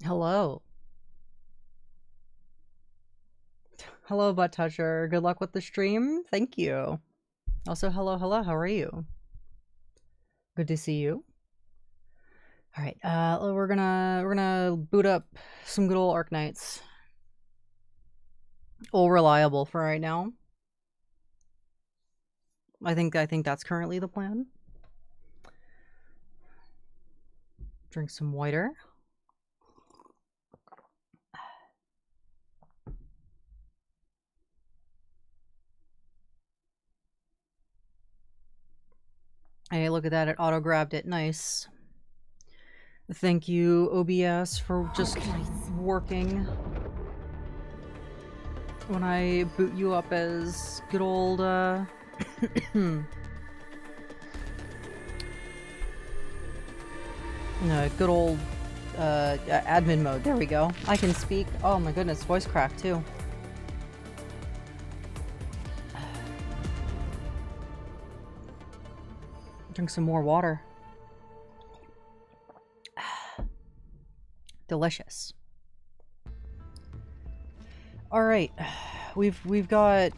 Hello. Hello, Butt Toucher. Good luck with the stream. Thank you. Also, hello, hello. How are you? Good to see you. All right. We're gonna boot up some good old Arknights. All reliable for right now. I think that's currently the plan. Drink some water. Hey, look at that. It auto-grabbed it. Nice. Thank you, OBS, for just working when I boot you up as good old, no, good old, admin mode. There we go. I can speak. Oh my goodness, voice crack too. Drink some more water. Delicious. All right, we've got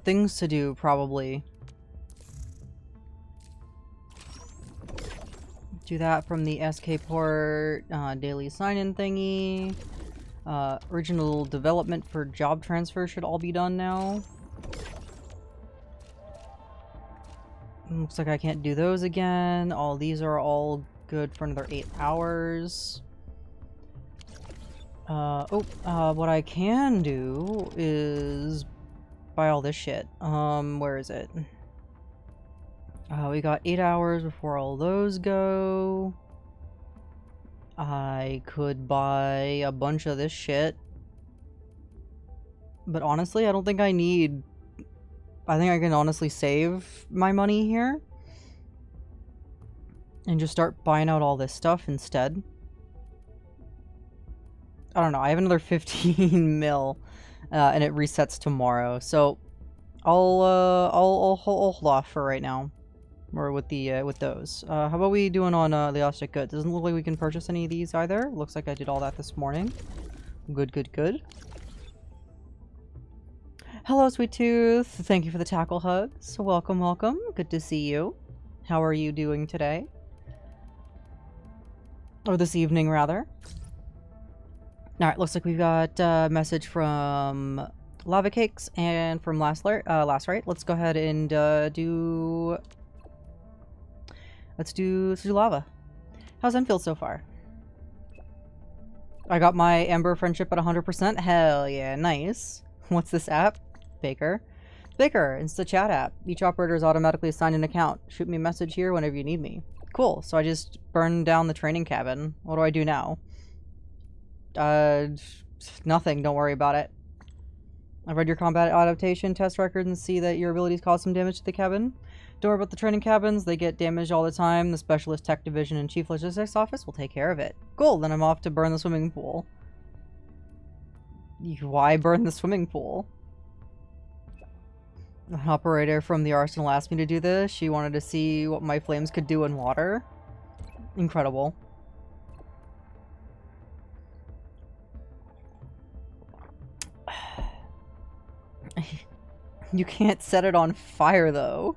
things to do probably. Do that from the SK port daily sign-in thingy. Original development for job transfer should all be done now. Looks like I can't do those again. All these are all good for another 8 hours. What I can do is buy all this shit. Where is it? We got 8 hours before all those go. I could buy a bunch of this shit. But honestly, I don't think I need... I think I can honestly save my money here. And just start buying out all this stuff instead. I don't know, I have another 15 mil. And it resets tomorrow. So, I'll hold off for right now. Or with the with those. How about we doing on the Elastic Goods? Doesn't look like we can purchase any of these either. Looks like I did all that this morning. Good, good, good. Hello, Sweet Tooth. Thank you for the tackle hugs. Welcome, welcome. Good to see you. How are you doing today? Or this evening, rather. Alright, looks like we've got a message from Lava Cakes and from Last Right. Let's go ahead and do... Let's do lava. How's Enfield so far? I got my Amber friendship at 100%. Hell yeah, nice. What's this app? Baker. Baker, it's the chat app. Each operator is automatically assigned an account. Shoot me a message here whenever you need me. Cool, so I just burned down the training cabin. What do I do now? Nothing, don't worry about it. I've read your combat adaptation test record and see that your abilities cause some damage to the cabin. Don't worry about the training cabins, they get damaged all the time. The Specialist Tech Division and Chief Logistics Office will take care of it. Cool, then I'm off to burn the swimming pool. Why burn the swimming pool? An operator from the arsenal asked me to do this. She wanted to see what my flames could do in water. Incredible. You can't set it on fire, though.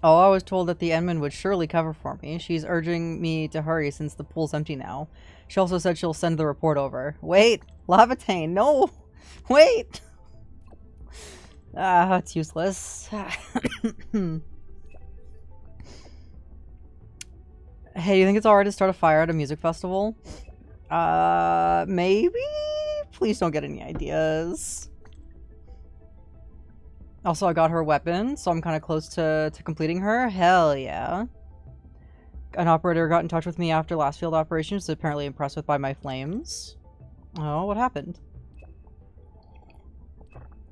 Oh, I was told that the Enman would surely cover for me. She's urging me to hurry since the pool's empty now. She also said she'll send the report over. Wait! Lavatane, no! Wait! Ah, it's useless. Hey, you think it's alright to start a fire at a music festival? Maybe? Please don't get any ideas. Also, I got her weapon, so I'm kind of close to completing her. Hell yeah. An operator got in touch with me after last field operation. Was apparently impressed by my flames. Oh, what happened?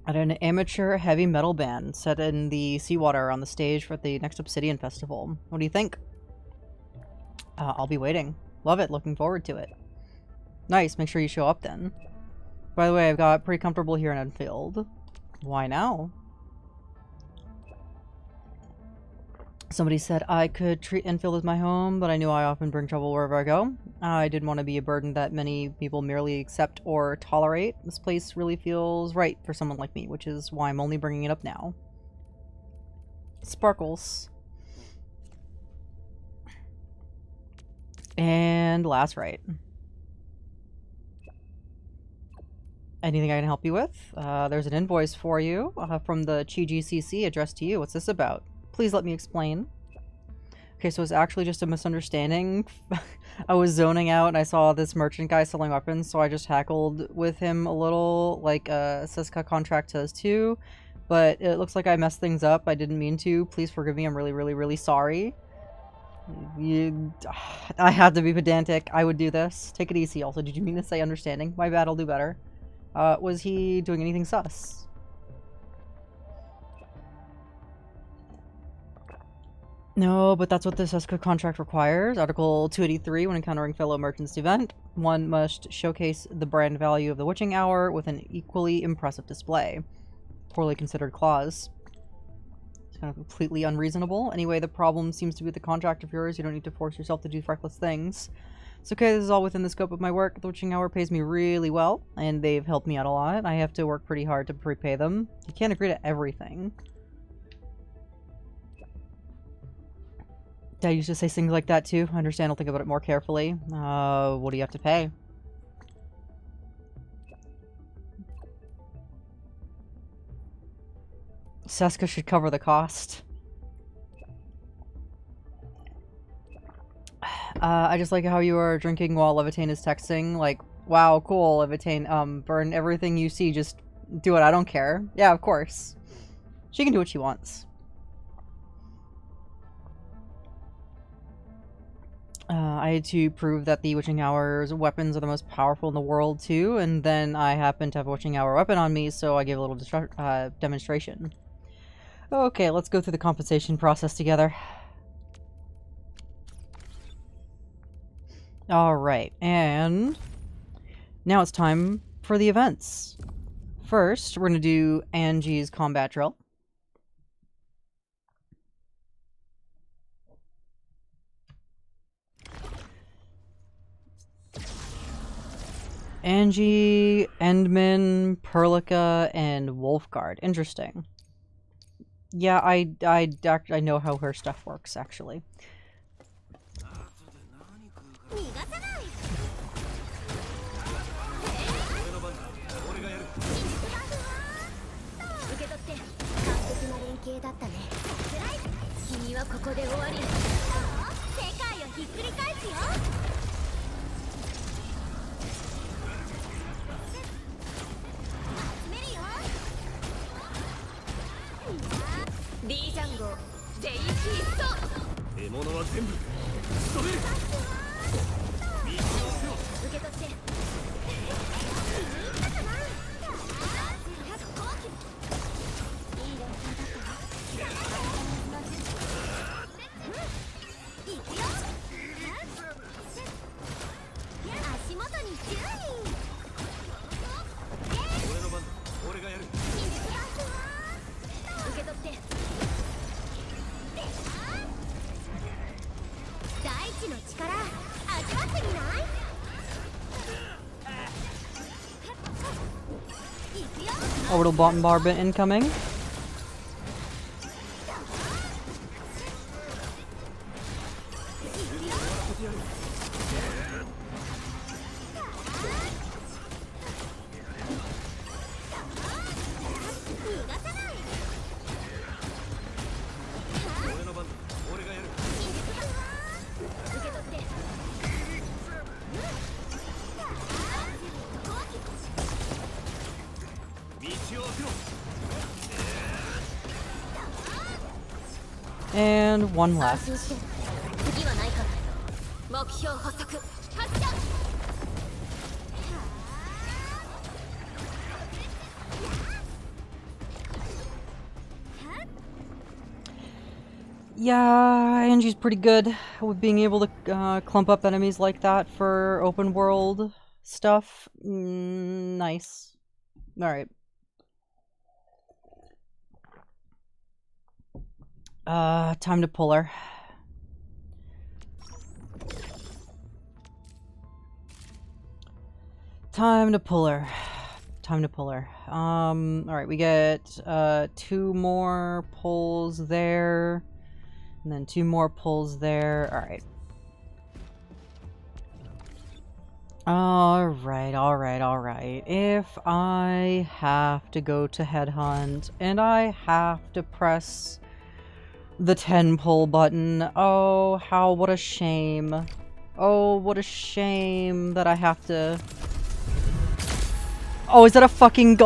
At an amateur heavy metal band set in the seawater on the stage for the next Obsidian Festival. What do you think? I'll be waiting. Love it. Looking forward to it. Nice. Make sure you show up then. By the way, I've got pretty comfortable here in Enfield. Why now? Somebody said I could treat Enfield as my home, but I knew I often bring trouble wherever I go. I didn't want to be a burden that many people merely accept or tolerate. This place really feels right for someone like me, which is why I'm only bringing it up now. Sparkles. And last right. Anything I can help you with? There's an invoice for you from the GCC addressed to you. What's this about? Please let me explain. Okay, so it's actually just a misunderstanding. I was zoning out and I saw this merchant guy selling weapons, so I just haggled with him a little, like Siska contract says too. But it looks like I messed things up. I didn't mean to. Please forgive me. I'm really, really, really sorry. I had to be pedantic. I would do this. Take it easy. Also, did you mean to say understanding? My bad. I'll do better. Was he doing anything sus? No, but that's what the Seska contract requires. Article 283, when encountering fellow merchants event, one must showcase the brand value of the witching hour with an equally impressive display. Poorly considered clause. It's kind of completely unreasonable. Anyway, the problem seems to be the contract of yours. You don't need to force yourself to do reckless things. It's okay, this is all within the scope of my work. The witching hour pays me really well, and they've helped me out a lot. I have to work pretty hard to prepay them. You can't agree to everything. Dad used to say things like that too. I understand. I'll think about it more carefully. What do you have to pay? Seska should cover the cost. I just like how you are drinking while Levitain is texting. Like, wow, cool, Levitain. Burn everything you see. Just do it. I don't care. Yeah, of course. She can do what she wants. I had to prove that the Witching Hour's weapons are the most powerful in the world, too, and then I happened to have a Witching Hour weapon on me, so I gave a little demonstration. Okay, let's go through the compensation process together. Alright, and now it's time for the events. First, we're going to do Angie's combat drill. Angie, Endman, Perlica, and Wolfguard. Interesting. Yeah, I know how her stuff works, actually. Orbital bombardment incoming. And one left. Yeah, Angie's pretty good with being able to clump up enemies like that for open world stuff. Nice. Alright. Time to pull her. Time to pull her. Time to pull her. Alright, we get 2 more pulls there. And then 2 more pulls there. Alright. Alright. If I have to go to headhunt and I have to press the 10 pull button, oh, what a shame. Oh, what a shame that I have to... Oh, is that a fucking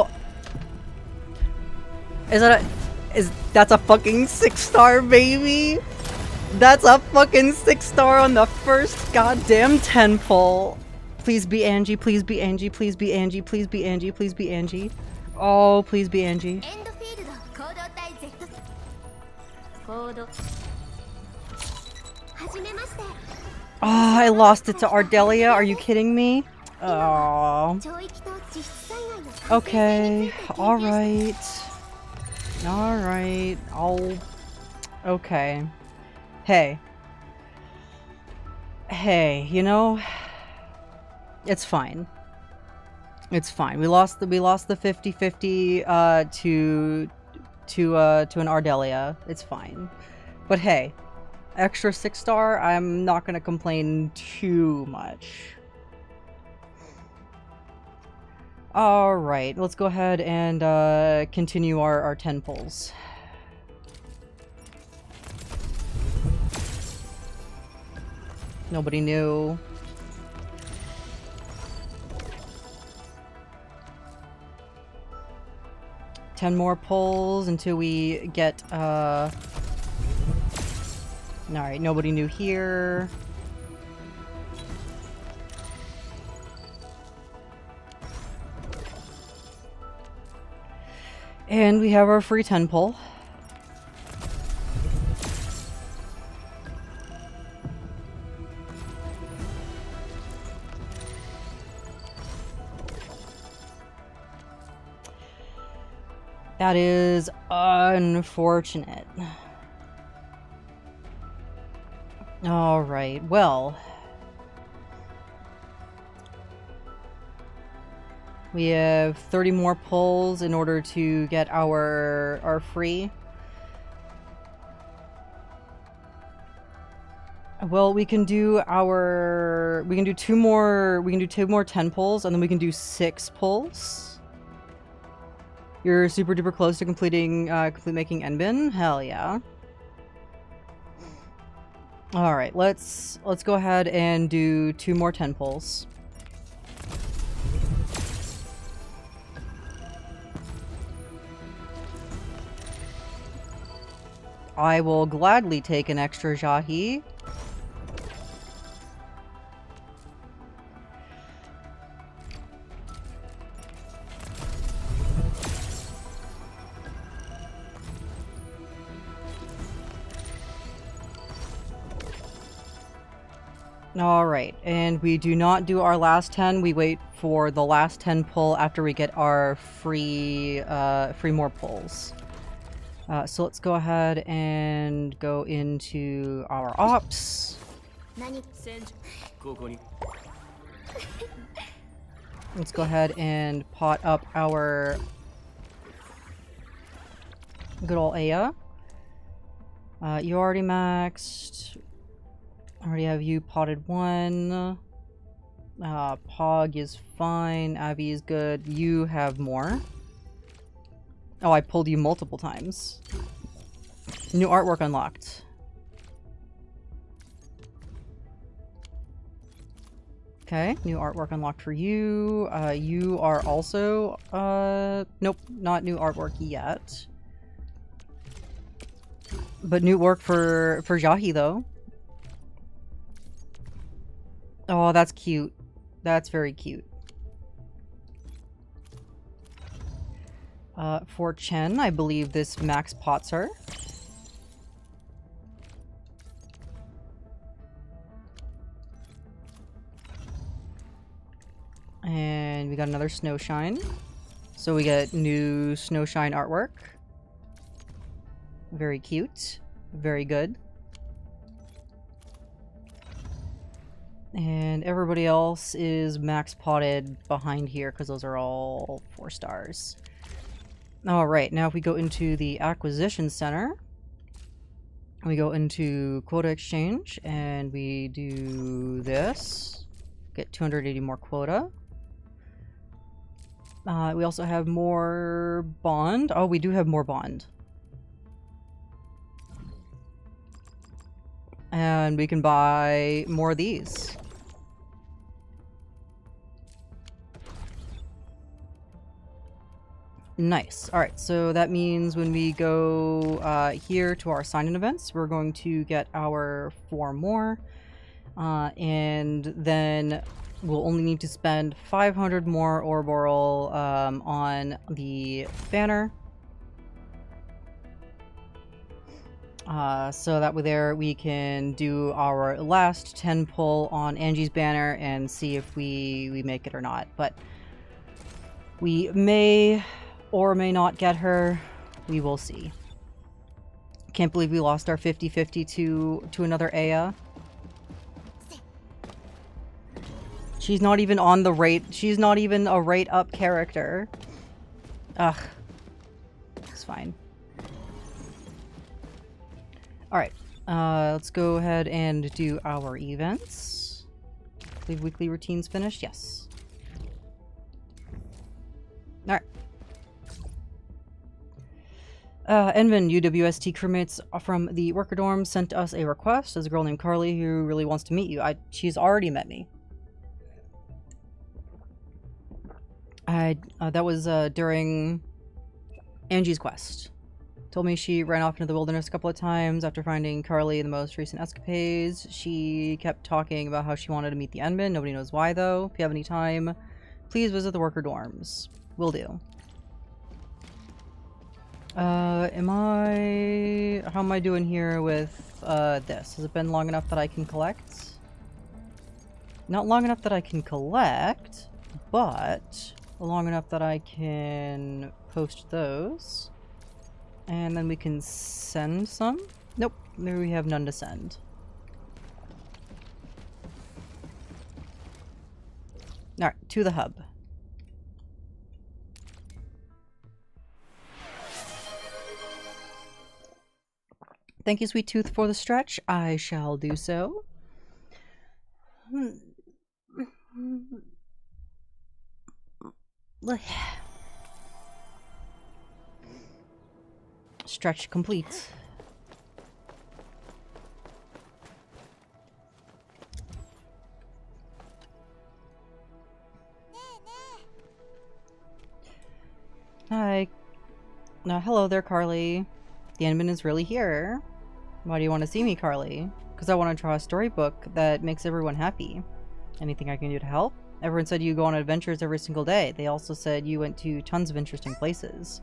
that's a fucking 6-star, baby? That's a fucking 6-star on the first goddamn 10 pull. Please be Angie, please be Angie, please be Angie, please be Angie, please be Angie. Oh, please be Angie. Oh, I lost it to Ardelia. Are you kidding me? Oh. Okay. Alright. Alright. Okay. Hey. Hey, you know, it's fine. It's fine. We lost the 50-50 to an Ardelia. It's fine. But hey, extra 6-star, I'm not gonna complain too much. Alright, let's go ahead and continue our 10 pulls. Nobody knew. Ten more pulls until we get, alright, nobody knew here. And we have our free 10 pull. That is unfortunate. Alright, well. We have 30 more pulls in order to get our free. Well, we can do 2 more 10 pulls, and then we can do 6 pulls. You're super duper close to complete making Enbin? Hell yeah. Alright, let's go ahead and do 2 more 10 pulls. I will gladly take an extra Jahi. Alright, and we do not do our last 10, we wait for the last 10 pull after we get our free more pulls. So let's go ahead and go into our ops. Let's go ahead and pot up our good old Aya. You already maxed. I already have you potted 1. Pog is fine. Abby is good. You have more. Oh, I pulled you multiple times. New artwork unlocked. Okay, new artwork unlocked for you. You are also, nope, not new artwork yet. But new work for Jahi, though. Oh, that's cute. That's very cute. For Chen, I believe this max pots her. And we got another Snowshine. So we get new Snowshine artwork. Very cute. Very good. And everybody else is max potted behind here because those are all 4 stars. Alright, now if we go into the acquisition center, we go into quota exchange and we do this. Get 280 more quota. We also have more bond. Oh, we do have more bond. And we can buy more of these. Nice. Alright, so that means when we go here to our sign-in events, we're going to get our 4 more. And then we'll only need to spend 500 more Ouroboros on the banner. So that way there we can do our last 10 pull on Angie's banner and see if we make it or not. But we may or may not get her. We will see. Can't believe we lost our 50-50 to another Aya. She's not even on the rate. She's not even a rate up character. Ugh. It's fine. Alright. Let's go ahead and do our events. Leave weekly routines finished? Yes. Alright. Envin, UWST crewmates from the worker dorm sent us a request. There's a girl named Carly who really wants to meet you. She's already met me. That was during Angie's quest. Told me she ran off into the wilderness a couple of times after finding Carly in the most recent escapades. She kept talking about how she wanted to meet the Envin. Nobody knows why though. If you have any time, please visit the worker dorms. Will do. How am I doing here with this? Has it been long enough that I can collect? Not long enough that I can collect, but long enough that I can post those. And then we can send some? Nope, there we have none to send. Alright, to the hub. Thank you, Sweet Tooth, for the stretch. I shall do so. Stretch complete. Hi. Hello there, Carly. The Envin is really here. Why do you want to see me, Carly? Because I want to draw a storybook that makes everyone happy. Anything I can do to help? Everyone said you go on adventures every single day. They also said you went to tons of interesting places.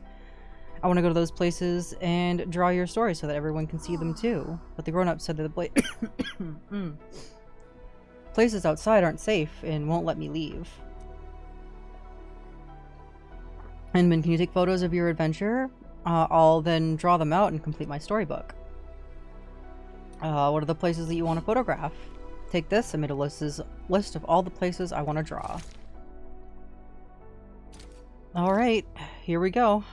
I want to go to those places and draw your story so that everyone can see them too. But the grown-ups said that the places outside aren't safe and won't let me leave. Envin, can you take photos of your adventure? I'll then draw them out and complete my storybook. What are the places that you want to photograph? Take this. I made a list of all the places I want to draw. Alright, here we go.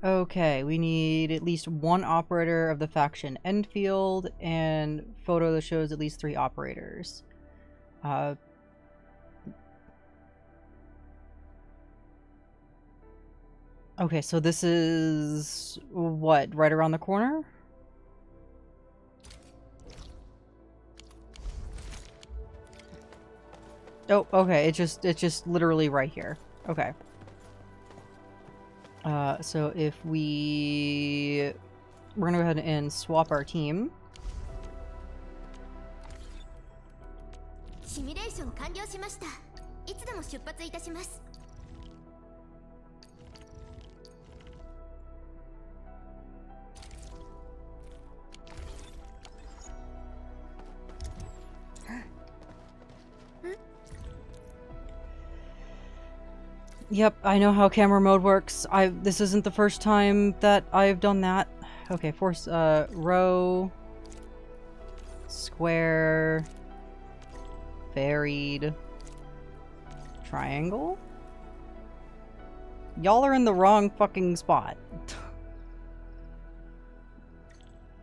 Okay, we need at least 1 operator of the faction Enfield, and photo that shows at least 3 operators. Okay, so this is what, right around the corner? Oh, okay, it's just literally right here. Okay. So if we're gonna go ahead and swap our team. Simulation 完了しました。いつでも出発いたします。Yep, I know how camera mode works. This isn't the first time that I've done that. Okay, force, row, square, varied, triangle? Y'all are in the wrong fucking spot.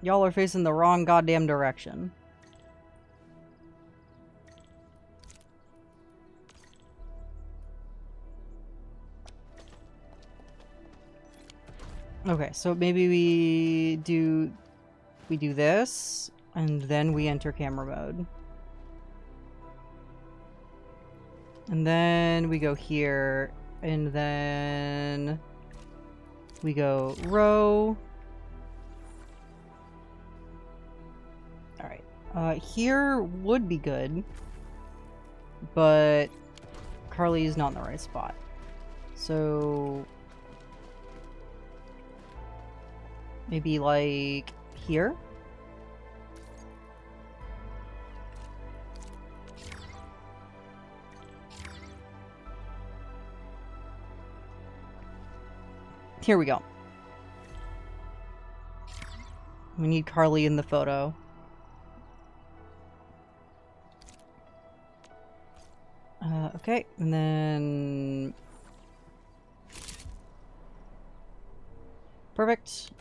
Y'all are facing the wrong goddamn direction. Okay, so maybe we do this, and then we enter camera mode. And then we go here, and then we go row. Alright, here would be good, but Carly is not in the right spot. So maybe like here? Here we go. We need Carly in the photo. Okay, and then... Perfect.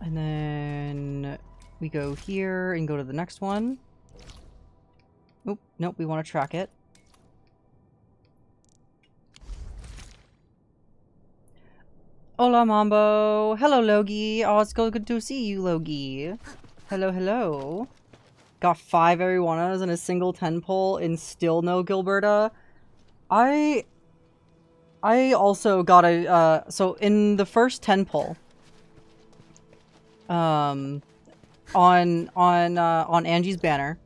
And then we go here and go to the next one. Oop, nope, we want to track it. Hola, Mambo. Hello, Logie. Oh, it's good to see you, Logie. Hello, hello. Got 5 Ariwanas and a single 10 pull and still no Gilberta. I also got a, so in the first 10 pull, on Angie's banner,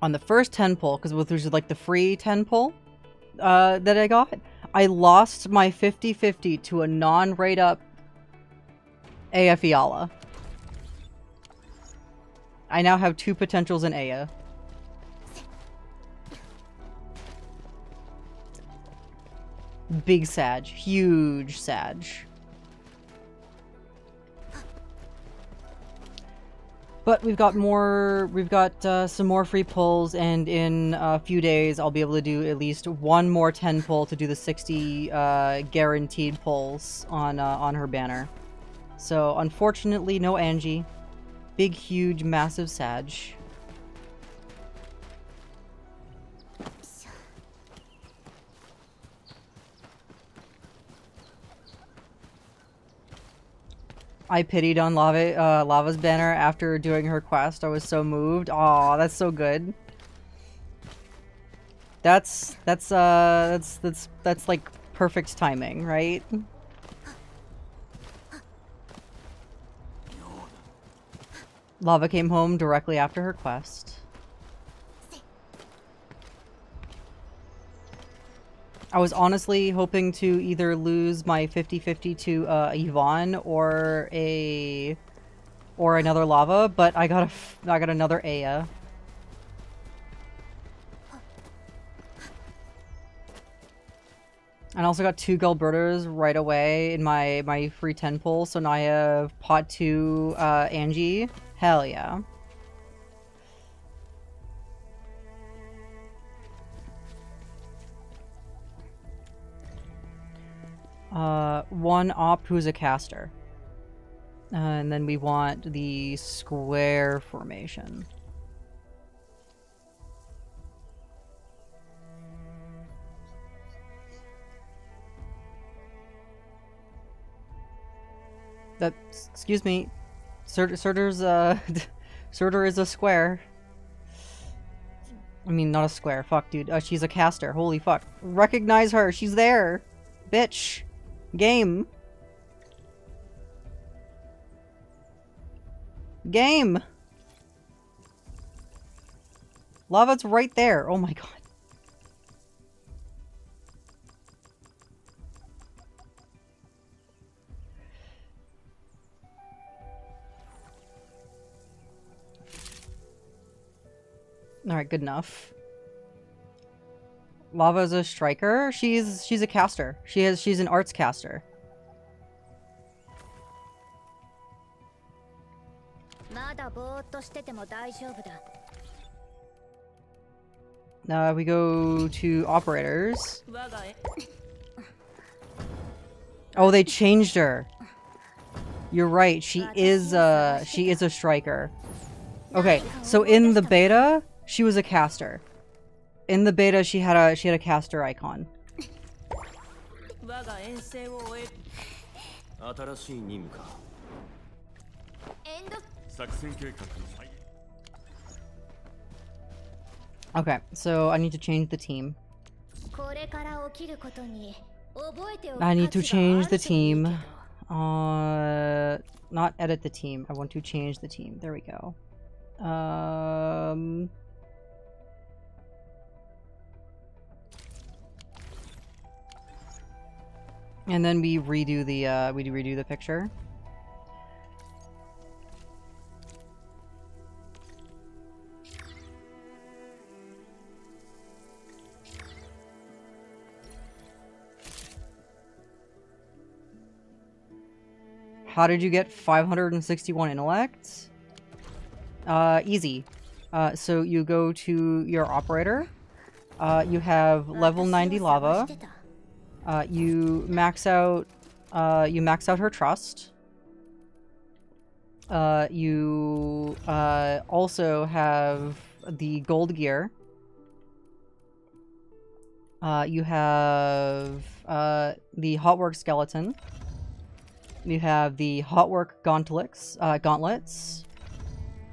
on the first 10 pull, because which was like the free 10 pull, that I got, I lost my 50-50 to a non-rate up Aya. I now have 2 potentials in Aya. Big Sag. Huge Sag. But we've got more, some more free pulls, and in a few days I'll be able to do at least 1 more 10 pull to do the 60 guaranteed pulls on her banner. So unfortunately, no Angie. Big, huge, massive Sag. I pitied on Lava's banner after doing her quest. I was so moved. Aw, that's so good. That's like perfect timing, right? Lava came home directly after her quest. I was honestly hoping to either lose my 50-50 to Yvonne or another Lava, but I got another Aya. And I also got 2 Gilbertas right away in my free 10 pull, so now I have pot 2 Angie. Hell yeah. One op who's a caster. And then we want the square formation. Excuse me. Surtur's, Surtur is a square. I mean, not a square. Fuck, dude. She's a caster. Holy fuck. Recognize her. She's there. Bitch. Game. Game. Lava's right there. Oh my god. Alright, good enough. Lava's a striker? She's a caster. She's an arts caster. We go to operators. Oh, they changed her. You're right. She is a striker. Okay, so in the beta, she was a caster. In the beta, she had a caster icon. Okay, so I need to change the team. I need to change the team. Not edit the team. I want to change the team. There we go. And then we redo the picture. How did you get 561 intellect? Easy. So you go to your operator. You have level 90 lava. You max out her trust. You also have the gold gear. You have the hotwork skeleton. You have the hotwork gauntlets.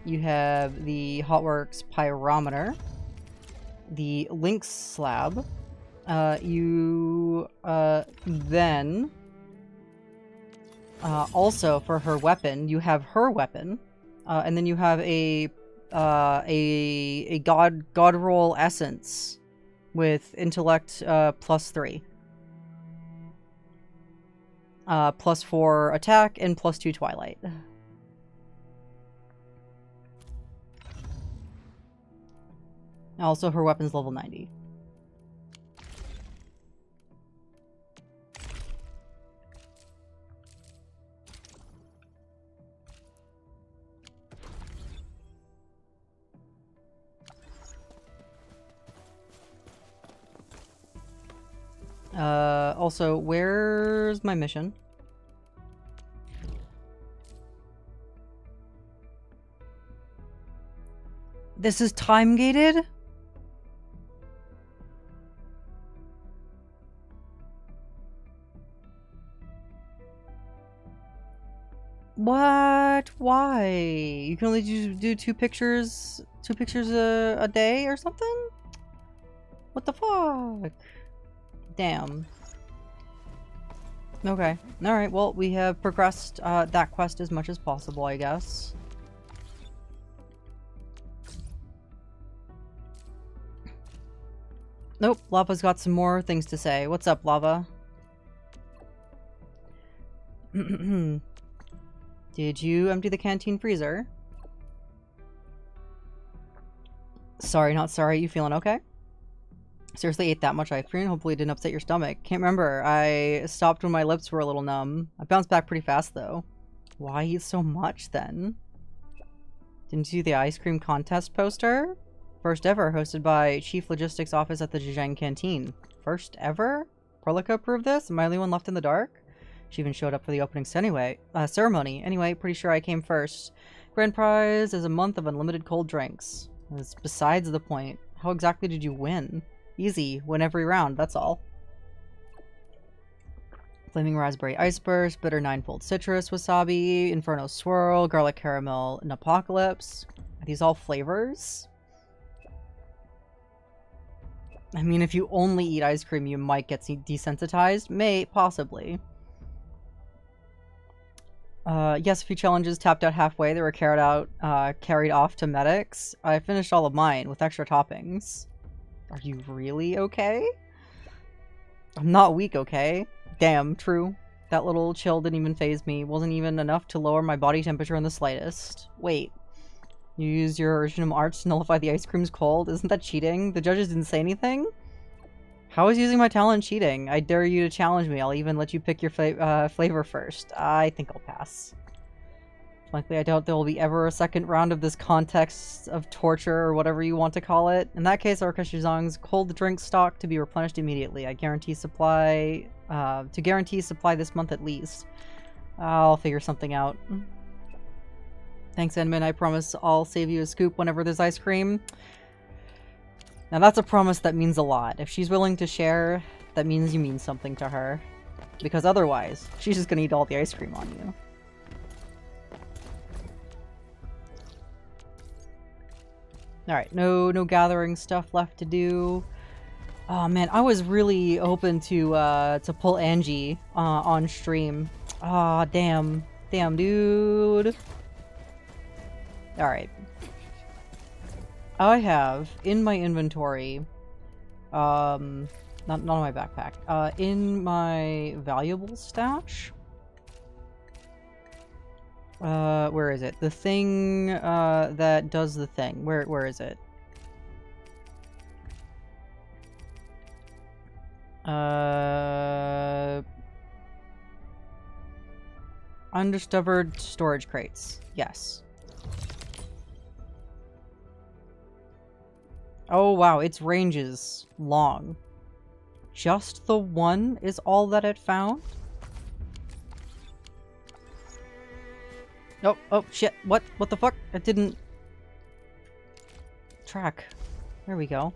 You have the hotworks pyrometer. The lynx slab. Then also for her weapon, you have her weapon, and then you have a god roll essence with intellect +3, +4 attack, and +2 twilight. Also, her weapon's level 90. Also, where's my mission? This is time gated? What? Why? You can only do two pictures a day or something? What the fuck? Damn. Okay. Alright, well, we have progressed that quest as much as possible, I guess. Nope, Lava's got some more things to say. What's up, Lava? Did you empty the canteen freezer? Sorry, not sorry. You feeling okay? Seriously ate that much ice cream? Hopefully it didn't upset your stomach. Can't remember. I stopped when my lips were a little numb. I bounced back pretty fast, though. Why eat so much, then? Didn't you see the ice cream contest poster? First ever, hosted by Chief Logistics Office at the Zhejiang Canteen. First ever? Prolica approved this? Am I the only one left in the dark? She even showed up for the opening ceremony. Anyway, pretty sure I came first. Grand prize is a month of unlimited cold drinks. It's besides the point. How exactly did you win? Easy. Win every round, that's all. Flaming raspberry ice burst, bitter ninefold citrus, wasabi, inferno swirl, garlic caramel, and apocalypse. Are these all flavors? I mean, if you only eat ice cream, you might get desensitized. Possibly. Yes, a few challenges tapped out halfway. They were carried off to medics. I finished all of mine with extra toppings. Are you really okay? I'm not weak, okay? Damn, true. That little chill didn't even faze me. Wasn't even enough to lower my body temperature in the slightest. Wait. You use your original arts to nullify the ice cream's cold. Isn't that cheating? The judges didn't say anything? How is using my talent cheating? I dare you to challenge me. I'll even let you pick your flavor first. I think I'll pass. Frankly, I doubt there will be ever a second round of this context of torture or whatever you want to call it. In that case, Orchestra Zong's cold drink stock to be replenished immediately. I guarantee supply, guarantee supply this month at least. I'll figure something out. Thanks, Edmund. I promise I'll save you a scoop whenever there's ice cream. Now that's a promise that means a lot. If she's willing to share, that means you mean something to her. Because otherwise, she's just gonna eat all the ice cream on you. Alright, no gathering stuff left to do. Oh man, I was really hoping to pull Angie on stream. Aw, damn. Damn, dude. Alright. I have, in my inventory, not on my backpack, in my valuables stash. Where is it? The thing, that does the thing. Where is it? Undiscovered storage crates. Yes. Oh wow, its range is long. Just the one is all that it found? Oh, oh, shit. What the fuck? It didn't... track. There we go.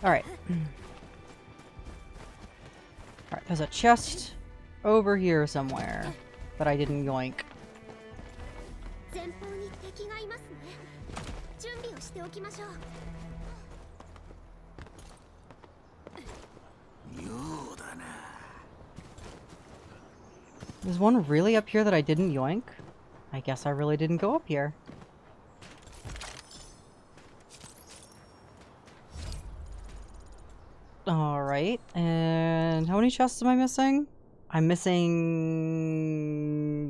Alright. Alright, there's a chest over here somewhere that I didn't yoink. There's one really up here that I didn't yoink? I guess I really didn't go up here. Alright, and how many chests am I missing? I'm missing,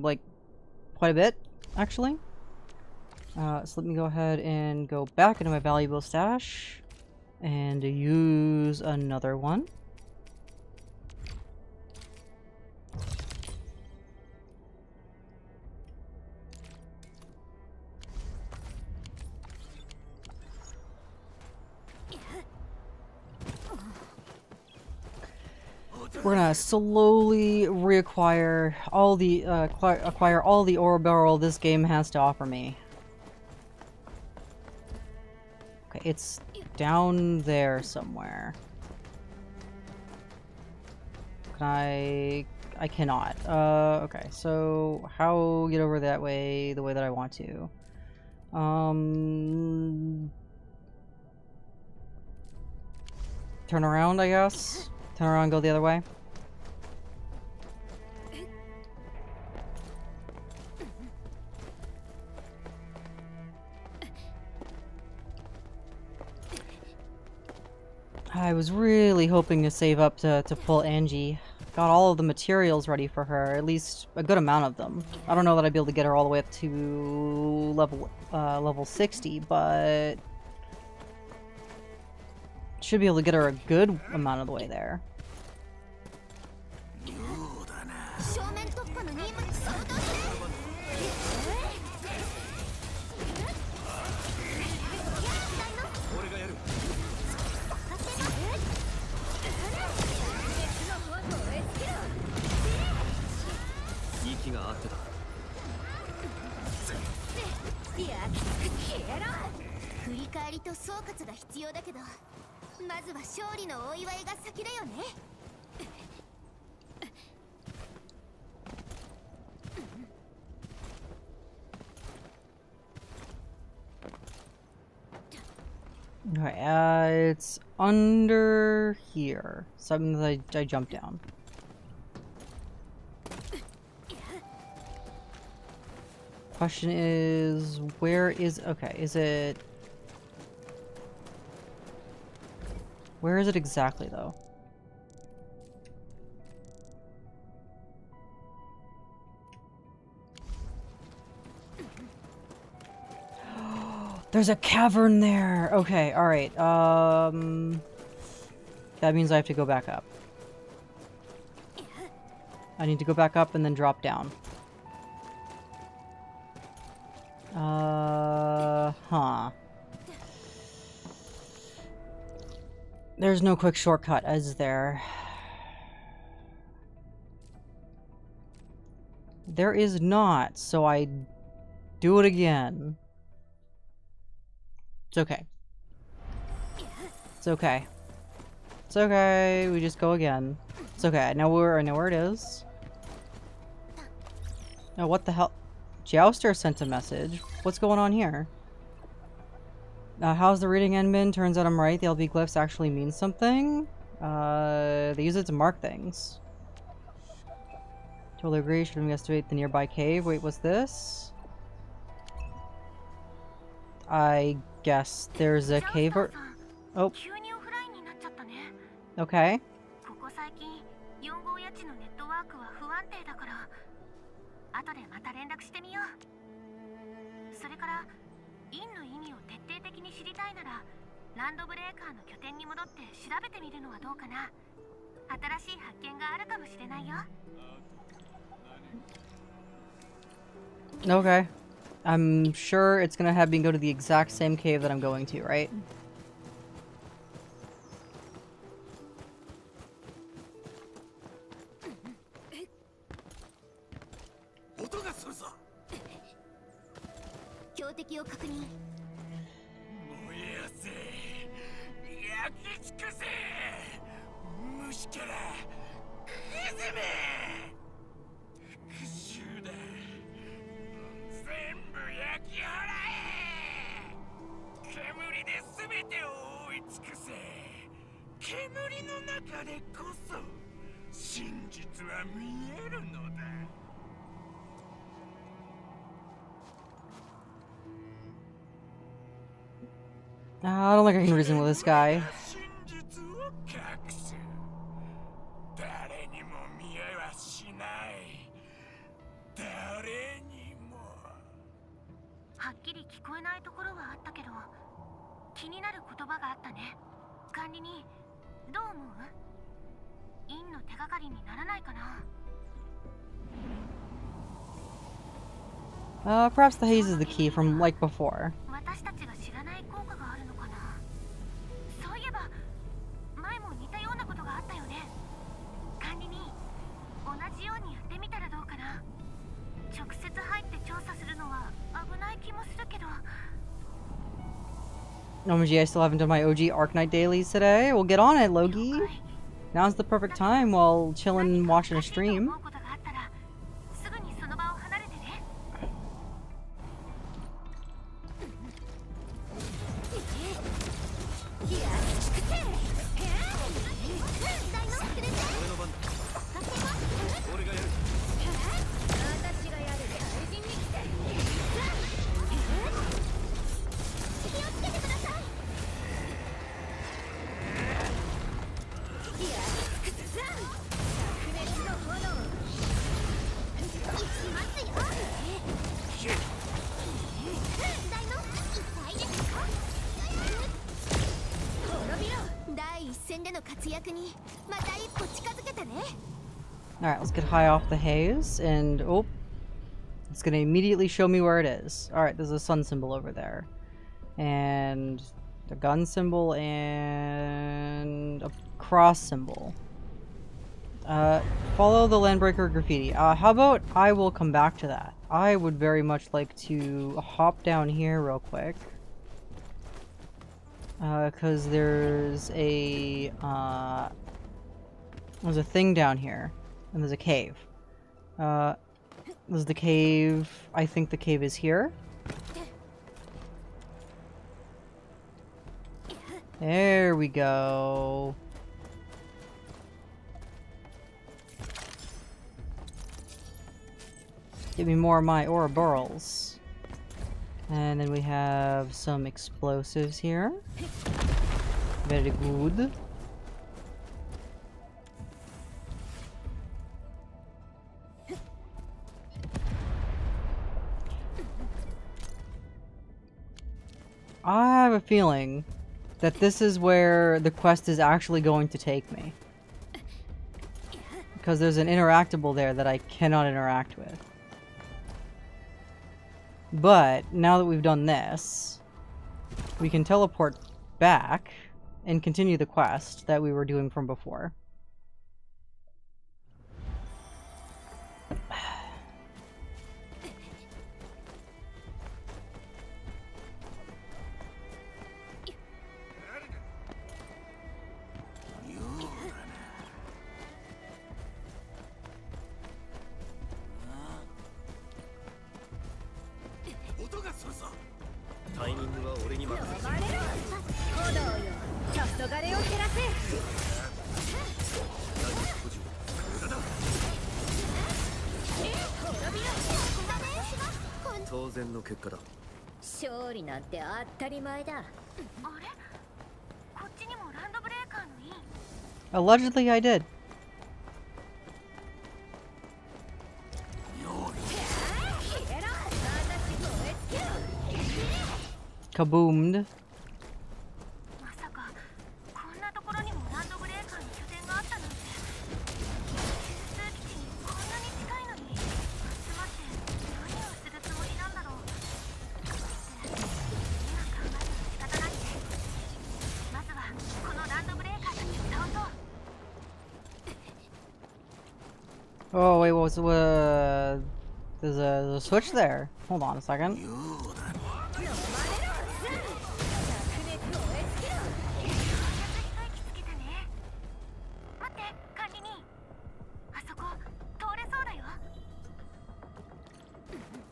like, quite a bit, actually. So let me go ahead and go back into my valuable stash and use another one. We're gonna slowly reacquire all the acquire all the ore barrel this game has to offer me. Okay, it's down there somewhere. Can I cannot. Okay, so how get over that way the way that I want to? Turn around, I guess. Turn around and go the other way. I was really hoping to save up to pull Angie. Got all of the materials ready for her, at least a good amount of them. I don't know that I'd be able to get her all the way up to level 60, but should be able to get her a good amount of the way there. Alright, it's under here. Something that I jumped down. Question is, where is... okay, is it... where is it exactly, though? There's a cavern there! Okay, alright. That means I have to go back up. I need to go back up and then drop down. Huh. There's no quick shortcut, is there? There is not, so I do it again. It's okay. It's okay. It's okay, we just go again. It's okay, I know where it is. Oh, what the hell? Jouster sent a message. What's going on here? How's the reading end been? Turns out I'm right. The LB glyphs actually mean something. They use it to mark things. Totally agree. Should investigate the nearby cave. Wait, what's this? I guess there's a cave or... Oh. Okay. Okay. I'm sure it's gonna have me go to the exact same cave that I'm going to, right? I don't think I can reason with this guy. Perhaps the haze is the key from like before. OMG, I still haven't done my OG Arknight dailies today. We'll get on it, Logi. Now's the perfect time while chilling watching a stream. Alright, let's get high off the haze, and oh, it's gonna immediately show me where it is. Alright, there's a sun symbol over there. And a gun symbol and a cross symbol. Follow the Landbreaker graffiti. How about I will come back to that. I would very much like to hop down here real quick. Cause there's a thing down here. And there's a cave. There's the cave. I think the cave is here. There we go. Give me more of my Ouroborals. And then we have some explosives here. Very good. I have a feeling that this is where the quest is actually going to take me. Because there's an interactable there that I cannot interact with. But, now that we've done this, we can teleport back and continue the quest that we were doing from before. Allegedly, I did. Kaboomed. Oh wait, there's a switch there. Hold on a second.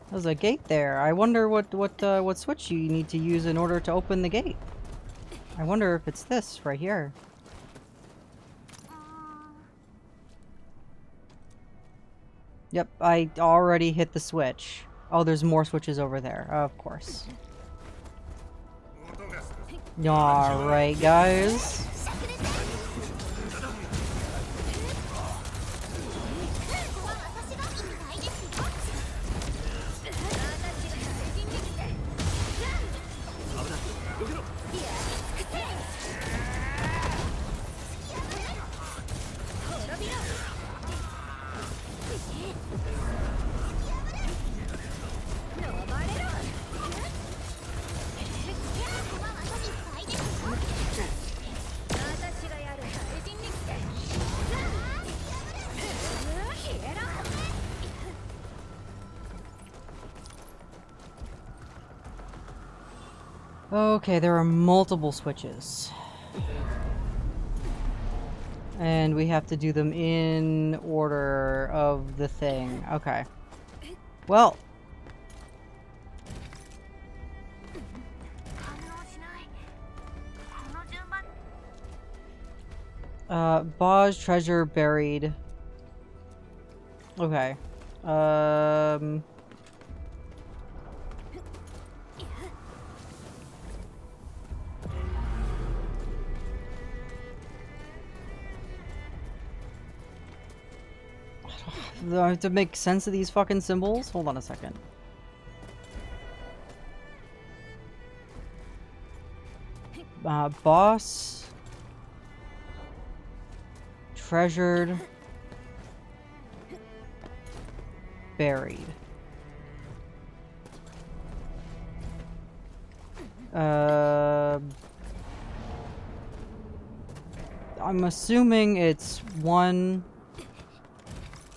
There's a gate there. I wonder what switch you need to use in order to open the gate. I wonder if it's this right here. Yep, I already hit the switch. Oh, there's more switches over there. Of course. Alright, guys. Okay, there are multiple switches. And we have to do them in order of the thing. Okay. Well. Baj treasure buried. Okay. Do I have to make sense of these fucking symbols? Hold on a second. Boss. Treasured. Buried. I'm assuming it's 1,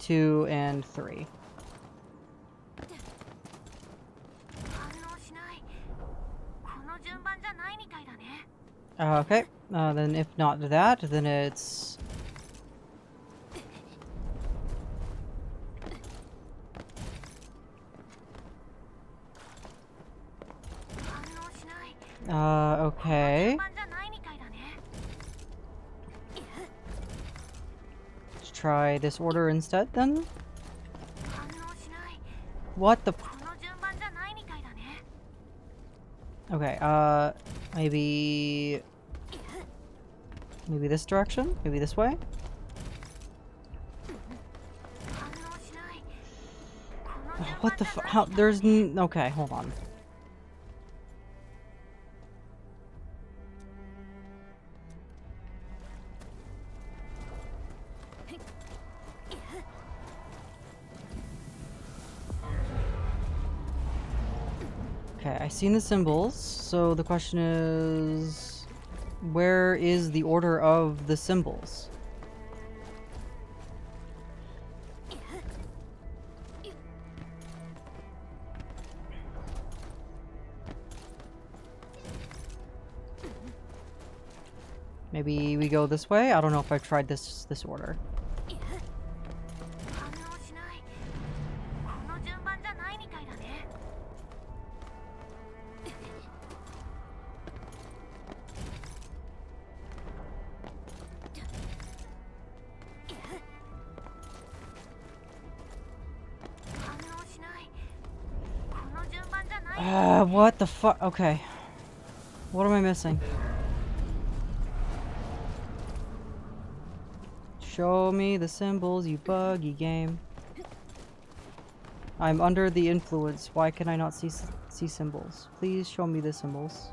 2, and 3. Okay, then if not that, then it's... okay. Let's try this order instead, then. What the... Okay, maybe this direction? Maybe this way? Oh, what the how, there's okay, hold on. Okay, I've seen the symbols, so the question is, where is the order of the symbols? Maybe we go this way? I don't know if I've tried this order. What the fuck? Okay. What am I missing? Show me the symbols, you buggy game. I'm under the influence. Why can I not see symbols? Please show me the symbols.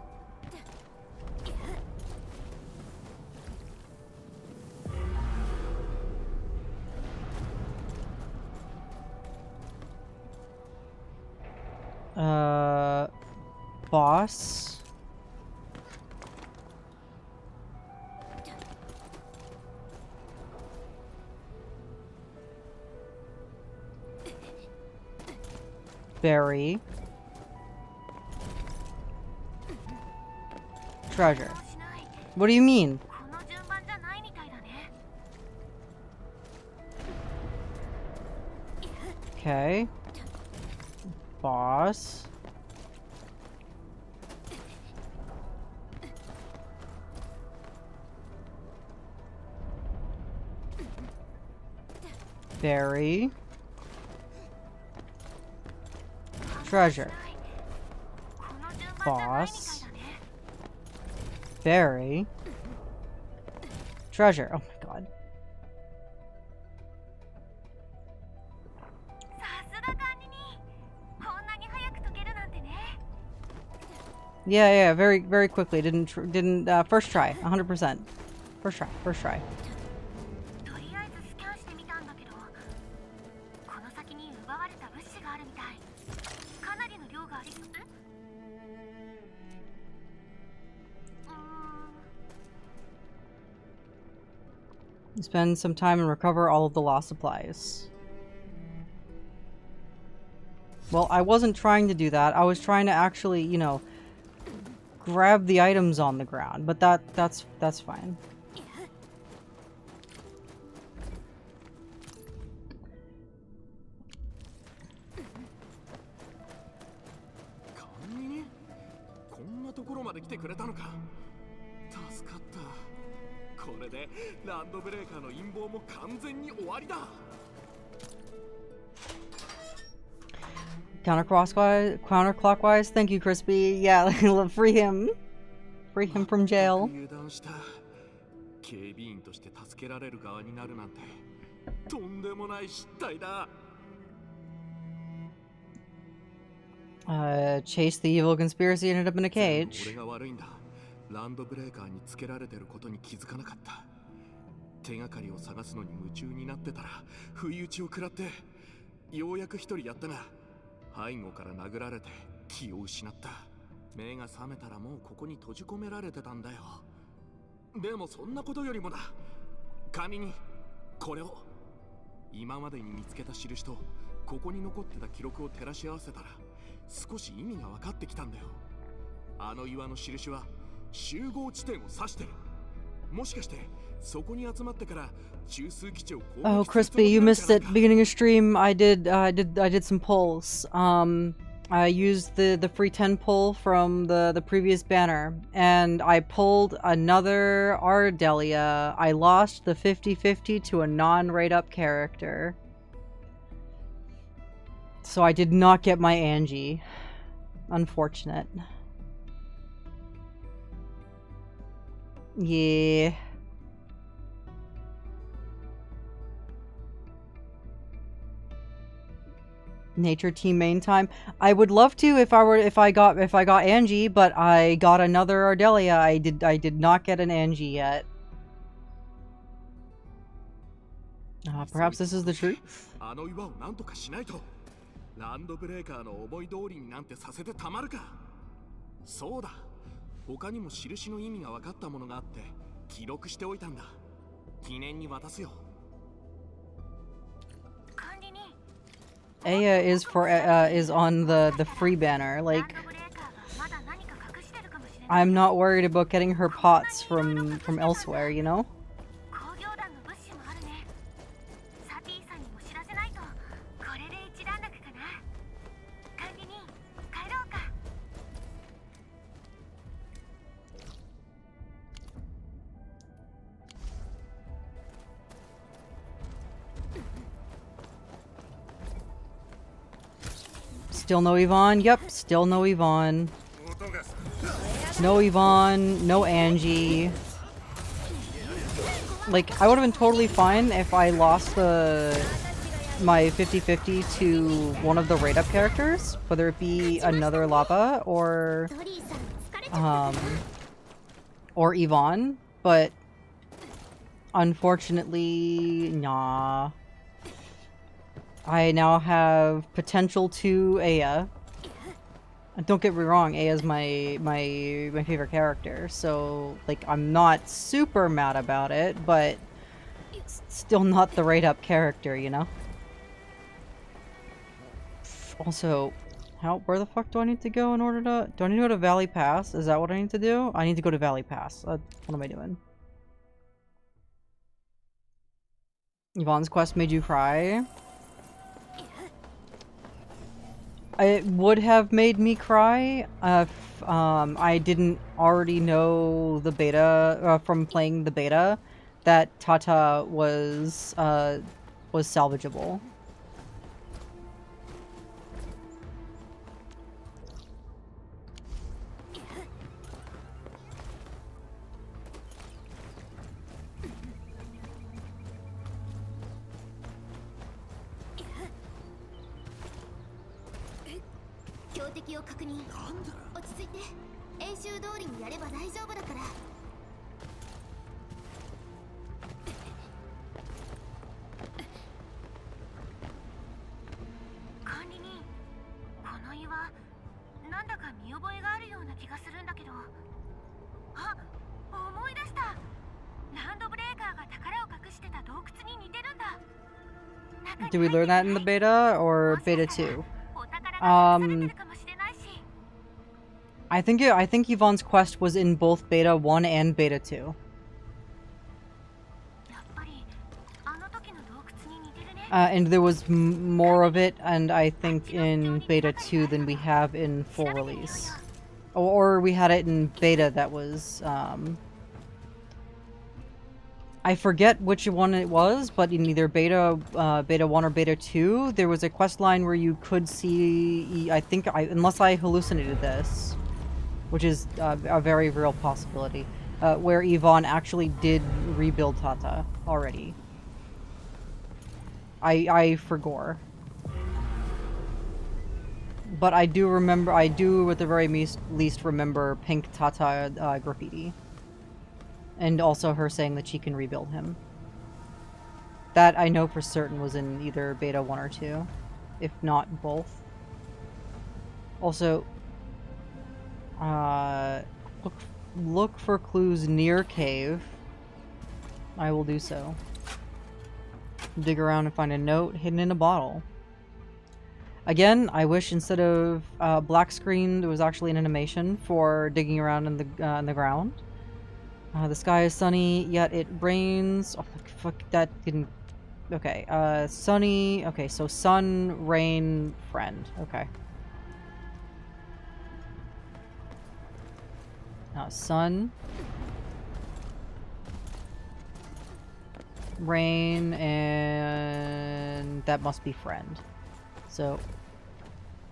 Boss. Berry. Treasure. What do you mean? Okay. Boss. Berry. Treasure. Boss. Berry. Treasure. Oh my god. Yeah, very quickly. Didn't first try, 100%. First try. Spend some time and recover all of the lost supplies. Well, I wasn't trying to do that. I was trying to actually, you know, grab the items on the ground, but that's fine. Counterclockwise? Thank you, Crispy. Yeah, free him. Free him from jail. Chase the evil conspiracy and ended up in a cage. ランドブレーカーにつけられてることに気づかなかった。手がかりを探すのに夢中になってたら不意打ちを食らってようやく一人やったが背後から殴られて気を失った。目が覚めたらもうここに閉じ込められてたんだよ。でもそんなことよりもだ。紙にこれを今までに見つけた印とここに残ってた記録を照らし合わせたら少し意味が分かってきたんだよ。あの岩の印は 集合地点を指してる。もしかしてそこに集まってから中枢基地を攻撃する。Oh, Crispy, you missed it. Beginning of stream, I did some pulls. I used the free 10 pull from the previous banner, and I pulled another Ardelia. I lost the 50-50 to a non-rate up character, so I did not get my Angie. Unfortunate. Yeah. Nature team main time. I would love to if I got Angie, but I got another Ardelia. I did not get an Angie yet. Perhaps this is the truth. そうだ。他にも印の意味が分かったものがあって記録しておいたんだ。記念に渡すよ。 Aya is is on the free banner. Like, I'm not worried about getting her pots from elsewhere, you know? Still no Yvonne? Yep, still no Yvonne. No Yvonne, no Angie. Like, I would have been totally fine if I lost my 50-50 to one of the rate-up characters, whether it be another Lava or Yvonne, but unfortunately, nah. I now have potential to Aya. Don't get me wrong, Aya's my favorite character, so like I'm not super mad about it, but it's still not the right-up character, you know? Also, where the fuck do I need to go in order to... Do I need to go to Valley Pass? Is that what I need to do? I need to go to Valley Pass. What am I doing? Yvonne's quest made you cry? It would have made me cry if I didn't already know the beta from playing the beta that Tata was salvageable. Did we learn that in the beta or beta 2? I think Yvonne's quest was in both beta 1 and beta 2. And there was more of it, and I think in beta 2 than we have in full release. Or we had it in beta that was, I forget which one it was, but in either beta 1 or beta 2, there was a quest line where you could see, unless I hallucinated this, which is a very real possibility, where Yvonne actually did rebuild Tata already. I forgore. But I do at the very least remember Pink Tata graffiti. And also her saying that she can rebuild him. That I know for certain was in either beta 1 or 2, if not both. Also, look for clues near cave. I will do so. Dig around and find a note hidden in a bottle. Again, I wish instead of black screen there was actually an animation for digging around in the ground. The sky is sunny, yet it rains. Oh, fuck, that didn't... Okay, sunny... Okay, so sun, rain, friend. Okay. Sun. Rain, and... that must be friend. So...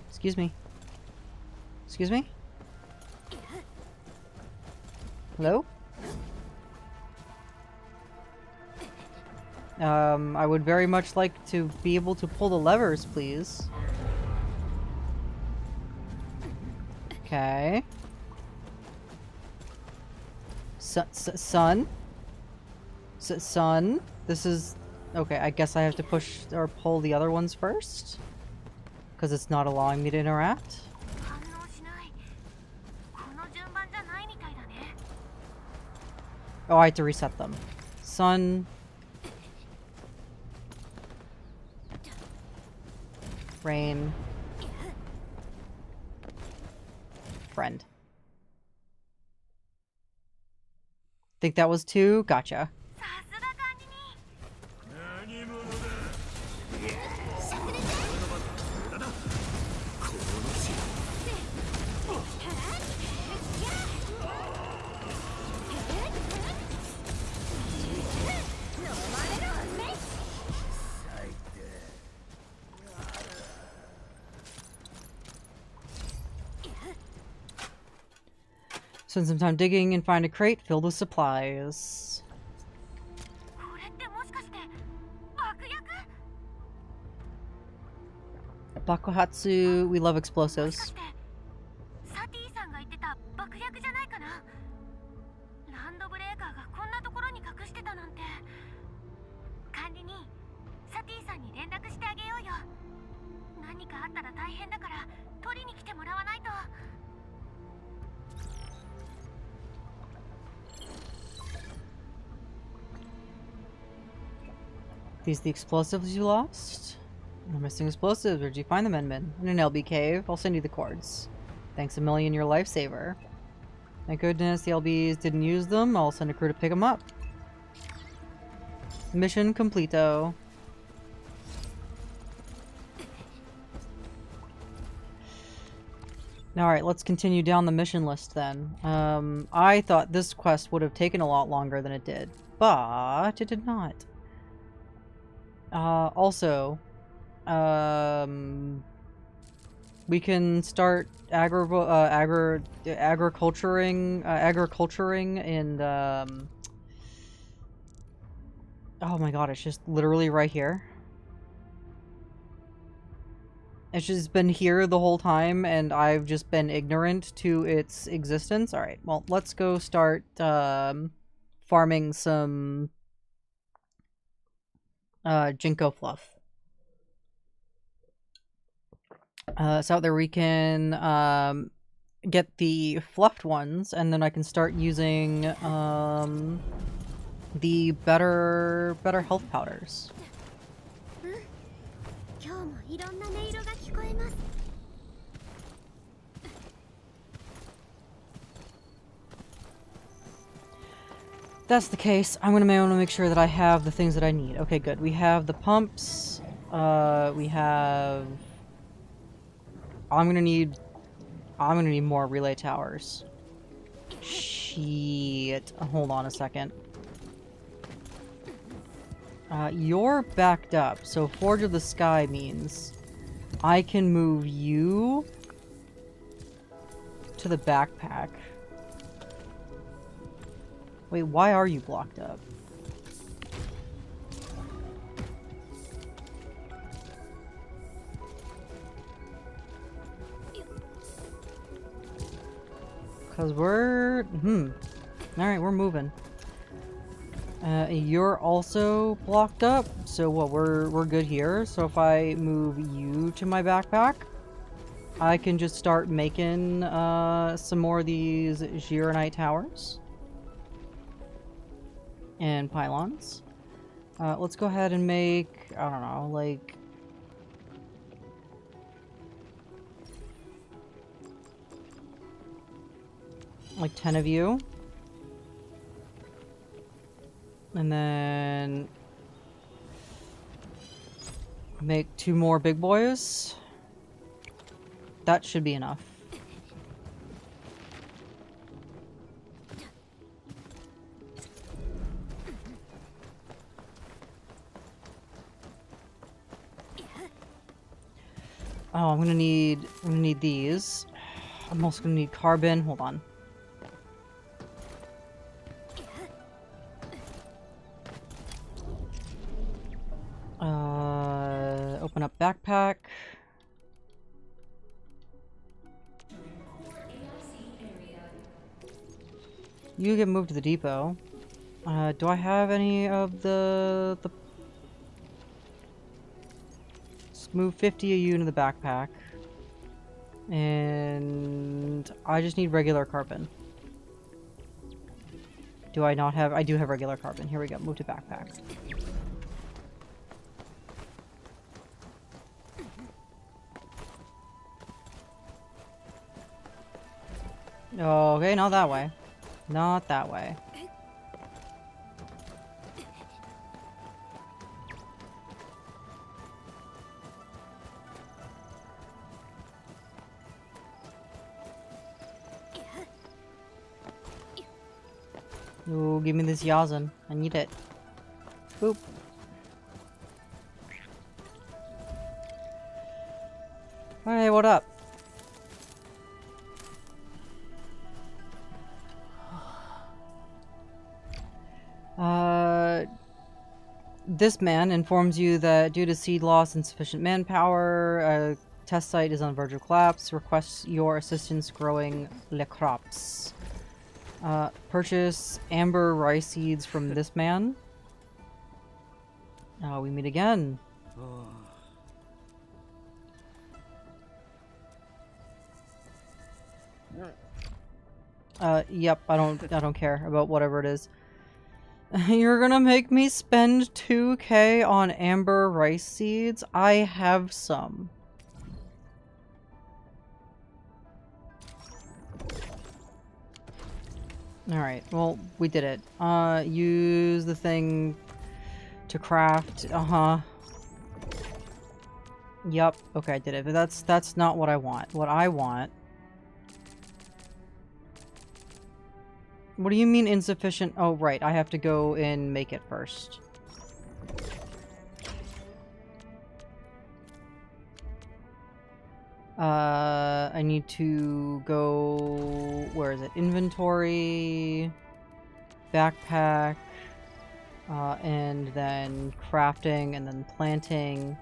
Excuse me. Excuse me? Hello? I would very much like to be able to pull the levers, please. Okay. Sun? Sun? This is... Okay, I guess I have to push or pull the other ones first? Because it's not allowing me to interact? Oh, I have to reset them. Sun. Rain. Friend. Think that was 2? Gotcha. Spend some time digging and find a crate filled with supplies. Bakuhatsu, we love explosives. These the explosives you lost? We're missing explosives. Where'd you find them, Enman? In an LB cave. I'll send you the cords. Thanks a million, your lifesaver. Thank goodness the LBs didn't use them. I'll send a crew to pick them up. Mission completo. Alright, let's continue down the mission list then. I thought this quest would have taken a lot longer than it did, but it did not. Also, we can start agriculturing and, oh my god, it's just literally right here. It's just been here the whole time, and I've just been ignorant to its existence. Alright, well, let's go start, farming some Jinko fluff. So there we can get the fluffed ones, and then I can start using the better health powders. That's the case. I'm gonna want to make sure that I have the things that I need. Okay, good. We have the pumps. We have. I'm gonna need more relay towers. Shit. Hold on a second. You're backed up, so Forge of the Sky means I can move you to the backpack. Wait, why are you blocked up? Because we're... Alright, we're moving. You're also blocked up, so what, we're good here. So if I move you to my backpack, I can just start making some more of these Gironite towers. And pylons. Let's go ahead and make, I don't know, like 10 of you. And then make 2 more big boys. That should be enough. Oh, I'm gonna need these. I'm also gonna need carbon. Hold on. Open up backpack. You get moved to the depot. Do I have any of the move 50 of you into the backpack. And I just need regular carbon. Do I not have... I do have regular carbon. Here we go. Move to backpack. Okay, not that way. Not that way. Ooh, give me this Yazan. I need it. Boop. Hey, what up? This man informs you that due to seed loss and insufficient manpower, a test site is on verge of collapse. Requests your assistance growing le crops. Purchase amber rice seeds from this man. We meet again. Yep, I don't care about whatever it is. You're gonna make me spend 2k on amber rice seeds? I have some. Alright, well, we did it. Use the thing to craft. Yup, okay, I did it. But that's not what I want. What I want... What do you mean insufficient? Oh, right, I have to go and make it first. I need to go... Where is it? Inventory... Backpack... and then crafting, and then planting...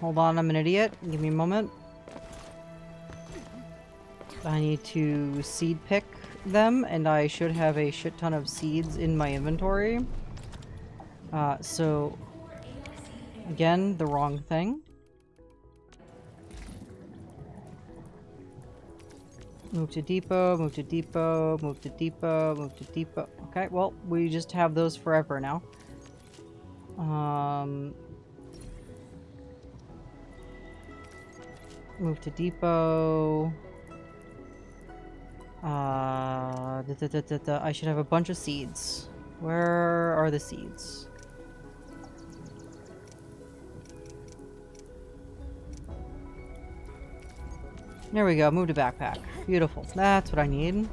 Hold on, I'm an idiot. Give me a moment. I need to seed pick them, and I should have a shit ton of seeds in my inventory. So, again, the wrong thing. Move to depot, move to depot, move to depot, move to depot. Okay, well, we just have those forever now. Move to depot. I should have a bunch of seeds. Where are the seeds? There we go. Move to backpack. Beautiful. That's what I need.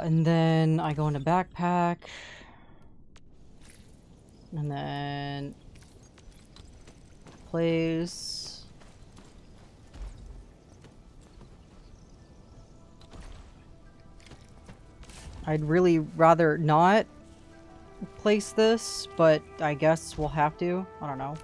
And then I go into backpack. And then... place... I'd really rather not place this, but I guess we'll have to. I don't know.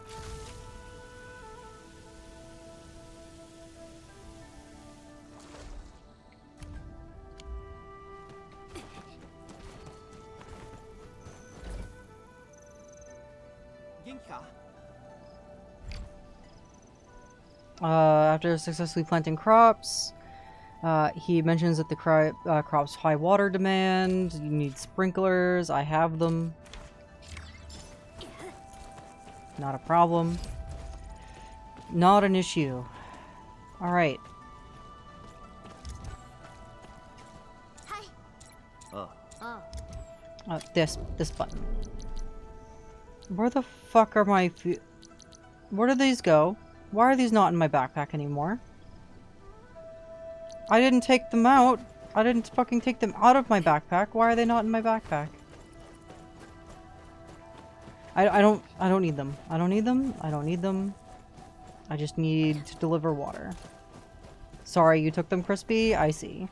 After successfully planting crops, he mentions that the crop's high water demand. You need sprinklers. I have them. Not a problem. Not an issue. Alright. This button. Where the fuck are my where do these go? Why are these not in my backpack anymore? I didn't take them out. I didn't fucking take them out of my backpack. Why are they not in my backpack? I don't need them. I don't need them. I don't need them. I just need to deliver water. Sorry, you took them, Crispy? I see.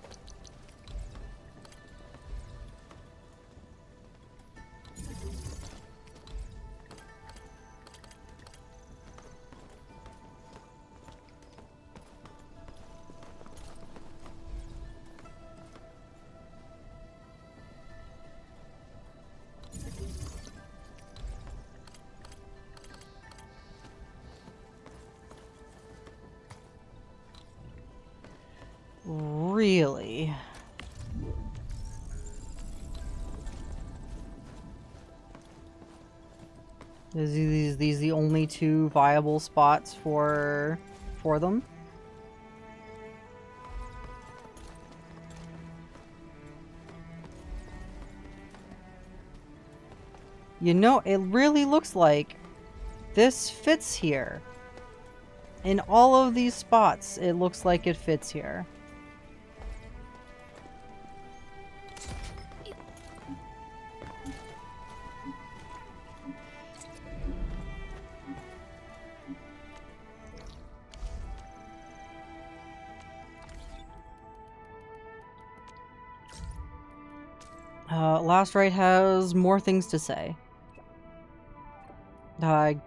Is these the only two viable spots for them? You know, it really looks like this fits here. In all of these spots, it looks like it fits here. Last Right has more things to say. I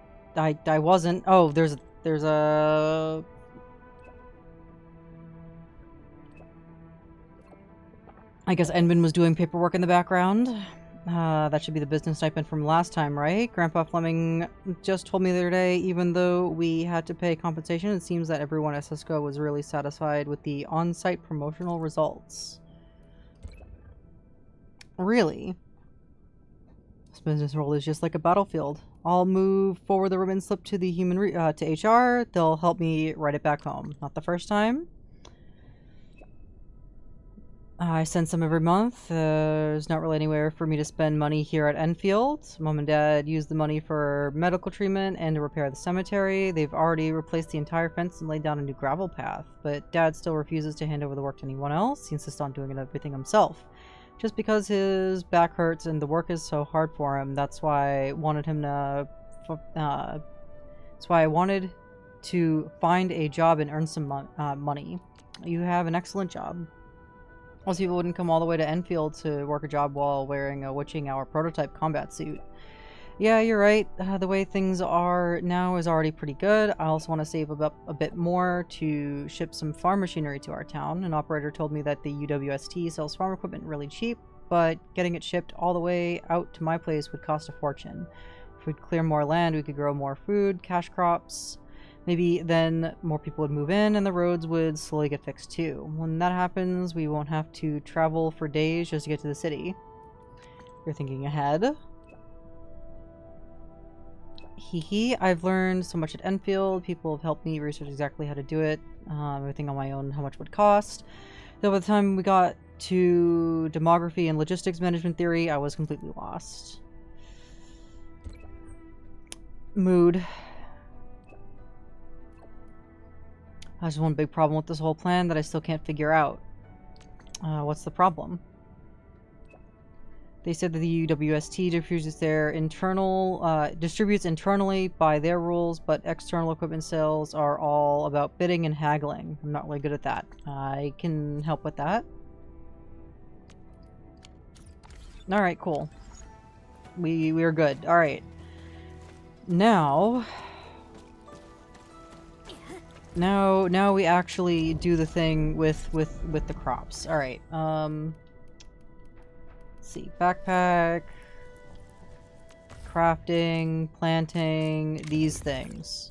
wasn't. Oh, there's a. I guess Edmund was doing paperwork in the background. That should be the business stipend from last time, right? Grandpa Fleming just told me the other day, even though we had to pay compensation, it seems that everyone at Cisco was really satisfied with the on-site promotional results. Really? This business role is just like a battlefield. I'll move forward the ribbon slip to the to HR. They'll help me write it back home. Not the first time. I send some every month. There's not really anywhere for me to spend money here at Enfield. Mom and Dad use the money for medical treatment and to repair the cemetery. They've already replaced the entire fence and laid down a new gravel path, but Dad still refuses to hand over the work to anyone else. He insists on doing everything himself. Just because his back hurts and the work is so hard for him, that's why I wanted him to... that's why I wanted to find a job and earn some money. You have an excellent job. Most people wouldn't come all the way to Enfield to work a job while wearing a witching hour prototype combat suit. Yeah, you're right. The way things are now is already pretty good. I also want to save up a bit more to ship some farm machinery to our town. An operator told me that the UWST sells farm equipment really cheap, but getting it shipped all the way out to my place would cost a fortune. If we'd clear more land, we could grow more food, cash crops. Maybe then more people would move in and the roads would slowly get fixed too. When that happens, we won't have to travel for days just to get to the city. You're thinking ahead. Hee, I've learned so much at Enfield. People have helped me research exactly how to do it. Everything on my own, how much it would cost. Though by the time we got to demography and logistics management theory, I was completely lost. Mood. There's one big problem with this whole plan that I still can't figure out. What's the problem? They said that the UWST distributes internally by their rules, but external equipment sales are all about bidding and haggling. I'm not really good at that. I can help with that. Alright, cool. We're good. Alright. Now we actually do the thing with the crops. All right. Let's see. Backpack, crafting, planting, these things.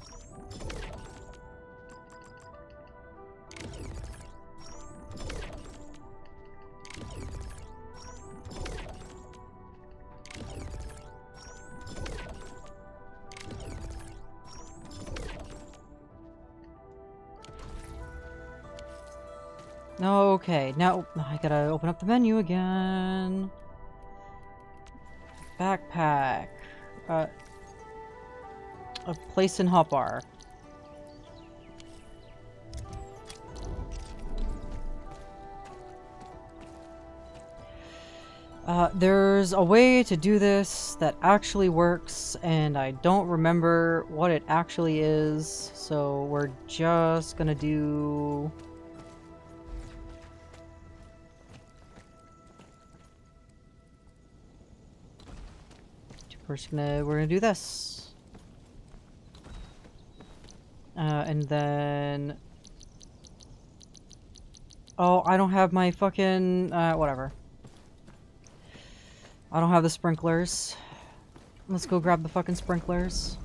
Okay, now I gotta open up the menu again. Backpack. A place in hotbar. There's a way to do this that actually works, and I don't remember what it actually is, so we're just gonna do... we're gonna do this. And then... oh, I don't have my fucking... whatever. I don't have the sprinklers. Let's go grab the fucking sprinklers.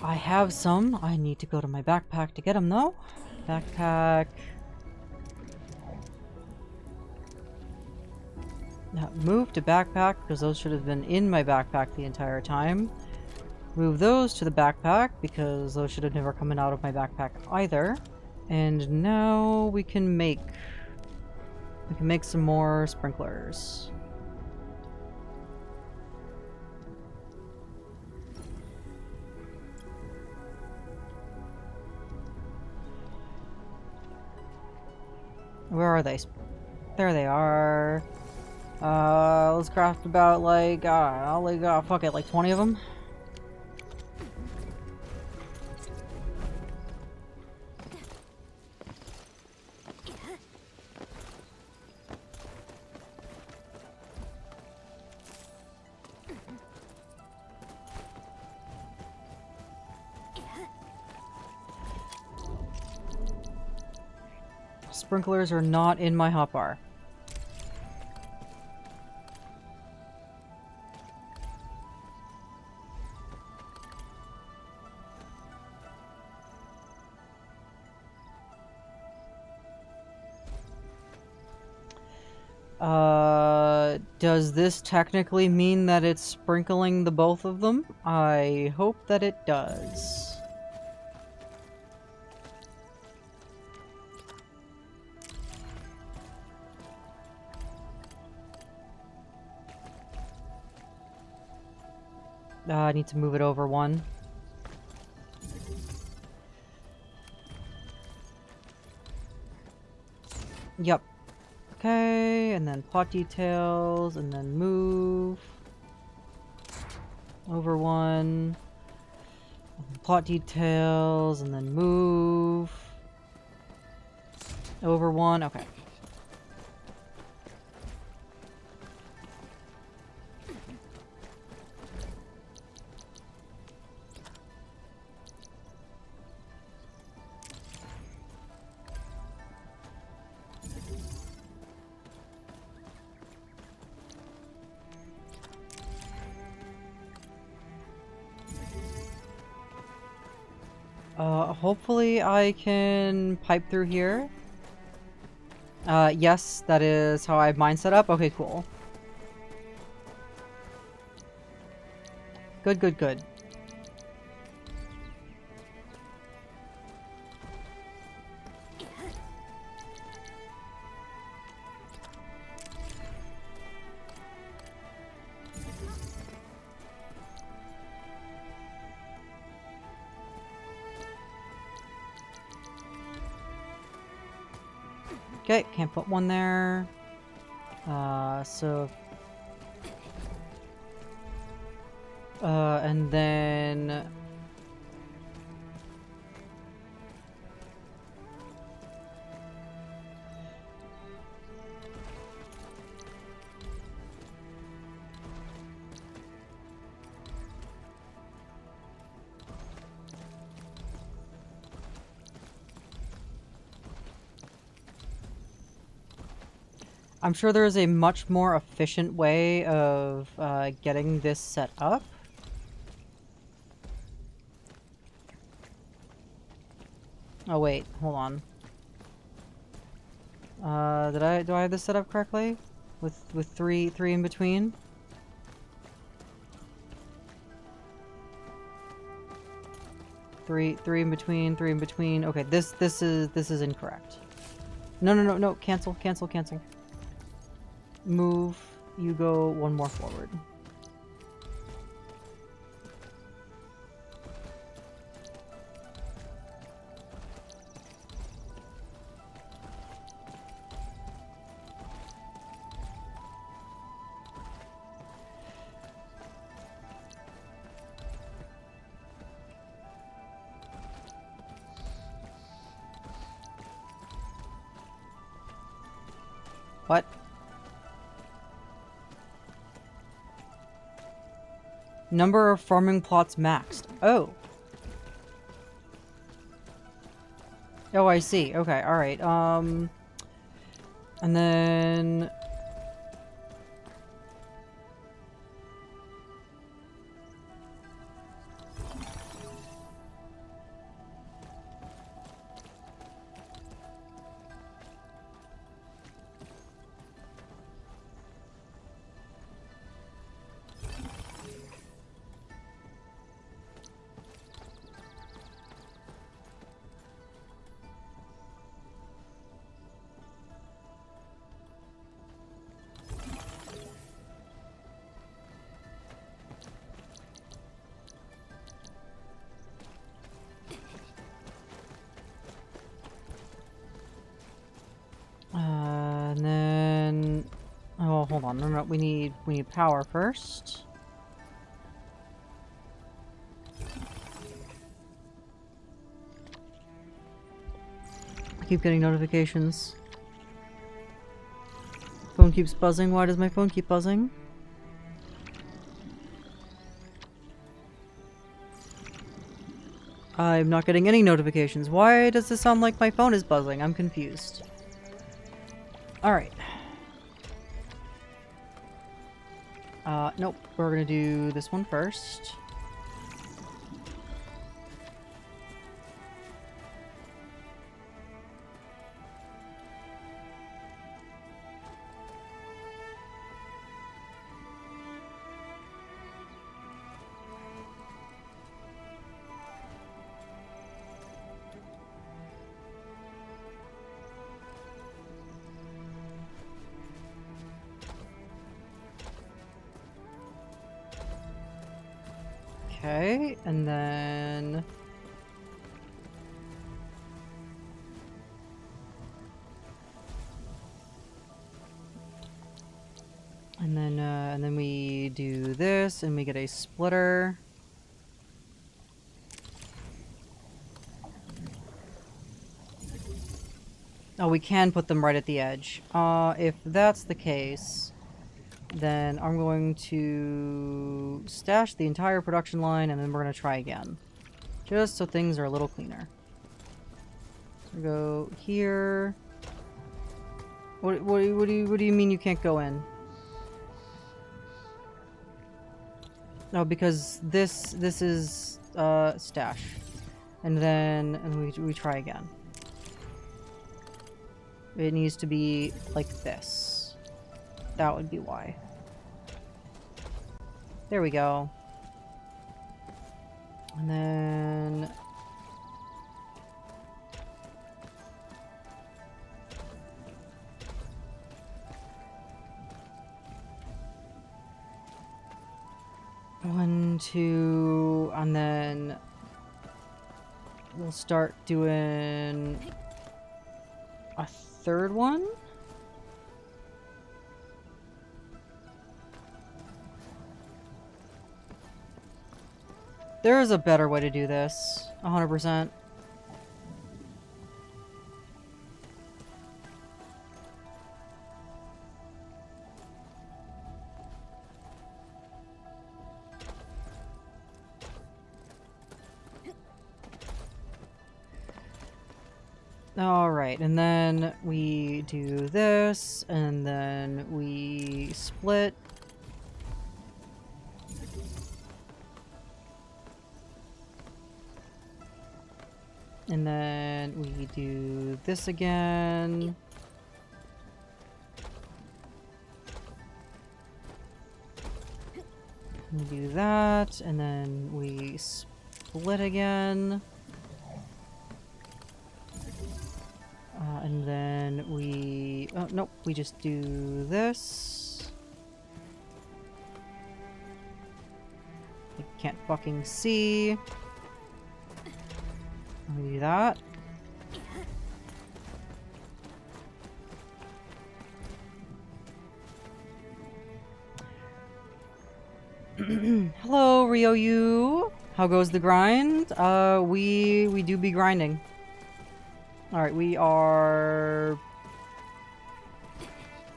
I have some. I need to go to my backpack to get them, though. Backpack. Now, move to backpack, because those should have been in my backpack the entire time. Move those to the backpack, because those should have never come out of my backpack either. And now we can make some more sprinklers. Where are they? There they are. Let's craft about like, fuck it, like 20 of them. Sprinklers are not in my hotbar. Does this technically mean that it's sprinkling the both of them? I hope that it does. I need to move it over one. Yep. Okay, and then plot details, and then move. Over one. Plot details, and then move. Over one, okay. Hopefully I can pipe through here. Yes, that is how I have mine set up. Okay, cool. Good, good, good. Okay, can't put one there. And then... I'm sure there is a much more efficient way of getting this set up. Oh wait, hold on. Do I have this set up correctly? With three in between? Three in between, three in between. Okay, this is incorrect. No, cancel. Move, you go one more forward. What? Number of farming plots maxed. Oh. Oh, I see. Okay, alright. And then... hold on. No, we need power first. I keep getting notifications. Phone keeps buzzing. Why does my phone keep buzzing? I'm not getting any notifications. Why does this sound like my phone is buzzing? I'm confused. Alright. Nope. We're gonna do this one first. Okay, and then... And then we do this, and we get a splitter. Oh, we can put them right at the edge. If that's the case, then I'm going to stash the entire production line, and then we're going to try again. Just so things are a little cleaner. So we go here. What do you mean you can't go in? No, because this is stash, and then we try again. It needs to be like this. That would be why. There we go. And then... One, two, and then we'll start doing a third one. There is a better way to do this, 100%. Alright, and then we do this, and then we split. And then we do this again. We do that, and then we split again. And then we... Oh, nope, we just do this. I can't fucking see. We do that. Hello, Ryoyu. How goes the grind? We do be grinding. Alright, we are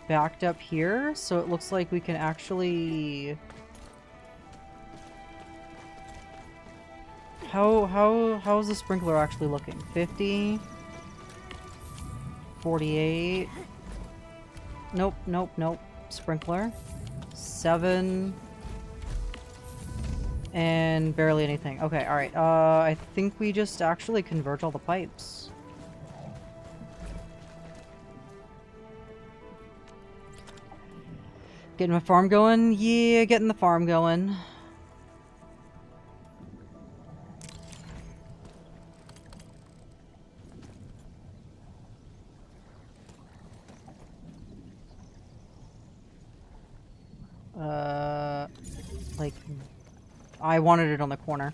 backed up here, so it looks like we can actually... How's the sprinkler actually looking? 50? 48? Nope, nope, nope. Sprinkler. 7. And barely anything. Okay, alright. I think we just actually converge all the pipes. Getting my farm going? Yeah, getting the farm going. Like, I wanted it on the corner.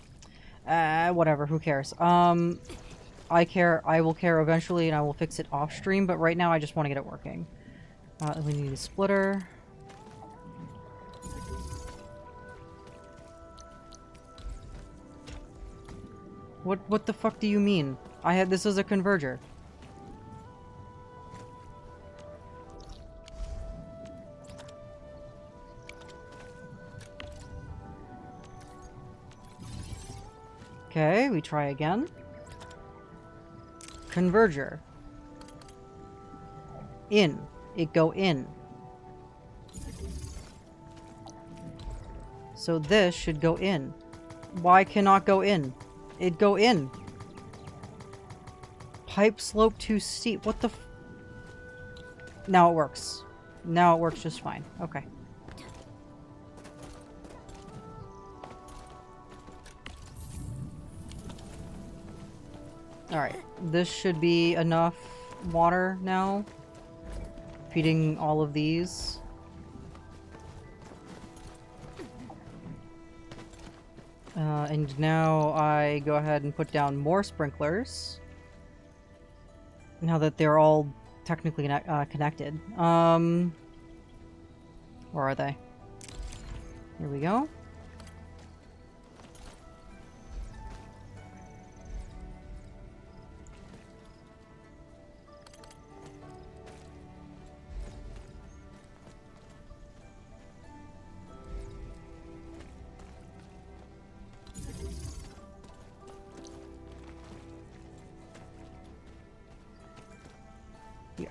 Whatever, who cares? I will care eventually, and I will fix it off stream, but right now I just want to get it working. We need a splitter. What the fuck do you mean? This is a converger. Okay, we try again. Converger. In. It go in. So this should go in. Why cannot go in? It go in. Pipe slope too steep. What the f— Now it works. Now it works just fine. Okay. Alright. This should be enough water now. Feeding all of these. And now I go ahead and put down more sprinklers. Now that they're all technically connected. Where are they? Here we go.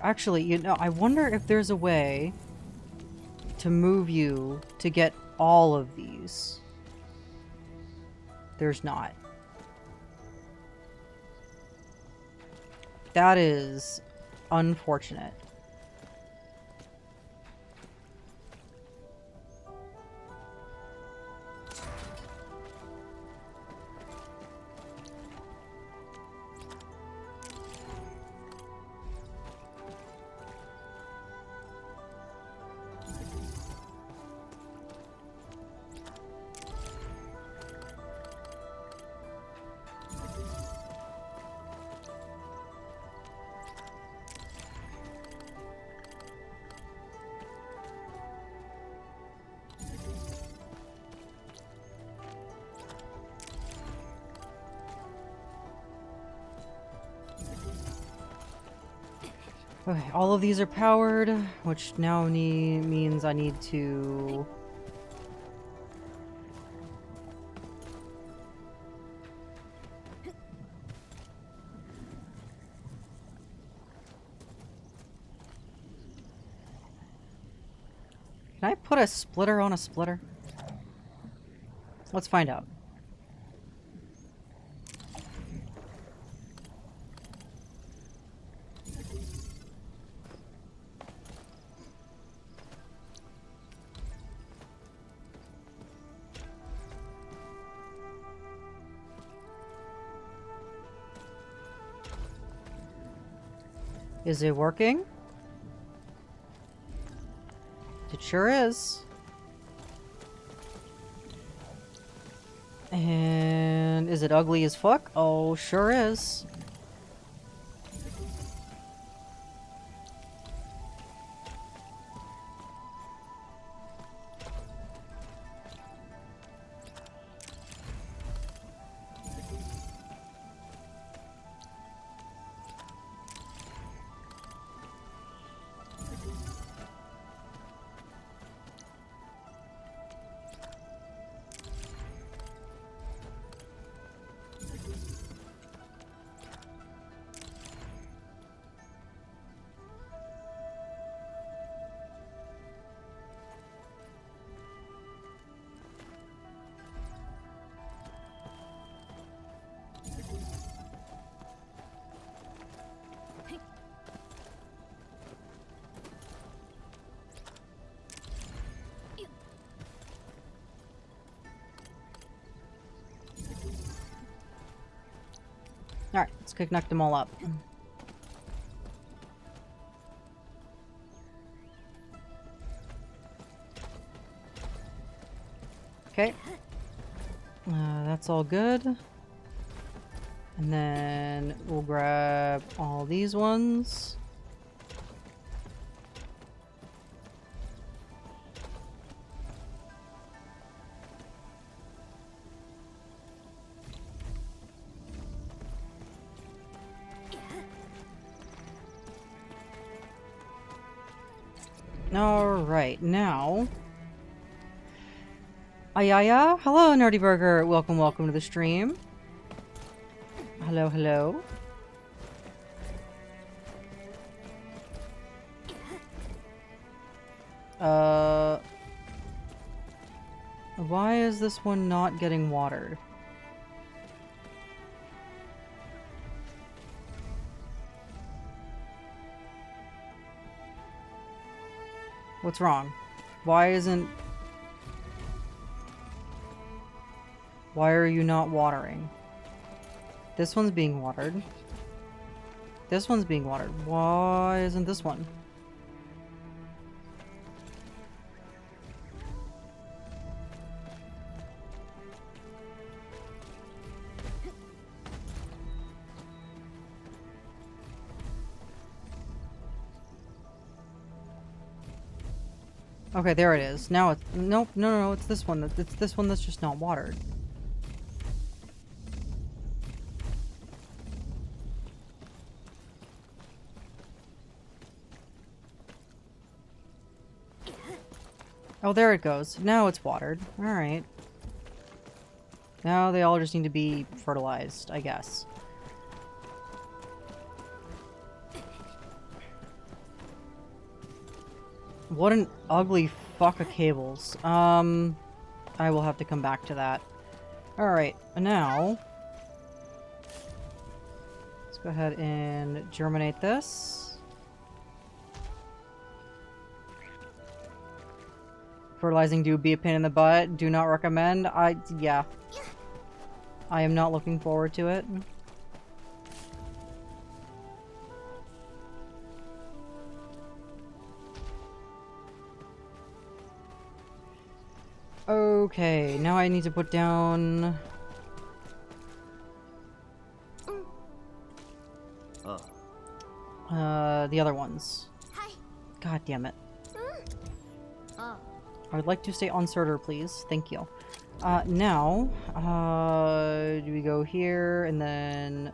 Actually, you know, I wonder if there's a way to move you to get all of these. There's not. That is unfortunate. Okay, all of these are powered, which now means I need to... Can I put a splitter on a splitter? Let's find out. Is it working? It sure is. And is it ugly as fuck? Oh, sure is. Alright, let's connect them all up. Okay. That's all good. And then we'll grab all these ones. Alright, now... Ayaya? Hello, Nerdy Burger. Welcome, welcome to the stream. Hello, hello. Why is this one not getting watered? What's wrong? Why isn't... Why are you not watering? This one's being watered. This one's being watered. Why isn't this one? Okay, there it is. Now it's... Nope, no, it's this one. It's this one that's just not watered. Oh, there it goes. Now it's watered. Alright. Now they all just need to be fertilized, I guess. What an ugly fuck of cables. I will have to come back to that. Alright, now... Let's go ahead and germinate this. Fertilizing do be a pain in the butt. Do not recommend. Yeah. I am not looking forward to it. Okay, now I need to put down... the other ones. God damn it. I would like to stay on Surtur, please. Thank you. Now, do we go here, and then...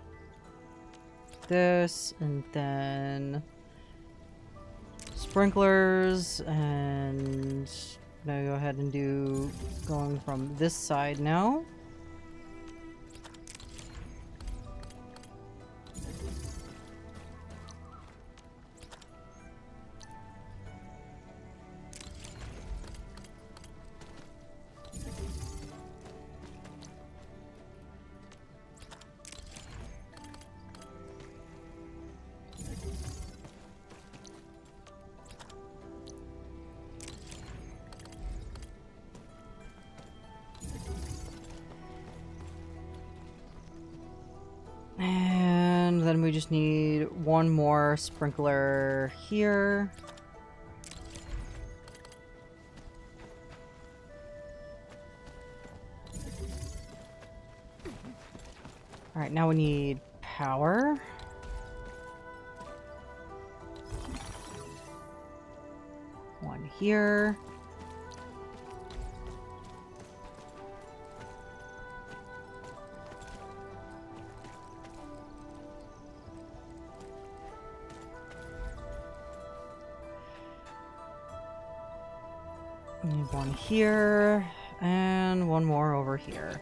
this, and then... sprinklers, and... now go ahead and do... going from this side now. And then we just need one more sprinkler here. Alright, now we need power. One here. Need one here, and one more over here.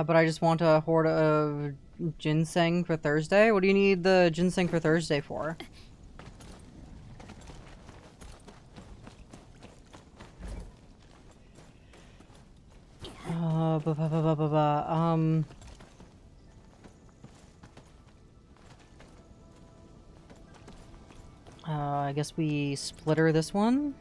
But I just want a horde of ginseng for Thursday? What do you need the ginseng for Thursday for? I guess we splitter this one.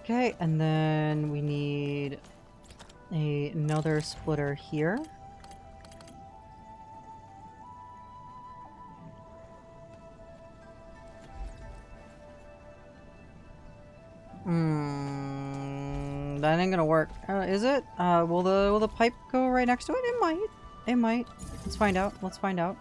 Okay, and then we need another splitter here. That ain't gonna work. Is it? Will the pipe go right next to it? It might. It might. Let's find out. Let's find out.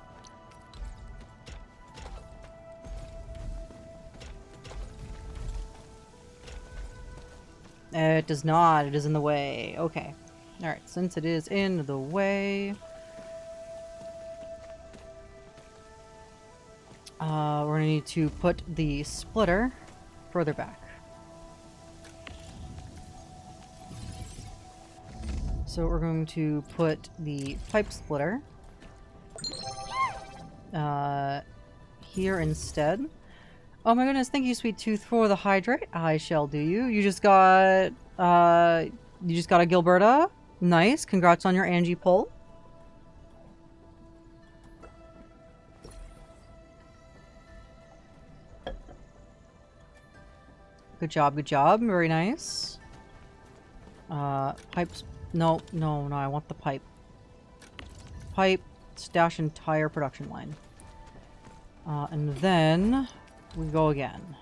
It does not. It is in the way. Okay. Alright, since it is in the way... we're gonna need to put the splitter further back. So we're going to put the pipe splitter here instead. Oh my goodness, thank you, Sweet Tooth, for the hydrate. I shall do you. You just got a Gilberta. Nice. Congrats on your Angie pull. Good job, good job. Very nice. Pipes. No, I want the pipe. Pipe, stash entire production line. And then we go again.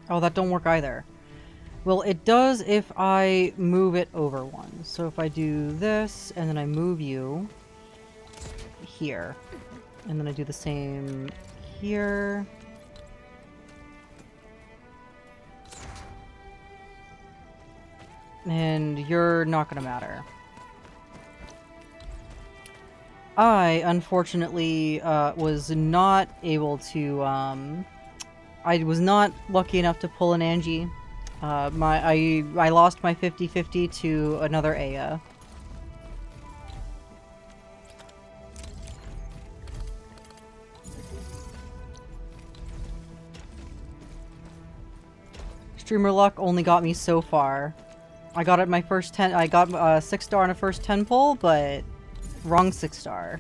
Oh, that don't work either. Well, it does if I move it over one. So if I do this, and then I move you here. And then I do the same here. And you're not gonna matter. I, unfortunately, was not able to, I was not lucky enough to pull an Angie. I lost my 50-50 to another Aya. Streamer luck only got me so far. I got it my first 10. I got a 6-star on a first 10 pull, but wrong 6-star.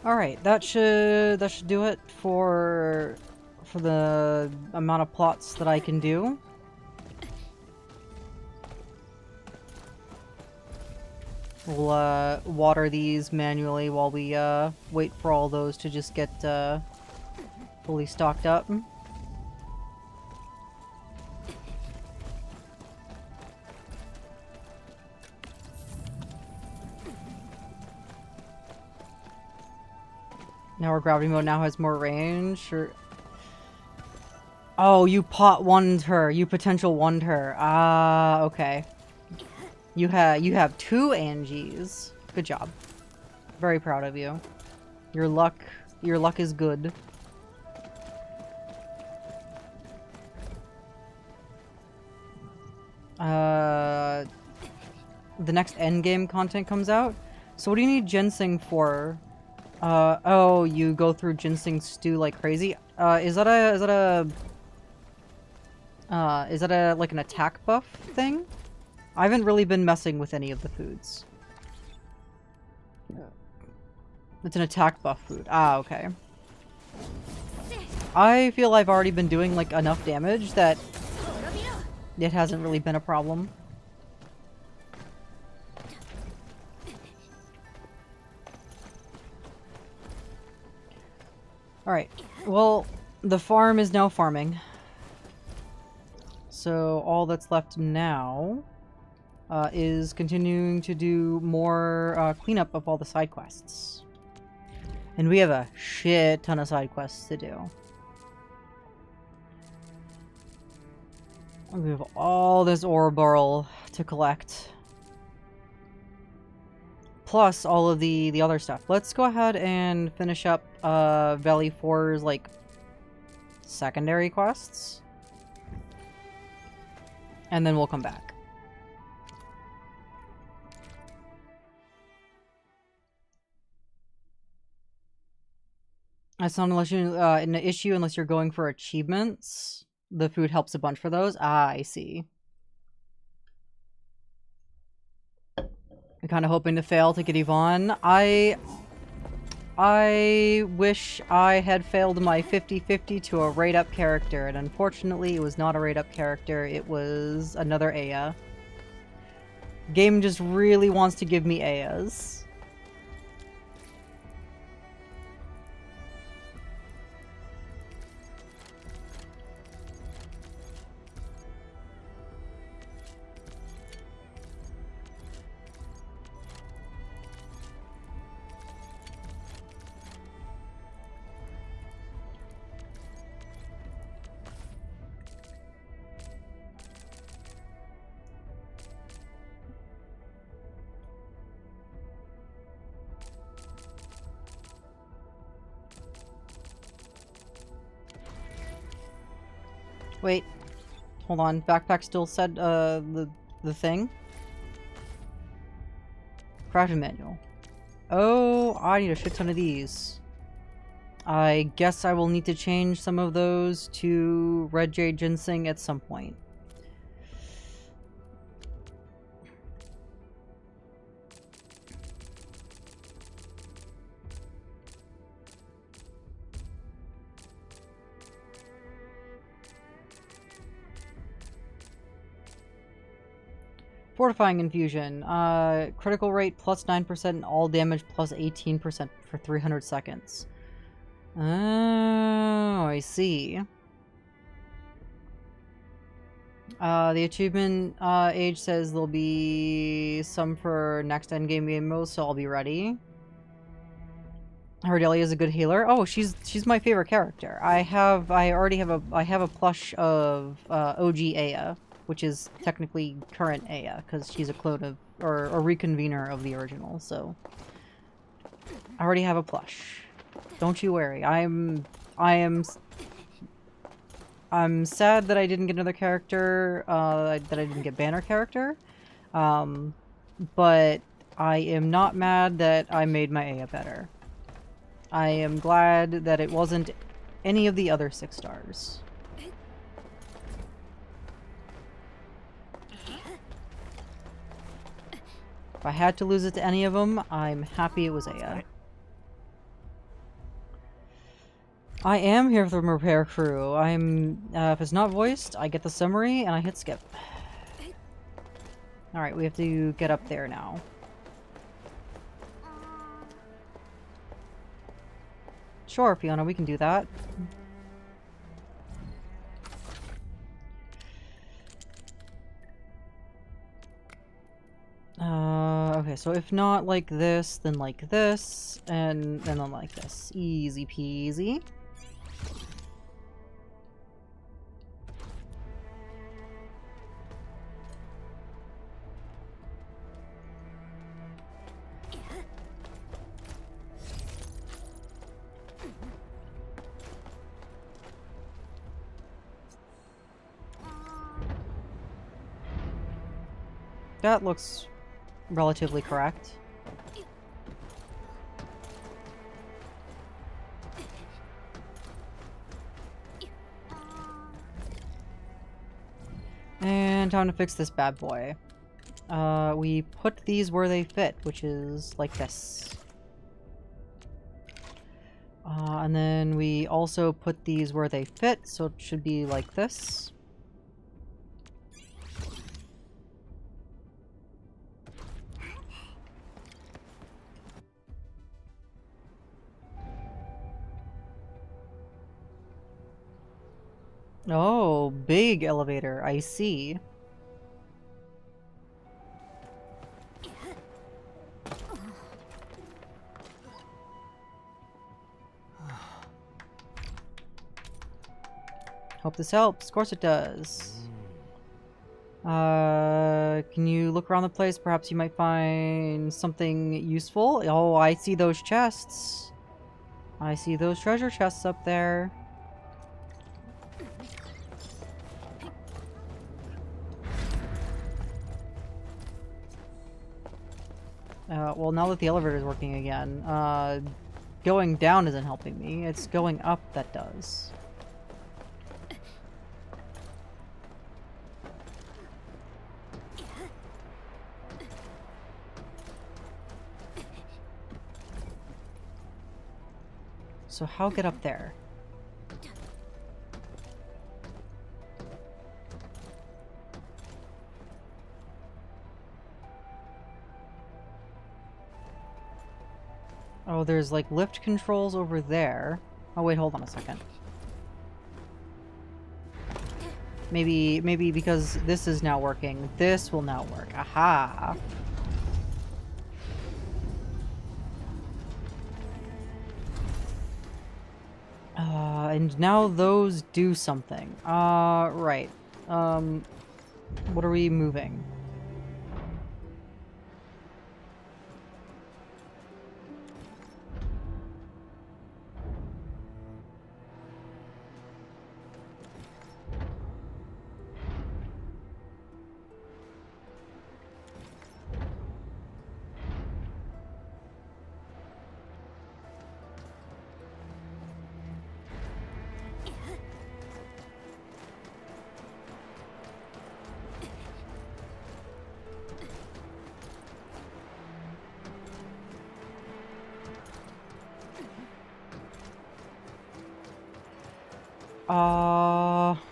Alright, that should do it for the amount of plots that I can do. We'll water these manually while we wait for all those to just get fully stocked up. Now our gravity mode now has more range, or... Oh, you pot one her. You potential one her. Ah, okay. You have 2 Angies. Good job. Very proud of you. Your luck is good. The next endgame content comes out. So what do you need ginseng for? Oh, you go through ginseng stew like crazy. Is that like an attack buff thing? I haven't really been messing with any of the foods. It's an attack buff food. Ah, okay. I feel I've already been doing like enough damage that it hasn't really been a problem. Alright, well, the farm is now farming. So all that's left now is continuing to do more cleanup of all the side quests. And we have a shit ton of side quests to do. We have all this Ouroboros to collect. Plus all of the other stuff. Let's go ahead and finish up Valley 4's like secondary quests. And then we'll come back. That's not an issue unless you're going for achievements. The food helps a bunch for those. Ah, I see. I'm kind of hoping to fail to get Yvonne. I wish I had failed my 50-50 to a rate-up character, and unfortunately it was not a rate-up character, it was another Aya. Game just really wants to give me Ayas. Wait, hold on. Backpack still said the thing. Crafting manual. Oh, I need a shit ton of these. I guess I will need to change some of those to Red Jade Ginseng at some point. Fortifying infusion. Critical rate plus 9% and all damage plus 18% for 300 seconds. Oh, I see. The achievement age says there'll be some for next endgame game mode, so I'll be ready. Hardelia is a good healer. Oh, she's my favorite character. I already have a plush of OG Aya, which is technically current Aya, because she's a clone of, or a reconvener of the original, so. I already have a plush. Don't you worry. I'm sad that I didn't get another character, that I didn't get banner character. But I am not mad that I made my Aya better. I am glad that it wasn't any of the other 6 stars. If I had to lose it to any of them, I'm happy it was Aya. I am here for the repair crew. if it's not voiced, I get the summary and I hit skip. Alright, we have to get up there now. Sure, Fiona, we can do that. Okay, so if not like this, then like this, and then like this. Easy peasy. That looks relatively correct. And time to fix this bad boy. We put these where they fit, which is like this. And then we also put these where they fit, so it should be like this. Oh, big elevator, I see. Hope this helps. Of course it does. Can you look around the place? Perhaps you might find something useful. Oh, I see those chests. I see those treasure chests up there. Well, now that the elevator is working again, going down isn't helping me. It's going up that does. So how get up there? Oh, there's like lift controls over there. Oh wait, hold on a second. Maybe because this is now working, this will now work. Aha! And now those do something. Right. What are we moving?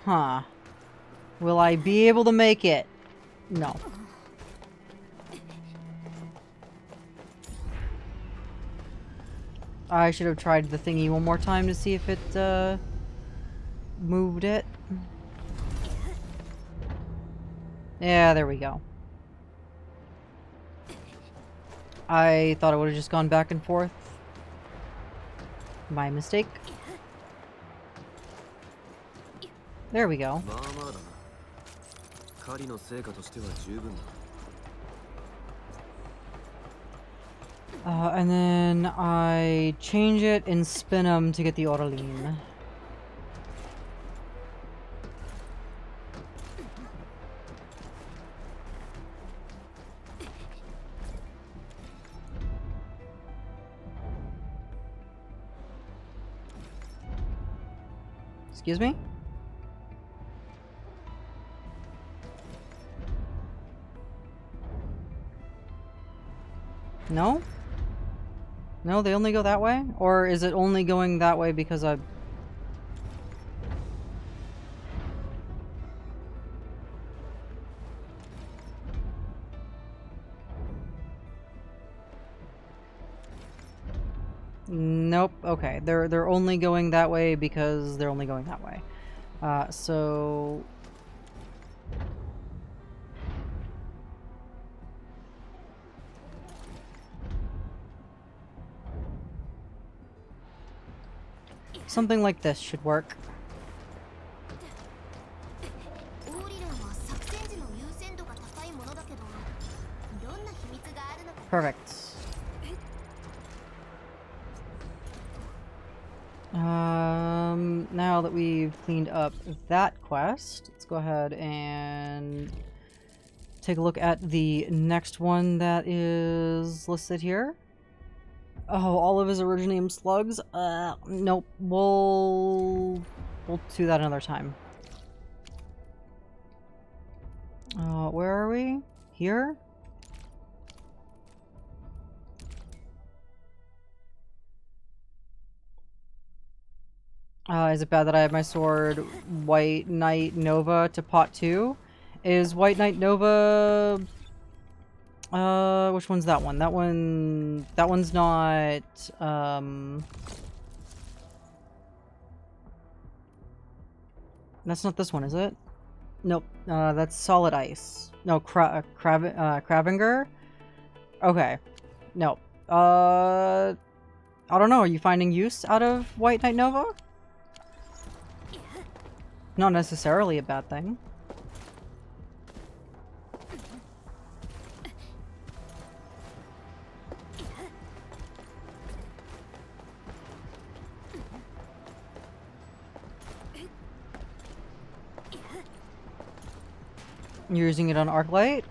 Huh. Will I be able to make it? No. I should have tried the thingy one more time to see if it, moved it. Yeah, there we go. I thought it would have just gone back and forth. My mistake. There we go. And then I change it and spin them to get the Oraline. Excuse me? No? No, they only go that way? Or is it only going that way because I... Nope. Okay. They're only going that way because they're only going that way. So... something like this should work. Perfect. Now that we've cleaned up that quest, let's go ahead and take a look at the next one that is listed here. Oh, all of his Originium slugs? Nope. We'll do that another time. Where are we? Here? Is it bad that I have my sword White Knight Nova to pot 2? Is White Knight Nova... which one's that one? That one's not, that's not this one, is it? Nope, that's Solid Ice. No, Kravinger? Okay. Nope. I don't know, are you finding use out of White Knight Nova? Not necessarily a bad thing. You're using it on Arklight?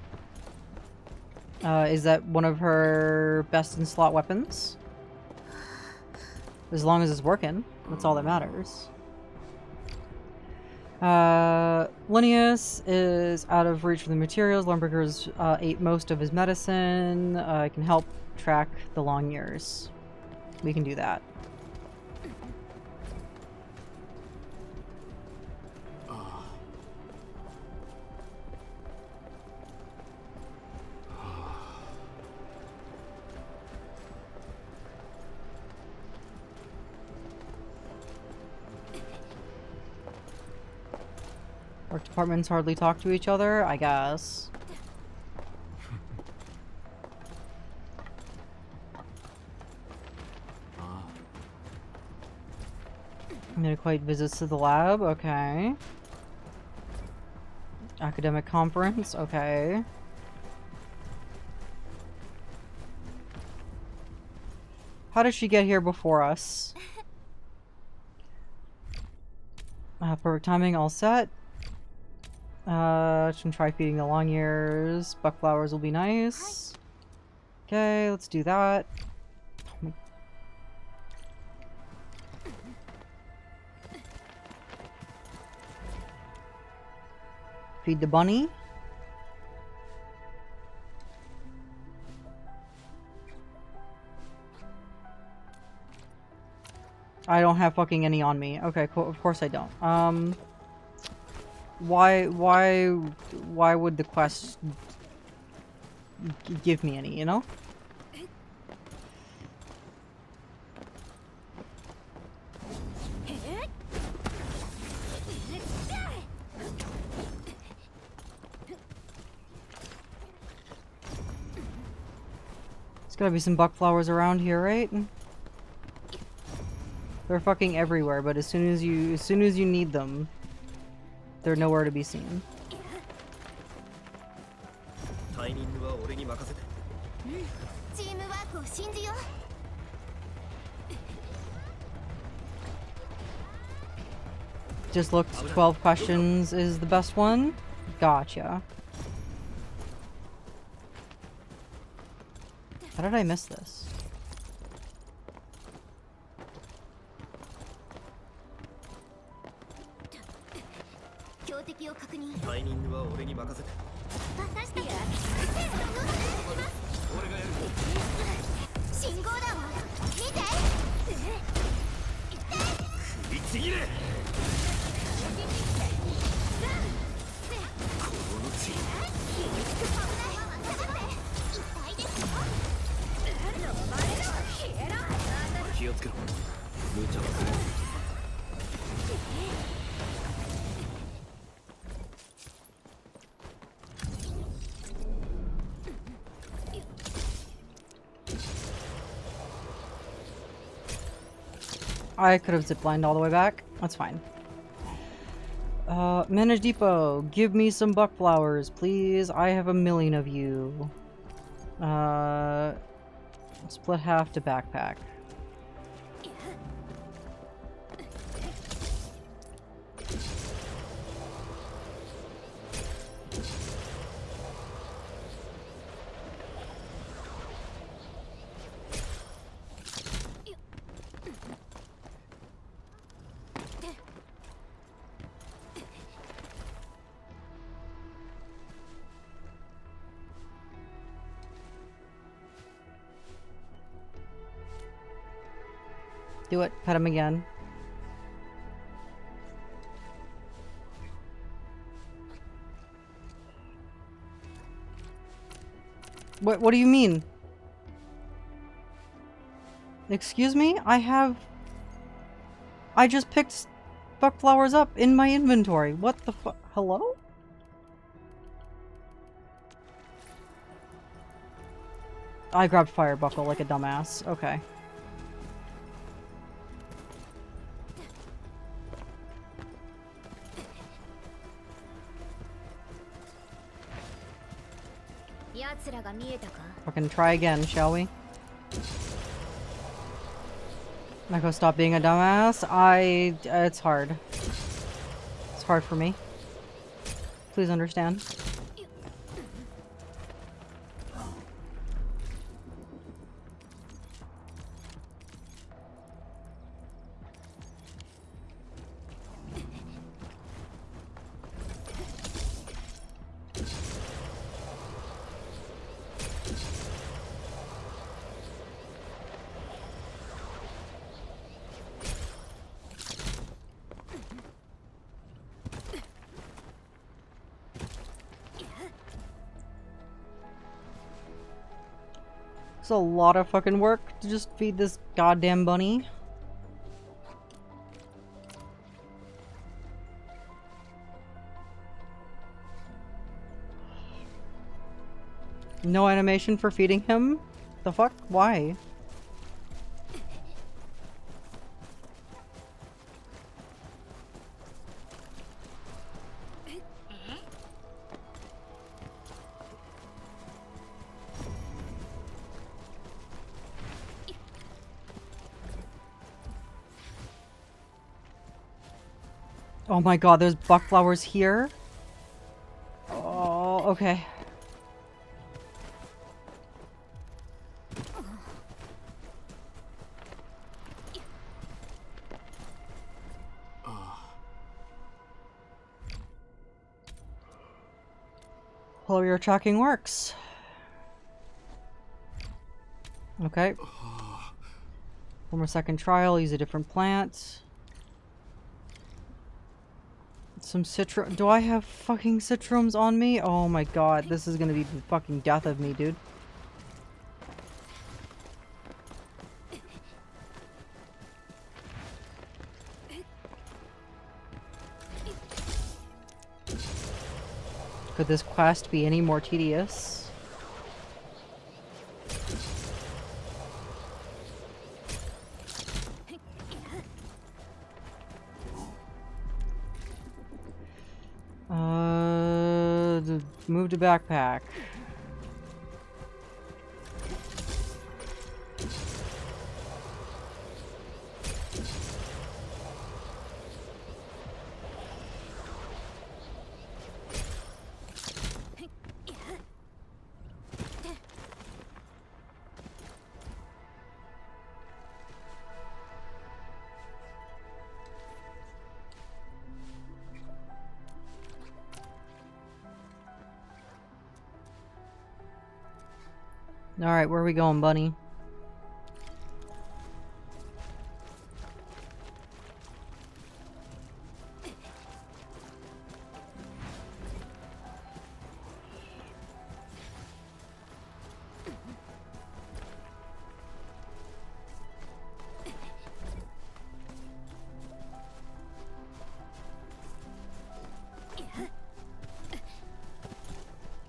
Is that one of her best in slot weapons? As long as it's working, that's all that matters. Linnaeus is out of reach for the materials. Lornbreaker's ate most of his medicine. I can help track the long years. We can do that. Our departments hardly talk to each other, I guess. Metaquite visits to the lab, okay. Academic conference, okay. How did she get here before us? Perfect timing, all set. Can try feeding the long ears. Buck flowers will be nice. Okay, let's do that. Feed the bunny. I don't have fucking any on me. Okay, cool. Of course I don't. Why would the quest give me any, you know? There's gotta be some buck flowers around here, right? They're fucking everywhere, but as soon as you need them, they're nowhere to be seen. Just looked 12 questions is the best one? Gotcha. How did I miss this? I could have ziplined all the way back. That's fine. Manage Depot, give me some buck flowers, please. I have 1,000,000 of you. Split half to backpack. Do it. Pet him again. What do you mean? Excuse me? I just picked buck flowers up in my inventory. What the fu- Hello? I grabbed fire buckle like a dumbass. Okay. Fucking try again, shall we? Mako, stop being a dumbass. It's hard. It's hard for me. Please understand. It's a lot of fucking work to just feed this goddamn bunny. No animation for feeding him? The fuck? Why? Oh my god, there's buckflowers here? Oh, okay. Well, your tracking works. Okay. One more second trial, use a different plant. Some citrum. Do I have fucking citrums on me? Oh my god, this is gonna be the fucking death of me, dude. Could this quest be any more tedious? Move to backpack. Alright, where are we going, bunny?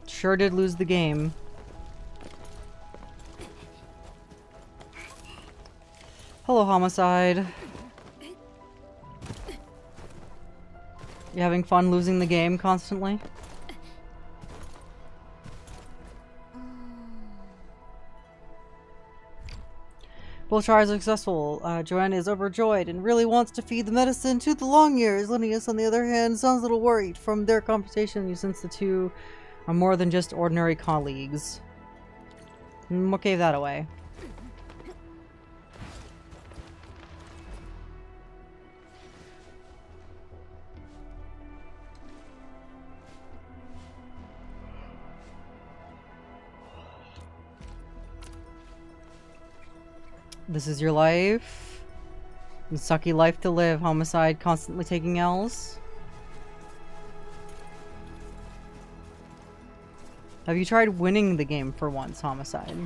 Sure did lose the game. Hello, Homicide. You having fun losing the game constantly? Both tries are successful. Joanna is overjoyed and really wants to feed the medicine to the long ears. Linnaeus, on the other hand, sounds a little worried. From their conversation, you sense the two are more than just ordinary colleagues. What gave that away? This is your life. A sucky life to live. Homicide, constantly taking L's. Have you tried winning the game for once, Homicide?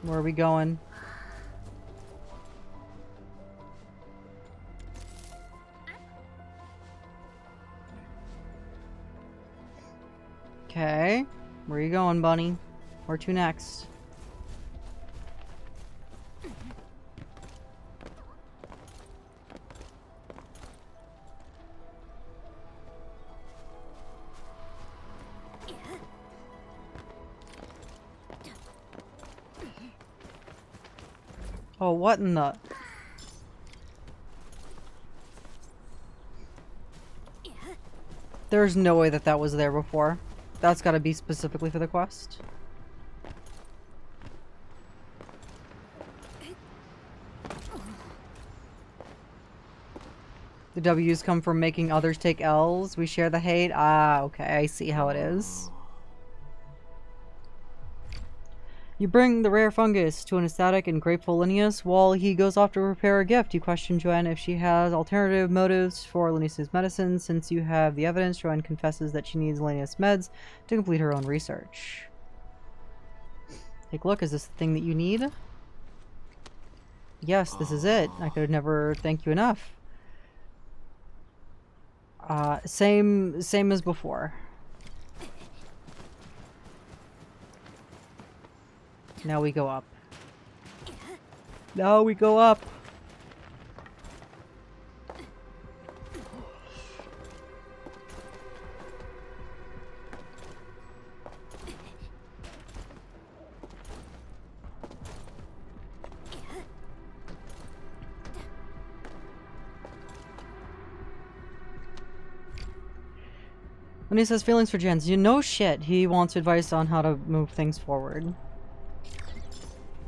Where are we going? Okay. Where are you going, bunny? Where to next? Oh, what in the... There's no way that that was there before. That's gotta be specifically for the quest. The W's come from making others take L's. We share the hate. Ah, okay. I see how it is. You bring the rare fungus to an ecstatic and grateful Linnaeus while he goes off to prepare a gift. You question Joanne if she has alternative motives for Linnaeus' medicine. Since you have the evidence, Joanne confesses that she needs Linnaeus meds to complete her own research. Take a look. Is this the thing that you need? Yes, this is it. I could never thank you enough. Same as before. Now we go up. Now we go up. When he says feelings for Jens, you know shit. He wants advice on how to move things forward.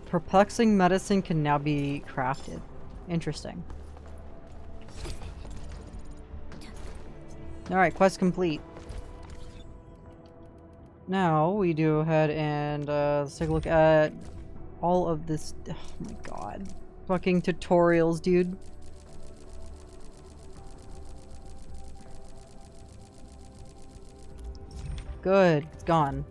Perplexing medicine can now be crafted. Interesting. Alright, quest complete. Now we go ahead and let's take a look at all of this. Oh my god. Fucking tutorials, dude. Good. It's gone.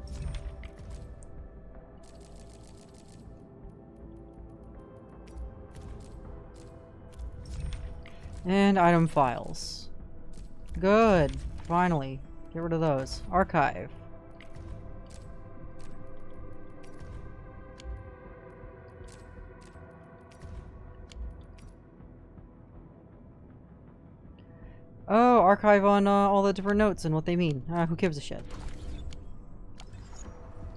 And item files. Good. Finally. Get rid of those. Archive. Oh, archive on all the different notes and what they mean. Who gives a shit?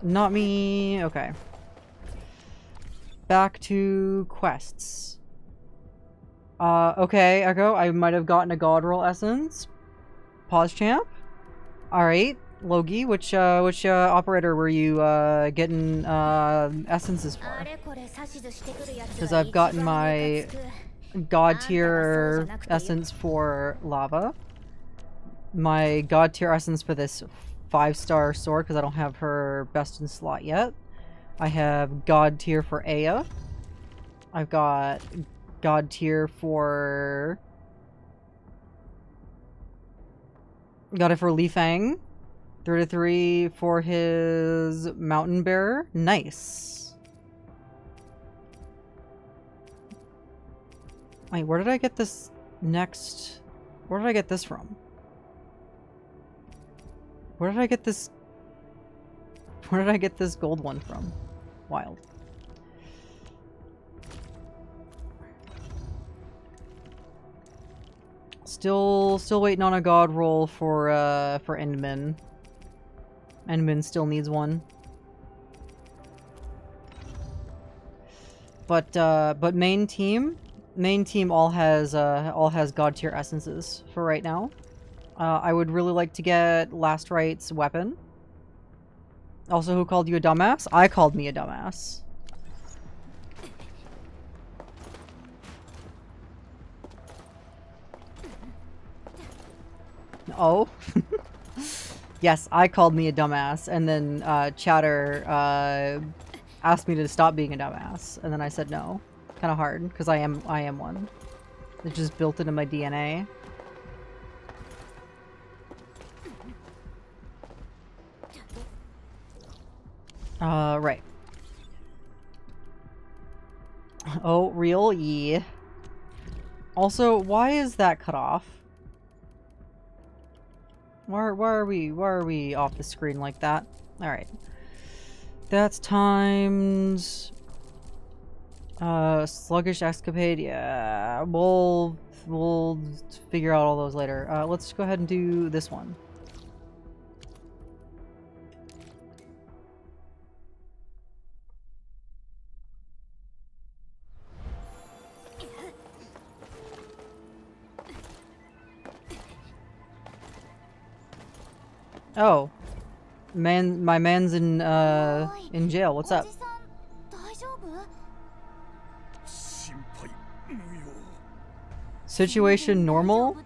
Not me. Okay. Back to quests. Okay, Echo. I might have gotten a God Roll Essence. Pause champ. Alright. Logi, which operator were you getting essences for? Because I've gotten my God tier essence for lava. My God tier essence for this 5-star sword because I don't have her best in slot yet. I have God tier for Aya. I've got God tier for... Got it for Li Fang. 3/3 for his Mountain Bearer. Nice. Wait, where did I get this next... Where did I get this from? Where did I get this... Where did I get this gold one from? Wild. Still waiting on a god roll for Endman. Endman still needs one. But main team all has god tier essences for right now. I would really like to get Last Right's weapon. Also, who called you a dumbass? I called me a dumbass. Oh. Yes, I called me a dumbass, and then Chatter asked me to stop being a dumbass, and then I said no. Kind of hard, because I am one. It's just built into my DNA. Right. Oh, real? Yeah. Also, why is that cut off? Why are we off the screen like that? Alright. That's times... sluggish escapade, yeah. We'll figure out all those later. Let's go ahead and do this one. Oh. My man's in jail. What's up? Situation normal?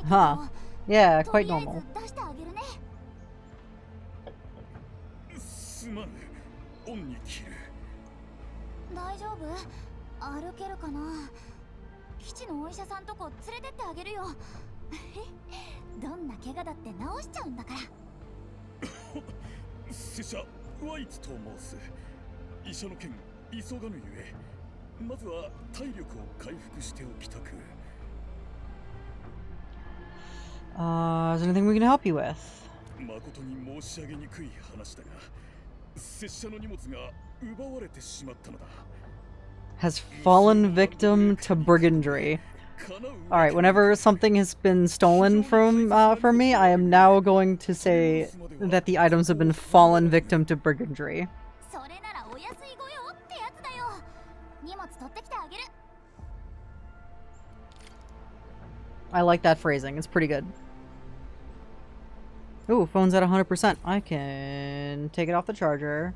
Huh. Yeah, quite normal. すまぬ。オンに切る。大丈夫？歩けるかな。基地のお医者さんとこ連れてってあげるよ。どんな怪我だって治しちゃうんだから。拙者ワイツと申す。医者の件急がぬゆえ、まずは体力を回復しておきたく。Is there anything we can help you with? 誠に申し上げにくい話だが、拙者の荷物が奪われてしまったのだ。Has fallen victim to brigandry. Alright, whenever something has been stolen from me, I am now going to say that the items have been fallen victim to brigandry. それならお安いご用ってやつだよ。荷物取ってきてあげる。 I like that phrasing. It's pretty good. Ooh, phone's at 100%. I can take it off the charger.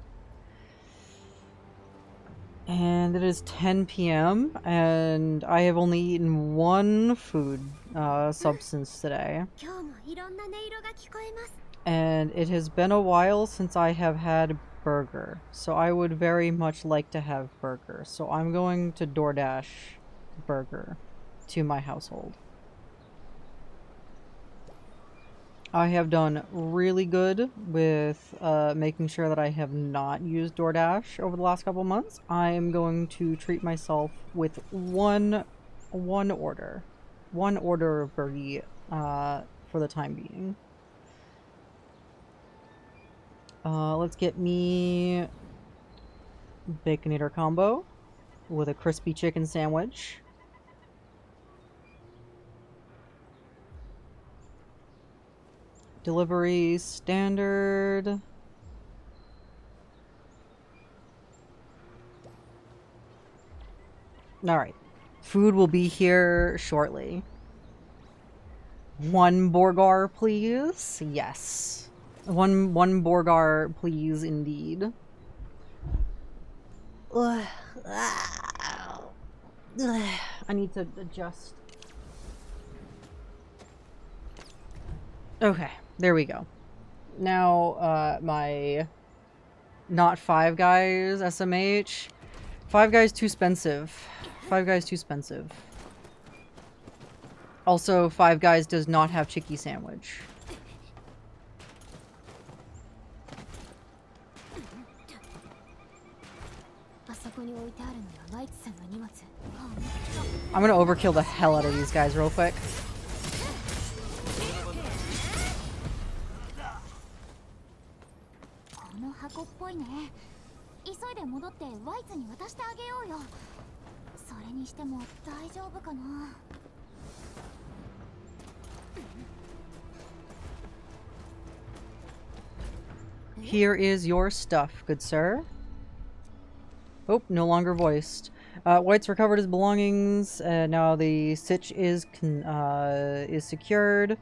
And it is 10 p.m. and I have only eaten one food substance today. And it has been a while since I have had burger. So I would very much like to have burger. So I'm going to DoorDash burger to my household. I have done really good with making sure that I have not used DoorDash over the last couple months. I am going to treat myself with one order of burgie for the time being. Let's get me Baconator combo with a crispy chicken sandwich. Delivery standard. Alright. Food will be here shortly. One Borgar, please. Yes. One Borgar, please, indeed. I need to adjust. Okay. There we go. Now, my not Five Guys SMH. Five Guys too expensive. Five Guys too expensive. Also, Five Guys does not have chicky sandwich. I'm gonna overkill the hell out of these guys real quick. Here is your stuff, good sir. Oh, no longer voiced. White's recovered his belongings. Now the sitch is secured.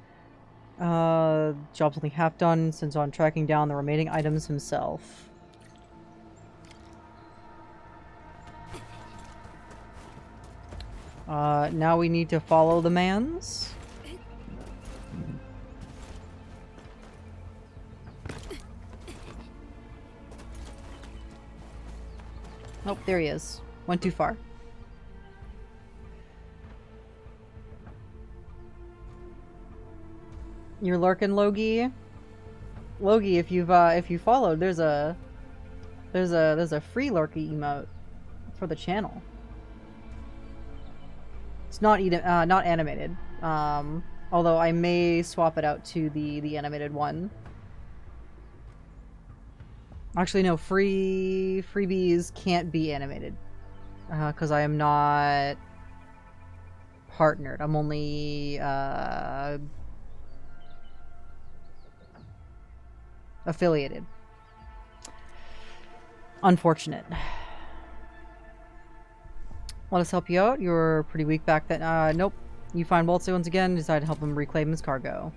Job's only half done since on tracking down the remaining items himself. Now we need to follow the mans. Oh, there he is. Went too far. You're lurking, Logie. Logie, if you followed, there's a free lurky emote for the channel. It's not not animated. Although I may swap it out to the animated one. Actually, no, freebies can't be animated because I am not partnered. I'm only affiliated. Unfortunate. Let us help you out. You're pretty weak back then. Nope. You find Waltz once again. Decide to help him reclaim his cargo.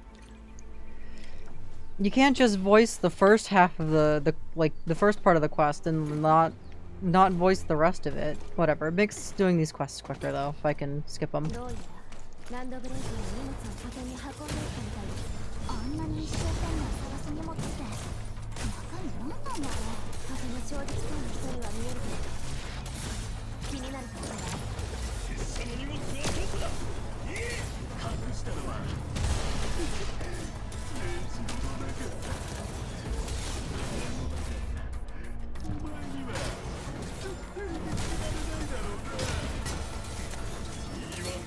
You can't just voice the first half of the first part of the quest and not voice the rest of it. Whatever. It makes doing these quests quicker though, if I can skip them. ランドブレーキの荷物を拠点に運んでいったみたいです。あんなに一生懸命探す荷物って中身何なんだろう。とても正直そうな人には見えるけど、気になるところは拙者の荷物はどこだ。隠したのはレジの中だ。お前には絶対に見つけられないだろうな。言わんか。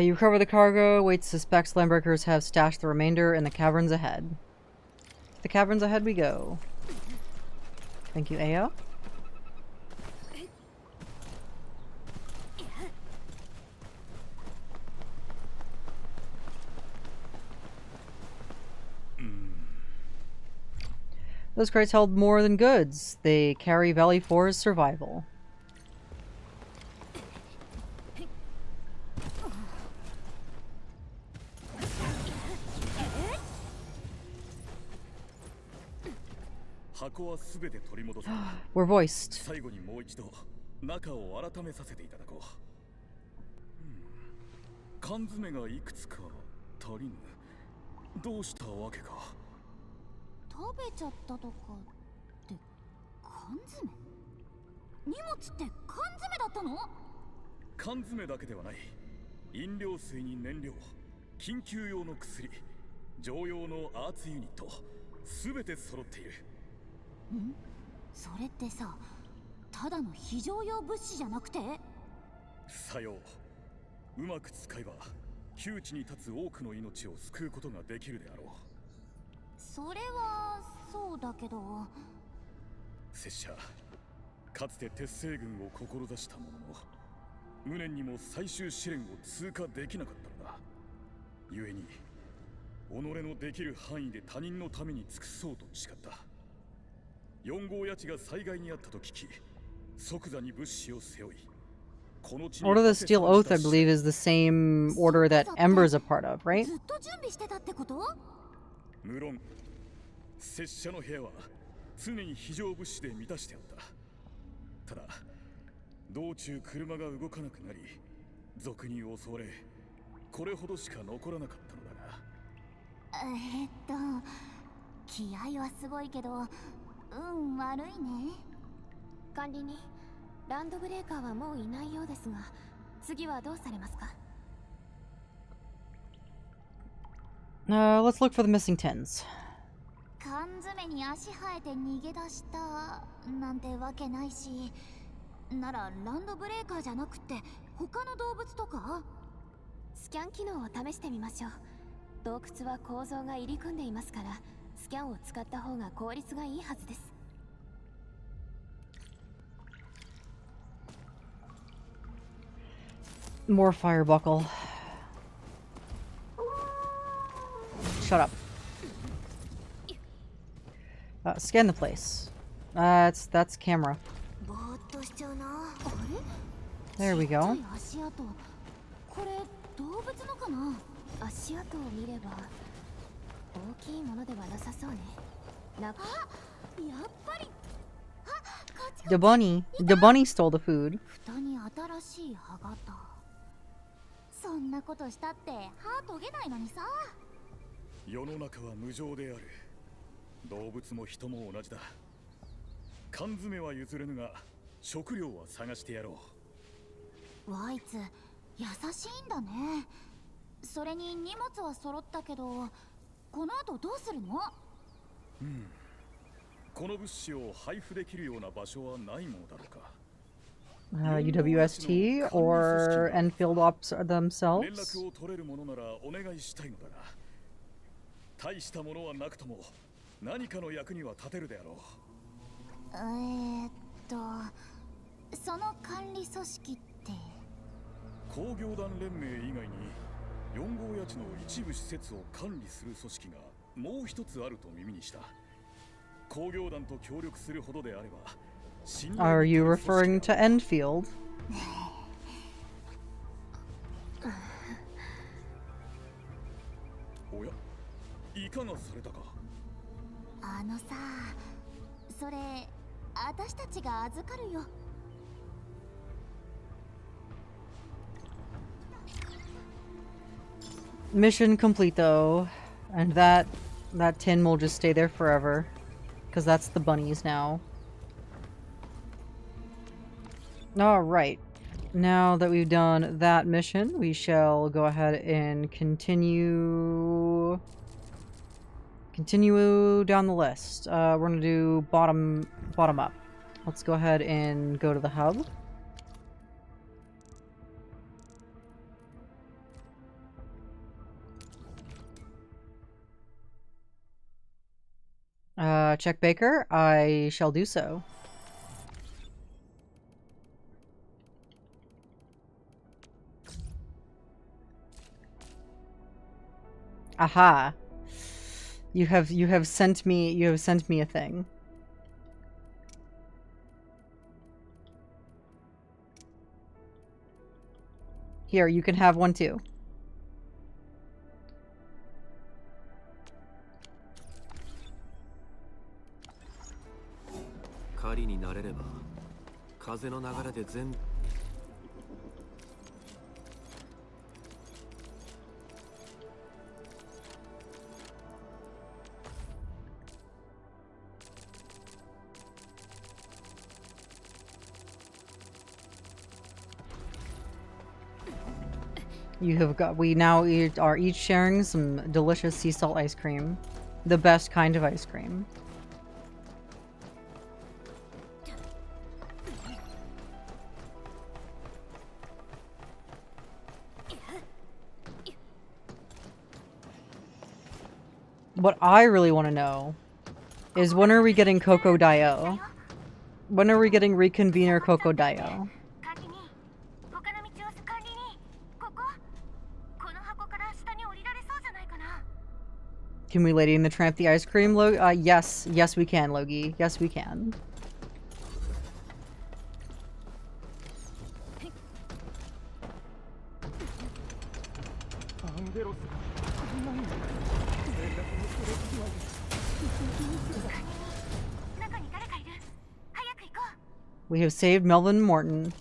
You recover the cargo. Wait, suspects landbreakers have stashed the remainder in the caverns ahead. To the caverns ahead we go. Thank you, Aya. Those crates held more than goods. They carry Valley 4's survival. We're voiced. 最後にもう一度中を改めさせていただこう。缶詰がいくつか足りぬ。どうしたわけか。食べちゃったとかって缶詰？荷物って缶詰だったの？缶詰だけではない。飲料水に燃料、緊急用の薬、常用のアーツユニット、すべて揃っている。ん？それってさ、ただの非常用物資じゃなくて？さよう。うまく使えば窮地に立つ多くの命を救うことができるであろう。それはそうだけど。拙者かつて鉄星軍を志したものの、無念にも最終試練を通過できなかったのだ。故に己のできる範囲で他人のために尽くそうと誓った。4号谷地が災害にあったと聞き、即座に物資を背負い、 Order of the Steel Oath, I believe, is the same order that Ember's a part of, right? ずっと準備してたってこと？無論、拙者の部屋は常に非常物資で満たしてあった。ただ、道中車が動かなくなり、賊に襲われ、これほどしか残らなかったのだが。気合はすごいけど、運悪いね。管理人、ランドブレーカーはもういないようですが、次はどうされますか？ Let's look for the missing tins. 缶詰に足生えて逃げ出したなんてわけないし、ならランドブレーカーじゃなくて他の動物とか？スキャン機能を試してみましょう。洞窟は構造が入り組んでいますから、スキャンを使った方が効率がいいはずです。More fire buckle. Shut up. Scan the place. That's camera. There we go. これ動物のかな？足跡を見れば大きいものではなさそうね。やっぱり。The bunny stole the food. 蓋に新しい歯型。そんなことしたって歯研げないのにさ。世の中は無常である。動物も人も同じだ。缶詰は譲れぬが、食料は探してやろう。ワイツ、優しいんだね。それに荷物は揃ったけど、この後どうするの？この物資を配布できるような場所はないものだろうか。UWST or Enfield ops 連 themselves? 絡を取れるものならお願いしたいのだが、大したものはなくとも何かの役には立てるであろう。その管理組織って？工業団連盟以外に4号谷地の一部施設を管理する組織がもう一つあると耳にした。工業団と協力するほどであれば。Are you referring to Enfield? おや、いかがされたか？あのさ、それ私たちが預かるよ。Mission complete though, and that tin will just stay there forever, because that's the bunnies now. Alright, now that we've done that mission, we shall go ahead and continue down the list. We're gonna do bottom up. Let's go ahead and go to the hub. Check Baker. I shall do so. Aha. You have sent me a thing. Here, you can have one too. We now are each sharing some delicious sea salt ice cream. The best kind of ice cream. What I really want to know is when are we getting Coco Dio? When are we getting Reconvener Coco Dio? Can we Lady in the Tramp the ice cream, yes. Yes, we can, Logie. Yes, we can. We have saved Melvin Morton.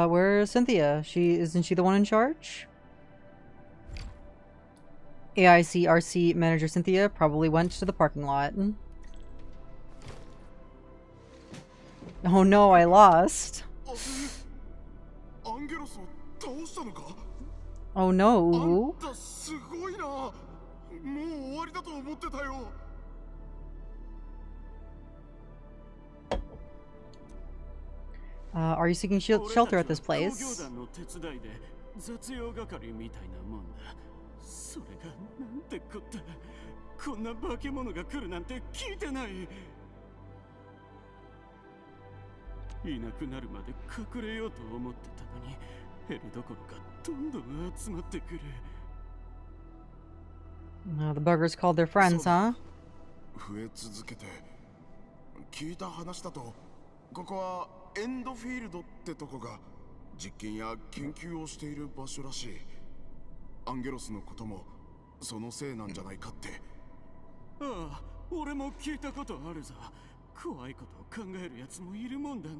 Where's Cynthia? Isn't she the one in charge? AICRC manager Cynthia probably went to the parking lot. Oh no, I lost. Oh no. Are you seeking shelter at this place? The buggers called their friends, huh? ここはエンドフィールドってとこが実験や研究をしている場所らしい。アンゲロスのこともそのせいなんじゃないかって。ああ、俺も聞いたことあるぞ。怖いことを考えるやつもいるもんだな。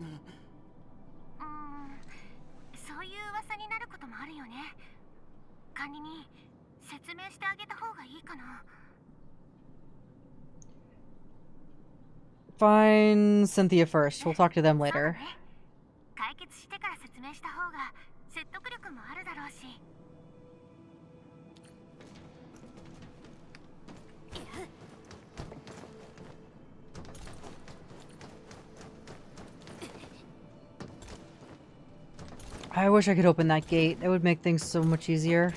そういう噂になることもあるよね。管理人、説明してあげた方がいいかな。Find Cynthia first. We'll talk to them later. I wish I could open that gate. It would make things so much easier.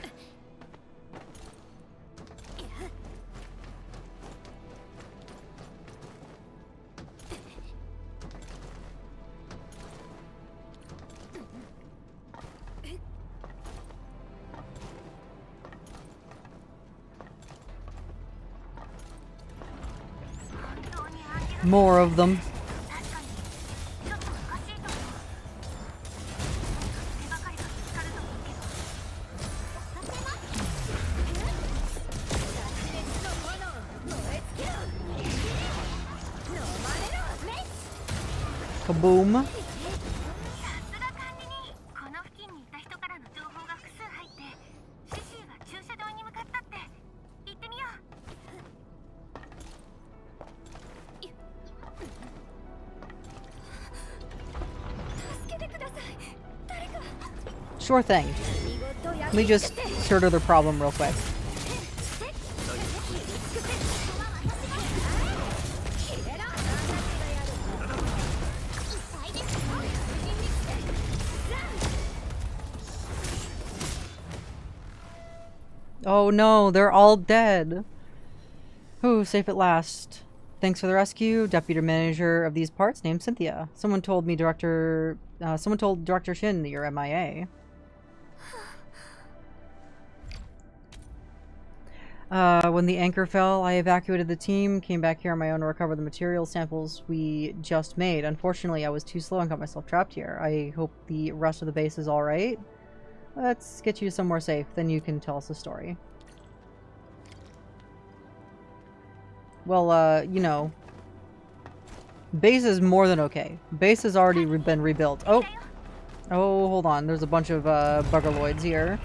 More of them. Kaboom. 助けてください。誰か。 Sure thing. Let me just sort of the problem real quick. Oh no, they're all dead. Ooh, safe at last. Thanks for the rescue. Deputy manager of these parts named Cynthia. Someone told Director Shin that you're MIA. When the anchor fell, I evacuated the team, came back here on my own to recover the material samples we just made. Unfortunately, I was too slow and got myself trapped here. I hope the rest of the base is alright. Let's get you somewhere safe, then you can tell us the story. Well, you know, base is more than okay. Base has already been rebuilt. Oh, hold on. There's a bunch of buggerloids here.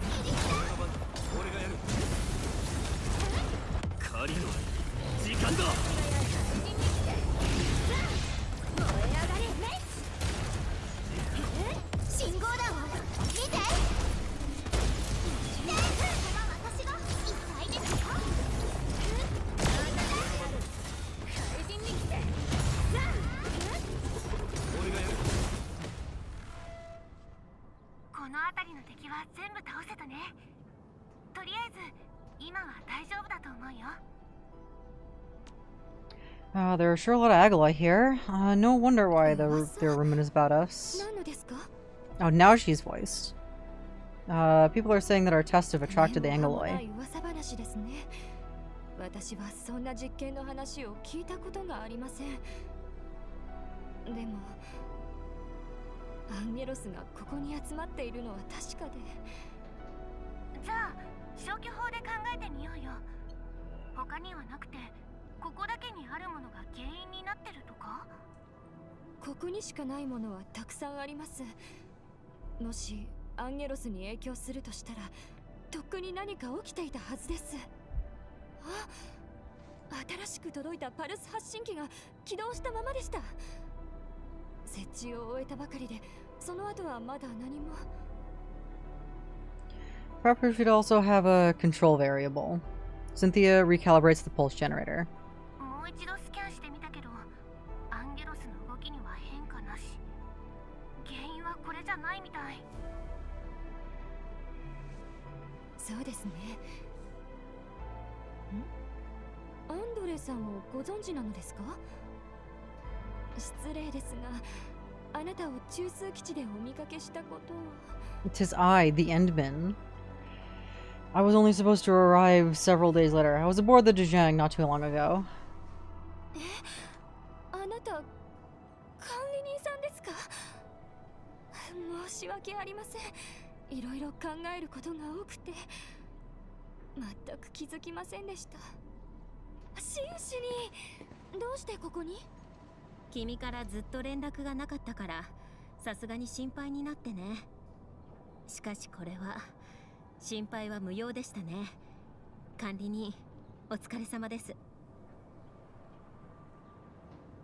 There are sure a lot of Agaloy here. No wonder why they're reminiscent about us. Oh, now she's voiced. People are saying that our tests have attracted the Angaloy. 私はそんな実験の話を聞いたことがありません。でもアンゲロスがここに集まっているのは確かで。じゃあ消去法で考えてみようよ。他にはなくてここだけにあるものが原因になってるとか？ここにしかないものはたくさんあります。もしアンゲロスに影響するとしたらとっくに何か起きていたはずです。あ、新しく届いたパルス発信機が起動したままでした。設置を終えたばかりで、その後はまだ何も。Proper should also have a control variable. Cynthia recalibrates the pulse generator. もう一度スキャンしてみたけど、アンゲロスの動きには変化なし。原因はこれじゃないみたい。そうですね。アンドレさんをご存知なのですか？失礼ですが、あなたを中枢基地でお見かけしたことを。 'Tis I, the Endman. I was only supposed to arrive several days later. I was aboard the Zhejiang not too long ago. え、あなた管理人さんですか？申し訳ありません。いろいろ考えることが多くて全く気づきませんでした。シンシにどうしてここに？君からずっと連絡がなかったからさすがに心配になってね。しかしこれは心配は無用でしたね。管理人お疲れ様です。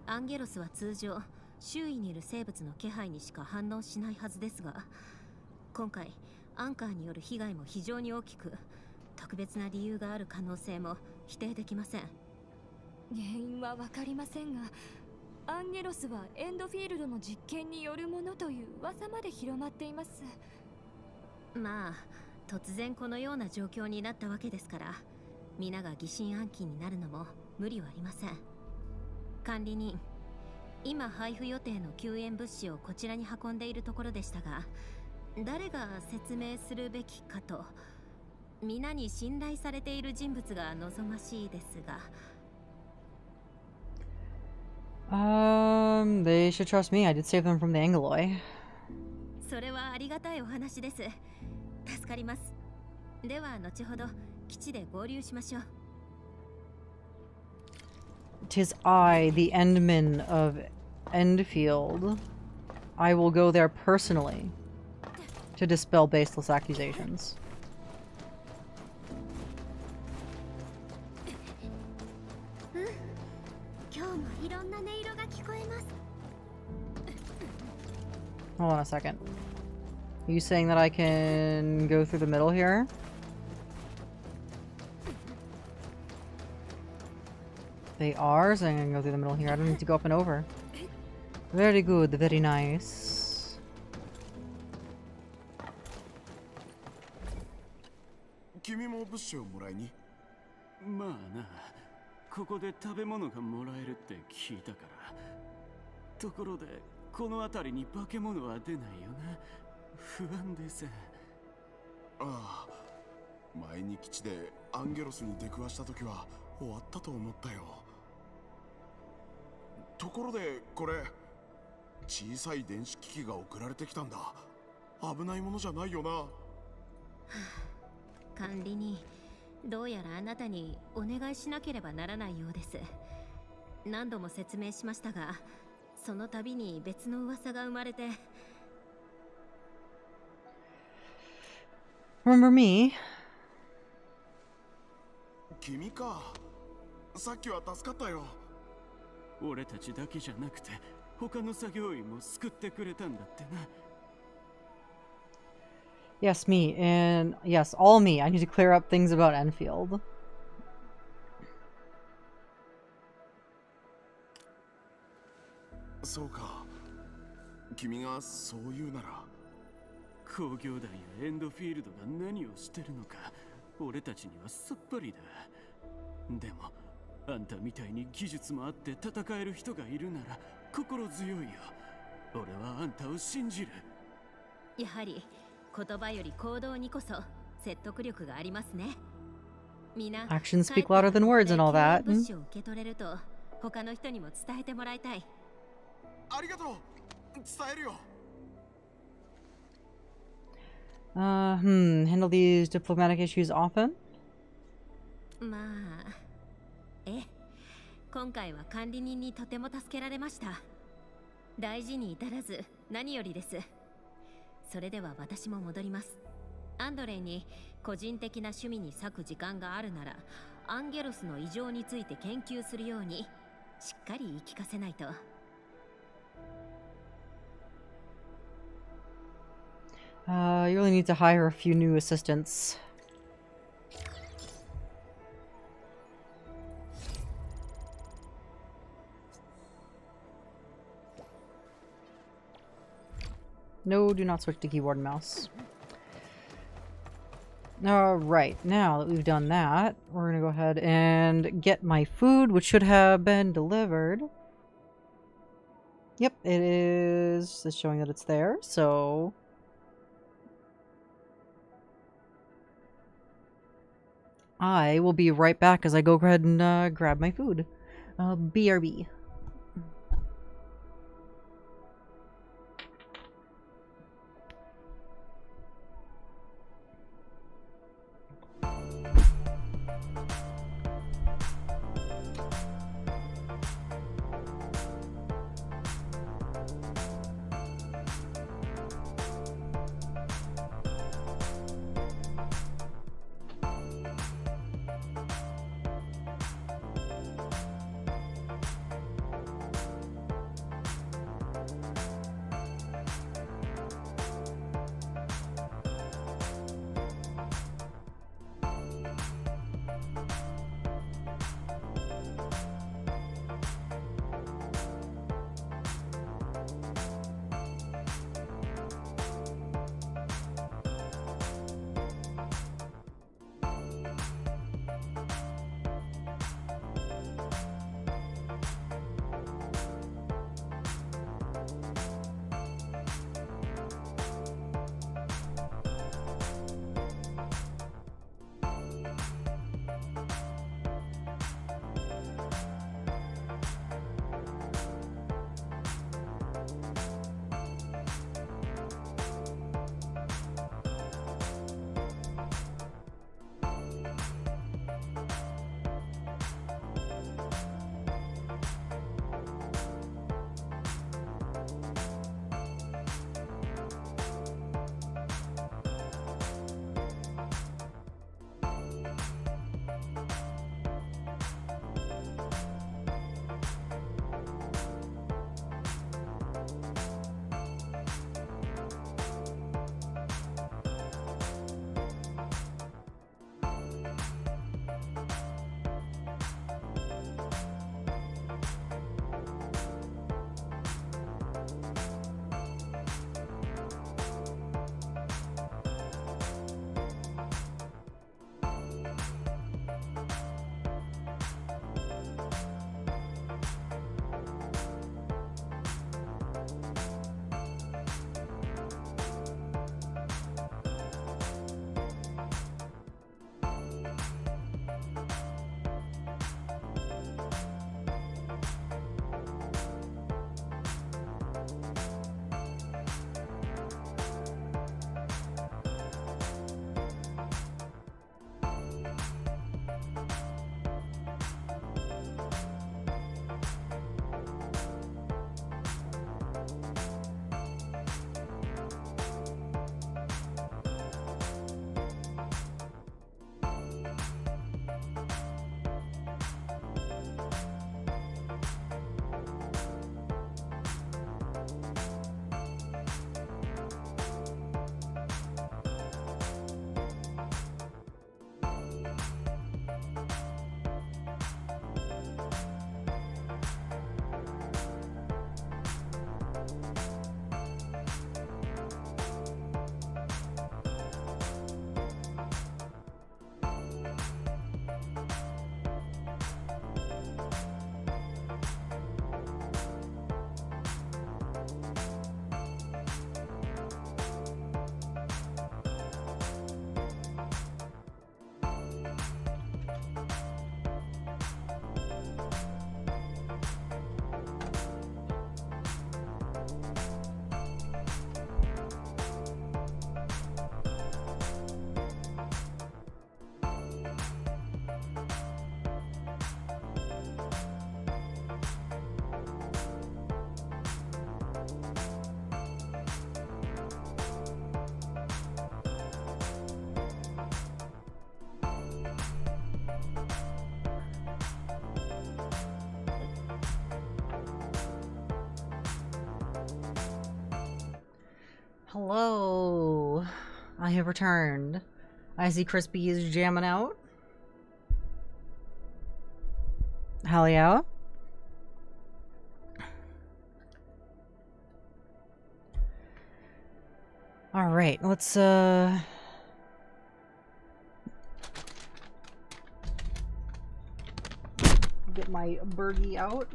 アンゲロスは通常周囲にいる生物の気配にしか反応しないはずですが、今回アンカーによる被害も非常に大きく、特別な理由がある可能性も否定できません。原因は分かりませんが、アンゲロスはエンドフィールドの実験によるものという噂まで広まっています。まあ突然このような状況になったわけですから、皆が疑心暗鬼になるのも無理はありません。管理人、今配布予定の救援物資をこちらに運んでいるところでしたが、誰が説明するべきかと。皆に信頼されている人物が望ましいですが。They should trust me. I did save them from the Angaloy. それはありがたいお話です。助かります。では後ほど基地で合流しましょう。 'Tis I, the Endman of Enfield. I will go there personally to dispel baseless accusations. Hold on a second. Are you saying that I can go through the middle here? They are saying I can go through the middle here. I don't need to go up and over. Very good, very nice. 君も物資をもらいに。まあな、ここで食べ物がもらえるって聞いたから。ところで、この辺りに化け物は出ないよな。不安でさ。ああ、前に基地でアンゲロスに出くわした時は終わったと思ったよ。ところでこれ、小さい電子機器が送られてきたんだ。危ないものじゃないよな。管理人、どうやらあなたにお願いしなければならないようです。何度も説明しましたが、その度に別の噂が生まれて。Remember me? 君か。さっきは助かったよ。俺たちだけじゃなくて、他の作業員も救ってくれたんだってな。Yes, me. And yes, all me. I need to clear up things about Enfield. そうか。君がそう言うなら。工業団やエンドフィールドが何をしてるのか、俺たちにはさっぱりだ。でも、あんたみたいに技術もあって戦える人がいるなら心強いよ。俺はあんたを信じる。やはり言葉より行動にこそ説得力がありますね。みんな Actions speak louder than words and all that. 物資を受け取れると他の人にも伝えてもらいたい。ありがとう。伝えるよ。Handle these diplomatic issues often? まあ、今回は管理人にとても助けられました。大事に至らず何よりです。それでは私も戻ります。アンドレイに個人的な趣味に割く時間があるなら、アンゲロスの異常について研究するようにしっかり言い聞かせないと。You really need to hire a few new assistants. No, do not switch to keyboard and mouse. Alright, now that we've done that, we're gonna go ahead and get my food, which should have been delivered. Yep, it is. It's showing that it's there, so... I will be right back as I go ahead and grab my food. BRB. Hello. I have returned. I see Crispy is jamming out. Hell yeah. Alright, let's get my Bergie out.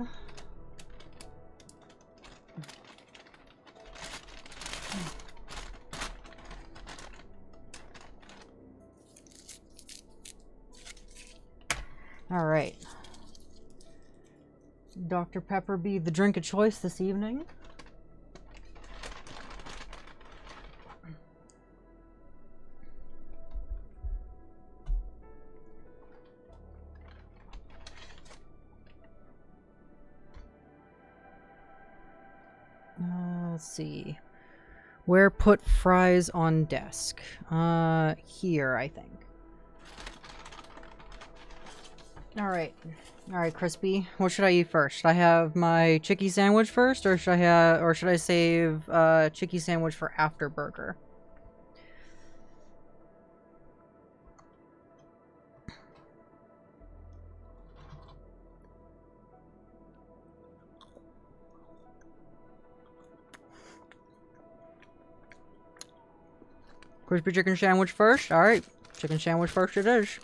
Alright. Dr. Pepper be the drink of choice this evening. Let's see. Where put fries on desk? Here, I think. Alright. Alright, Crispy. What should I eat first? Should I have my chicky sandwich first, or should I save chicky sandwich for after burger? Crispy chicken sandwich first? Alright. Chicken sandwich first it is.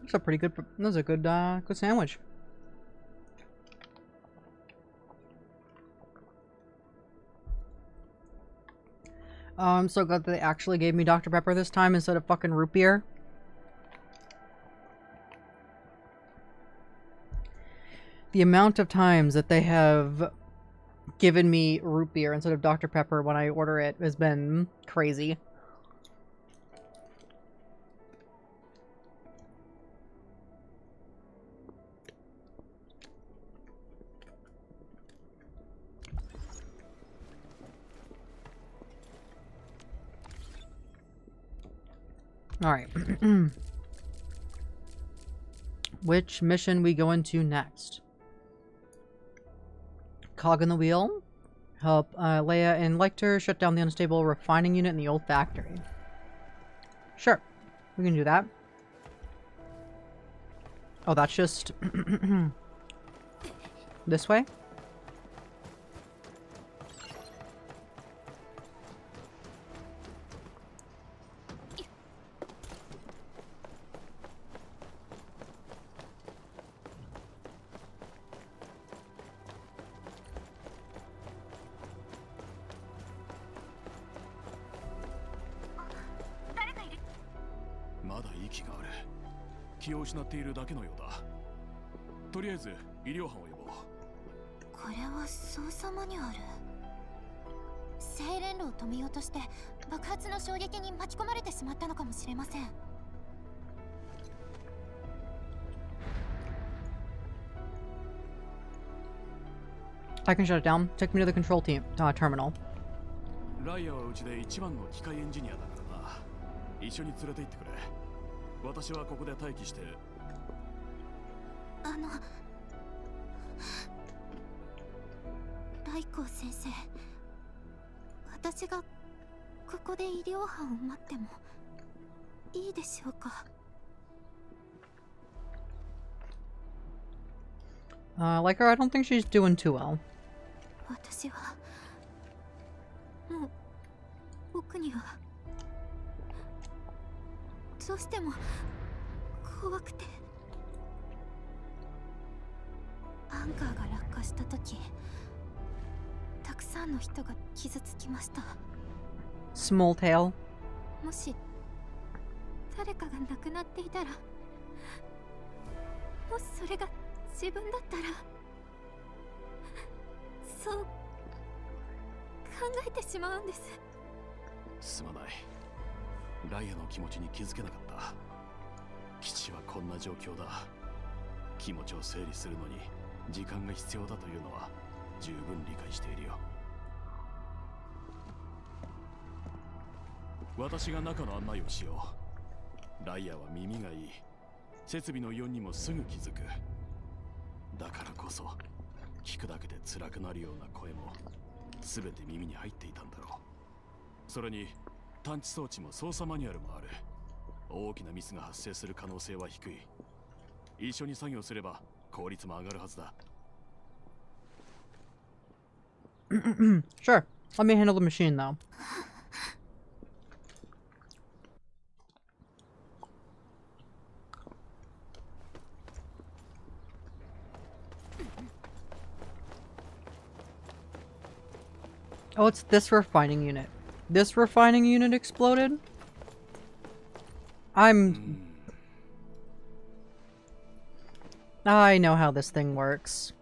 That's a pretty good. That's a good, good sandwich. Oh, I'm so glad that they actually gave me Dr. Pepper this time instead of fucking root beer. The amount of times that they have given me root beer instead of Dr. Pepper when I order it has been crazy. Alright. Which mission we go into next? Cog in the wheel. Help Leia and Lecter shut down the unstable refining unit in the old factory. Sure. We can do that. Oh, that's just... this way? I can shut it down. Take me to the control team terminal. Like her, I don't think she's doing too well. Small tail. ライアの気持ちに気づけなかった。基地はこんな状況だ。気持ちを整理するのに時間が必要だというのは十分理解しているよ。私が中の案内をしよう。ライアは耳がいい。設備の異音にもすぐ気づく。だからこそ聞くだけで辛くなるような声も全て耳に入っていたんだろう。それに探知装置も操作マニュアルもある。大きなミスが発生する可能性は低い。一緒に作業すれば効率も上がるはずだ。Sure. Let me handle the machine though. Oh, it's this refining unit. This refining unit exploded? I know how this thing works.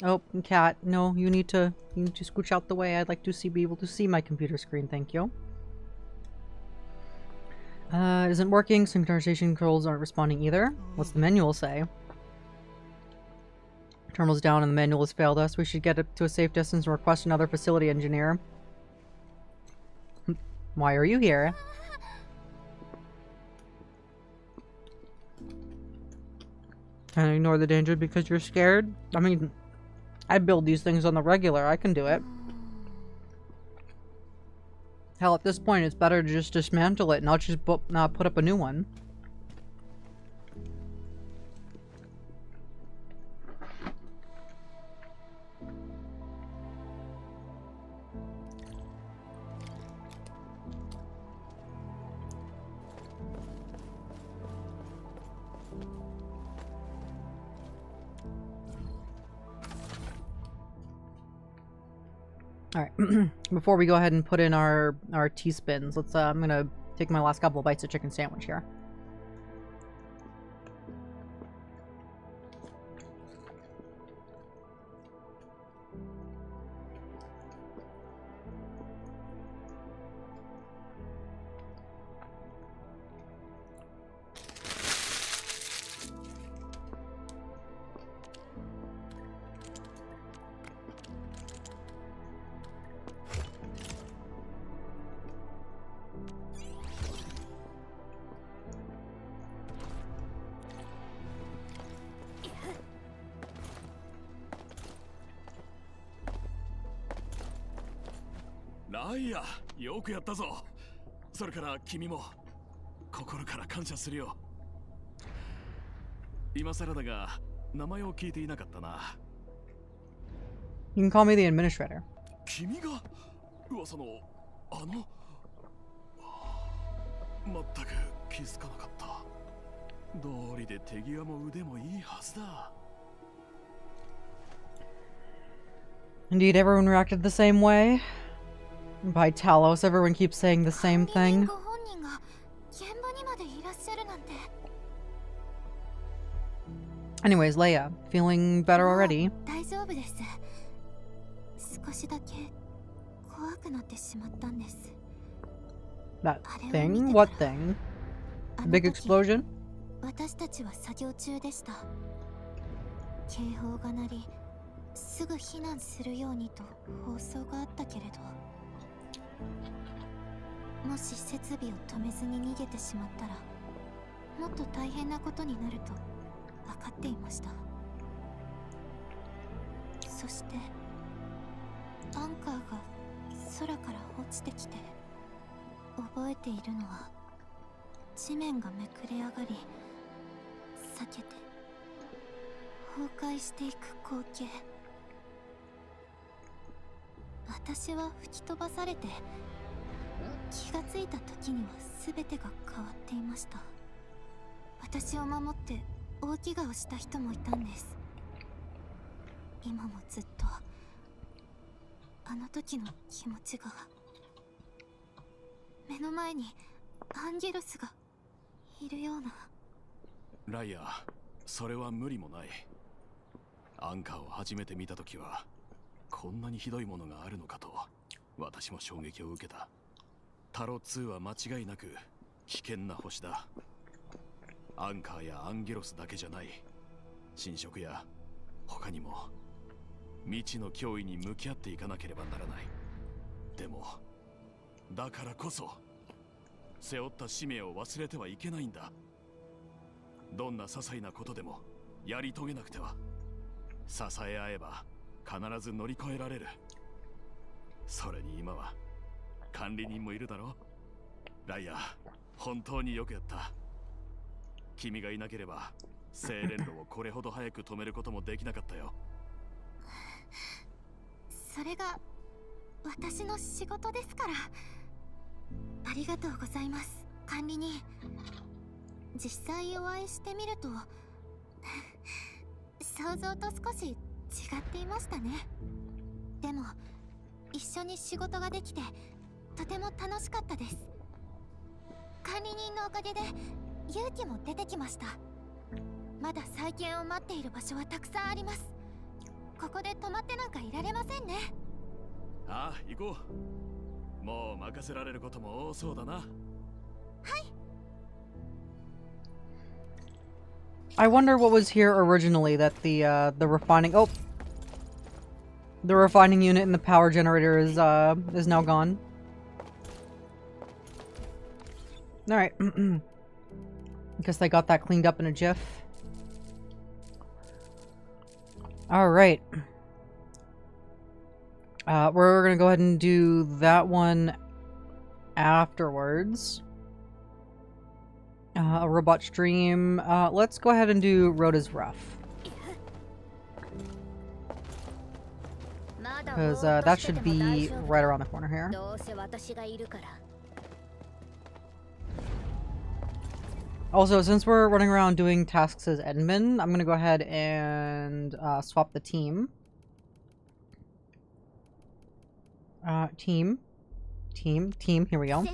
Oh, cat, no, you need to scooch out the way. I'd like to be able to see my computer screen, thank you. It isn't working. Synchronization controls aren't responding either. What's the manual say? Terminal's down and the manual has failed us. We should get it to a safe distance and request another facility engineer. Why are you here? Can I ignore the danger because you're scared? I mean, I build these things on the regular. I can do it. Hell, at this point, it's better to just dismantle it and not just put up a new one. Alright, before we go ahead and put in our T-spins, let's, I'm gonna take my last couple of bites of chicken sandwich here.ライア、よくやったぞ。それから君も心から感謝するよ。今更だが名前を聞いていなかったな。You can call me the administrator. 君が噂の全く気づかなかった。道理で手際も腕もいいはずだ。Indeed, everyone reacted the same way. By Talos, everyone keeps saying the same thing. Anyways, Leia, feeling better already? That thing? What thing? A big explosion? 私たちは作業中でした。警報が鳴り、すぐ避難するようにと放送があったけれど、もし設備を止めずに逃げてしまったら、もっと大変なことになると分かっていました。そしてアンカーが空から落ちてきて、覚えているのは地面がめくれ上がり、避けて崩壊していく光景。私は吹き飛ばされて、気がついた時には全てが変わっていました。私を守って大怪我をした人もいたんです。今もずっとあの時の気持ちが、目の前にアンゲロスがいるような。ライア、それは無理もない。アンカーを初めて見た時はこんなにひどいものがあるのかと私も衝撃を受けた。タロ2は間違いなく危険な星だ。アンカーやアンゲロスだけじゃない。侵食や他にも未知の脅威に向き合っていかなければならない。でもだからこそ背負った使命を忘れてはいけないんだ。どんな些細なことでもやり遂げなくては。支え合えば必ず乗り越えられる。それに今は管理人もいるだろ。ライアー、本当によくやった。君がいなければ精錬炉をこれほど早く止めることもできなかったよ。それが私の仕事ですから。ありがとうございます、管理人。実際お会いしてみると想像と少し違っていましたね。でも一緒に仕事ができてとても楽しかったです。管理人のおかげで勇気も出てきました。まだ再建を待っている場所はたくさんあります。ここで泊まってなんかいられませんね。ああ、行こう。もう任せられることも多そうだな。はい。I wonder what was here originally that the refining the refining unit and the power generator is now gone. All right. Guess they got that cleaned up in a jiff. All right. We're gonna go ahead and do that one afterwards. A robot stream. Let's go ahead and do Road is Rough. Because that should be right around the corner here. Also, since we're running around doing tasks as admin, I'm going to go ahead and swap the team. Team, here we go.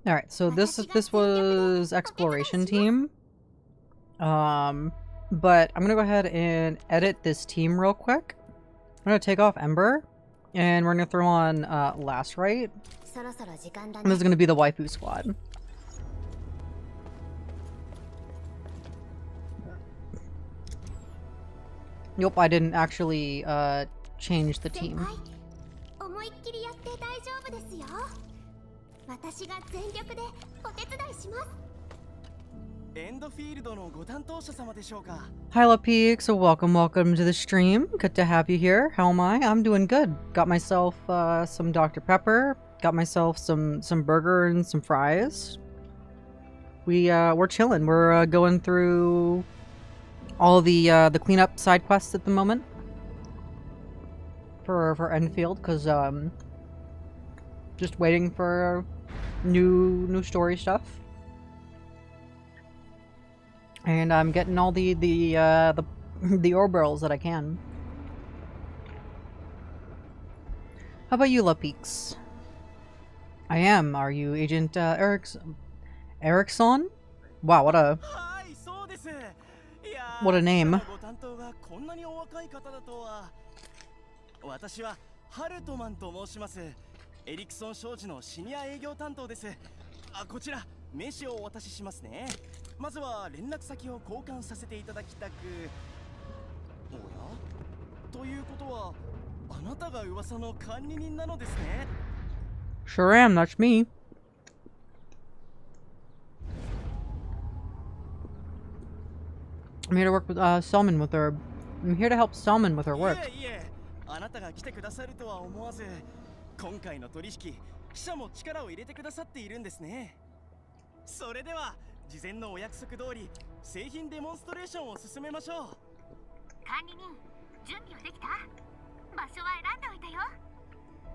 Alright, so this was exploration team. But I'm gonna go ahead and edit this team real quick. I'm gonna take off Ember, and we're gonna throw on Last Right. And this is gonna be the waifu squad. Nope, I didn't actually change the team. 私が全力でお手伝いします。 Hyla Peaks, so welcome to the stream. Good to have you here. How am I? I'm doing good. Got myself some Dr. Pepper. Got myself some burger and some fries. We're chilling. We're going through all the cleanup side quests at the moment for Enfield, because just waiting for new story stuff. And I'm getting all the ore barrels that I can. How about you, La Peaks? I am. Are you Agent Erickson? Wow, what a name. 私はハルトマンと申します。エリクソン商事のシニア営業担当です。こちら名刺をお渡ししますね。まずは連絡先を交換させていただきたく。おや？ということはあなたが噂の管理人なのですね。Sure am, that's me. I'm here to work with Salmon with her. I'm here to help Salmon with her work. いえ、あなたが来てくださるとは思わず、今回の取引、記者も力を入れてくださっているんですね。それでは事前のお約束通り製品デモンストレーションを進めましょう。管理人、準備はできた？場所は選んでおいたよ。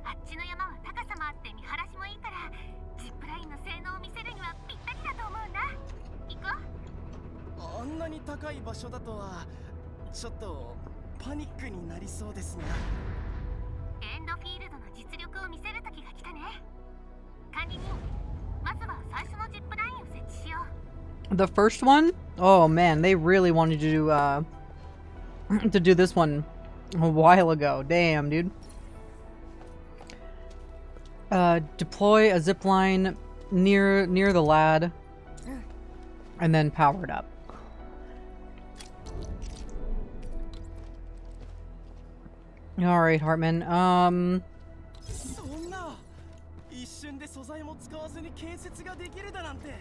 あっちの山は高さもあって見晴らしもいいから、ジップラインの性能を見せるにはぴったりだと思うんだ。行こう。あんなに高い場所だとはちょっとパニックになりそうですが。エンドフィールドの実力を見せる時が来たね。管理人、まずは最初のジップラインを設置しよう。The first one? Oh man, they really wanted to do this one a while ago. Damn, dude. Deploy a zip line near the lad, and then power it up. All right, Hartman. そんな一瞬で素材も使わずに建設ができるだなんて。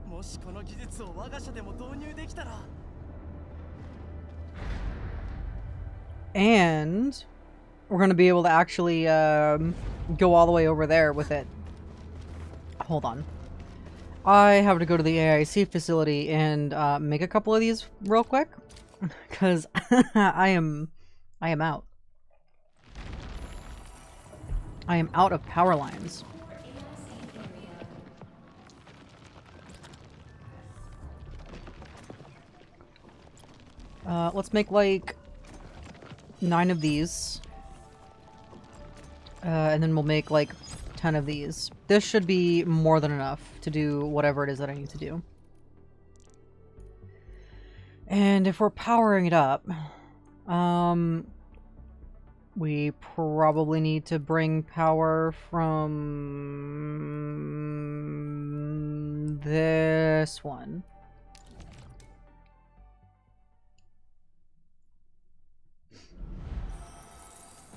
もしこの技術を我が社でも導入できたら。 And we're gonna be able to actually go all the way over there with it. Hold on. I have to go to the AIC facility and make a couple of these real quick, because I am out. I am out of power lines. Let's make like 9 of these. And then we'll make like 10 of these. This should be more than enough to do whatever it is that I need to do. And if we're powering it up, we probably need to bring power from this one.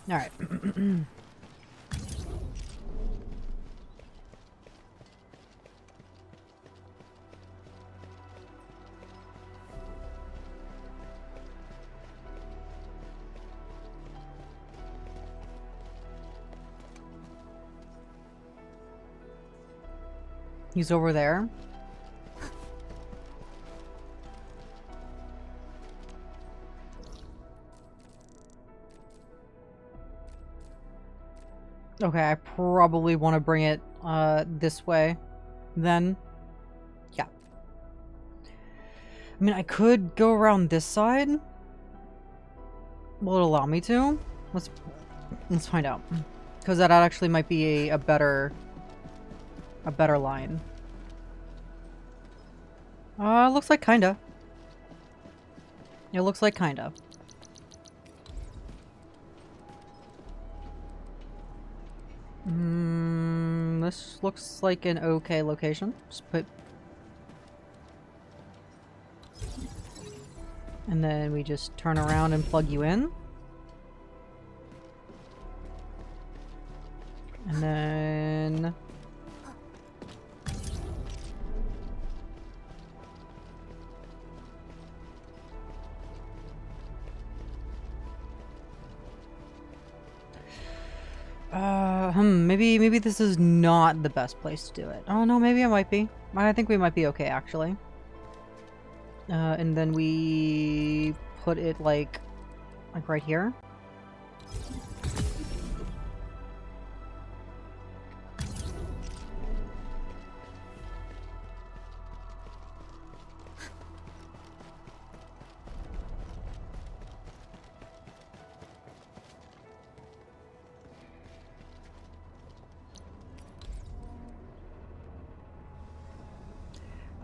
All right. He's over there. Okay, I probably want to bring it this way then. Yeah. I mean, I could go around this side. Will it allow me to? Let's find out. Because that actually might be a better line. Looks like kinda. It looks like kinda. This looks like an okay location. Just put... And then we just turn around and plug you in. And then... maybe this is not the best place to do it. Oh no, maybe it might be. I think we might be okay, actually. And then we put it like right here.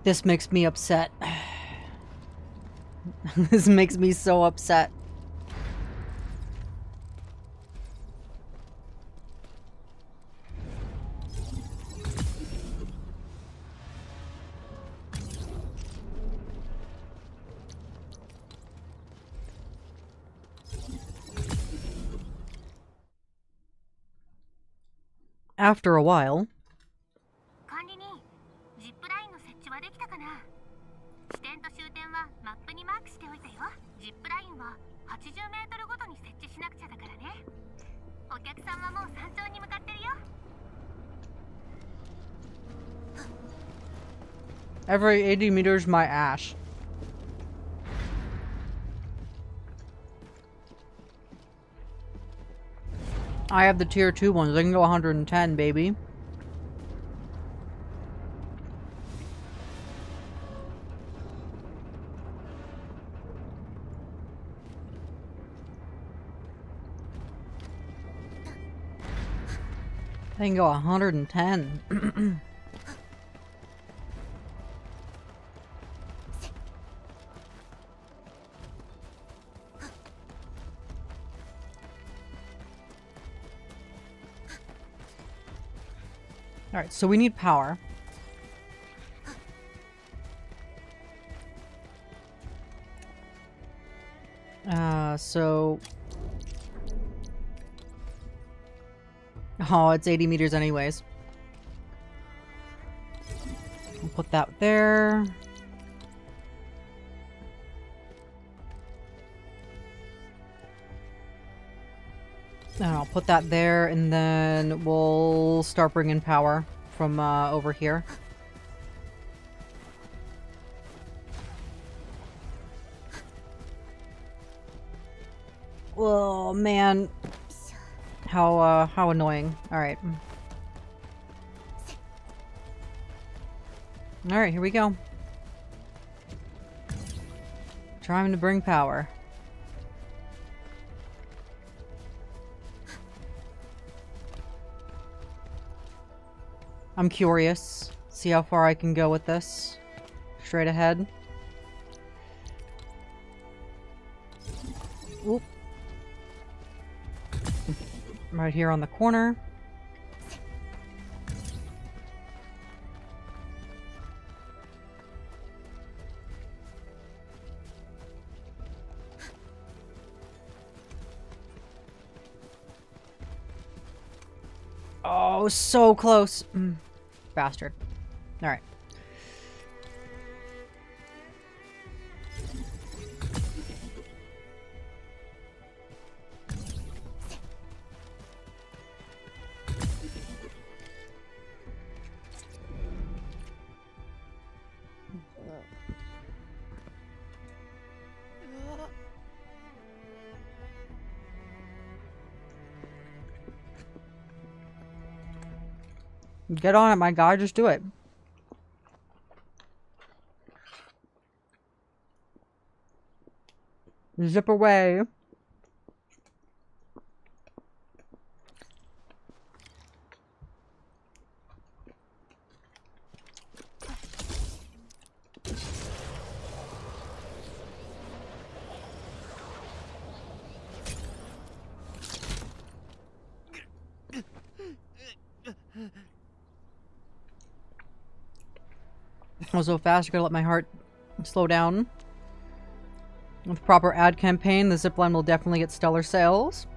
This makes me upset. This makes me so upset. After a while, every 80 meters my ass. I have the tier 2 ones. They can go 110, baby. They can go 110. Alright, so we need power. So... Oh, it's 80 meters anyways. We'll put that there. And I'll put that there, and then we'll start bringing power from over here. Oh man, how annoying. All right, here we go. Trying to bring power. I'm curious. See how far I can go with this. Straight ahead. Oop. Right here on the corner. Oh, so close. Bastard. Alright. Get on it, my guy. Just do it. Zip away. I was so fast, I gotta let my heart slow down. With proper ad campaign, the zipline will definitely get stellar sales.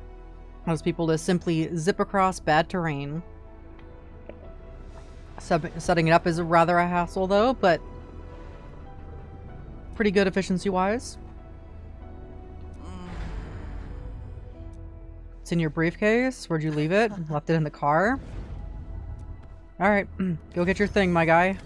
Allows people to simply zip across bad terrain. Setting it up is rather a hassle though, but pretty good efficiency-wise. It's in your briefcase? Where'd you leave it? Left it in the car? Alright, go get your thing, my guy.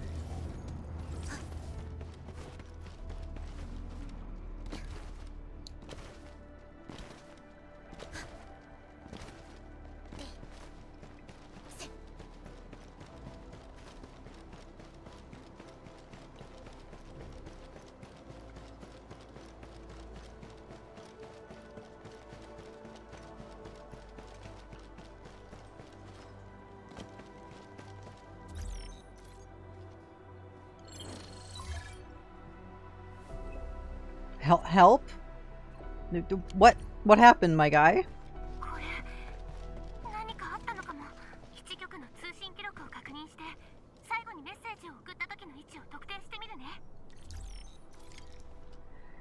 Help? What happened, my guy?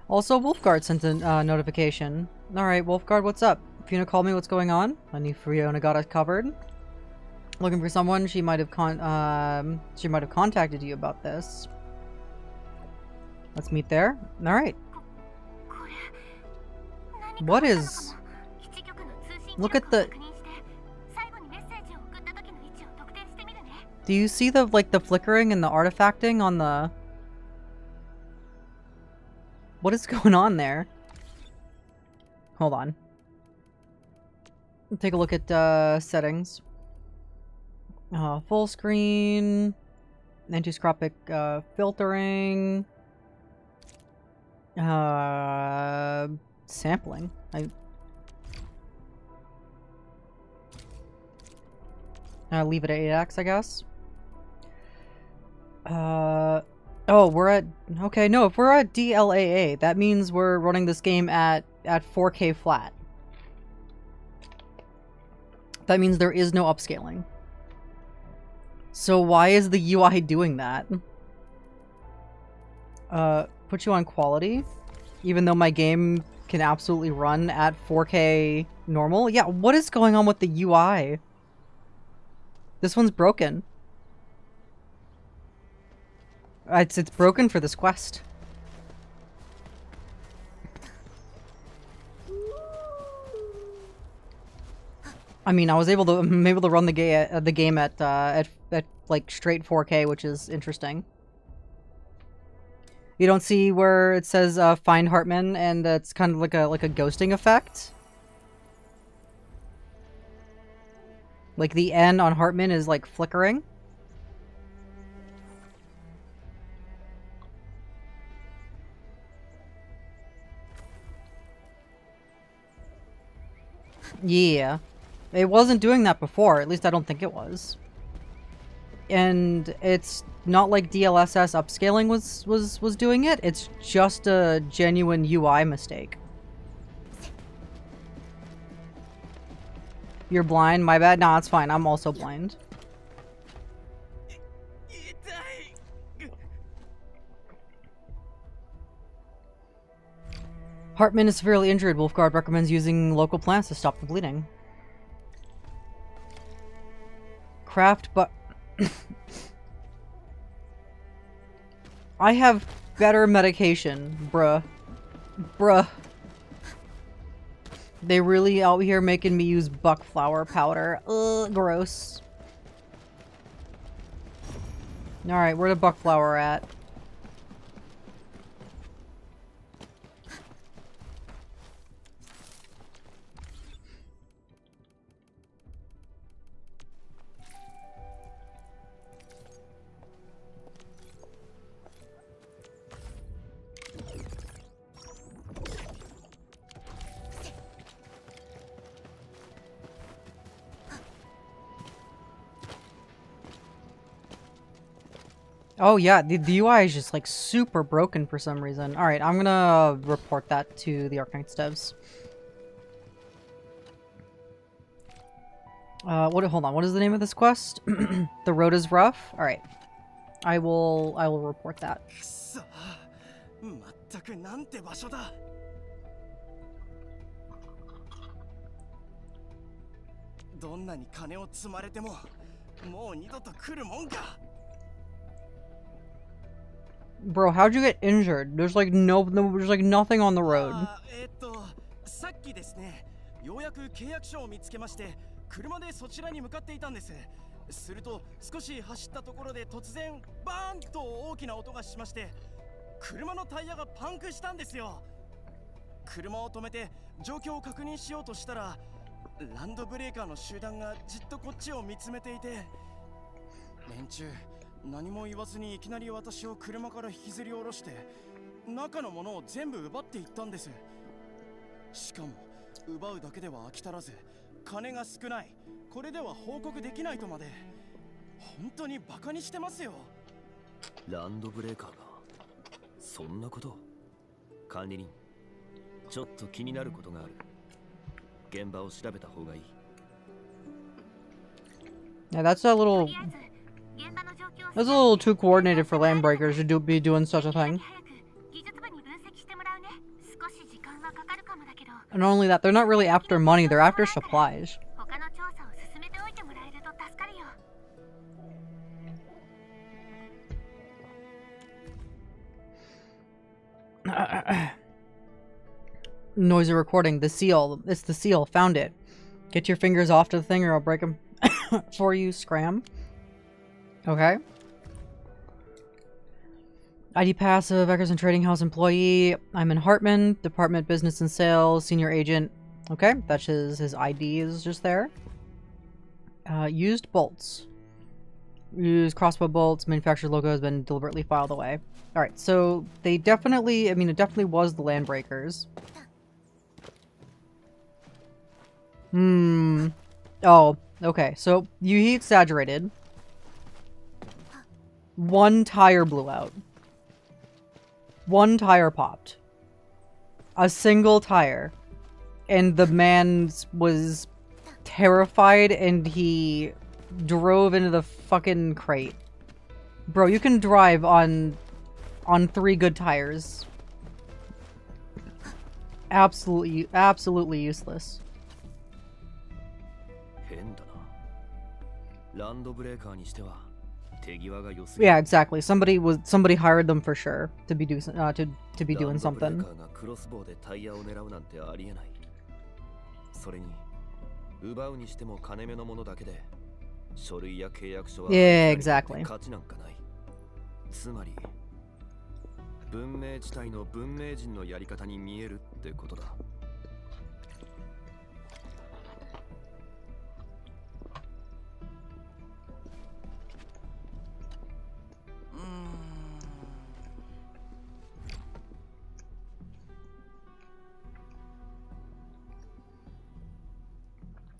Also, Wolfguard sent a notification. Alright, Wolfguard, what's up? Fiona called me, what's going on? I knew Fiona got us covered. Looking for someone, she might have contacted you about this. Let's meet there. Alright. What is... Look at the... Do you see the, like, the flickering and the artifacting on the... What is going on there? Hold on. Take a look at, settings. Full screen... Antiscopic, filtering... Sampling. Leave it at 8x, I guess. Oh, we're at... Okay, no, if we're at DLAA, that means we're running this game at 4K flat. That means there is no upscaling. So why is the UI doing that? Put you on quality? Even though my game can absolutely run at 4K normal? Yeah, what is going on with the UI? This one's broken. It's broken for this quest. I mean, I'm able to run the game at like straight 4K, which is interesting. You don't see where it says find Hartman, and it's kind of like a ghosting effect. Like the N on Hartman is like flickering. Yeah. It wasn't doing that before, at least I don't think it was. And it's not like DLSS upscaling was doing it, it's just a genuine UI mistake. You're blind? My bad? Nah, it's fine. I'm also blind. Hartman is severely injured. Wolfguard recommends using local plants to stop the bleeding. Craft, but I have better medication, bruh. Bruh. They really out here making me use buckflower powder. Ugh, gross. Alright, where the buckflower at? Oh yeah, the UI is just like super broken for some reason. Alright, I'm gonna report that to the Arknights devs. Hold on, what is the name of this quest? The road is rough? Alright. I will report that. 全くなんて場所だ。どんなに金を積まれても、もう二度と来るもんか。Bro, how'd you get injured? There's like there's like nothing on the road. さっきですね、ようやく契約書を見つけまして、車でそちらに向かっていたんです。すると少し走ったところで突然バーンと大きな音がしまして、車のタイヤがパンクしたんですよ。車を止めて状況を確認しようとしたら、ランドブレーカーの集団がじっとこっちを見つめていて、連中何も言わずにいきなり私を車から引きずり下ろして中のものを全部奪っていったんです。しかも奪うだけでは飽き足らず、金が少ない、これでは報告できないとまで。本当にバカにしてますよ。ランドブレーカーがそんなこと。管理人、ちょっと気になることがある。現場を調べた方がいい。Yeah, that's a little too coordinated for landbreakers to be doing such a thing. And not only that, they're not really after money, they're after supplies. Noisy recording. The seal. It's the seal. Found it. Get your fingers off to the thing or I'll break them for you, Scram. Okay. ID passive, Eckerson Trading House employee. I'm in Hartman, Department Business and Sales, Senior Agent. Okay, that's his ID is just there. Used bolts. Used crossbow bolts. Manufacturer's logo has been deliberately filed away. Alright, so they definitely, I mean, it definitely was the Landbreakers. Oh, okay, so he exaggerated. One tire blew out. One tire popped. A single tire. And the man was terrified and he drove into the fucking crate. Bro, you can drive on 3 good tires. Absolutely useless. 変だな。ランドブレーカーにしては手際が良すぎる。 Yeah, exactly. Somebody hired them for sure to be doing something. ランドブレーカーがクロスボウでタイヤを狙うなんてありえない。それに奪うにしても金目のものだけで書類や契約書は Yeah, exactly. 価値なんかない。つまり文明地帯の文明人のやり方に見えるってことだ。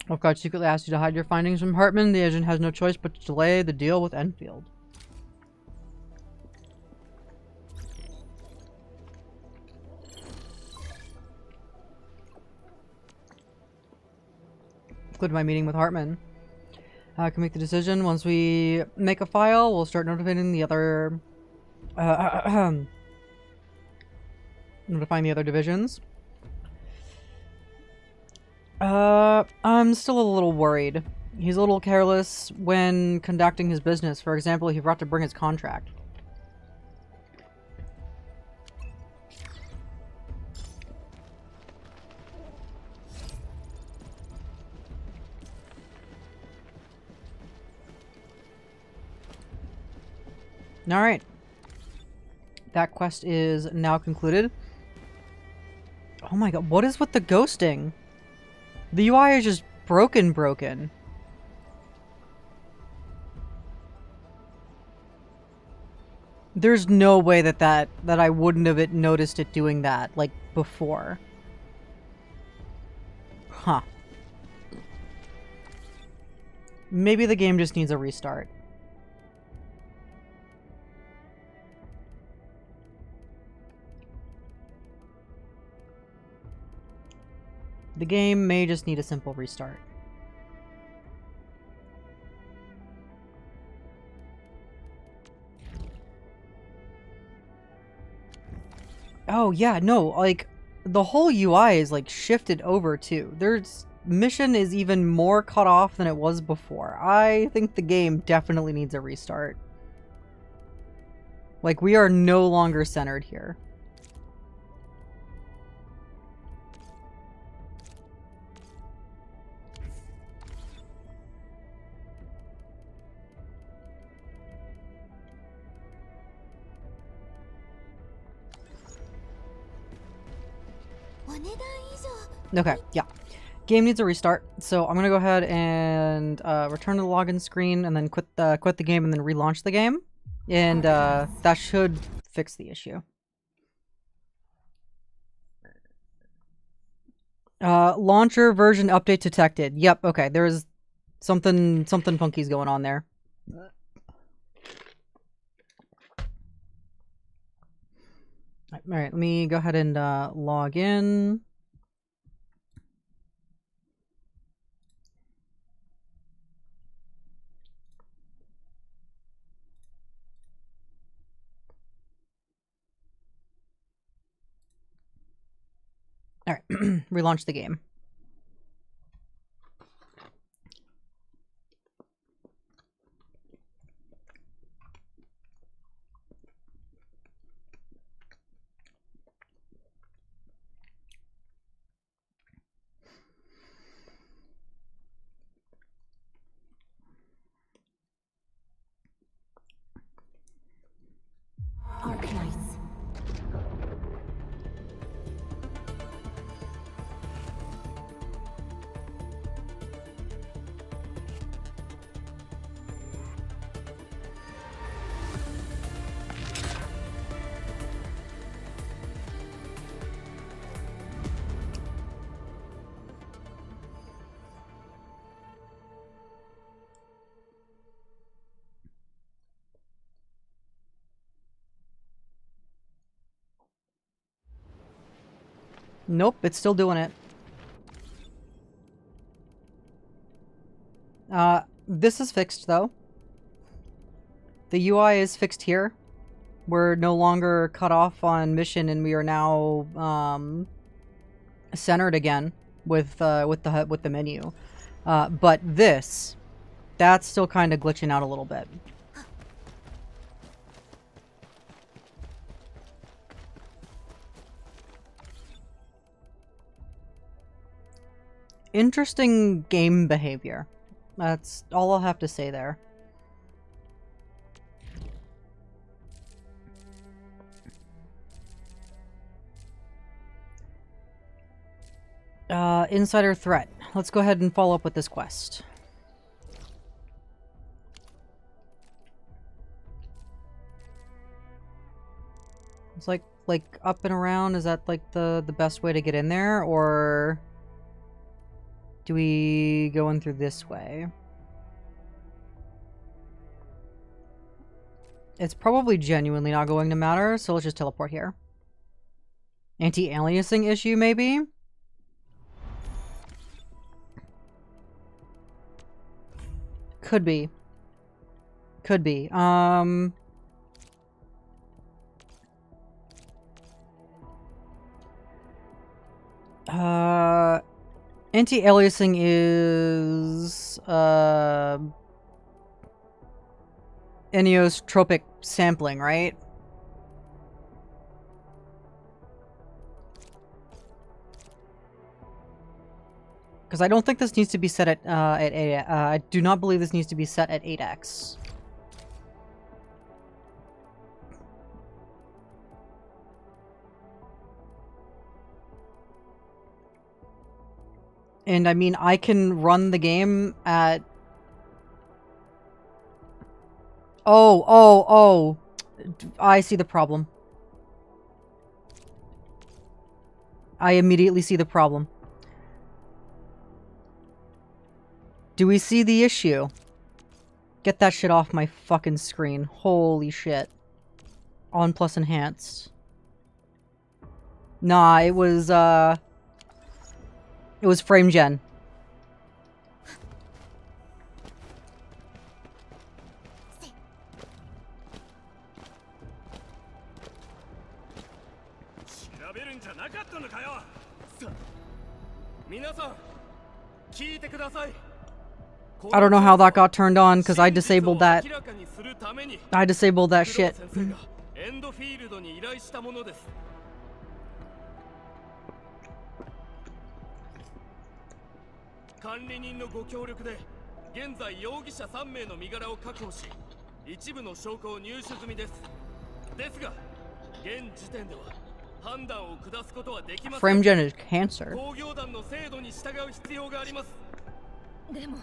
If God secretly asked you to hide your findings from Hartman, the agent has no choice but to delay the deal with Enfield. Include my meeting with Hartman. I can make the decision. Once we make a file, we'll start notifying the other... notifying the other divisions. I'm still a little worried. He's a little careless when conducting his business. For example, he forgot to bring his contract. Alright. That quest is now concluded. Oh my god, what is with the ghosting? The UI is just broken. There's no way that I wouldn't have noticed it doing that, like, before. Huh. Maybe the game just needs a restart. The game may just need a simple restart. Oh yeah, no, like, the whole UI is, like, shifted over too. There's... mission is even more cut off than it was before. I think the game definitely needs a restart. Like, we are no longer centered here. Okay, yeah. Game needs a restart, so I'm gonna go ahead and return to the login screen and then quit the game and then relaunch the game. And that should fix the issue. Launcher version update detected. Yep, okay, there's something funky's going on there. Alright, let me go ahead and log in. Alright, relaunch the game. Arknights. Nope, it's still doing it. This is fixed, though. The UI is fixed here. We're no longer cut off on mission, and we are now centered again with the menu. But that's still kind of glitching out a little bit. Interesting game behavior. That's all I'll have to say there. Insider threat. Let's go ahead and follow up with this quest. It's like up and around. Is that like the best way to get in there, or do we go in through this way? It's probably genuinely not going to matter, so let's just teleport here. Anti-aliasing issue, maybe? Could be. Could be. Anti-aliasing is anisotropic sampling, right? Because I don't think this needs to be set at 8. I do not believe this needs to be set at 8x. And I mean, I can run the game at... Oh. I see the problem. I immediately see the problem. Do we see the issue? Get that shit off my fucking screen. Holy shit. On plus enhanced. Nah, it was frame gen. I don't know how that got turned on because I disabled that. I disabled that shit. Enfield に依頼したものです。管理人のご協力で現在容疑者3名の身柄を確保し、一部の証拠を入手済みです。ですが、現時点では判断を下すことはできません。Frame gen is cancer. 工業団の制度に従う必要があります。でも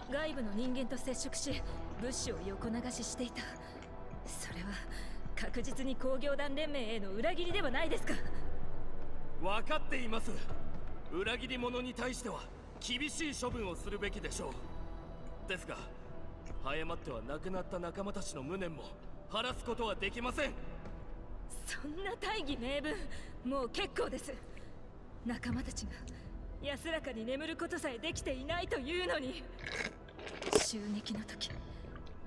外部の人間と接触し物資を横流ししていた。それは確実に工業団連盟への裏切りではないですか。分かっています。裏切り者に対しては厳しい処分をするべきでしょう。ですが、誤っては亡くなった仲間たちの無念も晴らすことはできません。そんな大義名分、もう結構です。仲間たちが安らかに眠ることさえできていないというのに。襲撃の時、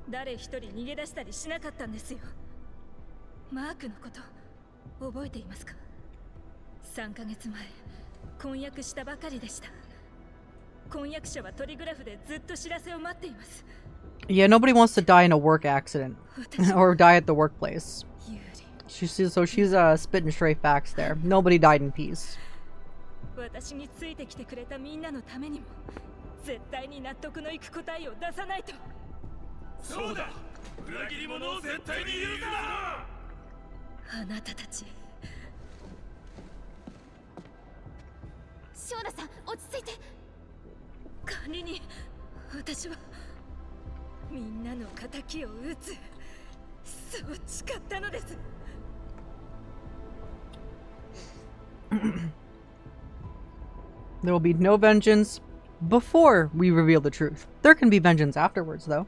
誰一人逃げ出したりしなかったんですよ。マークのこと覚えていますか。3ヶ月前婚約したばかりでした。婚約者はトリグラフでずっと知らせを待っています。 Yeah, nobody wants to die in a work accident or die at the workplace. She's spitting straight facts there. Nobody died in peace. 私についてきてくれたみんなのためにも絶対に納得のいく答えを出さないと。そうだ、裏切り者を絶対に許すな。あなたたち。ショーダさん、落ち着いて。管理人、私はみんなの仇を討つ、そう誓ったのです。There will be no vengeance before we reveal the truth. There can be vengeance afterwards, though.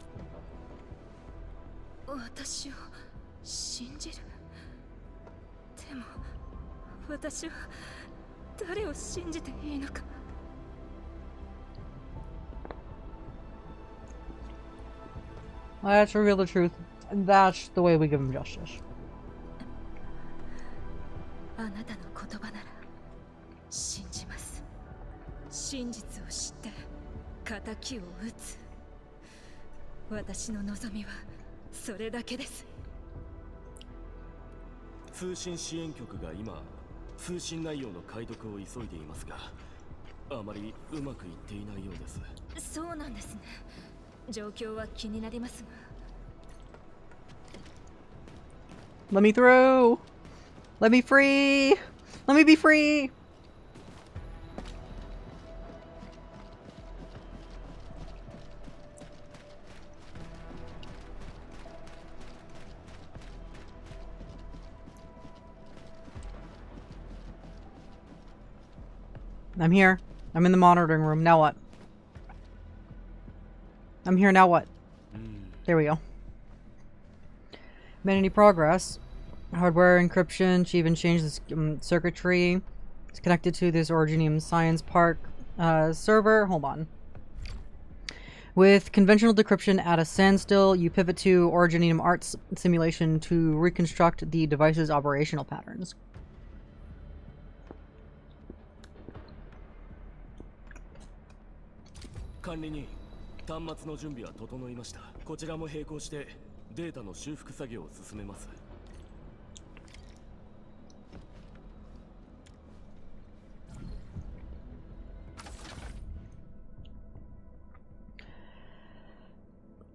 私を信じる。でも私は誰を信じていいのか。Let's reveal the truth. And that's the way we give him justice. あなたの言葉なら信じます。真実を知って仇を討つ。私の望みはそれだけです。通信支援局が今通信内容の解読を急いでいますが、あまりうまくいっていないようです。そうなんですね。状況は気になりますが。 Let me through! Let me free! Let me be free! I'm here. I'm in the monitoring room. Now what? I'm here. Now what? There we go. Made any progress? Hardware encryption. She even changed the circuitry. It's connected to this Originium Science Park server. Hold on. With conventional decryption at a standstill, you pivot to Originium Arts simulation to reconstruct the device's operational patterns. Kanri-nin, 端末の準備は整いました。こちらも並行してデータの修復作業を進めます。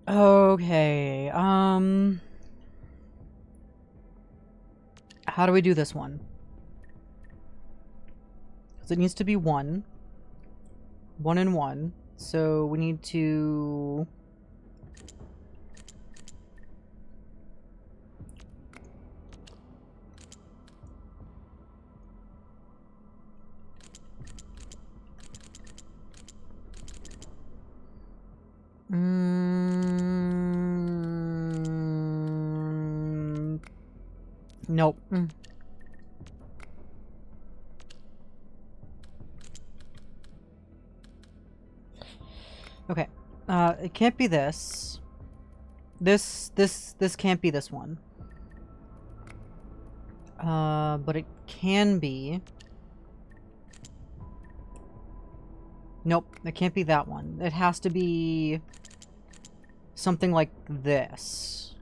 Okay, how do we do this one? Because it needs to be 1 and 1, so we need to... Nope. Okay. It can't be this. This can't be this one. But it can be. Nope, it can't be that one. It has to be something like this.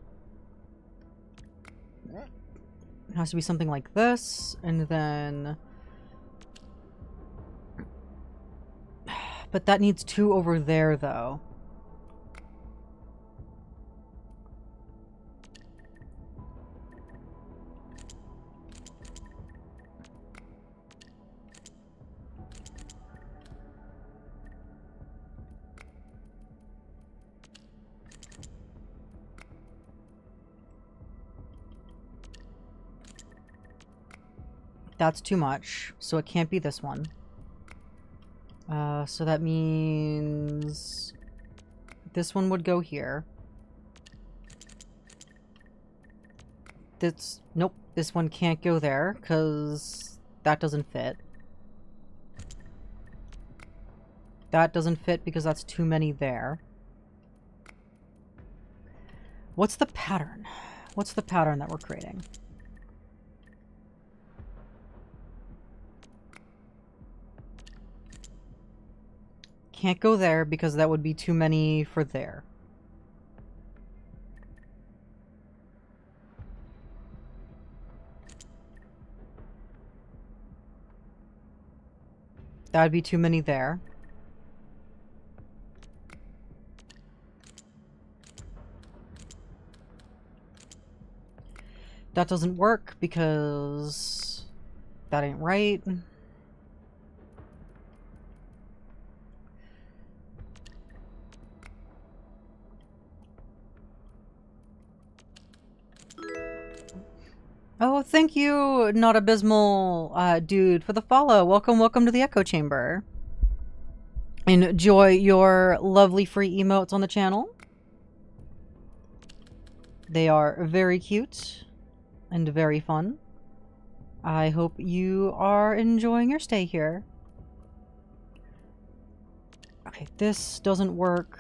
It has to be something like this, and then... But that needs 2 over there, though. That's too much, so it can't be this one. So that means this one would go here. Nope, this one can't go there, because that doesn't fit. That doesn't fit because that's too many there. What's the pattern? What's the pattern that we're creating? Can't go there because that would be too many for there. That would be too many there. That doesn't work because that ain't right. Oh, thank you, Not Abysmal dude, for the follow. Welcome, welcome to the Echo Chamber. Enjoy your lovely free emotes on the channel. They are very cute and very fun. I hope you are enjoying your stay here. Okay, this doesn't work.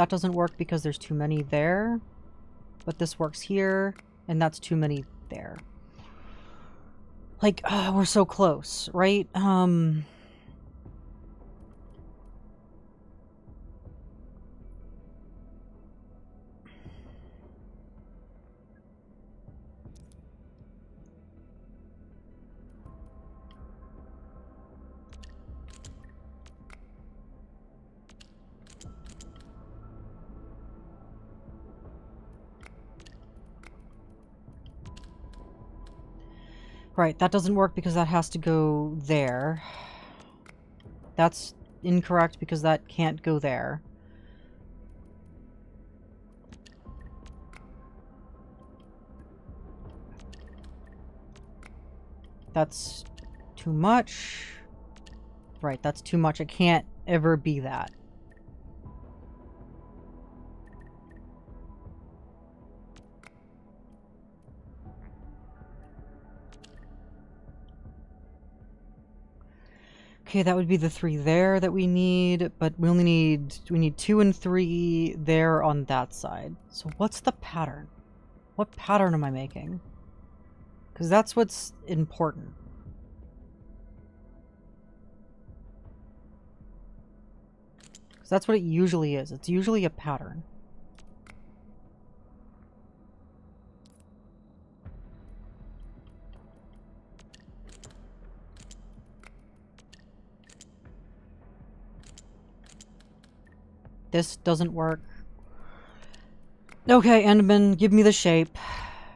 that doesn't work because there's too many there. But this works here, and that's too many there. Like, we're so close, right? Right, that doesn't work because that has to go there. That's incorrect because that can't go there. That's too much. Right, that's too much. It can't ever be that. Okay, that would be the 3 there that we need, but we need 2 and 3 there on that side. So what's the pattern? What pattern am I making? Because that's what's important. Because that's what it usually is. It's usually a pattern. This doesn't work. Okay, Endman, give me the shape.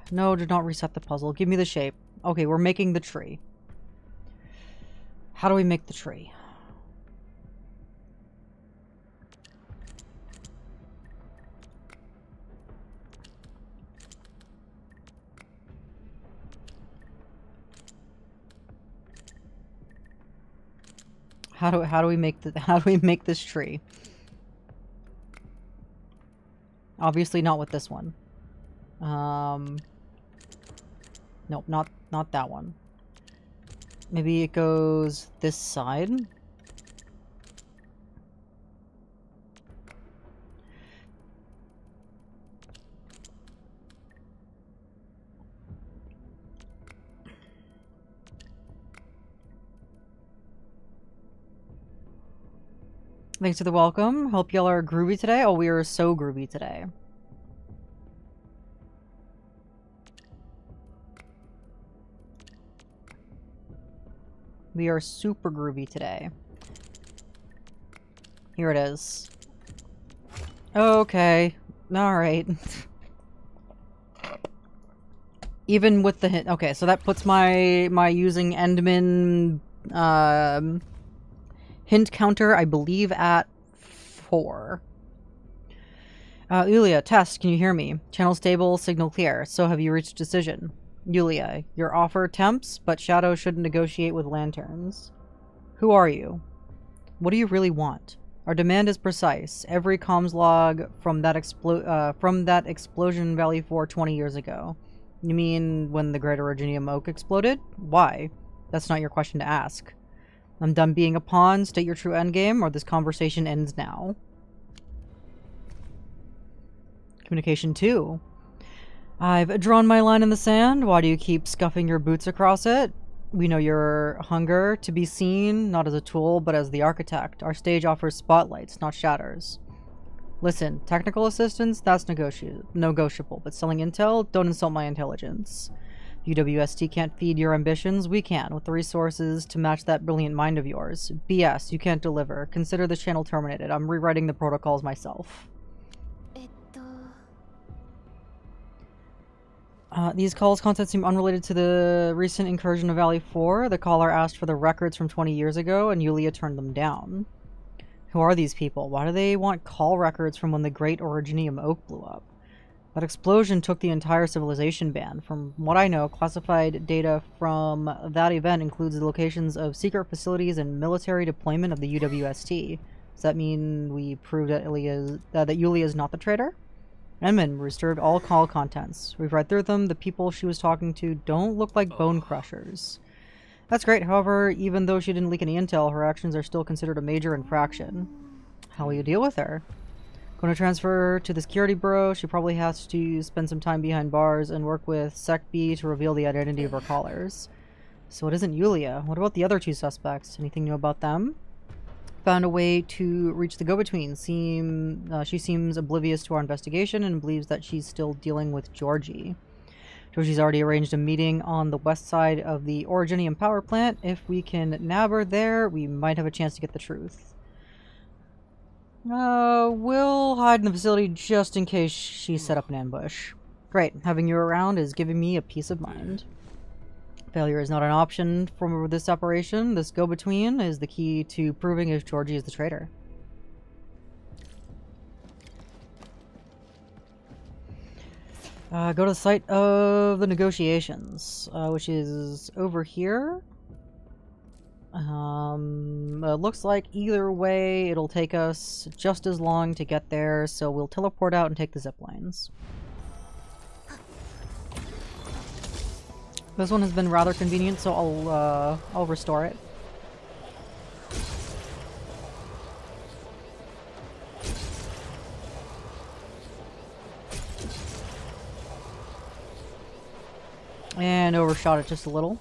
No, do not reset the puzzle. Give me the shape. Okay, we're making the tree. How do we make the tree? How do we make this tree? Obviously not with this one. Nope, not that one. Maybe it goes this side. Thanks for the welcome. Hope y'all are groovy today. Oh, we are so groovy today. We are super groovy today. Here it is. Okay. Alright. Even with the hint. Okay, so that puts my using Endman hint counter, I believe, at 4. Yulia, test, can you hear me? Channel stable, signal clear. So have you reached a decision? Yulia, your offer tempts, but Shadow shouldn't negotiate with lanterns. Who are you? What do you really want? Our demand is precise. Every comms log from that explosion Valley 4 20 years ago. You mean when the Great Originium Oak exploded? Why? That's not your question to ask. I'm done being a pawn. State your true endgame, or this conversation ends now. Communication 2. I've drawn my line in the sand. Why do you keep scuffing your boots across it? We know your hunger to be seen, not as a tool, but as the architect. Our stage offers spotlights, not shatters. Listen, technical assistance, that's negotiable, but selling intel, don't insult my intelligence. UWST can't feed your ambitions, we can, with the resources to match that brilliant mind of yours. BS, you can't deliver. Consider this channel terminated. I'm rewriting the protocols myself. These calls' content seem unrelated to the recent incursion of Valley 4. The caller asked for the records from 20 years ago, and Yulia turned them down. Who are these people? Why do they want call records from when the Great Originium Oak blew up? That explosion took the entire civilization ban. From what I know, classified data from that event includes the locations of secret facilities and military deployment of the UWST. Does that mean we proved that Yulia is not the traitor? Edmund restored all call contents. We've read through them. The people she was talking to don't look like bone crushers. That's great. However, even though she didn't leak any intel, her actions are still considered a major infraction. How will you deal with her? Going to transfer to the security bureau. She probably has to spend some time behind bars and work with Sec B to reveal the identity of her callers. So it isn't Yulia. What about the other two suspects? Anything new about them? Found a way to reach the go-between. She seems oblivious to our investigation and believes that she's still dealing with Georgie. Georgie's already arranged a meeting on the west side of the Originium power plant. If we can nab her there, we might have a chance to get the truth. We'll hide in the facility just in case she set up an ambush. Great. Having you around is giving me a peace of mind. Failure is not an option for this operation. This go-between is the key to proving if Georgie is the traitor. Go to the site of the negotiations, which is over here. Looks like either way it'll take us just as long to get there, so we'll teleport out and take the zip lines. This one has been rather convenient, so I'll restore it. And overshot it just a little.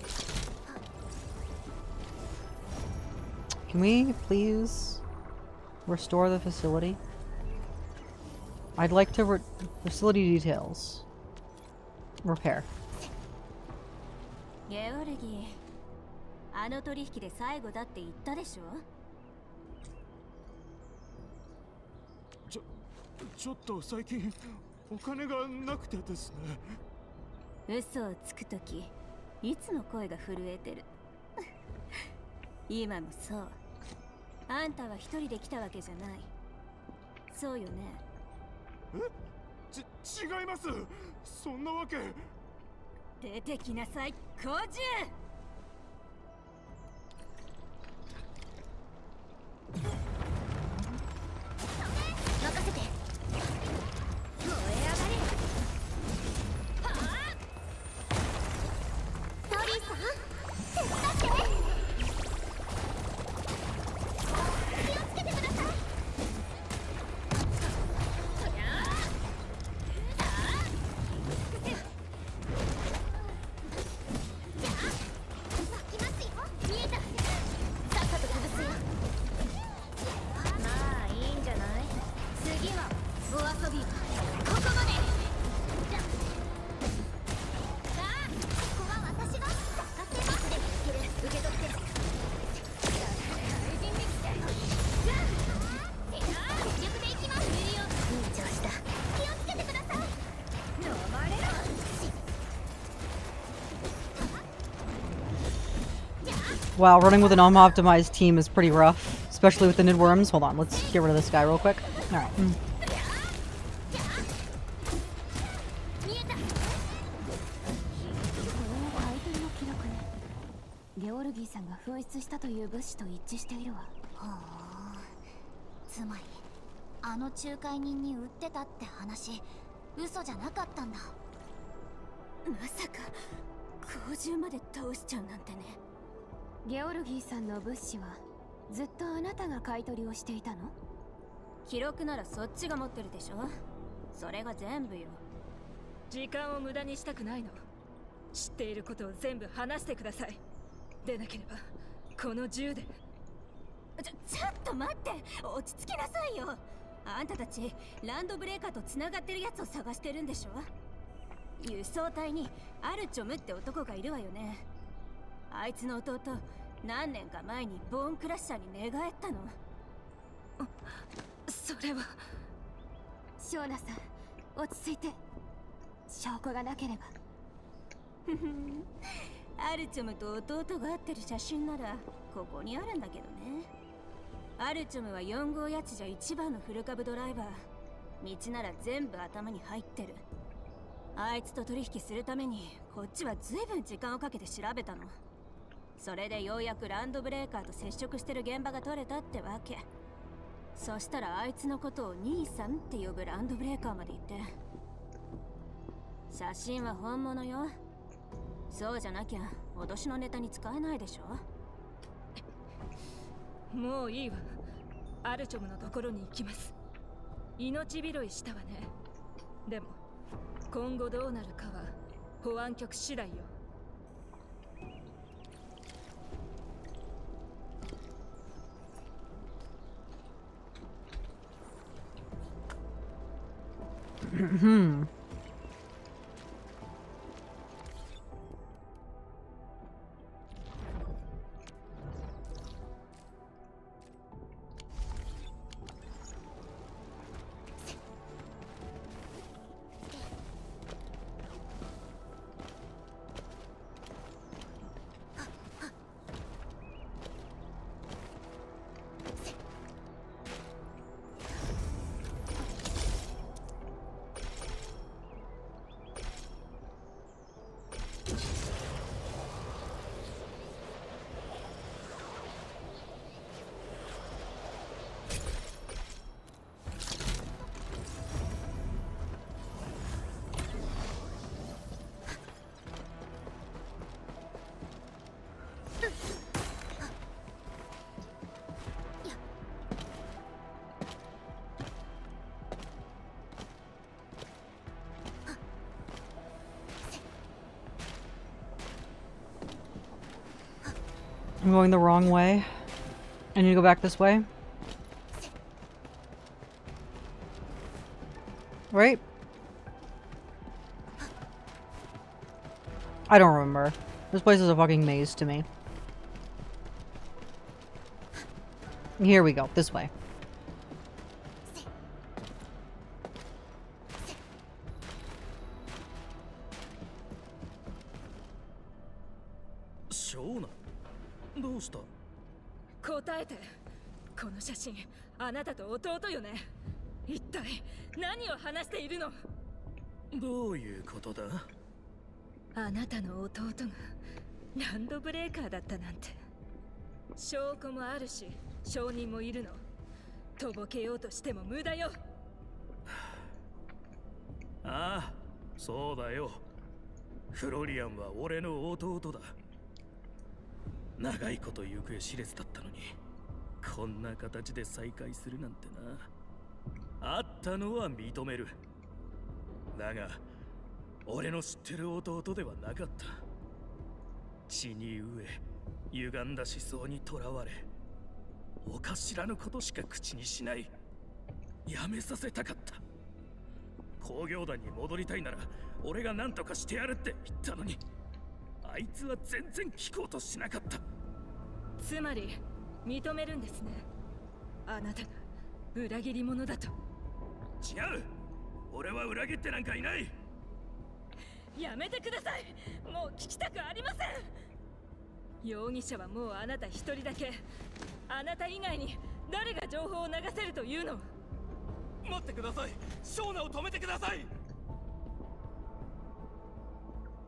Can we please restore the facility? I'd like to facility details. Repair. ゲオルギー、あの取引で最後だって言ったでしょ。ちょっと最近お金がなくてですね。嘘をつくとき、いつも声が震えてる。今もそう。あんたは一人で来たわけじゃない。そうよね。違います。そんなわけ。出てきなさい、小獣。任せて。燃え上がれ。はあ。トリーさん、手伝って。気をつけてください。そりゃあ。Wow, running with an unoptimized team is pretty rough, especially with the Nidworms. Hold on, let's get rid of this guy real quick. Alright. Hmm. ゲオルギーさんの物資はずっとあなたが買い取りをしていたの？記録ならそっちが持ってるでしょ。それが全部よ。時間を無駄にしたくないの。知っていることを全部話してください。でなければこの銃で。ちょっと待って、落ち着きなさいよ。あんたたちランドブレーカーと繋がってるやつを探してるんでしょ。輸送隊にアルチョムって男がいるわよね。あいつの弟、何年か前にボーンクラッシャーに寝返ったの。それは。ショーナさん、落ち着いて。証拠がなければ。アルチョムと弟が会ってる写真ならここにあるんだけどね。アルチョムは4号やつじゃ一番のフル株ドライバー。道なら全部頭に入ってる。あいつと取引するためにこっちは随分時間をかけて調べたの。それでようやくランドブレーカーと接触してる現場が取れたってわけ。そしたらあいつのことを兄さんって呼ぶランドブレーカーまで行って。写真は本物よ。そうじゃなきゃ脅しのネタに使えないでしょ。もういいわ。アルチョムのところに行きます。命拾いしたわね。でも今後どうなるかは保安局次第よ。Hmm. I'm going the wrong way. I need to go back this way. Right? I don't remember. This place is a fucking maze to me. Here we go. This way. Shona? どうした？答えて。この写真、あなたと弟よね。一体何を話しているの？どういうことだ？あなたの弟がランドブレーカーだったなんて。証拠もあるし、証人もいるの。とぼけようとしても無駄よ。ああ、そうだよ。フロリアンは俺の弟だ。長いこと行方知れずだったのに、こんな形で再会するなんてな。あったのは認める。だが、俺の知ってる弟ではなかった。血に飢え、歪んだ思想にとらわれ、お頭のことしか口にしない。やめさせたかった。工業団に戻りたいなら、俺が何とかしてやるって言ったのに、あいつは全然聞こうとしなかった。つまり認めるんですね。あなたが裏切り者だと。違う。俺は裏切ってなんかいない。やめてください。もう聞きたくありません。容疑者はもうあなた一人だけ。あなた以外に誰が情報を流せるというの？待ってください。ショーナを止めてください。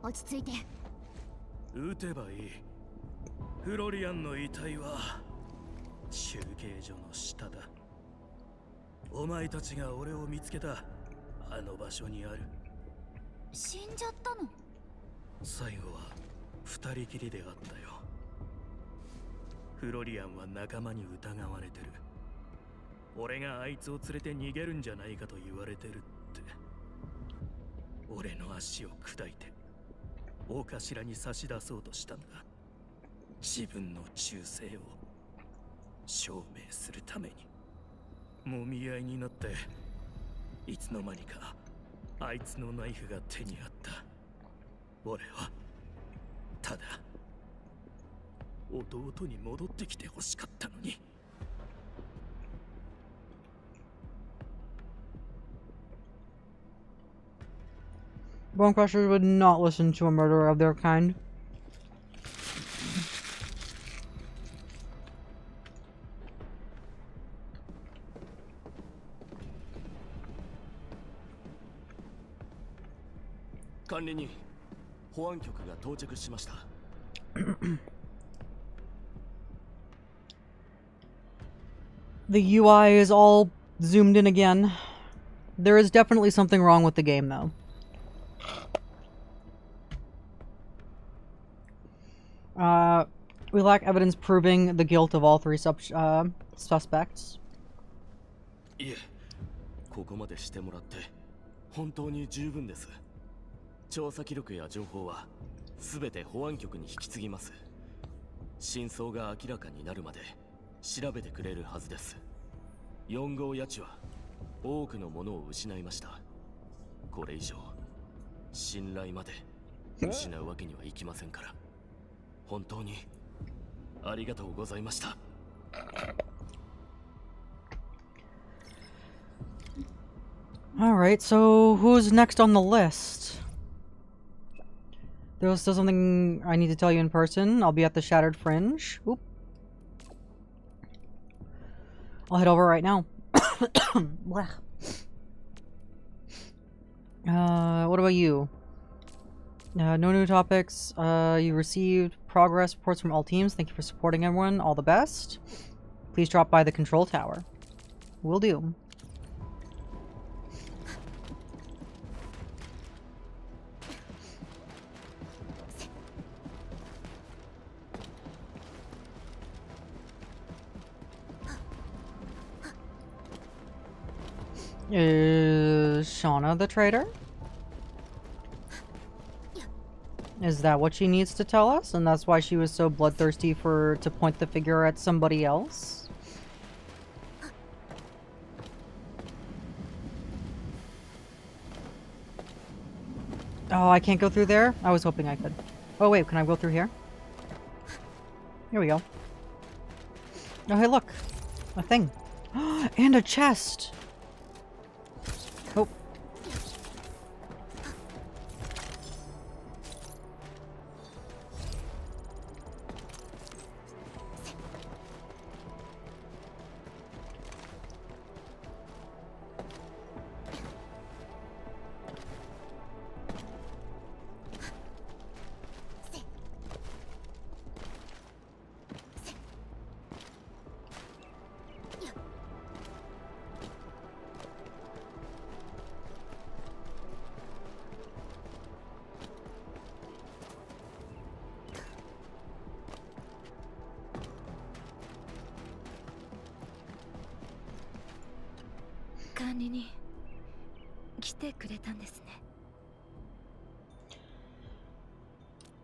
落ち着いて。撃てばいい。フロリアンの遺体は中継所の下だ。お前たちが俺を見つけたあの場所にある。死んじゃったの？最後は二人きりであったよ。フロリアンは仲間に疑われてる。俺があいつを連れて逃げるんじゃないかと言われてるって。俺の足を砕いて大頭に差し出そうとしたんだ。自分の忠誠を証明するために。もみ合いになっていつの間にかあいつのナイフが手にあった。俺はただ弟に戻ってきてほしかったのに。Bone Crushers would not listen to a murderer of their kind. The UI is all zoomed in again. There is definitely something wrong with the game, though. We lack evidence proving the guilt of all three suspects. いえ、ここまでしてもらって本当に十分です。調査記録や情報は全て保安局に引き継ぎます。真相が明らかになるまで調べてくれるはずです。4号谷地は多くのものを失いました。これ以上信頼まで失うわけにはいきませんから。本当にありがとうございました。Alright, so who's next on the list? There's still something I need to tell you in person. I'll be at the Shattered Fringe. Oop. I'll head over right now. What about you? No new topics. You received progress reports from all teams. Thank you for supporting everyone. All the best. Please drop by the control tower. Will do. Is Shauna the traitor? Is that what she needs to tell us? And that's why she was so bloodthirsty to point the finger at somebody else? Oh, I can't go through there? I was hoping I could. Oh wait, can I go through here? Here we go. Oh hey look! A thing. And a chest! Oh.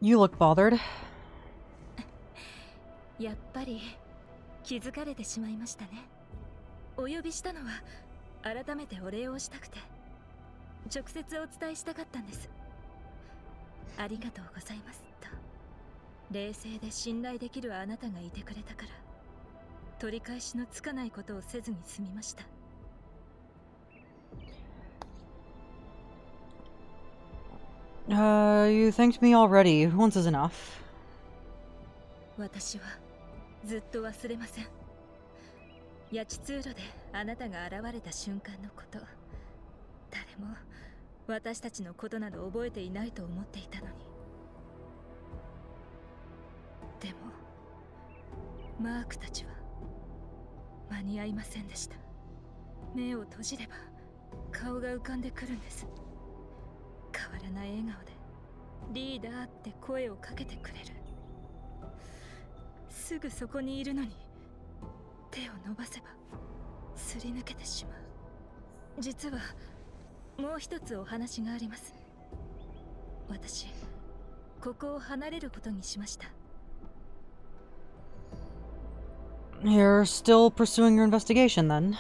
You look bothered. やっぱり気づかれてしまいましたね。お呼びしたのは改めてお礼をしたくて、直接お伝えしたかったんです。ありがとうございますと。冷静で信頼できるあなたがいてくれたから、取り返しのつかないことをせずに済みました。You thanked me already. Once is enough. 私はずっと忘れません。八千通路であなたが現れた瞬間のこと、誰も私たちのことなど覚えていないと思っていたのに。でもマークたちは間に合いませんでした。目を閉じれば顔が浮かんでくるんです。変わらない笑顔でリーダーって声をかけてくれる。すぐそこにいるのに手を伸ばせばすり抜けてしまう。実はもう一つお話があります。私ここを離れることにしました。You're still pursuing your investigation then?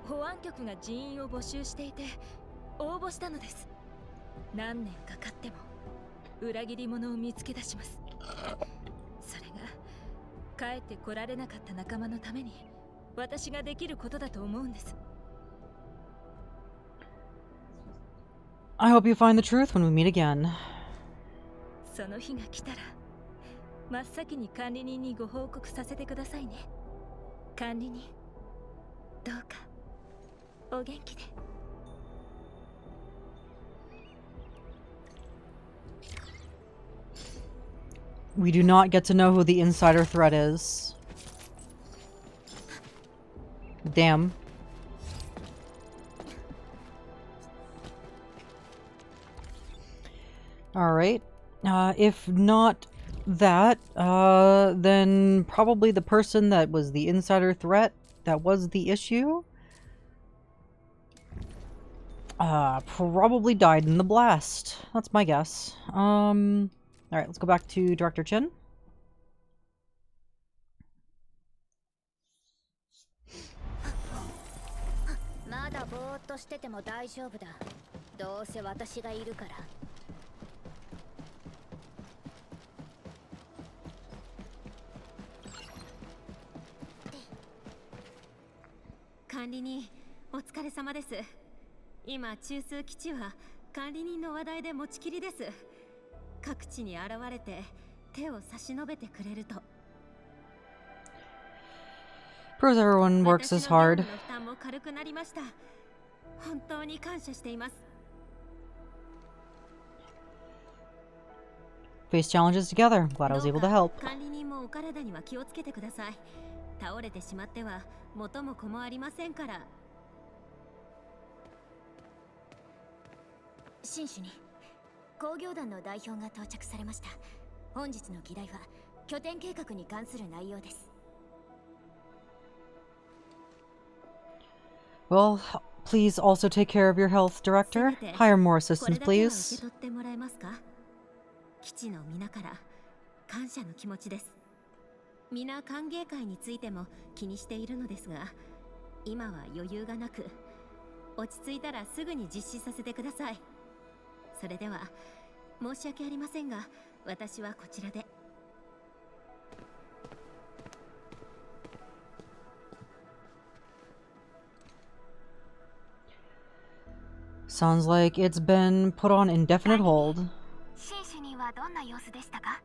保安局が人員を募集していて応募したのです。何年かかっても裏切り者を見つけ出します。それが帰ってこられなかった仲間のために私ができることだと思うんです。I hope you find the truth when we meet again. その日が来たら真っ先に管理人にご報告させてくださいね。管理人、どうかお元気で。We do not get to know who the insider threat is. Damn. Alright. If not that, then probably the person that was the insider threat that was the issue. Probably died in the blast. That's my guess. Alright, let's go back to Director Chin. Kandini, お疲れ様です。今、中枢基地は管理人の話題で持ちきりです。各地に現れて手を差し伸べてくれると。Proves everyone works as hard. 私の業務の負担も軽くなりました。本当に感謝しています。Face challenges together. Glad I was able to help. 管理人もお体には気をつけてください。倒れてしまっては元も子もありませんから。新種に工業団の代表が到着されました。本日の議題は拠点計画に関する内容です。Well, please also take care of your health, Director. Hire more assistants, これだけは受 please. け取ってもらえますか？基地の皆から感謝の気持ちです。皆歓迎会についても気にしているのですが、今は余裕がなく、落ち着いたらすぐに実施させてください。それでは申し訳ありませんが、私はこちらで。Sounds like it's been put on indefinite hold. 新種にはどんな様子でしたか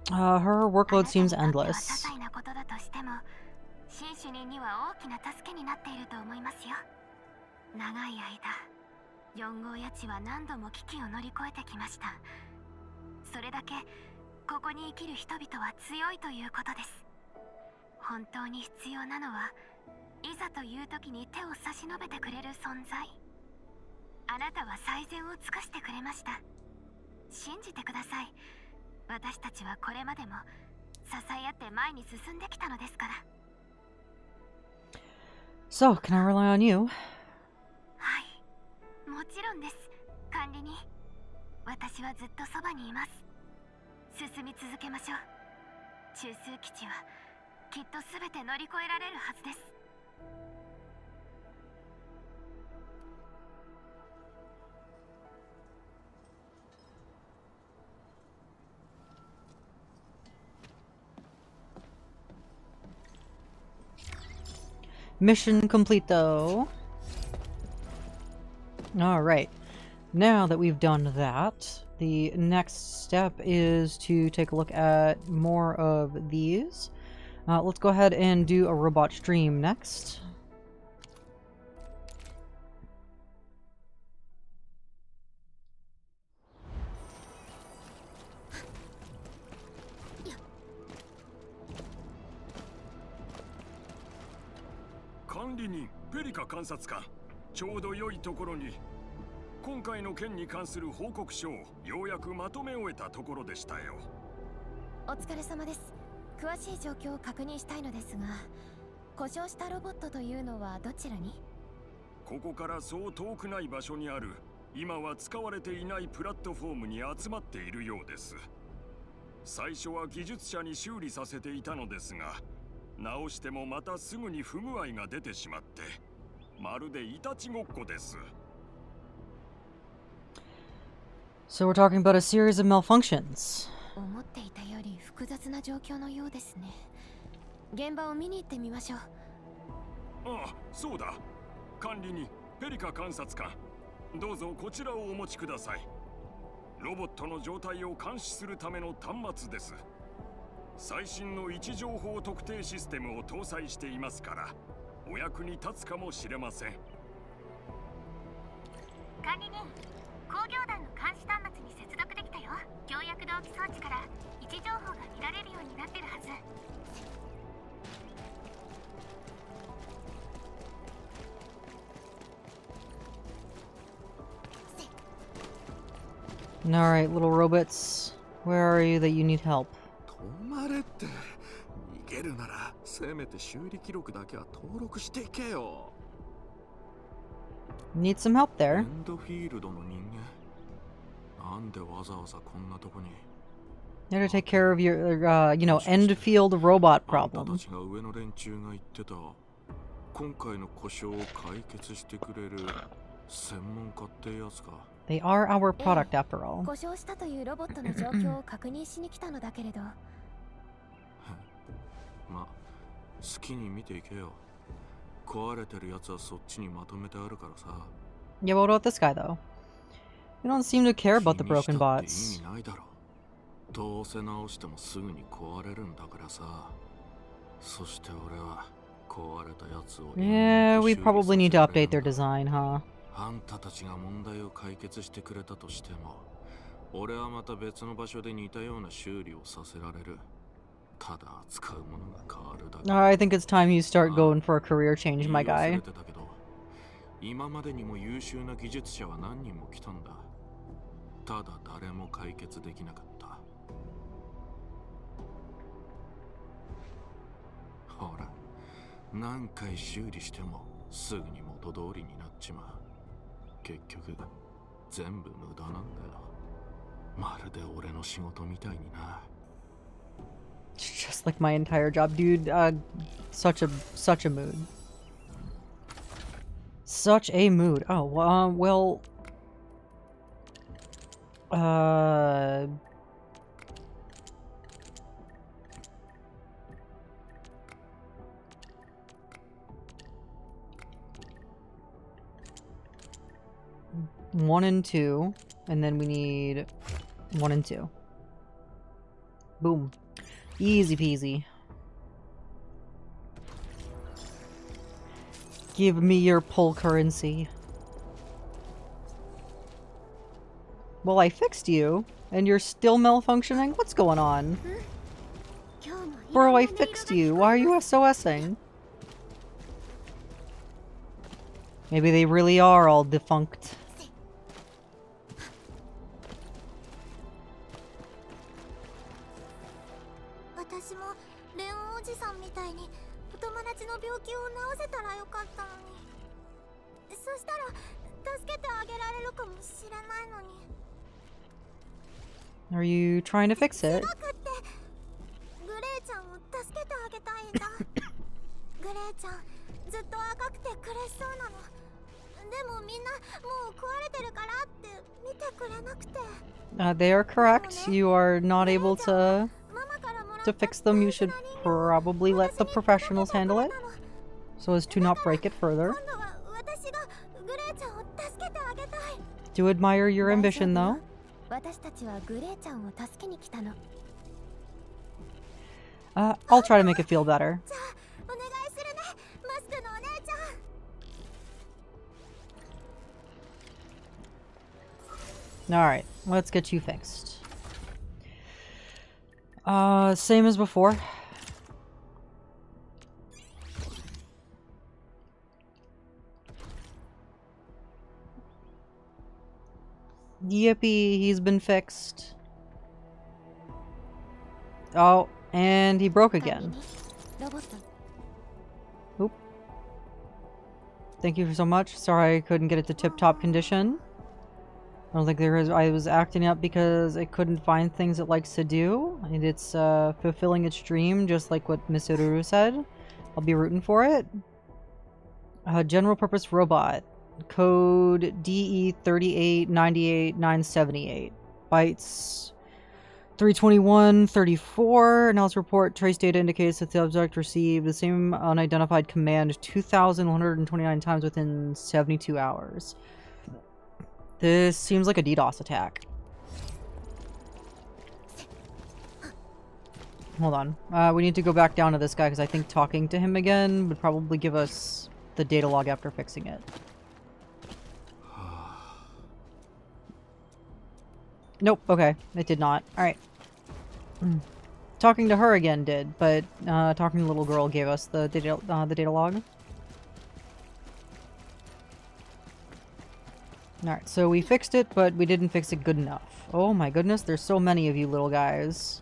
？Her workload seems あなたにとっては些 endless. 細なことだとしても、新種には大きな助けになっていると思いますよ。長い間、4号谷地は何度も危機を乗り越えてきました。それだけここに生きる人々は強いということです。本当に必要なのは、いざという時に手を差し伸べてくれる存在。あなたは最善を尽くしてくれました。信じてください。私たちはこれまでも支え合って前に進んできたのですから。So, can I rely on you? はい、もちろんです。管理人、私はずっとそばにいます。進み続けましょう。中枢基地はきっと全て乗り越えられるはずです。Mission complete, though. Alright. Now that we've done that, the next step is to take a look at more of these. Let's go ahead and do a robot stream next.管理人、ペリカ監察官、ちょうど良いところに。今回の件に関する報告書をようやくまとめ終えたところでしたよ。お疲れ様です。詳しい状況を確認したいのですが、故障したロボットというのはどちらに？ここからそう遠くない場所にある、今は使われていないプラットフォームに集まっているようです。最初は技術者に修理させていたのですが、直してもまたすぐに不具合が出てしまって、まるでいたちごっこです。So we're talking about a series of malfunctions. 思っていたより複雑な状況のようですね。現場を見に行ってみましょう。ああ、そうだ。管理人、ペリカ監察官、どうぞこちらをお持ちください。ロボットの状態を監視するための端末です。最新の位置情報特定システムを搭載していますから、お役に立つかもしれません。管理人、工業団の監視端末に接続できたよ。協約同期装置から位置情報が見られるようになってるはず。Alright, little robots. Where are you that you need help? 止まれって。逃げるならせせめて修理記録だけは登録していけよ。 Need some help エ there. ンドフィールドの人間なんでわざわざこんなとこに。 You have to take care of your, you know, Enfield robot あんた problem. たちが上の連中が言ってた今回の故障を解決してくれる専門家ってやつか。 They are our product after all. 故障したというロボットの状況を確認しに来たのだけれど。ま、好きに見ていけよ。壊れてるやつはそっちにまとめてあるからさ。 Yeah, what about this guy though? You don't seem to care about the 気にし broken たって bots. 意味ないだろ。どうせ直してもすぐに壊れるんだからさ。そして俺は壊れたやつを Yeah, we probably need to update their design, huh? あんたたちが問題を解決してくれたとしても、俺はまた別の場所で似たような修理をさせられる。ただ扱うものが変わるだけ。 I think it's time you start going for a career change, my 言い忘 guy. れてたけど、今までにも優秀な技術者は何人も来たんだ。ただ誰も解決できなかった。ほら、何回修理してもすぐに元通りになっちまう。結局全部無駄なんだよ。まるで俺の仕事みたいにな。 Just like my entire job, dude. Such a mood. Such a mood. Oh, well. One and two, and then we need 1 and 2. Boom. Easy peasy. Give me your pull currency. Well, I fixed you, and you're still malfunctioning? What's going on? Bro, I fixed you. Why are you SOSing? Maybe they really are all defunct. 私もレオンおじさんみたいにお友達の病気を治せたらよかったのに。そしたら助けてあげられるかもしれないのに。 Are you trying to fix it? 違くってグレーちゃんを助けてあげたいんだ。グレーちゃんずっと赤くて苦しそうなの。でもみんなもう壊れてるからって見てくれなくて。They are correct. You are not able to fix them. You should probably let the professionals handle it, so as to not break it further. Do admire your ambition, though. 私たちはグレーちゃんを助けに来たの。 I'll try to make it feel better. じゃあお願いするね、マスクのお姉ちゃん。 Alright, let's get you fixed. Same as before. Yippee, he's been fixed. Oh, and he broke again. Oop. Thank you so much. Sorry I couldn't get it to tip-top condition. I don't think there is. I was acting up because I couldn't find things it likes to do. And it's fulfilling its dream, just like what Miss Ururu said. I'll be rooting for it. General purpose robot. Code DE3898978. Bytes 32134. Analysis report. Trace data indicates that the object received the same unidentified command 2,129 times within 72 hours. This seems like a DDoS attack. Hold on. We need to go back down to this guy because I think talking to him again would probably give us the data log after fixing it. Nope, okay. It did not. Alright. Talking to her again did, but talking to the little girl gave us the data log. Alright, so we fixed it, but we didn't fix it good enough. Oh my goodness, there's so many of you little guys.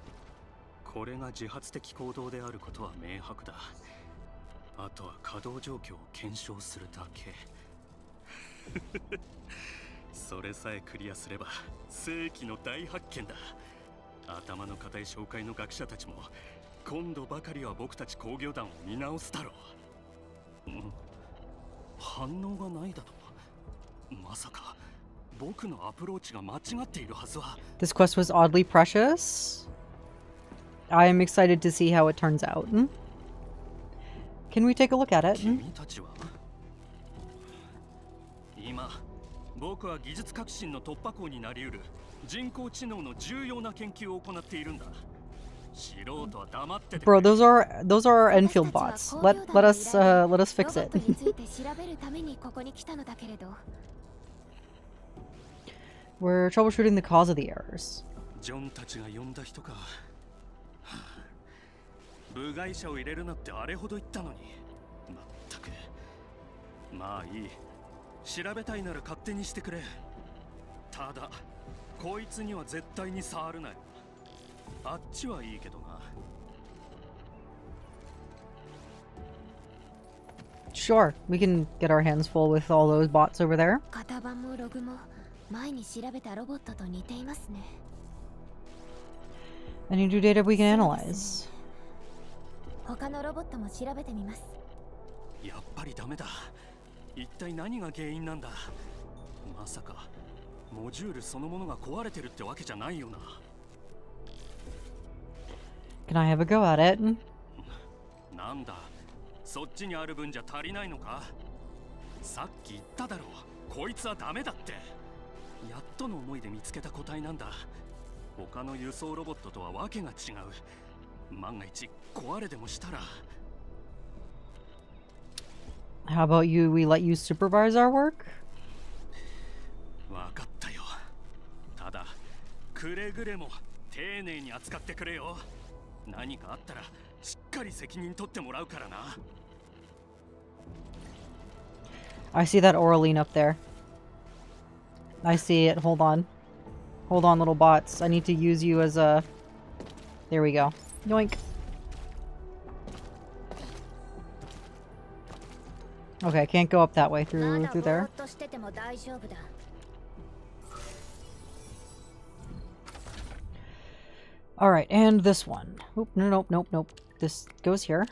これが自発的行動であることは明白だ。あとは稼働状況を検証するだけ。それさえクリアすれば世紀の大発見だ。頭の固い紹介の学者たちも今度ばかりは僕たち工業団を見直すだろう。反応がないだと。まさか僕のアプローチが間違っているはずは。 This quest was oddly precious. I am excited to see how it turns out. Can we take a look at it? 君たちは今僕は技術革新の突破口になりうる人工知能の重要な研究を行っているんだ。素人は黙っててくれ。 Bro, those are our Enfield bots. Let us fix it. ロボットについて調べるためにここに来たのだけれど。We're troubleshooting the cause of the errors. ジョンたちが呼んだ人か。部外者を入れるなってあれほど言ったのに。まったく。まあいい。調べたいなら勝手にしてくれ。ただこいつには絶対に触るなよ。あっちはいいけどな。 Sure, we can get our hands full with all those bots over there. 型番もログも前に調べたロボットと似ていますね。 Any new data we can analyze. 他のロボットも調べてみます。やっぱりダメだ。一体何が原因なんだ。まさかモジュールそのものが壊れてるってわけじゃないよな。 Can I have a go at it? なんだ、そっちにある分じゃ足りないのか。さっき言っただろう、こいつはダメだって。やっとの思いで見つけた個体なんだ。他の輸送ロボットとはわけが違う。万が一壊れでもしたら。 How about we let you supervise our work? わかったよ。ただくれぐれも丁寧に扱ってくれよ。何かあったらしっかり責任取ってもらうからな。 I see that Oraline up there. I see it. Hold on. Hold on, little bots. I need to use you as a... There we go. Yoink. Okay, I can't go up that way through there. Alright, and this one. Oop, nope. This goes here.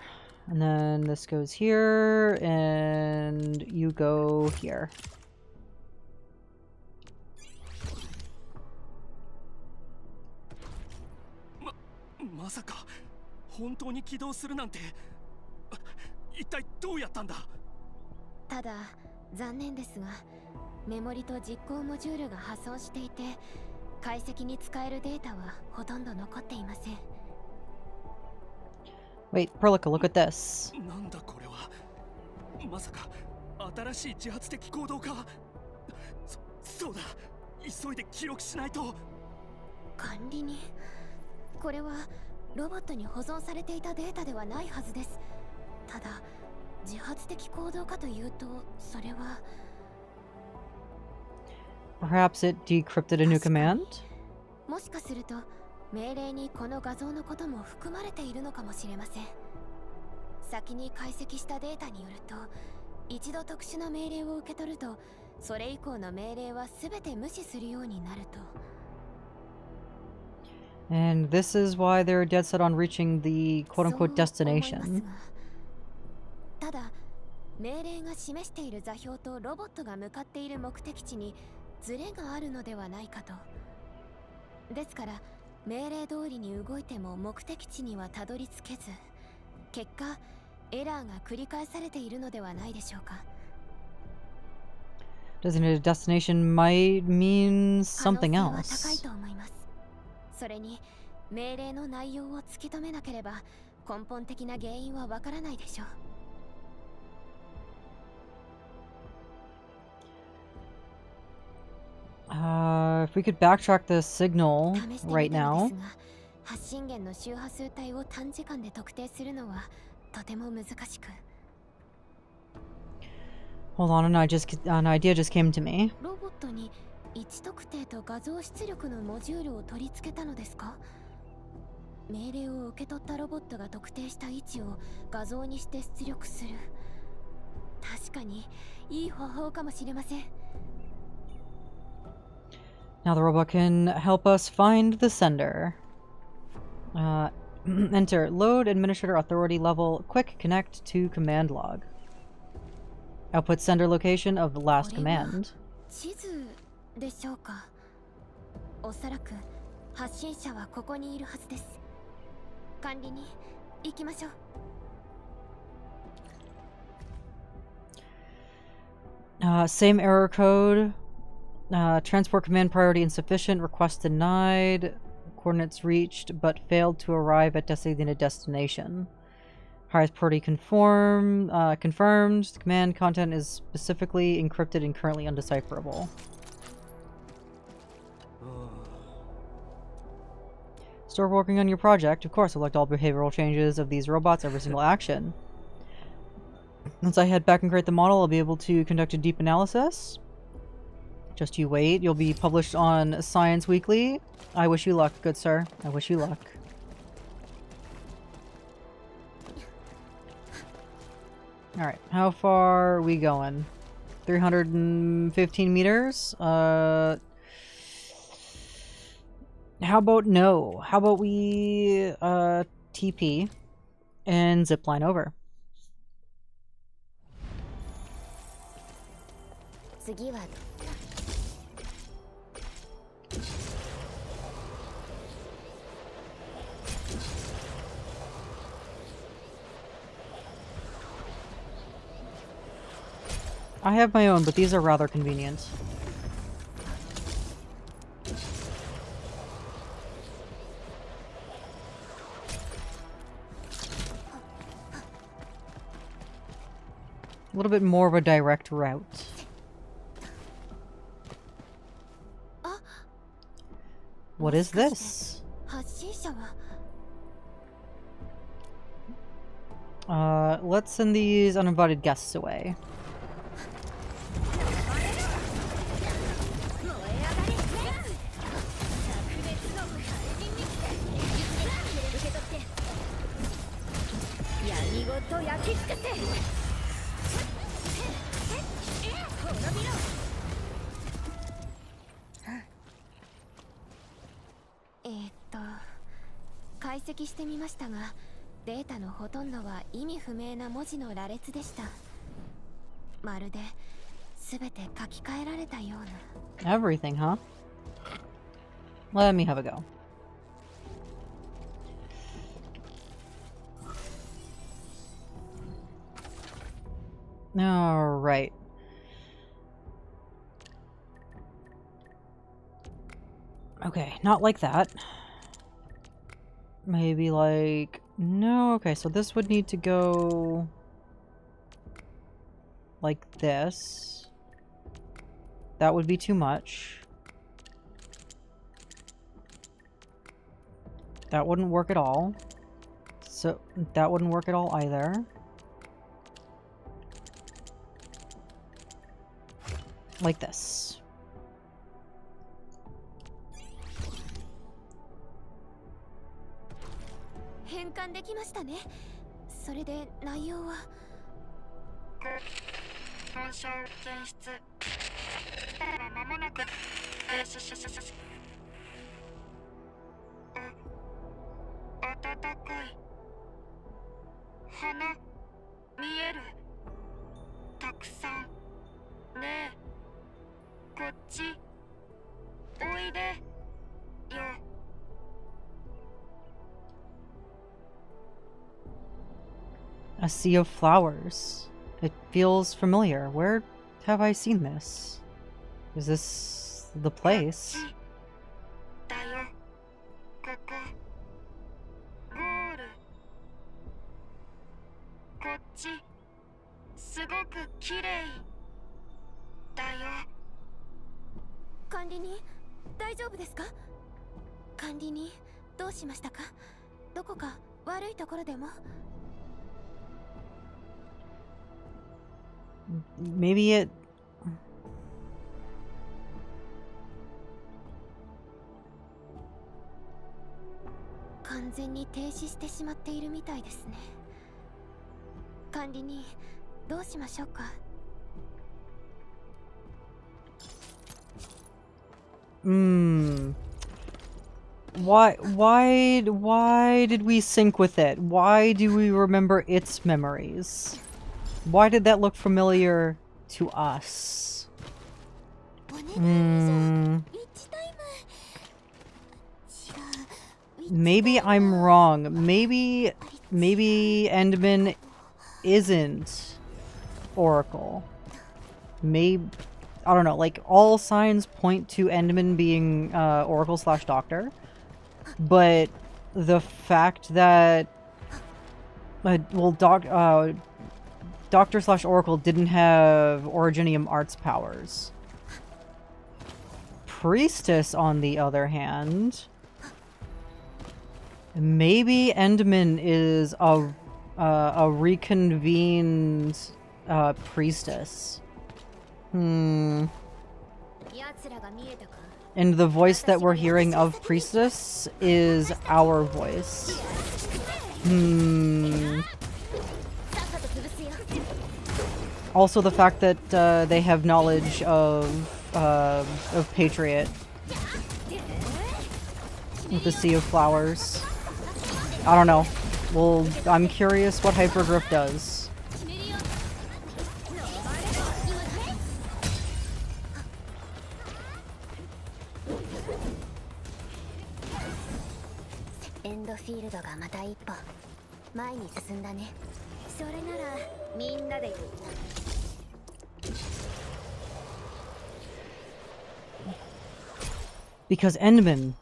And then this goes here, and you go here.まさか本当に起動するなんて。一体どうやったんだ。ただ残念ですが、メモリと実行モジュールが破損していて、解析に使えるデータはほとんど残っていません。 Wait, Perlica, look at this. なんだこれは。まさか新しい自発的行動か。そうだ、急いで記録しないと。管理人、これはロボットに保存されていたデータではないはずです。ただ自発的行動かというと、それは Perhaps it decrypted a new command? もしかすると命令にこの画像のことも含まれているのかもしれません。先に解析したデータによると、一度特殊な命令を受け取ると、それ以降の命令は全て無視するようになると。 And this is why they're dead set on reaching the quote-unquote destination. ただ命令が示している座標とロボットが向かっている目的地にズレがあるのではないかと。ですから命令通りに動いても目的地にはたどり着けず、結果エラーが繰り返されているのではないでしょうか。 Designated destination might mean something 可能性は else. 高いと思います。それに命令の内容を突き止めなければ根本的な原因はわからないでしょう。 If we could backtrack the signal 試してみ right たの now. ですが、発信源の周波数帯を短時間で特定するのはとても難しく。 Hold on, an idea just came to me. ロボットに位置特定と画像出力のモジュールを取り付けたのですか？命令を受け取ったロボットが特定した位置を画像にして出力する。確かにいい方法かもしれません。Now the robot can help us find the sender. Enter load administrator authority level. Quick connect to command log. Output sender location of the last command. 地図でしょうか。おそらく発信者はここにいるはずです。管理に行きましょう。Same error code. Transport command priority insufficient. Request denied. Coordinates reached but failed to arrive at designated destination. Highest priority confirmed. The command content is specifically encrypted and currently undecipherable. Still working on your project. Of course, select all behavioral changes of these robots, every single action. Once I head back and create the model, I'll be able to conduct a deep analysis. Just you wait. You'll be published on Science Weekly. I wish you luck, good sir. I wish you luck. Alright, how far are we going? 315 meters? How about no? How about we, TP and zipline over? 次は I have my own, but these are rather convenient. A little bit more of a direct route. What is this? Let's send these uninvited guests away. Eh 解析してみましたが、データのほとんどは意味不明な文字の羅列でした。まるで全て書き換えられたような。Everything, huh? Let me have a go. Alright. Okay, not like that. Maybe like... No, okay, so this would need to go... like this. That would be too much. That wouldn't work at all. So, that wouldn't work at all either. Like this. A sea of flowers. It feels familiar. Where have I seen this? Is this the place? Maybe it... 完全に停止してしまっているみたいですね。管理人、どうしましょうか。Why did we sync with it? Why do we remember its memories? Why did that look familiar to us? Maybe I'm wrong. Maybe Endman isn't Oracle. Maybe, I don't know, like all signs point to Endman being Oracle / Doctor. But the fact that Doctor / Oracle didn't have Originium Arts powers. Priestess, on the other hand, maybe Endman is a reconvened priestess. And the voice that we're hearing of Priestess is our voice. Also the fact that they have knowledge of Patriot. With the Sea of Flowers. I don't know. Well, I'm curious what Hypergriff does. Enfield がまた一歩前に進んだね。それならみんなで。Because Endman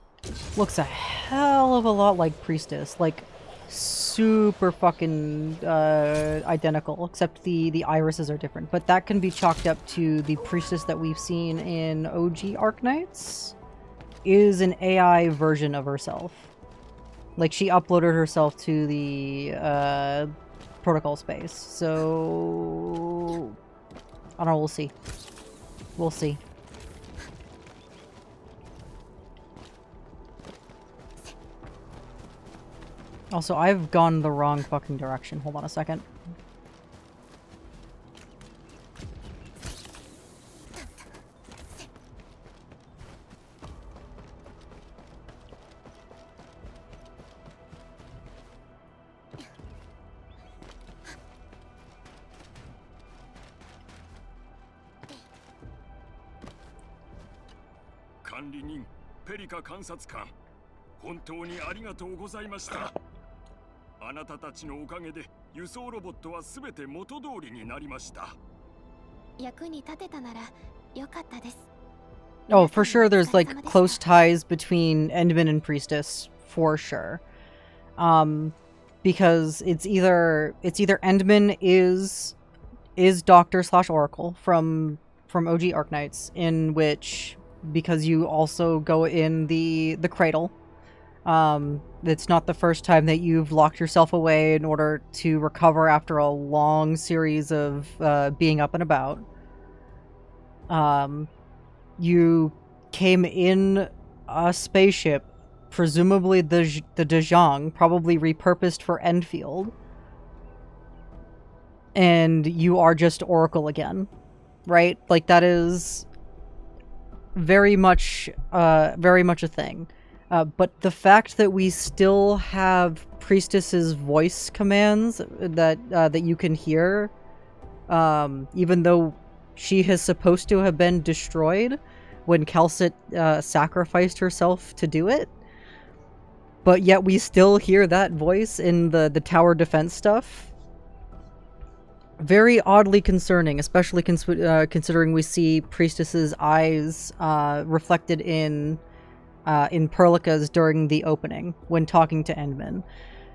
looks a hell of a lot like Priestess, like super fucking identical, except the irises are different. But that can be chalked up to the Priestess that we've seen in OG Arknights is an AI version of herself. Like, she uploaded herself to the protocol space, so I don't know, we'll see. We'll see. Also, I've gone the wrong fucking direction. Hold on a second. Oh, for sure there's like close ties between Endman and Priestess, for sure. Because it's either Endman is Doctor / Oracle from OG Arknights, in which, because you also go in the cradle, it's not the first time that you've locked yourself away in order to recover after a long series of being up and about. You came in a spaceship, presumably the Dejong, probably repurposed for Enfield, and you are just Oracle again, right? Like, that is very much a thing. But the fact that we still have Priestess's voice commands that you can hear, even though she is supposed to have been destroyed when Calcit sacrificed herself to do it, but yet we still hear that voice in the tower defense stuff. Very oddly concerning, especially considering we see Priestess's eyes reflected in Perlica's during the opening when talking to Endman.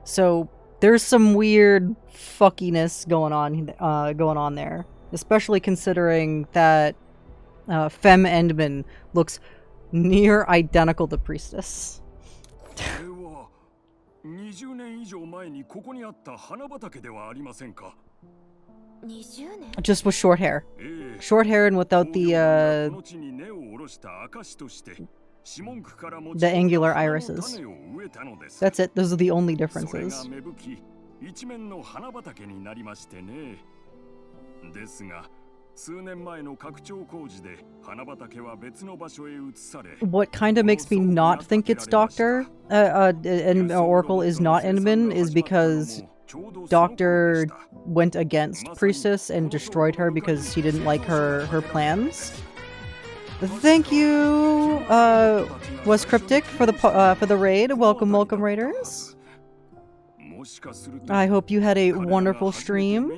So there's some weird fuckiness going on there, especially considering that Femme Endman looks near identical to Priestess. Just with short hair. Short hair and without the The angular irises. That's it. Those are the only differences. 数年前の拡張工事で花畑は別の場所へ移され What kind of makes me not think it's Doctor and Oracle is not Enderman is because Doctor went against Priestess and destroyed her because he didn't like her plans. Thank you, was Cryptic for the raid. Welcome, welcome, raiders. I hope you had a wonderful stream.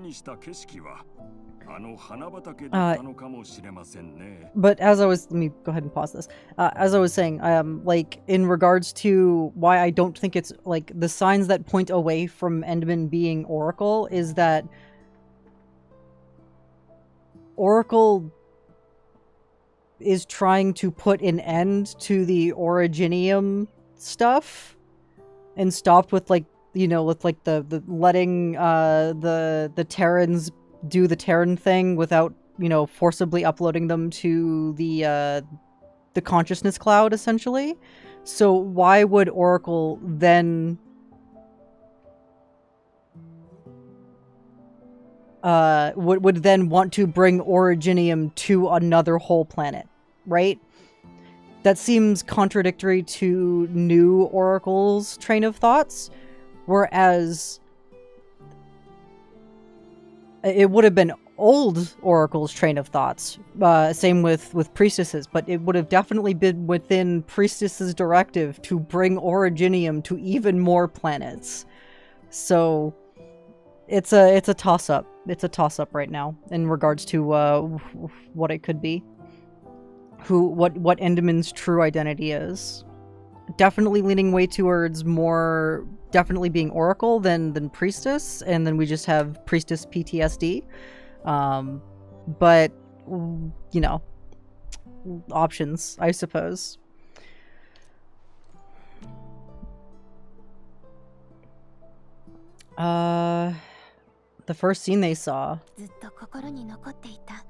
But as I was, let me go ahead and pause this. As I was saying, like in regards to why I don't think it's like the signs that point away from Enderman being Oracle is that Oracle is trying to put an end to the Originium stuff and stopped with like, you know, with like the letting the Terrans do the Terran thing without, you know, forcibly uploading them to the consciousness cloud, essentially. So why would Oracle then would then want to bring Originium to another whole planet, right? That seems contradictory to new Oracle's train of thoughts, whereas it would have been old Oracle's train of thoughts. Same with Priestesses, but it would have definitely been within Priestess's directive to bring Originium to even more planets. So it's a toss-up. It's a toss-up right now in regards to what it could be. What Enderman's true identity is. Definitely leaning way towards more definitely being Oracle than Priestess, and then we just have Priestess PTSD. But, you know, options, I suppose. The first scene they saw. ずっと心に残っていた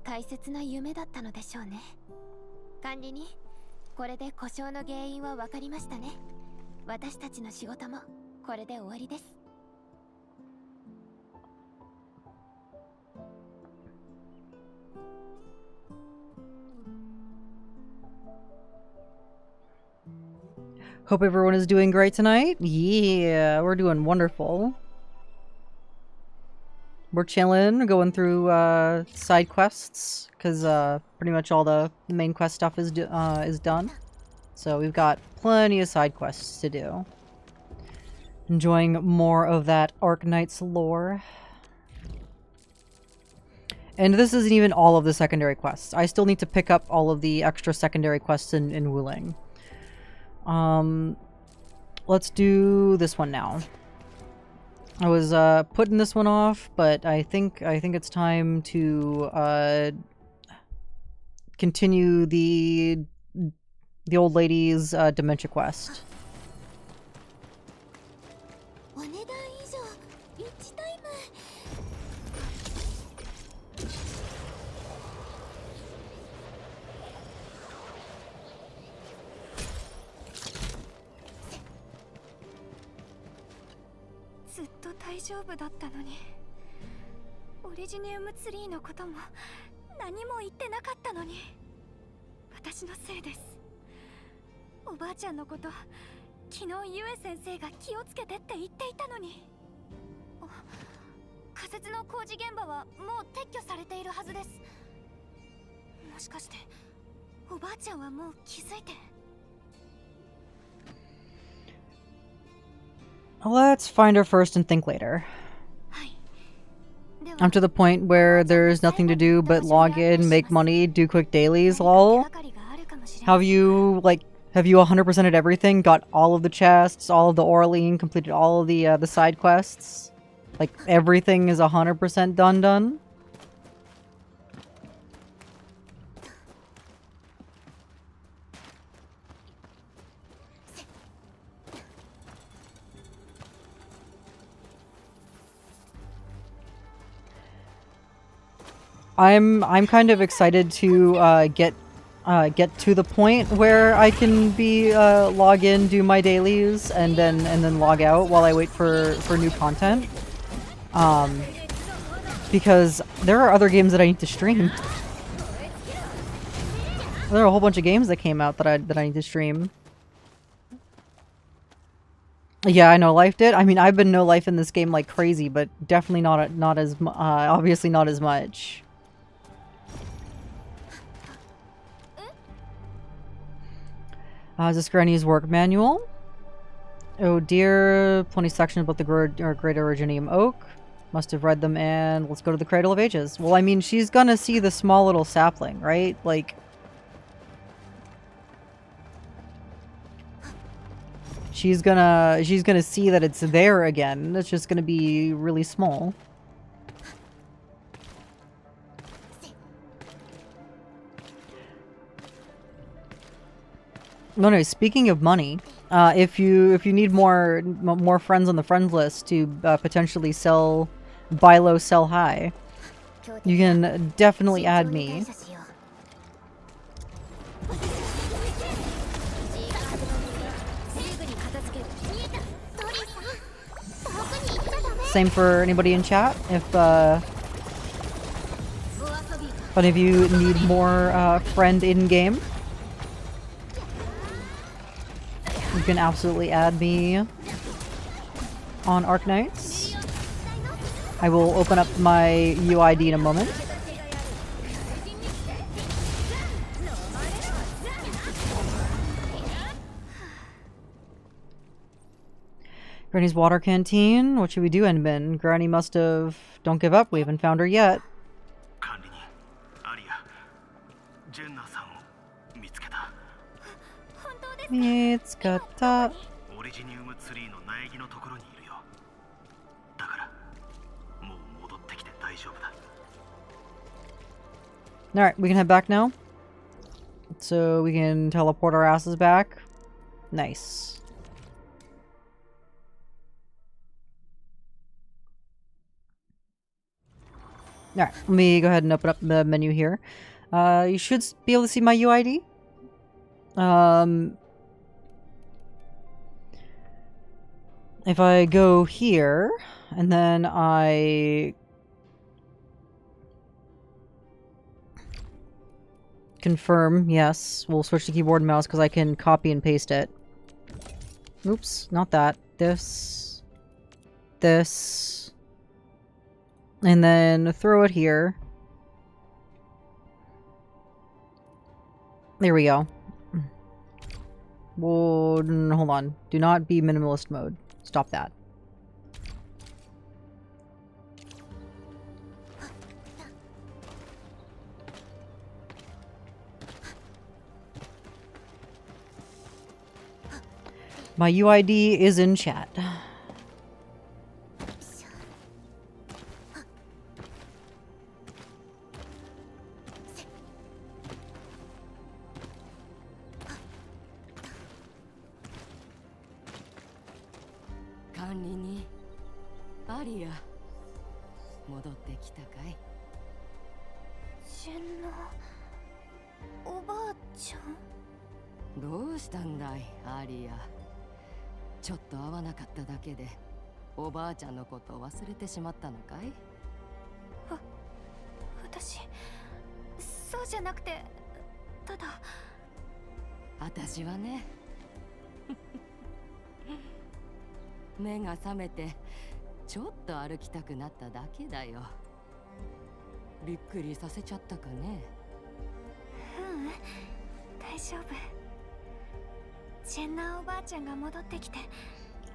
大切な夢だったのでしょうね。管理人、これで故障の原因は分かりましたね。私たちの仕事もこれで終わりです。Hope everyone is doing great tonight. Yeah, we're doing wonderful. We're chilling, going through side quests because pretty much all the main quest stuff is done. So we've got plenty of side quests to do. Enjoying more of that Arknights lore. And this isn't even all of the secondary quests. I still need to pick up all of the extra secondary quests in Wuling. Let's do this one now. I was putting this one off, but I think it's time to continue the old lady's dementia quest. Let's find her first and think later. I'm to the point where there's nothing to do but log in, make money, do quick dailies, lol. Have you 100%ed everything? Got all of the chests, all of the Orlean, completed all of the side quests? Like, everything is 100% done? I'm kind of excited to get get to the point where I can be log in, do my dailies, and then log out while I wait for new content. Because there are other games that I need to stream. There are a whole bunch of games that came out that I need to stream. Yeah, I know life did. I mean, I've been no life in this game like crazy, but definitely not as obviously not as much. Is this Granny's work manual? Oh dear, plenty sections about the great Originium Oak. Must have read them, and let's go to the Cradle of Ages. Well, I mean, she's gonna see the small little sapling, right? Like, she's gonna see that it's there again. It's just gonna be really small. No, speaking of money, if you need more friends on the friends list to potentially buy low, sell high, you can definitely add me. Same for anybody in chat. If any of you need more friend in game, you can absolutely add me on Arknights. I will open up my UID in a moment. Granny's water canteen. What should we do, Enbin? Granny must have... Don't give up. We haven't found her yet. Mitskata. Alright, we can head back now. So we can teleport our asses back. Nice. Alright, let me go ahead and open up the menu here. You should be able to see my UID. If I go here, and then I confirm, yes, we'll switch to keyboard and mouse because I can copy and paste it. Oops, not that. This. And then throw it here. There we go. Whoa, hold on. Do not be minimalist mode. Stop that. My UID is in chat.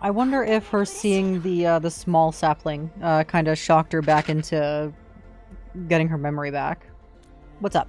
I wonder if her seeing the small sapling kind of shocked her back into getting her memory back. What's up?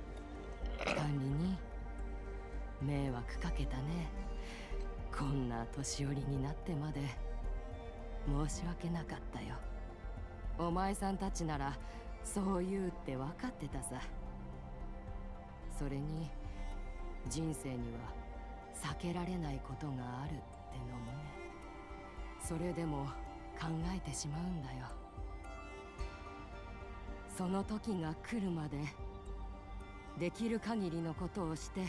できる限りのことをして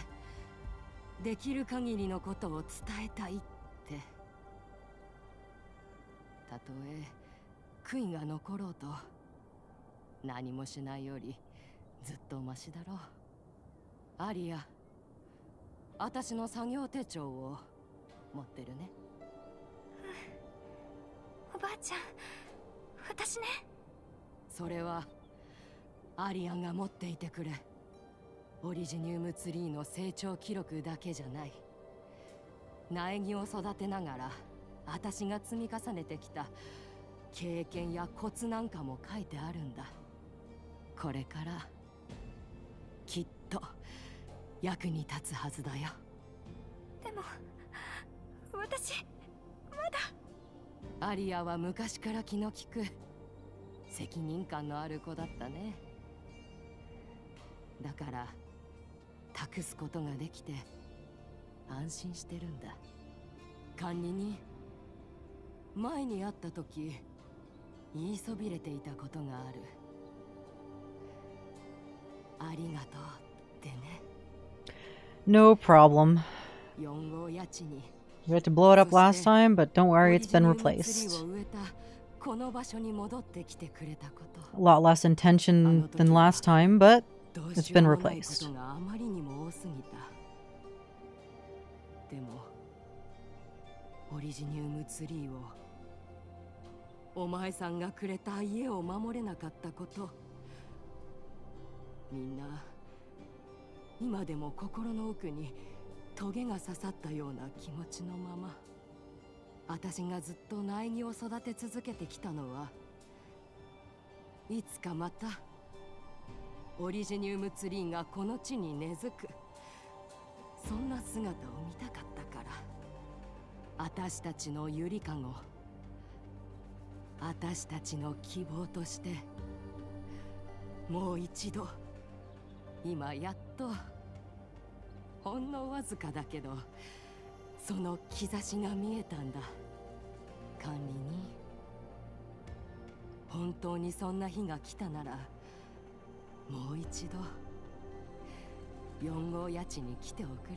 できる限りのことを伝えたいって。たとえ悔いが残ろうと何もしないよりずっとマシだろう。アリア、私の作業手帳を持ってるね。おばあちゃん、私ね。それはアリアンが持っていてくれ。オリジニウムツリーの成長記録だけじゃない。苗木を育てながら私が積み重ねてきた経験やコツなんかも書いてあるんだ。これからきっと役に立つはずだよ。でも私まだ。アリアは昔から気の利く責任感のある子だったね。だから託すことができて安心してるんだ。管理人、前に会った時言いそびれていたことがある。ありがとうってね。No problem. 4号家地に You had to blow it up last time, but don't worry, it's been replaced. この場所に戻ってきてくれたこと。A lot less intention than last time, but it's been replaced. ことがあまりにも多すぎた。でもオリジニウムツリーをお前さんがくれた家を守れなかったこと、みんな今でも心の奥にトゲが刺さったような気持ちのまま。私がずっと苗木を育て続けてきたのは、いつかまたオリジニウムツリーがこの地に根付く、そんな姿を見たかったから。私たちのゆりかご、私たちの希望として、もう一度、今やっとほんのわずかだけどその兆しが見えたんだ。管理人、本当にそんな日が来たならもう一度4号家地に来ておくれ。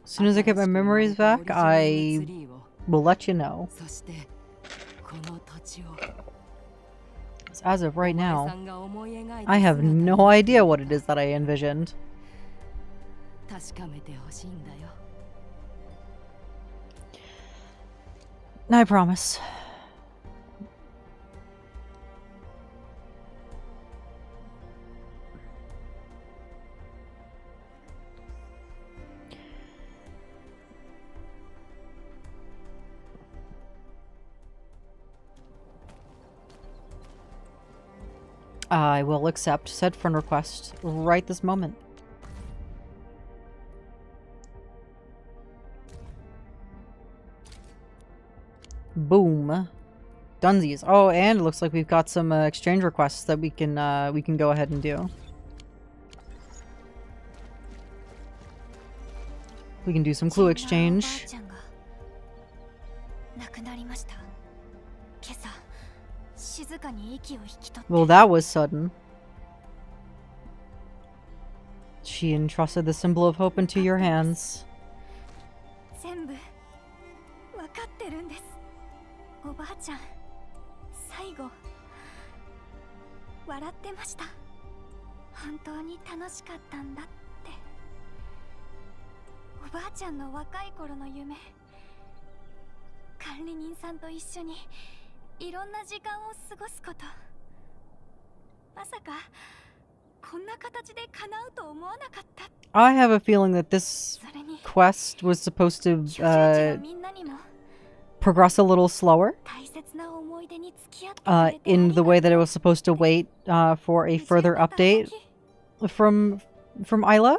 As soon as I get my memories back, I will let you know. そしてこの土地を As of right now, I have no idea what it is that I envisioned. 確かめてほしいんだよ。I promise. I will accept said friend request right this moment. Boom. Dunsies. Oh, and it looks like we've got some exchange requests that we can go ahead and do. We can do some clue exchange. Well, that was sudden. She entrusted the symbol of hope into your hands. おばあちゃん、最後笑ってました。本当に楽しかったんだって。おばあちゃんの若い頃の夢、管理人さんと一緒にいろんな時間を過ごすこと、まさかこんな形で叶うと思わなかった。I have a feeling that this quest was supposed to progress a little slower in the way that it was supposed to wait for a further update from Isla.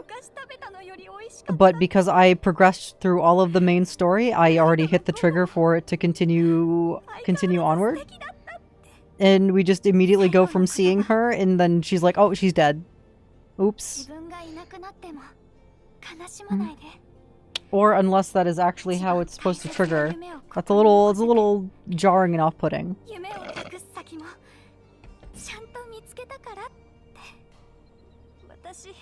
But because I progressed through all of the main story, I already hit the trigger for it to continue onward. And we just immediately go from seeing her and then she's like, oh, she's dead. Oops. Or unless that is actually how it's supposed to trigger. It's a little jarring and off-putting. 私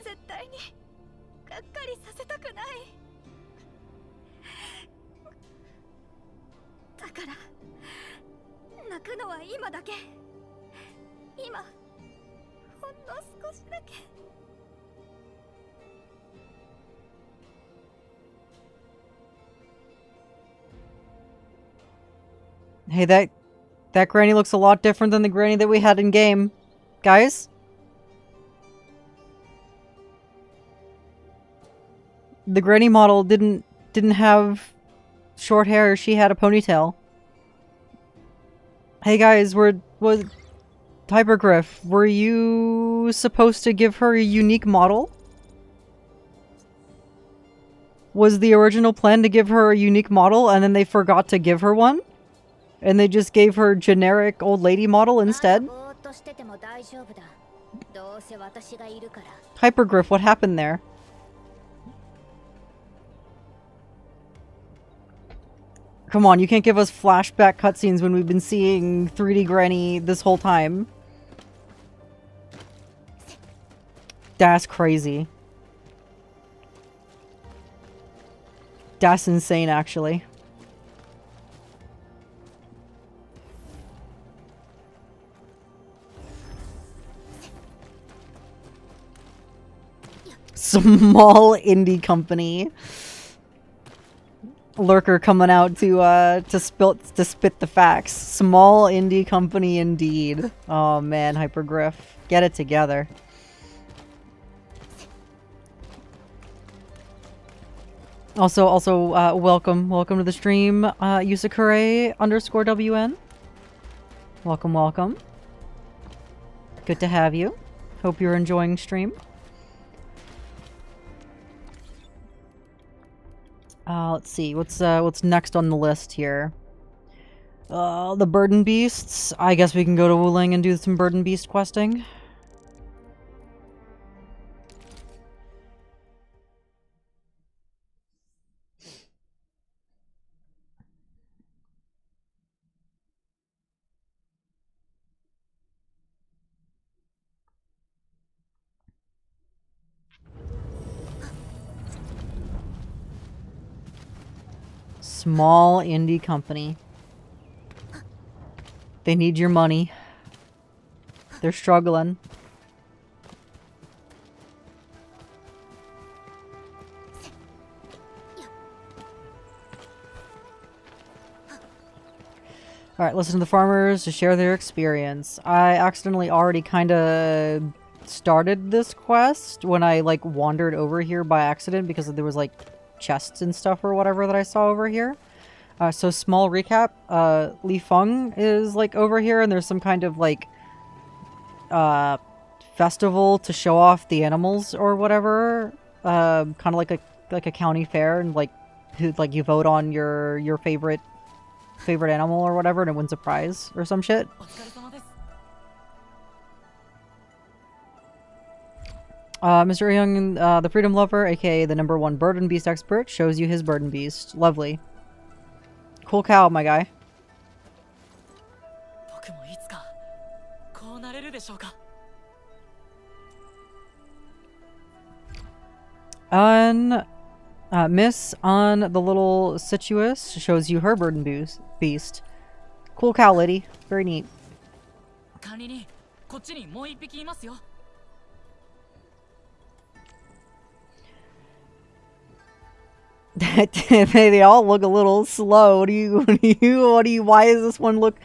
絶対にがっかりさせたくない。だから泣くのは今だけ。今ほんの少しだけ。Hey, that granny looks a lot different than the granny that we had in game, guys. The granny model didn't have short hair. She had a ponytail. Hey guys, was Hypergriff, were you supposed to give her a unique model? Was the original plan to give her a unique model and then they forgot to give her one? And they just gave her generic old lady model instead? Hypergriff, what happened there? Come on, you can't give us flashback cutscenes when we've been seeing 3D Granny this whole time. That's crazy. That's insane, actually. Small indie company. Lurker coming out to spit the facts. Small indie company indeed. Oh man, Hypergriff, get it together. Also, welcome to the stream, Yusakure_WN. Welcome. Good to have you. Hope you're enjoying stream. Let's see, what's next on the list here? The Burden Beasts. I guess we can go to Wuling and do some Burden Beast questing. Small indie company. They need your money. They're struggling. Alright, listen to the farmers to share their experience. I accidentally already kind of started this quest when I, like, wandered over here by accident because there was, like, chests and stuff or whatever that I saw over here. So small recap, Li Feng is like over here and there's some kind of like festival to show off the animals or whatever. Kind of like a county fair, and like you vote on your favorite animal or whatever and it wins a prize or some shit. Mr. Young, the Freedom Lover, aka the #1 Burden Beast expert, shows you his Burden Beast. Lovely. Cool cow, my guy. Miss on the little Situus shows you her Burden Beast. Cool cow lady. Very neat. They all look a little slow. Why is this one look,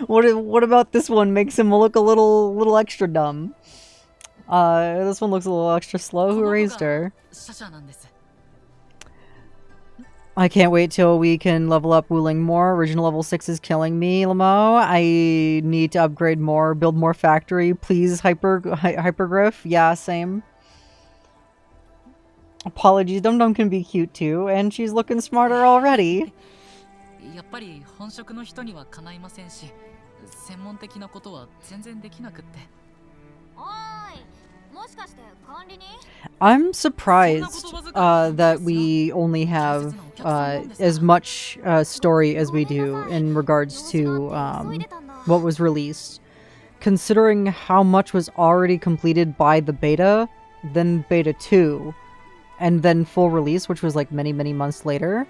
what about this one makes him look a little extra dumb? This one looks a little extra slow. Who raised her? I can't wait till we can level up Wuling more. Original level 6 is killing me, Lamo. I need to upgrade more, build more factory. Please, Hypergriff. Yeah, same. Apologies, Dum Dum can be cute too, and she's looking smarter already. I'm surprised that we only have as much story as we do in regards to what was released. considering how much was already completed by the beta, then beta 2, and then full release, which was like many, many months later.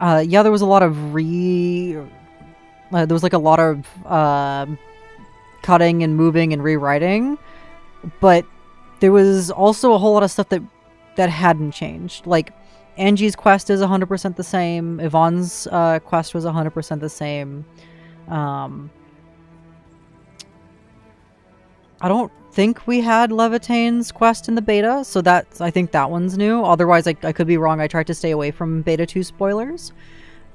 Yeah, there was a lot of there was like a lot of cutting and moving and rewriting, but there was also a whole lot of stuff that hadn't changed. Like, Angie's quest is 100% the same. Yvonne's quest was 100% the same. I don't think we had Levitane's quest in the beta, so I think that one's new. Otherwise, I could be wrong. I tried to stay away from beta 2 spoilers.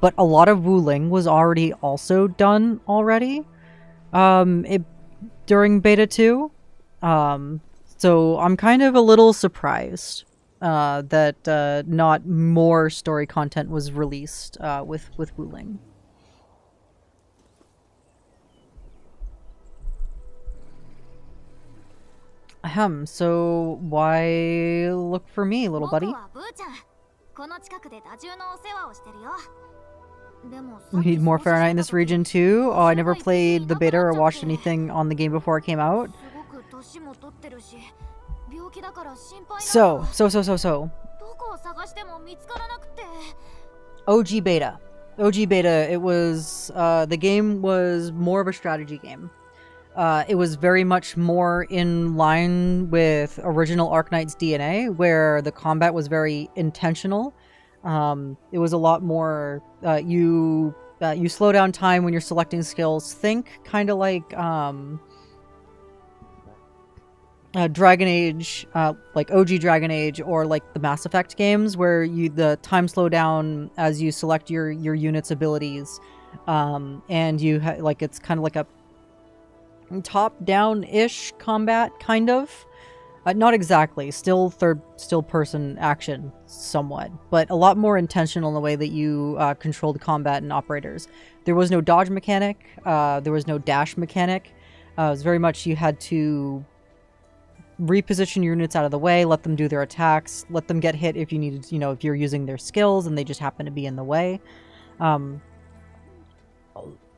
But a lot of Wu Ling was already also done already during beta 2. So I'm kind of a little surprised that not more story content was released with Wu Ling. Ahem, so why look for me, little buddy? We need more Fahrenheit in this region too? Oh, I never played the beta or watched anything on the game before it came out. So. OG beta. OG beta, it was, the game was more of a strategy game. It was very much more in line with original Arknights DNA, where the combat was very intentional. It was a lot more, you slow down time when you're selecting skills. Think kind of like, Dragon Age, like OG Dragon Age, or like the Mass Effect games, where the time slow down as you select your unit's abilities, and you like it's kind of like a top-down-ish combat, kind of. Not exactly, still person action somewhat, but a lot more intentional in the way that you controlled combat and operators. There was no dodge mechanic, there was no dash mechanic. It was very much you had to reposition your units out of the way, let them do their attacks, let them get hit if you needed, if you're using their skills and they just happen to be in the way.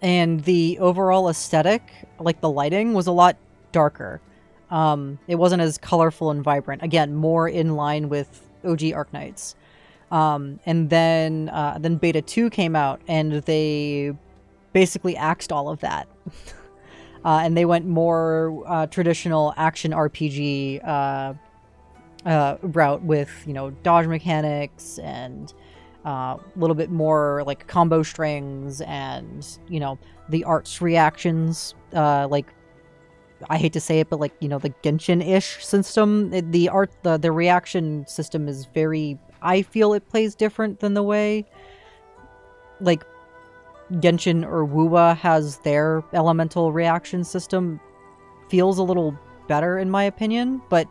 And the overall aesthetic, like the lighting, was a lot darker. It wasn't as colorful and vibrant. Again, more in line with OG Arknights. And then Beta 2 came out, and they basically axed all of that. And they went more traditional action RPG route with, dodge mechanics and a little bit more like combo strings and, the art's reactions. Like, I hate to say it, but like, the Genshin-ish system, the reaction system is very, I feel it plays different than the way, like, Genshin or Wuwa has their elemental reaction system. Feels a little better in my opinion, but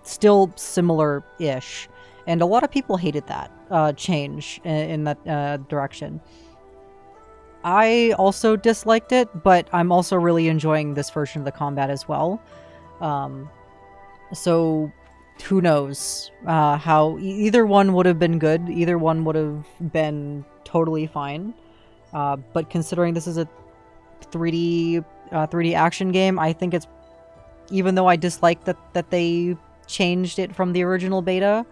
still similar-ish. And a lot of people hated that change in that direction. I also disliked it, but I'm also really enjoying this version of the combat as well. So who knows how either one would have been good. Either one would have been totally fine. But considering this is a 3D action game, I think it's, even though I dislike that they changed it from the original beta,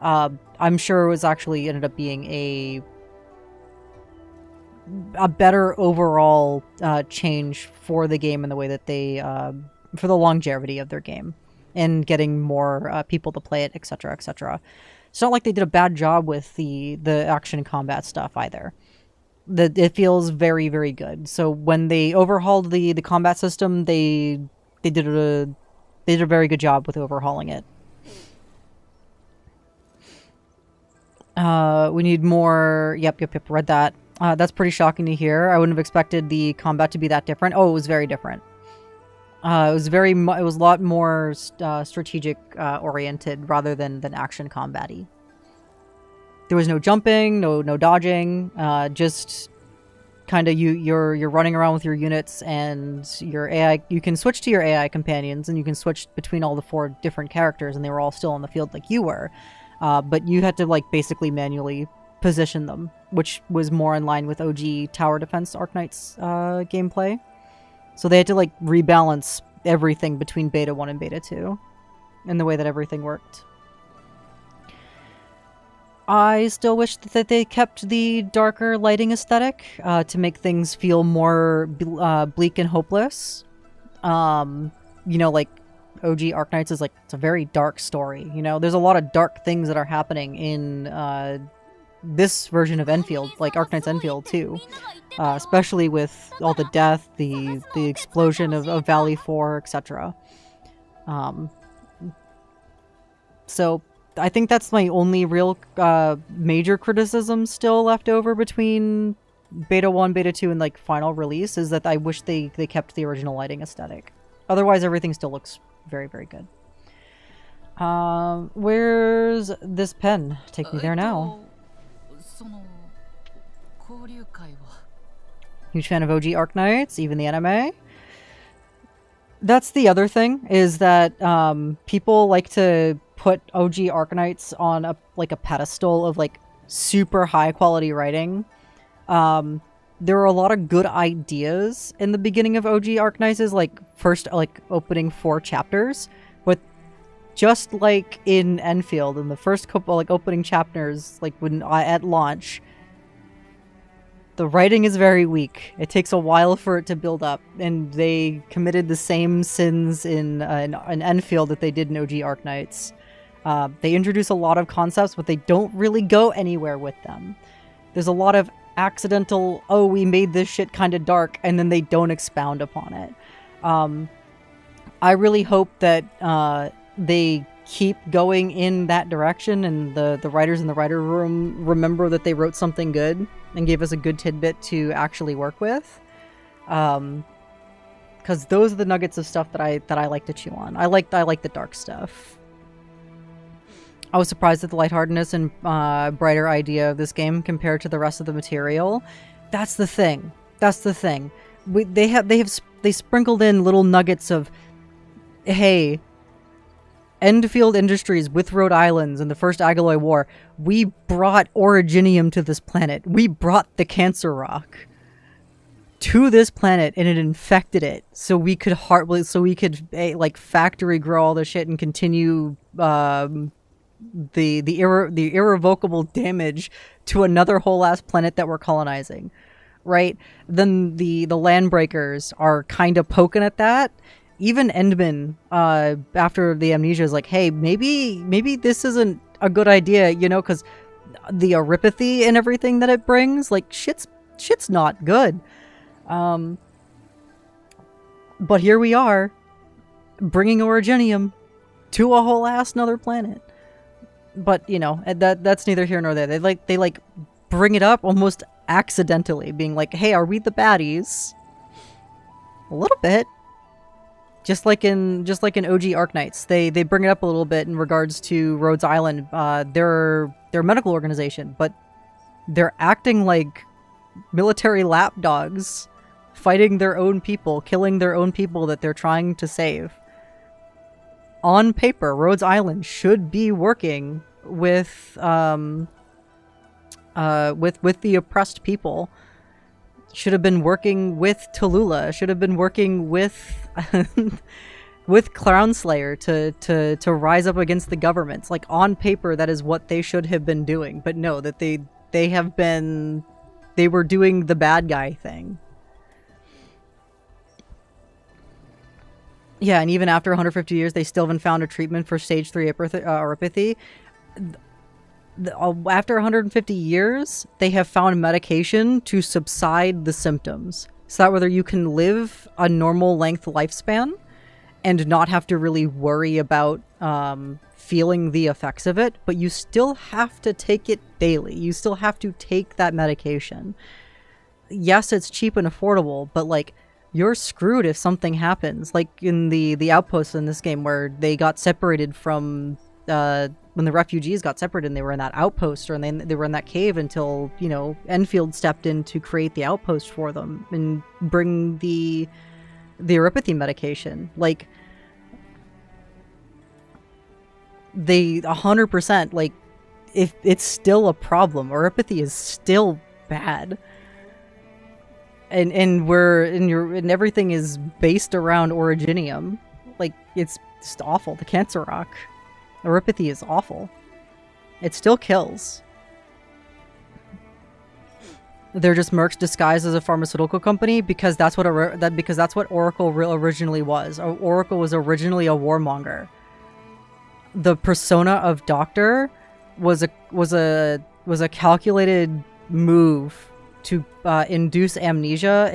I'm sure it was actually ended up being a better overall change for the game in the way that they for the longevity of their game and getting more people to play it, etc., etc. It's not like they did a bad job with the action combat stuff either. It feels very, very good. So when they overhauled the combat system, they did a very good job with overhauling it. We need more. Yep. Read that. That's pretty shocking to hear. I wouldn't have expected the combat to be that different. Oh, it was very different. It was a lot more strategic oriented rather than action combat-y. There was no jumping, no dodging, just kind of you're running around with your units and your AI. You can switch to your AI companions and you can switch between all the 4 different characters, and they were all still on the field like you were. But you had to like basically manually position them, which was more in line with OG Tower Defense Arknights gameplay. So they had to like rebalance everything between Beta 1 and Beta 2 in the way that everything worked. I still wish that they kept the darker lighting aesthetic to make things feel more bleak and hopeless. You know, like OG Arknights is like, it's a very dark story. You know, there's a lot of dark things that are happening in this version of Enfield, like Arknights Enfield too. Especially with all the death, the explosion of Valley 4, etc. So I think that's my only real major criticism still left over between Beta 1, Beta 2, and like final release, is that I wish they kept the original lighting aesthetic. Otherwise, everything still looks very, very good. Where's this pen? Take me there now. Huge fan of OG Arknights, even the anime. That's the other thing, is that people like to put OG Arknights on a pedestal of like super high quality writing. There are a lot of good ideas in the beginning of OG Arknights' like first like opening 4 chapters, but just like in Enfield, in the first couple like opening chapters, like when at launch, the writing is very weak. It takes a while for it to build up, and they committed the same sins in Enfield that they did in OG Arknights. They introduce a lot of concepts, but they don't really go anywhere with them. There's a lot of accidental, oh, we made this shit kind of dark, and then they don't expound upon it. I really hope that they keep going in that direction, and the writers in the writer room remember that they wrote something good and gave us a good tidbit to actually work with. Because those are the nuggets of stuff that I like to chew on. I like the dark stuff. I was surprised at the lightheartedness and brighter idea of this game compared to the rest of the material. That's the thing. That's the thing. They sprinkled in little nuggets of, hey, Enfield Industries with Rhode Islands in the first Agaloy War. We brought Originium to this planet. We brought the Cancer Rock to this planet, and it infected it, so we could like factory grow all this shit and continue the irrevocable damage to another whole ass planet that we're colonizing, right? Then the Landbreakers are kind of poking at that. Even Endman, after the amnesia, is like, hey, maybe this isn't a good idea, you know, because the Aripathy and everything that it brings, like, shit's not good. But here we are, bringing Originium to a whole ass another planet. But, you know, that's neither here nor there. They bring it up almost accidentally, being like, hey, are we the baddies? A little bit. Just like in OG Arknights, they bring it up a little bit in regards to Rhodes Island. They're a medical organization, but they're acting like military lapdogs, fighting their own people, killing their own people that they're trying to save. On paper, Rhodes Island should be working with the oppressed people. Should have been working with Tallulah. Should have been working with with Clownslayer to rise up against the governments. Like, on paper, that is what they should have been doing. But no, that they were doing the bad guy thing. Yeah, and even after 150 years, they still haven't found a treatment for stage 3 Aripathy. After 150 years, they have found medication to subside the symptoms. So that whether you can live a normal length lifespan and not have to really worry about feeling the effects of it, but you still have to take it daily. You still have to take that medication. Yes, it's cheap and affordable, but like, you're screwed if something happens. Like in the outposts in this game, where they got separated from when the refugees got separated, and they were in that outpost, or they were in that cave until, you know, Enfield stepped in to create the outpost for them and bring the Aripathy medication. Like, they 100%, like, if it's still a problem, Aripathy is still bad. and everything is based around originium. Like, it's just awful. The cancer rock, neuropathy is awful. It still kills. They're just mercs disguised as a pharmaceutical company because that's what Oracle originally was. Oracle was originally a warmonger. The persona of Doctor was a calculated move to induce amnesia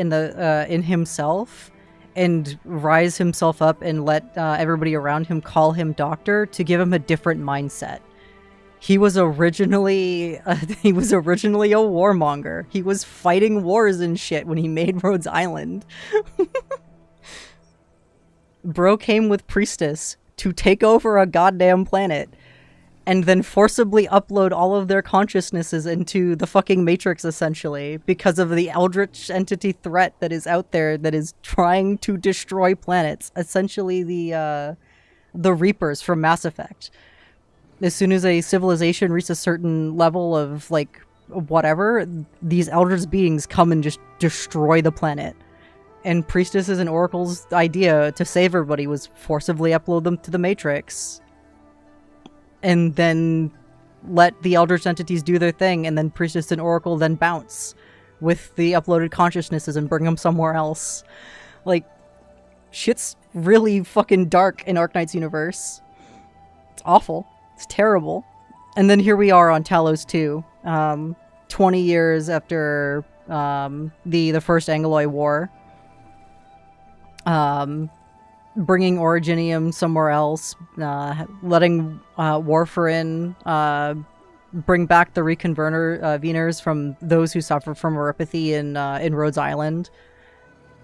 in himself and rise himself up and let everybody around him call him Doctor to give him a different mindset. He was originally a warmonger. He was fighting wars and shit when he made Rhodes Island. Bro came with Priestess to take over a goddamn planet and then forcibly upload all of their consciousnesses into the fucking Matrix, essentially, because of the eldritch entity threat that is out there that is trying to destroy planets. Essentially the Reapers from Mass Effect. As soon as a civilization reaches a certain level of, like, whatever, these eldritch beings come and just destroy the planet. And Priestess's and Oracle's idea to save everybody was forcibly upload them to the Matrix. And then let the eldritch entities do their thing, and then Priestess and Oracle then bounce with the uploaded consciousnesses and bring them somewhere else. Like, shit's really fucking dark in Arknights universe. It's awful. It's terrible. And then here we are on Talos 2, 20 years after the First Angloy War. Bringing Originium somewhere else, letting Warfarin bring back the Reconveners from those who suffer from neuropathy in Rhodes Island,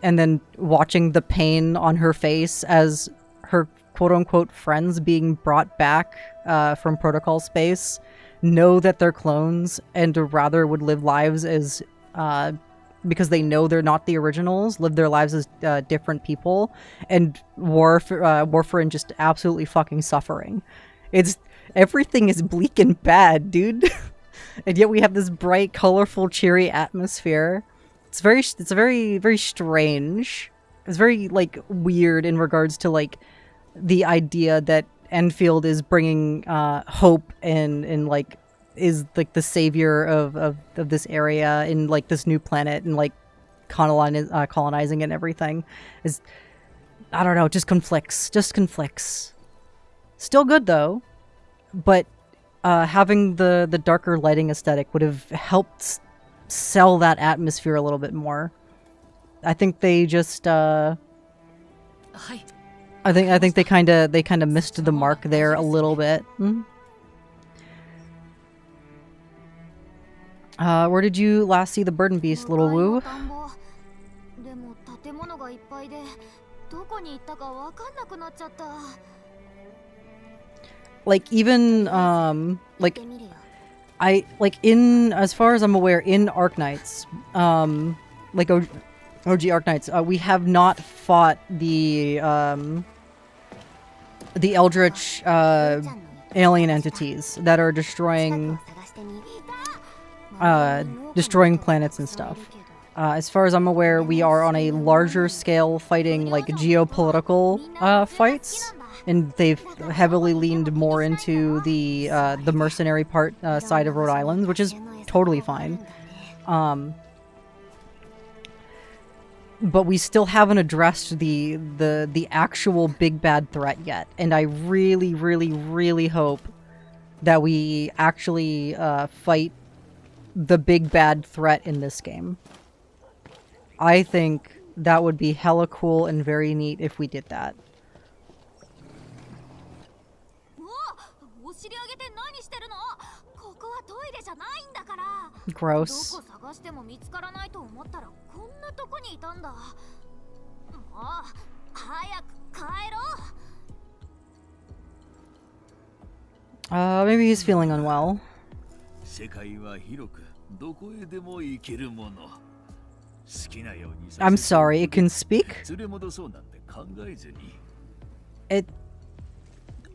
and then watching the pain on her face as her quote-unquote friends being brought back from protocol space know that they're clones and rather would live lives as because they know they're not the originals, live their lives as different people, and Warfarin just absolutely fucking suffering. Everything is bleak and bad, dude. And yet we have this bright, colorful, cheery atmosphere. It's very, very strange. It's very, like, weird in regards to, like, the idea that Enfield is bringing hope and like is like the savior of this area in like this new planet and like colonizing and everything is, I don't know, just conflicts. Still good though, but having the darker lighting aesthetic would have helped sell that atmosphere a little bit more. I think they just I think they kind of missed the mark there a little bit. Where did you last see the Burden Beast, little Woo? Like even as far as I'm aware, in Arknights, like OG Arknights, we have not fought the eldritch alien entities that are destroying planets and stuff. As far as I'm aware, we are on a larger scale fighting like geopolitical fights, and they've heavily leaned more into the mercenary side of Rhode Island, which is totally fine. But we still haven't addressed the actual big bad threat yet, and I really, really, really hope that we actually fight the big bad threat in this game. I think that would be hella cool and very neat if we did that. Gross. Maybe he's feeling unwell. I'm sorry, it can speak?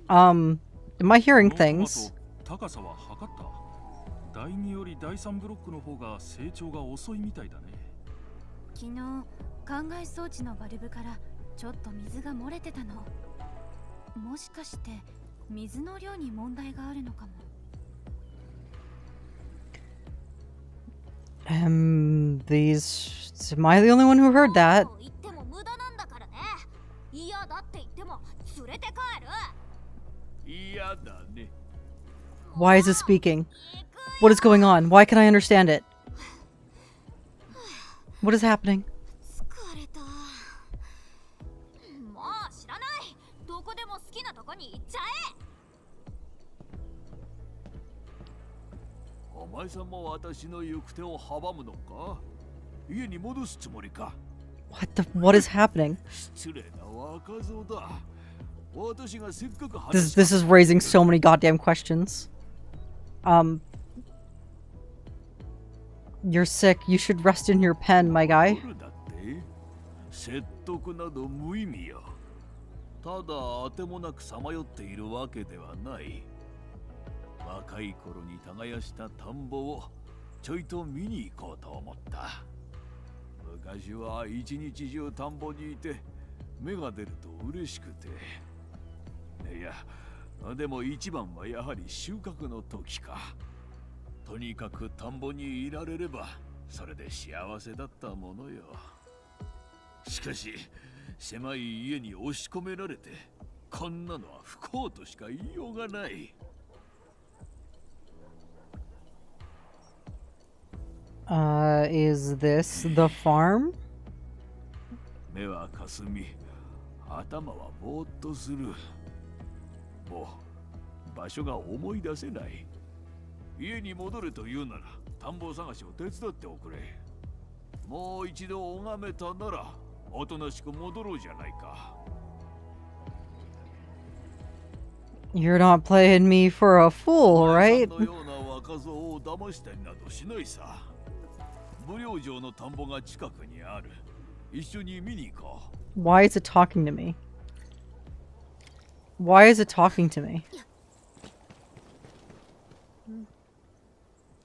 Am I hearing things? 昨日灌漑装置のバルブからちょっと水が漏れてたの。もしかして水の量に問題があるのかも。These... Am I the only one who heard that? 言っても無駄なんだからね。嫌だって言っても連れて帰る。嫌だね。 Why is it speaking? What is going on? Why can't I understand it? What is happening? 疲れた。もう知らない。どこでも好きなとこに行っちゃえ。お前さんも私の行く手を阻むのか？家に戻すつもりか？ What is happening? 失礼な若造だ。私がせっかく This is raising so many goddamn questions. You're sick. You should rest in your pen, my guy. 説得など無意味よ。ただ当てもなくさまよっているわけではない。若い頃に耕した田んぼをちょいと見に行こうと思った。昔は一日中田んぼにいて芽が出ると嬉しくて。いや、でも一番はやはり収穫の時か。とにかく田んぼにいられればそれで幸せだったものよ。しかし狭い家に押し込められてこんなのは不幸としか言いようがない。Is this the farm? 目はかすみ、頭はぼーっとする。もう場所が思い出せない。家に戻れと言うなら田んぼ探しを手伝っておくれ。もう一度拝めたならおとなしく戻ろうじゃないか。You're not playing me for a fool, right? のような若造を騙したりなどしないさ。無料城の田んぼが近くにある。一緒に見に行こう。Why is it talking to me? Why is it talking to me?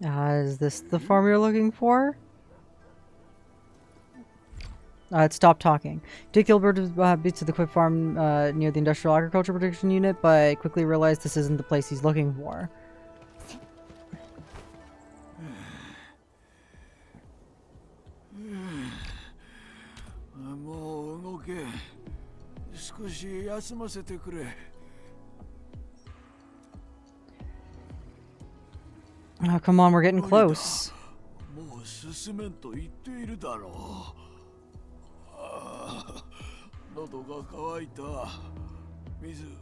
Is this the farm you're looking for? It stopped talking. Take Gilbert to the quick farm near the Industrial Agriculture Protection Unit, but quickly realized this isn't the place he's looking for. もう動け。少し休ませてくれ。Oh, come on, we're getting close. もう進めんと言っているだろう。喉が渇いた。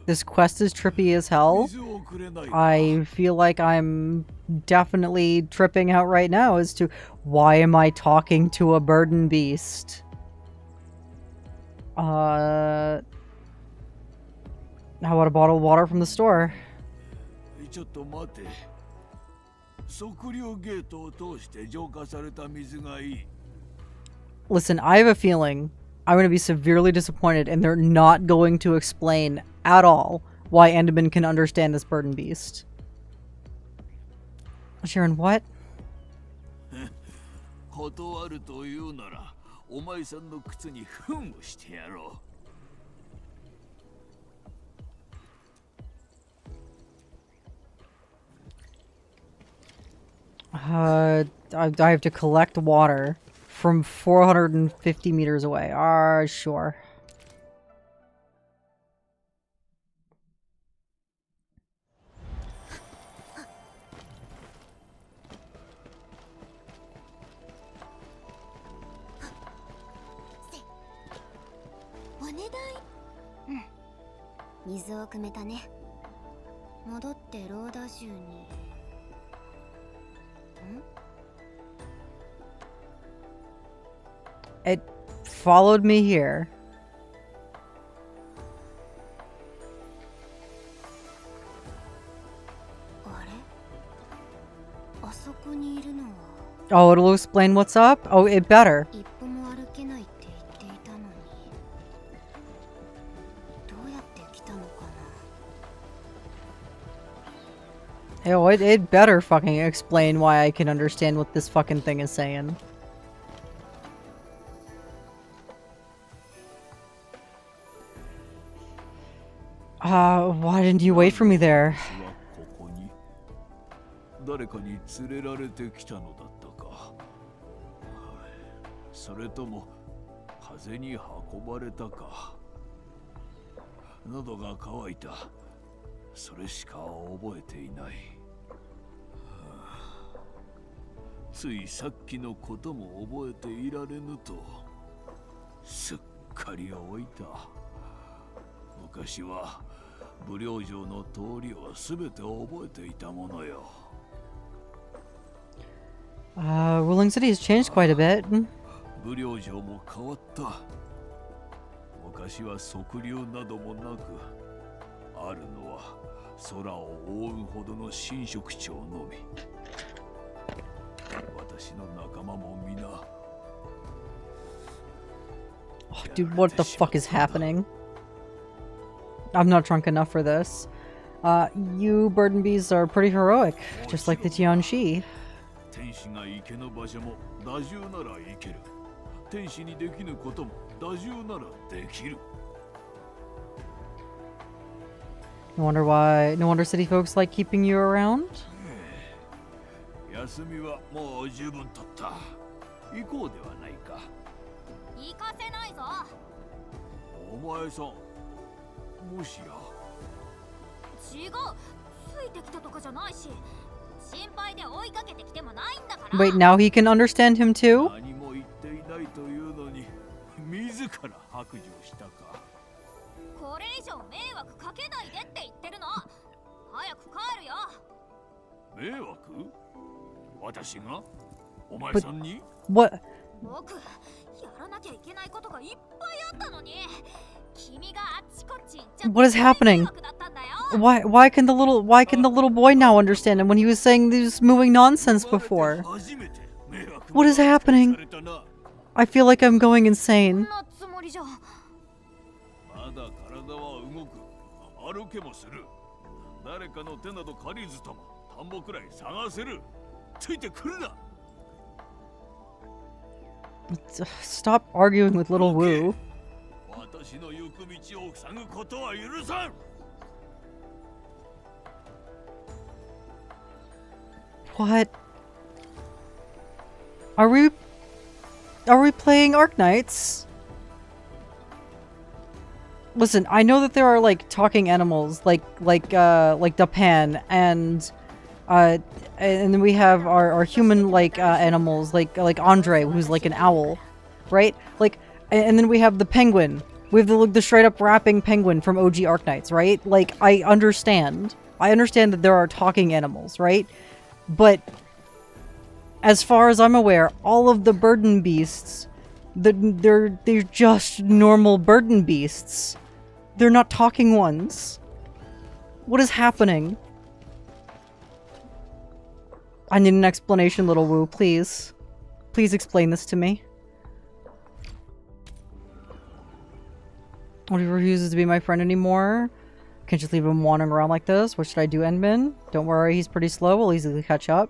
This quest is trippy as hell. I feel like I'm definitely tripping out right now as to why am I talking to a burden beast? How about a bottle of water from the store? ちょっと待て。測量ゲートを通して浄化された水がいい。Listen, I have a feeling I'm going to be severely disappointed and they're not going to explain at all why Enderman can understand this burden beast. Sharon, what? 断るというなら、お前さんの靴に糞をしてやろう。I have to collect water from 450 meters away. Sure. Hmm. 水を汲めたね。戻ってローダ州に。It followed me here. Oh, it'll explain what's up? Oh, it better. Oh, it better fucking explain why I can understand what this fucking thing is saying. Why didn't you wait for me there? ここに誰かに連れられてきたのだったか。それとも風に運ばれたか。喉が渇いた。それしか覚えていない。ついさっきのことも覚えていられぬとすっかり置いた。昔は武領城の通りをすべて覚えていたものよ。Ruling City has changed quite a bit. 武領城も変わった。昔は測量などもなく、あるのは空を覆うほどの神職長のみ。私の仲間も皆。Dude, what the fuck is happening? I'm not drunk enough for this. You burden bees are pretty heroic, just like the Tianxi. 天使が池の場所も打獣なら行ける。天使にできぬことも打獣ならできる。No wonder city folks like keeping you around? 休みはもう十分取った。行こうではないか。行かせないぞ。お前さん、もしや。違う、ついてきたとかじゃないし、心配で追いかけてきてもないんだから。Wait, now he can understand him too? 何も言っていないというのに、自ら白状したか。これ以上迷惑かけないでって言ってるの。早く帰るよ。迷惑？私が？お前さんに？ What? 僕、やらなきゃいけないことがいっぱいあったのに。君があっちこっち行っちゃって。What is happening? Why can the little boy now understand him when he was saying this moving nonsense before? What is happening? I feel like I'm going insane. まだ体は動く。歩けもする。誰かの手など借りずとも田んぼくらい探せる。ついてくるな。Stop arguing with little Wu. 私の行く道を塞ぐことは許さん。What? Are we playing Arknights? Listen, I know that there are like talking animals like Dapan and then we have our human like animals like Andre, who's like an owl, right? Like, and then we have the penguin. We have the straight up rapping penguin from OG Arknights, right? Like, I understand that there are talking animals, right? But as far as I'm aware, all of the burden beasts, they're just normal burden beasts. They're not talking ones. What is happening? I need an explanation, little Wu, please. Please explain this to me. What if he refuses to be my friend anymore? Can't just leave him wandering around like this. What should I do, Enmin? Don't worry, he's pretty slow. We'll easily catch up.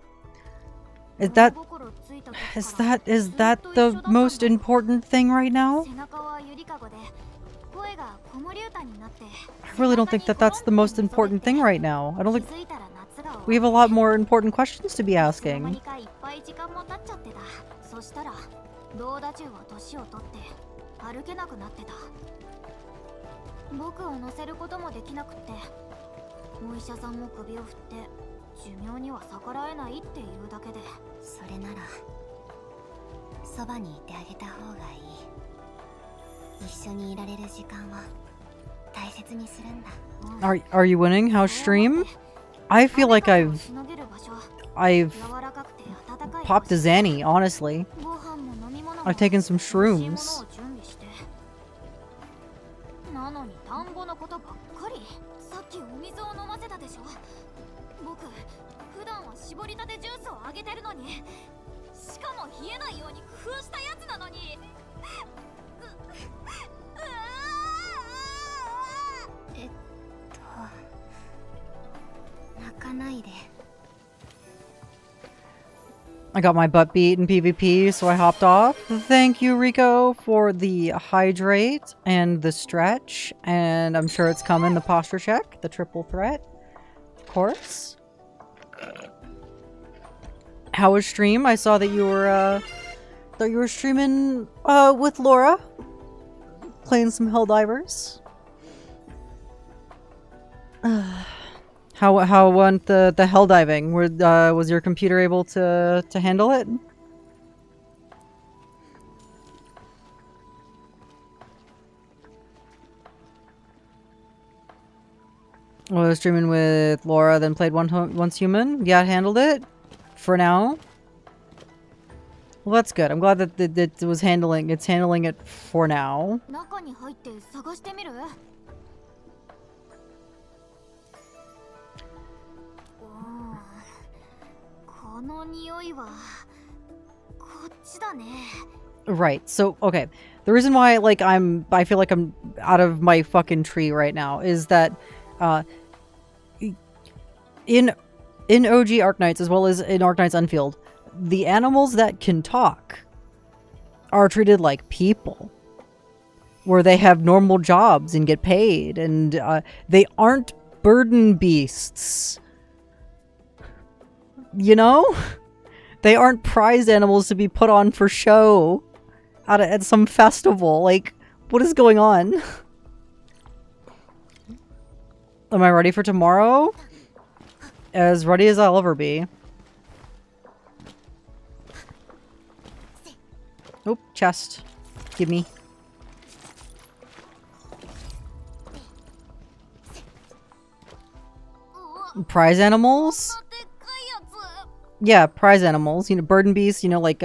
Is that the most important thing right now? I really don't think that that's the most important thing right now. I don't think... We have a lot more important questions to be asking. Are you winning? How's stream? I feel like I've popped a Zanny, honestly. I've taken some shrooms. I got my butt beat in PvP, so I hopped off. Thank you, Rico, for the hydrate and the stretch. And I'm sure it's coming, the posture check, the triple threat. Of course. How was stream? I saw that you were streaming with Laura. Playing some Helldivers. How went the Helldiving? Was your computer able to handle it? Well, I was streaming with Laura, then played Once Human. Yeah, it handled it. For now. Well, that's good. I'm glad that it was handling. It's handling it for now. Right. So, okay. The reason why, like, I feel like I'm out of my fucking tree right now is that, in OG Arknights, as well as in Arknights Enfield, the animals that can talk are treated like people, where they have normal jobs and get paid, and they aren't burden beasts. You know? They aren't prize animals to be put on for show at some festival. Like, what is going on? Am I ready for tomorrow? As ready as I'll ever be. Oop, chest. Give me. Prize animals? Yeah, prize animals. You know, burden beasts, you know, like,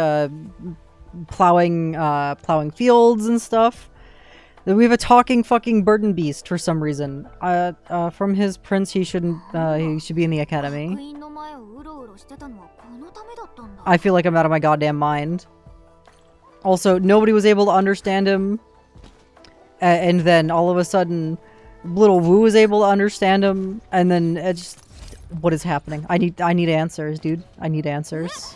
plowing fields and stuff. We have a talking fucking burden beast for some reason. From his prince, he should be in the academy. I feel like I'm out of my goddamn mind. Also, nobody was able to understand him. And then all of a sudden, little Wu was able to understand him. And then it just, what is happening? I need answers, dude. I need answers.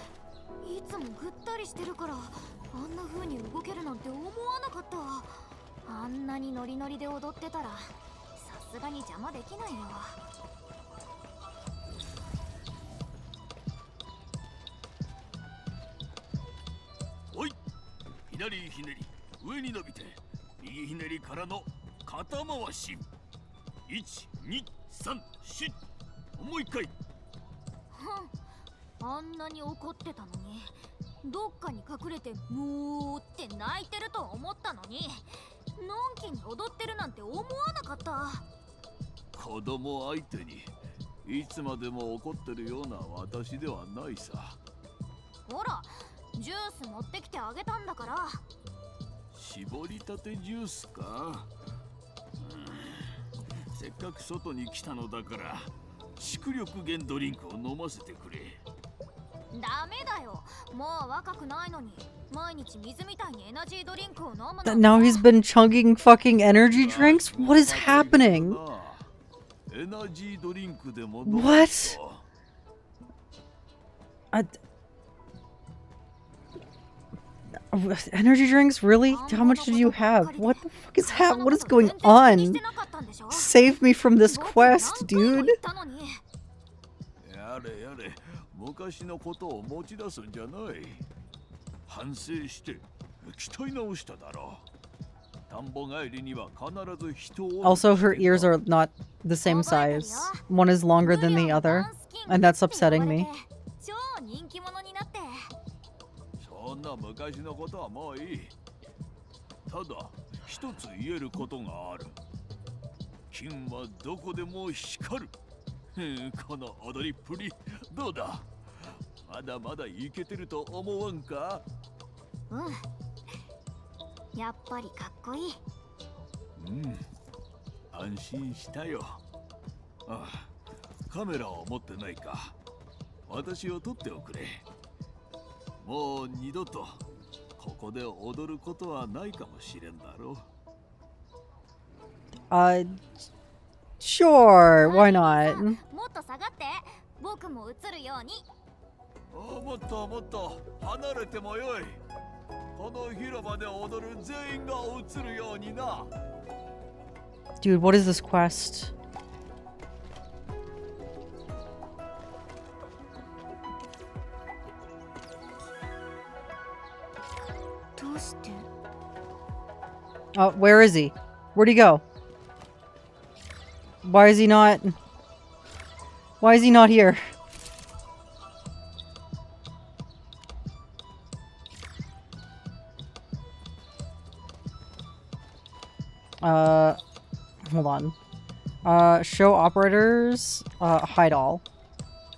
Oi! 左ひねり、上に伸びて、右ひねりからの肩回し。1、2、3、4。もう一回。あんなに怒ってたのに、どっかに隠れてもうって泣いてると思ったのに、のんきに踊ってるなんて思わなかった。子供相手にいつまでも怒ってるような私ではないさ。ほら、ジュース持ってきてあげたんだから。絞りたてジュースか、せっかく外に来たのだから蓄力源ドリンクを飲ませてくれ。ダメだよ、もう若くないのに毎日水みたいにエナジードリンクを飲むの。Now he's been chugging fucking energy drinks? What is happening? エナジードリンクでも What? Energy drinks? Really? How much did you have? What the fuck is happening? What is going on? Save me from this quest, dude. やれやれ、昔のことを持ち出すんじゃない。反省して鍛え直しただろう。田んぼ帰りには必ず人を。Also, her ears are not the same size. One is longer than the other, and that's upsetting me. そんな昔のことはもういい。ただ一つ言えることがある。金はどこでも光る。この踊りっぷりどうだ。まだまだイケてると思わんか。うん。やっぱりかっこいい。うん。安心したよ。ああ、カメラを持ってないか。私を撮っておくれ。もう二度とここで踊ることはないかもしれんだろう。Sure, why not? もっと下がって、僕も映るように。もっともっと離れてもよい。この広場で踊る全員が映るようにな。 Dude, what is this quest? Oh, where is he? Where'd he go? Why is he not... Why is he not here? Hold on. Show operators, hide all.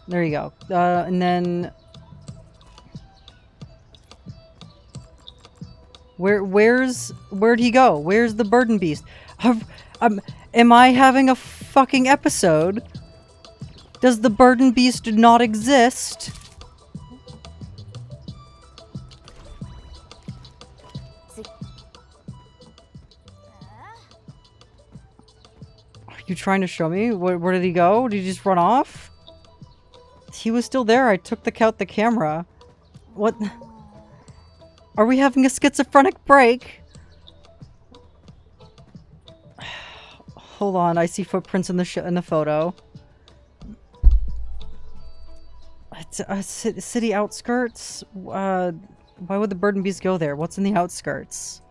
There you go. And then... Where'd he go? Where's the burden beast? Am I having a fucking episode? Does the burden beast not exist? Are you trying to show me? Where did he go? Did he just run off? He was still there. I took out the camera. What? Are we having a schizophrenic break? Hold on, I see footprints in the photo. It's city outskirts? Why would the burden beast go there? What's in the outskirts?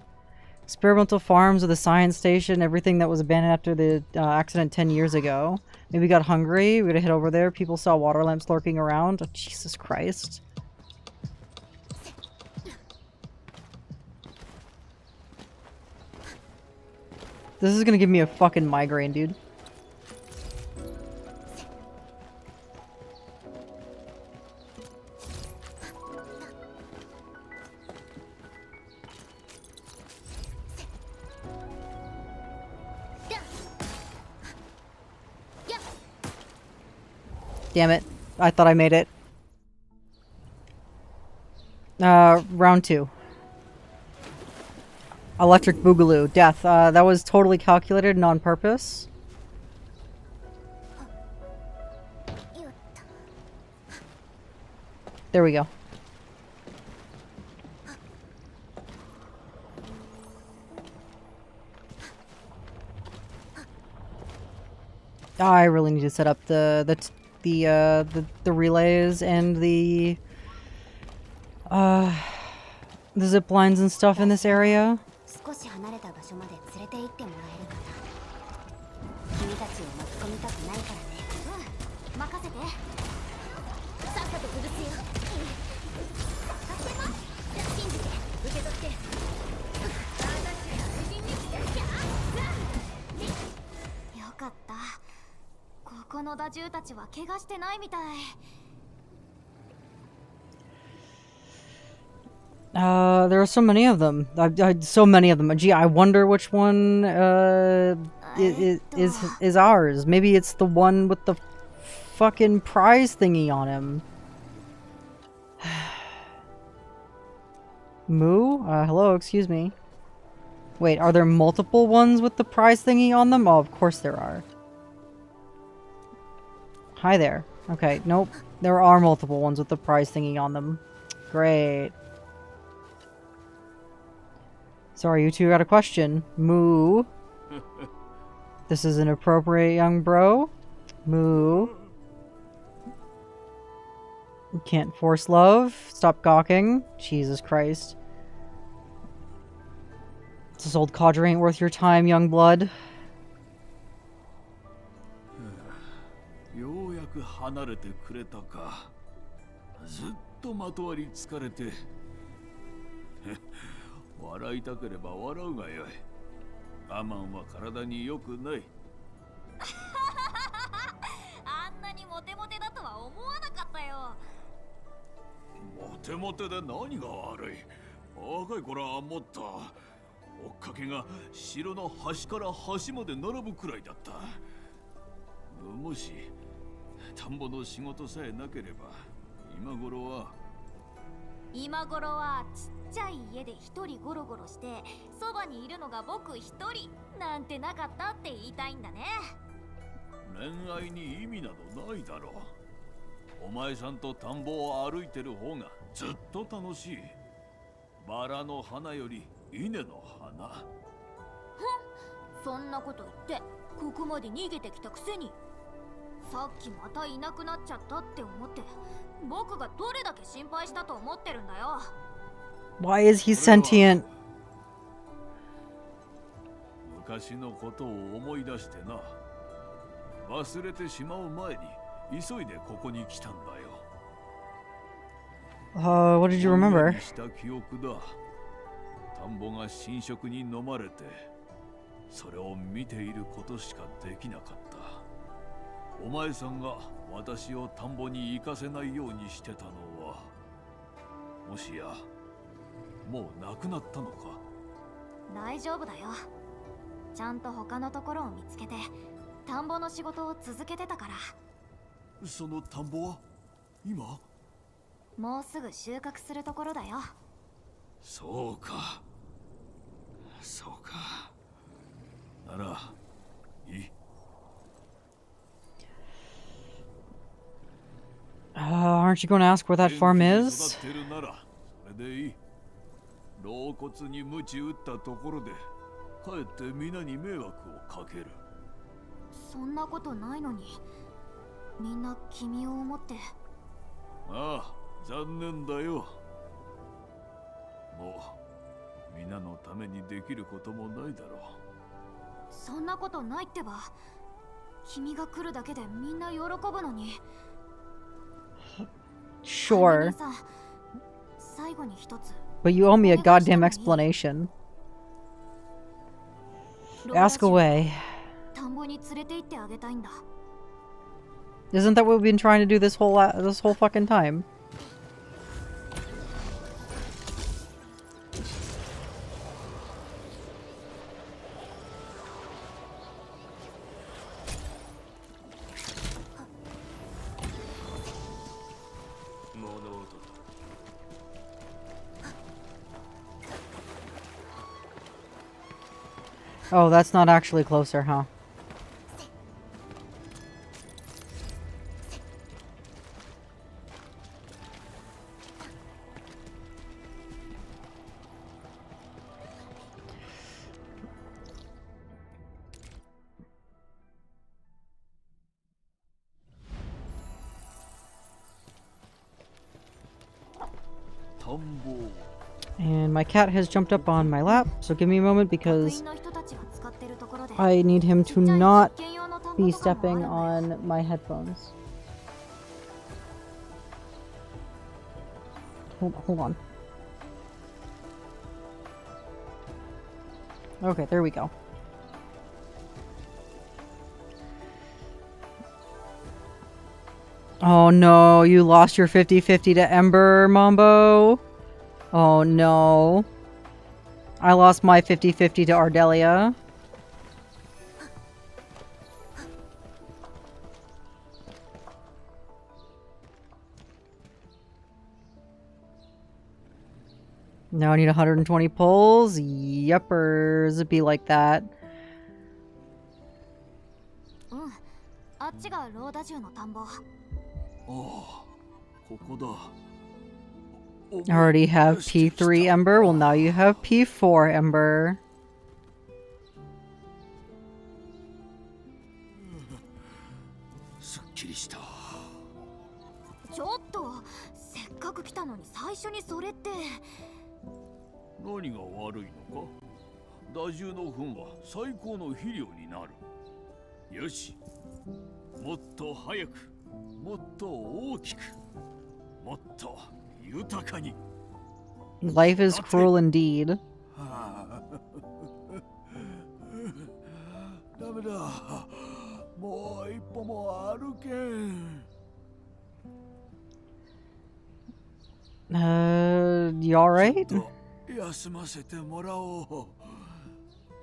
Experimental farms with a science station, everything that was abandoned after the accident 10 years ago. Maybe we got hungry, we gotta head over there. People saw water lamps lurking around. Oh, Jesus Christ. This is gonna give me a fucking migraine, dude. Damn it. I thought I made it. Round 2. Electric Boogaloo. Death. That was totally calculated and on purpose. There we go. Oh, I really need to set up the relays and the zip lines and stuff in this area. 少し離れた場所まで連れて行ってもらえるかな。君たちを巻き込みたくないからね。うん、任せて。さっさと崩すよ。助けます。信じて、受け取って。私無事に来てきゃ。よかった。ここの打獣たちは怪我してないみたい。There are so many of them. So many of them. Gee, I wonder which one is ours. Maybe it's the one with the fucking prize thingy on him. Moo? Hello, excuse me. Wait, are there multiple ones with the prize thingy on them? Oh, of course there are. Hi there. Okay, nope. There are multiple ones with the prize thingy on them. Great. Sorry, you two got a question. Moo. This is inappropriate, young bro. Moo. You can't force love. Stop gawking. Jesus Christ. This old cadre ain't worth your time, young blood. ようやく離れてくれたか。ずっとまとわりつかれて。笑いたければ笑うがよい。我慢は体に良くない。あんなにモテモテだとは思わなかったよ。モテモテで何が悪い。若い頃はもっと。追っかけが城の端から端まで並ぶくらいだった。もし田んぼの仕事さえなければ今頃はちっちゃい家で一人ゴロゴロしてそばにいるのが僕一人なんてなかったって言いたいんだね。恋愛に意味などないだろう。お前さんと田んぼを歩いてる方がずっと楽しい。バラの花より稲の花。そんなこと言ってここまで逃げてきたくせに。さっきまたいなくなっちゃったって思って僕がどれだけ心配したと思ってるんだよ。 Why is he sentient? 昔のことを思い出してな。忘れてしまう前に急いでここに来たんだよ。What did you remember? した記憶だ。田んぼが浸食に飲まれて、それを見ていることしかできなかった。お前さんが私を田んぼに行かせないようにしてたのは、もしやもう亡くなったのか。大丈夫だよ。ちゃんと他のところを見つけて田んぼの仕事を続けてたから。その田んぼは今？もうすぐ収穫するところだよ。そうか。そうか。ならいい。Aren't you going to ask where that farm is? 育ってるならそれでいい。老骨に鞭打ったところでかえって皆に迷惑をかける。そんなことないのに。みんな君を思って。ああ、残念だよ。もう皆のためにできることもないだろう。そんなことないってば。君が来るだけでみんな喜ぶのに。 Sure. 最後に一つ。 But you owe me a goddamn explanation. Ask away. 田んぼに連れて行ってあげたいんだ。 Isn't that what we've been trying to do this whole fucking time? Oh, that's not actually closer, huh? And my cat has jumped up on my lap, so give me a moment because I need him to not be stepping on my headphones. Hold on. Okay, there we go. Oh no, you lost your 50-50 to Ember, Mambo. Oh no. I lost my 50-50 to Ardelia. Now I need 120 pulls. Yuppers. It'd be like that. I already have P3 Ember. Well, now you have P4 Ember. Life is cruel indeed. You alright? 休ませてもらおう。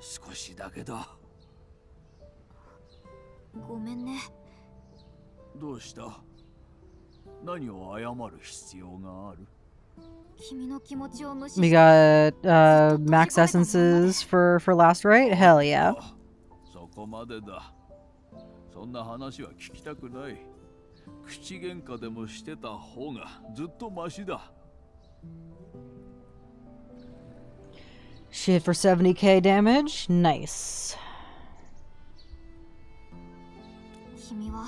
少しだけだ。ごめんね。どうした？何を謝る必要がある？ We got max essences for last, right? Hell yeah. そこまでだ。そんな話は聞きたくない。口喧嘩でもしてた方がずっとマシだ。She hit for 70k damage. Nice. 君は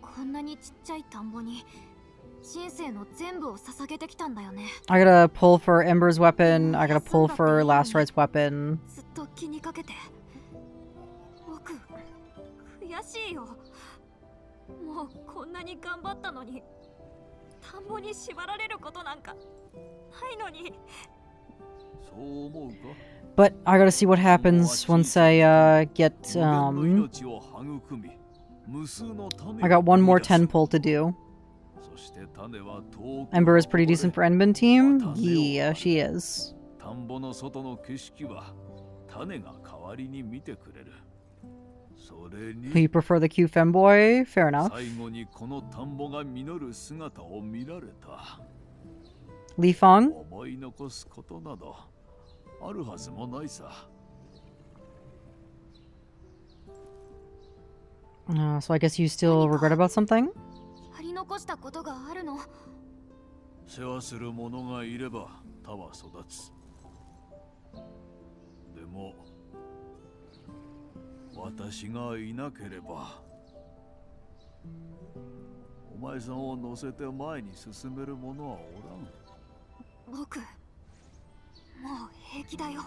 こんなにちっちゃい田んぼに人生の全部を捧げてきたんだよね。I gotta pull for Ember's weapon. I gotta pull for Last Right's weapon. ずっと気にかけて。僕悔しいよ。もうこんなに頑張ったのに田んぼに縛られることなんかないのに。そう思うか? But I gotta see what happens once I get I got one more 10 pull to do. Ember is pretty decent for Enbin team? Yeah, she is. 田んぼの外の景色は種が代わりに見てくれる。それに You prefer the Q femboy? Fair enough. 最後にこの田んぼが実る姿を見られた。Li Feng? 思い残すことなどあるはずもないさ。So I guess you still regret about something? やり残したことがあるの。世話する者がいれば田は育つ。でも私がいなければお前さんを乗せて前に進める者はおらん。僕もう平気だよ。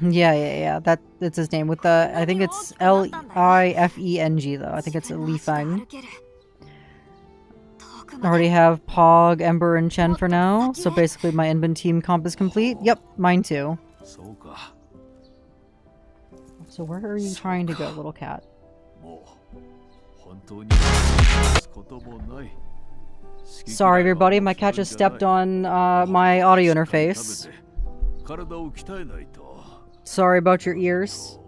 Yeah. That's his name. With the I think it's Lifeng though. I think it's Li Feng. I already have Pog, Ember, and Chen for now. So basically my Enbin team comp is complete. Yep, mine too. So where are you trying to go, little cat? Sorry everybody, my cat just stepped on my audio interface. Sorry about your ears.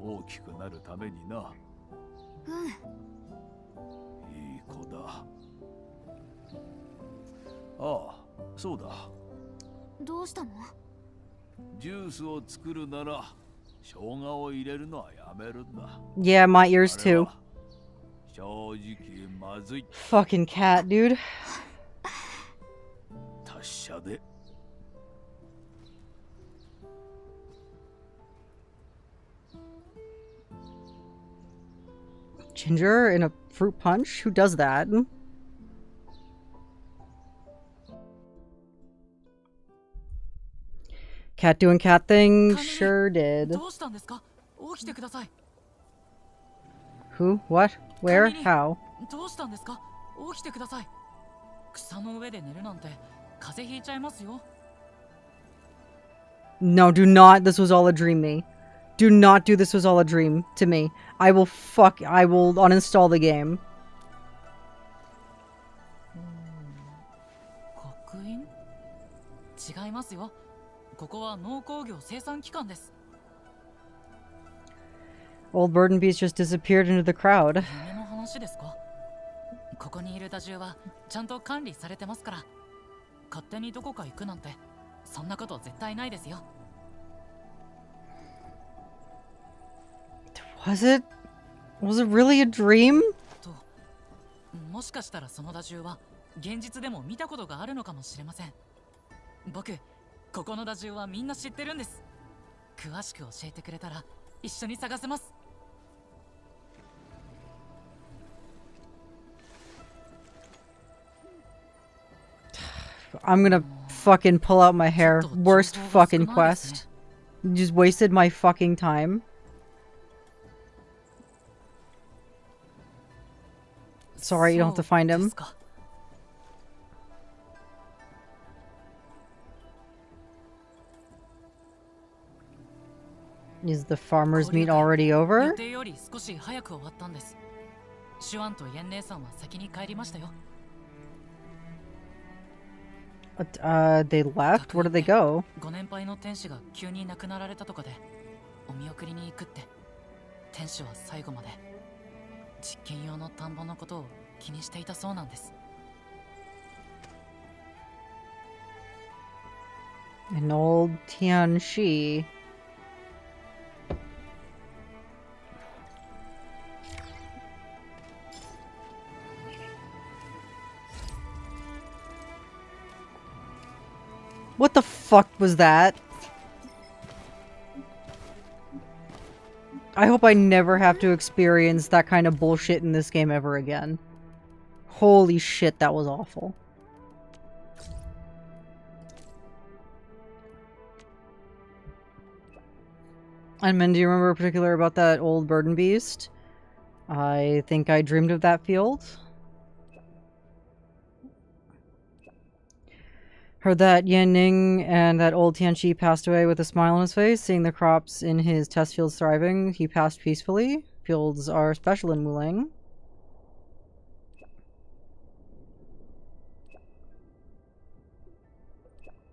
ああ、そうだ。どうしたの？ジュースを作るなら生姜を入れるのはやめるんだ。Yeah, my ears too. 正直まずい。Fucking cat, dude. 達者で。Ginger in a fruit punch? Who does that? Cat doing cat thing? Sure did. Who? What? Where? How? No, do not. This was all a dream, me. Do not do this was all a dream to me. I will uninstall the game. 違いますよ。ここは農工業生産機関です。 Old Burden Beast just disappeared into the crowd. 夢の話ですか？ここにいる多重はちゃんと管理されてますから。勝手にどこか行くなんてそんなこと絶対ないですよ。Was it really a dream? と、もしかしたらその多重は現実でも見たことがあるのかもしれません。僕、ここの多重はみんな知ってるんです。詳しく教えてくれたら一緒に探せます。I'm gonna fucking pull out my hair. Worst fucking quest. You just wasted my fucking time. Sorry, you don't have to find him. Is the farmer's meet already over? They left? Where did they go? ご年配の天使が急に亡くなられたとかでお見送りに行くって。天使は最後まで実験用の田んぼのことを気にしていたそうなんです。 An old Tianxi. What the fuck was that? I hope I never have to experience that kind of bullshit in this game ever again. Holy shit, that was awful. And Min, do you remember in particular about that old burden beast? I think I dreamed of that field. Heard that Yan Ning and that old Tianchi passed away with a smile on his face, seeing the crops in his test fields thriving. He passed peacefully. Fields are special in Wuling.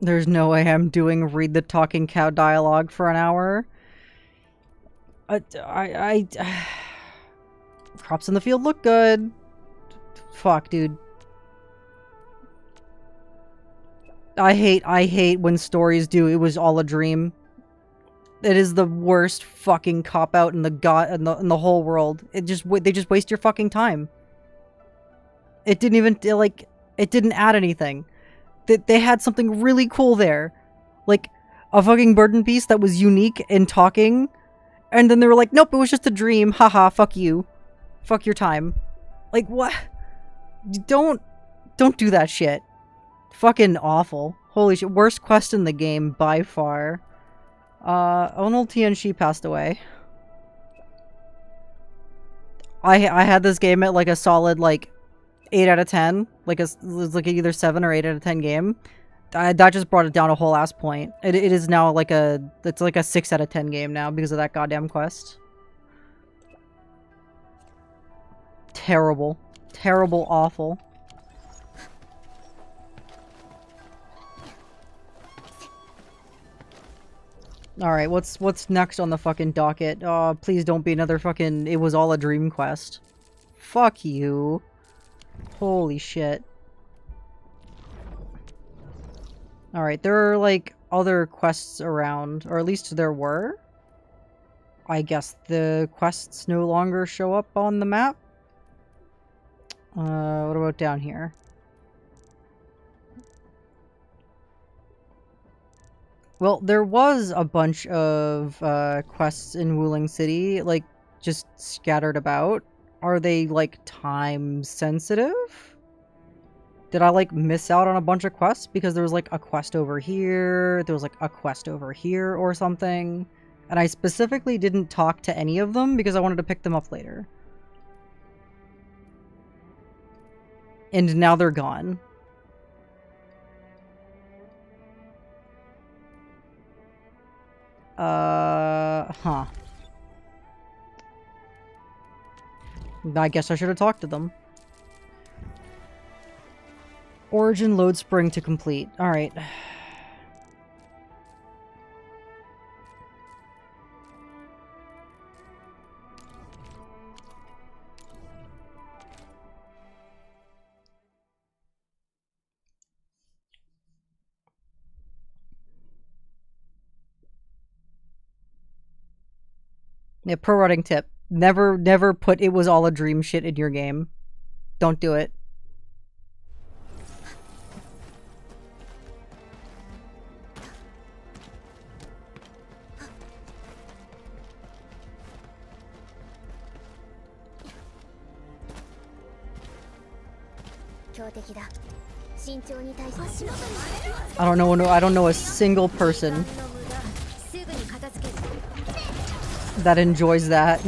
There's no way I'm doing read the talking cow dialogue for an hour. Crops in the field look good. Fuck, dude. I hate when stories do it was all a dream. It is the worst fucking cop out in the whole world. They just waste your fucking time. It didn't even it didn't add anything. They had something really cool there. Like a fucking burden beast that was unique in talking, and then they were like, "Nope, it was just a dream. Haha, fuck you. Fuck your time." Like what? Don't do that shit. Fucking awful. Holy shit. Worst quest in the game by far. Onol Tianchi passed away. I had this game at like a solid like 8 out of 10. Like it was like either 7 or 8 out of 10 game. That just brought it down a whole ass point. It is now like it's like a 6 out of 10 game now because of that goddamn quest. Terrible. Terrible, awful. Alright, what's next on the fucking docket? Oh, please don't be another fucking it was all a dream quest. Fuck you. Holy shit. Alright, there are like other quests around, or at least there were. I guess the quests no longer show up on the map. What about down here? Well, there was a bunch of quests in Wuling City, like, just scattered about. Are they, like, time sensitive? Did I, like, miss out on a bunch of quests? Because there was, like, a quest over here, there was, like, a quest over here or something. And I specifically didn't talk to any of them because I wanted to pick them up later. And now they're gone. Huh. I guess I should have talked to them. Origin load spring to complete. Alright. Yeah, pro running tip. Never put it was all a dream shit in your game. Don't do it. I don't know a single person that enjoys that.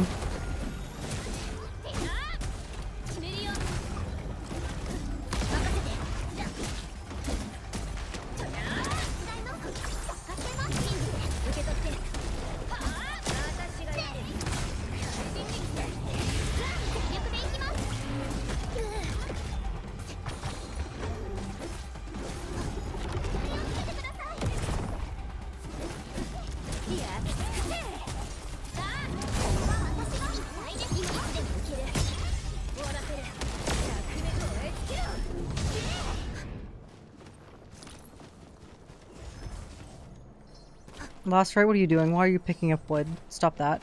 Last right, what are you doing? Why are you picking up wood? Stop that.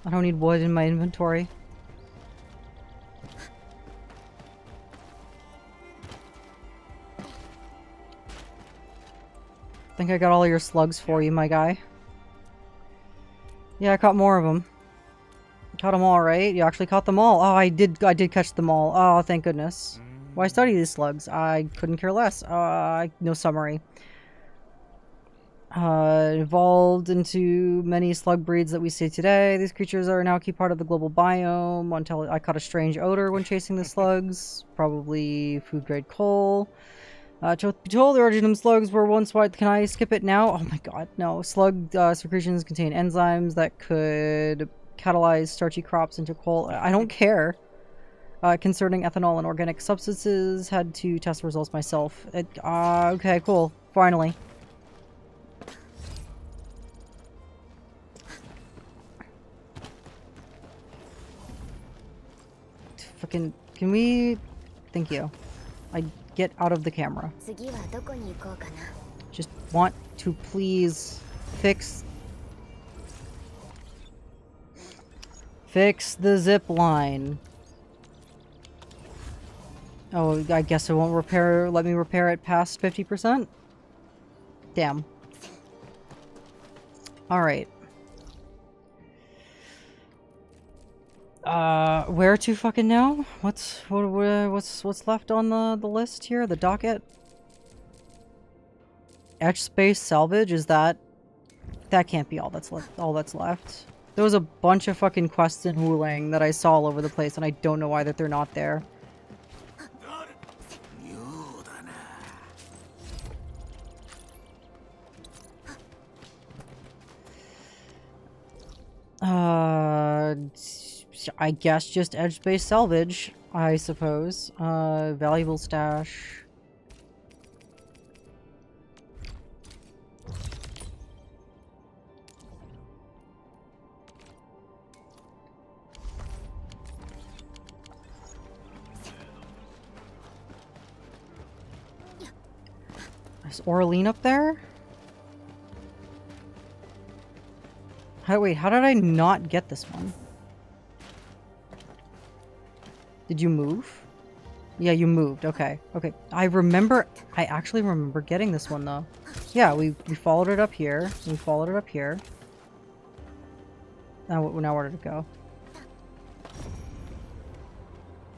I don't need wood in my inventory. Think I got all your slugs for you, my guy. Yeah, I caught more of them. Caught them all, right? You actually caught them all. Oh, I did catch them all. Oh, thank goodness. Why study these slugs? I couldn't care less. No summary. Evolved into many slug breeds that we see today. These creatures are now a key part of the global biome. Until I caught a strange odor when chasing the slugs. Probably food-grade coal. Truth be told, the origin of slugs were once white. Can I skip it now? Oh my god, no. Slug secretions contain enzymes that could catalyze starchy crops into coal. I don't care. Concerning ethanol and organic substances, had to test results myself. Okay, cool. Finally. Fucking, can we... Thank you. I get out of the camera. Just want to please fix the zip line. Oh, I guess it won't let me repair it past 50%? Damn. Alright. Where to fucking now? What's left on the list here? The docket? Etch space salvage? Is that can't be all that's left. There was a bunch of fucking quests in Wuling that I saw all over the place, and I don't know why that they're not there. I guess just edge-based salvage, I suppose. Valuable stash. Is Orlean up there? Wait, how did I not get this one? Did you move? Yeah, you moved. Okay. Okay. I actually remember getting this one, though. Yeah, we followed it up here. We followed it up here. Now where did it go?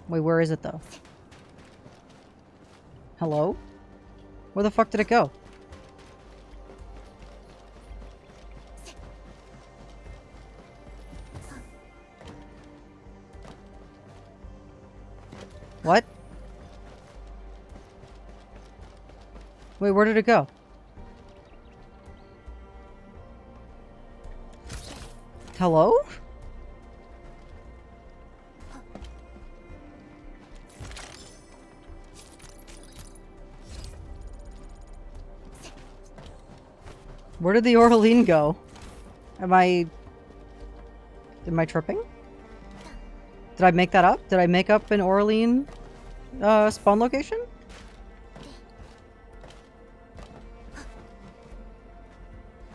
Wait, where is it, though? Hello? Where the fuck did it go? What? Wait, where did it go? Hello? Where did the Orlean go? Am I tripping? Did I make that up? Did I make up an Orlean spawn location?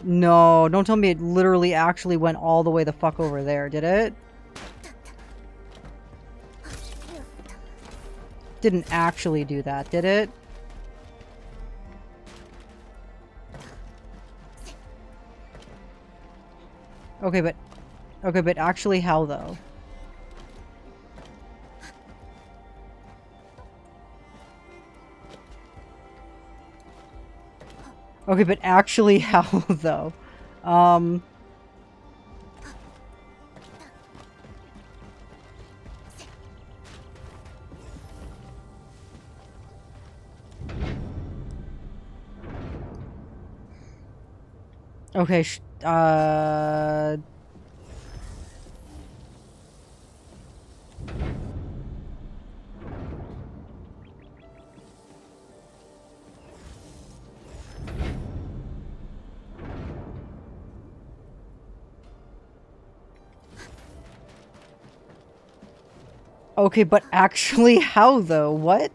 No, don't tell me it literally actually went all the way the fuck over there, did it? Didn't actually do that, did it? Okay, but actually how though? Okay, but actually how, though? Okay, okay, but actually how, though? What?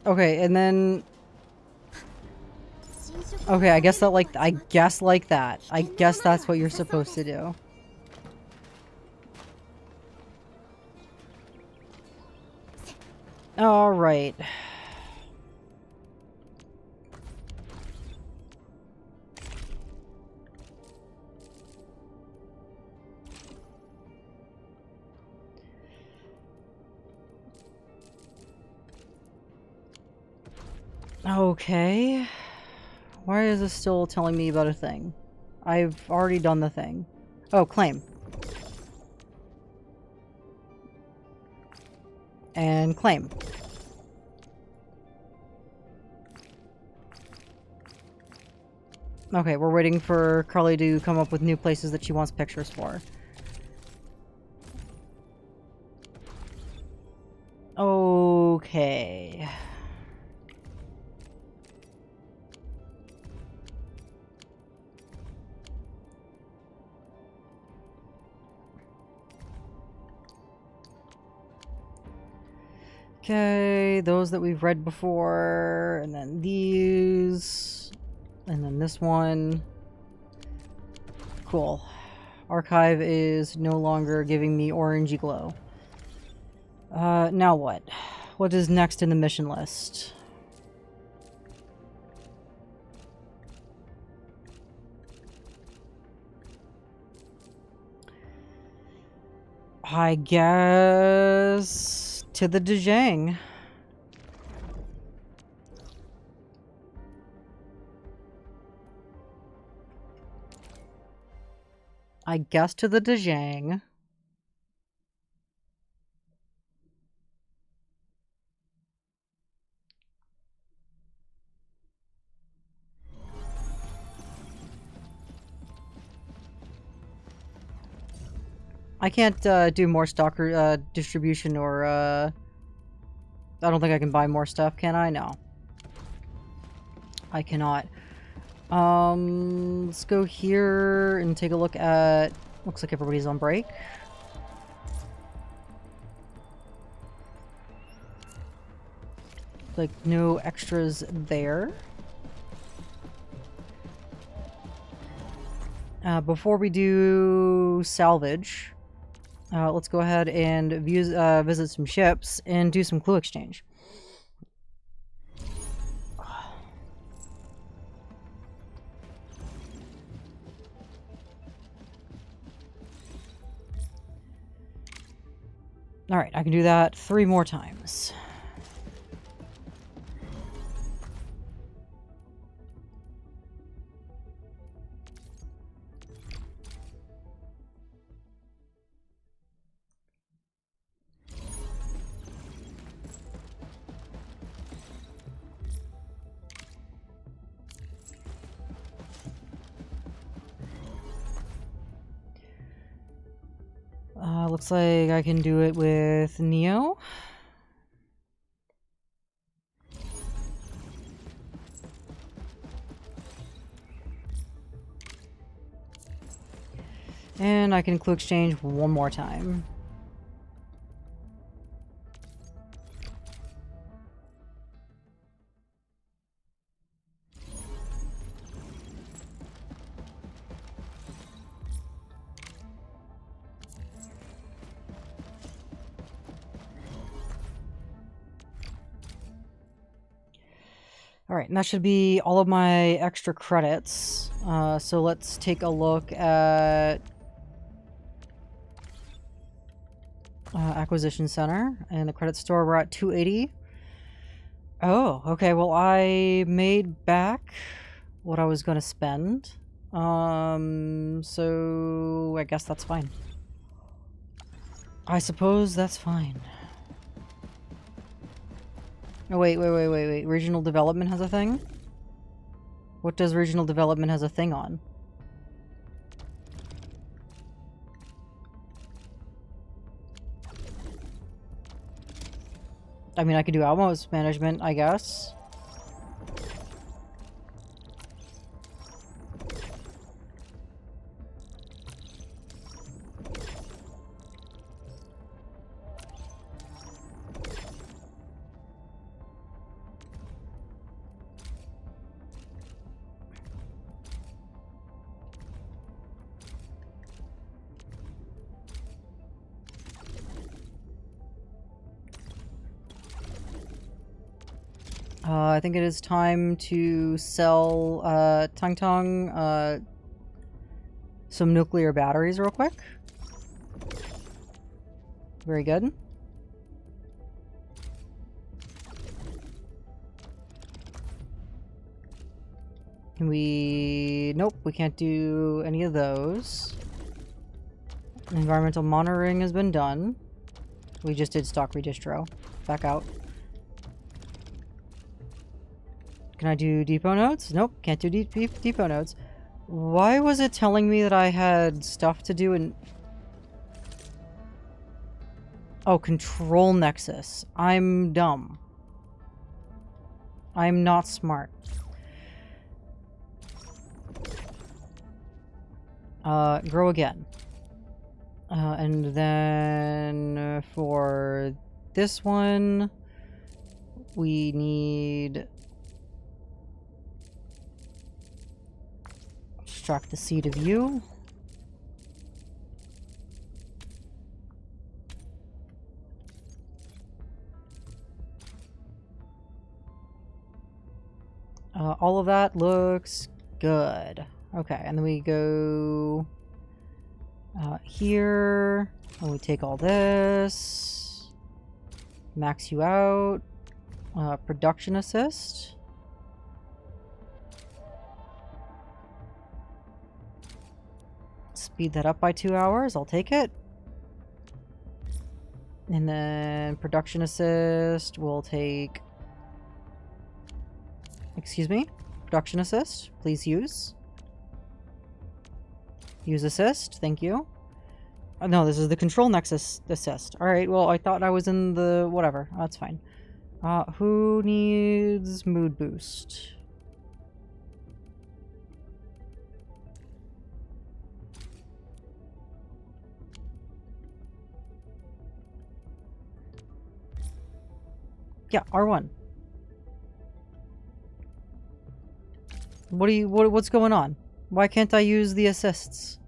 Okay, and then... Okay, I guess that I guess like that. I guess that's what you're supposed to do. All right. Okay. Why is this still telling me about a thing? I've already done the thing. Oh, claim. And claim. Okay, we're waiting for Carly to come up with new places that she wants pictures for. Okay. Okay, those that we've read before, and then these, and then this one. Cool. Archive is no longer giving me orangey glow. Now what? What is next in the mission list? I guess to the Dejang. I guess to the Dejang. I can't do more stalker distribution or I don't think I can buy more stuff, can I? No. I cannot. Let's go here and take a look at... Looks like everybody's on break. Like, no extras there. Before we do salvage, let's go ahead and visit some ships and do some clue exchange. Alright, I can do that 3 more times. Looks like I can do it with Neo. And I can clue exchange one more time. Alright, and that should be all of my extra credits. So let's take a look at Acquisition Center and the credit store. We're at 280. Oh, okay, well I made back what I was going to spend. So I guess that's fine. I suppose that's fine. Oh, wait. Regional development has a thing? What does regional development has a thing on? I mean, I could do outpost management, I guess. I think it is time to sell Tung Tung some nuclear batteries real quick. Very good. Can we... Nope, we can't do any of those. Environmental monitoring has been done. We just did stock redistro. Back out. Can I do depot nodes? Nope, can't do depot nodes. Why was it telling me that I had stuff to do in... Oh, control nexus. I'm dumb. I'm not smart. Grow again. And then for this one, we need... Extract the seed of you. All of that looks good. Okay, and then we go here, and we take all this, max you out, production assist. Speed that up by 2 hours, I'll take it. And then production assist, we'll take... Excuse me? Production assist, please use. Use assist, thank you. No, this is the control nexus assist. Alright, well, I thought I was in the... whatever, that's fine. Who needs mood boost? Yeah, R1. What's going on? Why can't I use the assists?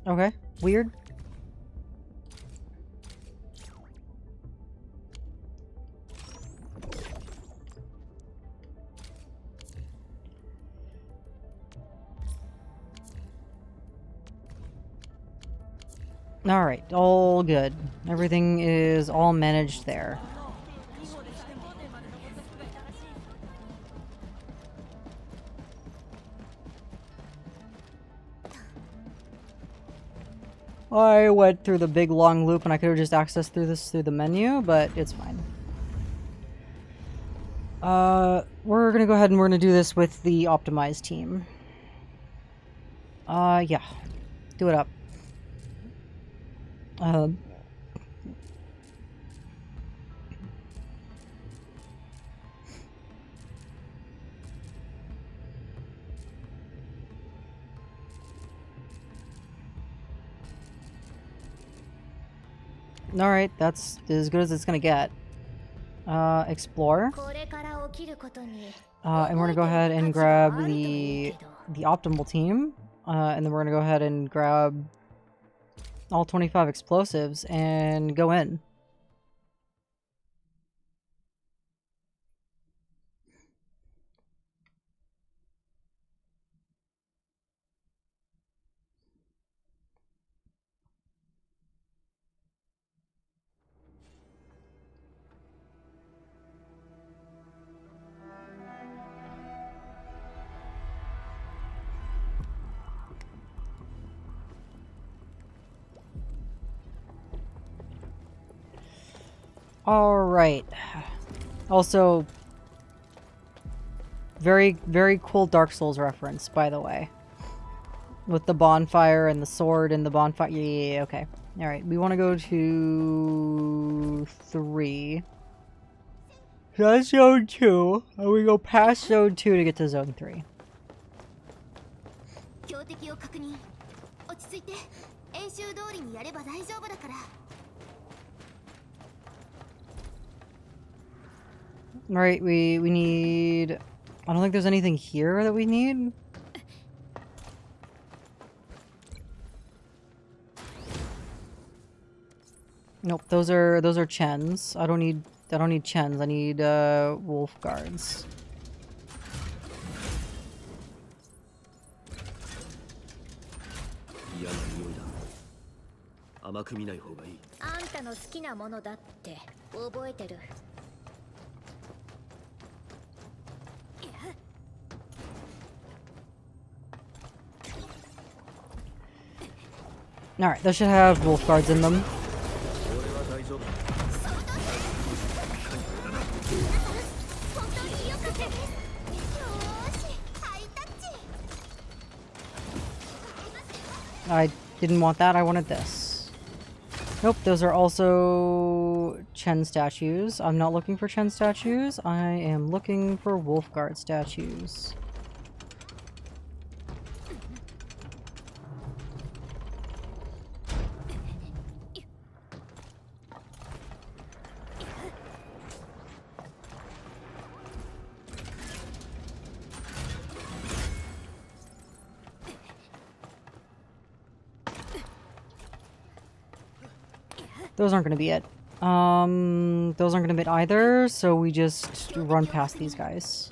Okay, weird. Alright, all good. Everything is all managed there. I went through the big long loop and I could have just accessed through this through the menu, but it's fine. We're gonna go ahead and we're gonna do this with the optimized team. Yeah. Do it up. Alright, that's as good as it's gonna get. Explore. And we're gonna go ahead and grab the optimal team. And then we're gonna go ahead and grab all 25 explosives and go in. Alright. Also, very, very cool Dark Souls reference, by the way. With the bonfire and the sword and the bonfire. Yeah, okay. Alright, we want to go to 3. That's zone 2. And we go past zone 2 to get to zone 3. Alright, we need... I don't think there's anything here that we need. Nope, those are Chens. I don't need Chens. I need wolf guards. 嫌な匂いだ。甘く見ない方がいい。あんたの好きなものだって覚えてる。 Alright, those should have wolf guards in them. 俺は大丈夫。 I didn't want that, I wanted this. Nope, those are also Chen statues. I'm not looking for Chen statues, I am looking for wolf guard statues. Those aren't gonna be it. Those aren't gonna be it either, so we just run past these guys.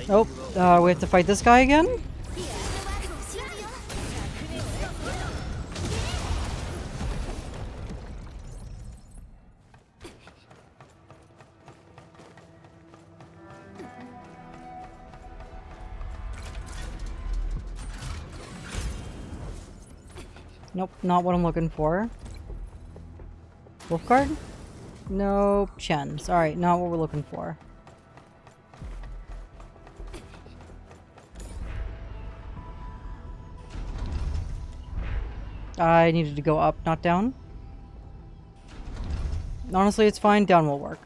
Oh, we have to fight this guy again? Nope, not what I'm looking for. Wolf guard? Nope, Chens. Alright, not what we're looking for. I needed to go up, not down. Honestly, it's fine. Down will work.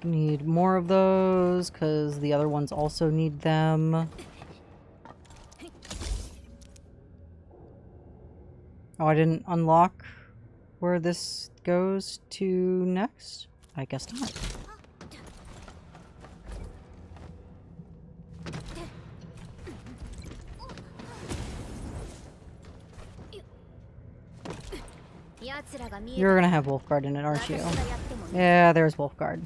Need more of those, because the other ones also need them. Oh, I didn't unlock where this goes to next? I guess not. You're gonna have Wolfguard in it, aren't you? Yeah, there's Wolfguard.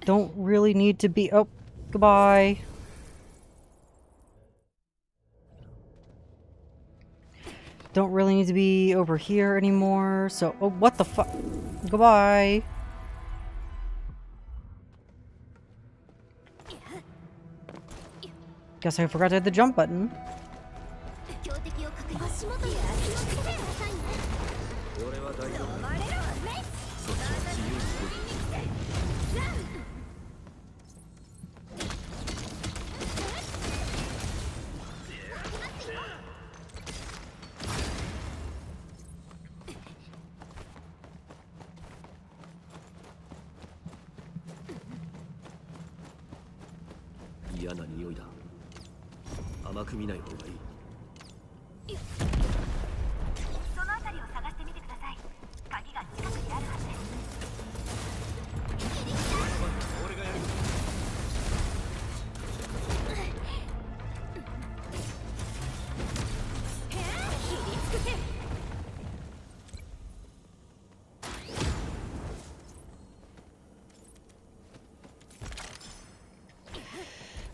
Don't really need to be— oh, goodbye. Don't really need to be over here anymore, so— oh, what the fuck? Goodbye. Guess I forgot to hit the jump button.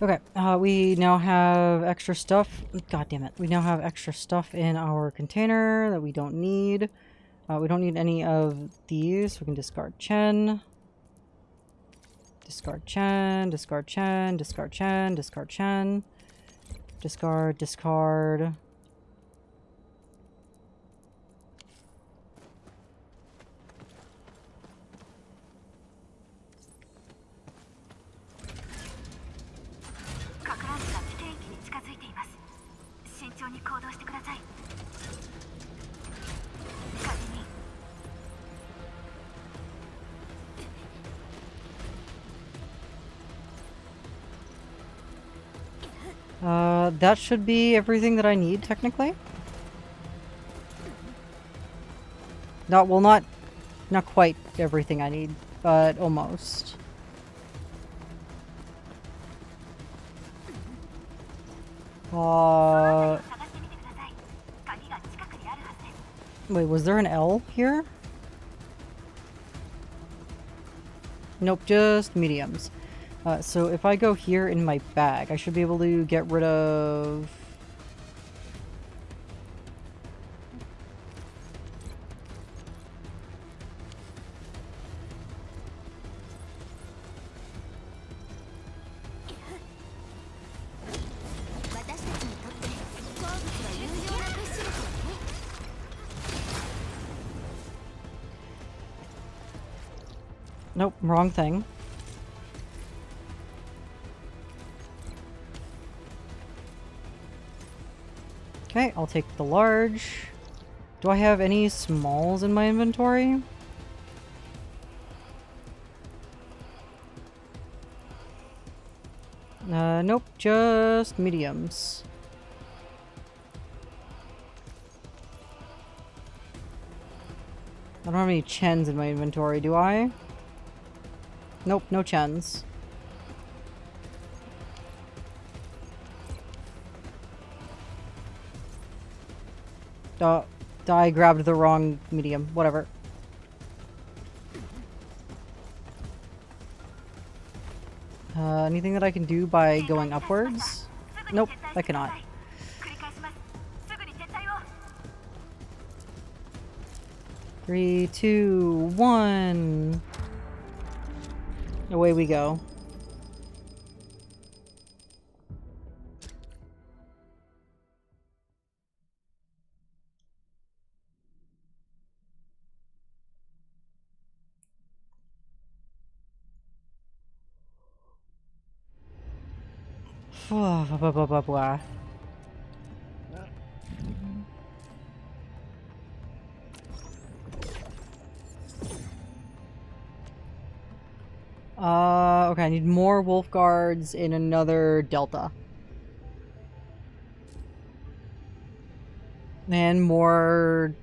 Okay, we now have extra stuff. God damn it. We now have extra stuff in our container that we don't need. We don't need any of these. We can discard Chen. Discard Chen, discard Chen, discard Chen, discard Chen. Discard, discard. That should be everything that I need, technically. Not quite everything I need, but almost. Wait, was there an L here? Nope, just mediums. So if I go here in my bag, I should be able to get rid of... Nope, wrong thing. Okay, I'll take the large. Do I have any smalls in my inventory? Nope, just mediums. I don't have any Chens in my inventory, do I? Nope, no Chens. I grabbed the wrong medium. Whatever. Anything that I can do by going upwards? Nope, I cannot. Three, two, one. Away we go. Okay, I need more wolf guards in another delta. And more...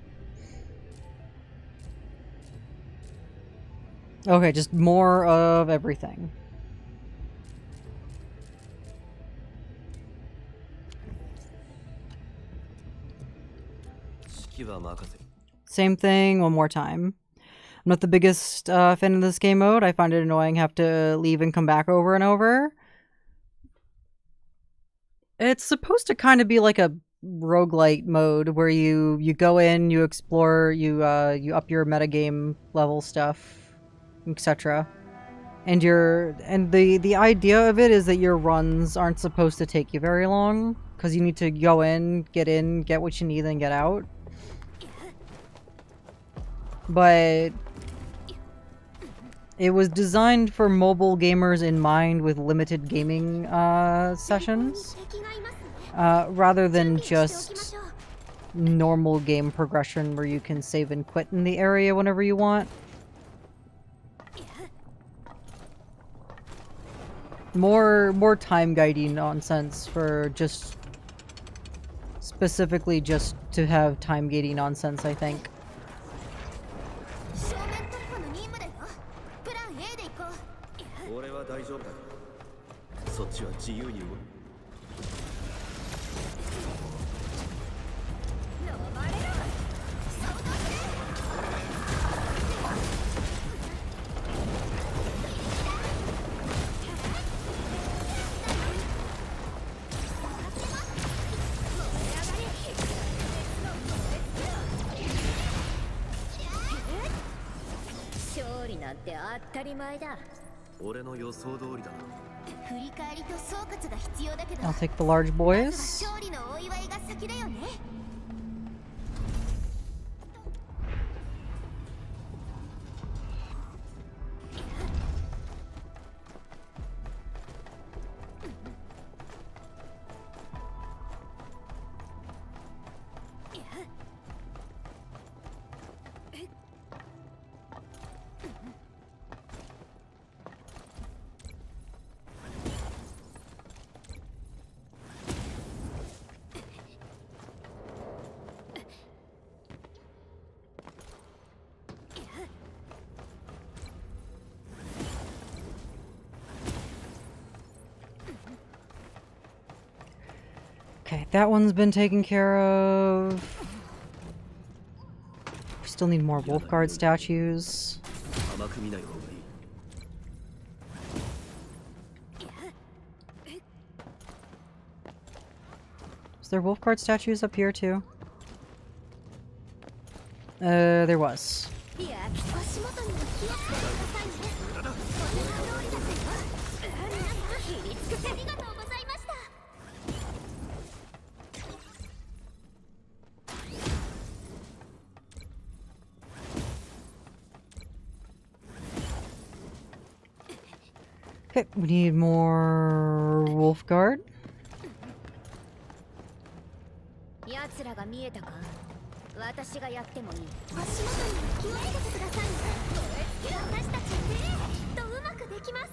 Okay, just more of everything. Same thing, one more time. I'm not the biggest fan of this game mode. I find it annoying have to leave and come back over and over. It's supposed to kind of be like a roguelite mode where you go in, you explore, you up your metagame level stuff, etc. And the idea of it is that your runs aren't supposed to take you very long because you need to go in, get what you need, then get out. But it was designed for mobile gamers in mind with limited gaming sessions, rather than just normal game progression where you can save and quit in the area whenever you want. More time guiding nonsense for just specifically just to have time gating nonsense, I think. そっちは自由に動く。勝利なんて当たり前だ。俺の予想通りだな。振り返りと総括が必要だけど、 I'll take the large boys. 勝利のお祝いが先だよね。Okay, that one's been taken care of. We still need more wolf guard statues. 甘く見ない方がいい。 Is there wolf guard statues up here too? There was. いや、足元にも気をつけてくださいね。お願い通りだぜよ。切りつけてありがとうございました。 Okay, we need more wolf guard. 奴らが見えたか？私がやってもいい。足元に気をつけてくださいね。私たちきっとうまくできます。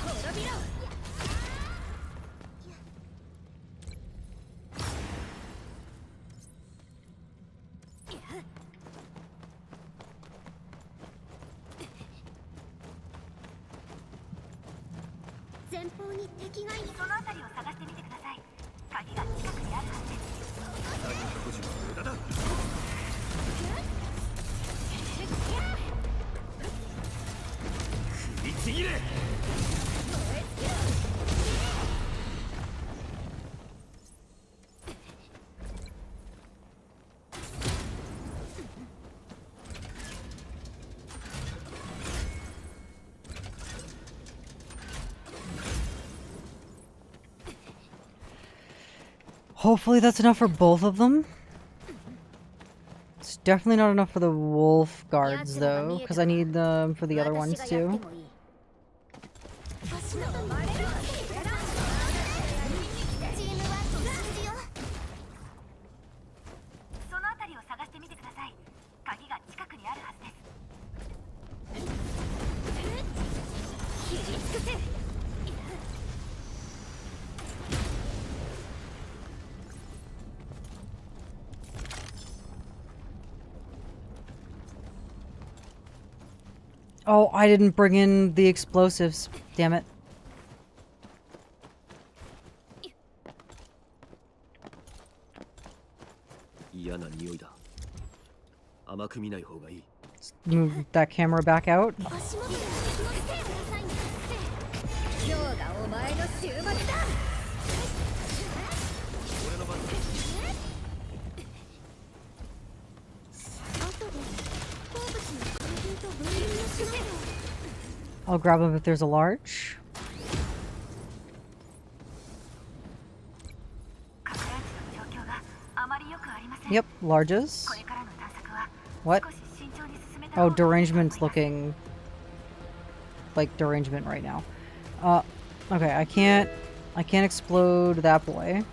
滅びろ。 前方に敵がいる。その辺りを探してみてください。鍵が近くにあるはずです。食いちぎれ。 Hopefully that's enough for both of them. It's definitely not enough for the wolf guards though, because I need them for the other ones too. Oh, I didn't bring in the explosives. Damn it. Move that camera back out. I'll grab them if there's a large. Yep, larges. What? Oh, derangement's looking like derangement right now. Okay, I can't explode that boy.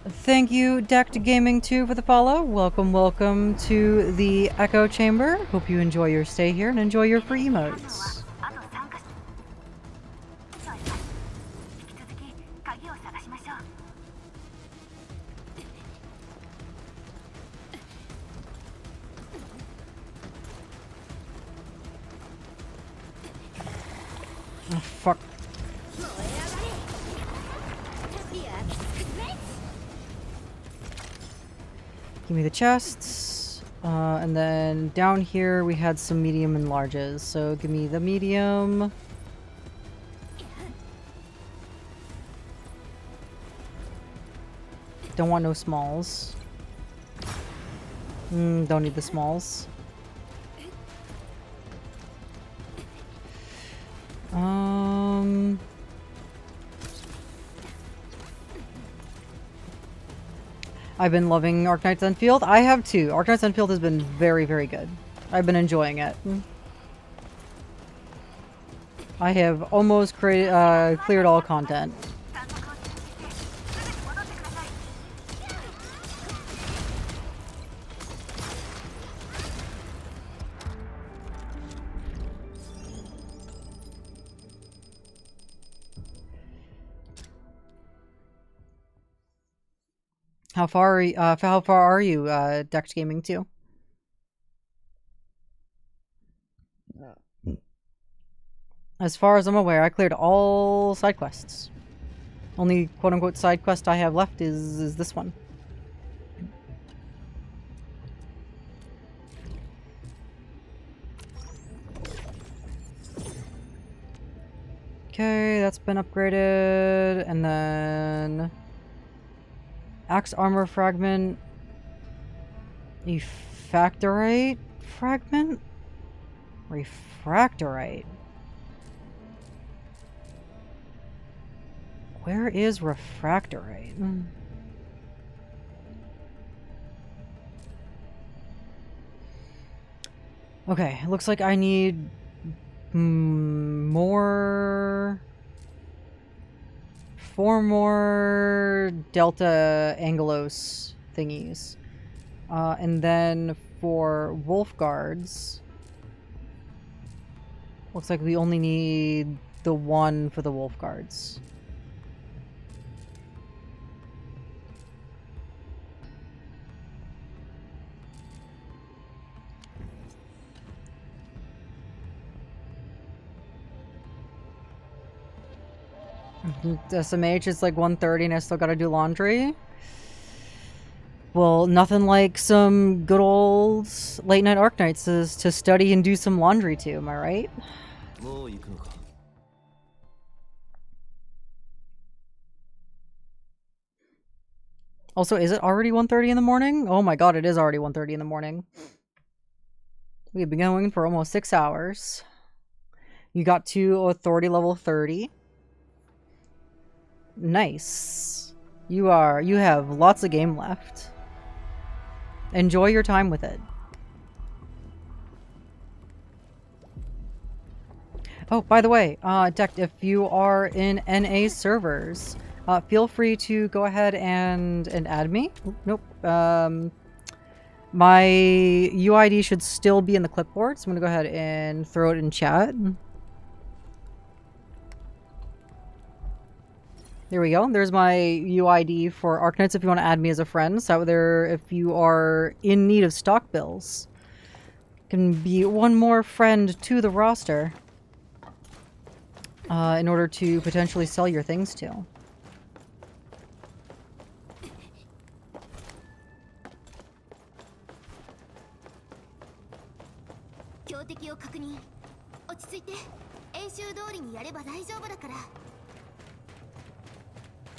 Thank you, Decked Gaming 2 for the follow. Welcome to the Echo Chamber. Hope you enjoy your stay here and enjoy your free emotes. Oh, fuck. Give me the chests. And then down here we had some medium and larges. So give me the medium. Don't want no smalls. Don't need the smalls. I've been loving Arknights Enfield. I have too. Arknights Enfield has been very, very good. I've been enjoying it. I have almost cleared all content. How far are you Dex Gaming too? As far as I'm aware, I cleared all side quests. Only quote-unquote side quest I have left is this one. Okay, that's been upgraded, and then axe armor fragment, refractorite fragment, refractorite. Where is refractorite? Okay, it looks like I need four more Delta Angelos thingies. And then for Wolf Guards, looks like we only need the one for the Wolf Guards. SMH is like 1:30 and I still gotta do laundry. Well, nothing like some good old late night Arknights is to study and do some laundry too, am I right? Also, is it already 1:30 in the morning? Oh my god, it is already 1:30 in the morning. We've been going for almost 6 hours. You got to authority level 30. Nice. You have lots of game left. Enjoy your time with it. Oh, by the way, Deck, if you are in NA servers, feel free to go ahead and add me. Nope. My UID should still be in the clipboard, so I'm gonna go ahead and throw it in chat. There we go. There's my UID for Arknights if you want to add me as a friend. So there, if you are in need of stock bills, can be one more friend to the roster in order to potentially sell your things to.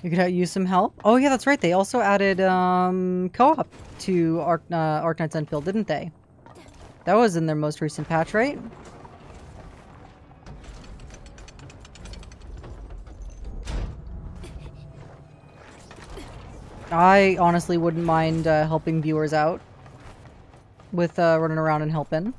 You could use some help. Oh yeah, that's right. They also added co-op to Arknights Enfield, didn't they? That was in their most recent patch, right? I honestly wouldn't mind helping viewers out with running around and helping.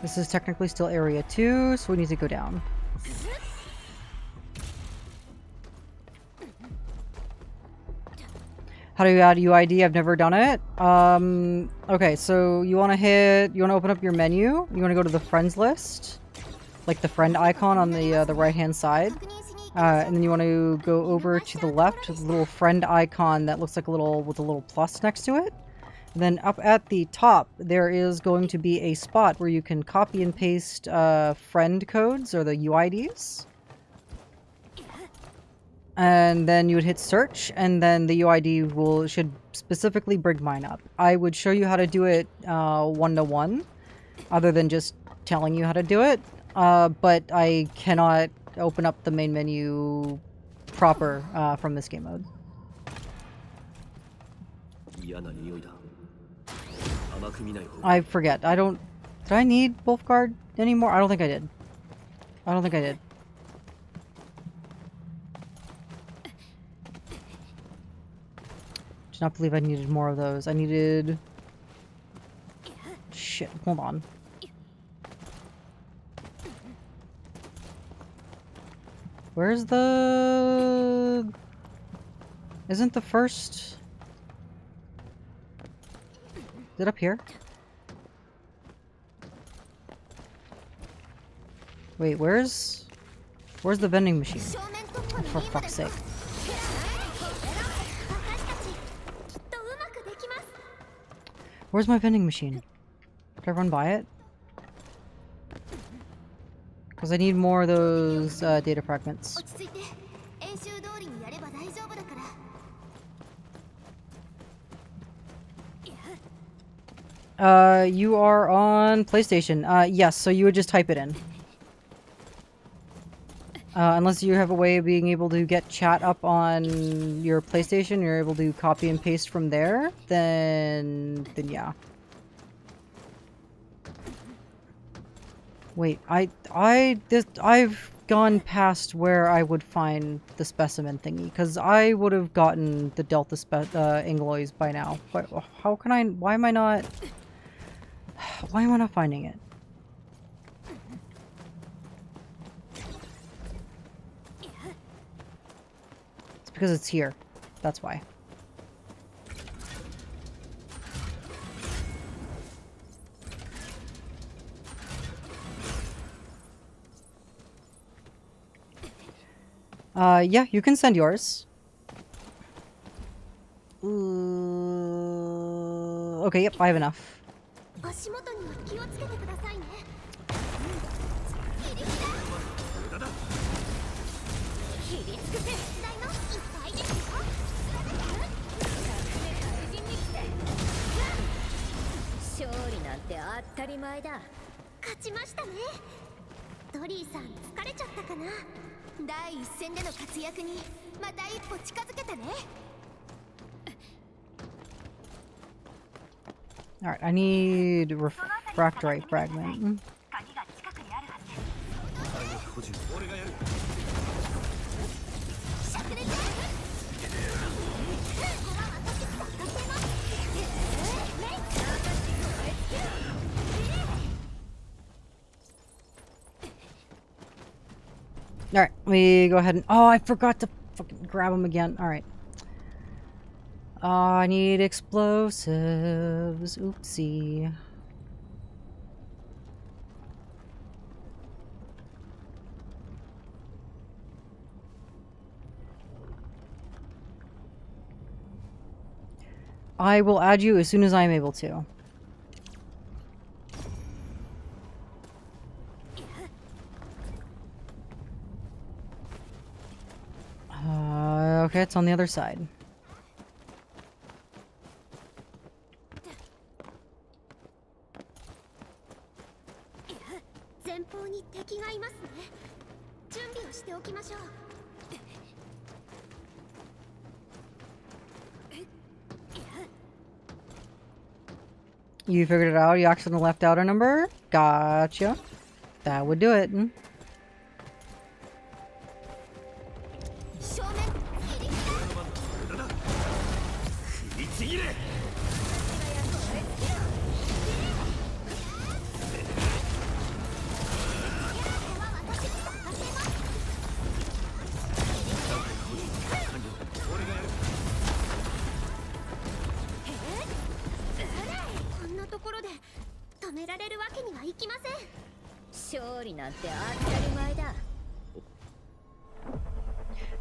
This is technically still area 2, so we need to go down. How do you add UID? I've never done it. Okay, so you want to open up your menu. You want to go to the friends list, like the friend icon on the right hand side. And then you want to go over to the left to the little friend icon that looks like a little with a little plus next to it. And then up at the top, there is going to be a spot where you can copy and paste friend codes or the UIDs. And then you would hit search, and then the UID should specifically bring mine up. I would show you how to do it one-to-one, other than just telling you how to do it. But I cannot open up the main menu proper from this game mode. I forget. Did I need Wolfguard anymore? I don't think I did. I don't think I did. Did not believe I needed more of those. I needed... Shit, hold on. Where's the... Isn't the first... Is it up here? Wait, where's the vending machine? Oh, for fuck's sake. Where's my vending machine? Did I run by it? Because I need more of those data fragments. You are on PlayStation. Yes, so you would just type it in. Unless you have a way of being able to get chat up on your PlayStation, you're able to copy and paste from there, then yeah. Wait, I've gone past where I would find the specimen thingy, because I would have gotten the Delta Anglois by now. But why am I not finding it? It's because it's here. That's why. Yeah, you can send yours. Okay, yep, I have enough. Alright, I need refractory fragment. Alright, we go ahead and... Oh, I forgot to fucking grab them again. Alright. I need explosives. Oopsie. I will add you as soon as I am able to. Okay, it's on the other side. You figured it out? You accidentally left out a number? Gotcha. That would do it.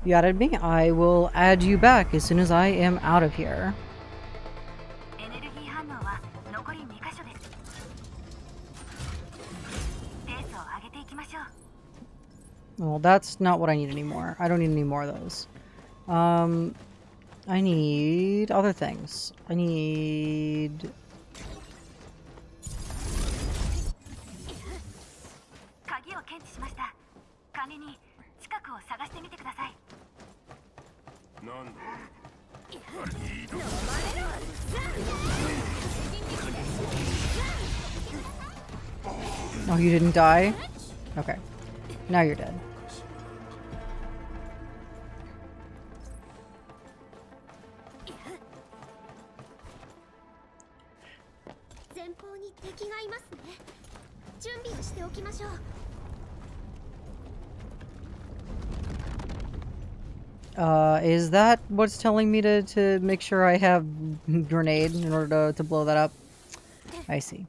You added me? I will add you back as soon as I am out of here. Well, that's not what I need anymore. I don't need any more of those. I need other things. I need... Oh, you didn't die? Okay. Now you're dead. Is that what's telling me to make sure I have grenade in order to blow that up? I see.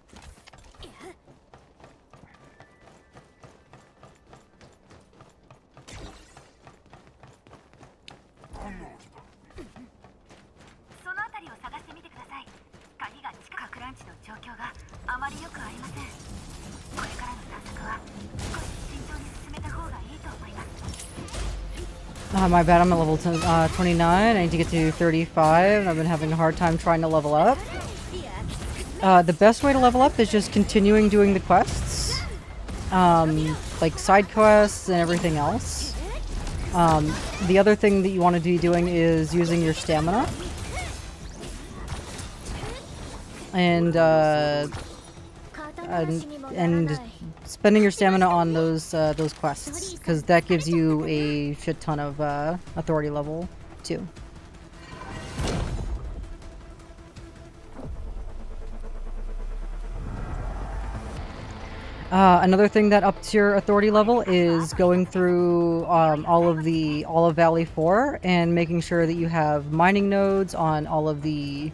My bad, I'm at level 29. I need to get to 35. I've been having a hard time trying to level up. The best way to level up is just continuing doing the quests. Like side quests and everything else. The other thing that you want to be doing is using your stamina. And spending your stamina on those quests, because that gives you a shit ton of authority level too. Another thing that ups your authority level is going through all of Valley 4 and making sure that you have mining nodes on all of the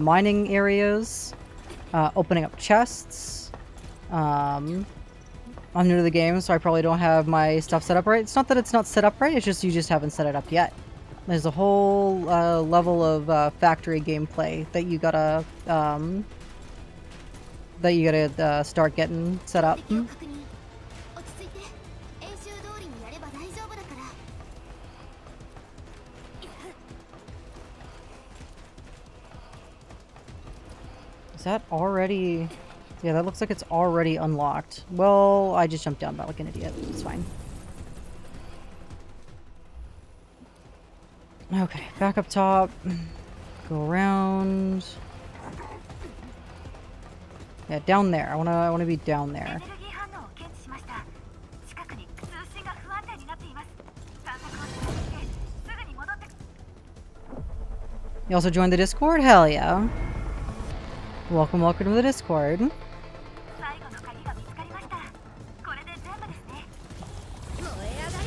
mining areas, opening up chests. I'm new to the game, so I probably don't have my stuff set up right. It's not that it's not set up right, it's just you just haven't set it up yet. There's a whole level of factory gameplay that you gotta start getting set up. Is that already... Yeah, that looks like it's already unlocked. Well, I just jumped down like an idiot. It's fine. Okay, back up top. Go around. Yeah, down there. I wanna be down there. You also joined the Discord? Hell yeah. Welcome to the Discord.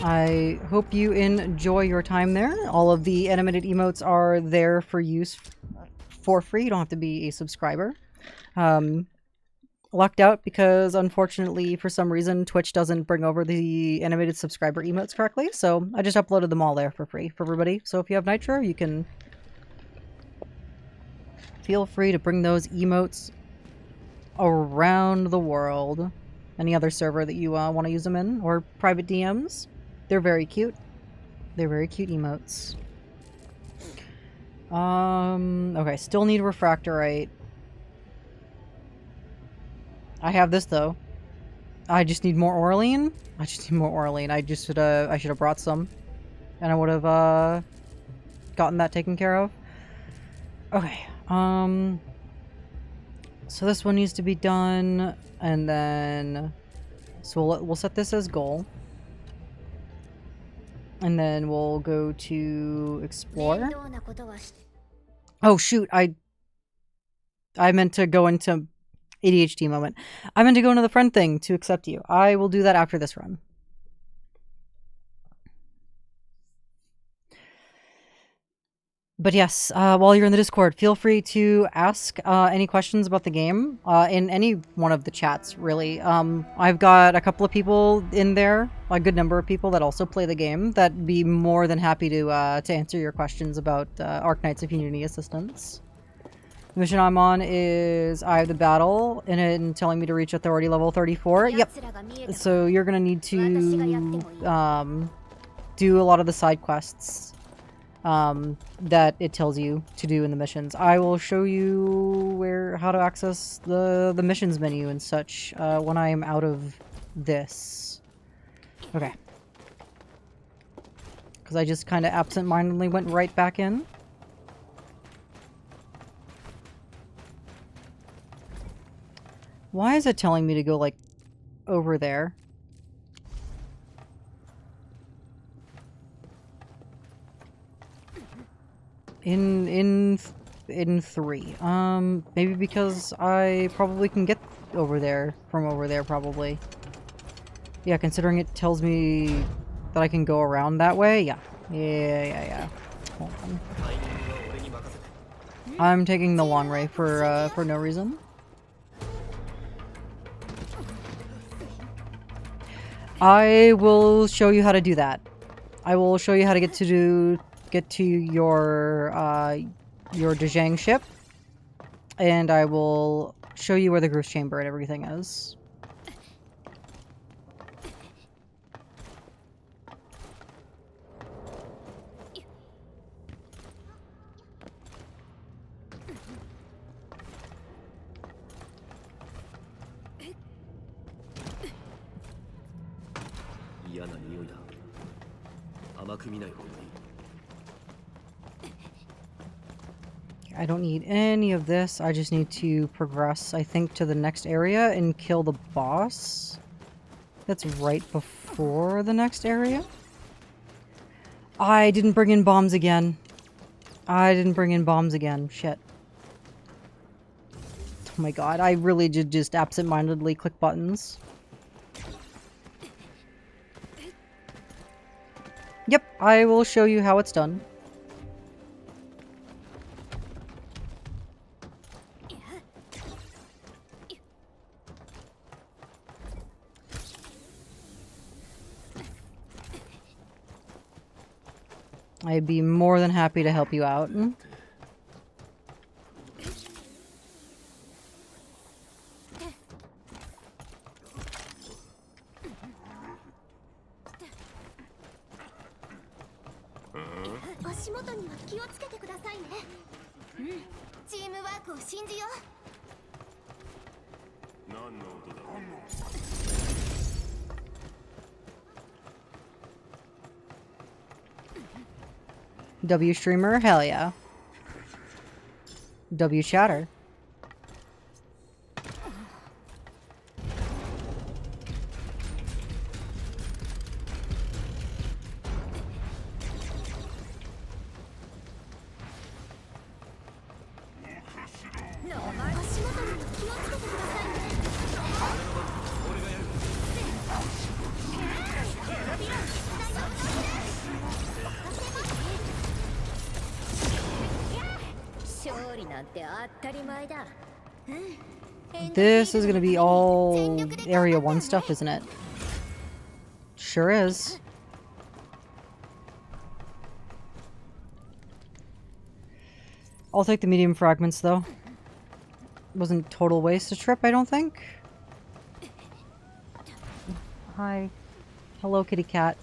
I hope you enjoy your time there. All of the animated emotes are there for use for free. You don't have to be a subscriber. Locked out because unfortunately for some reason Twitch doesn't bring over the animated subscriber emotes correctly, so I just uploaded them all there for free for everybody. So if you have Nitro, you can feel free to bring those emotes around the world. Any other server that you want to use them in, or private DMs. They're very cute. They're very cute emotes. Okay, still need refractorite. I have this though. I just need more Orlean. I should have brought some, and I would have gotten that taken care of. Okay. So this one needs to be done, and then so we'll set this as goal. And then we'll go to explore. Oh shoot, I meant to go into ADHD moment. I meant to go into the friend thing to accept you. I will do that after this run. But yes, while you're in the Discord, feel free to ask any questions about the game in any one of the chats, really. I've got a couple of people in there, a good number of people that also play the game, that'd be more than happy to answer your questions about Arknights if you need any assistance. The mission I'm on is I have the battle, and telling me to reach authority level 34. Yep. So you're gonna need to do a lot of the side quests that it tells you to do in the missions. I will show you how to access the missions menu and such when I am out of this. Okay. Because I just kind of absent-mindedly went right back in. Why is it telling me to go, like, over there? In 3. Maybe because I probably can get over there, from over there, probably. Yeah, considering it tells me that I can go around that way, yeah. Yeah. Hold on. I'm taking the long way for no reason. I will show you how to do that. I will show you how to get to your Dejang ship, and I will show you where the Groove Chamber and everything is. I don't need any of this. I just need to progress, I think, to the next area and kill the boss. That's right before the next area. I didn't bring in bombs again. Shit. Oh my god, I really did just absent-mindedly click buttons. Yep, I will show you how it's done. I'd be more than happy to help you out. W streamer? Hell yeah. W chatter. This is gonna be all Area 1 stuff, isn't it? Sure is. I'll take the medium fragments, though. Wasn't total waste of trip, I don't think. Hi. Hello, kitty cat.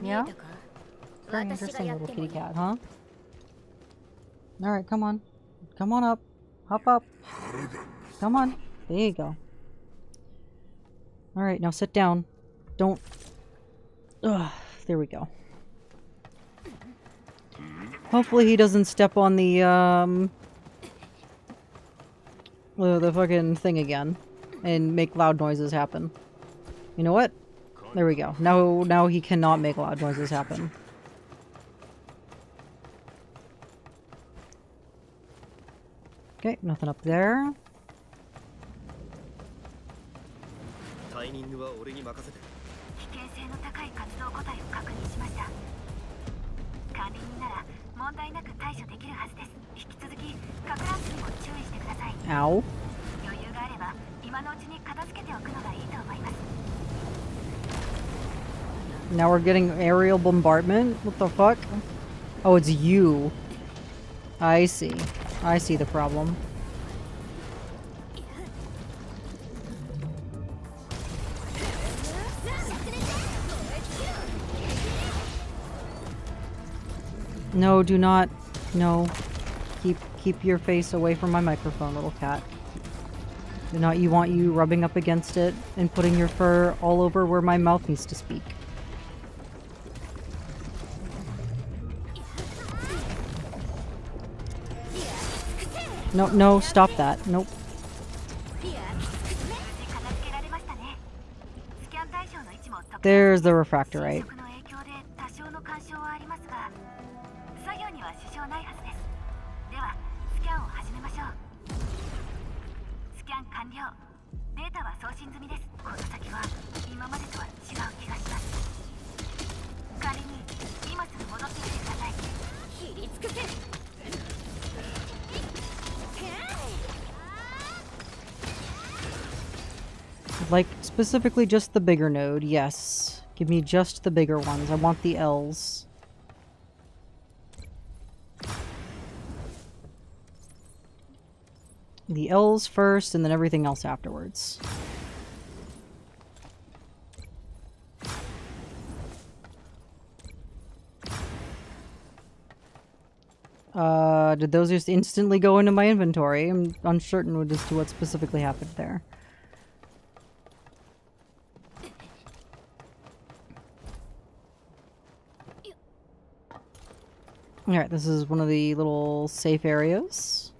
Yeah? Very interesting little kitty cat, huh? Alright, come on. Come on up. Hop up. Come on. There you go. Alright, now sit down. Don't... Ugh, there we go. Hopefully he doesn't step on the fucking thing again and make loud noises happen. You know what? There we go. Now he cannot make loud noises happen. Okay, nothing up there. ニングは俺に任せて。危険性の高い活動個体を確認しました。管理人なら問題なく対処できるはずです。引き続きかく乱にも注意してください。Ow. 余裕があれば今のうちに片付けておくのがいいと思います。 Now we're getting aerial bombardment? What the fuck? Oh, it's you. I see. I see the problem. No, do not. No. Keep your face away from my microphone, little cat. Do not you want you rubbing up against it and putting your fur all over where my mouth needs to speak. No, no, stop that. Nope. There's the refractorite. Like, specifically just the bigger node, yes. Give me just the bigger ones. I want the L's. The L's first, and then everything else afterwards. Did those just instantly go into my inventory? I'm uncertain as to what specifically happened there. Alright, this is one of the little safe areas.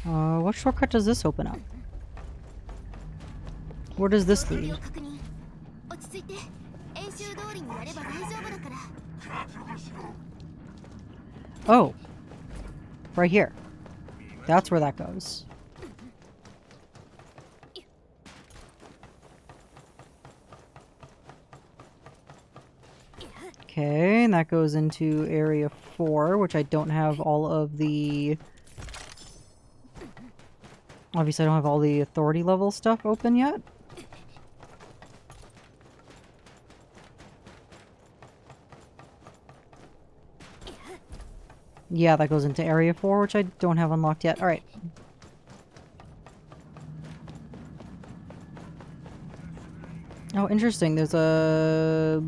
What shortcut does this open up? Where does this lead? Oh. Right here. That's where that goes. Okay, and that goes into area 4, which I don't have all of the... Obviously, I don't have all the authority level stuff open yet. Yeah, that goes into area 4, which I don't have unlocked yet. Alright. Oh, interesting. There's a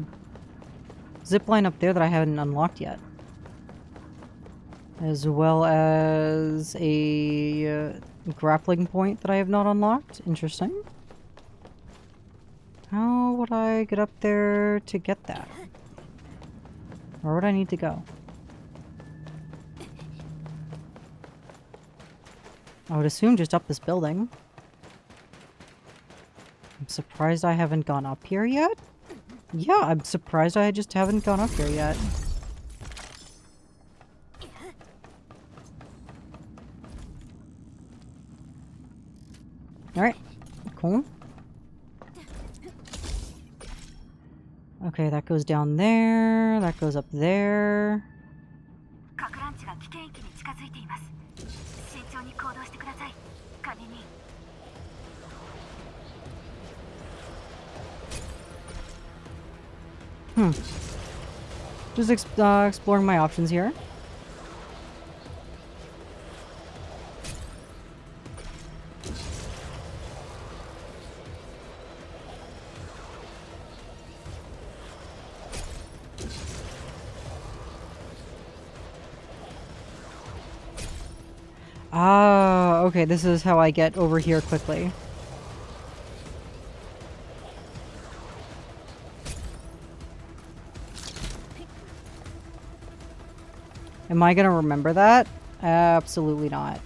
zip line up there that I haven't unlocked yet. As well as a grappling point that I have not unlocked. Interesting. How would I get up there to get that? Where would I need to go? I would assume just up this building. I'm surprised I haven't gone up here yet. Yeah, I'm surprised I just haven't gone up here yet. Alright, cool. Okay, that goes down there. That goes up there. Just exploring my options here. Ah, okay, this is how I get over here quickly. Am I gonna remember that? Absolutely not.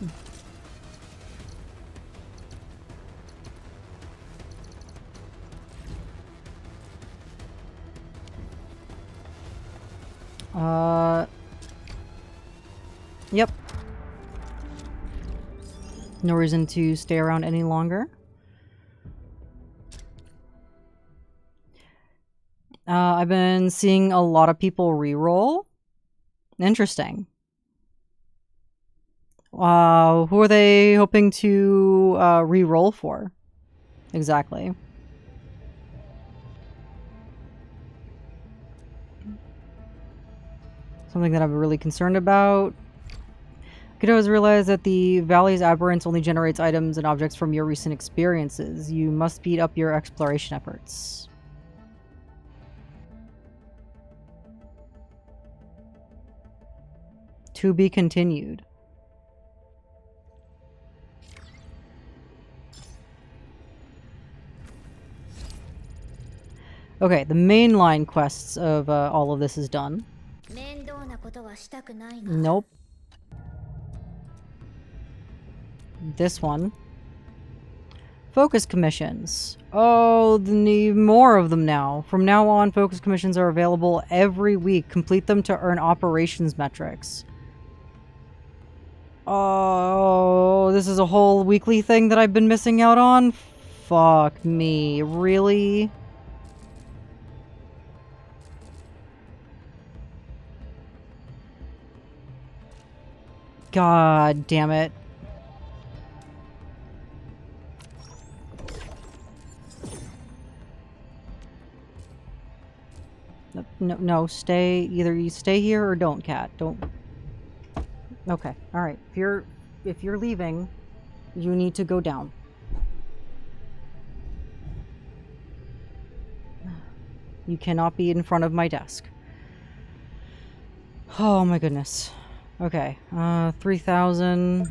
Yep. No reason to stay around any longer. I've been seeing a lot of people re-roll. Interesting. Who are they hoping to re-roll for? Exactly. Something that I'm really concerned about. Kiddo has realized that the Valley's aberrance only generates items and objects from your recent experiences. You must speed up your exploration efforts. To be continued. Okay, the mainline quests of all of this is done. Nope. This one. Focus commissions. Oh, need more of them now. From now on, focus commissions are available every week. Complete them to earn operations metrics. Oh, this is a whole weekly thing that I've been missing out on? Fuck me. Really? God damn it. No, stay. Either you stay here or don't, cat. Don't. Okay, alright. If you're leaving, you need to go down. You cannot be in front of my desk. Oh my goodness. Okay, 3,000.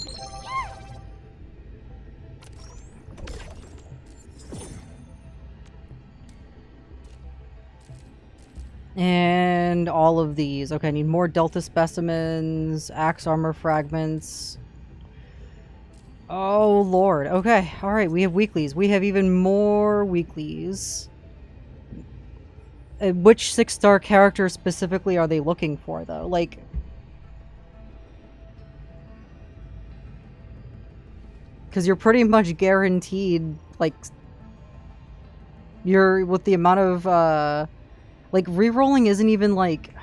And all of these. Okay, I need more Delta specimens, axe armor fragments. Oh, Lord. Okay, alright, we have weeklies. We have even more weeklies. Which 6-star character specifically are they looking for, though? Like... Because you're pretty much guaranteed, like... You're... With the amount of, like, rerolling isn't even, like...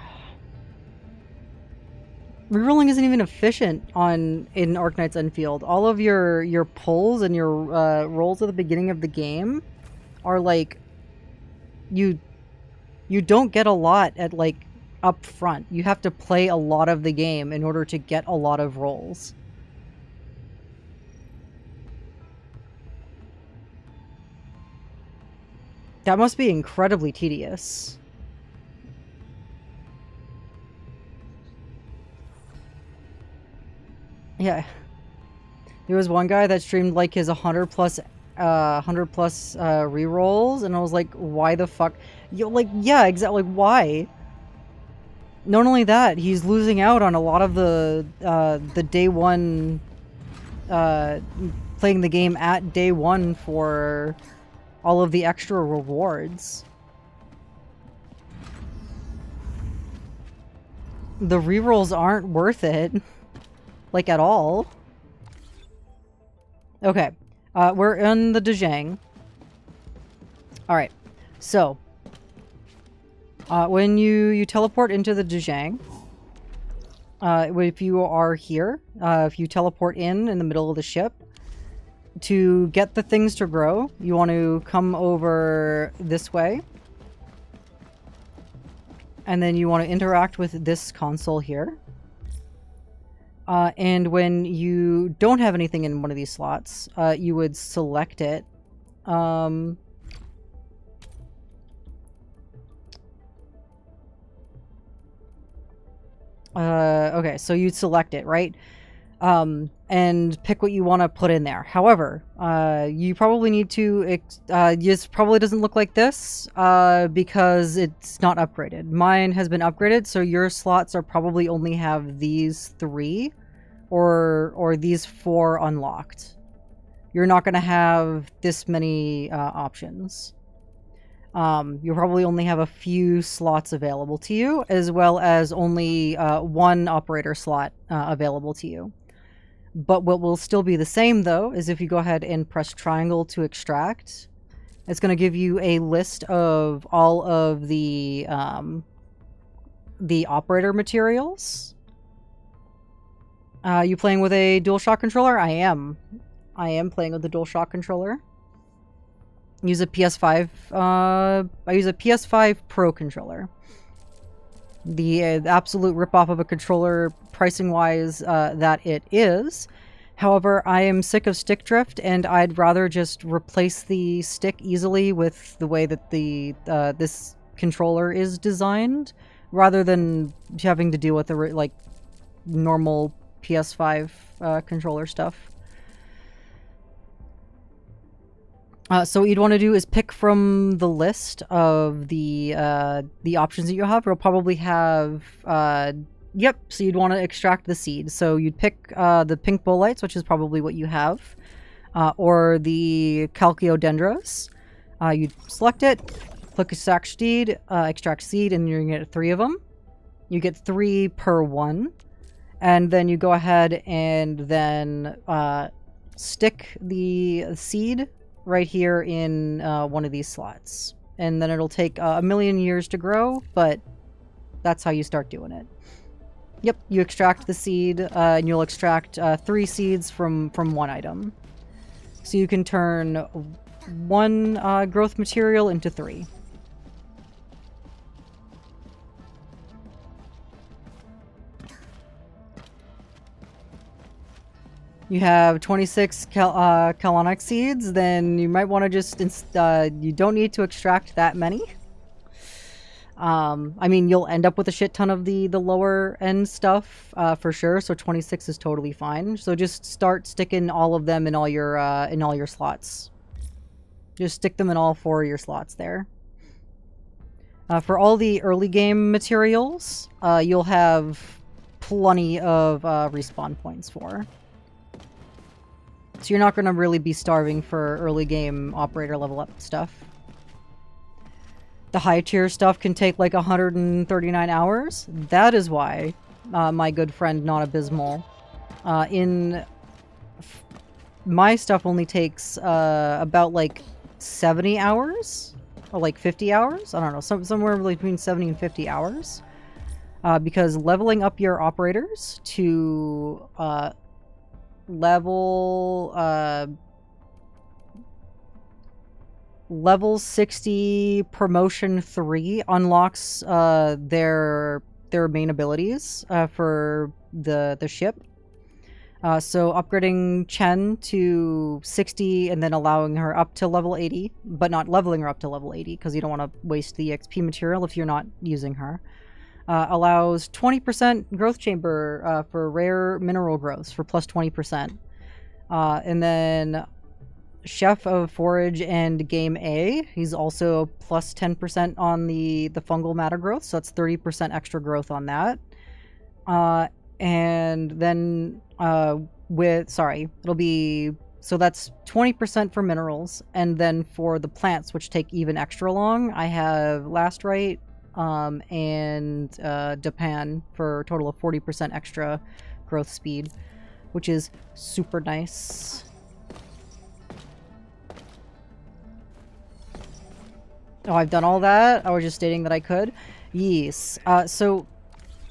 Rerolling isn't even efficient in Arknights Enfield. All of your pulls and your rolls at the beginning of the game are, like... You don't get a lot at, like, up front. You have to play a lot of the game in order to get a lot of rolls. That must be incredibly tedious. Yeah. There was one guy that streamed like his 100 plus rerolls, and I was like, why the fuck? Yo, like, yeah, exactly. Like, why? Not only that, he's losing out on a lot of the day one, playing the game at day one for all of the extra rewards. The rerolls aren't worth it. Like, at all. Okay. We're in the Dejang. Alright. So. When you teleport into the Dejang, if you are here, if you teleport in the middle of the ship, to get the things to grow, you want to come over this way. And then you want to interact with this console here. And when you don't have anything in one of these slots, you would select it. Okay, so you'd select it, right? And pick what you want to put in there. However, you probably need to... this probably doesn't look like this, because it's not upgraded. Mine has been upgraded, so your slots are probably only have these 3, or these 4 unlocked. You're not going to have this many options. You'll probably only have a few slots available to you, as well as only one operator slot available to you. But what will still be the same, though, is if you go ahead and press triangle to extract, it's going to give you a list of all of the operator materials. You playing with a DualShock controller? I am. I am playing with the DualShock controller. Use a PS5. I use a PS5 Pro controller. The absolute ripoff of a controller, pricing-wise, that it is. However, I am sick of stick drift, and I'd rather just replace the stick easily with the way that the this controller is designed, rather than having to deal with the like normal PS5 controller stuff. So what you'd want to do is pick from the list of the options that you have. You'll probably have, yep, so you'd want to extract the seed. So you'd pick the pink bolites, which is probably what you have, or the calceodendras. You'd select it, click extract seed, and you're going to get 3 of them. You get 3 per one. And then you go ahead and then stick the seed right here in one of these slots. And then it'll take a million years to grow, but that's how you start doing it. Yep, you extract the seed, and you'll extract 3 seeds from one item. So you can turn 1 growth material into 3. You have 26 Kalonic seeds, then you might want to just, you don't need to extract that many. I mean, you'll end up with a shit ton of the lower end stuff, for sure, so 26 is totally fine. So just start sticking all of them in all your slots. Just stick them in all 4 of your slots there. For all the early game materials, you'll have plenty of respawn points for. So you're not going to really be starving for early game operator level up stuff. The high tier stuff can take like 139 hours. That is why my good friend Not Abysmal, my stuff only takes about like 70 hours or like 50 hours. I don't know, somewhere between 70 and 50 hours. Because leveling up your operators to level 60 promotion 3 unlocks their main abilities for the ship. So upgrading Chen to 60 and then allowing her up to level 80, but not leveling her up to level 80 because you don't want to waste the XP material if you're not using her. Allows 20% growth chamber for rare mineral growths for plus 20%. And then Chef of Forage and Game A, he's also plus 10% on the fungal matter growth, so that's 30% extra growth on that. And then it'll be, so that's 20% for minerals, and then for the plants, which take even extra long, I have Lastrite, and Japan for a total of 40% extra growth speed, which is super nice. Oh, I've done all that? I was just stating that I could? Yes.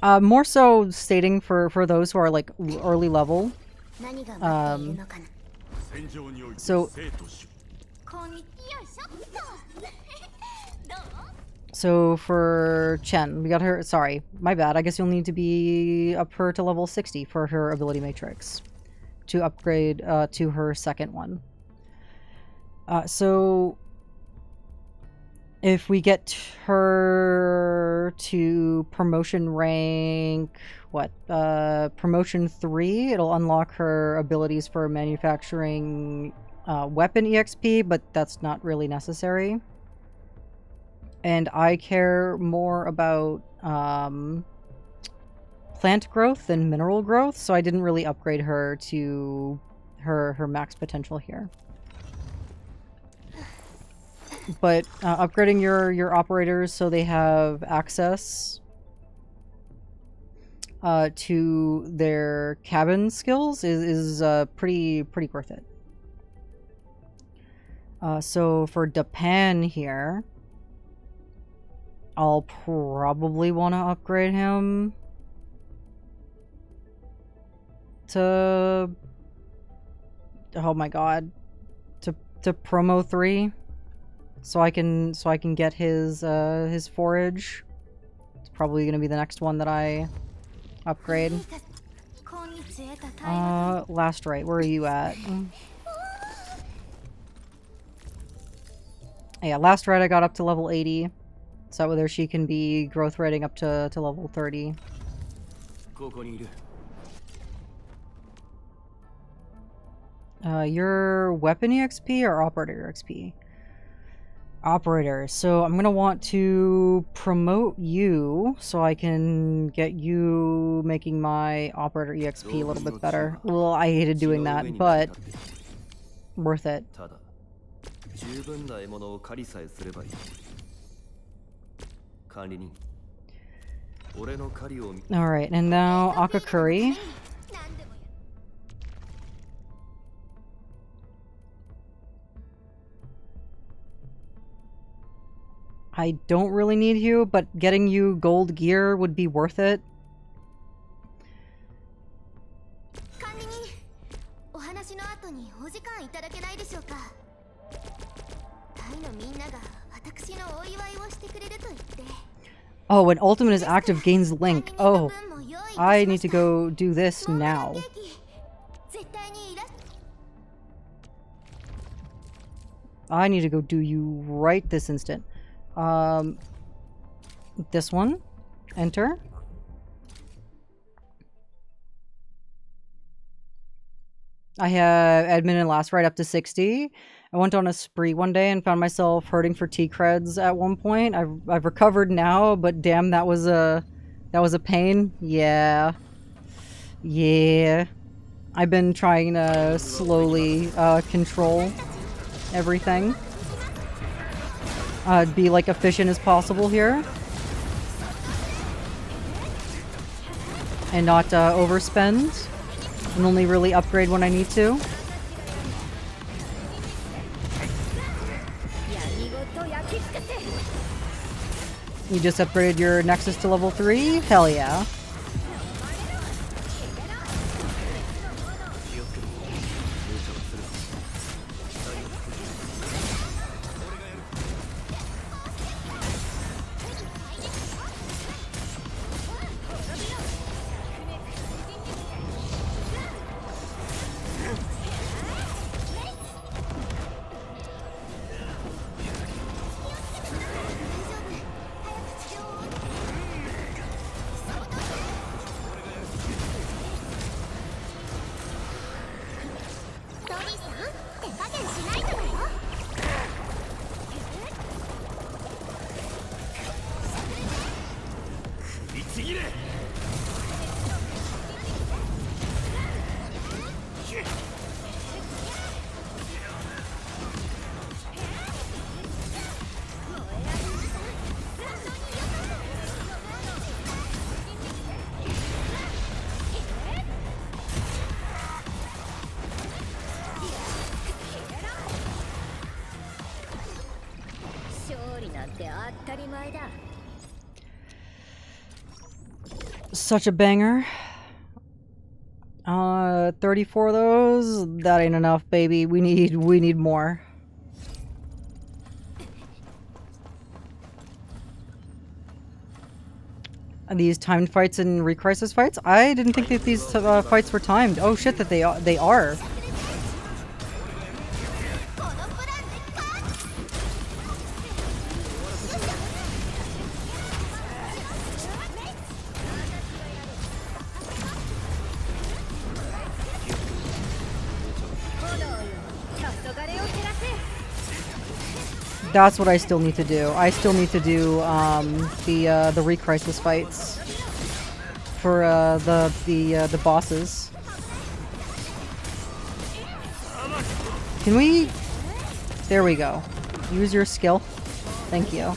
More so stating for those who are like early level. So for Chen, we got her, sorry, my bad, I guess you'll need to be up her to level 60 for her ability matrix to upgrade to her second one. So if we get her to promotion rank, promotion 3, it'll unlock her abilities for manufacturing weapon EXP, but that's not really necessary. And I care more about plant growth than mineral growth, so I didn't really upgrade her to her max potential here. but upgrading your operators so they have access to their cabin skills is pretty worth it. So for Japan here, I'll probably want to upgrade him to, oh my god, to promo 3, so I can get his forage. It's probably gonna be the next one that I upgrade. Last right, where are you at? Yeah, last right I got up to level 80. So whether she can be growth rating up to level 30. Your weapon EXP or operator EXP? Operator. So I'm gonna want to promote you so I can get you making my operator EXP a little bit better. Well, I hated doing that, but worth it. Alright, and now Akakuri. I don't really need you, but getting you gold gear would be worth it. Oh, when Ultimate is active, gains Link. Oh, I need to go do this now. I need to go do you right this instant. This one. Enter. I have admin and last right up to 60. I went on a spree one day and found myself hurting for T-creds at one point. I've recovered now, but damn, that was a pain. Yeah. Yeah. I've been trying to slowly control everything. Be like efficient as possible here. And not overspend. And only really upgrade when I need to. You just upgraded your Nexus to level 3? Hell yeah. Such a banger. 34 of those? That ain't enough, baby. We need more. And these timed fights and Recrisis fights? I didn't think that these fights were timed. Oh shit, that they are. That's what I still need to do. I still need to do the Recrisis fights for the bosses. Can we? There we go. Use your skill. Thank you.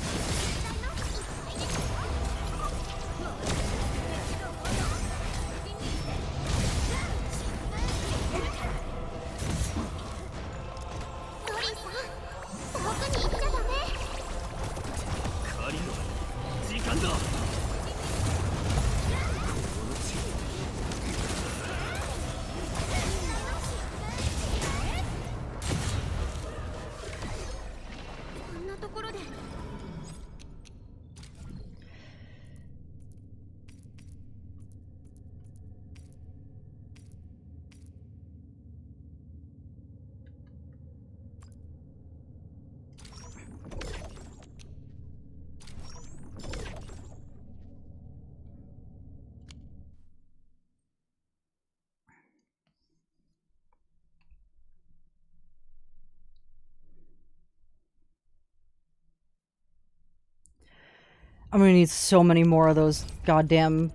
I'm gonna need so many more of those goddamn,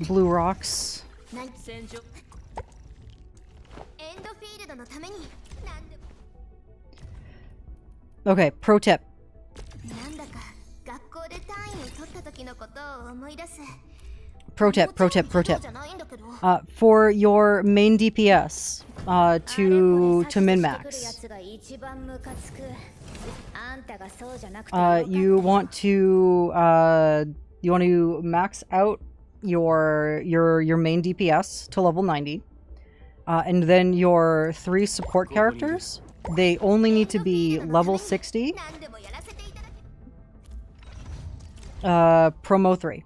blue rocks. Okay, pro tip. Pro tip. For your main DPS, to min-max. You want to max out your main DPS to level 90. And then your 3 support characters, they only need to be level 60. Promo 3.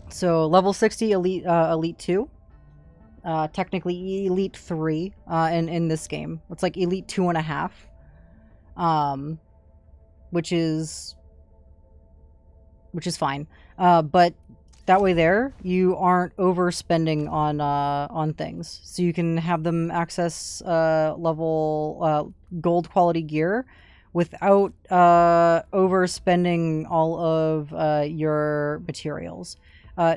So level 60 elite 2. Technically elite 3 in this game. It's like elite 2.5. Which is fine. But that way there, you aren't overspending on things. So you can have them access level gold quality gear without overspending all of your materials.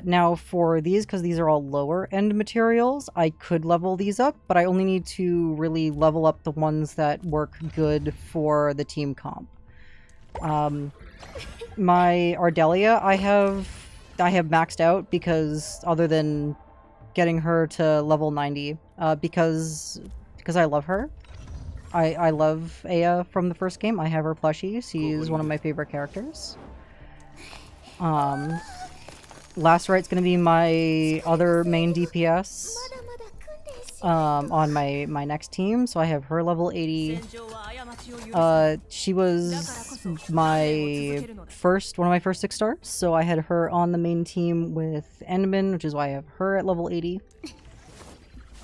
Now for these, because these are all lower end materials, I could level these up, but I only need to really level up the ones that work good for the team comp. My Ardelia, I have maxed out because other than getting her to level 90, because I love her. I love Aya from the first game. I have her plushie. She's one of my favorite characters. Lacerite's gonna be my other main DPS on my next team, so I have her level 80. She was one of my first 6 stars, so I had her on the main team with Endman, which is why I have her at level 80.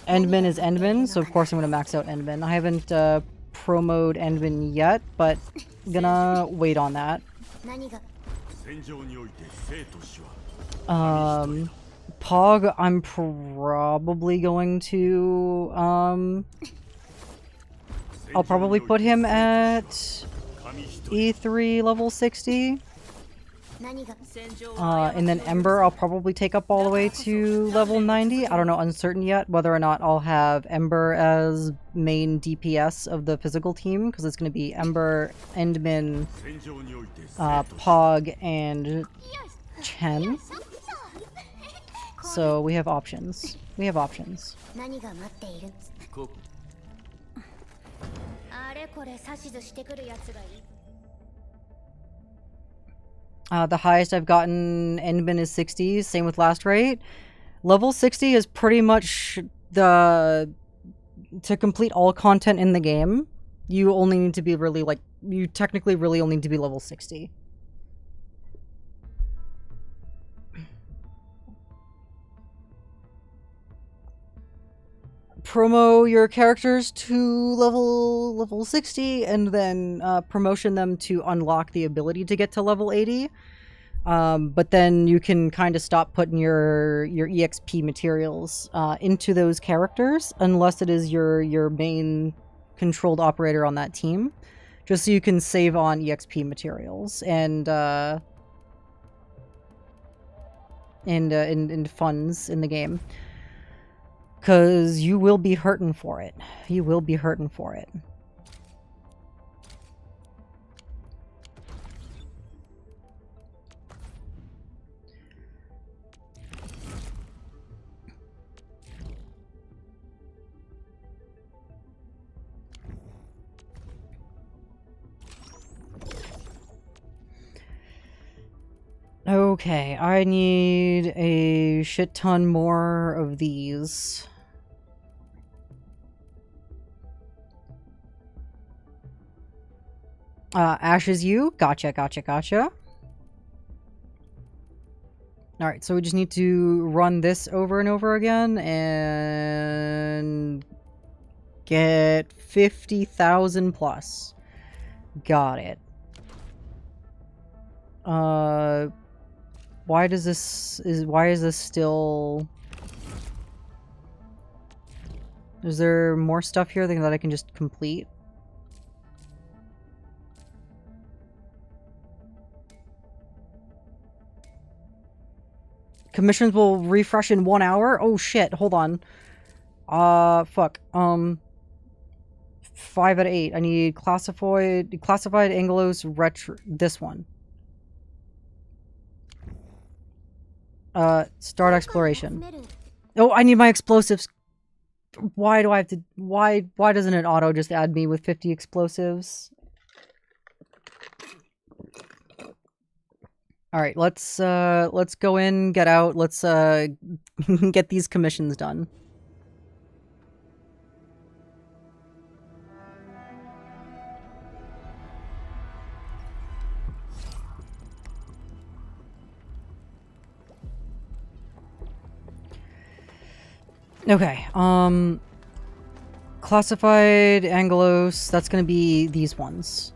Endman is Endman, so of course I'm gonna max out Endman. I haven't promoed Endman yet, but gonna wait on that. Pog, I'm probably going to, I'll probably put him at E3 level 60. And then Ember, I'll probably take up all the way to level 90. I don't know, uncertain yet whether or not I'll have Ember as main DPS of the physical team, because it's going to be Ember, Endman, Pog, and Chen. So we have options. The highest I've gotten Endman is 60, same with last rate. Level 60 is pretty much to complete all content in the game, you only need to be you technically really only need to be level 60. Promo your characters to level 60, and then promotion them to unlock the ability to get to level 80. But then you can kind of stop putting your EXP materials into those characters unless it is your main controlled operator on that team, just so you can save on EXP materials and funds in the game. Because you will be hurting for it. You will be hurting for it. Okay, I need a shit ton more of these. Ash is you. Gotcha, gotcha, gotcha. Alright, so we just need to run this over and over again and get 50,000 plus. Got it. Why is this still... Is there more stuff here that I can just complete? Commissions will refresh in 1 hour? Oh shit, hold on. Fuck. 5 out of 8. I need classified Anglos retro... This one. Start exploration. Oh, I need my explosives. Why do I have to... Why doesn't it auto just add me with 50 explosives? Alright, let's go in, get out, let's get these commissions done. Okay, classified Anglos, that's gonna be these ones.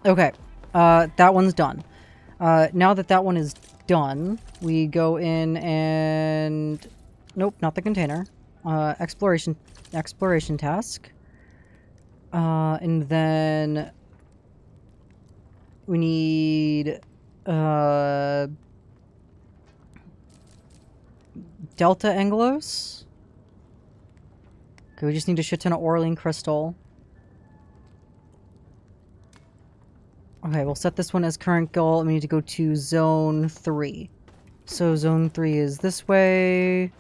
Okay, that one's done. Now that one is done, we go in and... Nope, not the container. Exploration task. And then... We need... Delta Anglos? Okay, we just need a shit ton of Orlean Crystal. Okay, we'll set this one as current goal. We need to go to Zone 3. So Zone 3 is this way.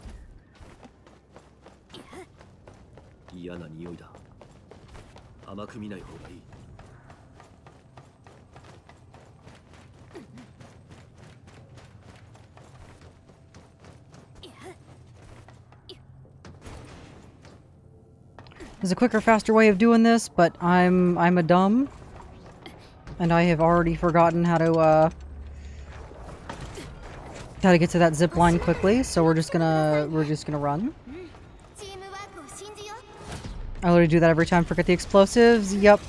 There's a quicker, faster way of doing this, but I'm a dumb. And I have already forgotten how to get to that zip line quickly, so we're just gonna run. I literally do that every time, forget the explosives. Yep.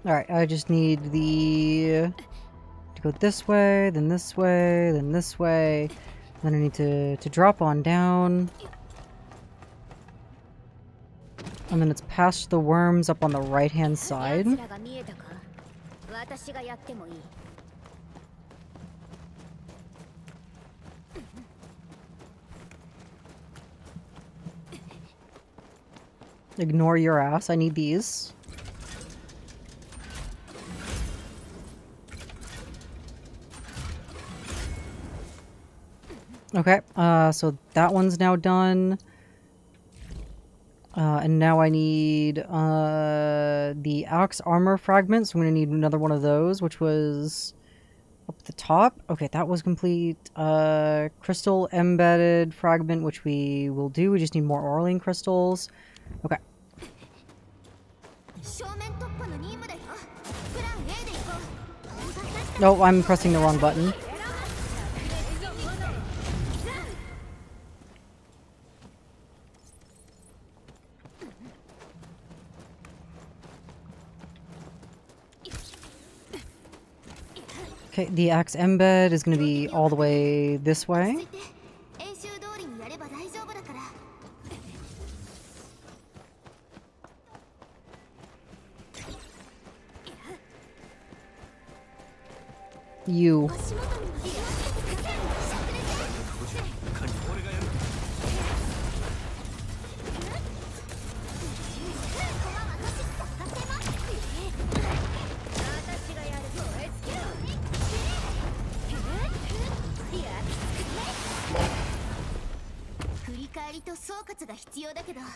Alright, I just need to go this way, then this way, then this way. Then I need to drop on down. And then it's past the worms up on the right-hand side. Ignore your ass, I need these. Okay, so that one's now done. And now I need the Axe armor fragment, so I'm gonna need another one of those, which was Up the top? Okay, that was complete. Crystal embedded fragment, which we will do. We just need more Orlean crystals. Okay. No, I'm pressing the wrong button. Okay, the axe embed is going to be all the way this way. You.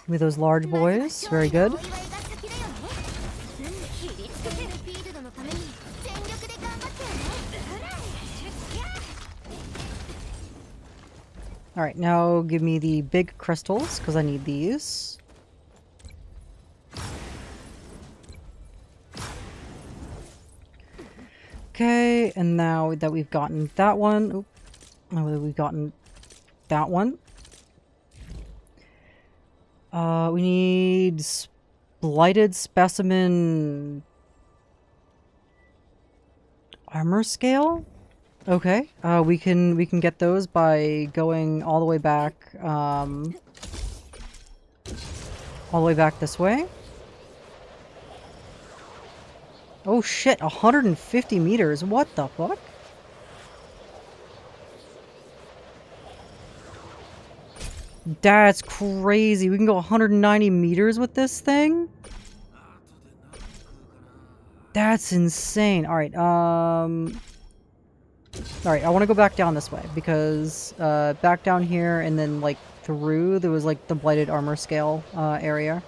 With those large boys, very good. Alright, now give me the big crystals, because I need these. Okay, and now that we've gotten that one, now that we've gotten that one, we need blighted specimen armor scale. Okay, we can get those by going all the way back, all the way back this way. Oh shit, 150 meters. What the fuck? That's crazy. We can go 190 meters with this thing? That's insane. Alright, Alright, I want to go back down this way, because, back down here and then, like, through, there was, like, the blighted armor scale, area.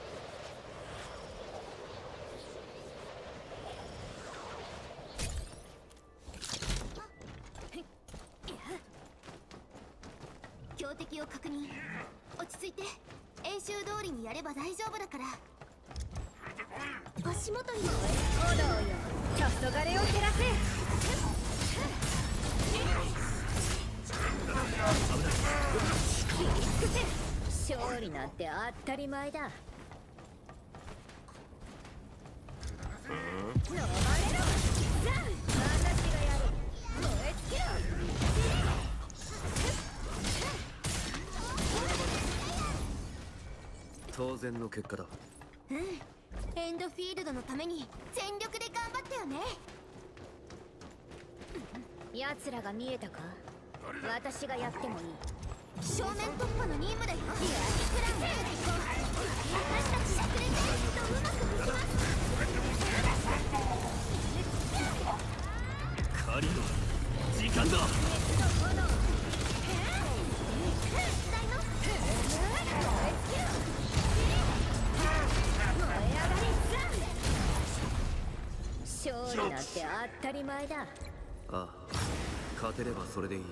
エンドフィールドのために全力で頑張ったよね。奴らが見えたか？私がやってもいい。正面突破の任務だよ。いや、プラン A で行こう。私たちしゃくれてうまくいきます。狩りの時間だ。勝利なんて当たり前だ。ああ、勝てればそれでいい。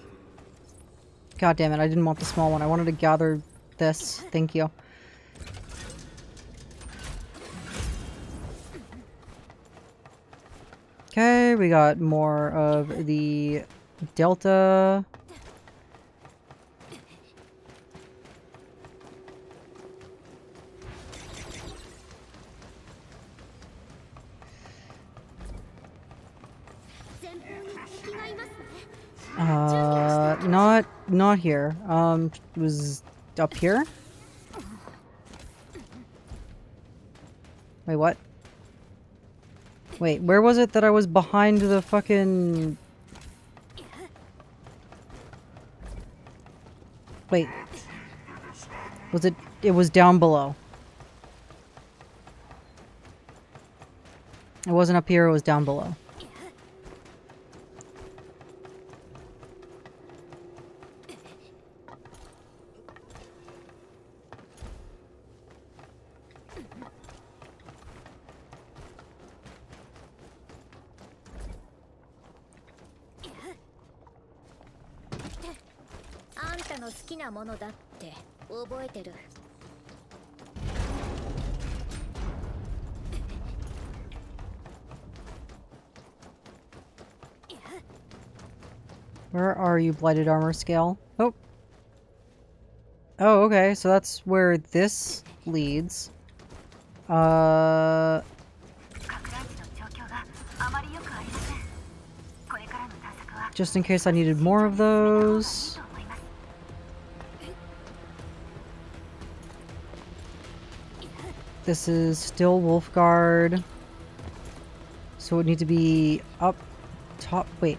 God damn it, I didn't want the small one. I wanted to gather this. Thank you. Okay, we got more of the Delta. Not here. It was up here. Wait, what? Wait, where was it that I was behind the fucking... Wait. Was it... It was down below. It wasn't up here, it was down below. たの好きなものだって覚えてる。Where are you, Blighted Armor Scale? Oh. Oh, okay, so that's where this leads. Just in case I needed more of those. This is still Wolfguard. So it would need to be up top. Wait.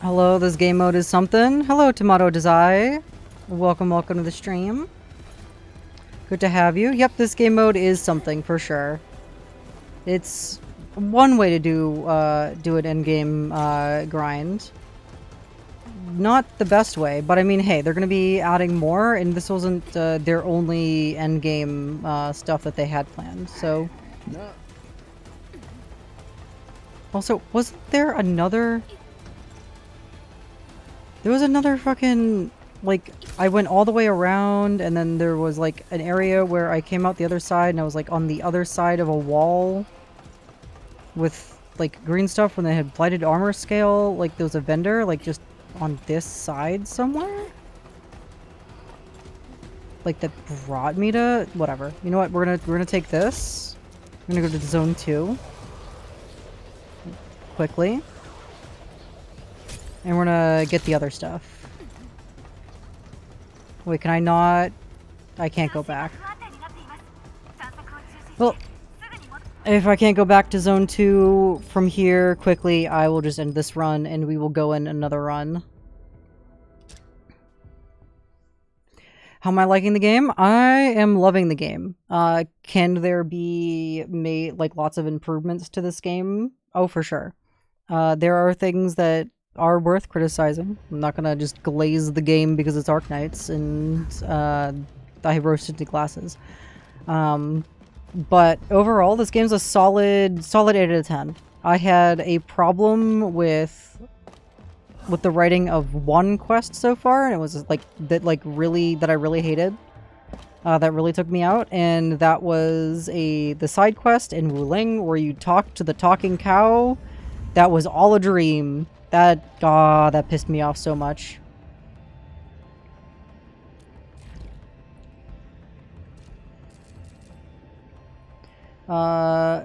Hello, this game mode is something. Hello, Tomato Desai. Welcome to the stream. Good to have you. Yep, this game mode is something for sure. It's one way to do an end-game grind. Not the best way, but I mean, hey, they're gonna be adding more, and this wasn't their only end-game stuff that they had planned, so... No. Also, wasn't there another... There was another fucking, like, I went all the way around, and then there was, like, an area where I came out the other side, and I was, like, on the other side of a wall with, like, green stuff when they had Blighted Armor Scale. Like, there was a vendor, like, just on this side somewhere? Like, that brought me to... Whatever. You know what? We're gonna take this. We're gonna go to Zone 2. Quickly. And we're gonna get the other stuff. Wait, can I not? I can't go back. Well, if I can't go back to Zone 2 from here quickly, I will just end this run and we will go in another run. How am I liking the game? I am loving the game. Can there be lots of improvements to this game? Oh, for sure. There are things that are worth criticizing. I'm not gonna just glaze the game because it's Arknights and I have rose-tinted glasses. But overall, this game's a solid 8 out of 10. I had a problem with the writing of one quest so far, and it was that I really hated. That really took me out, and that was the side quest in Wuling where you talk to the talking cow. That was all a dream. That pissed me off so much.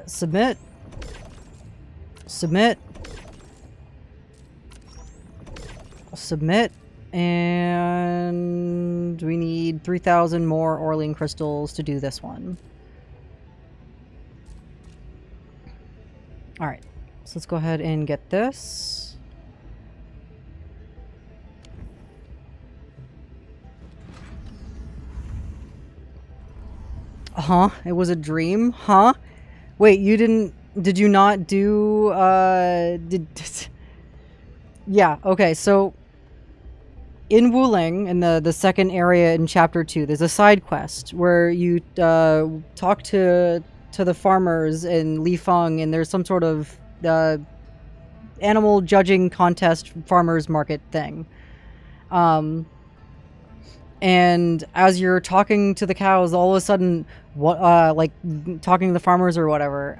Submit. Submit. Submit. And we need 3,000 more Orlean crystals to do this one. Alright. So let's go ahead and get this. Huh? It was a dream? Huh? Wait, did you not do, yeah, okay, so in Wuling, in the second area in Chapter 2, there's a side quest where you, talk to the farmers in Lifeng, and there's some sort of, animal judging contest farmers market thing. And as you're talking to the cows, all of a sudden, talking to the farmers or whatever,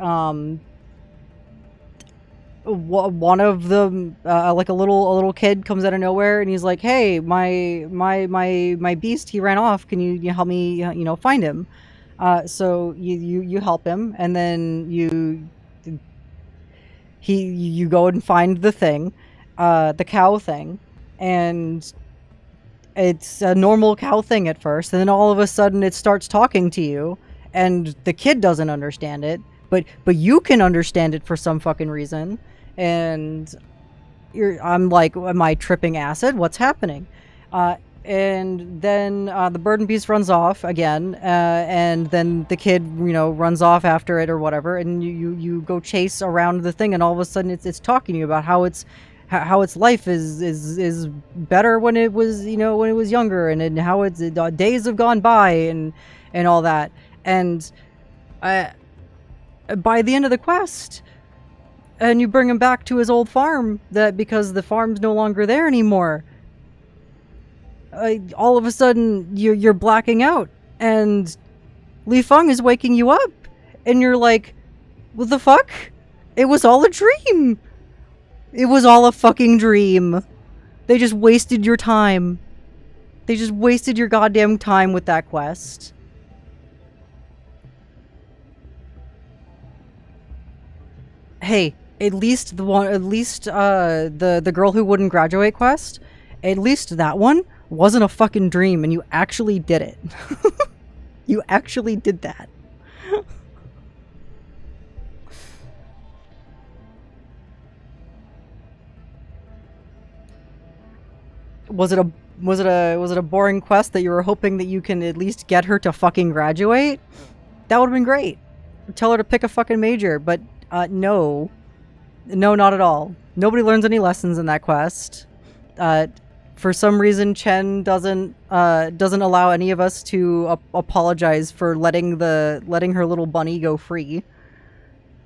one of them, like a little kid comes out of nowhere, and he's like, "Hey, my beast, he ran off. Can you help me, find him?" So you help him, and then you go and find the thing, the cow thing, and it's a normal cow thing at first, and then all of a sudden it starts talking to you, and the kid doesn't understand it, but you can understand it for some fucking reason, and I'm like, am I tripping acid? What's happening? And then the bird and beast runs off again, and then the kid, you know, runs off after it or whatever, and you go chase around the thing, and all of a sudden it's talking to you about how its life is better when it was, you know, when it was younger, and how its days have gone by, and all that. And by the end of the quest, and you bring him back to his old farm, because the farm's no longer there anymore. All of a sudden you're blacking out, and Li Feng is waking you up, and you're like, what the fuck? It was all a dream. It was all a fucking dream. They just wasted your time. They just wasted your goddamn time with that quest. Hey, at least the girl who wouldn't graduate quest, at least that one wasn't a fucking dream, and you actually did it. You actually did that. Was it a boring quest that you were hoping that you can at least get her to fucking graduate? That would have been great. Tell her to pick a fucking major, but no. No, not at all. Nobody learns any lessons in that quest. For some reason, Chen doesn't allow any of us to apologize for letting her little bunny go free.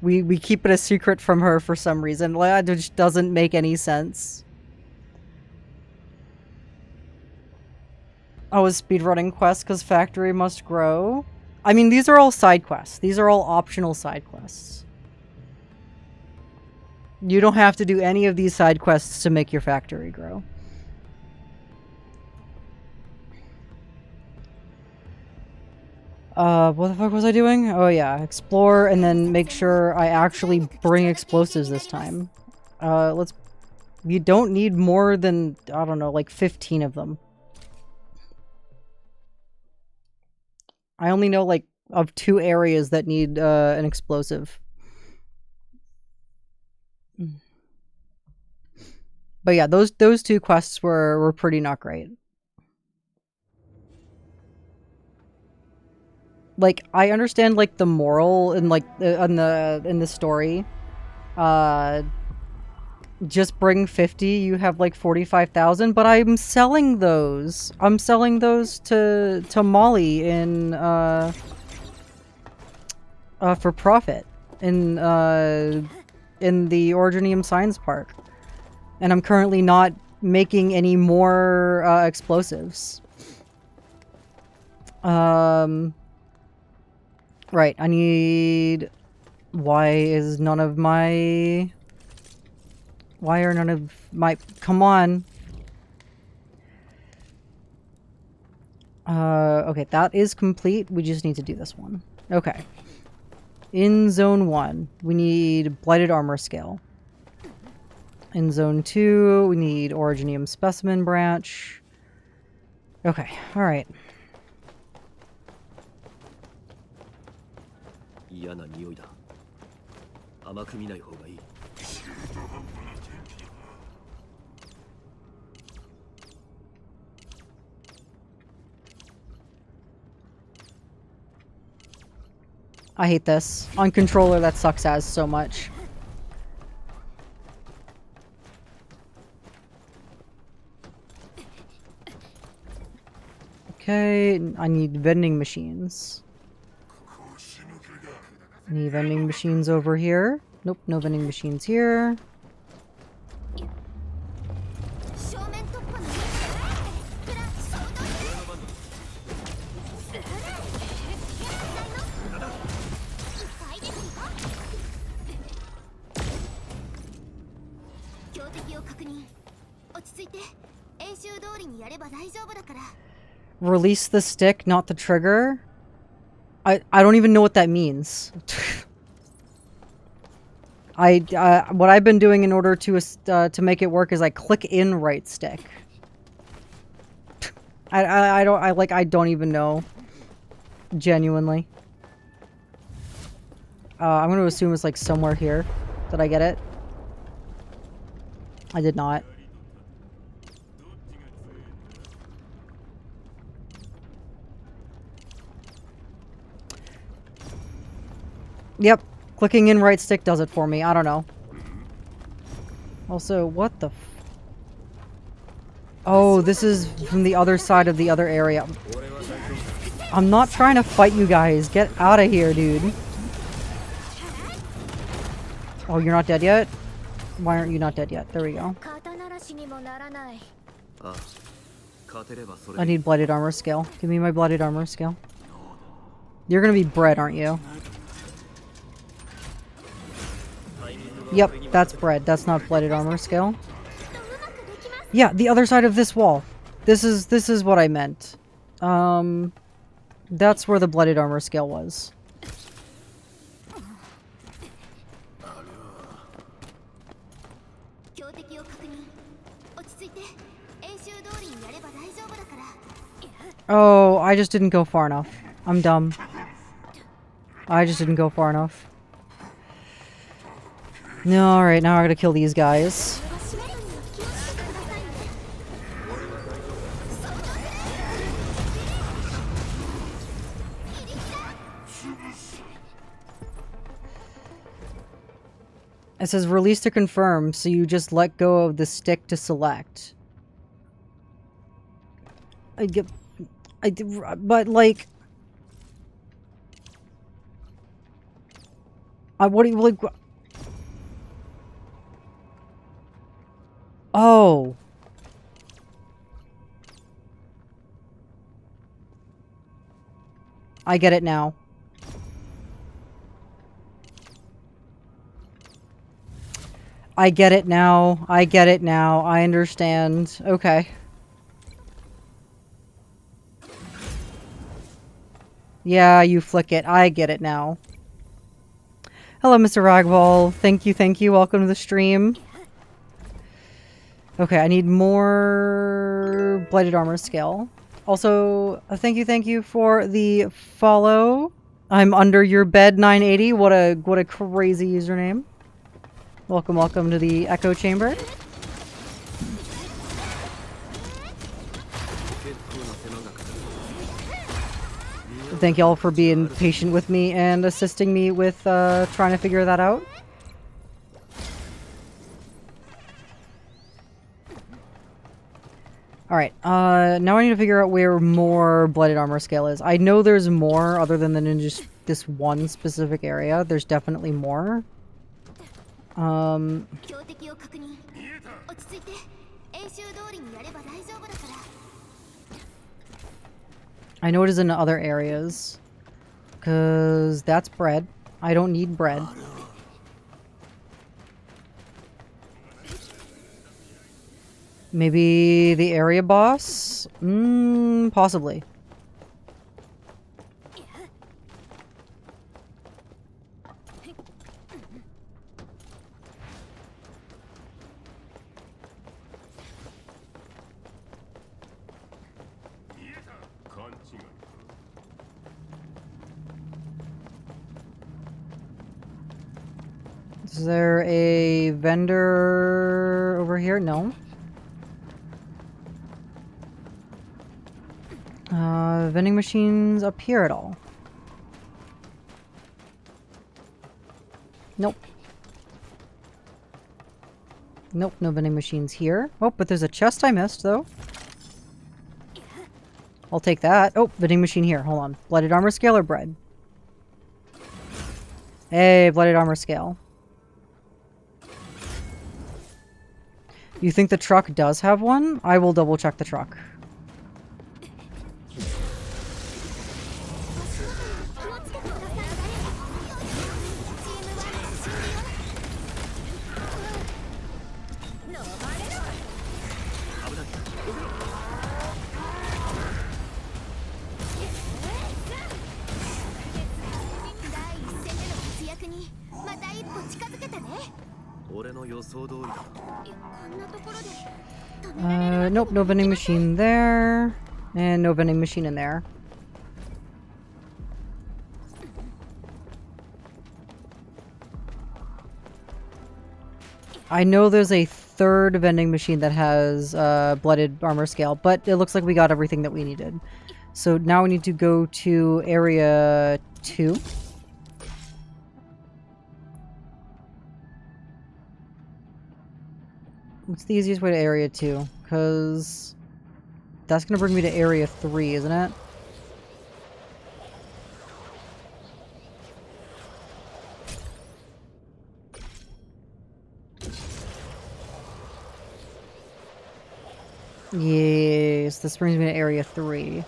We keep it a secret from her for some reason. It just doesn't make any sense. Oh, a speedrunning quest because factory must grow? I mean, these are all side quests. These are all optional side quests. You don't have to do any of these side quests to make your factory grow. What the fuck was I doing? Oh yeah, explore and then make sure I actually bring explosives this time. You don't need more than, I don't know, like 15 of them. I only know, like, of 2 areas that need, an explosive. But yeah, those 2 quests were pretty not great. Like, I understand, like, the moral in, like, in the story. Just bring 50, you have, like, 45,000, but I'm selling those. I'm selling those to Molly in, for profit in the Originium Science Park. And I'm currently not making any more, explosives. Right, I need... Why are none of my... Come on. Okay, that is complete. We just need to do this one. Okay. In Zone 1, we need Blighted Armor Scale. In Zone 2, we need Originium Specimen Branch. Okay, alright. 嫌な匂いだ。甘く見ない方がいい。 I hate this. On controller, that sucks as so much. Okay, I need vending machines. Any vending machines over here? Nope, no vending machines here. Release the stick, not the trigger? I don't even know what that means. What I've been doing in order to make it work is I click in right stick. I don't even know. Genuinely. I'm gonna assume it's like somewhere here. Did I get it? I did not. Yep. Clicking in right stick does it for me. I don't know. Also, what the f... Oh, this is from the other side of the other area. I'm not trying to fight you guys. Get out of here, dude. Oh, you're not dead yet? Why aren't you not dead yet? There we go. I need blooded armor scale. Give me my blooded armor scale. You're gonna be bread, aren't you? Yep, that's bread. That's not blooded armor scale. Yeah, the other side of this wall. This is what I meant. That's where the blooded armor scale was. Oh, I just didn't go far enough. I'm dumb. I just didn't go far enough. No, alright, now I gotta kill these guys. It says release to confirm, so you just let go of the stick to select. But like... what do you, like... Oh. I get it now. I get it now. I get it now. I understand. Okay. Yeah, you flick it. I get it now. Hello, Mr. Ragball. Thank you. Welcome to the stream. Okay, I need more Blighted Armor scale. Also, thank you for the follow. I'm under your bed 980. What a crazy username. Welcome to the Echo Chamber. Thank y'all for being patient with me and assisting me with trying to figure that out. Alright, now I need to figure out where more Blooded Armor scale is. I know there's more other than in just this one specific area. There's definitely more. I know it is in other areas. Because that's bread. I don't need bread. Maybe the area boss? Possibly. Is there a vendor over here? No. Vending machines up here at all? Nope. Nope, no vending machines here. Oh, but there's a chest I missed, though. I'll take that. Oh, vending machine here. Hold on. Blooded armor scale or bread? Hey, blooded armor scale. You think the truck does have one? I will double check the truck. Nope, no vending machine there. And no vending machine in there. I know there's a third vending machine that has blooded armor scale, but it looks like we got everything that we needed. So now we need to go to area 2. What's the easiest way to area 2? Because that's going to bring me to area 3, isn't it? Yes, this brings me to area 3.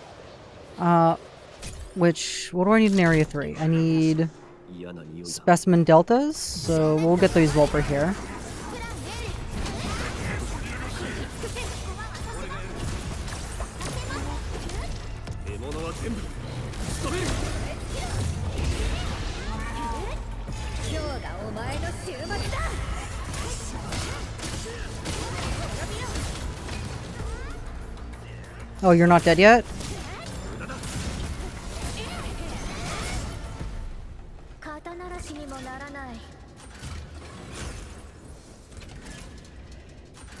What do I need in area 3? I need specimen deltas, so we'll get these Volper here. Oh, you're not dead yet?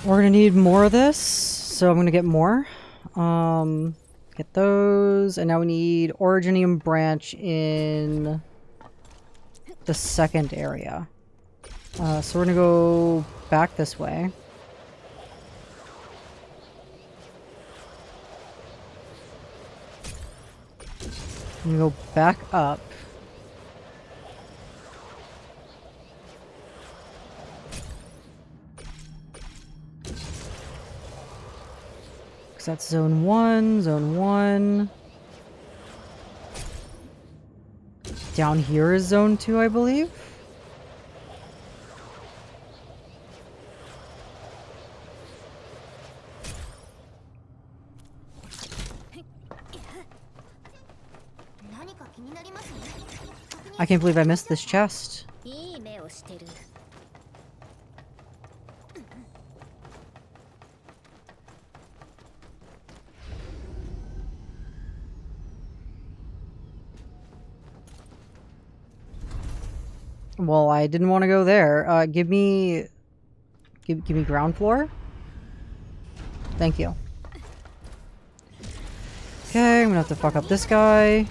We're gonna need more of this, so I'm gonna get more. Get those, and now we need Originium branch in the second area. So we're gonna go back this way. I'm gonna go back up. Because that's zone 1, zone 1. Down here is zone 2, I believe. I can't believe I missed this chest. Well, I didn't want to go there. Give me ground floor. Thank you. Okay, I'm gonna have to fuck up this guy.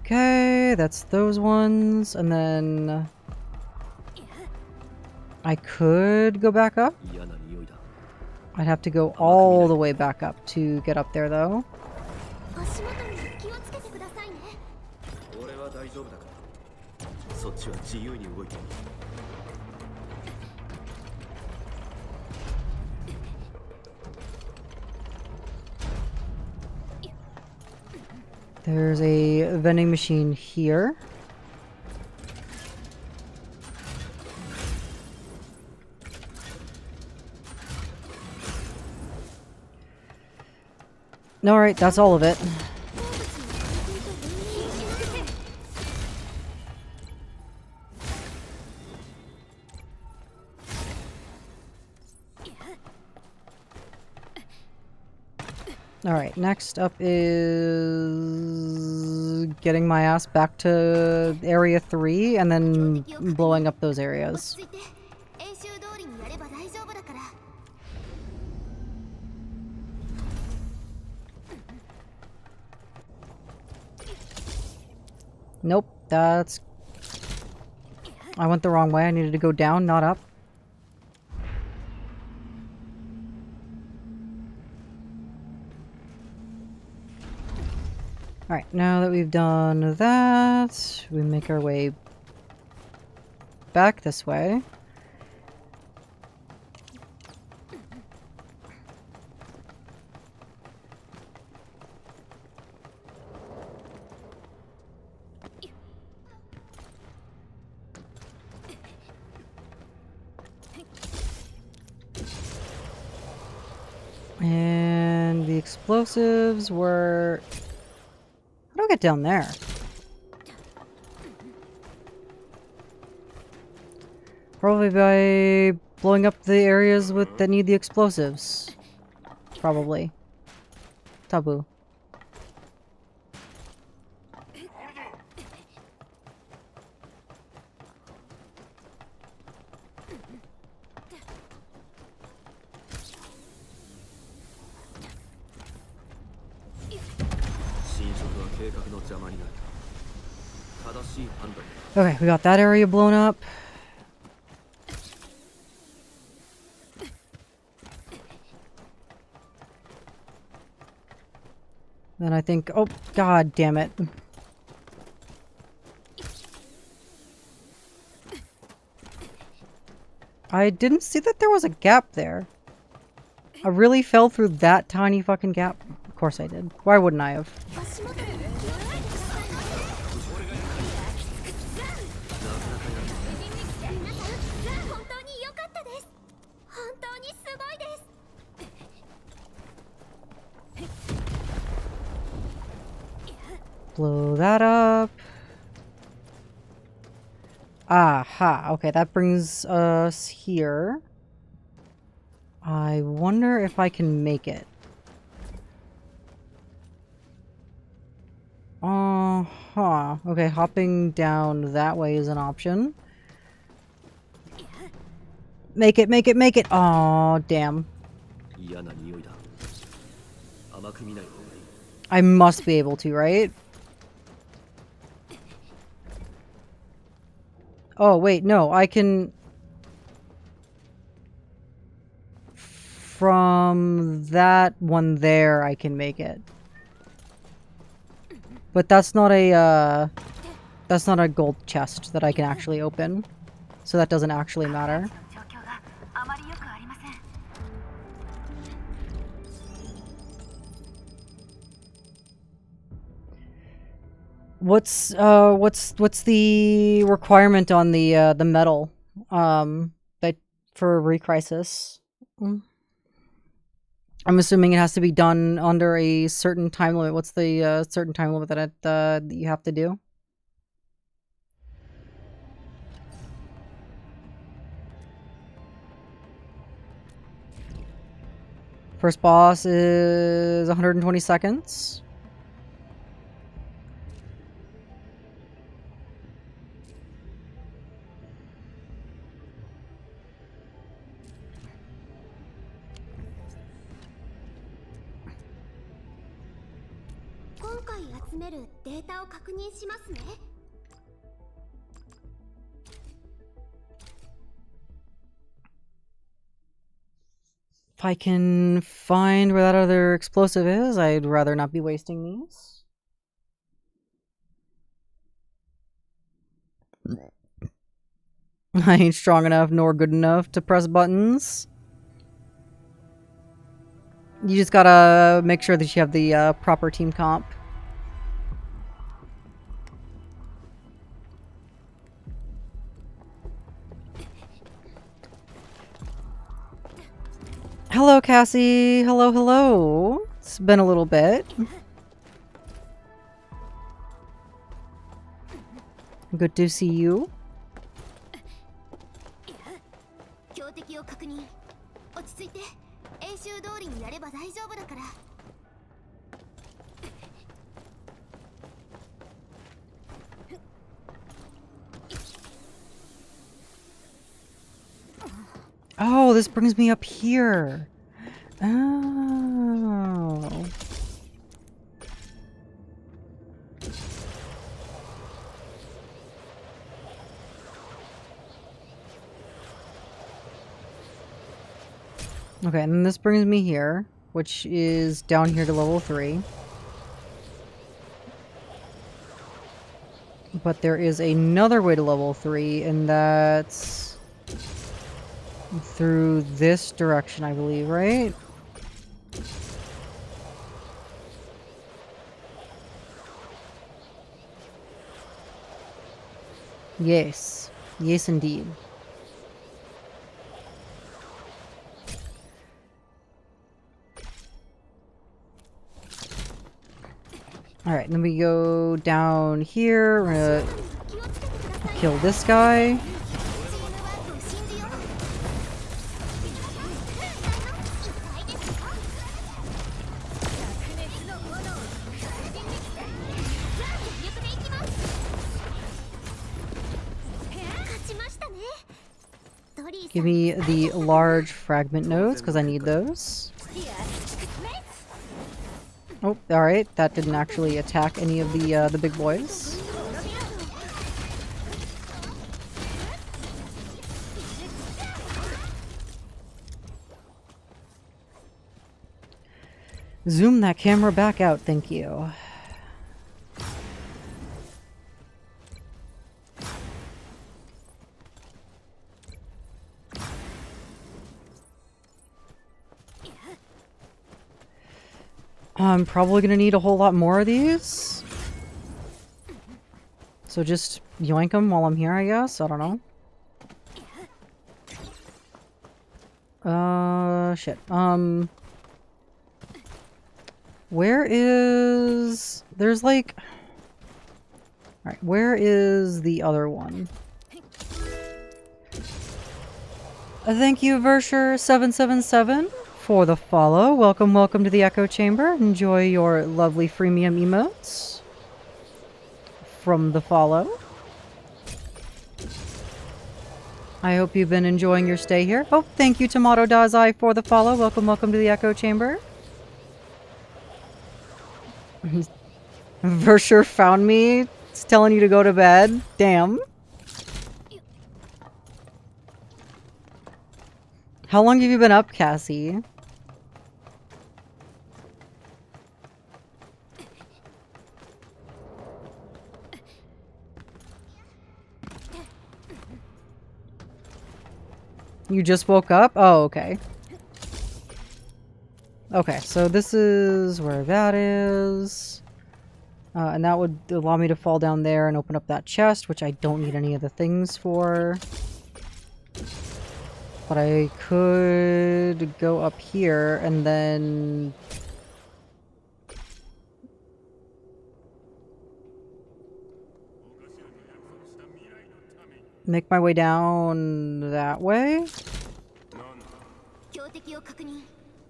Okay, that's those ones, and then I could go back up. I'd have to go all the way back up to get up there, though. There's a vending machine here. Alright, that's all of it. Alright, next up is getting my ass back to area 3 and then blowing up those areas. Nope, that's... I went the wrong way. I needed to go down, not up. Alright, now that we've done that, we make our way back this way. And the explosives were... How do I get down there? Probably by blowing up the areas that need the explosives. Probably. Taboo. Okay, we got that area blown up. Then I think, oh, god damn it. I didn't see that there was a gap there. I really fell through that tiny fucking gap. Of course I did. Why wouldn't I have? Blow that up. Aha. Okay, that brings us here. I wonder if I can make it. Okay, hopping down that way is an option. Make it, make it, make it! Aw, damn. I must be able to, right? Oh, wait, no, I can... From that one there, I can make it. But that's not a gold chest that I can actually open. So that doesn't actually matter. What's the requirement on the metal that for Recrisis? I'm assuming it has to be done under a certain time limit. What's the certain time limit that you have to do? First boss is 120 seconds. If I can find where that other explosive is, I'd rather not be wasting these. I ain't strong enough nor good enough to press buttons. You just gotta make sure that you have the proper team comp. Hello, Cassie. Hello, hello. It's been a little bit. Good to see you. Oh, this brings me up here. Oh. Okay, and then this brings me here, which is down here to level 3. But there is another way to level 3, and that's through this direction, I believe, right? Yes. Yes, indeed. Alright, then we go down here. We're gonna kill this guy. Give me the large fragment nodes, because I need those. Oh, alright. That didn't actually attack any of the big boys. Zoom that camera back out, thank you. I'm probably gonna need a whole lot more of these. So just yoink them while I'm here, I guess? I don't know. Shit. Where is... There's like... Alright, where is the other one? Thank you, Versher777, for the follow. Welcome, welcome to the Echo Chamber. Enjoy your lovely freemium emotes from the follow. I hope you've been enjoying your stay here. Oh, thank you, Tomato Dazai, for the follow. Welcome, welcome to the Echo Chamber. Versher found me. It's telling you to go to bed. Damn. How long have you been up, Cassie? You just woke up? Oh, okay. Okay, so this is where that is. And that would allow me to fall down there and open up that chest, which I don't need any of the things for. But I could go up here and then... make my way down that way?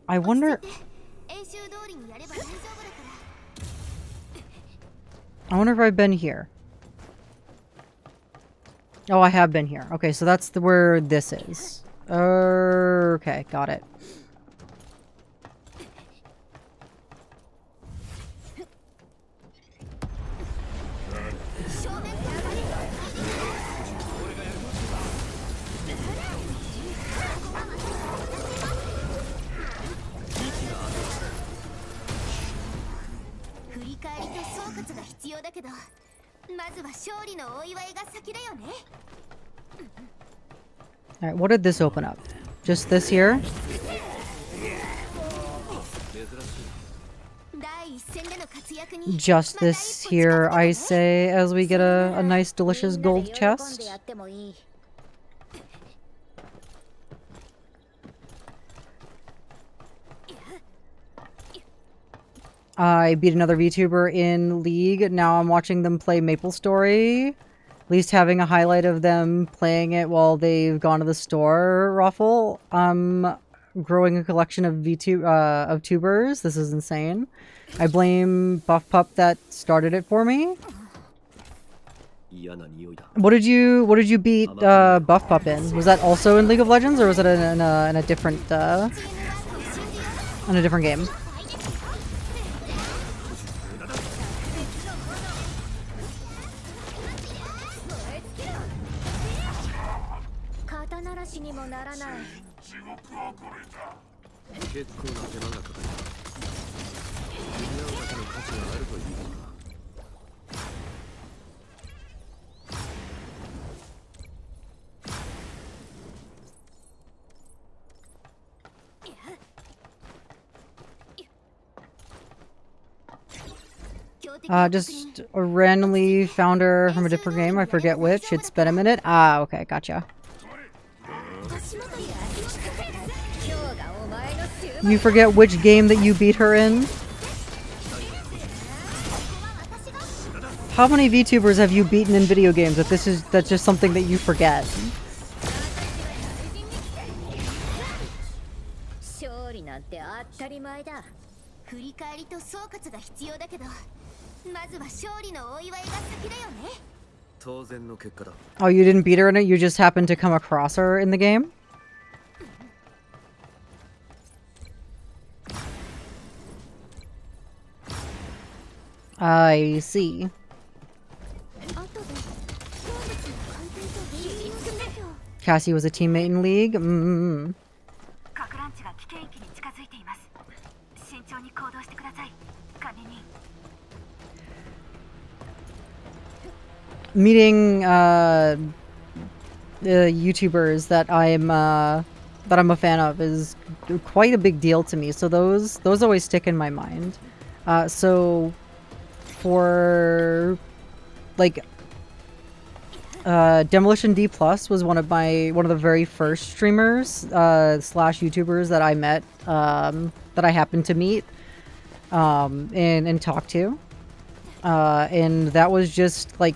I wonder... I wonder if I've been here. Oh, I have been here. Okay, so that's where this is. Okay, got it. Alright, what did this open up? Just this here? Just this here, I say, as we get a nice, delicious gold chest. I beat another VTuber in League. Now I'm watching them play MapleStory. At least having a highlight of them playing it while they've gone to the store, Ruffle. I'm growing a collection of tubers. This is insane. I blame Buff Pup that started it for me. What did you beat Buff Pup in? Was that also in League of Legends, or was it in a different game? Just randomly found her from a different game. I forget which. It's been a minute. Ah, okay, gotcha. You forget which game that you beat her in? How many VTubers have you beaten in video games that's just something that you forget? Oh, you didn't beat her in it? You just happened to come across her in the game? I see. Cassie was a teammate in League? 核ランチが危険域に近づいています。慎重に行動してください、管理人。Meeting YouTubers that I'm a fan of is quite a big deal to me. So those always stick in my mind. So for like Demolition D Plus was one of the very first streamers slash YouTubers that I met, that I happened to meet and talk to, and that was just like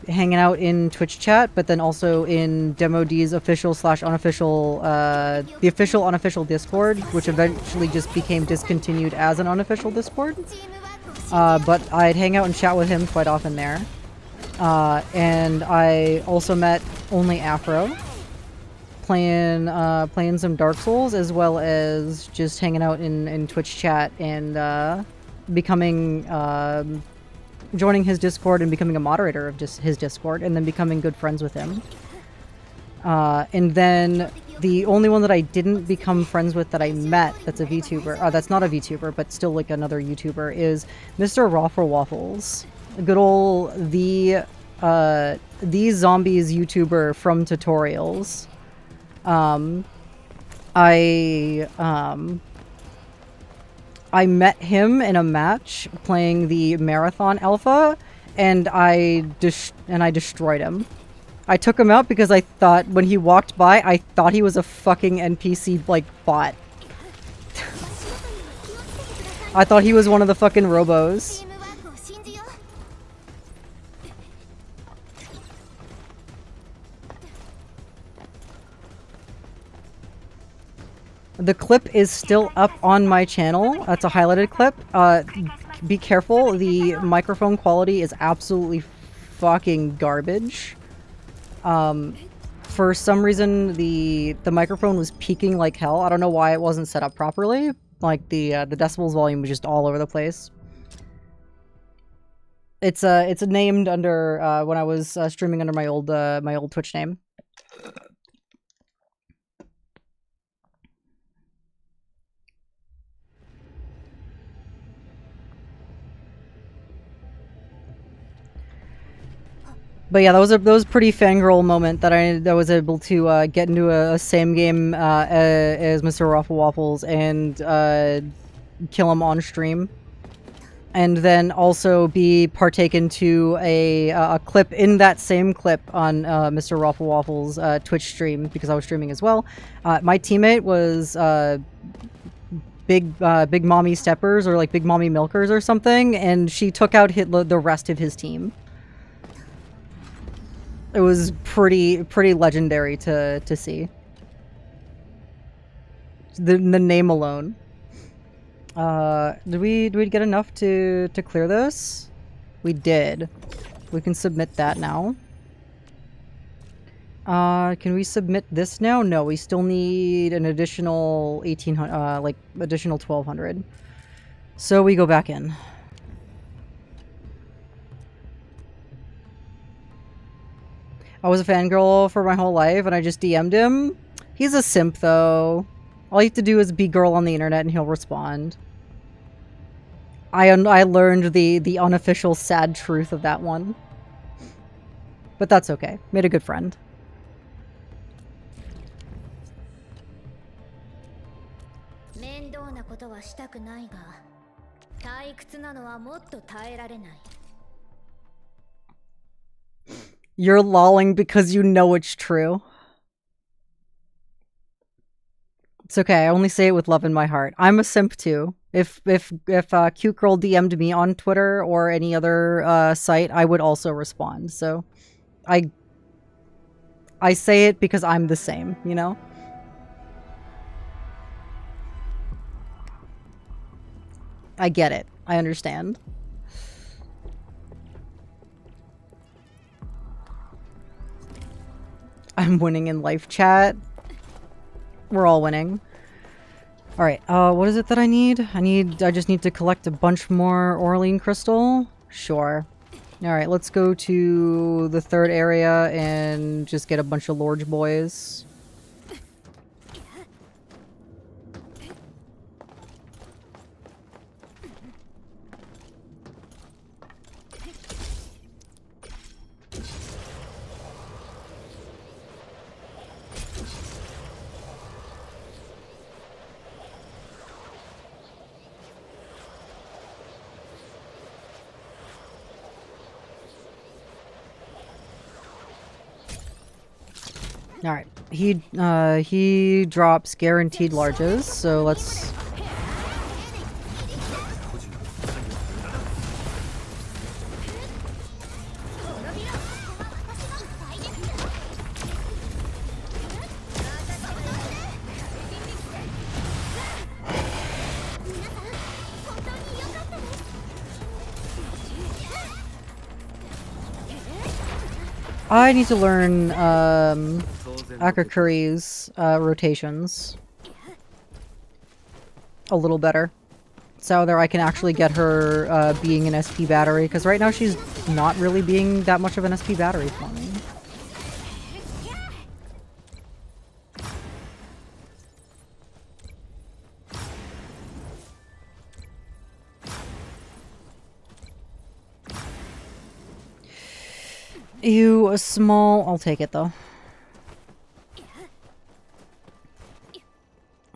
hanging out in Twitch chat, but then also in Demo D's official slash unofficial, the official unofficial Discord, which eventually just became discontinued as an unofficial Discord. But I'd hang out and chat with him quite often there. And I also met Only Afro playing some Dark Souls, as well as just hanging out in Twitch chat and becoming joining his Discord and becoming a moderator of just his Discord, and then becoming good friends with him. And then the only one that I didn't become friends with that I met that's a VTuber, that's not a VTuber, but still like another YouTuber, is Mr. Raffle Waffles. Good old the zombies YouTuber from tutorials. I met him in a match playing the Marathon Alpha, and I destroyed him. I took him out because I thought, when he walked by, I thought he was a fucking NPC, like, bot. I thought he was one of the fucking robos. The clip is still up on my channel. That's a highlighted clip. Be careful. The microphone quality is absolutely fucking garbage. For some reason, the microphone was peaking like hell. I don't know why it wasn't set up properly. Like, the decibels volume was just all over the place. It's named under, when I was streaming under my old Twitch name. But yeah, that was a pretty fangirl moment that I was able to get into a same game as Mr. Raffle Waffles and kill him on stream, and then also be partaken to a clip in that same clip on Mr. Raffle Waffles' Twitch stream, because I was streaming as well. My teammate was Big Mommy Steppers, or like Big Mommy Milkers or something, and she took out the rest of his team. It was pretty legendary to see. The name alone. Did we get enough to clear this? We did. We can submit that now. Can we submit this now? No, we still need an additional 1800, like additional 1200. So we go back in. I was a fangirl for my whole life, and I just DM'd him. He's a simp, though. All you have to do is be girl on the internet, and he'll respond. I learned the unofficial sad truth of that one. But that's okay. Made a good friend. You're lolling because you know it's true. It's okay. I only say it with love in my heart. I'm a simp too. If Cute Girl DM'd me on Twitter or any other site, I would also respond. So I say it because I'm the same, you know? I get it. I understand. I'm winning in life chat. We're all winning. Alright, what is it that I need? I just need to collect a bunch more Orlean crystal. Sure. Alright, let's go to the third area and just get a bunch of Lorge boys. Alright, he drops guaranteed larges, so let's... I need to learn, Akakuri's, rotations a little better. So that I can actually get her, being an SP battery, because right now she's not really being that much of an SP battery for me. Ew, a small... I'll take it, though.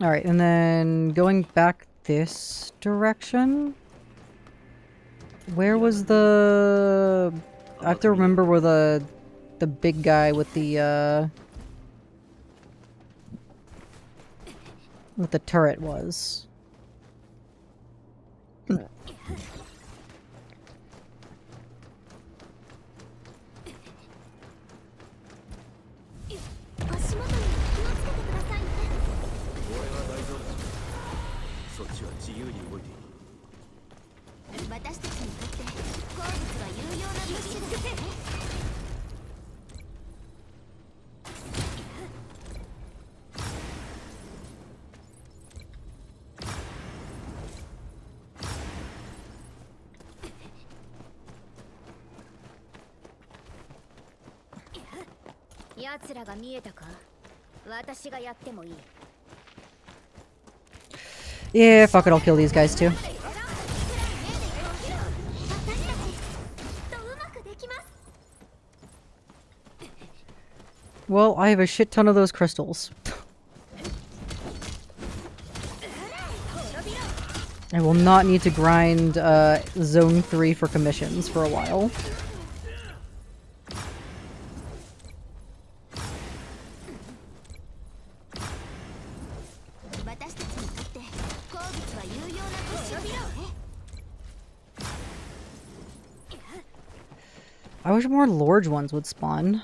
Alright, and then going back this direction? Where was the... I have to remember where the big guy with the turret was. Yeah, fuck it, I'll kill these guys too. Well, I have a shit ton of those crystals. I will not need to grind Zone 3 for commissions for a while. I wish more large ones would spawn.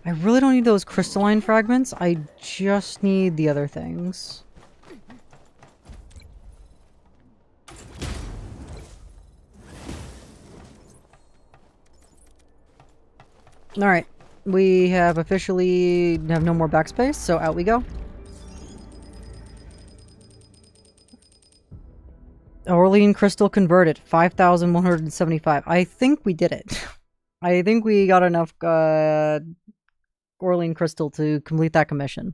I really don't need those crystalline fragments, I just need the other things. Alright, we have officially have no more backspace, so out we go. Orlean crystal converted, 5,175. I think we did it. I think we got enough Orlean crystal to complete that commission.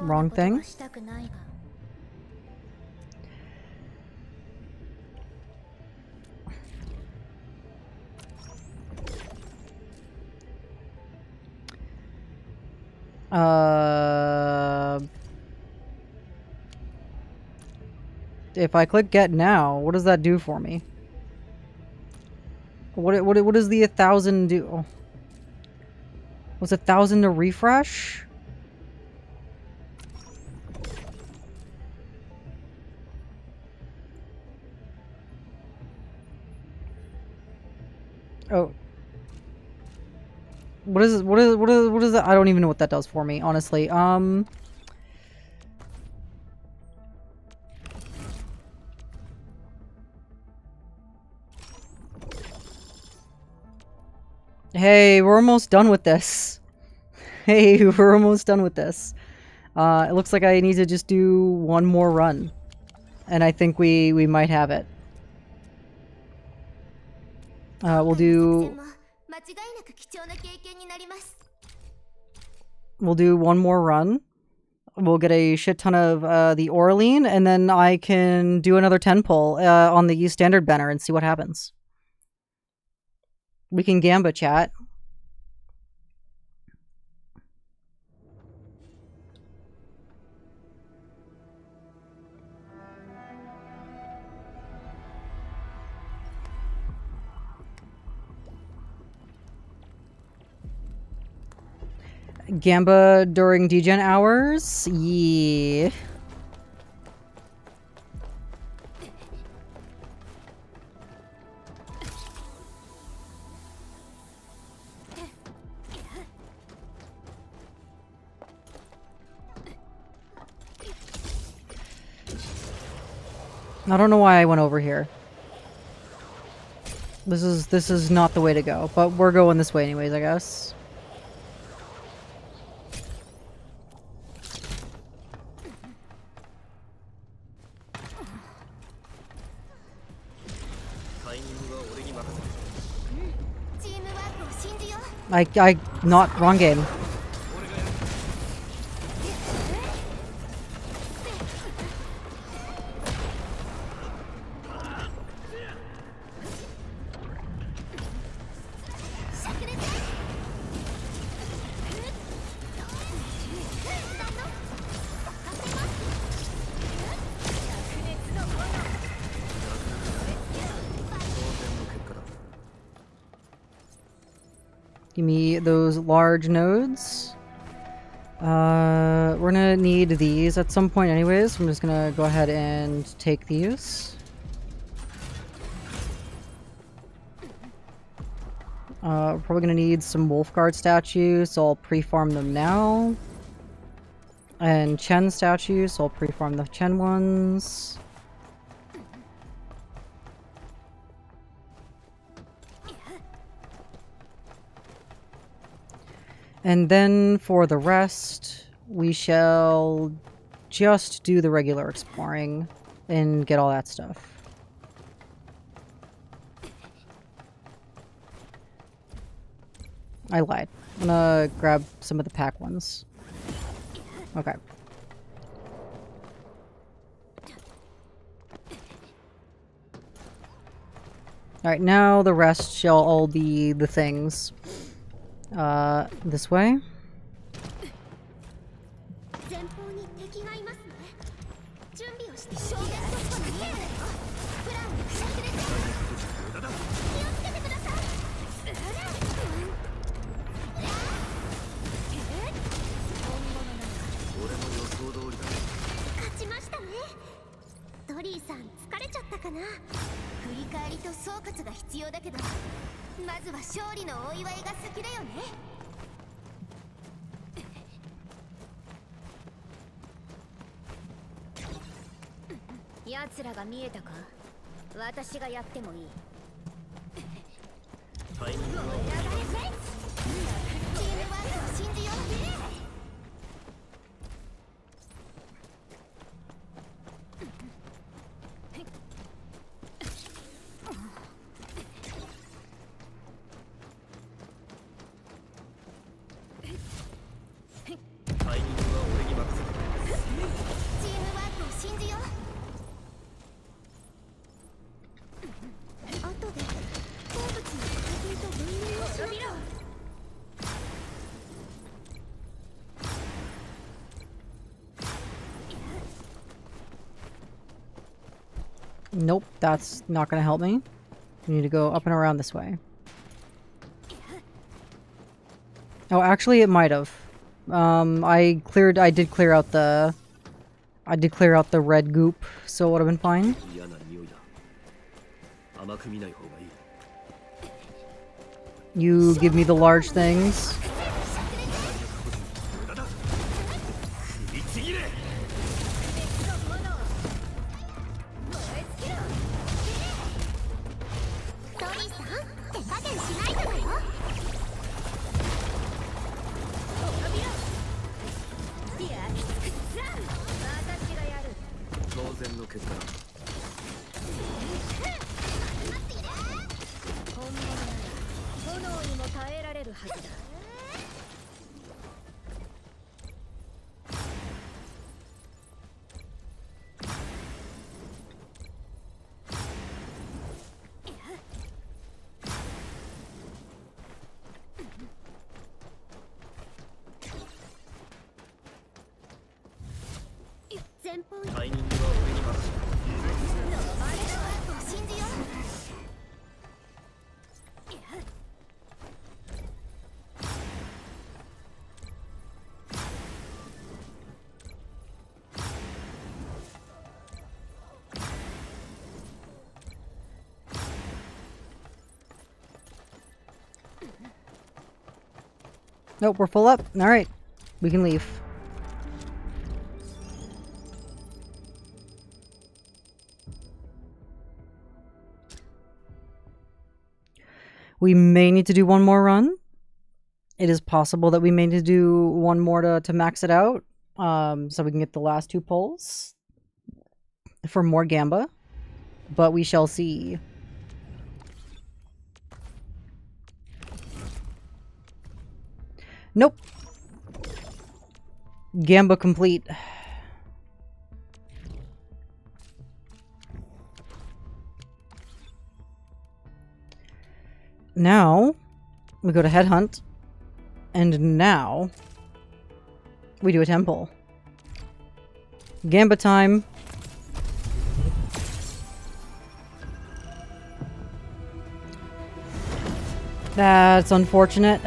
Wrong thing. If I click get now, what does that do for me? What does the 1,000 do? Was 1,000 to refresh? Oh. What is that? I don't even know what that does for me, honestly. Hey, we're almost done with this. Hey, we're almost done with this. It looks like I need to just do one more run. And I think we might have it. We'll do one more run. We'll get a shit ton of the Orlean, and then I can do another 10 pull on the standard banner and see what happens. We can Gamba chat. Gamba during degen hours? Yeah. I don't know why I went over here. This is not the way to go, but we're going this way anyways, I guess. Not wrong game. Give me those large nodes. We're gonna need these at some point anyways. I'm just gonna go ahead and take these. We're probably gonna need some Wolfguard statues, so I'll pre-farm them now. And Chen statues, so I'll pre-farm the Chen ones. And then for the rest, we shall just do the regular exploring and get all that stuff. I lied. I'm gonna grab some of the pack ones. Okay. Alright, now the rest shall all be the things. This way. Nope, that's not gonna help me. We need to go up and around this way. Oh, actually it might have. I did clear out the red goop, so it would have been fine. You give me the large things. Nope, we're full up. Alright. We can leave. We may need to do one more run. It is possible that we may need to do one more to max it out. So we can get the last 2 pulls for more Gamba. But we shall see. Nope. Gamba complete. Now, we go to Headhunt. And now, we do a temple. Gamba time. That's unfortunate.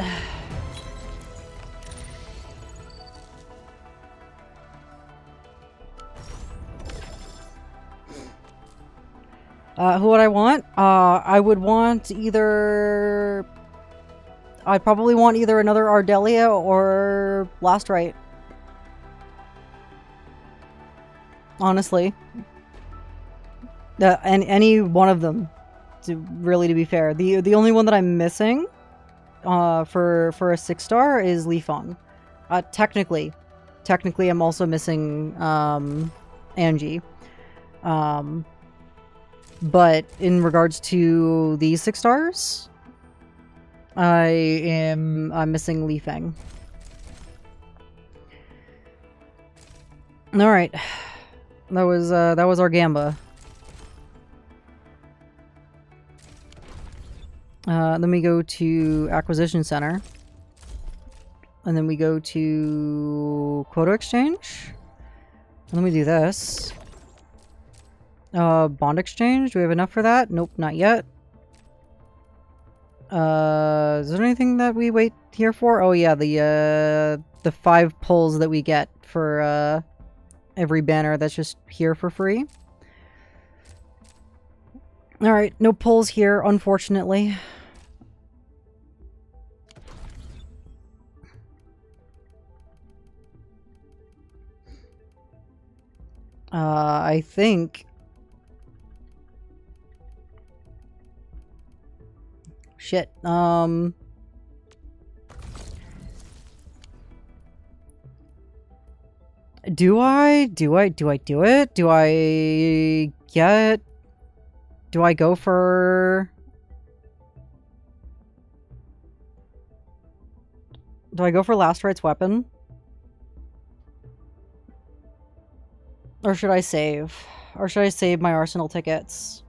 Who would I want? I would want either... I'd probably want either another Ardelia or Last Rite. Honestly. And any one of them, to be fair. The only one that I'm missing for a 6-star is Li Feng. Technically I'm also missing Angie. But in regards to these 6 stars, I'm missing Li Feng. All right, that was our Gamba. Then we go to Acquisition Center, and then we go to Quota Exchange, and then we do this. Bond exchange? Do we have enough for that? Nope, not yet. Is there anything that we wait here for? Oh yeah, the 5 pulls that we get for, every banner that's just here for free. Alright, no pulls here, unfortunately. I think... Shit, Do I do it? Do I go for... Do I go for Last Rite's weapon? Or should I save? Or should I save my arsenal tickets?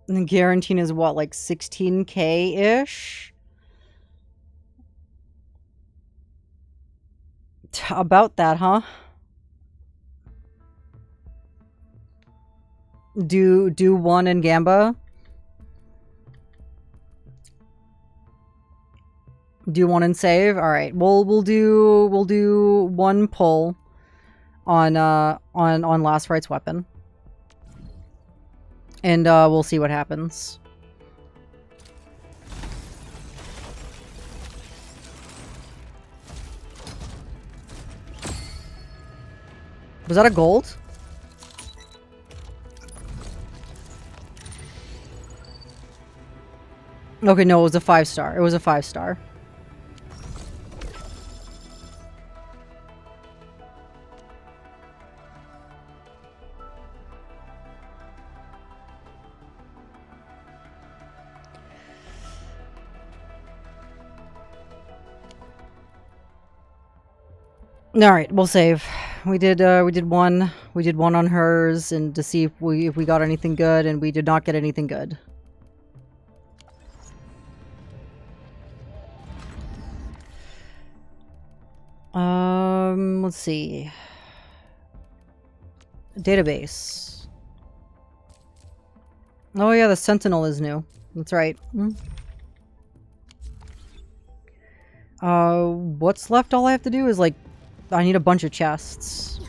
And the guarantee is what, like 16K-ish? About that, huh? Do one in Gamba. Do one and save. All right. We'll do one pull on Last Right's weapon, and we'll see what happens. Was that a gold? Okay, no, it was a 5-star. It was a 5-star. All right, we'll save. We did one on hers, and to see if we got anything good, and we did not get anything good. Let's see. Database. Oh yeah, the Sentinel is new. That's right. What's left? All I have to do is, like, I need a bunch of chests.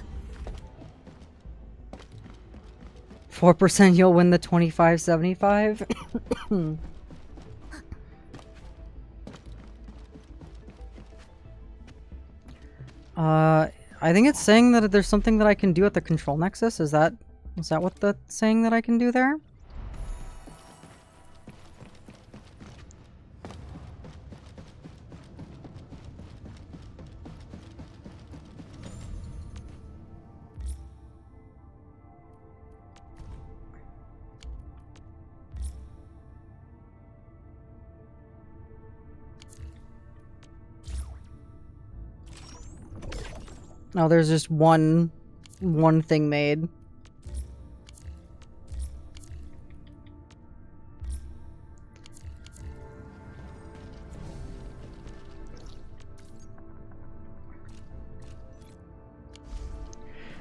4% you'll win the 2575. I think it's saying that there's something that I can do at the control nexus. Is that what that's saying that I can do there? No, there's just one thing made.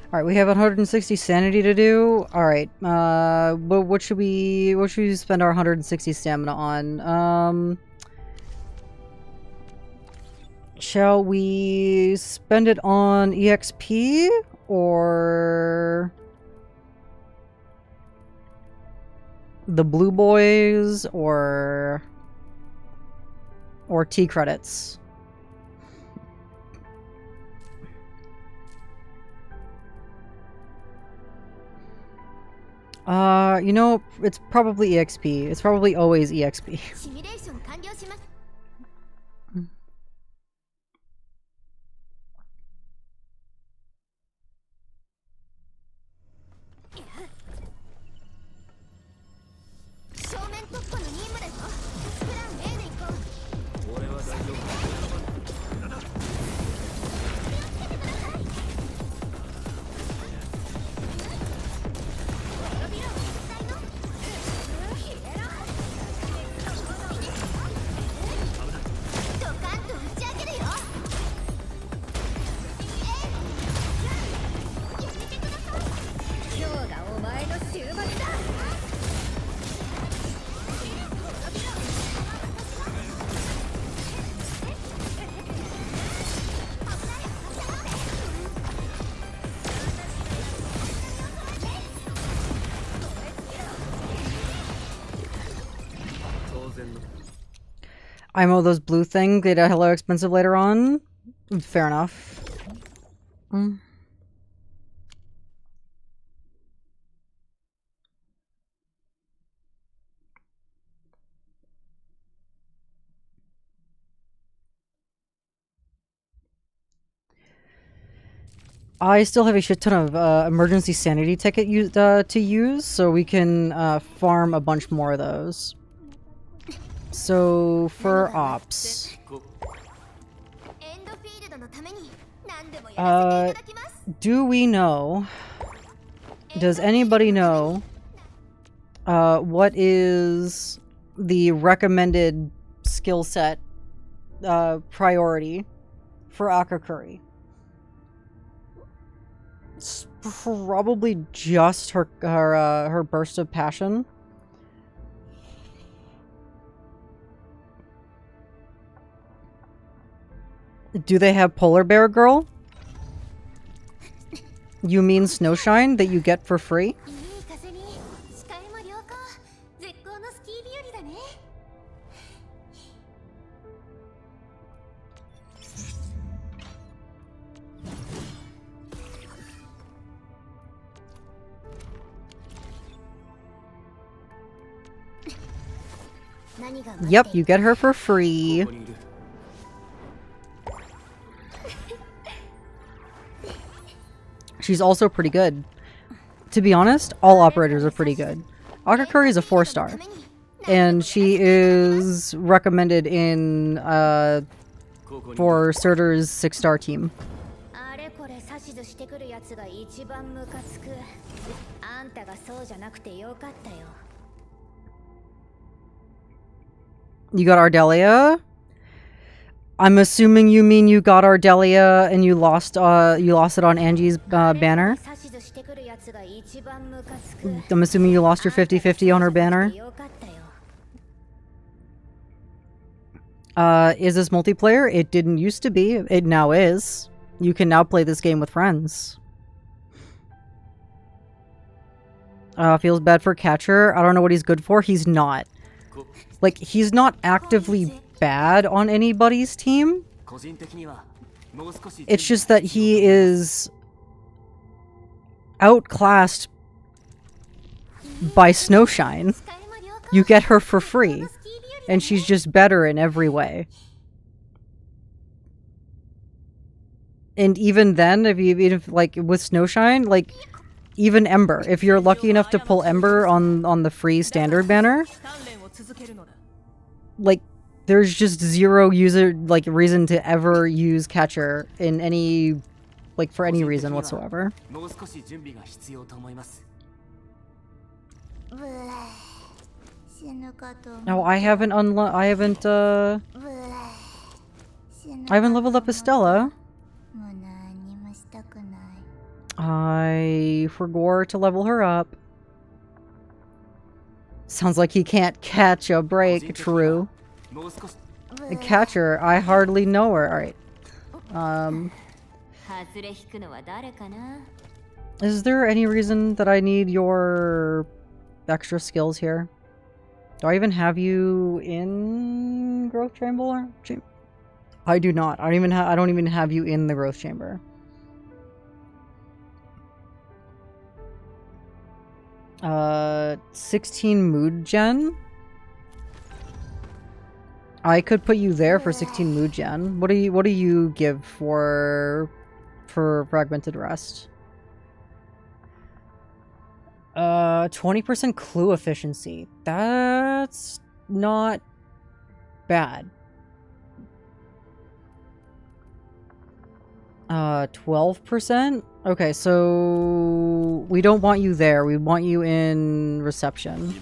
Alright, we have 160 sanity to do. Alright, what should we spend our 160 stamina on? Shall we spend it on EXP or the Blue Boys or T credits? You know, it's probably EXP. It's probably always EXP. IMO those blue things get a hello expensive later on. Fair enough. I still have a shit ton of emergency sanity ticket to use, so we can farm a bunch more of those. So, for ops. Do we know? Does anybody know what is the recommended skill set priority for Akakuri? It's probably just her burst of passion. Do they have Polar Bear Girl? You mean Snowshine that you get for free? Yep, you get her for free. She's also pretty good. To be honest, all operators are pretty good. Akakuri is a 4-star. And she is recommended in for Surtur's 6-star team. You got Ardelia? I'm assuming you mean you got Ardelia and you lost it on Angie's banner. I'm assuming you lost your 50-50 on her banner. Is this multiplayer? It didn't used to be. It now is. You can now play this game with friends. Feels bad for Catcher. I don't know what he's good for. He's not. Like, he's not actively bad on anybody's team. It's just that he is outclassed by Snowshine. You get her for free, and she's just better in every way. And even then, if like with Snowshine, like even Ember, if you're lucky enough to pull Ember on the free standard banner, like there's just zero reason to ever use Catcher in any, like, for any reason whatsoever. No, I haven't leveled up Estella. I forgot to level her up. Sounds like he can't catch a break, true. The Catcher, I hardly know her. Alright. Is there any reason that I need your extra skills here? Do I even have you in Growth Chamber? I do not. I don't even have you in the Growth Chamber. 16 mood gen. I could put you there for 16 mood gen. What do you give for fragmented rest? 20% clue efficiency. That's not bad. 12%? Okay, so we don't want you there. We want you in reception.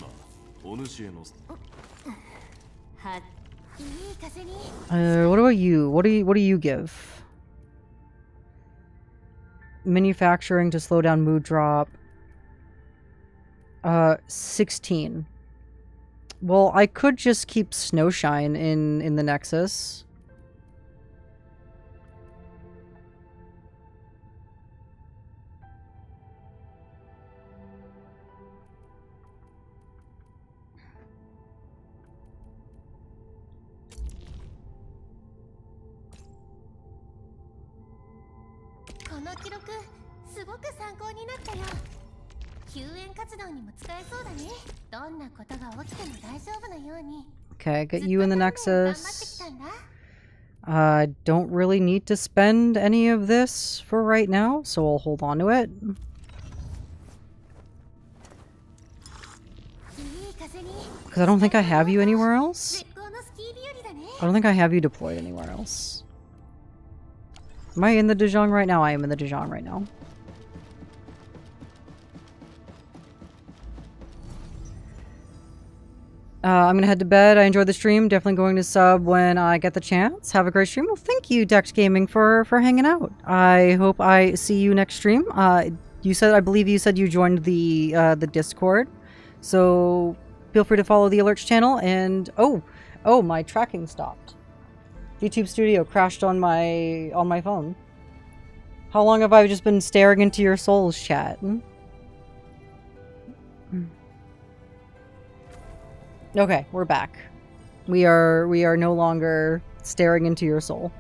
What about you? What do you give? Manufacturing to slow down mood drop. 16. Well, I could just keep Snowshine in the Nexus. Okay, get you in the Nexus. Don't really need to spend any of this for right now, so I'll hold on to it. Because I don't think I have you anywhere else. I don't think I have you deployed anywhere else. Am I in the Dijon right now? I am in the Dijon right now. I'm gonna head to bed. I enjoyed the stream. Definitely going to sub when I get the chance. Have a great stream. Well, thank you, Dex Gaming, for hanging out. I hope I see you next stream. You said, I believe you said you joined the Discord, so feel free to follow the alerts channel. And oh, my tracking stopped. YouTube Studio crashed on my phone. How long have I just been staring into your souls, chat? Okay, we're back. We are no longer staring into your soul.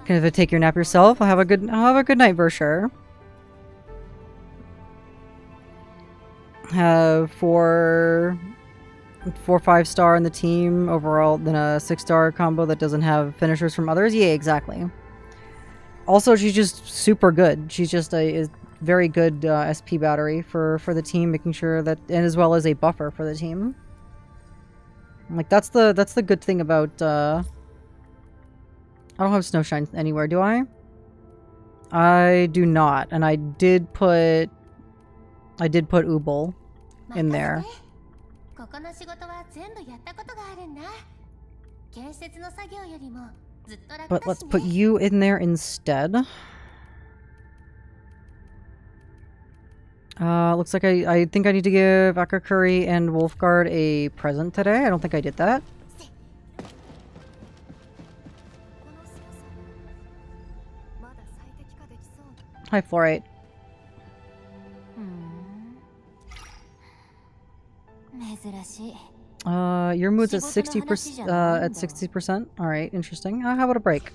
Can you take your nap yourself? I'll have a good night for sure. Have 4 5-star in the team overall, then a 6-star combo that doesn't have finishers from others. Yeah, exactly. Also, she's just super good. She's just a very good SP battery for the team, making sure that, and as well as a buffer for the team. Like that's the good thing about I don't have Snowshine anywhere, do I? I do not, and I did put Ubel in there. But let's put you in there instead. Looks like I think I need to give Akakuri and Wolfguard a present today. I don't think I did that. Hi, Fluorite. Your mood's at 60%. At 60%. All right, interesting. How about a break?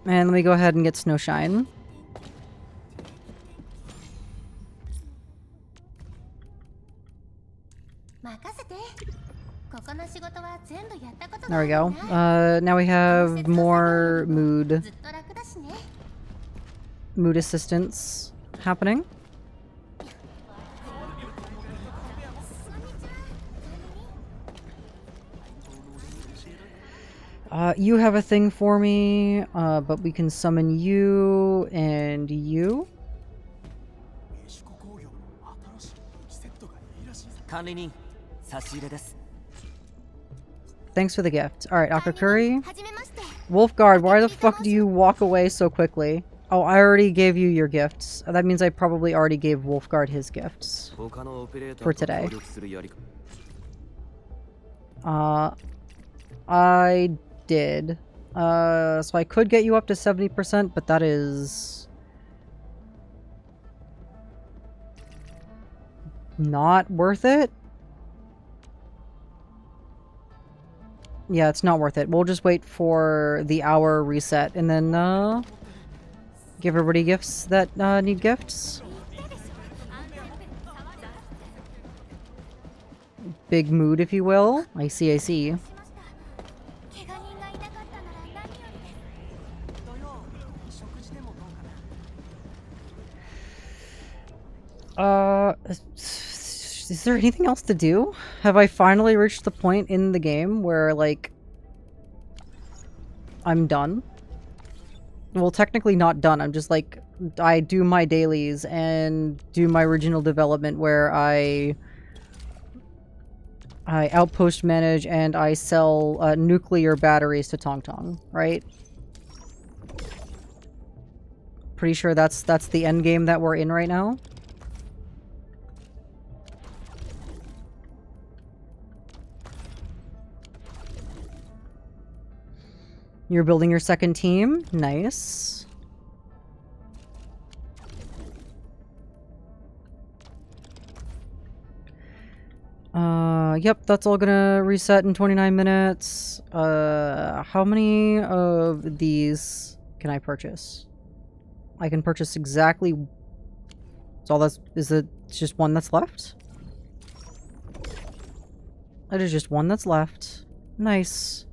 And let me go ahead and get Snowshine. There we go. Now we have more mood assistance happening. You have a thing for me, but we can summon you and you. Thanks for the gift. Alright, Akakuri. Wolfguard, why the fuck do you walk away so quickly? Oh, I already gave you your gifts. That means I probably already gave Wolfguard his gifts. For today. I did. So I could get you up to 70%, but that is... not worth it? Yeah, it's not worth it. We'll just wait for the hour reset and then give everybody gifts that need gifts. Big mood, if you will. I see, I see. Is there anything else to do? Have I finally reached the point in the game where, like, I'm done? Well, technically not done. I'm just, like, I do my dailies and do my original development where I outpost manage and I sell nuclear batteries to Tong Tong, right? Pretty sure that's the end game that we're in right now. You're building your second team. Nice. Yep, that's all gonna reset in 29 minutes. How many of these can I purchase? I can purchase exactly... Is it just one that's left? That is just one that's left. Nice.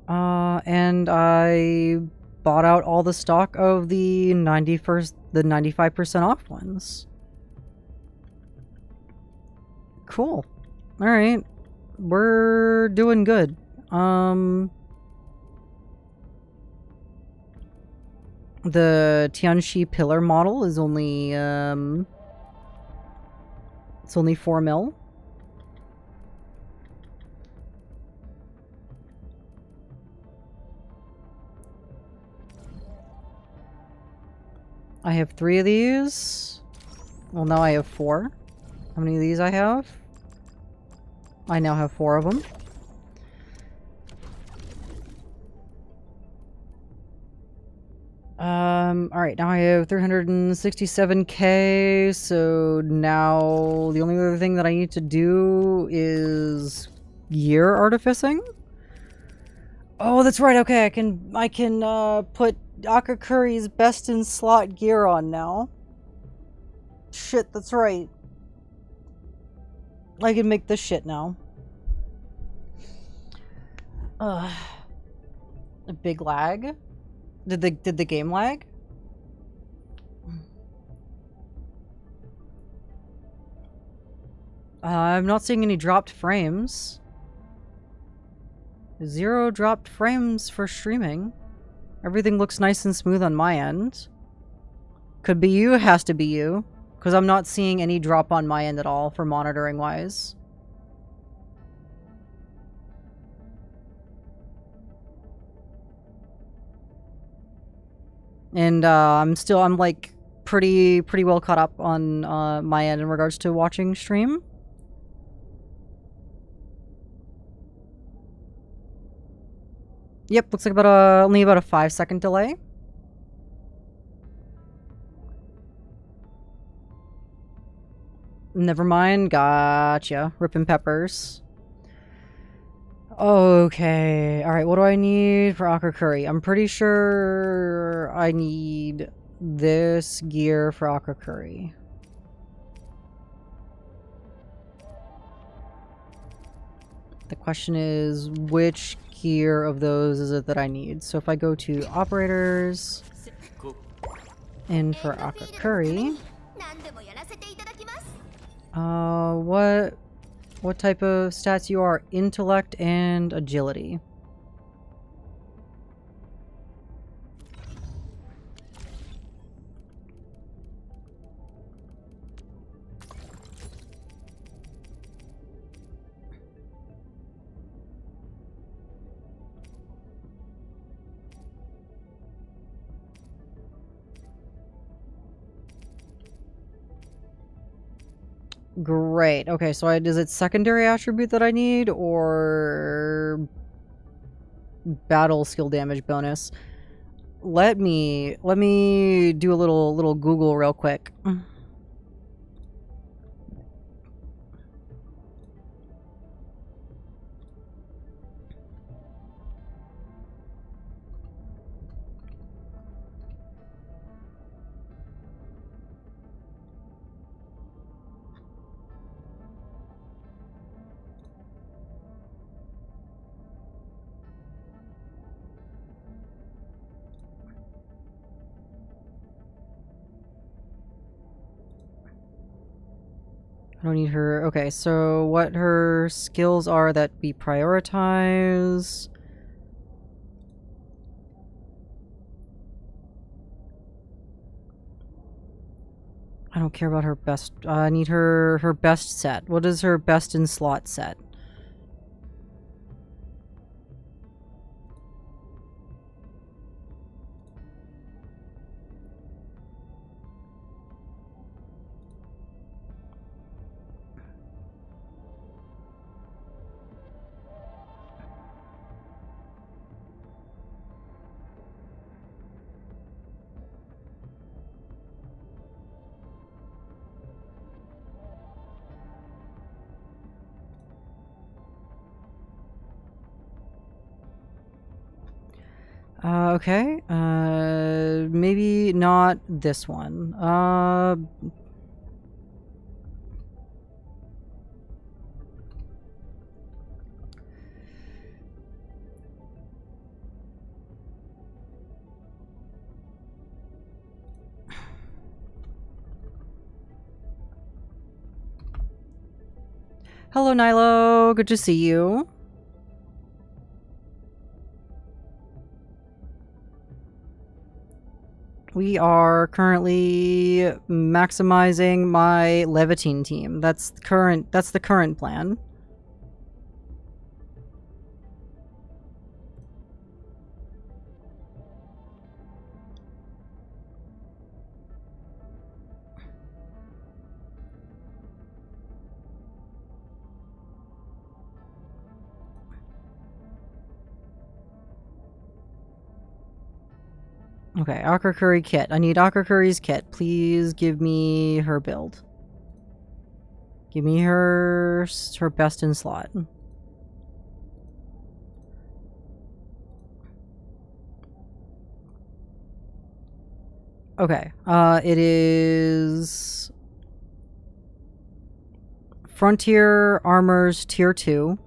And I bought out all the stock of the 95% off ones. Cool. Alright. We're doing good. The Tianxi pillar model is only, It's only 4 mil. I have 3 of these. Well, now I have 4. How many of these I have? I now have 4 of them. Alright, now I have 367k, so now the only other thing that I need to do is gear artificing. Oh, that's right, okay, I can put Akakuri's best in slot gear on now. Shit, that's right. I can make this shit now. A big lag? Did the game lag? I'm not seeing any dropped frames. 0 dropped frames for streaming. Everything looks nice and smooth on my end. Could be you, has to be you. Because I'm not seeing any drop on my end at all for monitoring wise. And I'm like pretty well caught up on my end in regards to watching stream. Yep, looks like only about a 5-second delay. Never mind, gotcha. Rippin' peppers. Okay, alright, what do I need for Akakuri? I'm pretty sure I need this gear for Akakuri. The question is, which gear of those is it that I need? So if I go to operators, and for Akakuri, what type of stats you are? Intellect and agility. Great. Okay, so is it secondary attribute that I need, or battle skill damage bonus? Let me do a little Google real quick. I don't need her. Okay, so what her skills are that we prioritize. I don't care about her best. I need her best set. What is her best in slot set? Okay. Maybe not this one. Hello, Nilo. Good to see you. We are currently maximizing my Levitine team. That's the current plan. Okay, Akakuri kit. I need Akakuri's kit. Please give me her build. Give me her best in slot. Okay, it is Frontier Armors Tier 2.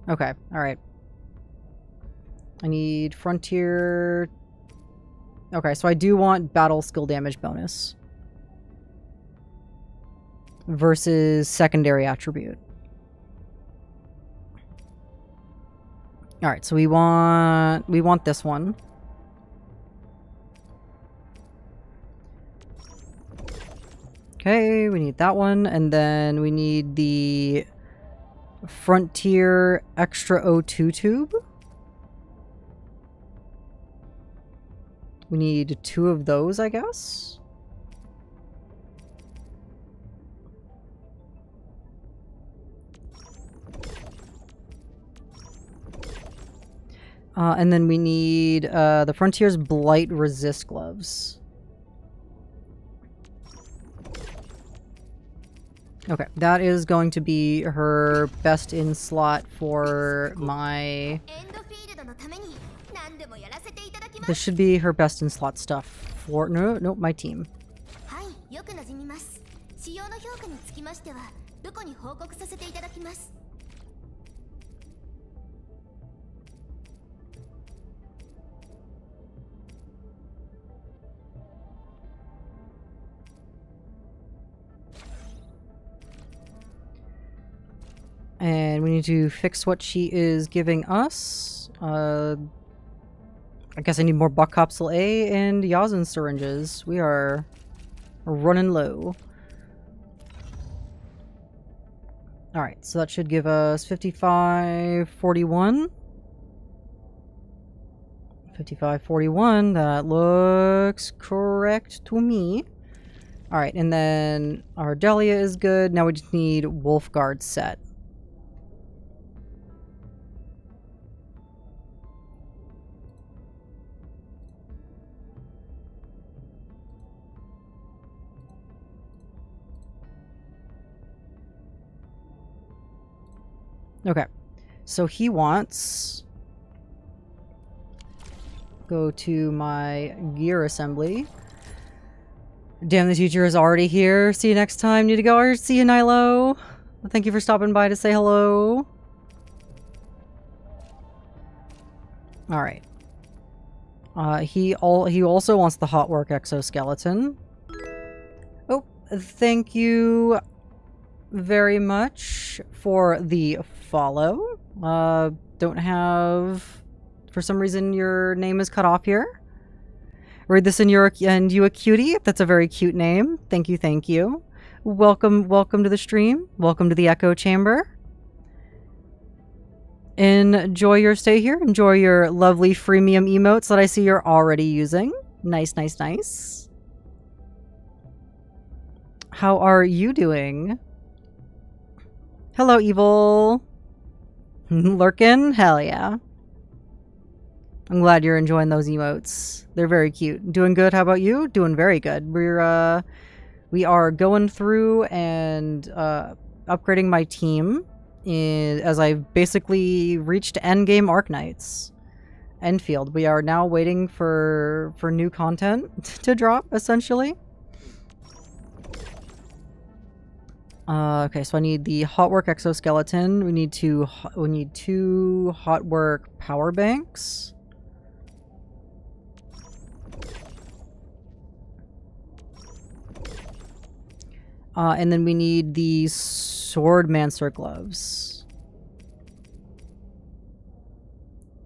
Okay, alright. I need Frontier... Okay, so I do want battle skill damage bonus. Versus secondary attribute. Alright, so we want this one. Okay, we need that one, and then we need the Frontier Extra O2 tube. We need 2 of those, I guess. And then we need the Frontier's Blight Resist gloves. Okay, that is going to be her best in slot for my... This should be her best in slot stuff for... No, my team. And we need to fix what she is giving us. I guess I need more Buck Capsule A and Yazen syringes. We are running low. Alright, so that should give us 5541. 5541, that looks correct to me. Alright, and then our Delia is good. Now we just need Wolfguard set. Okay, so he wants... Go to my gear assembly. Damn, the teacher is already here. See you next time. Need to go. Or see you, Nilo. Thank you for stopping by to say hello. Alright. He also wants the Hot Work exoskeleton. Oh, thank you very much for the follow. Don't have... For some reason, your name is cut off here. Read this in your... And you a cutie? That's a very cute name. Thank you, thank you. Welcome to the stream. Welcome to the Echo Chamber. Enjoy your stay here. Enjoy your lovely freemium emotes that I see you're already using. Nice, nice, nice. How are you doing? Hello, Evil. Lurkin? Hell yeah. I'm glad you're enjoying those emotes. They're very cute. Doing good. How about you? Doing very good. We are going through and upgrading my team as I've basically reached endgame Arknights. Enfield. We are now waiting for new content to drop, essentially. Okay, so I need the Hot Work exoskeleton. We need 2 Hot Work power banks. And then we need the Swordmancer gloves.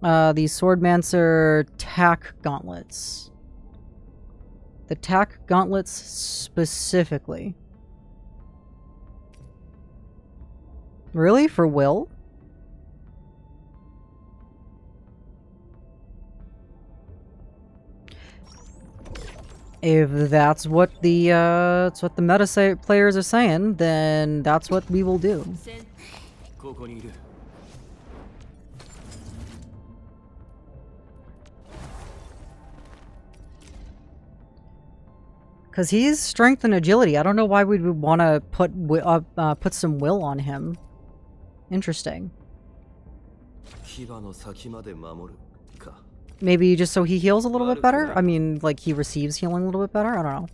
The Swordmancer tack gauntlets. The tack gauntlets specifically. Really? For Will? If that's what the players are saying, then that's what we will do. Because he's strength and agility. I don't know why we would want to put some will on him. Interesting. Maybe just so he heals a little bit better? I mean, like, he receives healing a little bit better? I don't know.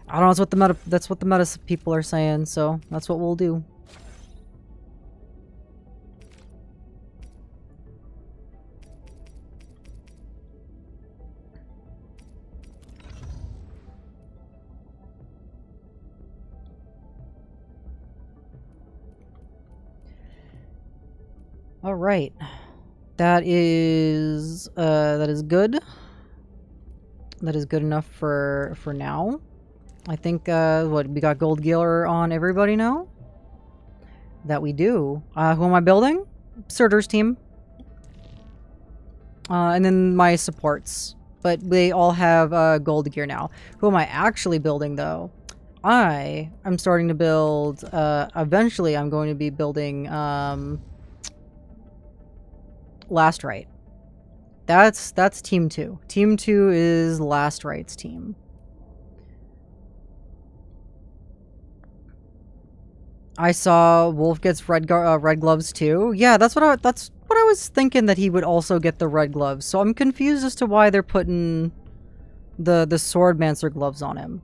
I don't know, that's what the meta people are saying, so that's what we'll do. All right. That is good. That is good enough for now. I think what, we got gold gear on everybody now? That we do. Who am I building? Surtur's team. And then my supports. But they all have gold gear now. Who am I actually building though? I am starting to build eventually I'm going to be building Last Right. That's team 2. Team 2 is Last Right's team. I saw Wolf gets red gloves too. Yeah, that's what I was thinking, that he would also get the red gloves. So I'm confused as to why they're putting the Swordmancer gloves on him.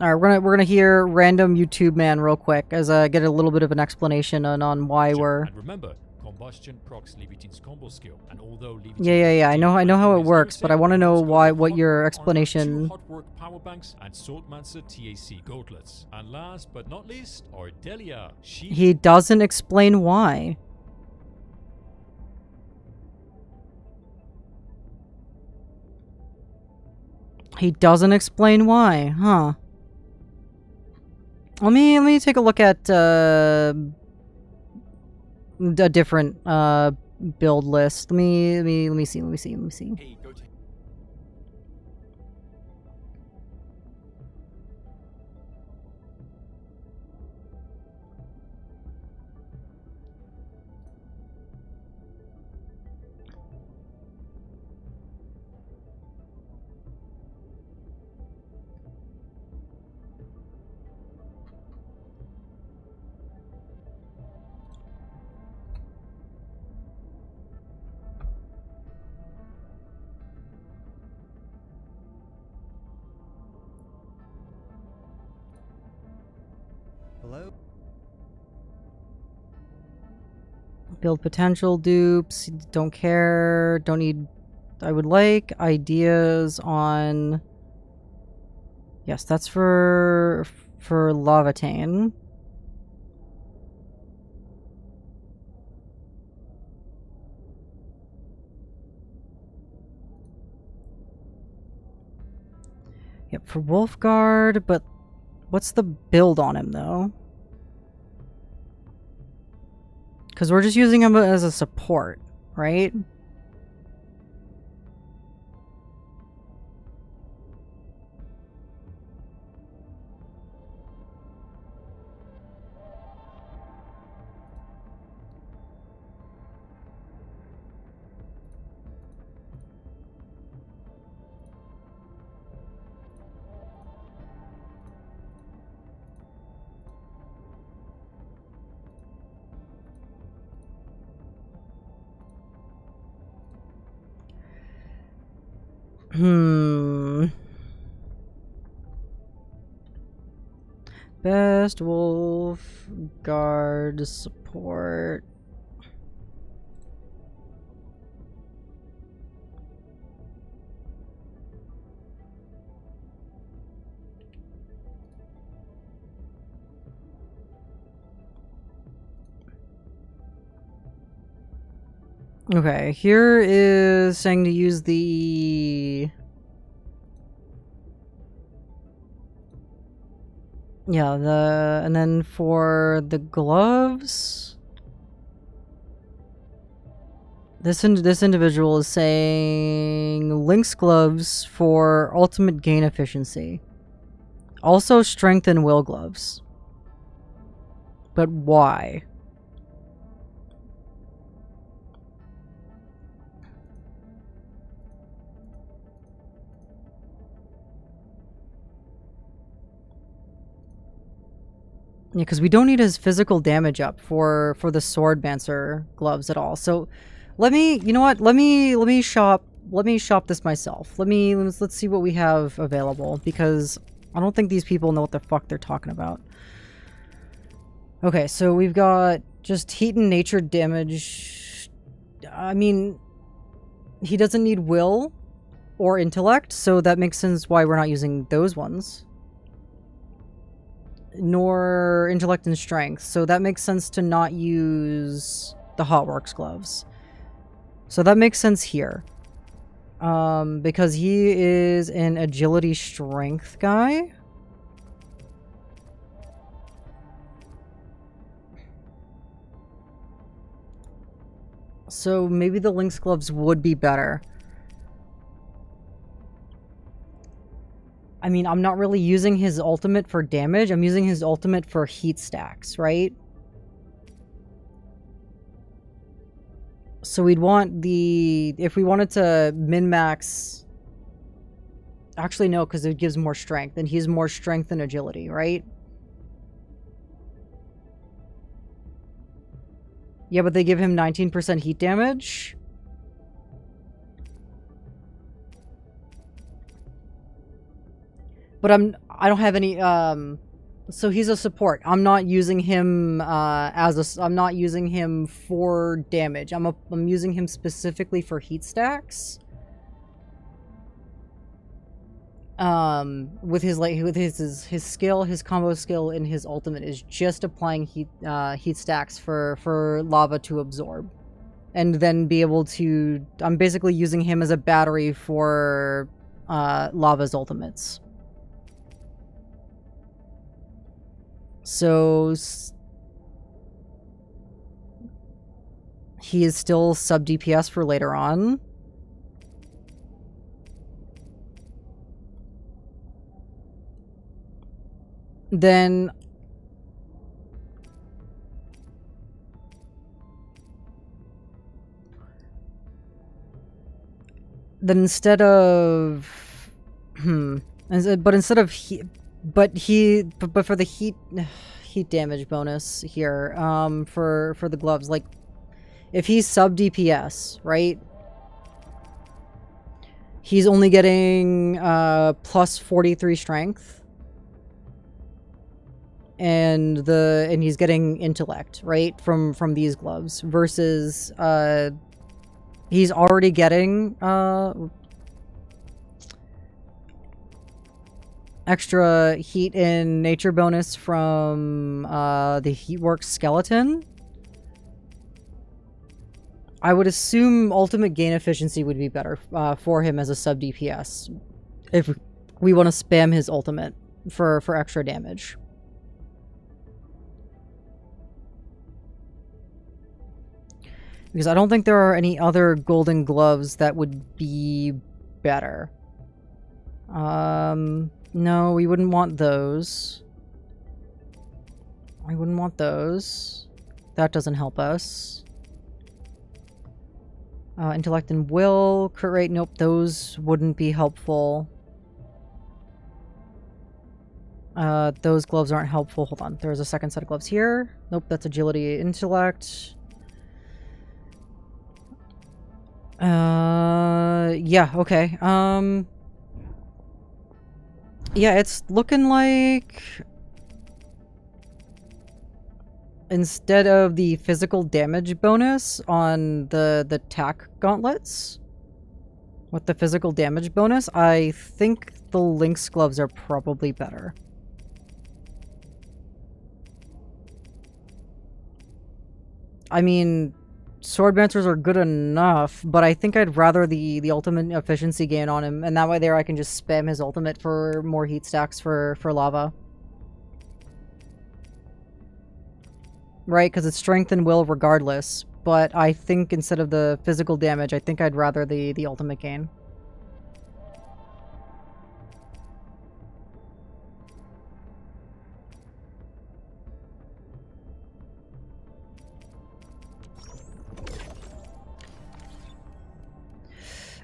Alright, we're gonna hear random YouTube man real quick as I get a little bit of an explanation on why we're. And remember, combustion procs Levitin's combo skill, and although Yeah. I know how it works, but I want to know what your explanation. Hot work power banks and Swordmancer TAC gauntlets. And last but not least, Ardelia. He doesn't explain why. He doesn't explain why, huh? Let me take a look at a different build list. Let me see. Hey, go take. Hello? Build potential dupes. Don't care. Don't need. I would like ideas on. Yes, that's for Lavatane. Yep, for Wolfguard, but what's the build on him though? Because we're just using him as a support, right? Best Wolf Guard support. Okay, here is saying to use the... Yeah, and then for the gloves... This individual is saying Lynx gloves for ultimate gain efficiency. Also strength and will gloves. But why? Yeah, because we don't need his physical damage up for the Swordmancer gloves at all. So let me, you know what? Let me shop this myself. Let's see what we have available, because I don't think these people know what the fuck they're talking about. Okay, so we've got just heat and nature damage. I mean, he doesn't need will or intellect, so that makes sense why we're not using those ones. Nor intellect and strength, so that makes sense to not use the Hotworks gloves. So that makes sense here. Because he is an agility strength guy. So maybe the Lynx gloves would be better. I mean, I'm not really using his ultimate for damage. I'm using his ultimate for heat stacks, right? So we'd want the... If we wanted to min-max... Actually, no, because it gives more strength. And he's more strength and agility, right? Yeah, but they give him 19% heat damage. But I don't have any, so he's a support. I'm not using him, I'm not using him for damage. I'm using him specifically for heat stacks. With his skill, his combo skill, and his ultimate is just applying heat stacks for lava to absorb. And then be able to, I'm basically using him as a battery for, lava's ultimates. So he is still sub DPS for later on. Then instead of but instead of but for the heat damage bonus here, for the gloves, like if he's sub DPS, right? He's only getting plus 43 strength, and he's getting intellect, right, from these gloves, versus he's already getting extra heat and nature bonus from the Heatworks skeleton. I would assume ultimate gain efficiency would be better for him as a sub DPS if we want to spam his ultimate for extra damage. Because I don't think there are any other golden gloves that would be better. No, we wouldn't want those. I wouldn't want those. That doesn't help us. Intellect and will, crit rate, nope, those wouldn't be helpful. Those gloves aren't helpful. Hold on, there's a second set of gloves here. Nope, that's agility, intellect. Yeah, okay. Yeah, it's looking like instead of the physical damage bonus on the tack gauntlets, with the physical damage bonus, I think the Lynx gloves are probably better. I mean, sword dancers are good enough, but I think I'd rather the ultimate efficiency gain on him, and that way there I can just spam his ultimate for more heat stacks for lava. Right, because it's strength and will regardless, but I think instead of the physical damage, I think I'd rather the ultimate gain.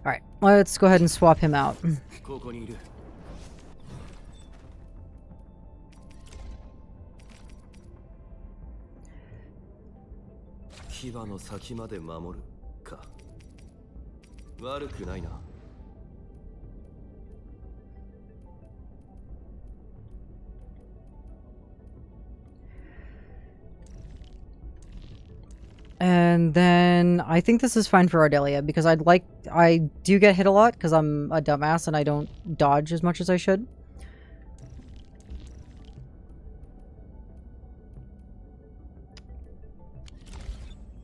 Alright, let's go ahead and swap him out. ここにいる。牙の先まで守るか。悪くないな。And then I think this is fine for Ardelia because I do get hit a lot because I'm a dumbass and I don't dodge as much as I should.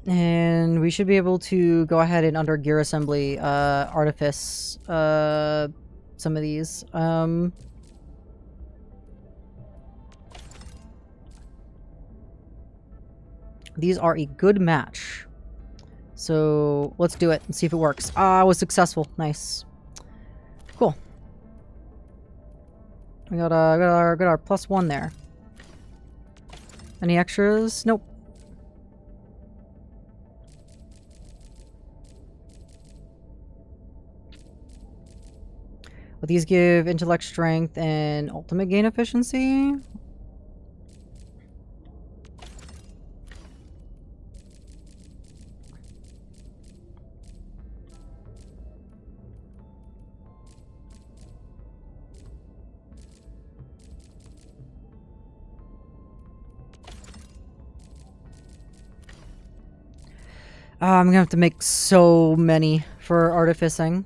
And we should be able to go ahead and under gear assembly artifice some of these. These are a good match. So let's do it and see if it works. Ah, I was successful. Nice. Cool. We got our +1 there. Any extras? Nope. Will these give intellect, strength, and ultimate gain efficiency? I'm gonna have to make so many for artificing.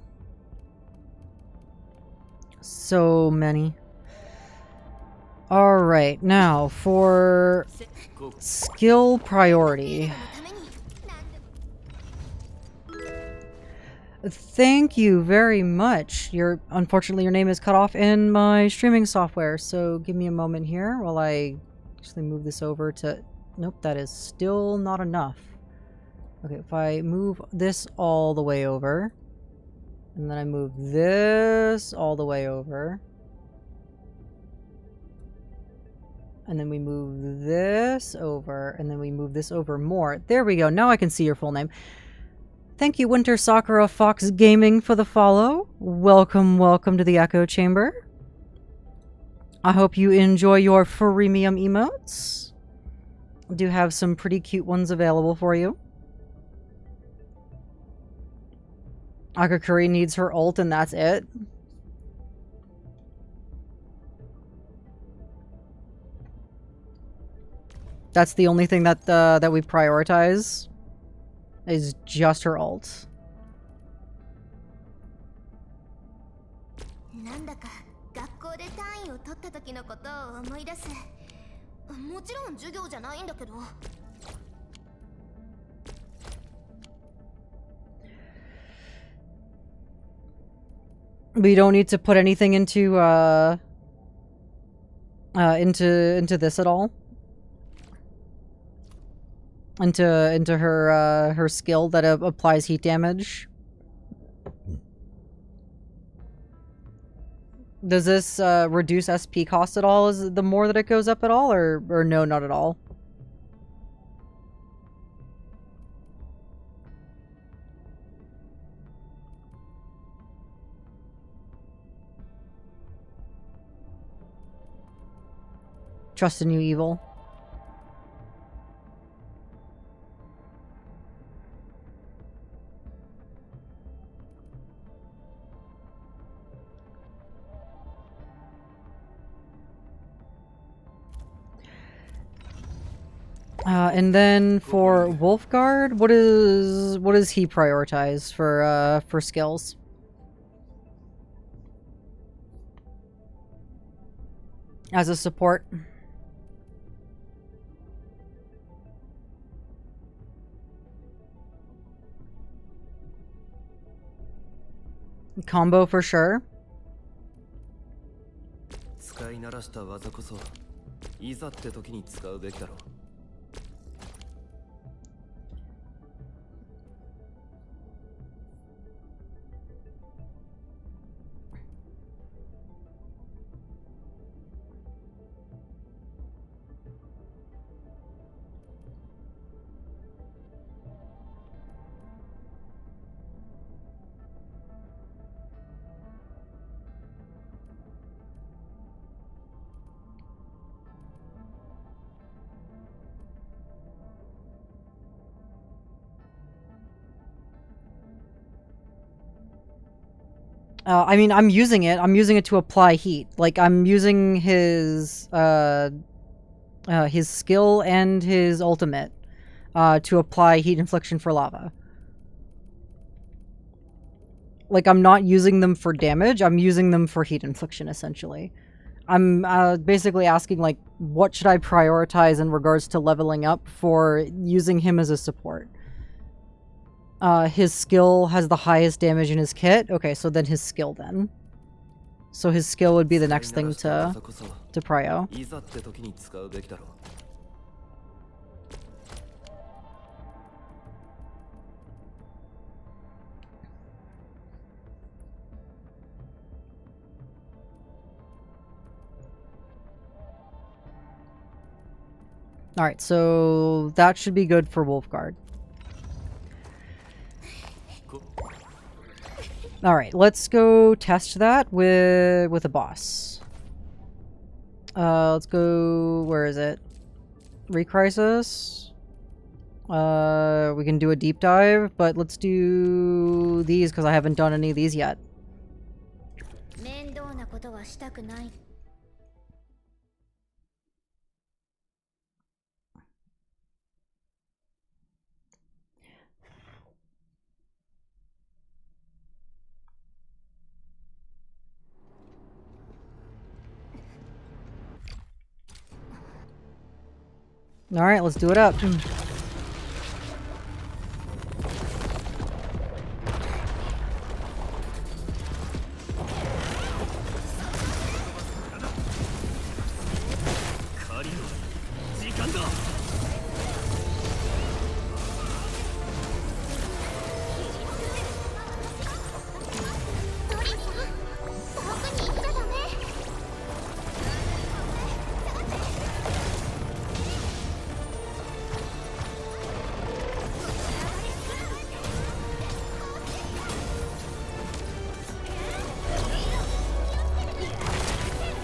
So many. Alright, now for skill priority. Thank you very much. Unfortunately, your name is cut off in my streaming software, so give me a moment here while I actually move this over to... Nope, that is still not enough. Okay, if I move this all the way over, and then I move this all the way over, and then we move this over, and then we move this over more. There we go. Now I can see your full name. Thank you, Winter Sakura Fox Gaming, for the follow. Welcome, welcome to the Echo Chamber. I hope you enjoy your freemium emotes. I do have some pretty cute ones available for you. Akakuri needs her ult and that's it. That's the only thing that that we prioritize is just her ult. なんだか学校で単位を取った時のことを思い出す。もちろん授業じゃないんだけど。We don't need to put anything into into this at all. Into her her skill that applies heat damage. Does this reduce SP cost at all? Is the more that it goes up at all, or no, not at all? Trust in you, evil. And then for Wolfguard, what does he prioritize for skills? As a support. Combo for sure. 使い慣らした技こそいざって時に使うべきだろう。I mean, I'm using it. I'm using it to apply heat. Like, I'm using his skill and his ultimate to apply heat infliction for lava. Like, I'm not using them for damage. I'm using them for heat infliction, essentially. I'm basically asking, like, what should I prioritize in regards to leveling up for using him as a support? His skill has the highest damage in his kit. Okay, so then his skill then. So his skill would be the next thing to prio. Alright, so that should be good for Wolfguard. Alright, let's go test that with a boss. Let's go... where is it? Recrisis? We can do a deep dive, but let's do these because I haven't done any of these yet. Alright, let's do it up.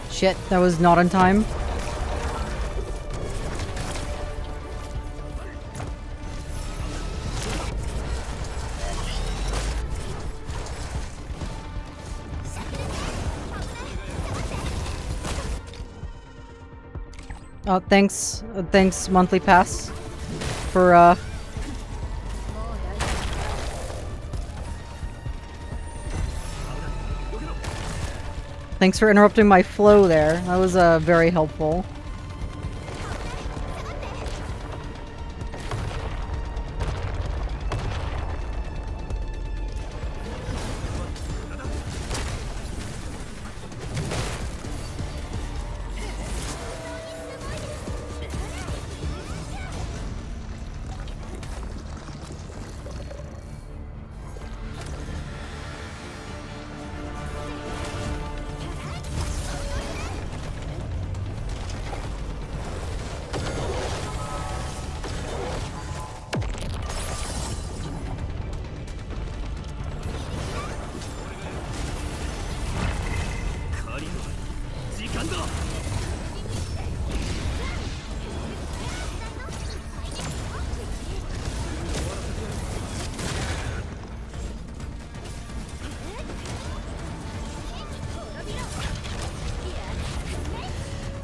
Shit, that was not on time. Oh, thanks, monthly pass for thanks for interrupting my flow there. That was very helpful.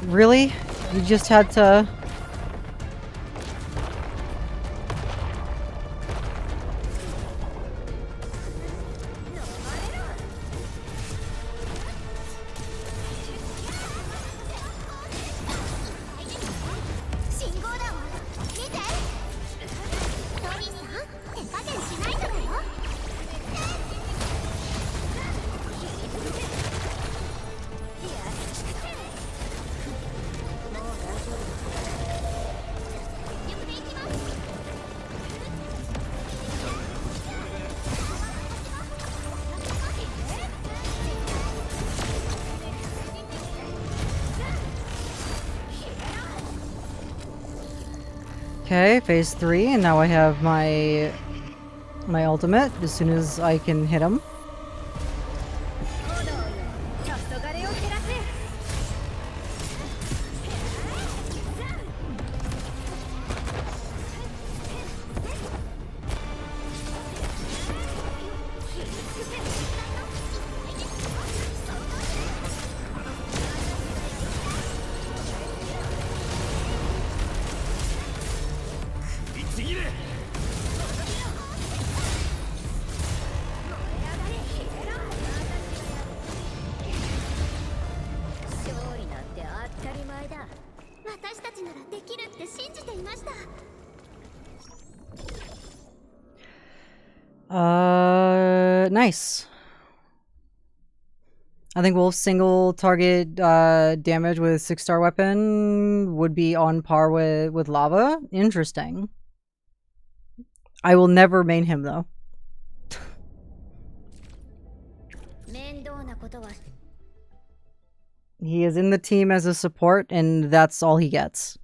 Really? You just had to... Okay, phase 3, and now I have my ultimate as soon as I can hit him. Nice. I think Wolf's single target damage with 6-star weapon would be on par with Lava. Interesting. I will never main him though. He is in the team as a support, and that's all he gets.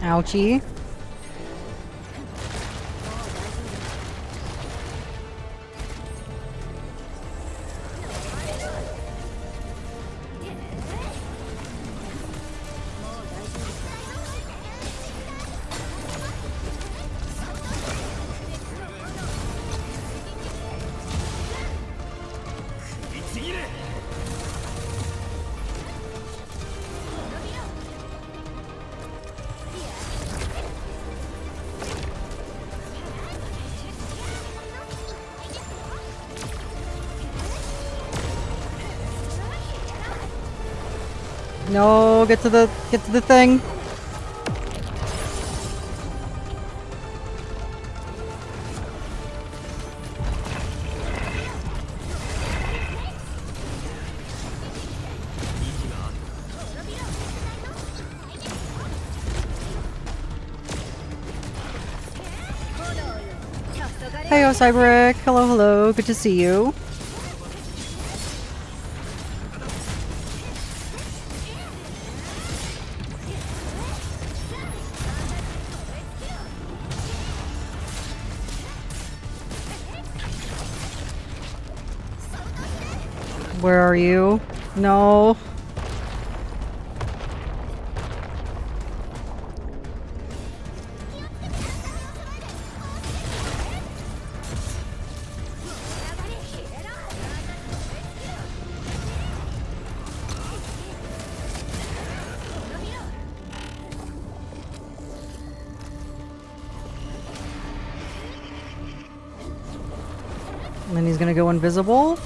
Ouchie. No, get to the thing. Hey, Cyberic. Hello, hello. Good to see you. Where are you? No. then he's gonna go invisible.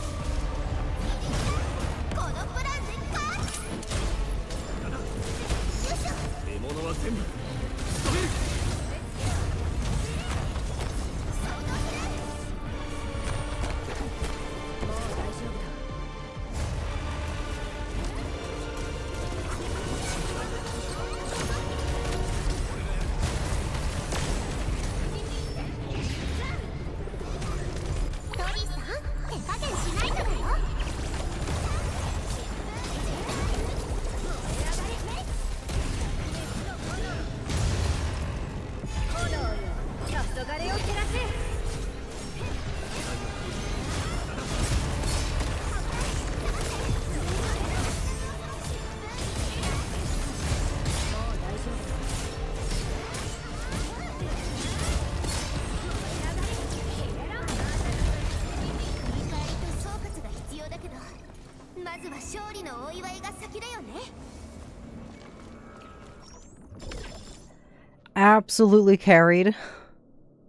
Absolutely carried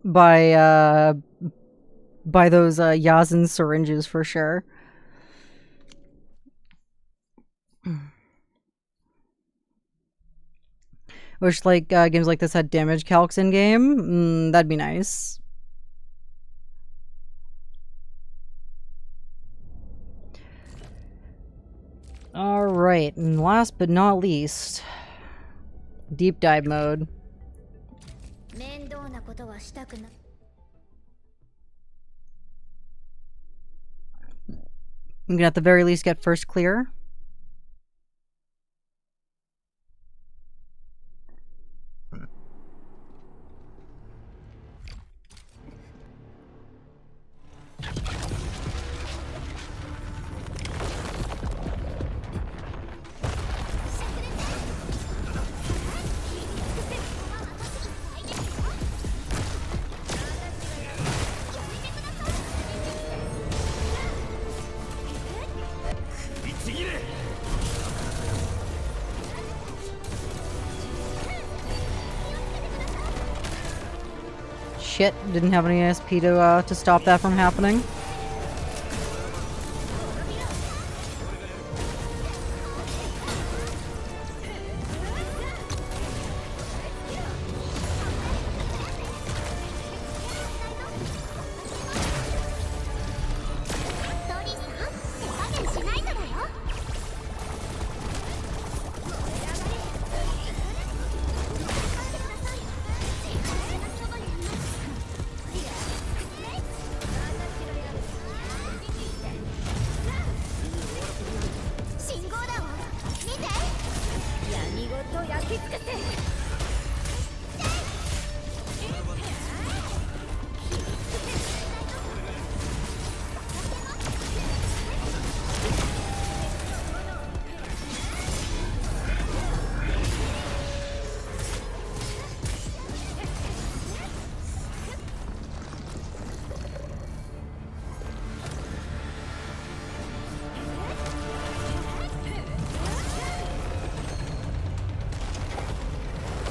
by those Yazin syringes for sure. Wish like games like this had damage calcs in game. That'd be nice. All right, and last but not least, deep dive mode. I'm gonna at the very least get first clear. Shit, didn't have any SP to stop that from happening.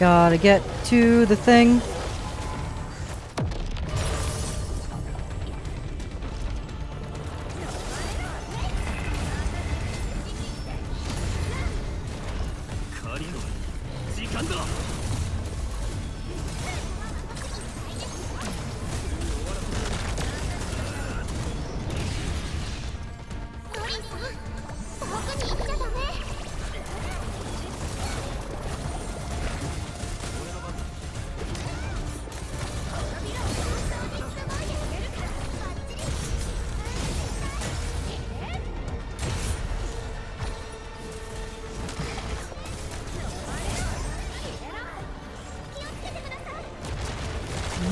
Gotta get to the thing.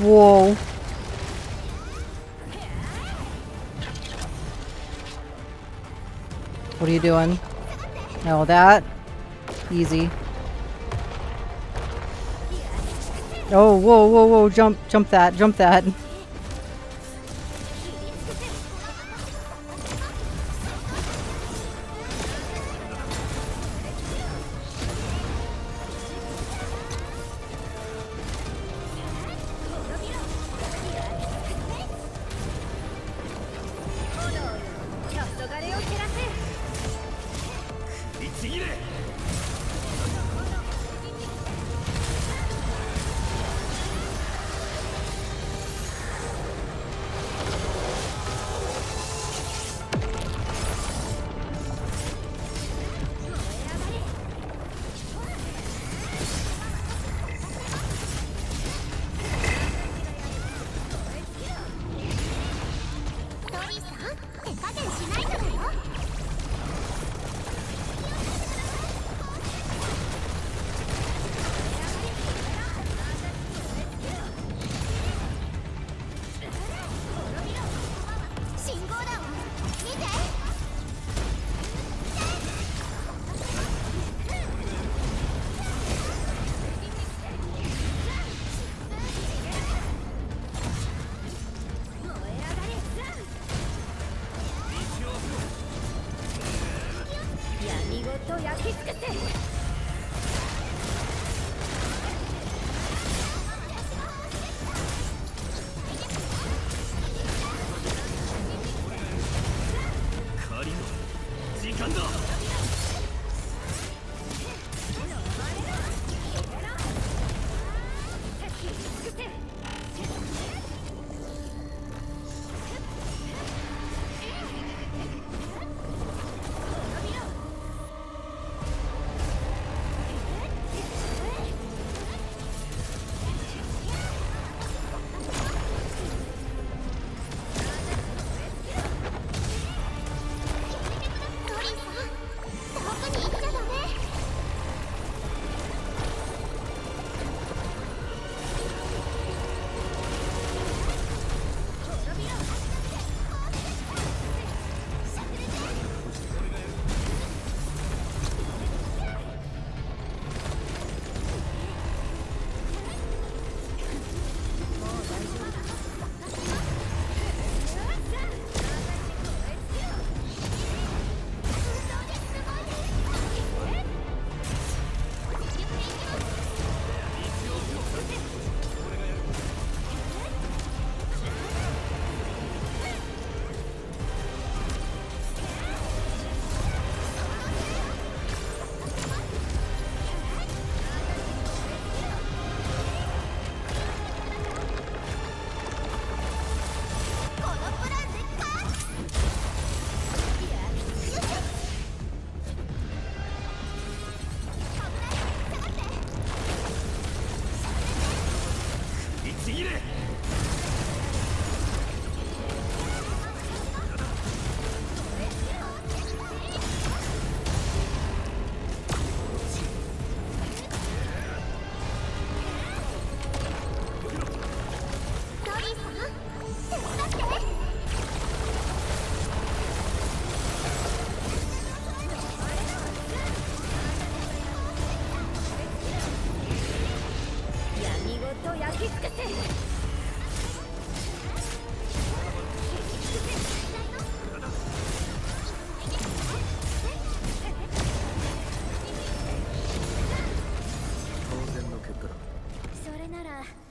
Whoa. What are you doing? No, that. Easy. Oh, whoa, whoa, whoa. Jump that, jump that. ぎれ。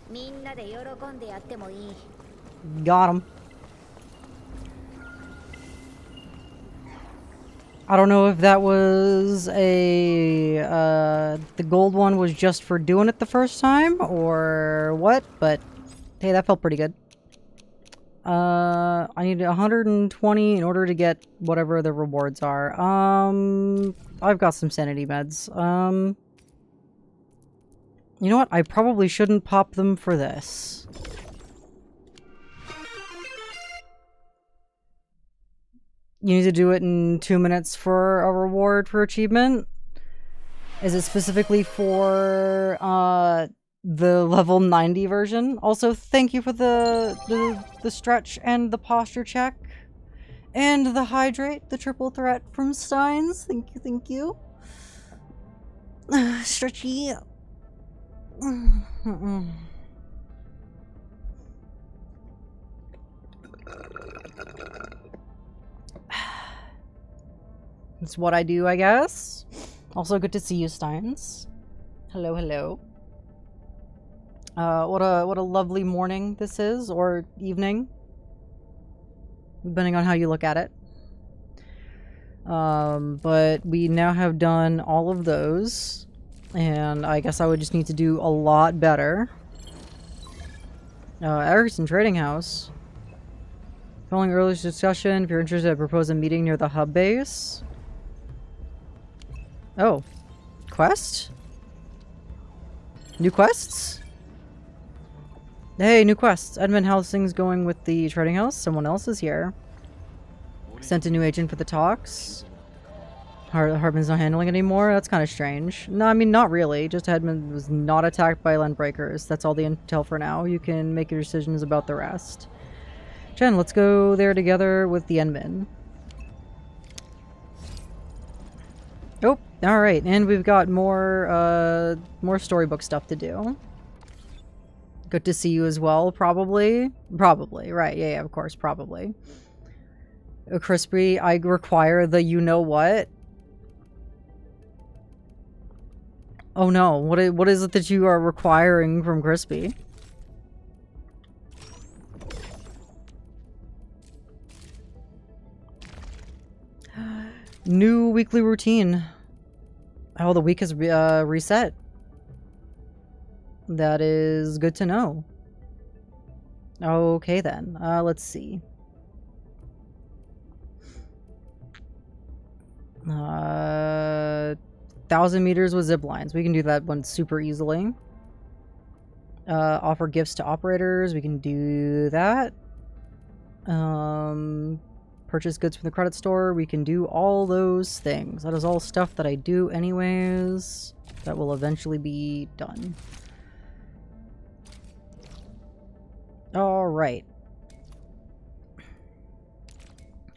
みんなで喜んでやってもいい。 Got him. I don't know if that was the gold one was just for doing it the first time or what, but hey, that felt pretty good. I need 120 in order to get whatever the rewards are. I've got some sanity meds. You know what? I probably shouldn't pop them for this. You need to do it in 2 minutes for a reward for achievement? Is it specifically for the level 90 version? Also, thank you for the stretch and the posture check. And the hydrate, the triple threat from Steins. Thank you, thank you. Stretchy. That's what I do, I guess. Also, good to see you, Steins. Hello, hello. What a lovely morning this is, or evening, depending on how you look at it. But we now have done all of those, and I guess I would just need to do a lot better. Erickson Trading House. Following earlier discussion, if you're interested, I propose a meeting near the hub base. Oh. Quest? New quests? Hey, new quests. Edmund, how's things going with the trading house? Someone else is here. Sent a new agent for the talks. Hardman's not handling it anymore? That's kind of strange. No, I mean, not really. Just Edmund was not attacked by landbreakers. That's all the intel for now. You can make your decisions about the rest. Jen, let's go there together with the Endman. Oh, alright. And we've got more storybook stuff to do. Good to see you as well, probably. Probably, right. Yeah, of course, probably. Crispy, I require the you-know-what. Oh no, what is it that you are requiring from Crispy? New weekly routine. Oh, the week is reset. That is good to know. Okay then, let's see. 1,000 meters with zip lines. We can do that one super easily. Offer gifts to operators. We can do that. Purchase goods from the credit store. We can do all those things. That is all stuff that I do anyways. That will eventually be done. Alright.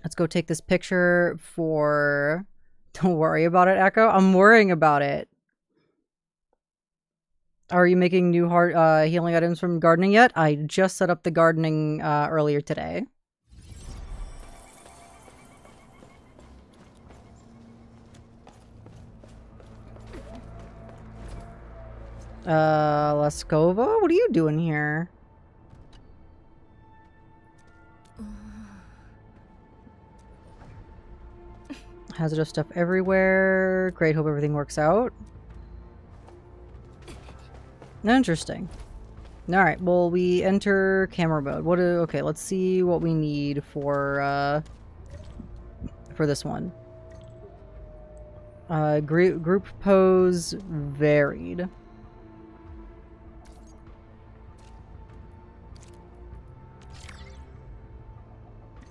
Let's go take this picture for... Don't worry about it, Echo. I'm worrying about it. Are you making new healing items from gardening yet? I just set up the gardening earlier today. Laskova? What are you doing here? Hazardous stuff everywhere. Great, hope everything works out. Interesting. Alright, well, we enter camera mode. Okay, let's see what we need for this one. Group pose varied.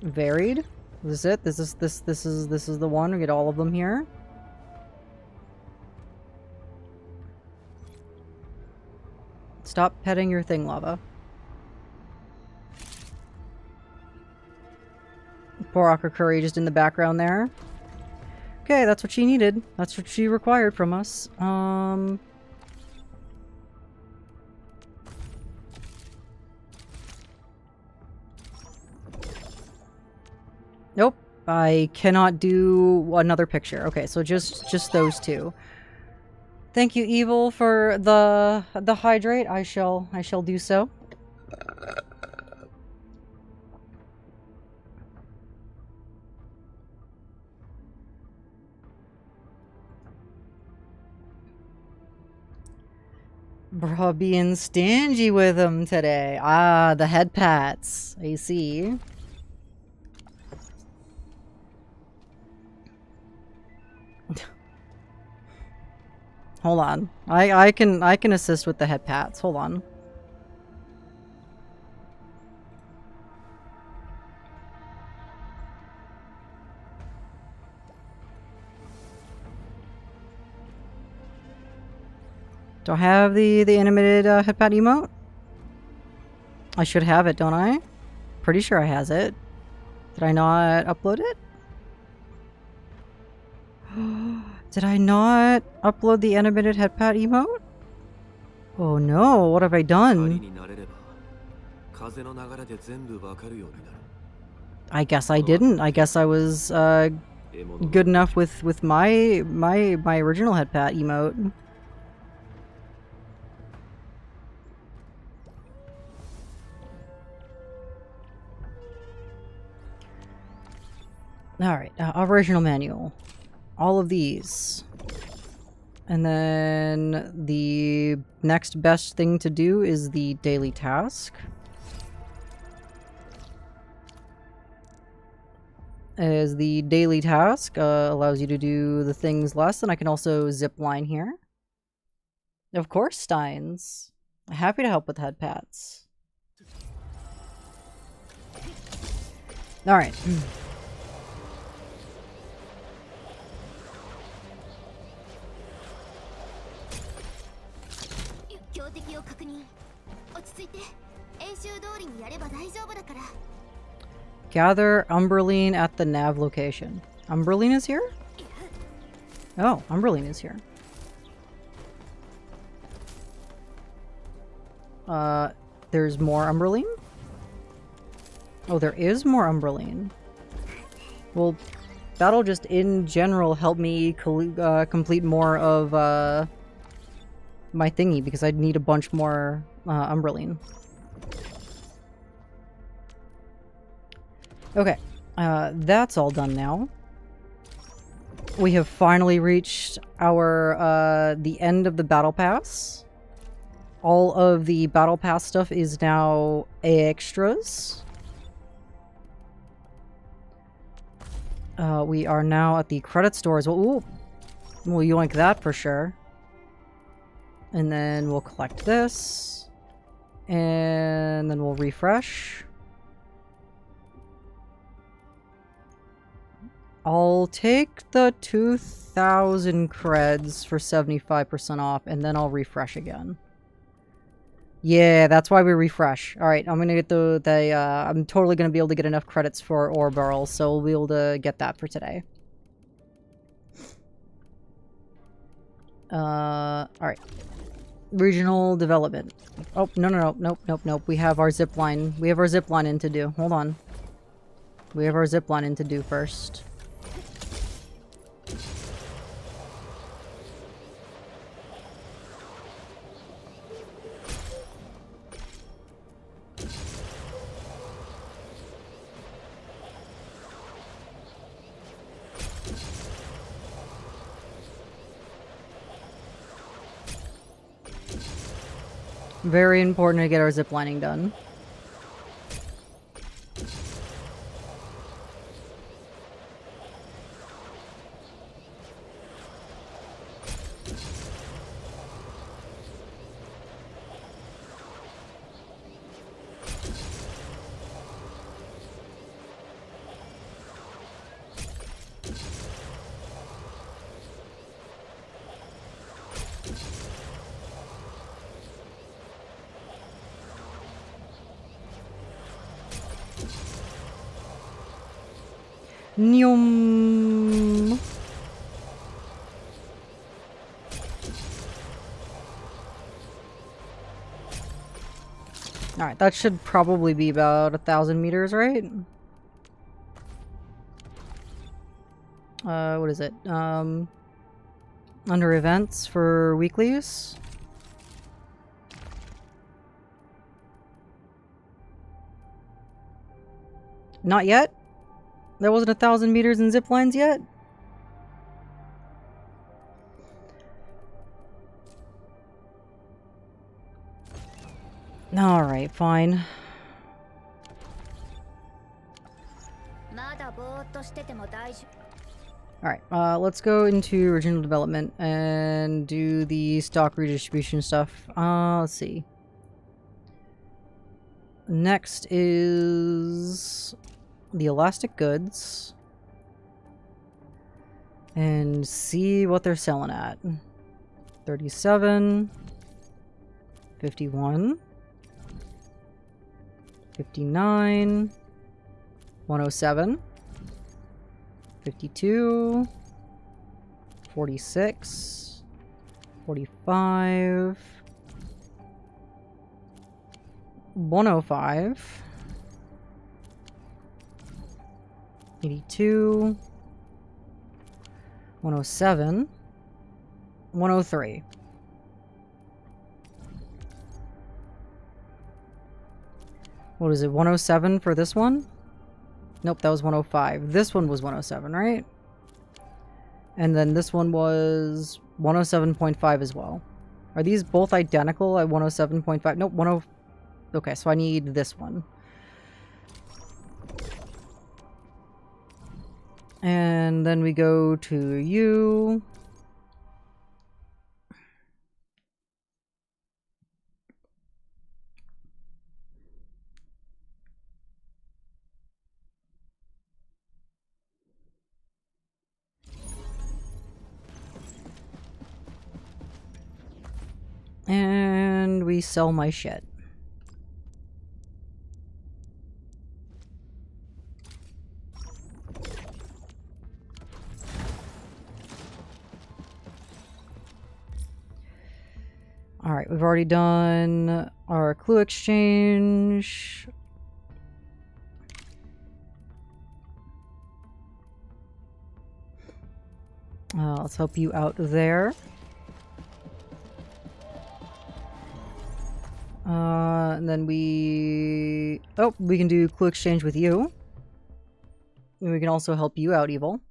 Varied? Is this it? This is the one. We get all of them here. Stop petting your thing, Lava. Poor Aqua Curry just in the background there. Okay, that's what she needed. That's what she required from us. Nope. I cannot do another picture. Okay, so just those two. Thank you, Evil, for the hydrate. I shall do so. Bruh, being stingy with him today. Ah, the head pats. I see. Hold on. I can assist with the head pats. Hold on. Do I have the animated head pat emote? I should have it, don't I? Pretty sure I has it. Did I not upload it? Did I not upload the animated head pat emote? Oh no, what have I done? I guess I didn't. I guess I was good enough with my original head pat emote. Alright, operational manual. All of these. And then the next best thing to do is the daily task. As the daily task allows you to do the things less, and I can also zip line here. Of course, Steins. Happy to help with head pats. Alright. 標的を確認。落ち着いて。演習通りにやれば大丈夫だから。 Gather Umberline at the nav location. Umberline is here? Oh, Umberline is here. There's more Umberline? Oh, there is more Umberline. Well, that'll just in general help me complete more of my thingy, because I'd need a bunch more Umberline. Okay, that's all done now. We have finally reached our the end of the battle pass. All of the battle pass stuff is now extras. We are now at the credit store as well. Ooh, we'll yoink that for sure. And then we'll collect this. And then we'll refresh. I'll take the 2,000 creds for 75% off, and then I'll refresh again. Yeah, that's why we refresh. Alright, I'm gonna get I'm totally gonna be able to get enough credits for ore barrels, so we'll be able to get that for today. Alright. Regional development. Oh, nope. We have our zip line. We have our zip line in to do. Hold on. We have our zip line in to do first. Very important to get our ziplining done. Nyum. Alright, that should probably be about 1,000 meters, right? What is it? Under events for weeklies? Not yet? There wasn't 1,000 meters in zip lines yet? Alright, fine. Alright, let's go into original development and do the stock redistribution stuff. Let's see. Next is the elastic goods. And see what they're selling at. 37. 51. 59. 107. 52. 46. 45. 105. 82. 107. 103. What is it? 107 for this one? Nope, that was 105. This one was 107, right? And then this one was 107.5 as well. Are these both identical at 107.5? Nope, 10... Okay, so I need this one. And then we go to you. And we sell my shit. Alright, we've already done our clue exchange. Let's help you out there. And then we... Oh, we can do clue exchange with you. And we can also help you out, Evil.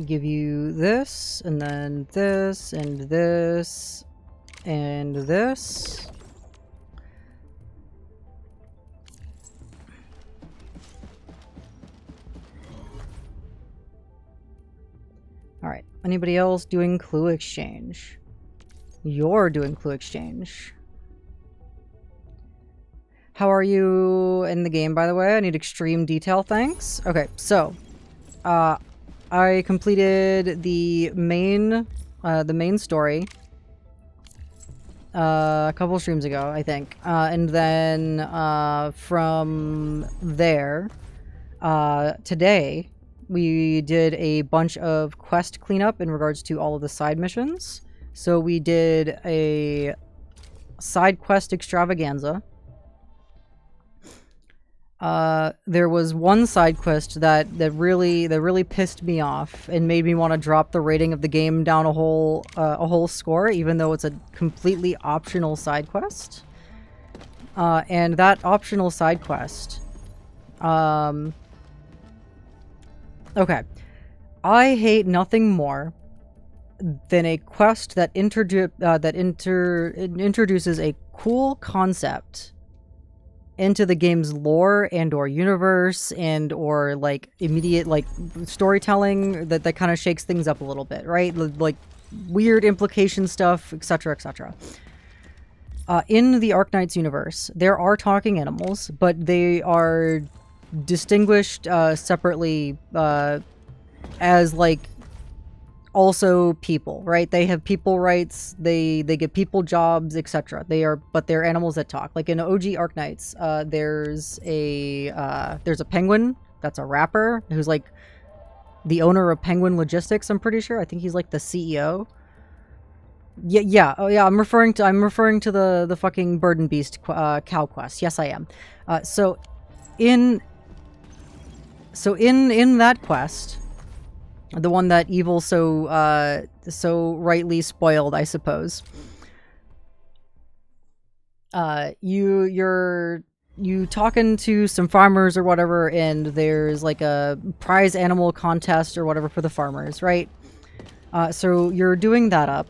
Give you this, and then this, and this, and this. Alright, anybody else doing clue exchange? You're doing clue exchange. How are you in the game, by the way? I need extreme detail, thanks. Okay, so, I completed the main story a couple streams ago, I think. And then from there, today, we did a bunch of quest cleanup in regards to all of the side missions. So we did a side quest extravaganza. There was one side quest that really pissed me off and made me want to drop the rating of the game down a whole score, even though it's a completely optional side quest. And that optional side quest, okay, I hate nothing more than a quest that introduces a cool concept into the game's lore and or universe and or like immediate like storytelling that kind of shakes things up a little bit, right? Like weird implication stuff, etc., etc. In the Arknights universe, there are talking animals, but they are distinguished separately as like also people, right? They have people rights, they get people jobs, etc. But they're animals that talk. Like in OG Arknights, there's a penguin that's a rapper who's like the owner of Penguin Logistics, I'm pretty sure. I think he's like the CEO. Yeah. Oh yeah, I'm referring to the fucking Bird and Beast cow quest. Yes, I am. So in that quest, the one that Evil so rightly spoiled, I suppose. You talking to some farmers or whatever, and there's like a prize animal contest or whatever for the farmers, right? So you're doing that up.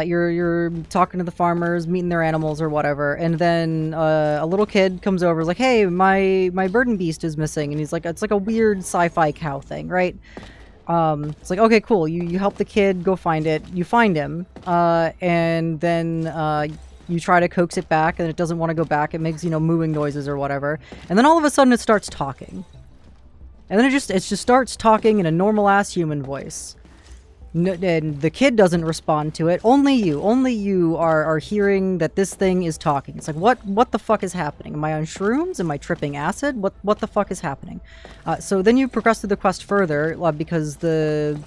You're talking to the farmers, meeting their animals or whatever, and then a little kid comes over, is like, "Hey, my Bird and Beast is missing," and he's like, it's like a weird sci-fi cow thing, right? It's like, okay, cool. You help the kid go find it. You find him, and then you try to coax it back, and it doesn't want to go back. It makes, mooing noises or whatever, and then all of a sudden it starts talking, and then it just starts talking in a normal ass human voice. No, and the kid doesn't respond to it. Only you are hearing that this thing is talking. It's like, what the fuck is happening? Am I on shrooms? Am I tripping acid? What the fuck is happening? So then you progress through the quest further, because the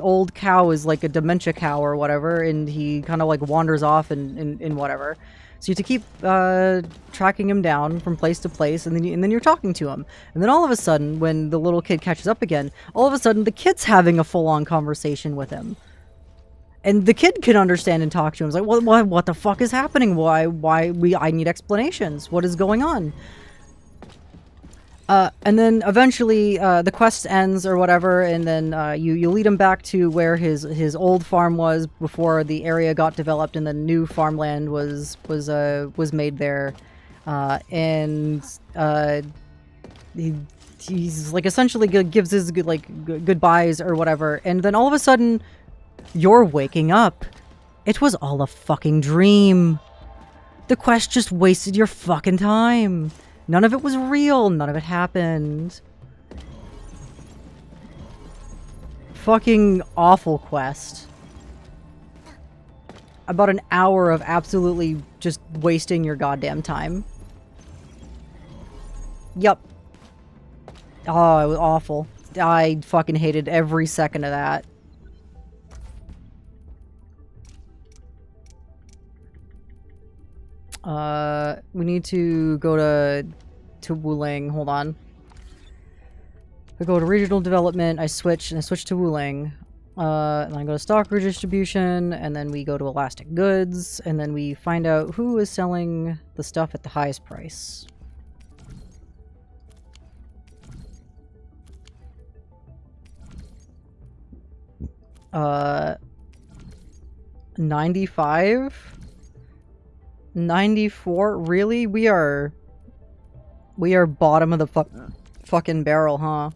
old cow is like a dementia cow or whatever, and he kind of like wanders off and whatever. So you have to keep tracking him down from place to place, and then you're talking to him. And then all of a sudden, when the little kid catches up again, all of a sudden the kid's having a full-on conversation with him. And the kid can understand and talk to him. It's like, what the fuck is happening? I need explanations. What is going on? And then eventually, the quest ends or whatever, and then you lead him back to where his old farm was before the area got developed and the new farmland was made there, and he's like essentially gives his goodbyes or whatever, and then all of a sudden, you're waking up. It was all a fucking dream. The quest just wasted your fucking time. None of it was real. None of it happened. Fucking awful quest. About an hour of absolutely just wasting your goddamn time. Yup. Oh, it was awful. I fucking hated every second of that. We need to go to Wuling. Hold on. I go to regional development, I switch to Wuling. And I go to stock redistribution, and then we go to elastic goods, and then we find out who is selling the stuff at the highest price. Uh, 95? 94? Really? We are bottom of the fucking barrel, huh?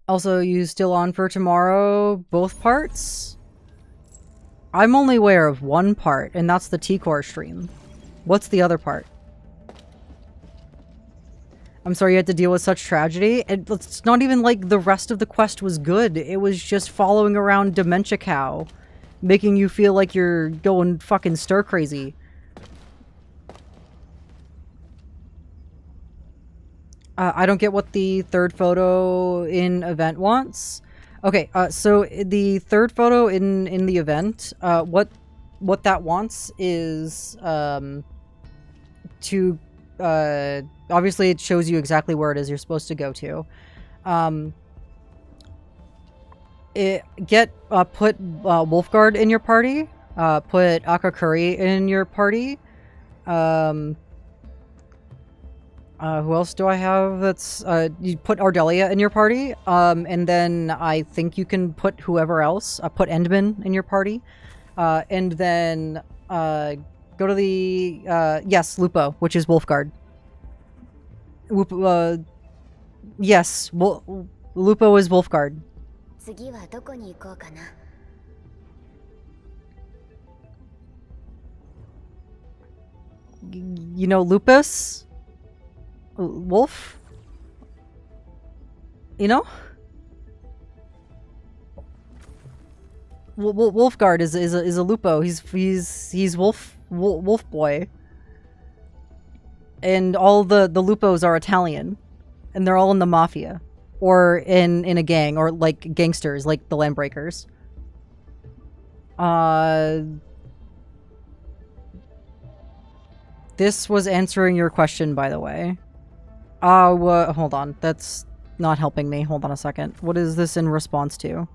Also, you still on for tomorrow? Both parts? I'm only aware of one part, and that's the T-Core stream. What's the other part? I'm sorry you had to deal with such tragedy. It's not even like the rest of the quest was good. It was just following around Dementia Cow, making you feel like you're going fucking stir crazy. I don't get what the third photo in event wants. Okay, so the third photo in the event, what that wants is to obviously it shows you exactly where it is you're supposed to go to. Put Wolfguard in your party. Put Akakuri in your party. Who else do I have? That's you put Ardelia in your party. And then I think you can put whoever else. Put Endman in your party. And then go to the yes, Lupo, which is Wolfguard. Yes, Lupo is Wolfguard. You know Lupus? Wolf? You know? Wolfguard is a Lupo. He's wolf boy. And all the Lupos are Italian. And they're all in the mafia. Or in a gang. Or like gangsters, like the Landbreakers. This was answering your question, by the way. Hold on. That's not helping me. Hold on a second. What is this in response to?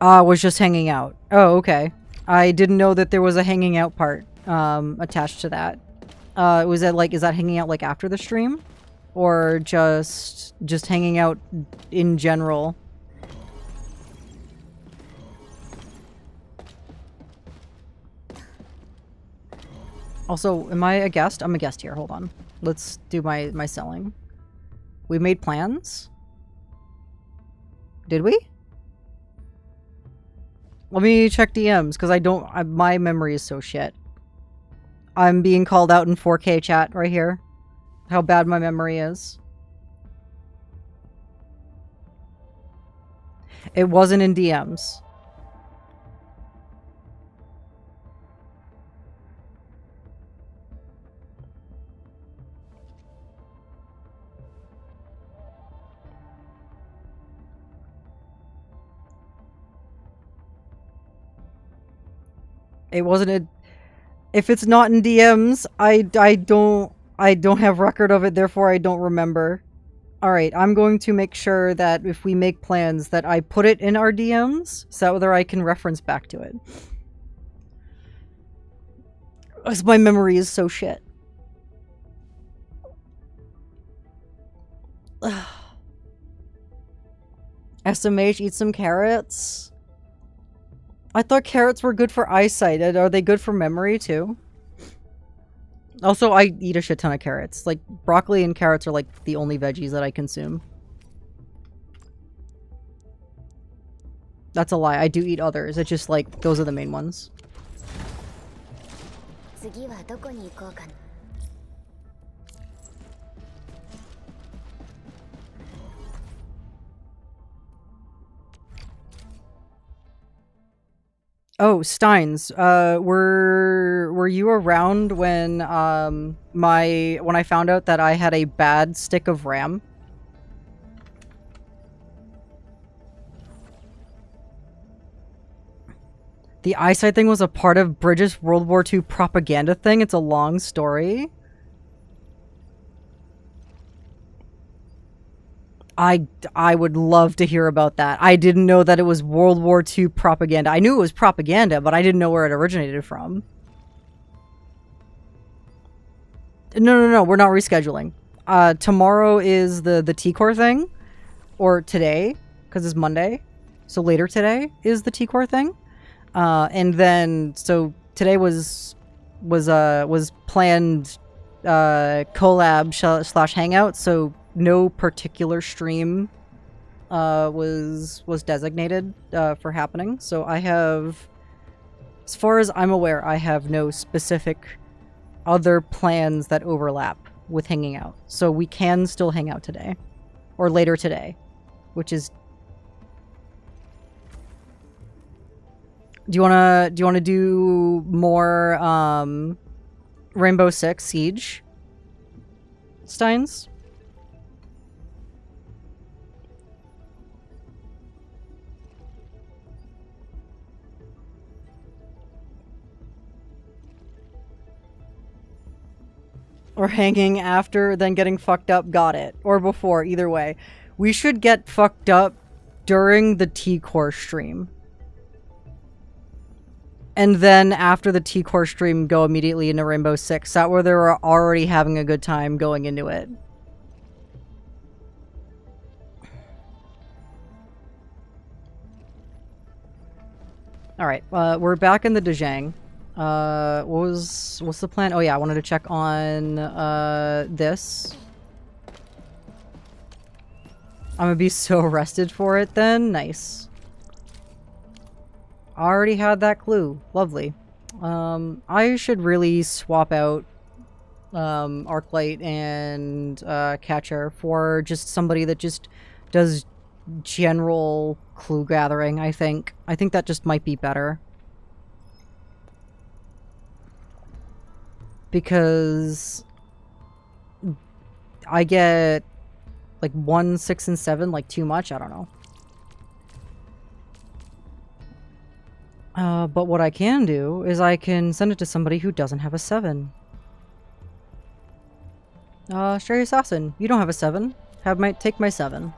Was just hanging out. Oh, okay. I didn't know that there was a hanging out part attached to that. Was that like, is that hanging out like after the stream? Or just hanging out in general? Also, am I a guest? I'm a guest here. Hold on. Let's do my selling. We made plans? Did we? Let me check DMs, because my memory is so shit. I'm being called out in 4K chat right here. How bad my memory is. It wasn't in DMs. It wasn't a... If it's not in DMs, I don't have record of it, therefore I don't remember. Alright, I'm going to make sure that if we make plans that I put it in our DMs, so that I can reference back to it. Because my memory is so shit. SMH, eat some carrots. I thought carrots were good for eyesight. Are they good for memory too? Also, I eat a shit ton of carrots. Like, broccoli and carrots are like the only veggies that I consume. That's a lie. I do eat others. It's just like, those are the main ones. Oh, Steins, were you around when, when I found out that I had a bad stick of RAM? The eyesight thing was a part of British World War II propaganda thing? It's a long story. I would love to hear about that. I didn't know that it was World War II propaganda. I knew it was propaganda, but I didn't know where it originated from. No, we're not rescheduling. Tomorrow is the T-Core thing. Or today, because it's Monday. So later today is the T-Core thing. And then, so today was planned collab / hangout, so no particular stream was designated for happening. So I have, as far as I'm aware, I have no specific other plans that overlap with hanging out. So we can still hang out today or later today, which is... Do you wanna do more Rainbow Six Siege, Steins? Or hanging after, then getting fucked up, got it. Or before, either way. We should get fucked up during the T-Core stream. And then after the T-Core stream, go immediately into Rainbow Six. That where they were already having a good time going into it. Alright, we're back in the Dejang. What's the plan? Oh yeah, I wanted to check on, this. I'm gonna be so rested for it then. Nice. Already had that clue. Lovely. I should really swap out, Arklight and, Catcher for just somebody that just does general clue gathering, I think. I think that just might be better. Because I get like 1, 6, and 7 like too much. I don't know. But what I can do is I can send it to somebody who doesn't have a 7. Stray Assassin, you don't have a 7. Take my 7.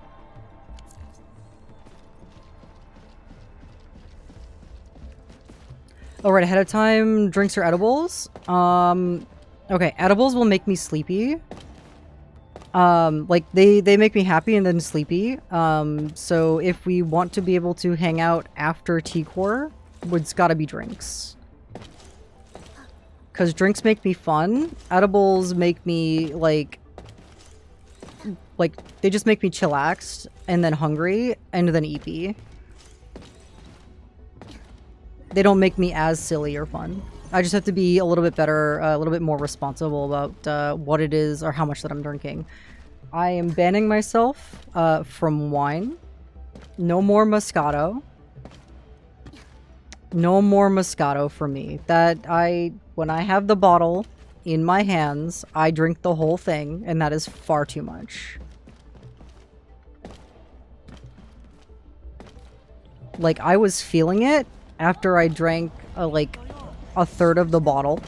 Oh, right, ahead of time, drinks or edibles? Okay, edibles will make me sleepy. Like, they make me happy and then sleepy. So if we want to be able to hang out after T-Core, it's gotta be drinks. Because drinks make me fun. Edibles make me, like, they just make me chillaxed, and then hungry, and then eepy. They don't make me as silly or fun. I just have to be a little bit better, a little bit more responsible about what it is or how much that I'm drinking. I am banning myself from wine. No more Moscato. No more Moscato for me. When I have the bottle in my hands, I drink the whole thing, and that is far too much. Like, I was feeling it after I drank, like, a third of the bottle.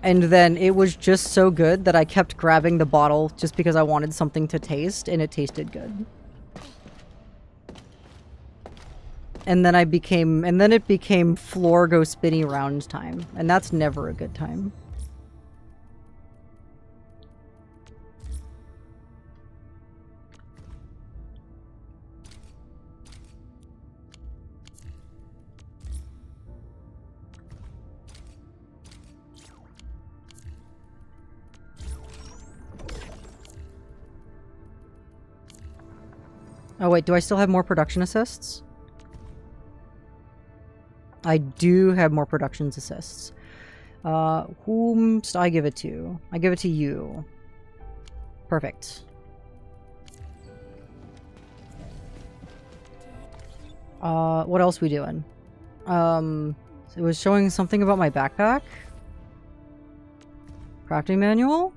And then it was just so good that I kept grabbing the bottle just because I wanted something to taste, and it tasted good. And then it became floor go spinny round time, and that's never a good time. Oh wait, do I still have more production assists? I do have more production assists. Whom should I give it to? I give it to you. Perfect. What else we doing? It was showing something about my backpack. Crafting manual?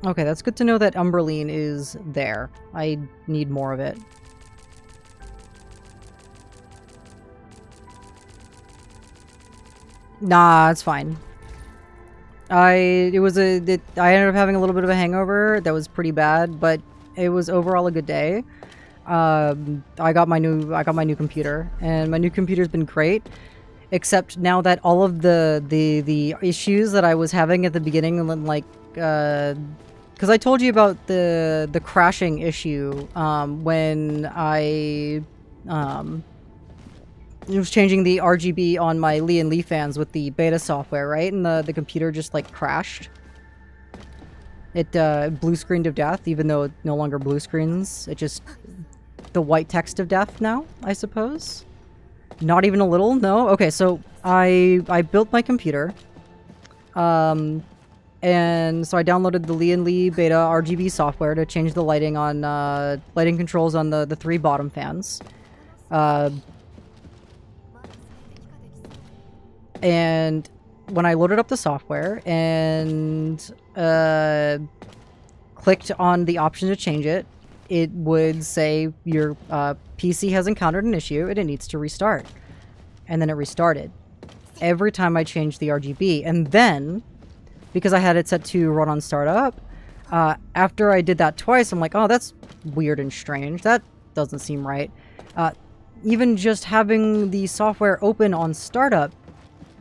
Okay, that's good to know that Umberline is there. I need more of it. Nah, it's fine. I ended up having a little bit of a hangover that was pretty bad, but it was overall a good day. I got my new computer, and my new computer's been great. Except now that all of the issues that I was having at the beginning, like because I told you about the crashing issue when I was changing the RGB on my Lee and Lee fans with the beta software, right? And the computer just like crashed. It blue screened of death, even though it no longer blue screens. It just the white text of death now, I suppose. Not even a little, no. Okay, so I built my computer. And so I downloaded the Lee and Lee beta RGB software to change the lighting on lighting controls on the 3 bottom fans. And when I loaded up the software and clicked on the option to change it, it would say your PC has encountered an issue and it needs to restart. And then it restarted every time I changed the RGB. And then, because I had it set to run on startup, after I did that twice, I'm like, oh, that's weird and strange. That doesn't seem right. Even just having the software open on startup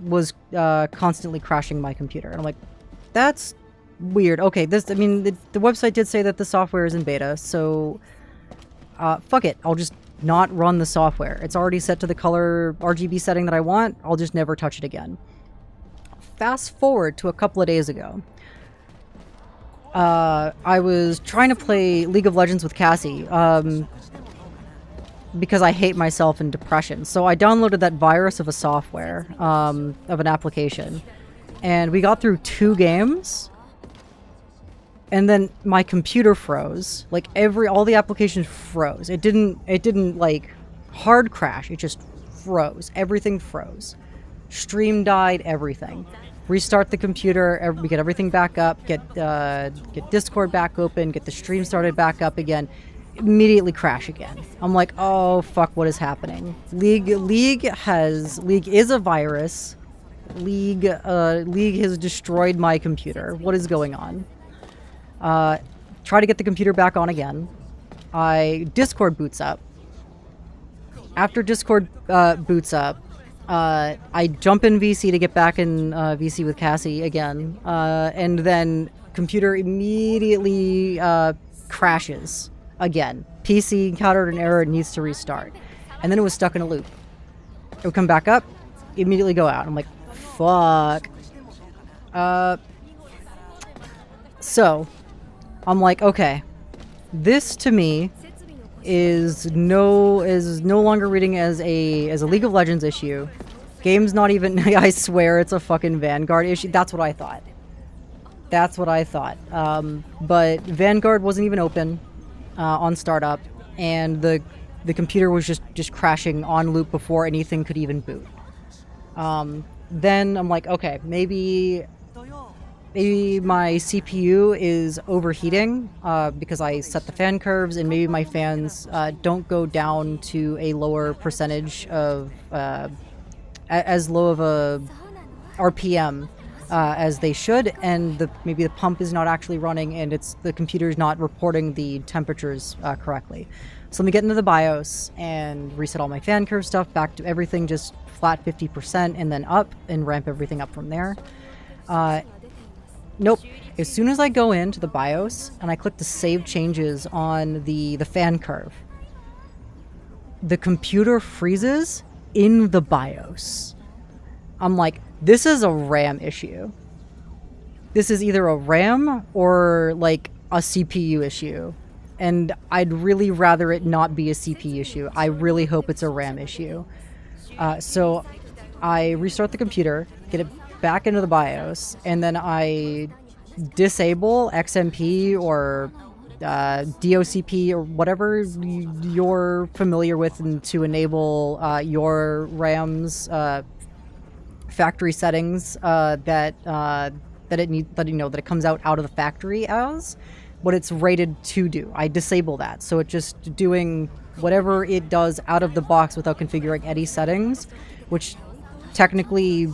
was constantly crashing my computer. And I'm like, that's weird. Okay, the website did say that the software is in beta, so fuck it. I'll just not run the software. It's already set to the color RGB setting that I want. I'll just never touch it again. Fast forward to a couple of days ago. I was trying to play League of Legends with Cassie, because I hate myself and depression. So I downloaded that virus of a software, of an application, and we got through 2 games, and then my computer froze. Like all the applications froze. It didn't like hard crash. It just froze. Everything froze. Stream died. Everything. Restart the computer. We get everything back up. Get Discord back open. Get the stream started back up again. Immediately crash again. I'm like, oh fuck, what is happening? League is a virus. League has destroyed my computer. What is going on? Try to get the computer back on again. Discord boots up. After Discord boots up, I jump in VC to get back in VC with Cassie again, and then computer immediately crashes again. PC encountered an error, it needs to restart. And then it was stuck in a loop. It would come back up, immediately go out. I'm like, fuck. So I'm like, okay, this to me is no longer reading as a League of Legends issue. Game's not even, I swear it's a fucking Vanguard issue. That's what I thought. But Vanguard wasn't even open on startup, and the computer was just crashing on loop before anything could even boot. Then I'm like, okay, maybe my CPU is overheating because I set the fan curves, and maybe my fans don't go down to a lower percentage of as low of a RPM as they should, and maybe the pump is not actually running, and the computer's not reporting the temperatures correctly. So let me get into the BIOS and reset all my fan curve stuff back to everything just flat 50% and then up and ramp everything up from there. Nope. As soon as I go into the BIOS and I click the save changes on the fan curve, the computer freezes in the BIOS. I'm like, this is a RAM issue. This is either a RAM or like a CPU issue. And I'd really rather it not be a CPU issue. I really hope it's a RAM issue. So I restart the computer, get it back into the BIOS, and then I disable XMP or DOCP or whatever you're familiar with to enable your RAM's factory settings that it comes out of the factory as what it's rated to do. I disable that, so it's just doing whatever it does out of the box without configuring any settings, which technically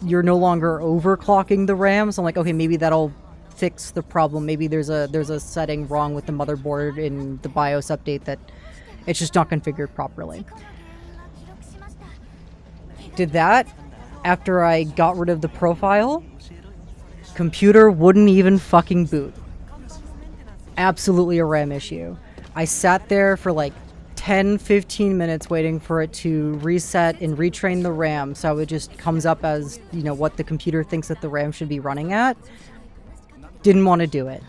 you're no longer overclocking the RAM. So I'm like, okay, maybe that'll fix the problem. Maybe there's a setting wrong with the motherboard in the BIOS update that it's just not configured properly. Did that after I got rid of the profile. Computer wouldn't even fucking boot. Absolutely a RAM issue. I sat there for like 10-15 minutes waiting for it to reset and retrain the RAM, so it just comes up as, you know, what the computer thinks that the RAM should be running at. Didn't want to do it.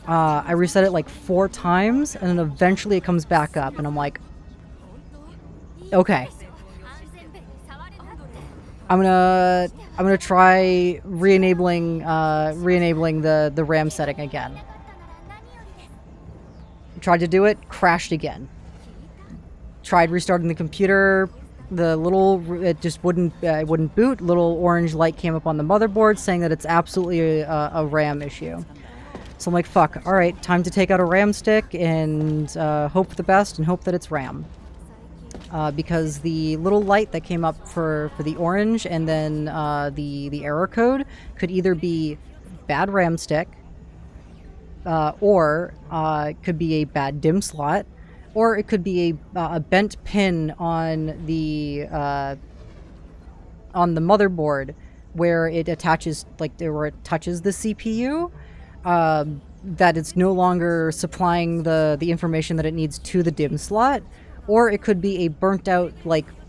I reset it like 4 times, and then eventually it comes back up, and I'm like, okay. I'm gonna try re-enabling the RAM setting again. Tried to do it, crashed again. Tried restarting the computer, it just wouldn't boot. Little orange light came up on the motherboard saying that it's absolutely a RAM issue. So I'm like, fuck, alright, time to take out a RAM stick and hope for the best and hope that it's RAM. Because the little light that came up for the orange and then the error code could either be bad RAM stick, or it could be a bad DIMM slot, or it could be a bent pin on the motherboard where it attaches, where it touches the CPU, that it's no longer supplying the information that it needs to the DIMM slot, or it could be a burnt out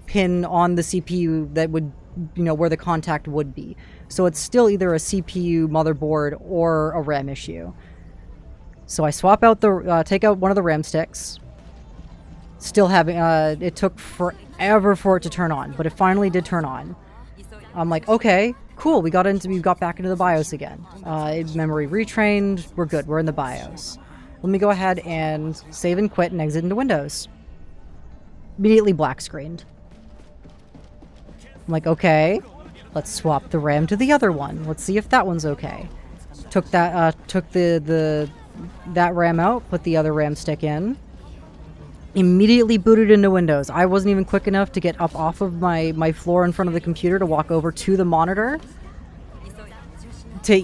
pin on the CPU that would, where the contact would be. So it's still either a CPU motherboard or a RAM issue. So I swap out take out one of the RAM sticks. Still having, it took forever for it to turn on, but it finally did turn on. I'm like, okay, cool, we got back into the BIOS again. Memory retrained, we're good, we're in the BIOS. Let me go ahead and save and quit and exit into Windows. Immediately black screened. I'm like, okay, let's swap the RAM to the other one. Let's see if that one's okay. Took that RAM out, put the other RAM stick in. Immediately booted into Windows. I wasn't even quick enough to get up off of my floor in front of the computer to walk over to the monitor to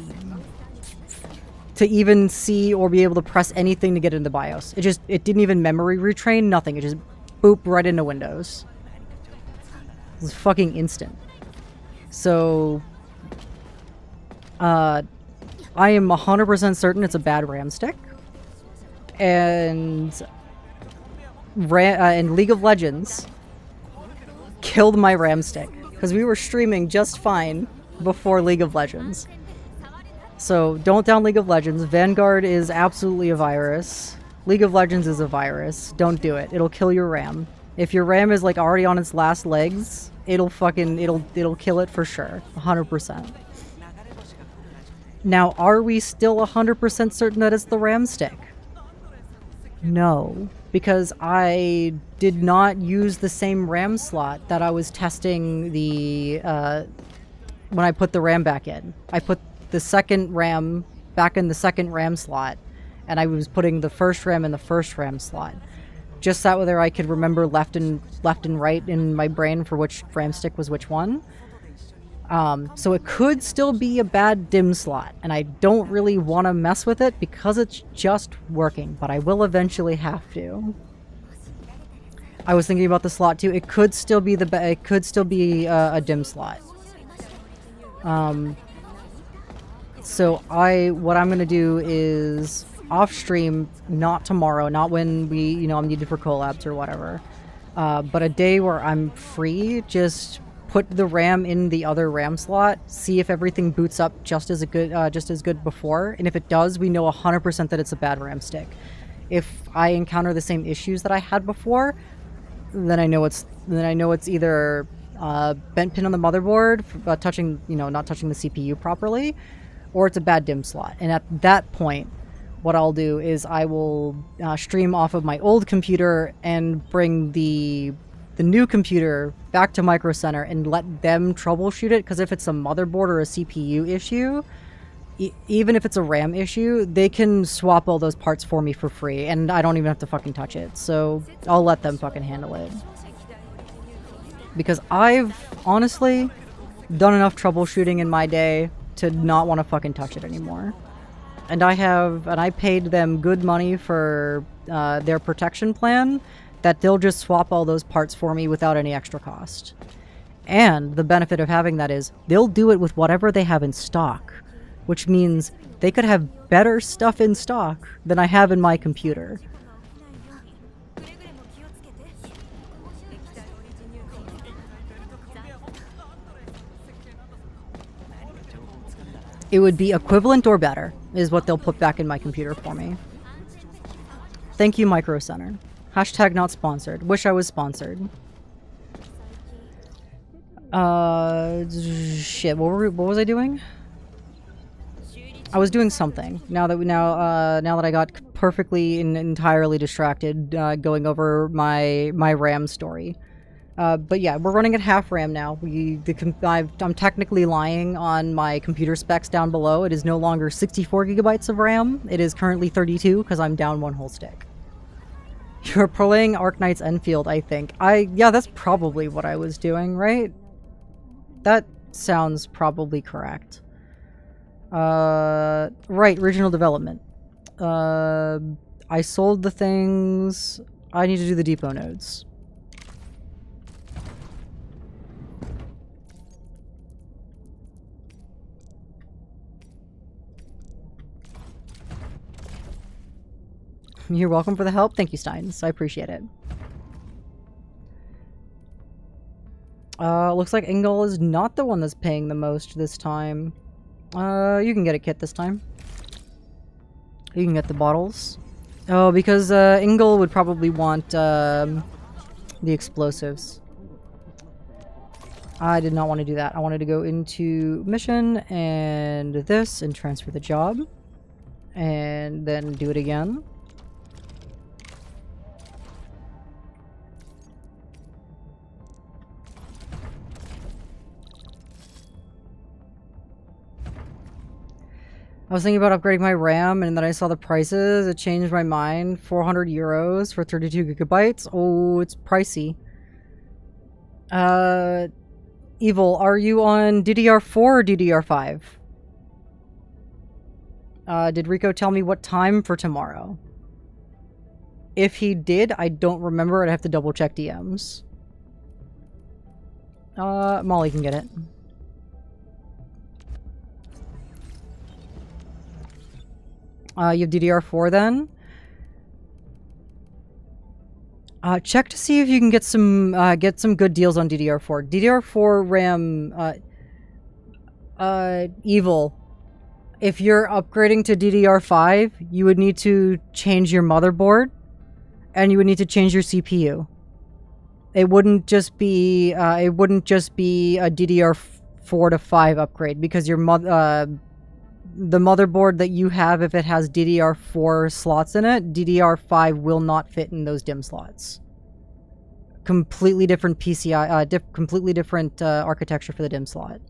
even see or be able to press anything to get into BIOS. It didn't even memory retrain, nothing. It just boop right into Windows. It was fucking instant. So, I am 100% certain it's a bad RAM stick. And League of Legends killed my RAM stick. Because we were streaming just fine before League of Legends. So, don't down League of Legends. Vanguard is absolutely a virus. League of Legends is a virus. Don't do it. It'll kill your RAM. If your RAM is already on its last legs, it'll kill it for sure. 100%. Now, are we still 100% certain that it's the RAM stick? No, because I did not use the same RAM slot that I was testing when I put the RAM back in. I put the second RAM back in the second RAM slot, and I was putting the first RAM in the first RAM slot. just that whether I could remember left and right in my brain for which RAM stick was which one. So it could still be a bad DIMM slot, and I don't really want to mess with it because it's just working, but I will eventually have to. I was thinking about the slot too. It could still be a DIMM slot. So what I'm gonna do is off stream, not tomorrow, not when I'm needed for collabs or whatever, but a day where I'm free, just put the RAM in the other RAM slot, see if everything boots up just as good before, and if it does, we know 100% that it's a bad RAM stick. If I encounter the same issues that I had before, then I know it's either bent pin on the motherboard, not touching the CPU properly, or it's a bad DIMM slot. And at that point, what I'll do is I will stream off of my old computer and bring the new computer back to Micro Center and let them troubleshoot it, because if it's a motherboard or a CPU issue, even if it's a RAM issue, they can swap all those parts for me for free, and I don't even have to fucking touch it. So I'll let them fucking handle it. Because I've honestly done enough troubleshooting in my day to not want to fucking touch it anymore. And I paid them good money for their protection plan, that they'll just swap all those parts for me without any extra cost. And the benefit of having that is they'll do it with whatever they have in stock, which means they could have better stuff in stock than I have in my computer. It would be equivalent or better, is what they'll put back in my computer for me. Thank you, Micro Center. Hashtag not sponsored. Wish I was sponsored. Shit, what was I doing? I was doing something. Now that I got perfectly and entirely distracted, going over my RAM story. But yeah, we're running at half RAM now. I'm technically lying on my computer specs down below. It is no longer 64 gigabytes of RAM. It is currently 32 because I'm down one whole stick. You're playing Arknights Enfield, I think. Yeah, that's probably what I was doing, right? That sounds probably correct. Right, regional development. I sold the things. I need to do the depot nodes. You're welcome for the help. Thank you, Steins. I appreciate it. Looks like Ingol is not the one that's paying the most this time. You can get a kit this time. You can get the bottles. Oh, because Ingol would probably want the explosives. I did not want to do that. I wanted to go into mission and this and transfer the job. And then do it again. I was thinking about upgrading my RAM, and then I saw the prices. It changed my mind. 400 euros for 32 gigabytes. Oh, it's pricey. Evil, are you on DDR4 or DDR5? Did Rico tell me what time for tomorrow? If he did, I don't remember. I'd have to double check DMs. Molly can get it. You have DDR4 then? Check to see if you can get some good deals on DDR4. DDR4 RAM, Evil. If you're upgrading to DDR5, you would need to change your motherboard, and you would need to change your CPU. It wouldn't just be a DDR4 to 5 upgrade, because your the motherboard that you have, if it has DDR4 slots in it, DDR5 will not fit in those DIMM slots. Completely different PCI, completely different architecture for the DIMM slot.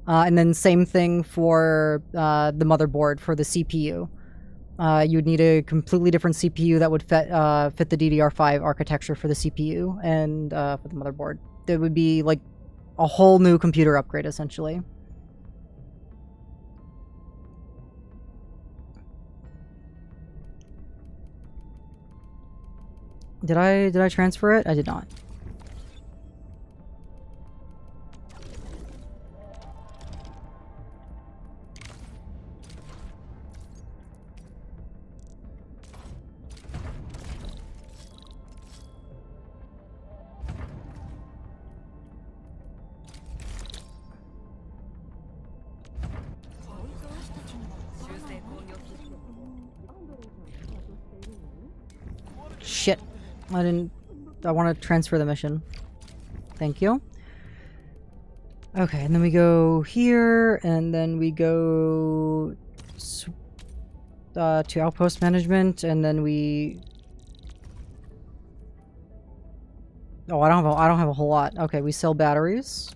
And then same thing for the motherboard for the CPU. You would need a completely different CPU that would fit the DDR5 architecture for the CPU and for the motherboard. It would be like a whole new computer upgrade, essentially. Did I transfer it? I did not. Shit. I want to transfer the mission. Thank you. Okay, and then we go here, and then we go to outpost management, and then we... Oh, I don't have a whole lot. Okay, we sell batteries.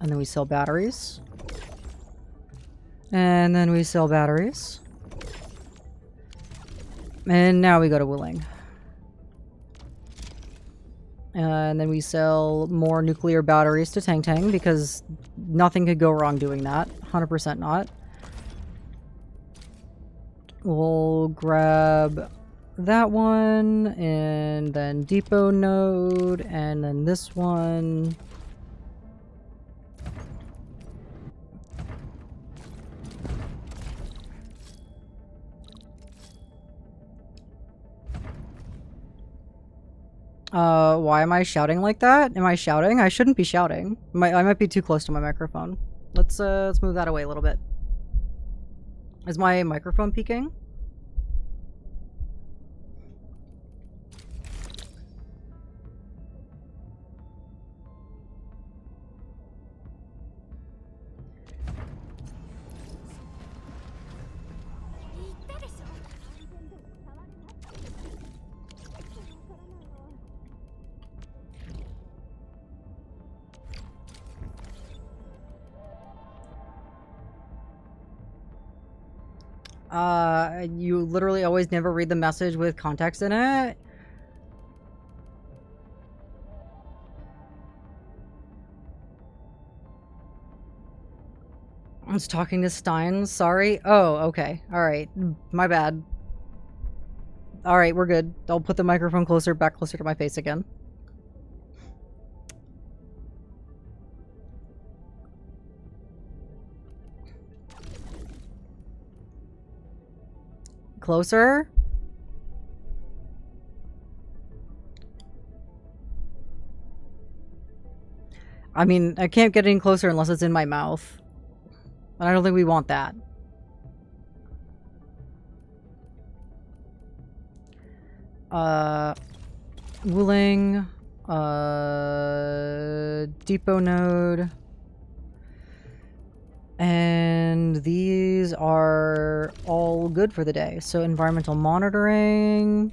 And then we sell batteries. And then we sell batteries. And now we go to Wuling. And then we sell more nuclear batteries to Tang Tang because nothing could go wrong doing that. 100% not. We'll grab that one, and then depot node, and then this one. Why am I shouting like that? Am I shouting? I shouldn't be shouting. I might be too close to my microphone. Let's move that away a little bit. Is my microphone peaking? You literally always never read the message with context in it? I was talking to Stein, sorry. Oh, okay. Alright. My bad. Alright, we're good. I'll put the microphone back closer to my face again. Closer? I mean, I can't get any closer unless it's in my mouth. And I don't think we want that. Wuling. Depot node. And these are all good for the day. So environmental monitoring,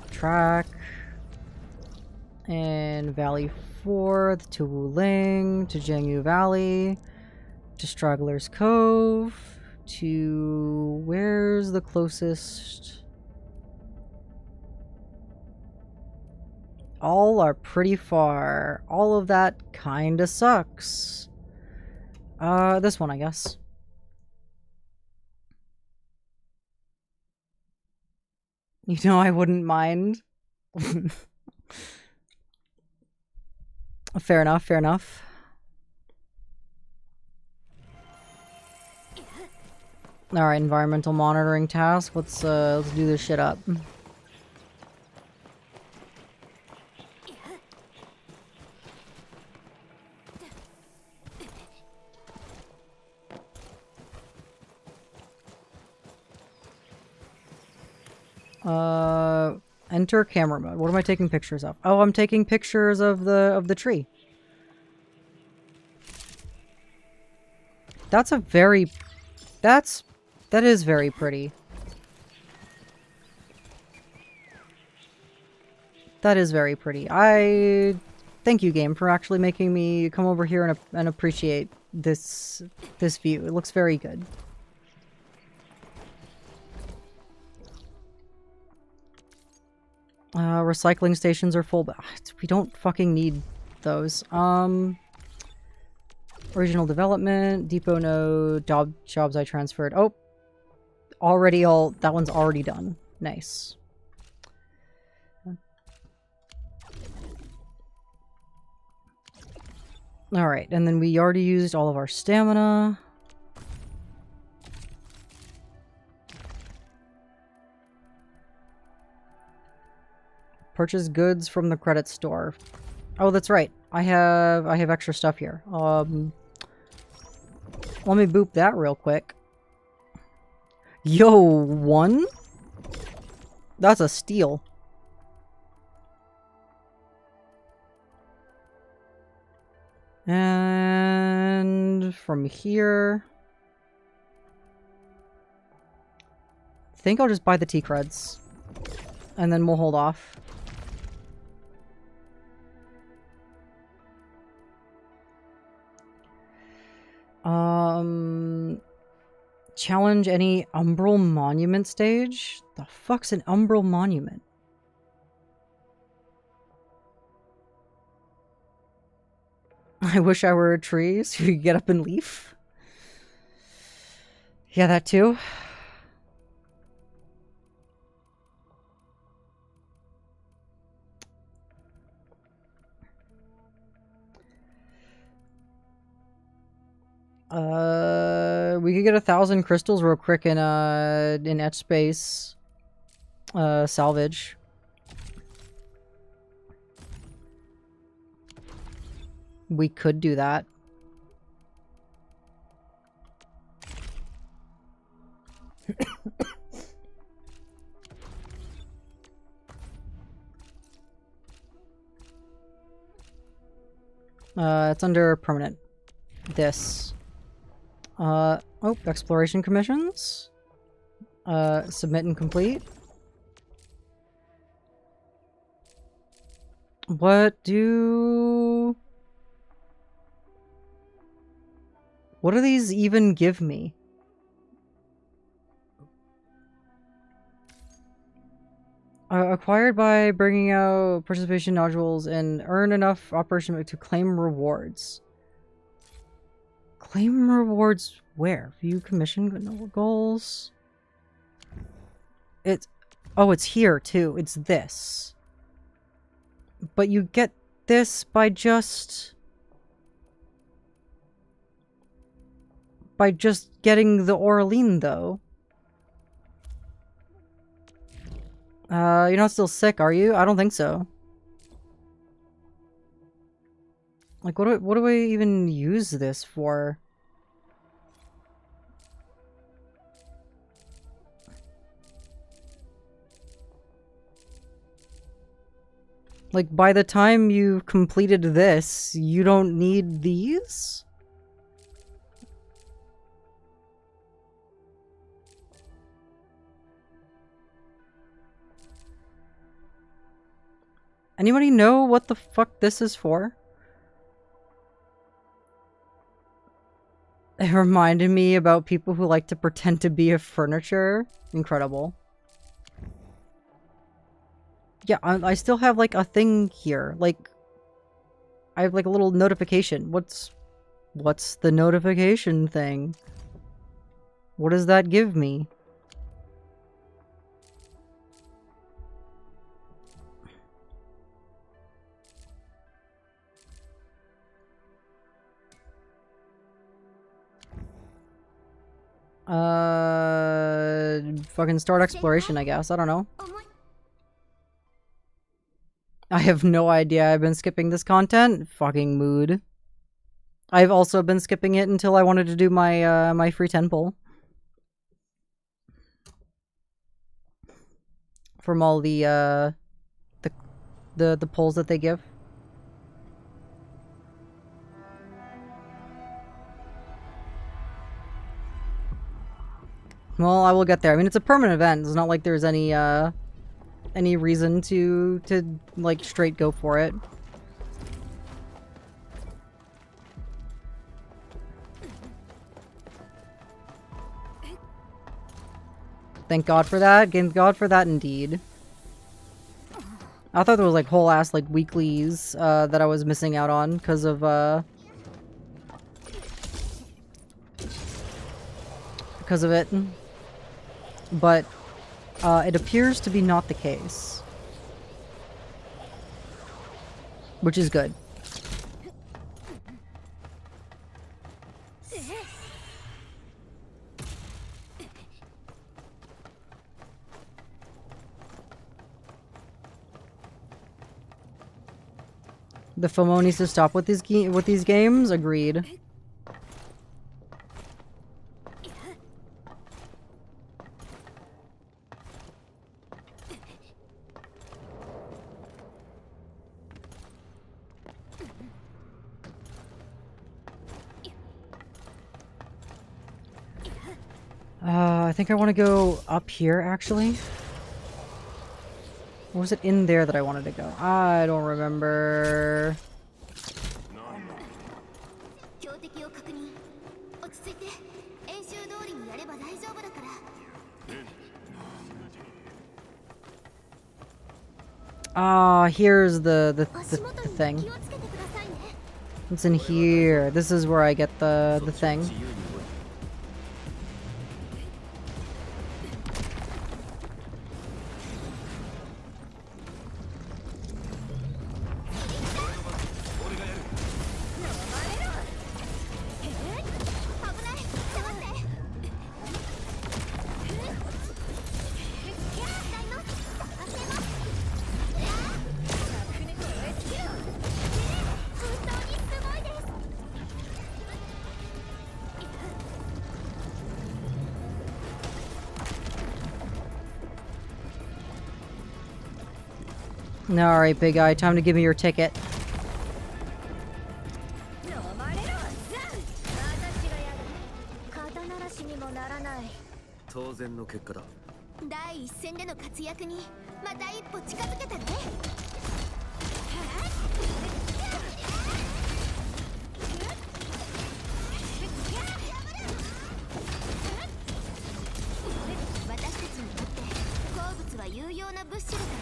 track, and Valley 4 to Wuling, to Jiangyu Valley, to Straggler's Cove, to... where's the closest? All are pretty far. All of that kinda sucks. This one, I guess. You know, I wouldn't mind. Fair enough, fair enough. Alright, environmental monitoring task. Let's do this shit up. Enter camera mode. What am I taking pictures of? Oh, I'm taking pictures of the tree. That's a very... that is very pretty. That is very pretty. Thank you, game, for actually making me come over here and appreciate this view. It looks very good. Recycling stations are full, but we don't fucking need those. Regional development, depot node, jobs I transferred. Oh, that one's already done. Nice. Alright, and then we already used all of our stamina. Purchase goods from the credit store. Oh, that's right. I have extra stuff here. Let me boop that real quick. Yo, 1? That's a steal. And from here, I think I'll just buy the T-creds. And then we'll hold off. Challenge any Umbral Monument stage? The fuck's an Umbral Monument? I wish I were a tree so you could get up and leave. Yeah, that too. We could get 1,000 crystals real quick in etch space. Salvage. We could do that. It's under permanent. This. Oh, exploration commissions. Submit and complete. What do these even give me? Acquired by bringing out participation nodules and earn enough operation to claim rewards. Claim rewards where? View commission goals. Oh, it's here too. It's this. But you get this by just getting the Orlean though. You're not still sick, are you? I don't think so. Like, what do I even use this for? Like, by the time you've completed this, you don't need these? Anybody know what the fuck this is for? It reminded me about people who like to pretend to be a furniture. Incredible. Yeah, I still have, like, a thing here. Like, I have, like, a little notification. What's the notification thing? What does that give me? Fucking start exploration, I guess. I don't know. I have no idea. I've been skipping this content. Fucking mood. I've also been skipping it until I wanted to do my my free 10 pull. From all the pulls that they give. Well, I will get there. I mean, it's a permanent event. It's not like there's any reason to like straight go for it. Thank God for that. Thank God for that indeed. I thought there was like whole ass like weeklies that I was missing out on because of it. But it appears to be not the case. Which is good. The FOMO needs to stop with these games. Agreed. I think I want to go up here, actually. Or was it in there that I wanted to go? I don't remember. Here's the thing. It's in here. This is where I get the thing. Alright, big guy, time to give me your ticket. 当然の結果だ。第一線での活躍にまた一歩近づけたね。私たちにとって鉱物は有用な物資だからね。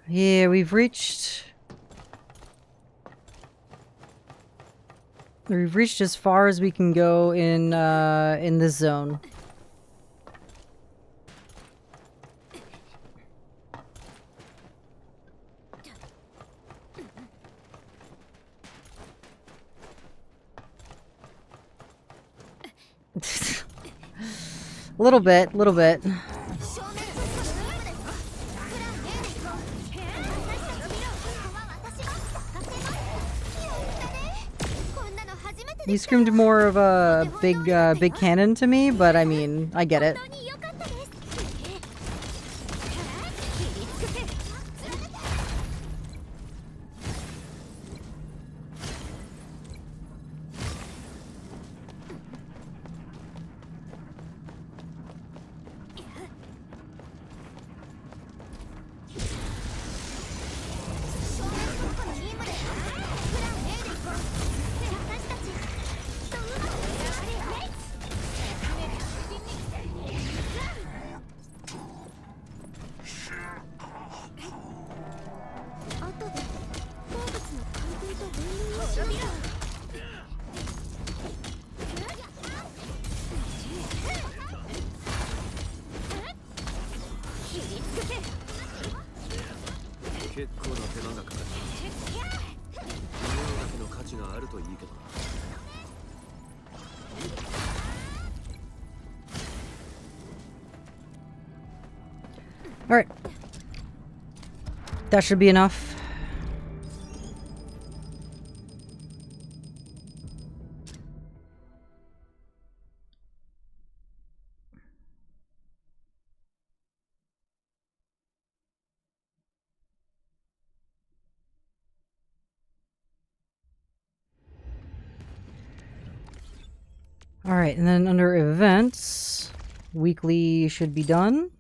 Yeah, we've reached as far as we can go in this zone. Little bit. He screamed more of a big cannon to me, but I mean, I get it. Alright. That should be enough. Alright, and then under events, weekly should be done.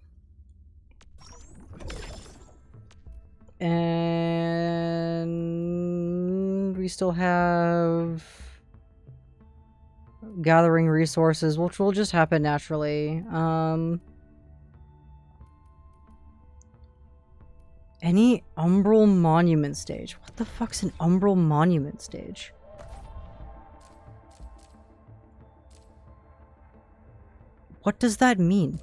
And we still have gathering resources, which will just happen naturally. Any umbral monument stage? What the fuck's an umbral monument stage? What does that mean?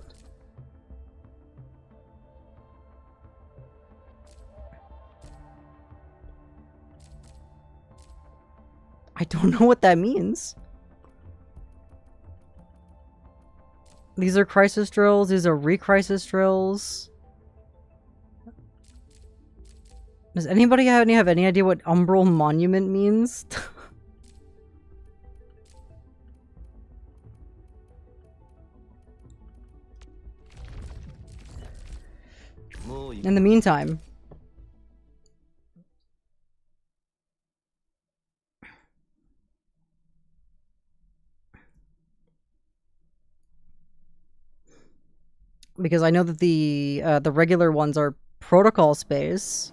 I don't know what that means. These are crisis drills, these are re-crisis drills. Does anybody have any idea what umbral monument means? In the meantime, because I know that the regular ones are protocol space.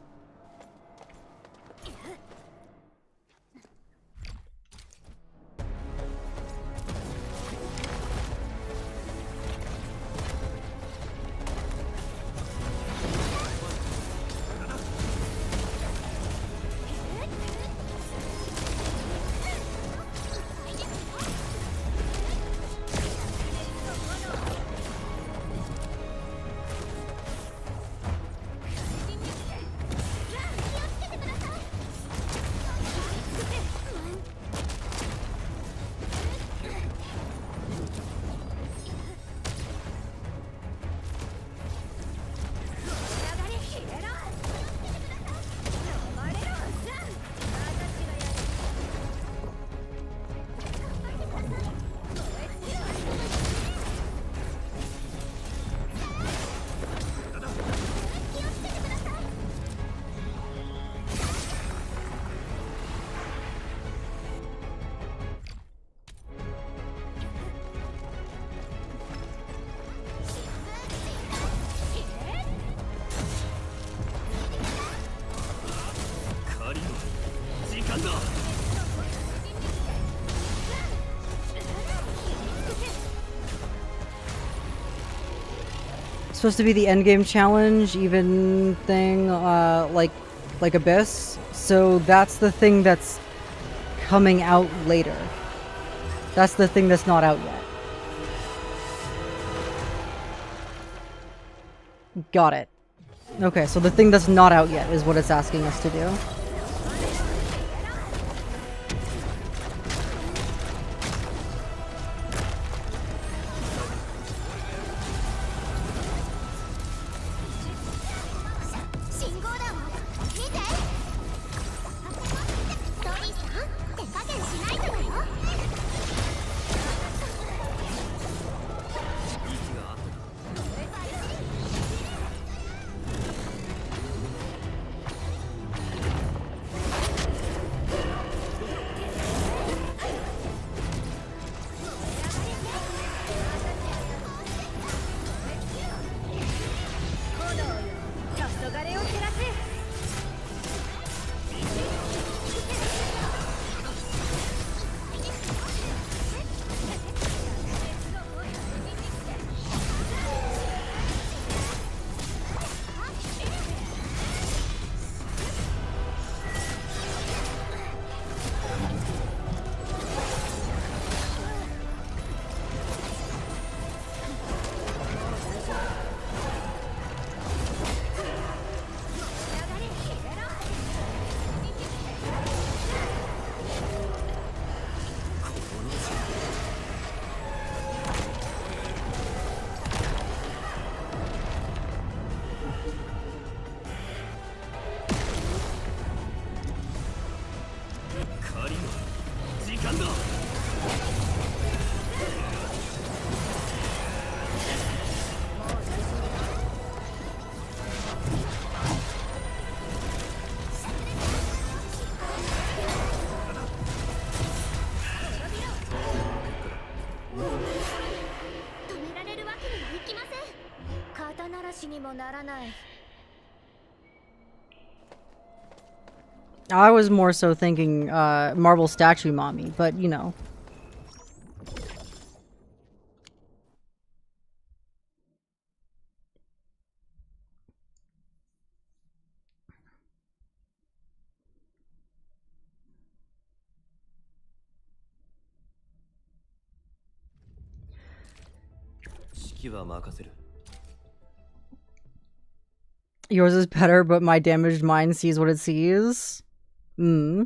Supposed to be the endgame challenge, even thing, like Abyss. So that's the thing that's coming out later. That's the thing that's not out yet. Got it. Okay, so the thing that's not out yet is what it's asking us to do. もならない。 I was more so thinking marble statue mommy, but you know. Yours is better, but my damaged mind sees what it sees. Hmm.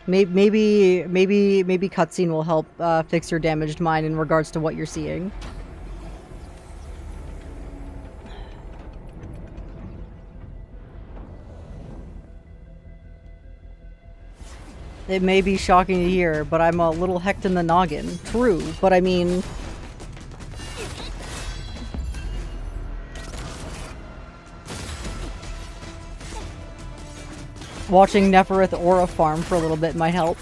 Maybe cutscene will help fix your damaged mind in regards to what you're seeing. It may be shocking to hear, but I'm a little hecked in the noggin. True, but I mean... watching Neferith Aura farm for a little bit might help.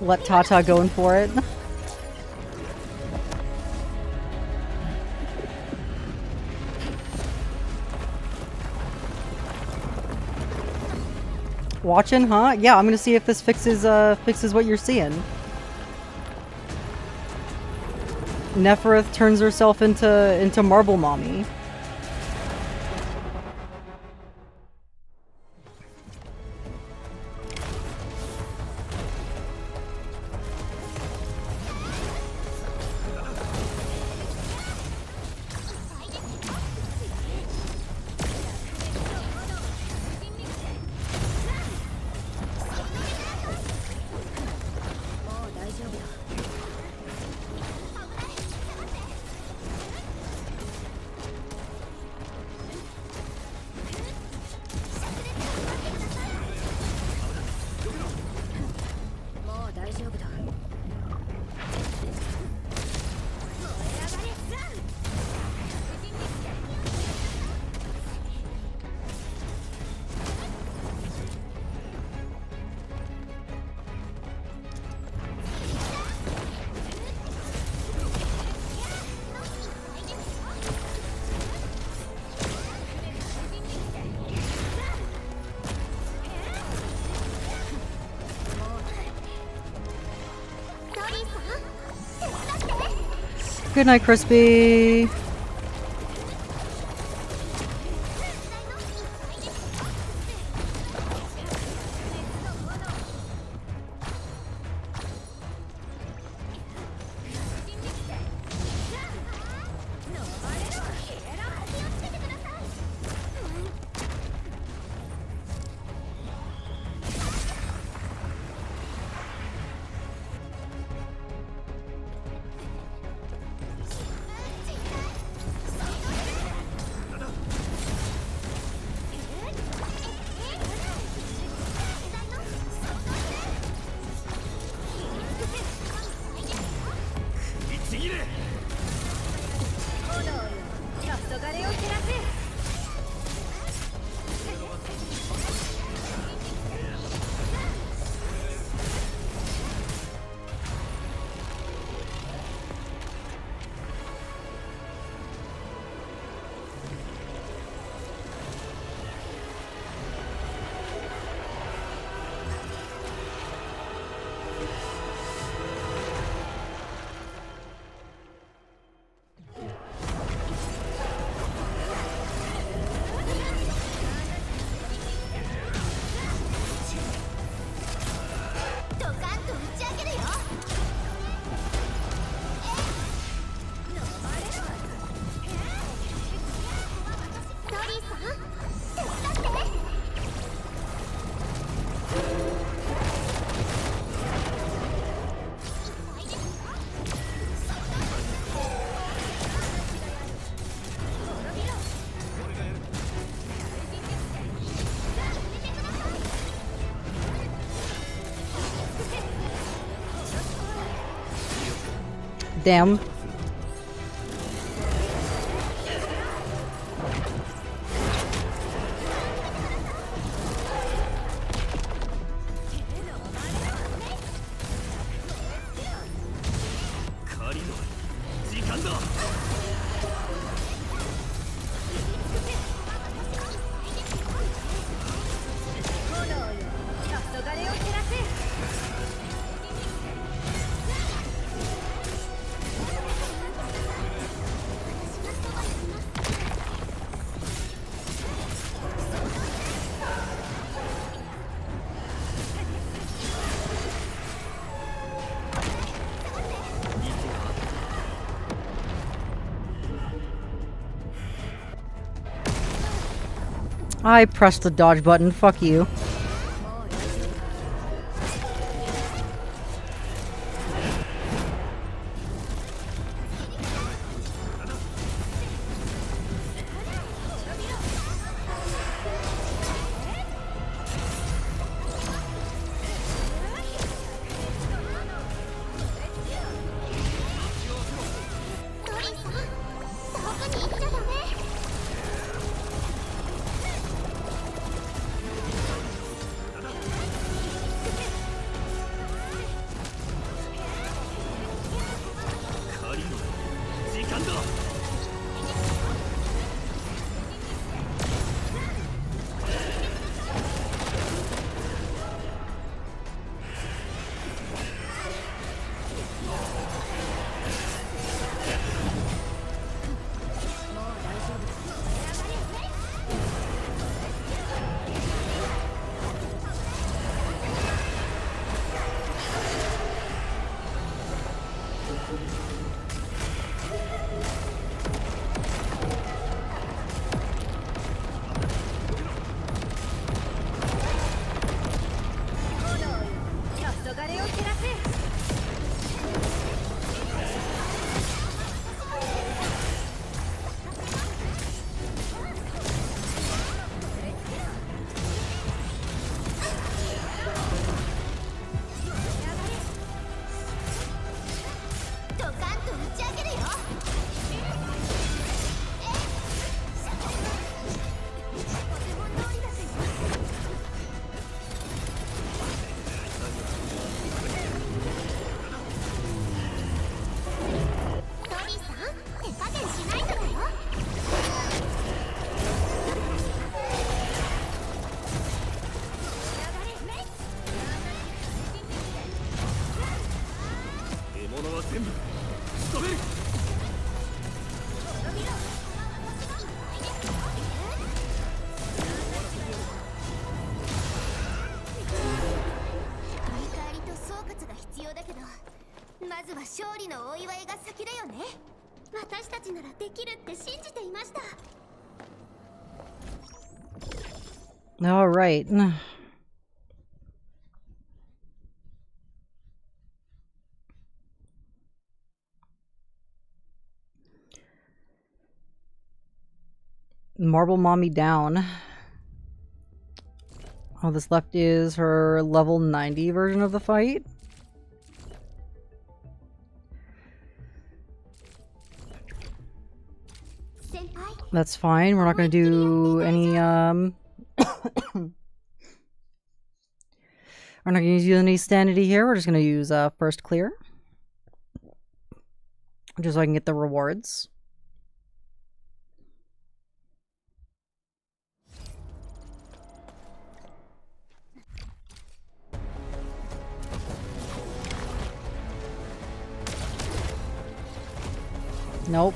Let Tata going for it. Watching, huh? Yeah, I'm gonna see if this fixes what you're seeing. Neferith turns herself into Marble Mommy. Good night, Crispy. Damn. I pressed the dodge button. Fuck you. All right. Marble Mommy down. All this left is her level 90 version of the fight. That's fine. We're not going to do any, we're not going to use any sanity here. We're just going to use first clear. Just so I can get the rewards. Nope.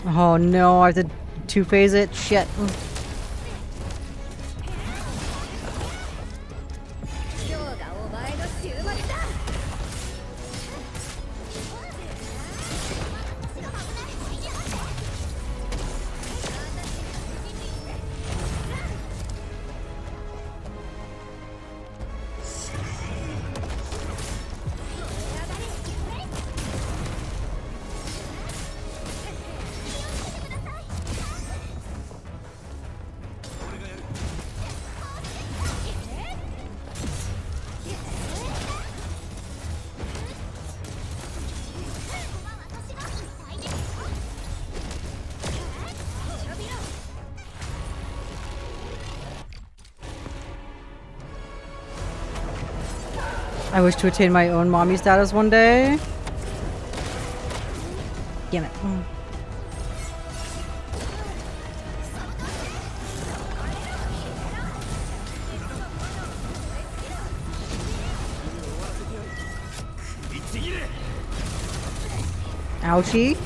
Oh no, I have to two-phase it? Shit. I wish to attain my own mommy status one day. Damn it. Ouchie.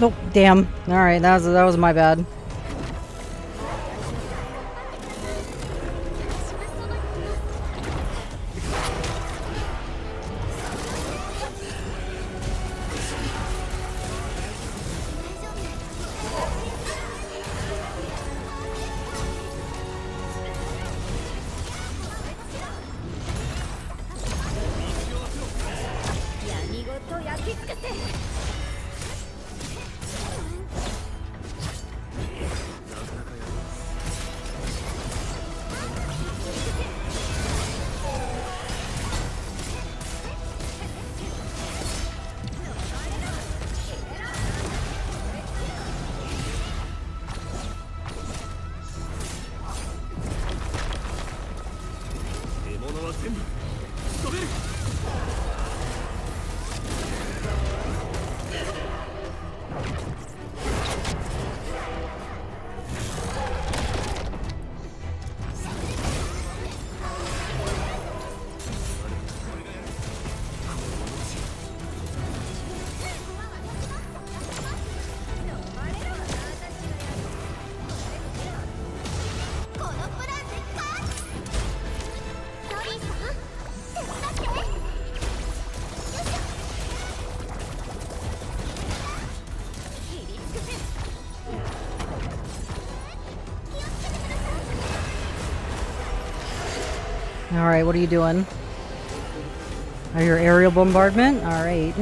Oh, damn. Alright, that was my bad. Alright, what are you doing? Are your aerial bombardment? Alright.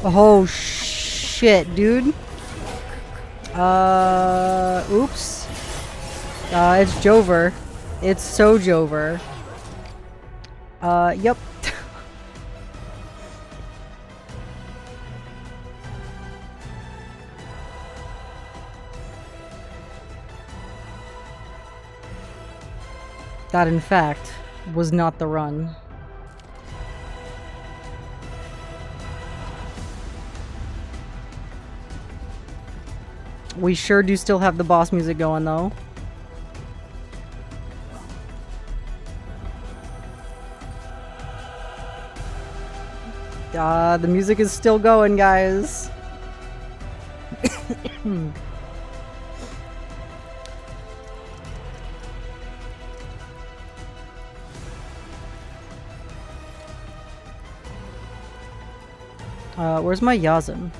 Oh shit, dude. Oops. It's Jover. It's so Jover. Yep. That, in fact, was not the run. We sure do still have the boss music going, though. The music is still going, guys. Where's my Yazin?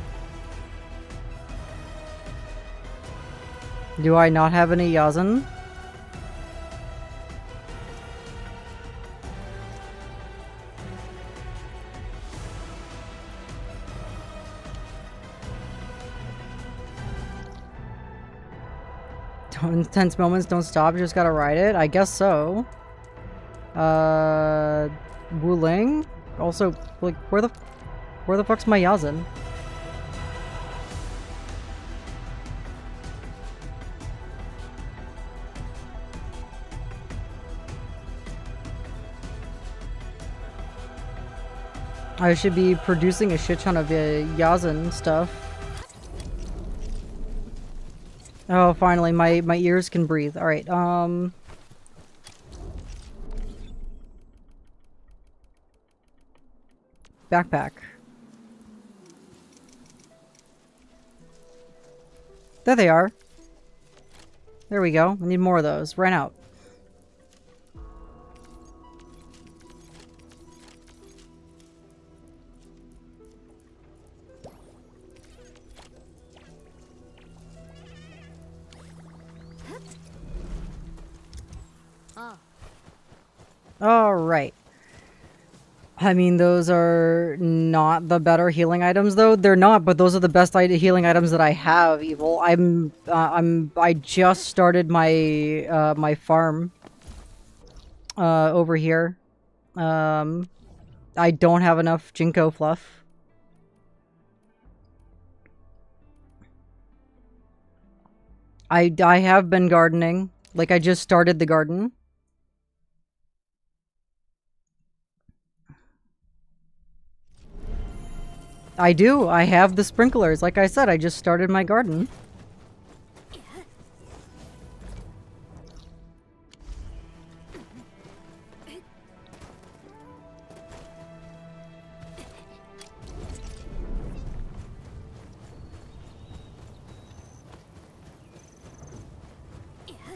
Do I not have any Yazin? Intense moments don't stop, you just gotta ride it? I guess so. Wuling? Also, like, where the fuck's my Yazin? I should be producing a shit ton of Yazin stuff. Oh, finally, my ears can breathe. Alright, backpack. There they are. There we go. I need more of those. Ran out. Alright. I mean, those are not the better healing items, though. They're not, but those are the best healing items that I have, Evil. I just started my, my farm, over here. I don't have enough Jinko fluff. I have been gardening. Like, I just started the garden. I do. I have the sprinklers. Like I said, I just started my garden.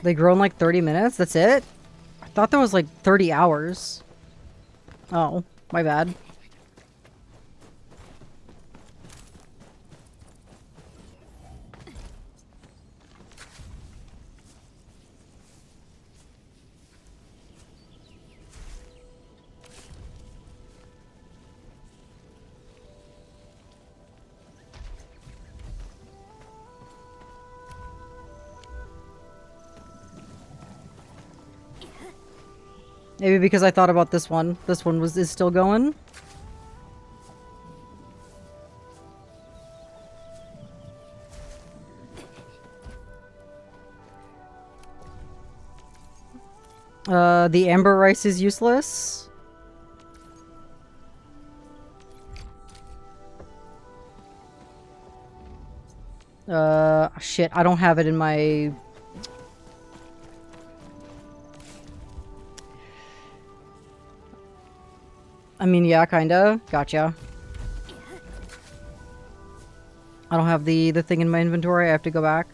They grow in like 30 minutes? That's it? I thought there was like 30 hours. Oh, my bad. Maybe because I thought about this one. This one is still going. The amber rice is useless. Shit, I don't have it in my... I mean, yeah, kinda. Gotcha. I don't have the thing in my inventory. I have to go back.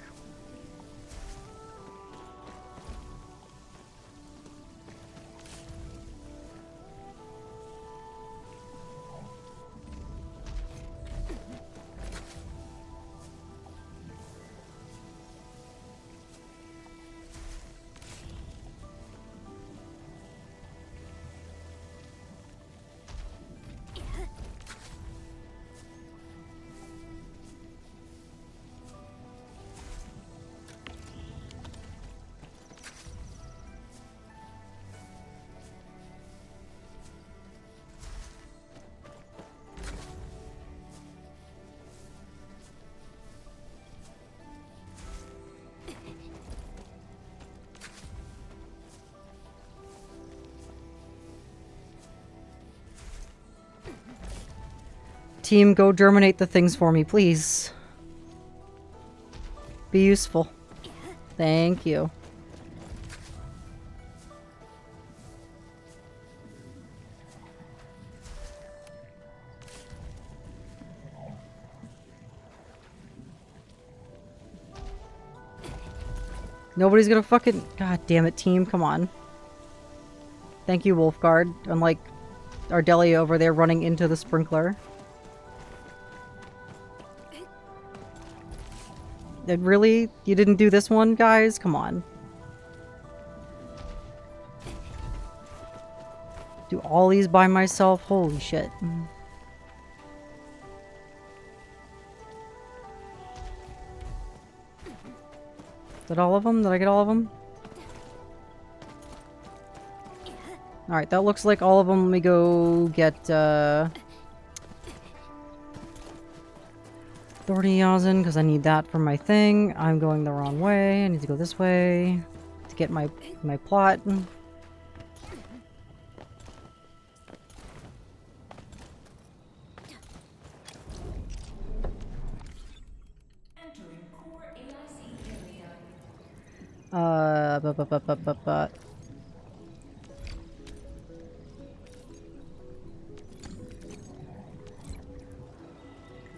team, go germinate the things for me, please. Be useful. Thank you. Nobody's gonna fucking... God damn it, team. Come on. Thank you, Wolfguard. Unlike Ardelia over there running into the sprinkler. Really? You didn't do this one, guys? Come on. Do all these by myself? Holy shit. Is that all of them? Did I get all of them? Alright, that looks like all of them. Let me go get, Thorny Yazin, because I need that for my thing. I'm going the wrong way. I need to go this way to get my plot. But.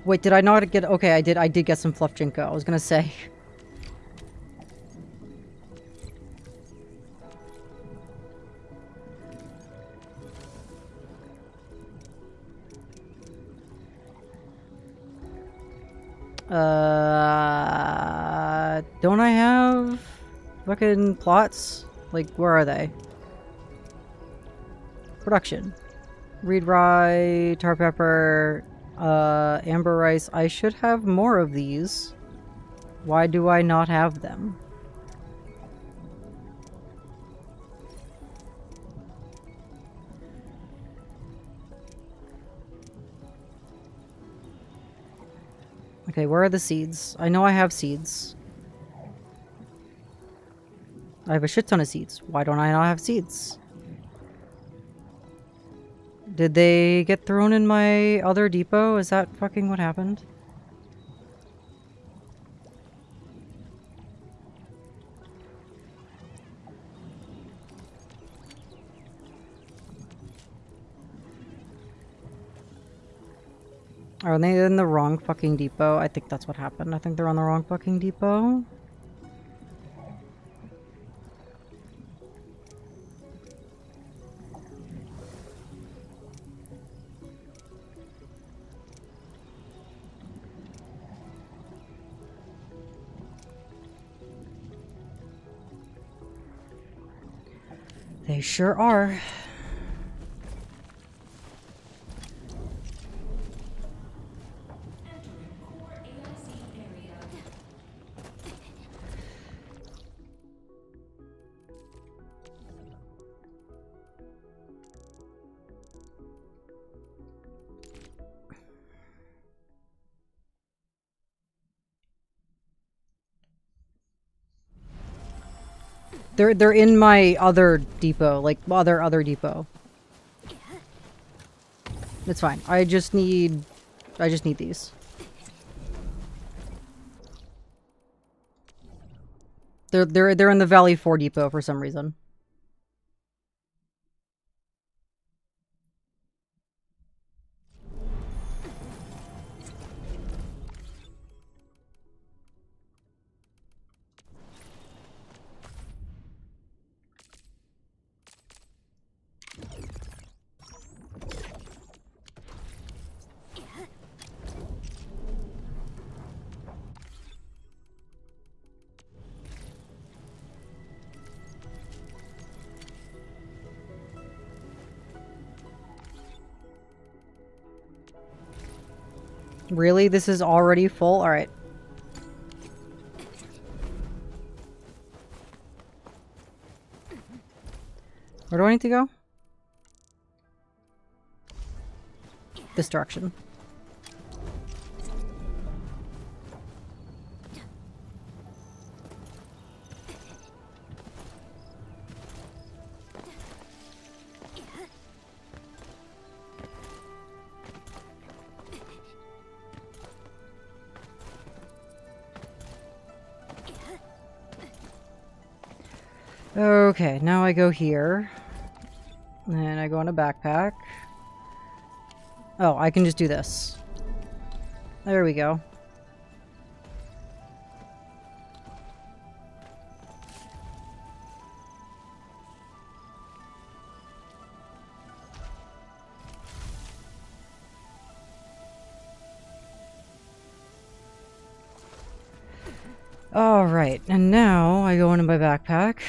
Wait, did I not get... Okay, I did get some fluff Jinko. I was gonna say. Don't I have fucking plots? Like, where are they? Production. Reed rye, tar pepper, amber rice. I should have more of these. Why do I not have them? Okay, where are the seeds? I know I have seeds. I have a shit ton of seeds. Why don't I not have seeds? Did they get thrown in my other depot? Is that fucking what happened? Are they in the wrong fucking depot? I think that's what happened. I think they're on the wrong fucking depot. They sure are. They're in my other depot, like other depot. It's fine. I just need these. They're in the Valley 4 depot for some reason. Really? This is already full? Alright. Where do I need to go? This direction. Okay, now I go here. And I go on a backpack. Oh, I can just do this. There we go. Alright, and now I go into my backpack.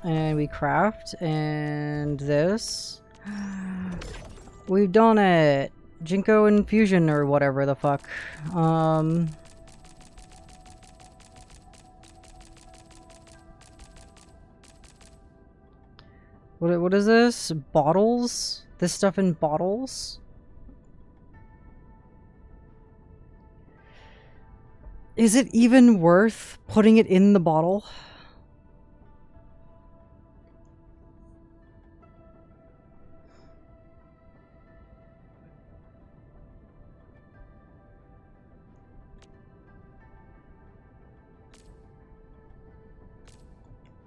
And we craft, and this. We've done it! Jinko infusion or whatever the fuck. What is this? Bottles? This stuff in bottles? Is it even worth putting it in the bottle?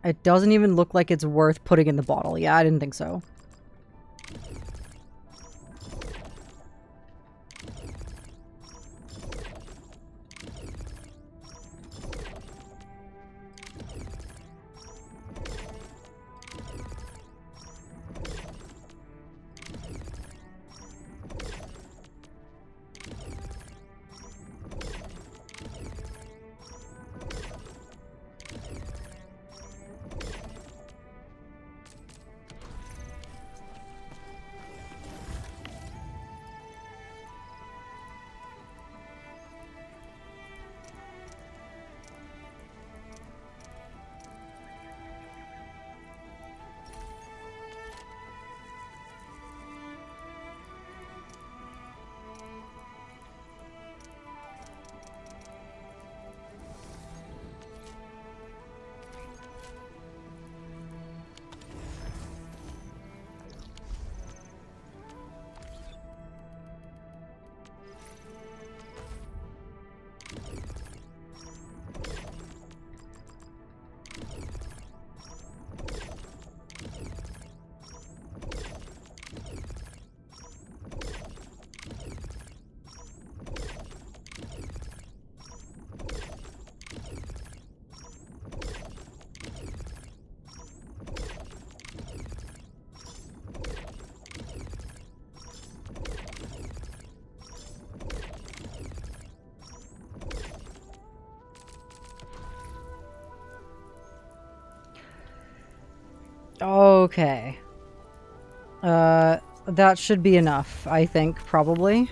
It doesn't even look like it's worth putting in the bottle. Yeah, I didn't think so. Okay. That should be enough, I think, probably.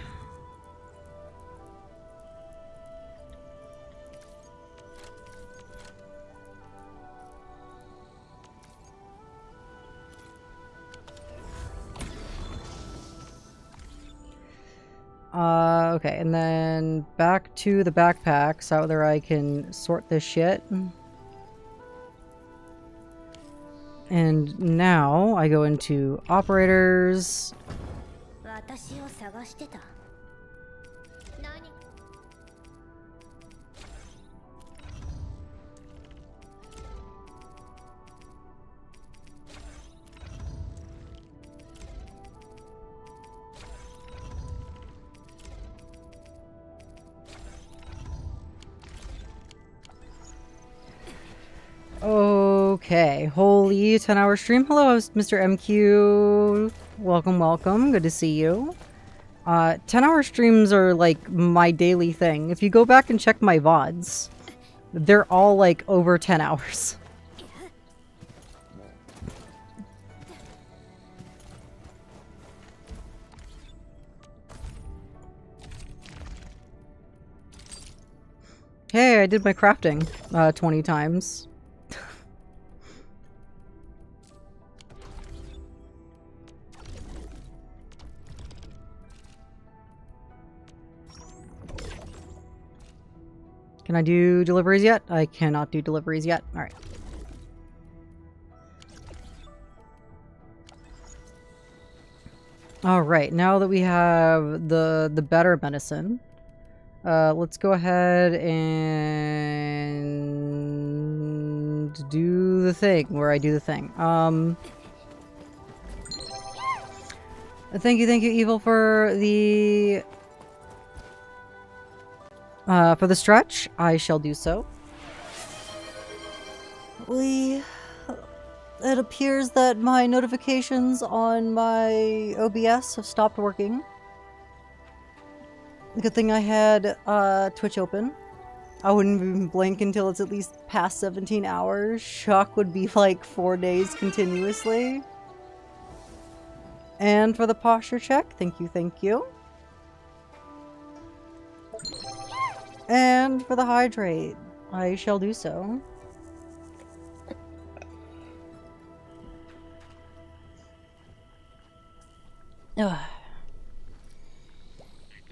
Okay, and then back to the backpack so that I can sort this shit. And now I go into operators. Okay, holy 10-hour stream. Hello, Mr. MQ. Welcome, welcome. Good to see you. 10-hour streams are like my daily thing. If you go back and check my VODs, they're all like over 10 hours. Hey, I did my crafting 20 times. Can I do deliveries yet? I cannot do deliveries yet. Alright. Alright, now that we have the better medicine, let's go ahead and the thing where I do the thing. Thank you, Evil, for the stretch. I shall do so. It appears that my notifications on my OBS have stopped working. Good thing I had Twitch open. I wouldn't even blink until it's at least past 17 hours. Shock would be like 4 days continuously. And for the posture check, thank you. And for the hydrate, I shall do so.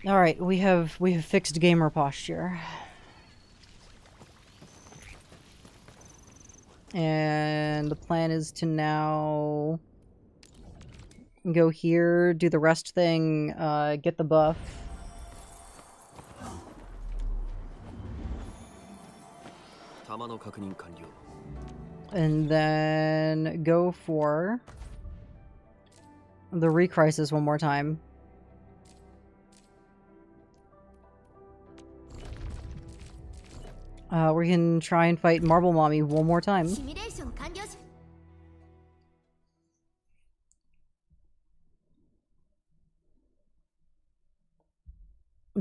Alright, we have fixed gamer posture. And the plan is to now go here, do the rest thing, get the buff. And then go for the re-crisis one more time. We can try and fight Marble Mommy one more time.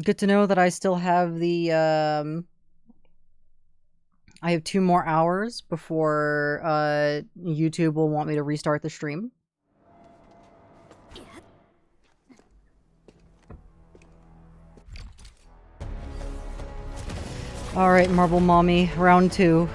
Good to know that I still have the, I have 2 more hours before, YouTube will want me to restart the stream. Alright, Marble Mommy, round 2.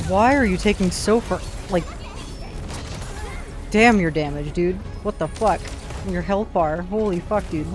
Why are you taking so far? Like, damn your damage, dude. What the fuck? Your health bar. Holy fuck, dude.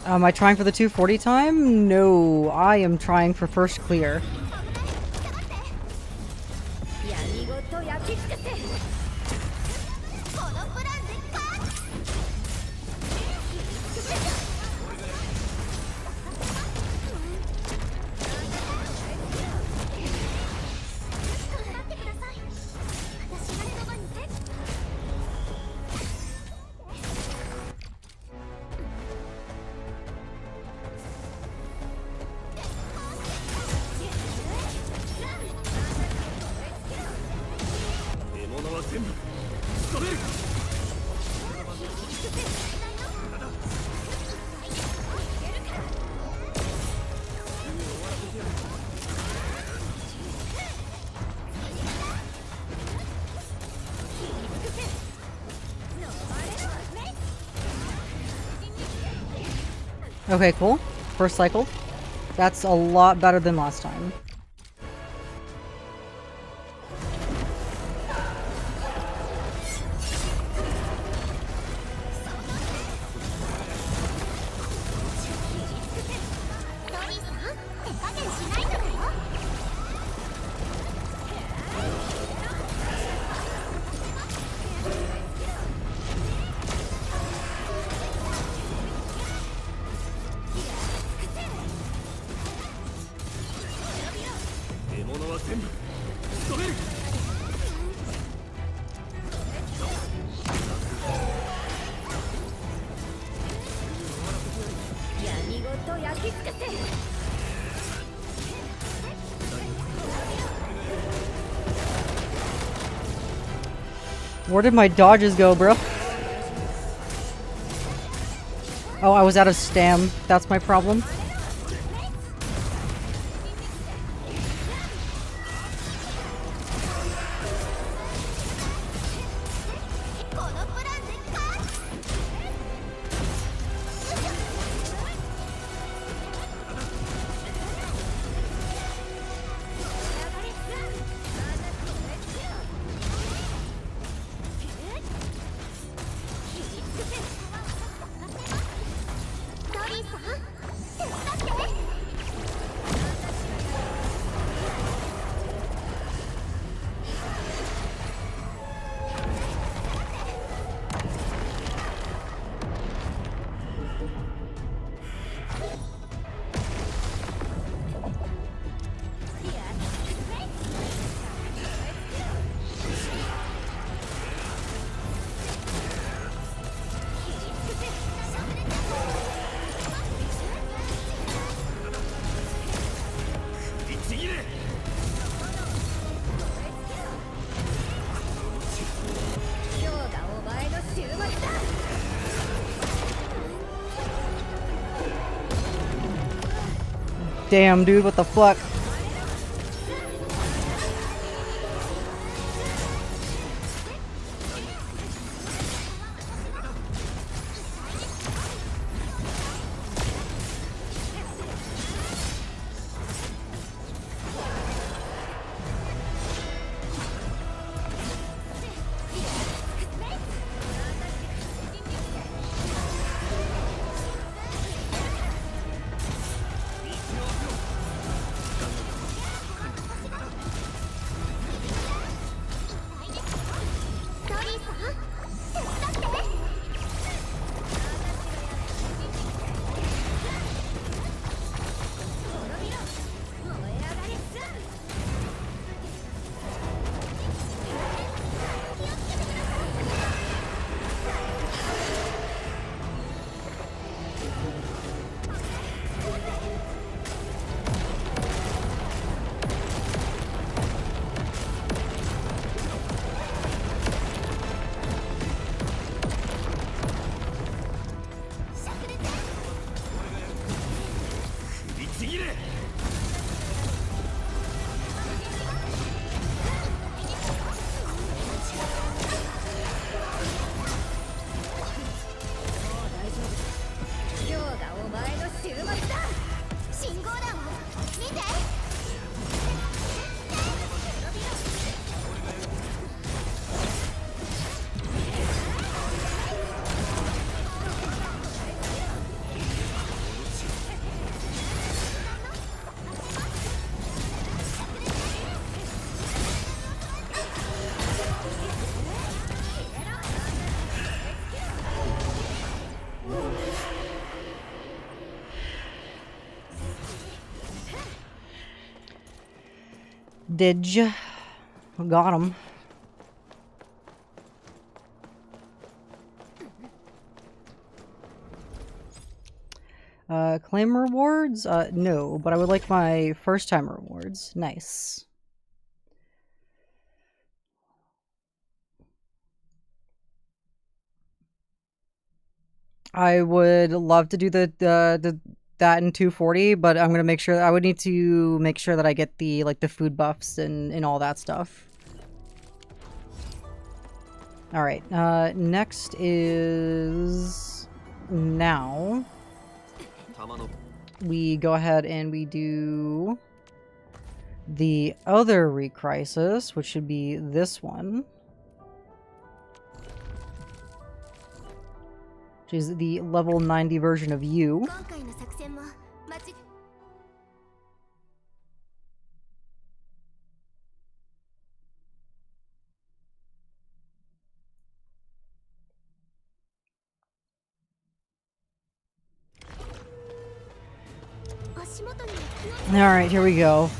Am I trying for the 240 time? No, I am trying for first clear. Okay, cool. First cycle. That's a lot better than last time. Where did my dodges go, bro? Oh, I was out of stam. That's my problem. Damn, dude, what the fuck? Did ya? Got him. Claim rewards? No, but I would like my first time rewards. Nice. I would love to do that in 240, but I'm gonna make sure I would need to make sure that I get the the food buffs and all that stuff. All right. Next is now we go ahead and we do the other Recrisis, which should be this one. Which is the level 90 version of you. Alright, here we go.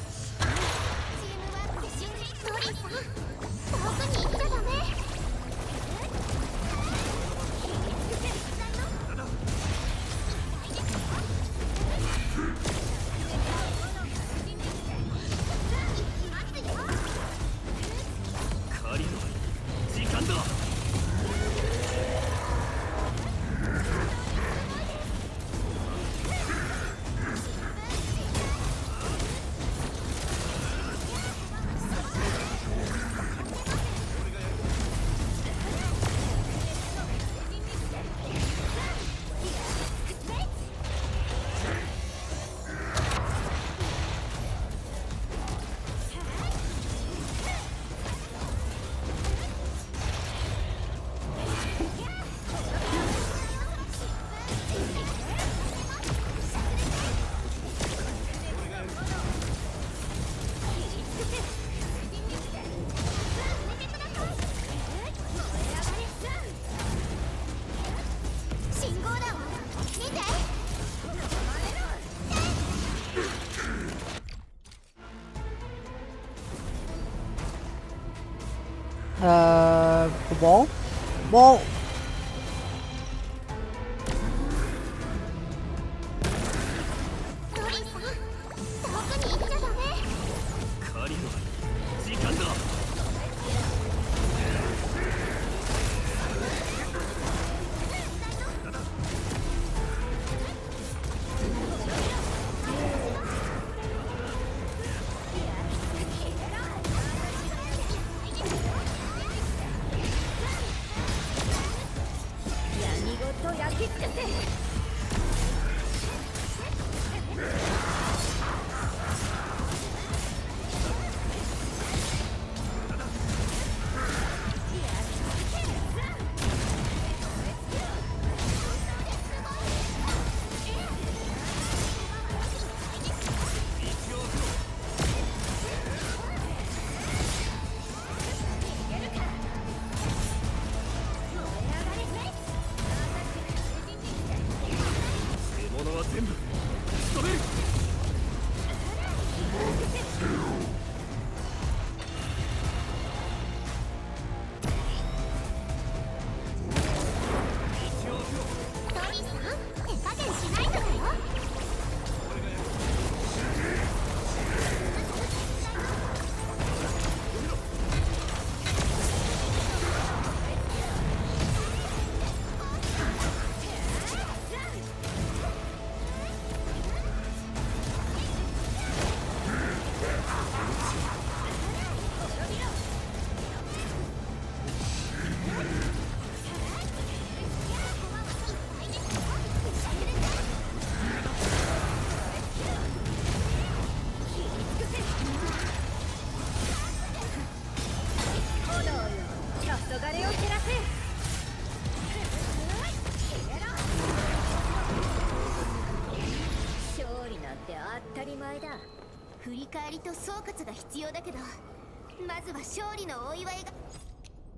The wall? Wall!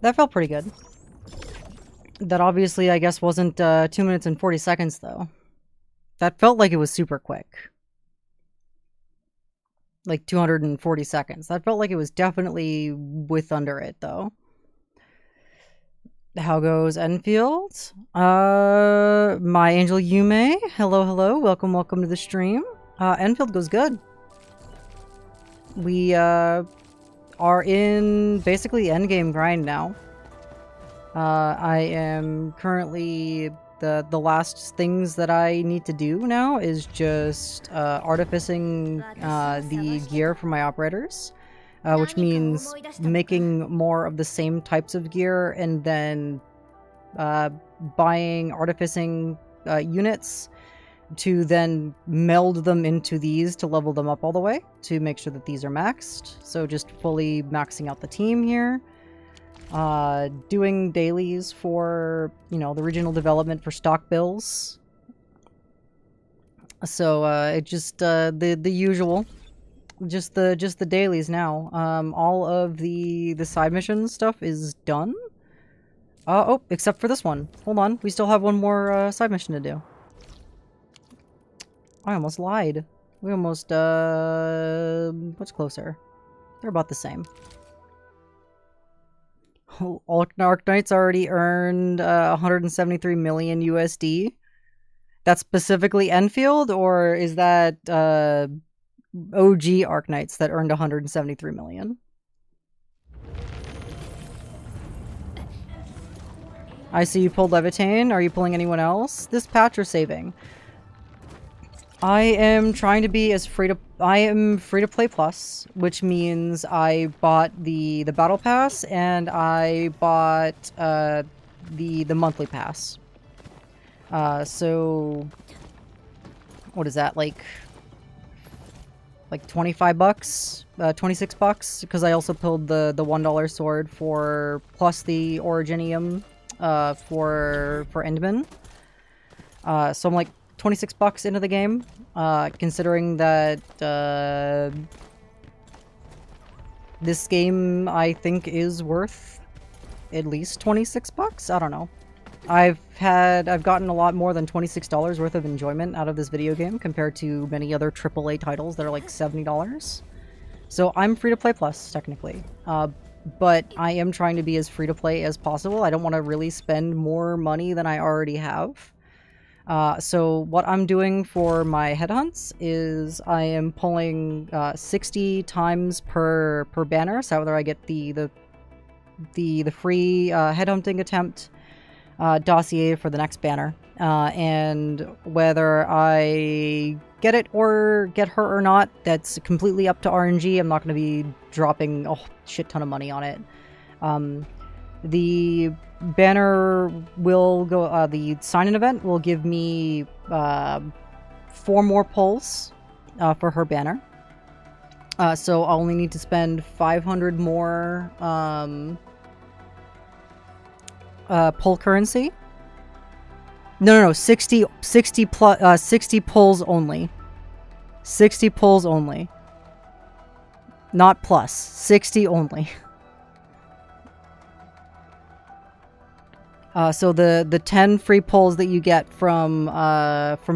That felt pretty good. That obviously, I guess, wasn't 2 minutes and 40 seconds, though. That felt like it was super quick. Like 240 seconds. That felt like it was definitely with under it, though. How goes Enfield? My Angel Yume. Hello, hello. Welcome, welcome to the stream. Enfield goes good. We, are in basically endgame grind now. I am currently the last things that I need to do now is just artificing the gear for my operators, which means making more of the same types of gear and then buying artificing units to then meld them into these to level them up all the way to make sure that these are maxed. So just fully maxing out the team here. Doing dailies for, you know, the regional development for stock bills. So it just the usual. Just the dailies now. All of the side mission stuff is done. Oh, except for this one. Hold on, we still have one more side mission to do. I almost lied. We almost, what's closer? They're about the same. Oh, Arknights already earned 173 million USD. That's specifically Enfield, or is that OG Arknights that earned 173 million? I see you pulled Levitain. Are you pulling anyone else? This patch or saving? I am trying to be as I am free to play plus, which means I bought the battle pass and I bought the monthly pass. So what is that, like 25 bucks, 26 bucks, because I also pulled the $1 sword for plus the Originium for Endman. So I'm like 26 bucks into the game, considering that this game I think is worth at least 26 bucks. I don't know. I've gotten a lot more than $26 worth of enjoyment out of this video game compared to many other AAA titles that are like $70. So I'm free to play plus technically. but I am trying to be as free to play as possible. I don't want to really spend more money than I already have. So what I'm doing for my headhunts is I am pulling 60 times per banner, so whether I get the free headhunting attempt dossier for the next banner, and whether I get it or get her or not, that's completely up to RNG. I'm not going to be dropping a shit ton of money on it. The banner will go, the sign-in event will give me 4 more pulls for her banner. So I'll only need to spend 500 more pull currency. No, 60 plus 60 pulls only. 60 pulls only. Not plus, 60 only. So the 10 free pulls that you get from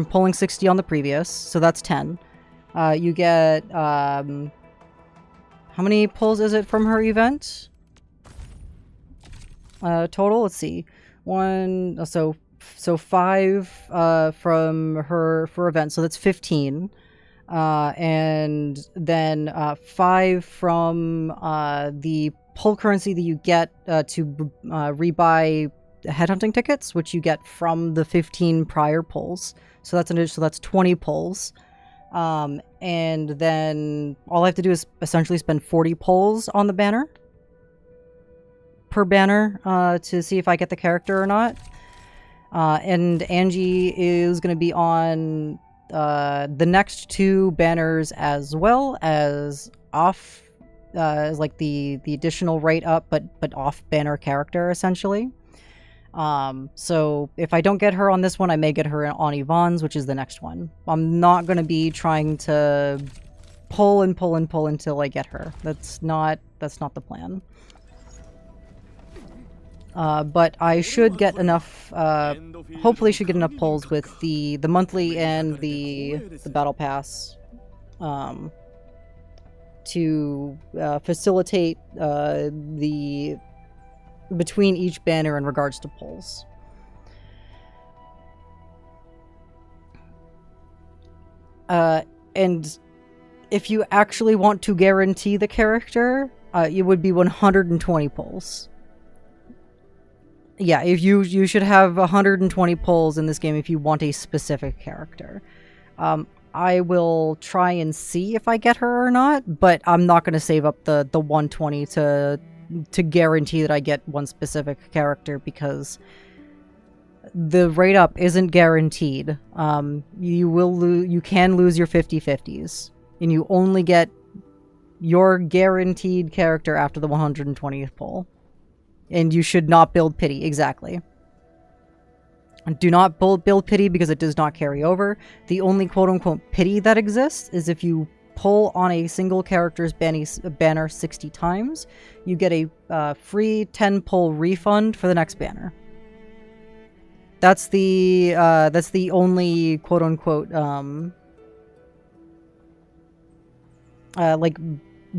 pulling 60 on the previous, so that's 10. You get how many pulls is it from her event? Total, let's see. So 5 from her event, so that's 15. And then 5 from the pull currency that you get to rebuy headhunting tickets, which you get from the 15 prior pulls. So that's 20 pulls. And then all I have to do is essentially spend 40 pulls on the banner. Per banner, to see if I get the character or not. And Angie is going to be on the next 2 banners as well as off, as like the additional rate up, but off banner character essentially. So if I don't get her on this one, I may get her on Yvonne's, which is the next one. I'm not going to be trying to pull and pull and pull until I get her. That's not the plan. But I should get enough, hopefully should get enough pulls with the monthly and the battle pass, to facilitate the between each banner in regards to pulls. And if you actually want to guarantee the character, it would be 120 pulls. Yeah, if you should have 120 pulls in this game if you want a specific character. I will try and see if I get her or not, but I'm not going to save up the 120 to guarantee that I get one specific character, because the rate up isn't guaranteed. You can lose your 50/50s, and you only get your guaranteed character after the 120th pull. And you should not build pity, exactly. Do not build pity because it does not carry over. The only quote-unquote pity that exists is if you pull on a single character's banner 60 times, you get a free 10 pull refund for the next banner. That's the only quote-unquote like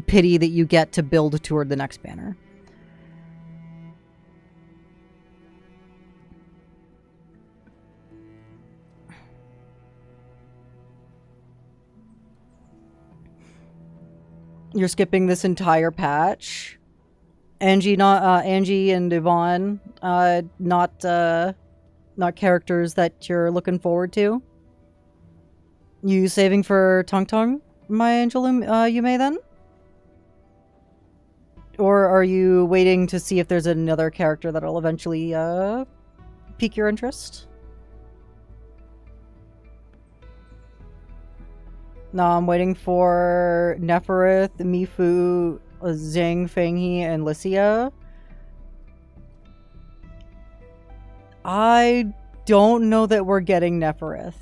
pity that you get to build toward the next banner. You're skipping this entire patch. Angie and Yvonne, not characters that you're looking forward to. You saving for Tung Tung, my angel, Yume, then? Or are you waiting to see if there's another character that'll eventually pique your interest? No, I'm waiting for Neferith, Mifu, Zhang, Fenghe, and Lycia. I don't know that we're getting Neferith.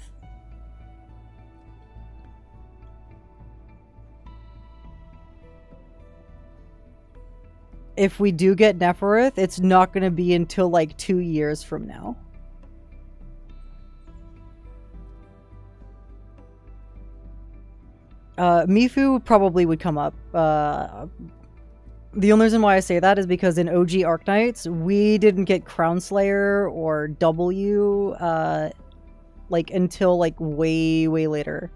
If we do get Neferith, it's not going to be until like 2 years from now. Mifu probably would come up. The only reason why I say that is because in OG Arknights, we didn't get Crown Slayer or W, like, until, like, way, way later.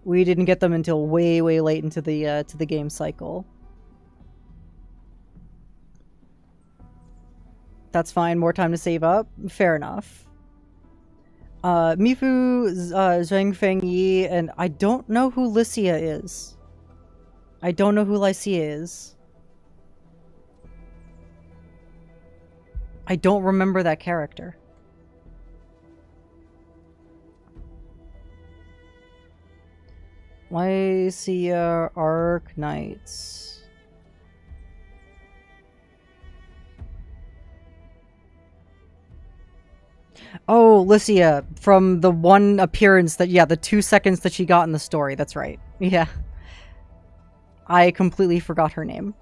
We didn't get them until way, way late into the to the game cycle. That's fine. More time to save up. Fair enough. Mifu, Zhang Feng Yi, and I don't know who Lycia is. I don't know who Lycia is. I don't remember that character. Lycia Arknights. Oh, Lycia, from the one appearance that, yeah, the 2 seconds that she got in the story. That's right. Yeah. I completely forgot her name.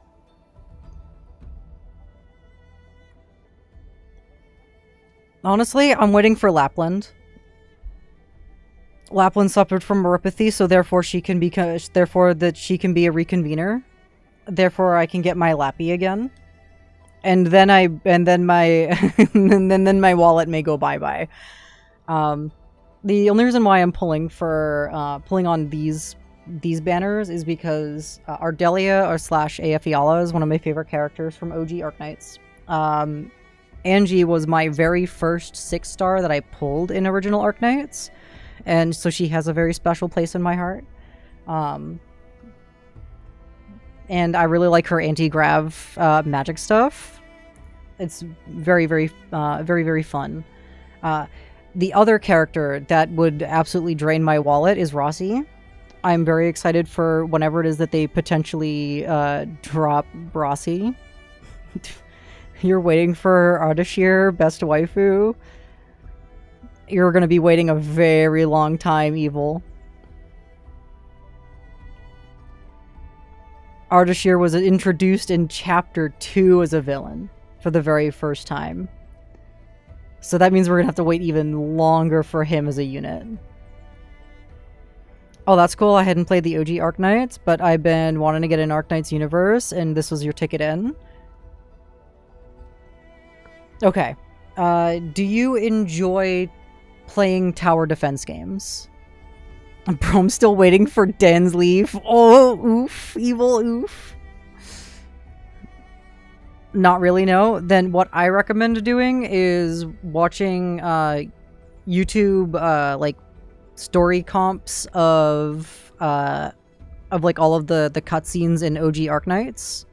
Honestly, I'm waiting for Lapland. Lapland suffered from neuropathy, so therefore she can be, therefore that she can be a reconvener. Therefore I can get my Lappy again. And then my and then my wallet may go bye-bye. The only reason why I'm pulling on these banners is because Ardelia or slash Aefiala is one of my favorite characters from OG Arknights. Angie was my very first 6-star that I pulled in original Arknights, and so she has a very special place in my heart. And I really like her anti-grav magic stuff. It's very, very, very fun. The other character that would absolutely drain my wallet is Rossi. I'm very excited for whenever it is that they potentially drop Rossi. You're waiting for Ardashir, best waifu. You're going to be waiting a very long time, Evil. Ardashir was introduced in Chapter 2 as a villain for the very first time. So that means we're going to have to wait even longer for him as a unit. Oh, that's cool. I hadn't played the OG Arknights, but I've been wanting to get an Arknights universe, and this was your ticket in. Okay. Do you enjoy playing tower defense games? Bro, I'm still waiting for Dan's leave. Oh, oof. Evil, oof. Not really, no. Then what I recommend doing is watching YouTube like story comps of like all of the cutscenes in OG Arknights.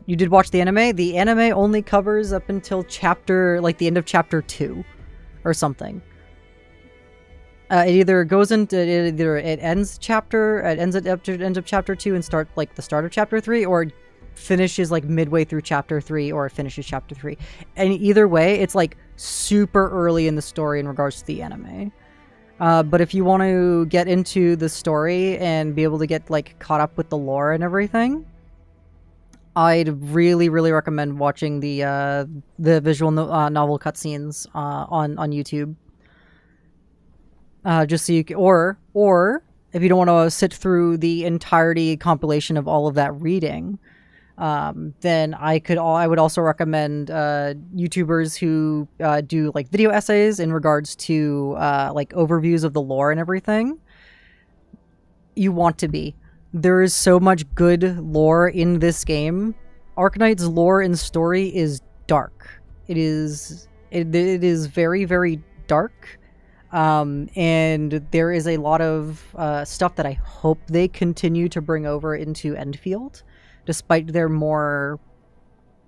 You did watch the anime? The anime only covers up until chapter, like the end of chapter 2 or something. It either goes into, it ends at the end of chapter 2 and start like the start of chapter 3, or it finishes like midway through chapter 3, or it finishes chapter 3. And either way, it's like super early in the story in regards to the anime. But if you want to get into the story and be able to get like caught up with the lore and everything, I'd really, really recommend watching the visual novel cutscenes on YouTube. Just so you can, or if you don't want to sit through the entirety compilation of all of that reading, then I would also recommend YouTubers who do like video essays in regards to like overviews of the lore and everything. You want to be. There is so much good lore in this game. Arknights' lore and story is dark. It is very, very dark. And there is a lot of stuff that I hope they continue to bring over into Enfield, despite their more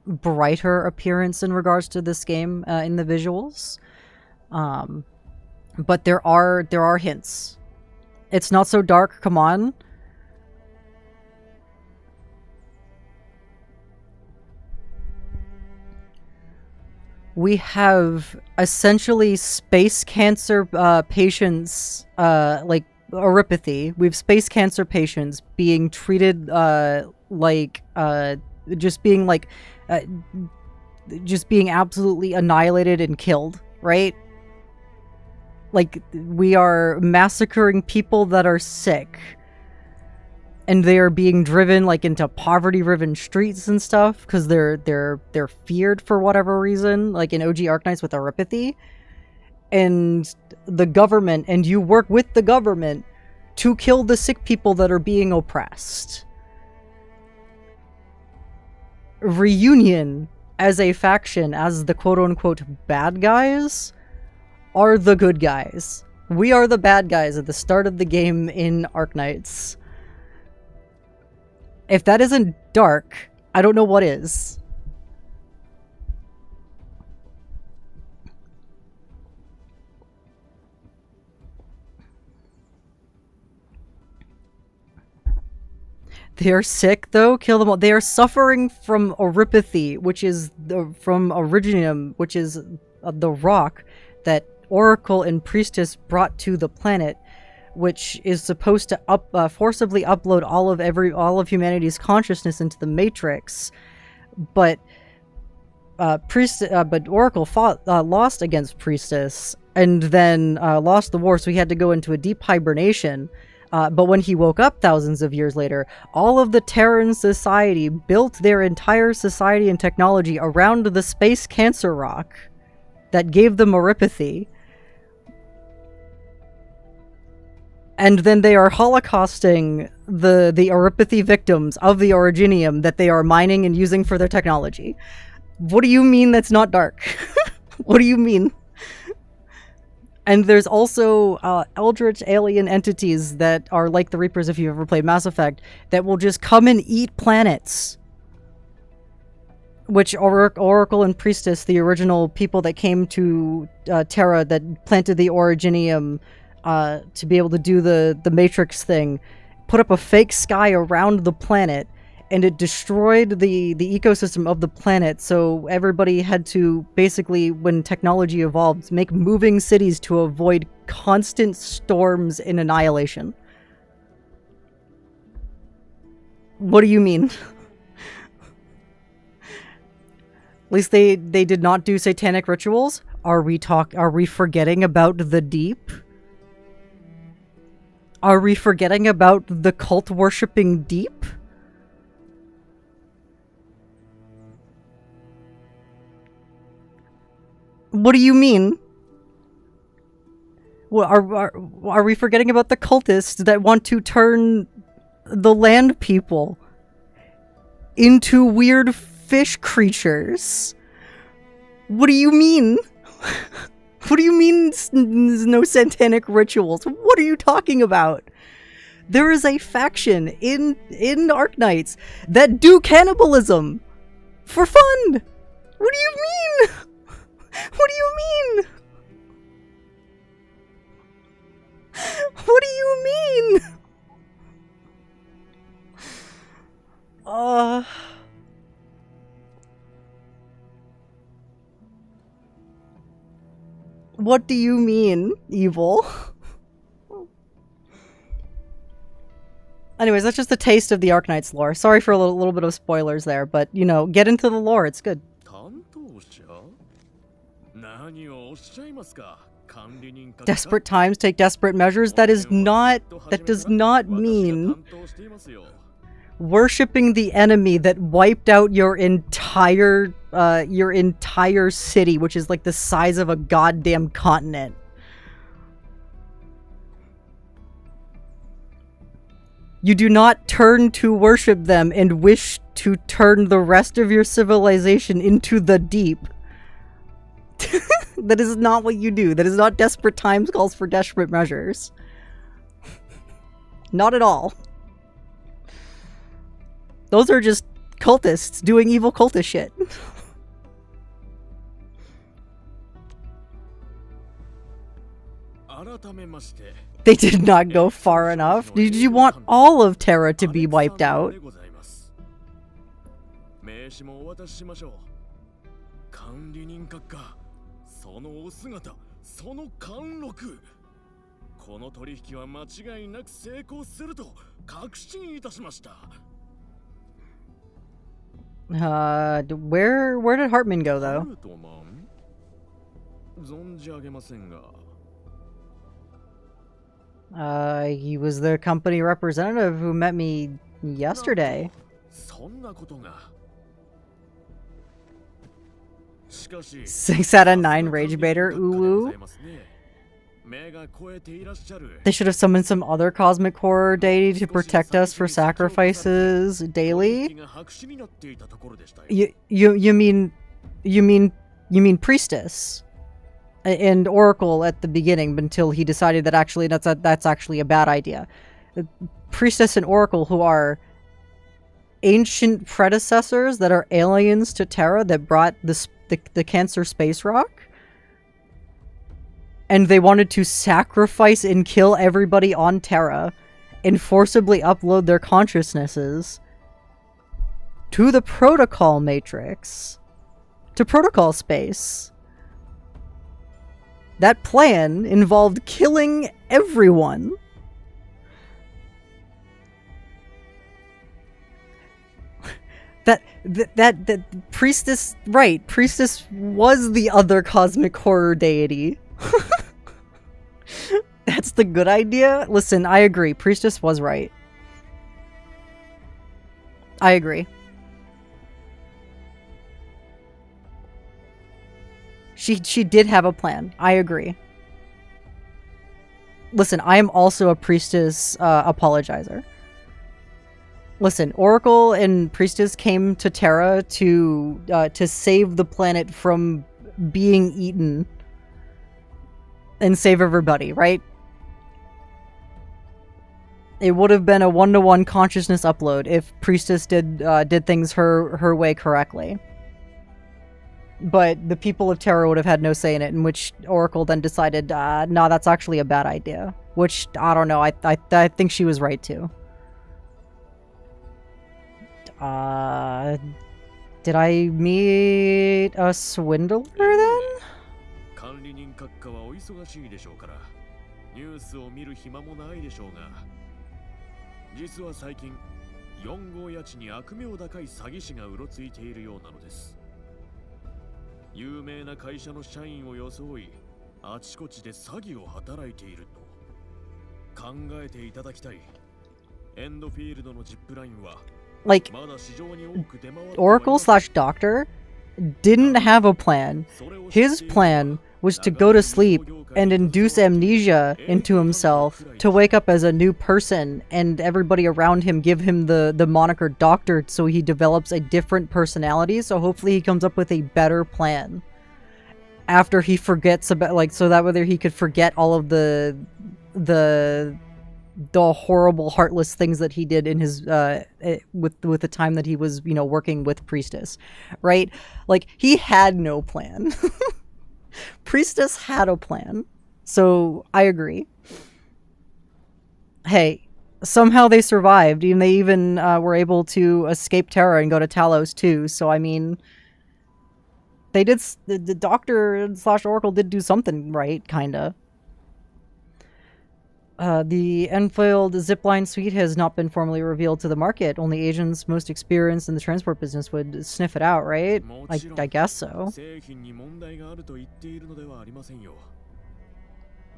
brighter appearance in regards to this game in the visuals. But there are hints. It's not so dark, come on. We have essentially space cancer patients, like oropathy. We have space cancer patients being treated like just being absolutely annihilated and killed, right? Like we are massacring people that are sick. and they are being driven like into poverty-riven streets and stuff because they're feared for whatever reason, like in OG Arknights with Aripathy, and the government, and you work with the government to kill the sick people that are being oppressed. Reunion, as a faction, as the quote-unquote bad guys, are the good guys. We are the bad guys at the start of the game in Arknights. If that isn't dark, I don't know what is. They are sick, though. Kill them all. They are suffering from Oripathy, which is from Originium, which is the rock that Oracle and Priestess brought to the planet, which is supposed to forcibly upload all of humanity's consciousness into the Matrix. But Oracle lost against Priestess, and then lost the war, so he had to go into a deep hibernation. But when he woke up thousands of years later, all of the Terran society built their entire society and technology around the space cancer rock that gave them Oripathy. And then they are holocausting the Oripathy victims of the Originium that they are mining and using for their technology. What do you mean that's not dark? What do you mean? And there's also eldritch alien entities that are like the Reapers, if you've ever played Mass Effect, that will just come and eat planets. Which Oracle and Priestess, the original people that came to Terra that planted the Originium to be able to do the Matrix thing, put up a fake sky around the planet, and it destroyed the ecosystem of the planet, so everybody had to, basically, when technology evolved, make moving cities to avoid constant storms and annihilation. What do you mean? At least they did not do satanic rituals? Are we forgetting about the deep? Are we forgetting about the cult-worshipping deep? What do you mean? Well, are we forgetting about the cultists that want to turn the land people into weird fish creatures? What do you mean? What do you mean no satanic rituals? What are you talking about? There is a faction in Arknights that do cannibalism for fun. What do you mean? What do you mean? What do you mean? What do you mean, evil? Anyways, that's just a taste of the Arknights lore. Sorry for a little bit of spoilers there, but, you know, get into the lore. It's good. Desperate times take desperate measures. That does not mean worshipping the enemy that wiped out your entire city, which is like the size of a goddamn continent. You do not turn to worship them and wish to turn the rest of your civilization into the deep. That is not what you do. That is not desperate times calls for desperate measures. Not at all. Those are just cultists doing evil cultist shit. They did not go far enough. Did you want all of Terra to be wiped out? Where did Hartman go, though? He was the company representative who met me yesterday. そんなことが。しかし、 6 out of 9 rage baiter, ooh. They should have summoned some other cosmic horror deity to protect us for sacrifices daily. You mean priestess and oracle at the beginning until he decided that actually that's actually a bad idea. Priestess and oracle, who are ancient predecessors that are aliens to Terra that brought the Cancer space rock. And they wanted to sacrifice and kill everybody on Terra and forcibly upload their consciousnesses to the protocol matrix, to protocol space. That plan involved killing everyone. That priestess, right, priestess was the other cosmic horror deity. That's the good idea? Listen, I agree. Priestess was right. I agree. She did have a plan. I agree. Listen, I am also a priestess apologizer. Listen, Oracle and Priestess came to Terra to save the planet from being eaten and save everybody, right? It would have been a one-to-one consciousness upload if Priestess did things her way correctly. But the people of Terra would have had no say in it, in which Oracle then decided, no, that's actually a bad idea. Which, I don't know, I think she was right too. Did I meet a swindler then? 管理人閣下はお忙しいでしょうから、ニュースを見る暇もないでしょうが、実は最近、4号谷地に悪名高い詐欺師がうろついているようなのです。有名な会社の社員を装い、あちこちで詐欺を働いていると考えていただきたい。エンドフィールドのジップラインは Like, Oracle/Doctor didn't have a plan. His plan was to go to sleep and induce amnesia into himself to wake up as a new person, and everybody around him give him the moniker Doctor so he develops a different personality, so hopefully he comes up with a better plan. After he forgets about, like, so that whether he could forget all of the horrible, heartless things that he did in his with the time that he was, you know, working with Priestess, right? Like, he had no plan. Priestess had a plan, so I agree. Hey, somehow they survived, and they even were able to escape Terra and go to Talos too. So I mean, they did. The Doctor/Oracle did do something right, kinda. The Enfield zipline suite has not been formally revealed to the market. Only agents most experienced in the transport business would sniff it out, right? I guess so.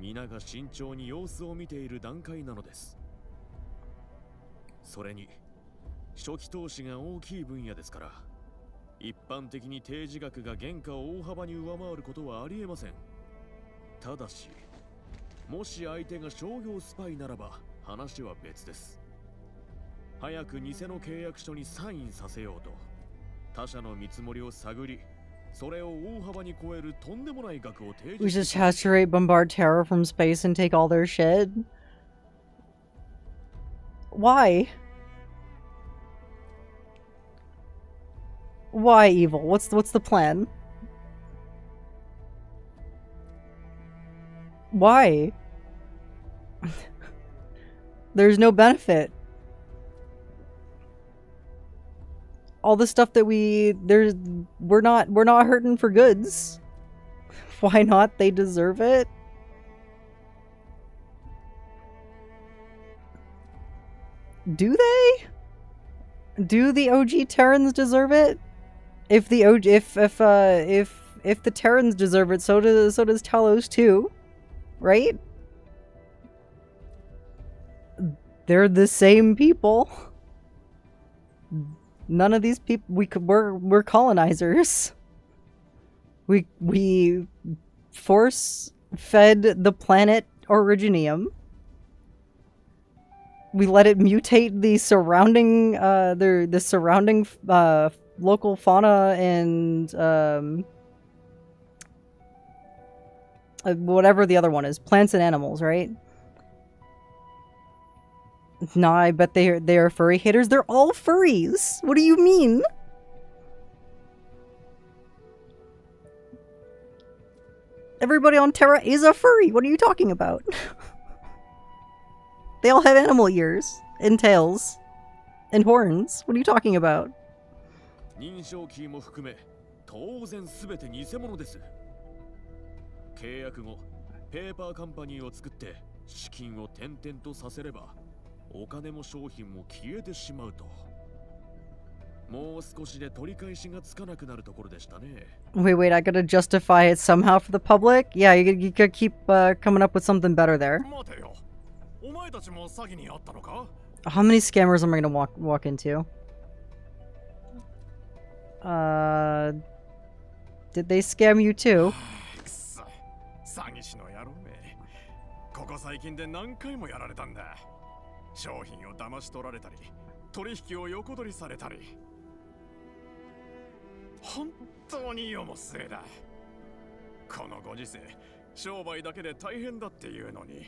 皆が慎重に様子を見ている段階なのです。それに、初期投資が大きい分野ですから、一般的に提示額が原価を大幅に上回ることはありえません。ただし、もし相手が商業スパイならば話は別です。早く偽の契約書にサインさせようと他社の見積もりを探り、それを大幅に超えるとんでもない額を提示。 We just saturate, bombard Terra from space and take all their shit? Why? Why evil? What's the plan? Why? There's no benefit. All the stuff that we're not hurting for goods. Why not? They deserve it. Do they? Do the OG Terrans deserve it? If the Terrans deserve it, so does Talos too, right? They're the same people. None of these people we're colonizers. We force fed the planet Originium. We let it mutate the surrounding the surrounding local fauna and whatever the other one is, plants and animals, right? No, I bet they are furry haters. They're all furries. What do you mean? Everybody on Terra is a furry. What are you talking about? They all have animal ears and tails and horns. What are you talking about? 認証キーも含め当然すべて偽物です。契約後、ペーパーカンパニーを作って資金を転々とさせれば、お金も商品も消えてしまうと。もう少しで取り返しがつかなくなるところでしたね。Wait, I gotta justify it somehow for the public? Yeah, you could keep coming up with something better there. 待てよ。お前たちも詐欺にあったのか? How many scammers am I gonna walk into? Did they scam you too? 詐欺師の野郎め。ここ最近で何回もやられたんだ。商品を騙し取られたり、取引を横取りされたり。本当に世も末だ。このご時世、商売だけで大変だっていうのに、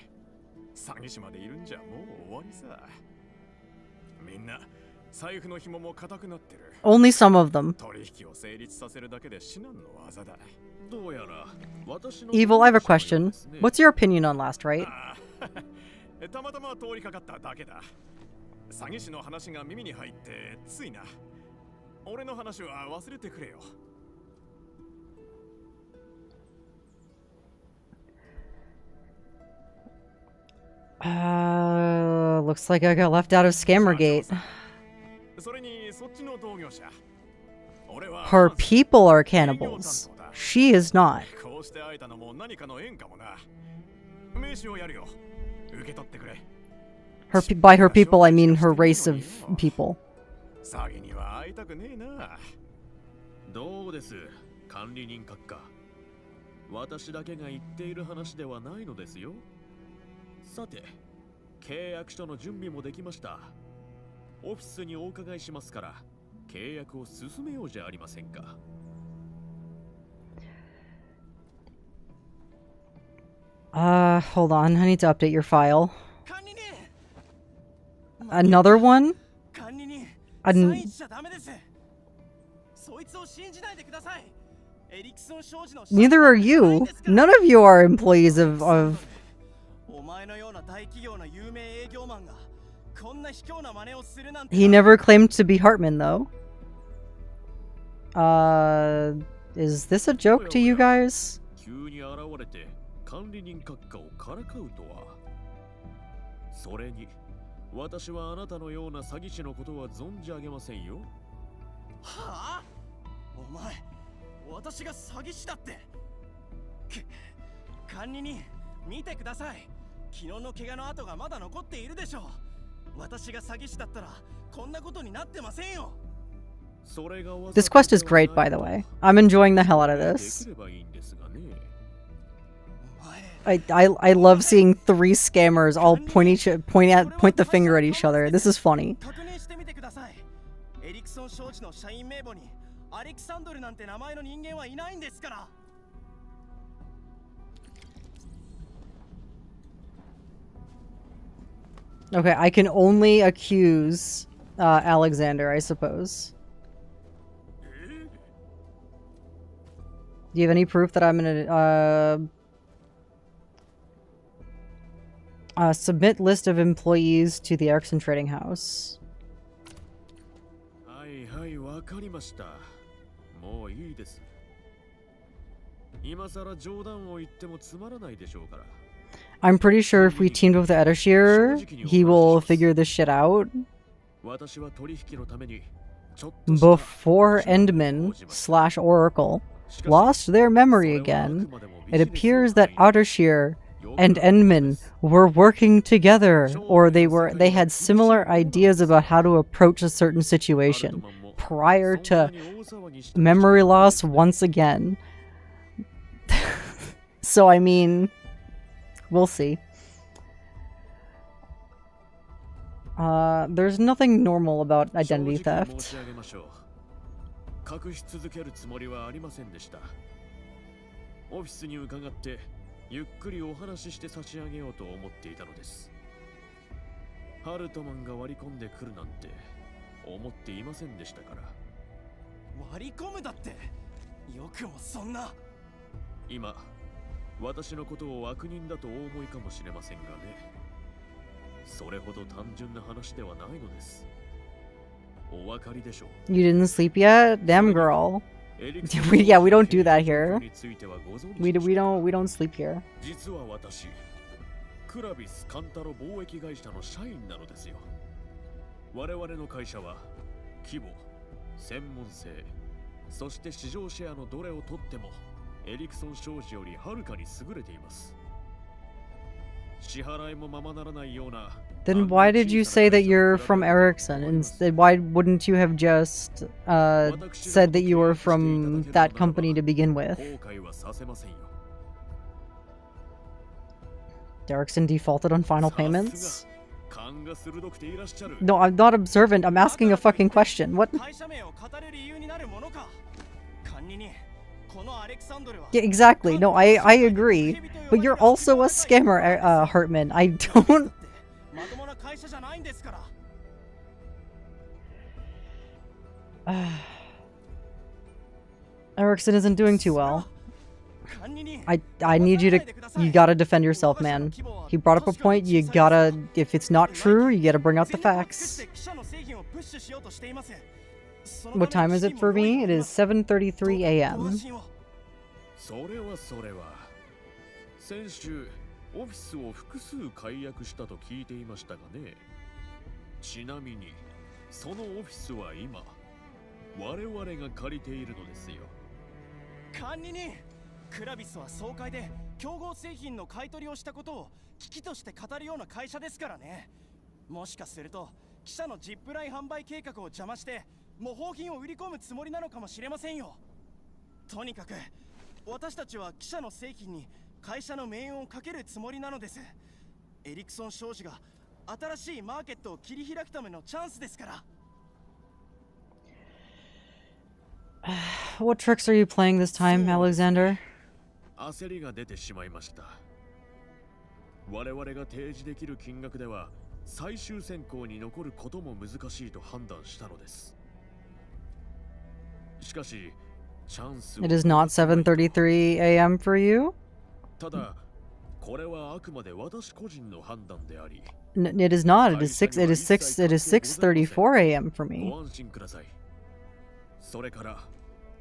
詐欺師までいるんじゃもう終わりさ。みんな財布の紐も固くなってる。Only some of them. 取引を成立させるだけで至難の技だ。Evil, I have a question. What's your opinion on Last Right? たまたま通りかかっただけだ。詐欺師の話が耳に入ってついな。俺の話は忘れてくれよ。Looks like I got left out of Scammergate. Her people are cannibals. She is not. By her people, I mean her race of people. どうです、管理人閣下。私だけが言っている話ではないのですよ。さて、契約書の準備もできました。オフィスにお伺いしますから、契約を進めようじゃありませんか。Hold on. I need to update your file. Another one? Neither are you. None of you are employees of... He never claimed to be Hartman, though. Is this a joke to you guys? 急に現れて管理人閣下をからかうとは。それに、私はあなたのような詐欺師のことは存じ上げませんよ。はあ？お前、私が詐欺師だって。管理人、見てください。昨日の怪我の跡がまだ残っているでしょう。私が詐欺師だったらこんなことになってませんよ。This quest is great, by the way. I'm enjoying the hell out of this. I love seeing three scammers all point the finger at each other. This is funny. Okay, I can only accuse Alexander, I suppose. Do you have any proof that I'm gonna submit list of employees to the Erickson Trading House? はいはい、わかりました。もういいです。今さら冗談を言ってもつまらないでしょうから。I'm pretty sure if we teamed with the Edishir, he will figure this shit out. Before Endman / Oracle lost their memory again, it appears that Ardashir and Enman were working together, or they had similar ideas about how to approach a certain situation prior to memory loss once again. So I mean, we'll see. There's nothing normal about identity theft. 隠し続けるつもりはありませんでした。オフィスに伺ってゆっくりお話しして差し上げようと思っていたのです。ハルトマンが割り込んでくるなんて思っていませんでしたから。割り込むだって、よくもそんな。今、私のことを悪人だとお思いかもしれませんがね。それほど単純な話ではないのです。お分かりでしょう。You didn't sleep yet? Damn girl. Yeah, we don't do that here. We don't sleep here. 実は私、クラビス・カンタロ貿易会社の社員なのですよ。我々の会社は規模、専門性、そして市場シェアのどれをとってもエリクソン商事よりはるかに優れています。支払いもままならないような。Then why did you say that you're from Ericsson? Instead, why wouldn't you have just said that you were from that company to begin with? Ericsson defaulted on final payments? No, I'm not observant. I'm asking a fucking question. What? Yeah, exactly. No, I agree. But you're also a scammer, Hartman. I don't... Ericsson isn't doing too well. I need you gotta defend yourself, man. He brought up a point, you gotta, if it's not true, you gotta bring out the facts. What time is it for me? It is 7:33 a.m. 先週オフィスを複数解約したと聞いていましたがね。ちなみにそのオフィスは今我々が借りているのですよ。管理人、クラビスは総会で競合製品の買い取りをしたことを危機として語るような会社ですからね。もしかすると記者のジップライン販売計画を邪魔して模倣品を売り込むつもりなのかもしれませんよ。とにかく私たちは記者の製品に会社の命運をかけるつもりなのです。エリクソン商事が新しいマーケットを切り開くためのチャンスですから。What tricks are you playing this time, Alexander? 焦りが出てしまいました。我々が提示できる金額では最終選考に残ることも難しいと判断したのです。しかし、チャンスを It is not 7:33 a.m. for you? ただ、これはあくまで私個人の判断であり。It is not. It is 6:34 a.m. for me. ご安心ください。それから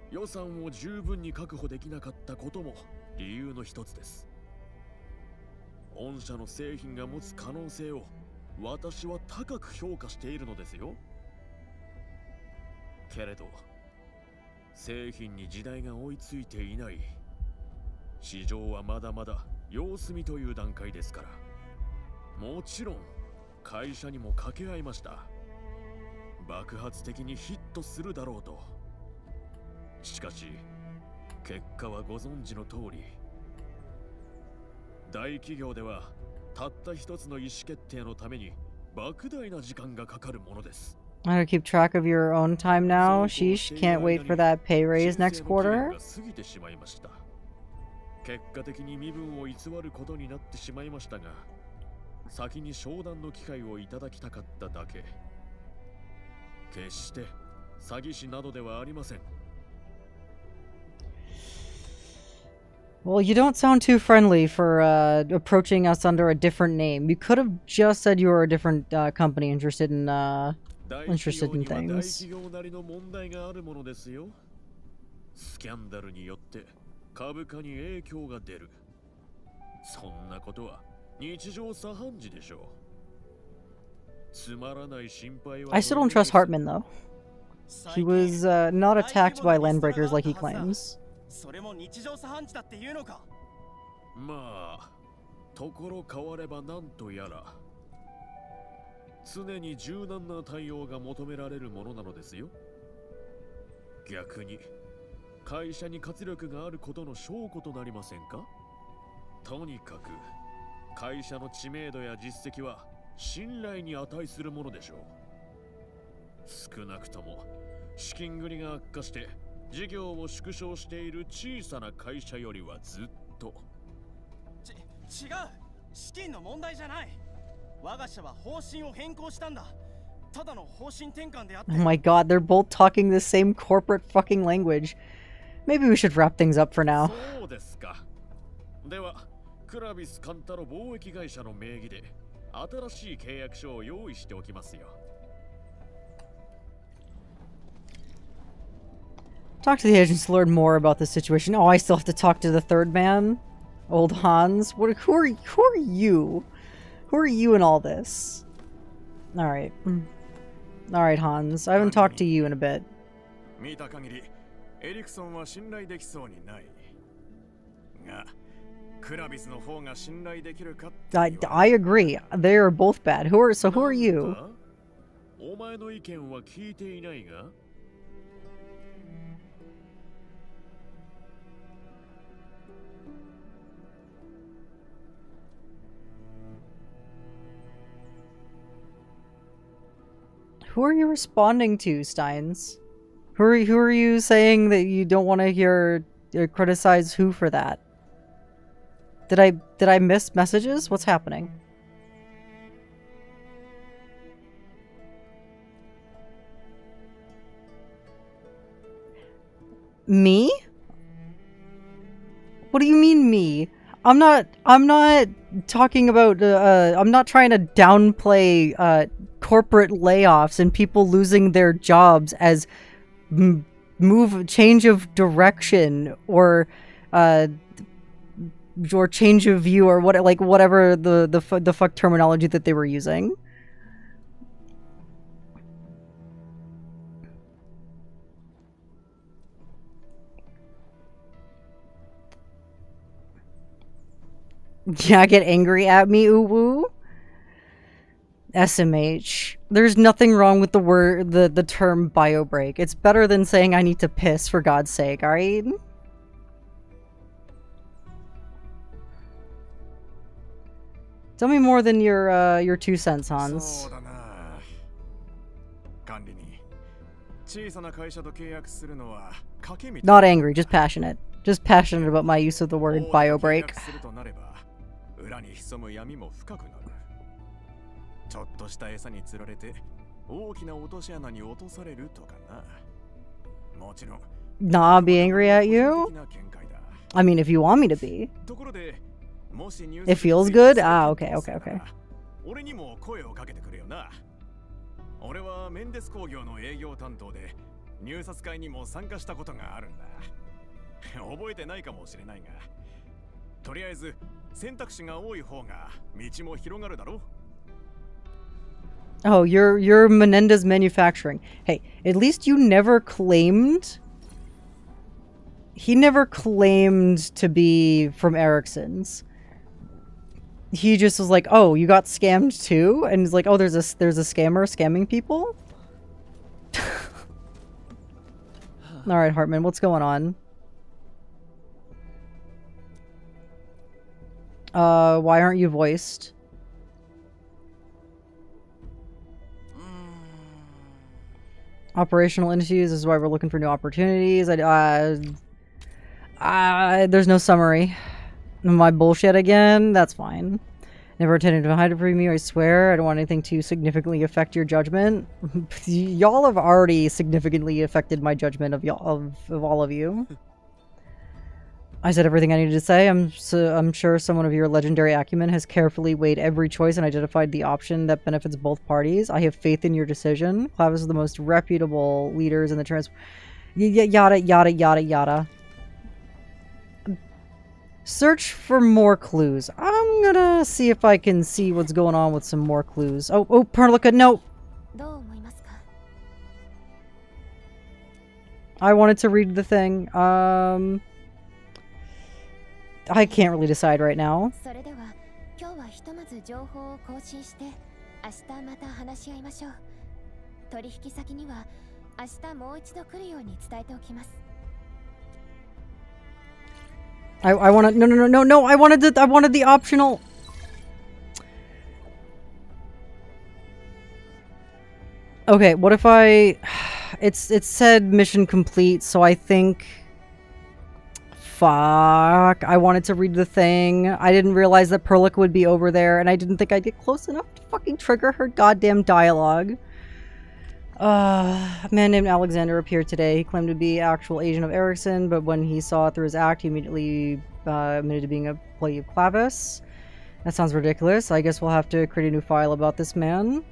予算を十分に確保できなかったことも理由の一つです。御社の製品が持つ可能性を私は高く評価しているのですよ。けれど、製品に時代が追いついていない。市場はまだまだ様子見という段階ですから。もちろん会社にも掛け合いました。爆発的にヒットするだろうと。しかし結果はご存知の通り、大企業ではたった一つの意思決定のために莫大な時間がかかるものです。I gotta keep track of your own time now. Sheesh, can't wait for that pay raise next quarter. 過ぎてしまいました。結果的に身分を偽ることになってしまいましたが、先に商談の機会をいただきたかっただけ。決して詐欺師などではありません。Well, you don't sound too friendly for approaching us under a different name. You could have just said you were a different company interested in things. スキャンダルによって株価に影響が出る。そんなことは日常茶飯事でしょう。つまらない心配は。 I still don't trust Hartman though. He was not attacked by landbreakers like he claims. それも日常茶飯事だっていうのか。まあところ変わればなんとやら常に柔軟な対応が求められるものなのですよ。逆に会社に活力があることの証拠となりませんか。とにかく会社の知名度や実績は信頼に値するものでしょう。少なくとも資金繰りが悪化して事業を縮小している小さな会社よりはずっと。違う、資金の問題じゃない。我が社は方針を変更したんだ。ただの方針転換であって。 Oh my god, they're both talking the same corporate fucking language. Maybe we should wrap things up for now. そうですか。ではクラビスカンタロ貿易会社の名義で新しい契約書を用意しておきますよ。Talk to the agents to learn more about the situation. Oh, I still have to talk to the third man? Old Hans? What? Who are you? Who are you in all this? Alright. Alright, Hans. I haven't talked to you in a bit. 見た限りエリクソンは信頼できそうにない。が、クラビスの方が信頼できるかって。I agree. They are both bad. So who are you? お前の意見は聞いていないが。Who are you responding to, Steins? Who are you saying that you don't want to hear or criticize who for that? Did I miss messages? What's happening? Me? What do you mean me? I'm not talking about I'm not trying to downplay corporate layoffs and people losing their jobs as change of direction or change of view or whatever the fuck terminology that they were using. Yeah, get angry at me, ooh-woo? SMH. There's nothing wrong with the term bio break. It's better than saying I need to piss, for God's sake, alright? Tell me more than your 2 cents, Hans. Not angry, just passionate. Just passionate about my use of the word bio break. 裏に潜む闇も深くなる。ちょっとした餌に釣られて大きな落とし穴に落とされるとかな。もちろん。Not be angry at you? I mean, if you want me to be. It feels good? Ah, okay. 俺にも声をかけてくれよな。俺はメンデス工業の営業担当で入札会にも参加したことがあるんだ。覚えてないかもしれないが、とりあえず選択肢が多い方が道も広がるだろう。Oh, you're Menendez Manufacturing. Hey, at least you never claimed... He never claimed to be from Ericsson's. He just was like, oh, you got scammed too? And he's like, oh, there's a scammer scamming people? Alright, Hartman, what's going on? Why aren't you voiced? Operational issues, this is why we're looking for new opportunities. There's no summary. Am I bullshit again? That's fine. Never intended to hide it from you, I swear. I don't want anything to significantly affect your judgment. Y'all have already significantly affected my judgment of all of you. I said everything I needed to say. I'm sure someone of your legendary acumen has carefully weighed every choice and identified the option that benefits both parties. I have faith in your decision. Clavis is the most reputable leaders in the yada yada yada yada. Search for more clues. I'm gonna see if I can see what's going on with some more clues. Oh, Perlica, no! I wanted to read the thing. I can't really decide right now. 今日はひとまず情報を更新して明日また話し合いましょう。取引先には明日もう一度来るように伝えておきます。 I wanted no I wanted the optional. Okay, what if I it said mission complete, so I think fuck, I wanted to read the thing. I didn't realize that Perlica would be over there, and I didn't think I'd get close enough to fucking trigger her goddamn dialogue. A man named Alexander appeared today. He claimed to be actual agent of Ericsson, but when he saw it through his act, he immediately admitted to being a employee of Clavis. That sounds ridiculous. I guess we'll have to create a new file about this man.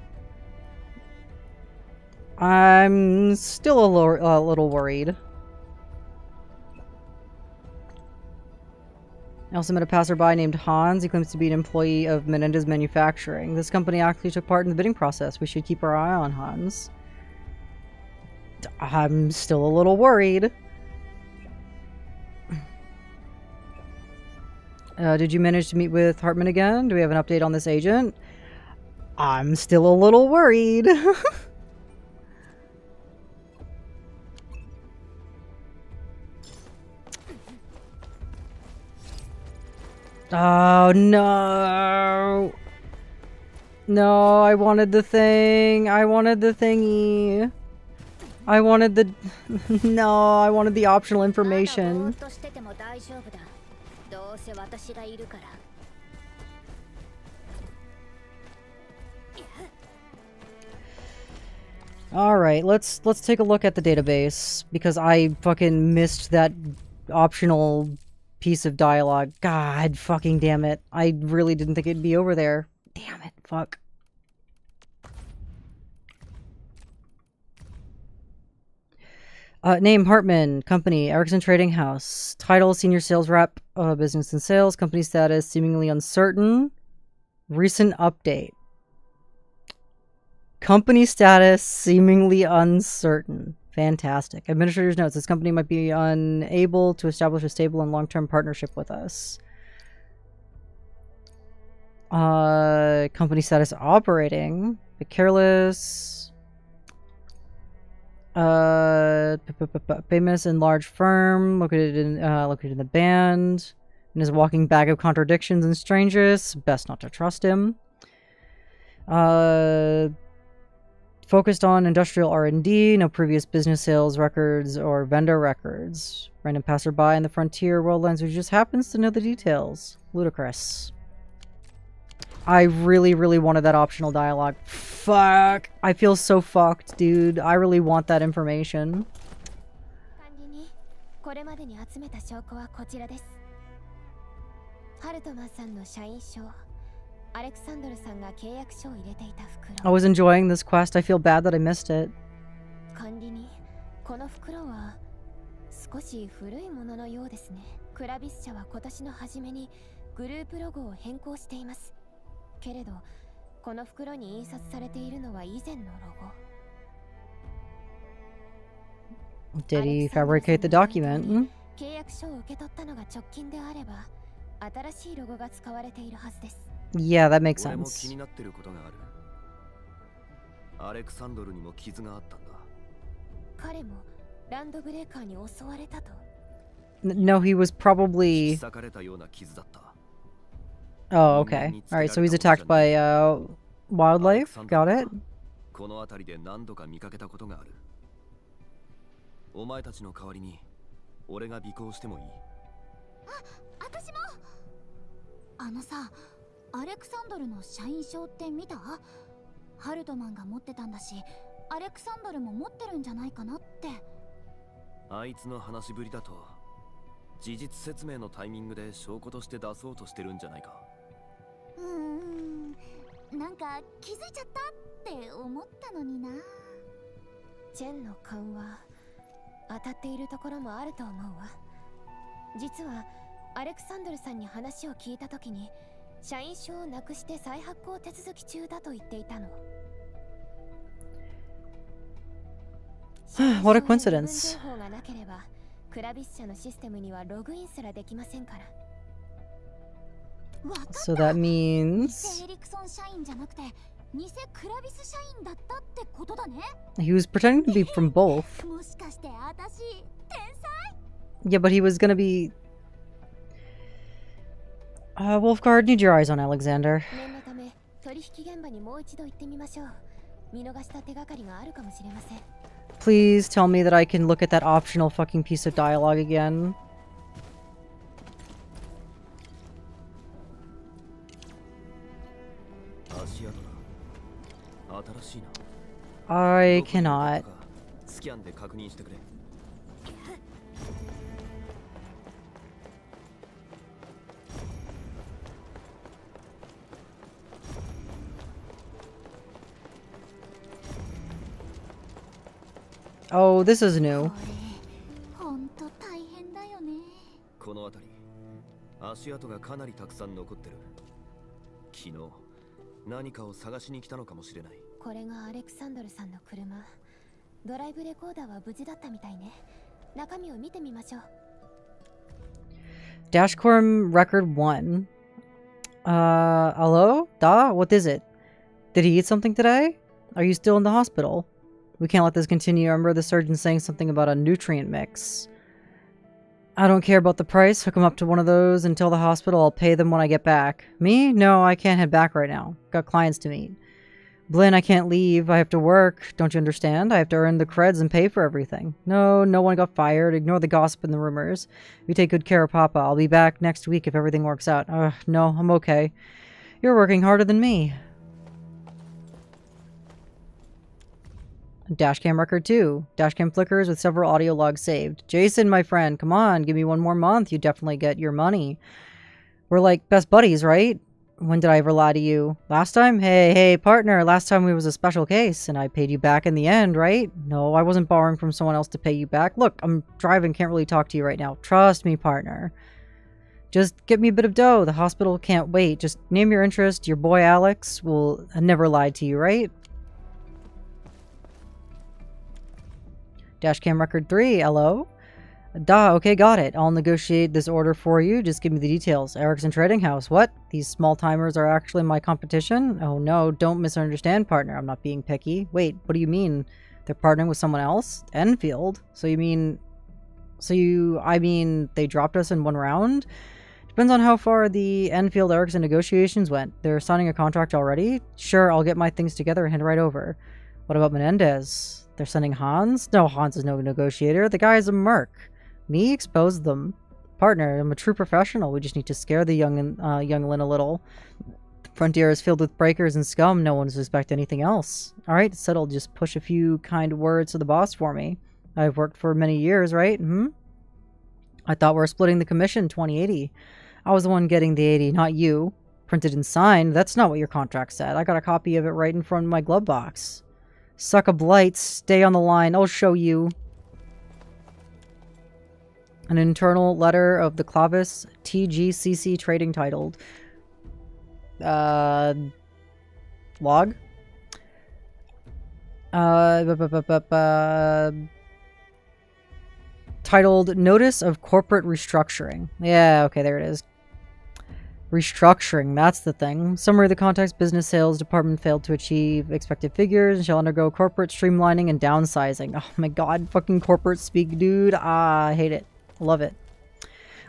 I'm still a little worried. I also met a passerby named Hans. He claims to be an employee of Menendez Manufacturing. This company actually took part in the bidding process. We should keep our eye on Hans. I'm still a little worried. Did you manage to meet with Hartman again? Do we have an update on this agent? I'm still a little worried. Oh no. No, I wanted the thing. I wanted the thingy. I wanted the no, I wanted the optional information. Alright, let's take a look at the database, because I fucking missed that optional piece of dialogue. God fucking damn it. I really didn't think it'd be over there. Damn it, fuck. Name, Hartman. Company, Ericsson Trading House. Title, Senior Sales Rep, Business and Sales. Company status, seemingly uncertain. Recent update. Company status, seemingly uncertain. Fantastic. Administrator's notes. This company might be unable to establish a stable and long-term partnership with us. Company status, operating. But careless. Famous and large firm located in the band, and his walking bag of contradictions and strangeness. Best not to trust him. Focused on industrial R&D, no previous business sales records or vendor records. Random passerby in the frontier worldlands who just happens to know the details. Ludicrous. I really, really wanted that optional dialogue. Fuck. I feel so fucked, dude. I really want that information. I was enjoying this quest. I feel bad that I missed it. この袋は少し古いもののようですね。クラビス社は今年の初めにグループロゴを変更しています。けれど、この袋に印刷されているのは以前のロゴ。Did he fabricate the document? 契約書を受け取ったのが直近であれば、新しいロゴが使われているはずです。Yeah, that makes 俺も sense. 気になってることがある。アレクサンドルにも傷があったんだ。彼もランドブレーカーに襲われたと。No, he was probably. 裂かれたような傷だった。Oh, okay. Alright, so he's attacked by wildlife. Got it. この辺りで何度か見かけたことがある。お前たちの代わりに俺が尾行してもいい？私も。あのさ、アレクサンドルの社員証って見た？ハルトマンが持ってたんだし、アレクサンドルも持ってるんじゃないかなって。あいつの話しぶりだと、事実説明のタイミングで証拠として出そうとしてるんじゃないか。なんか気づいちゃったって思ったのにな。ジェンの勘は当たっているところもあると思うわ。実はアレクサンドルさんに話を聞いたときに、社員証をなくして再発行手続き中だと言っていたの。What a coincidence. 情報がなければクラビス社のシステムにはログインすらできませんから。So that means エリクソン社員じゃなくて偽クラビス社員だったってことだね。 he was pretending to be from both. もしかして私天才？ Yeah, but he was gonna be. Wolfguard, need your eyes on Alexander. 念のため取引現場にもう一度行ってみましょう。見逃した手がかりがあるかもしれません。 Please tell me that I can look at that optional fucking piece of dialogue again. I cannot. Oh, this is new. 本当大変だよね。この辺り、足跡がかなりたくさん残ってる。昨日、何かを探しに来たのかもしれない。これがアレクサンドルさんの車。ドライブレコーダーは無事だったみたいね。中身を見てみましょう。Dashcam record 1. Hello? Da? What is it? Did he eat something today? Are you still in the hospital? We can't let this continue. I remember the surgeon saying something about a nutrient mix. I don't care about the price. Hook him up to one of those and tell the hospital I'll pay them when I get back. Me? No, I can't head back right now. Got clients to meet. Blinn, I can't leave. I have to work. Don't you understand? I have to earn the creds and pay for everything. No, no one got fired. Ignore the gossip and the rumors. You take good care of Papa. I'll be back next week if everything works out. No, I'm okay. You're working harder than me. Dashcam record 2. Dashcam flickers with several audio logs saved. Jason, my friend, come on, give me one more month. You definitely get your money. We're like best buddies, right? When did I ever lie to you? Last time? Hey, partner, last time we was a special case, and I paid you back in the end, right? No, I wasn't borrowing from someone else to pay you back. Look, I'm driving, can't really talk to you right now. Trust me, partner. Just get me a bit of dough. The hospital can't wait. Just name your interest. Your boy Alex will never lie to you, right? Dashcam record 3, hello? Da, okay, got it. I'll negotiate this order for you. Just give me the details. Erickson Trading House. What? These small-timers are actually my competition? Oh no, don't misunderstand, partner. I'm not being picky. Wait, what do you mean? They're partnering with someone else? Enfield? I mean, they dropped us in one round? Depends on how far the Enfield Erickson negotiations went. They're signing a contract already? Sure, I'll get my things together and head right over. What about Menendez? They're sending Hans? No, Hans is no negotiator. The guy is a merc. Me? Expose them. Partner, I'm a true professional. We just need to scare the youngin' a little. The frontier is filled with breakers and scum. No one will suspect anything else. Alright, settled. Just push a few kind words to the boss for me. I've worked for many years, right? I thought we were splitting the commission, 20/80. I was the one getting the 80, not you. Printed and signed? That's not what your contract said. I got a copy of it right in front of my glove box. Suck a blight, stay on the line, I'll show you. An internal letter of the Clavis TGCC trading titled log? Titled Notice of Corporate Restructuring. Yeah, okay, there it is. Restructuring, that's the thing. Summary of the context: business sales department failed to achieve expected figures and shall undergo corporate streamlining and downsizing. Oh my god, fucking corporate speak, dude. I hate it. Love it.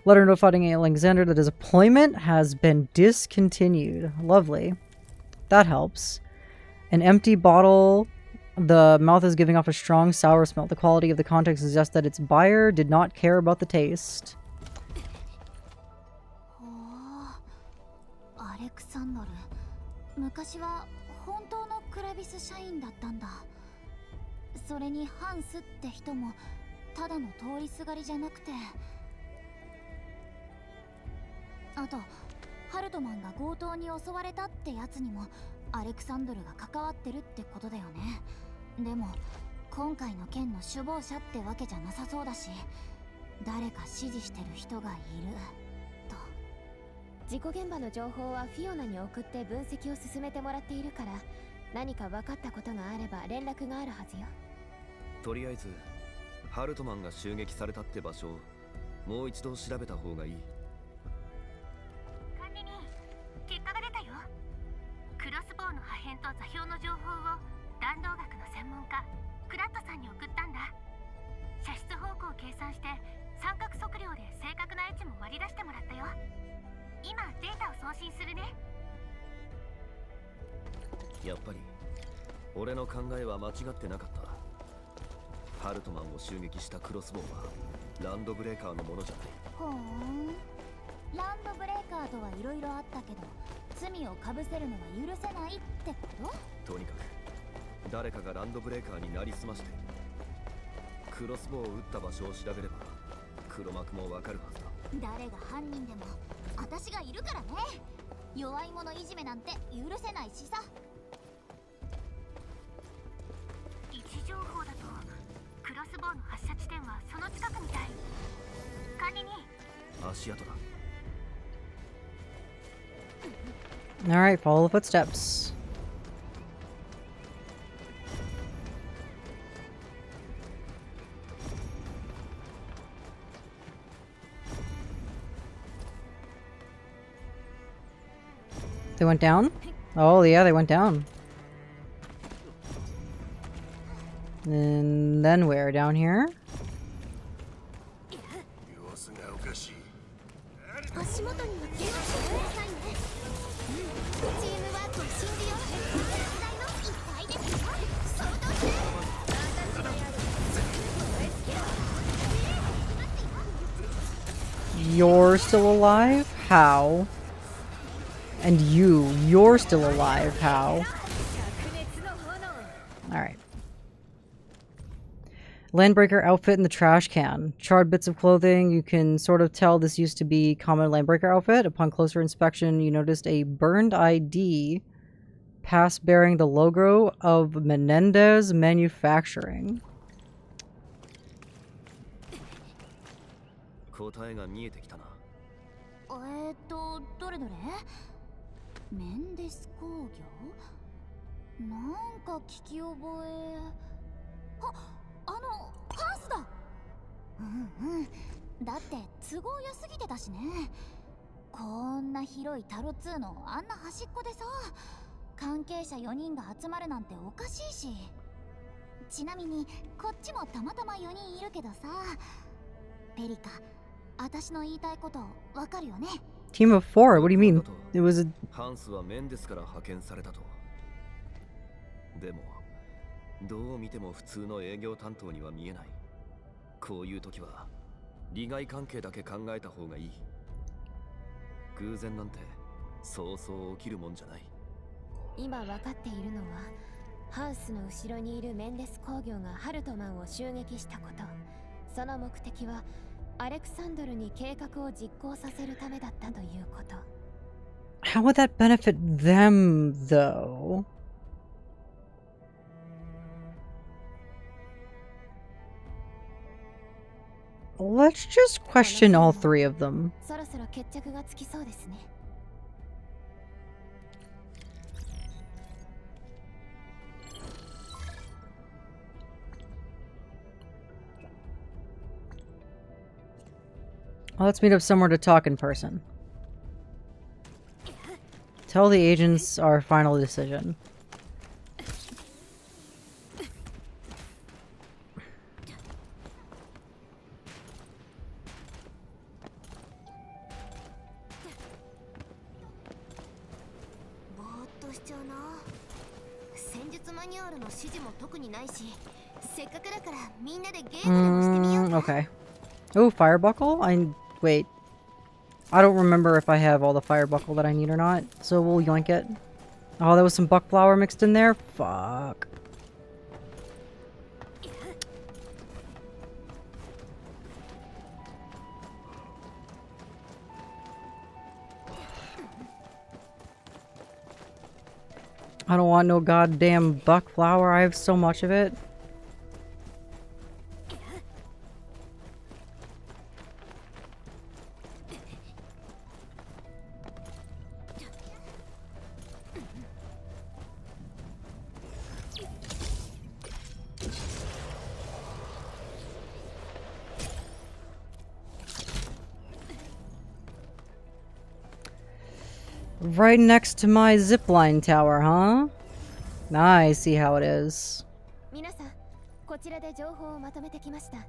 Letter notifying Alexander that his employment has been discontinued. Lovely. That helps. An empty bottle. The mouth is giving off a strong sour smell. The quality of the context suggests that its buyer did not care about the taste. アレクサンドル、昔は本当のクラビス社員だったんだ。それにハンスって人もただの通りすがりじゃなくて、あとハルトマンが強盗に襲われたってやつにもアレクサンドルが関わってるってことだよね。でも今回の件の首謀者ってわけじゃなさそうだし、誰か指示してる人がいると。事故現場の情報はフィオナに送って分析を進めてもらっているから、何か分かったことがあれば連絡があるはずよ。とりあえずハルトマンが襲撃されたって場所をもう一度調べた方がいい。管理人、座標の情報を弾道学の専門家クラットさんに送ったんだ。射出方向を計算して三角測量で正確な位置も割り出してもらったよ。今データを送信するね。やっぱり俺の考えは間違ってなかった。ハルトマンを襲撃したクロスボウはランドブレーカーのものじゃない。ほーん。ランドブレーカーとはいろいろあったけど、罪をかぶせるのは許せないってこと？とにかく誰かがランドブレーカーになりすましてる。クロスボウを撃った場所を調べれば黒幕もわかるはずだ。誰が犯人でも私がいるからね。弱い者いじめなんて許せないしさ。位置情報だとクロスボウの発射地点はその近くみたい。管理人、足跡だ。Alright, follow the footsteps. They went down? Oh, yeah, they went down. And then where? Down here? You're still alive? How? And you're still alive. How? Alright. Landbreaker outfit in the trash can. Charred bits of clothing. You can sort of tell this used to be common Landbreaker outfit. Upon closer inspection, you noticed a burned ID pass bearing the logo of Menendez Manufacturing. 答えが見えてきたな。どれどれ？メンデス工業？なんか聞き覚え。ハンスだ。うんうん。だって都合良すぎてたしね。こんな広いタロ2のあんな端っこでさ、関係者4人が集まるなんておかしいし。ちなみにこっちもたまたま4人いるけどさ、ペリカ、私の言いたいことわかるよね？ Team of 4? What do you mean? It was a... ハンスはメンデスから派遣されたと。でもどう見ても普通の営業担当には見えない。こういう時は利害関係だけ考えた方がいい。偶然なんてそうそう起きるもんじゃない。今分かっているのは、ハウスの後ろにいるメンデス工業がハルトマンを襲撃したこと。その目的はアレクサンドルに計画を実行させるためだったということ。How would that benefit them, though? Let's just question all three of them. そろそろ決着がつきそうですね。Well, let's meet up somewhere to talk in person. Tell the agents our final decision. Okay. Oh, fire buckle? Wait. I don't remember if I have all the fire buckle that I need or not, so we'll yoink it. Oh, there was some buck flower mixed in there? Fuck. I don't want no goddamn buck flower. I have so much of it. Right next to my zipline tower, huh? Now I see how it is. 皆さん、こちらで情報をまとめてきました。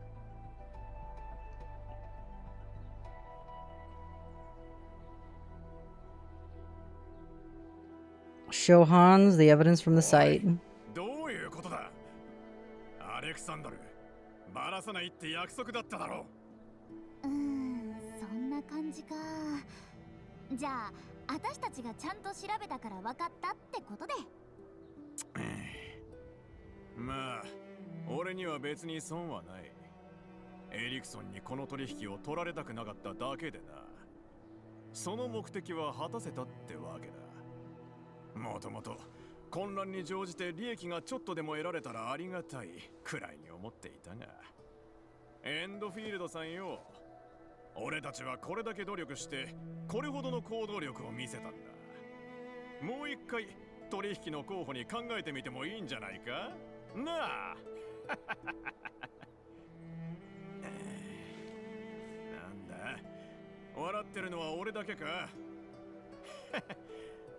Show Hans the evidence from the site. どういうことだ？アレクサンダル、バラさないって約束だっただろそんな感じか。じゃあ私たちがちゃんと調べたから分かったってことで。まあ俺には別に損はない。エリクソンにこの取引を取られたくなかっただけでな。その目的は果たせたってわけだ。もともと混乱に乗じて利益がちょっとでも得られたらありがたいくらいに思っていたが、エンドフィールドさんよ、俺たちはこれだけ努力してこれほどの行動力を見せたんだ。もう一回取引の候補に考えてみてもいいんじゃないかなあ。なんだ、笑ってるのは俺だけか。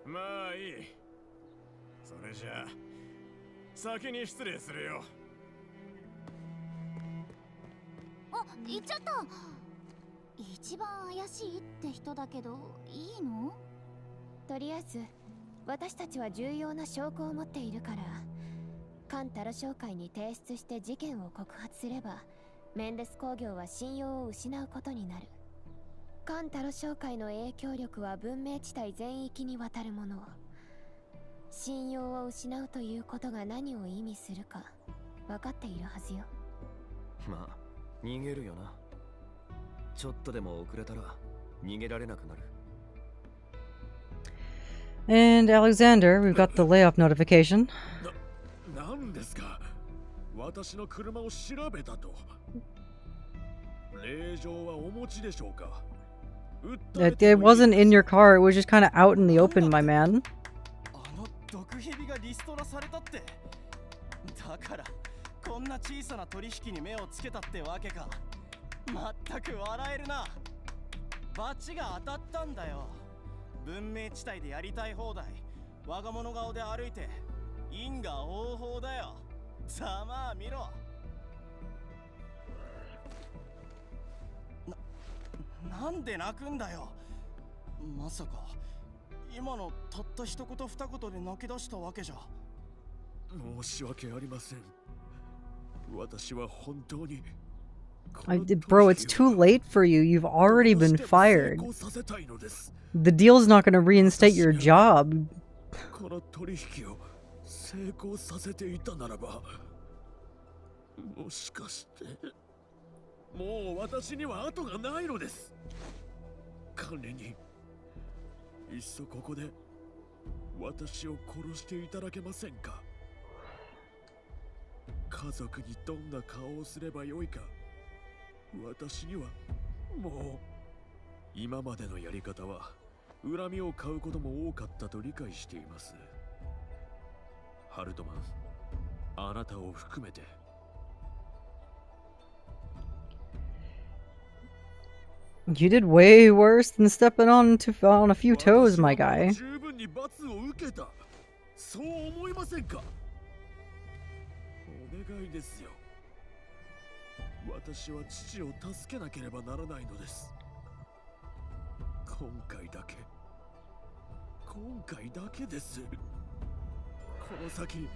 まあいい。それじゃあ先に失礼するよ。あ、行っちゃった。一番怪しいって人だけどいいの？とりあえず私たちは重要な証拠を持っているから、カンタロ商会に提出して事件を告発すればメンデス工業は信用を失うことになる。カンタロ商会の影響力は文明地帯全域にわたるもの。信用を失うということが何を意味するか分かっているはずよ。まあ逃げるよな。ちょっとでも遅れたら逃げられなくなる。 And Alexander, we've got the layoff notification. なんですか？私の車を調べたと。令状はお持ちでしょうか？It wasn't in your car, it was just kind of out in the open, my man. 毒蛇がリストラされたって。だからこんな小さな取引に目をつけたってわけか。まったく笑えるな。バチが当たったんだよ。文明地帯でやりたい放題、我が物顔で歩いて因果応報だよ。ざまあ見ろ。なんで泣くんだよ。まさか今のたった一言二言で泣き出したわけじゃ。申し訳ありません。私は本当に。Bro, it's too late for you. You've already been fired. The deal's not going to reinstate your job. この取引を成功させていたならば、もしかしてもう私には後がないのです。管理人、いっそここで私を殺していただけませんか？家族にどんな顔をすればよいか、私にはもう。今までのやり方は恨みを買うことも多かったと理解しています。ハルトマン、あなたを含めて。You did way worse than stepping on a few toes, my guy. 十分に罰を受けた。そう思いませんか？お願いですよ。私は父を助けなければならないのです。今回だけです。この先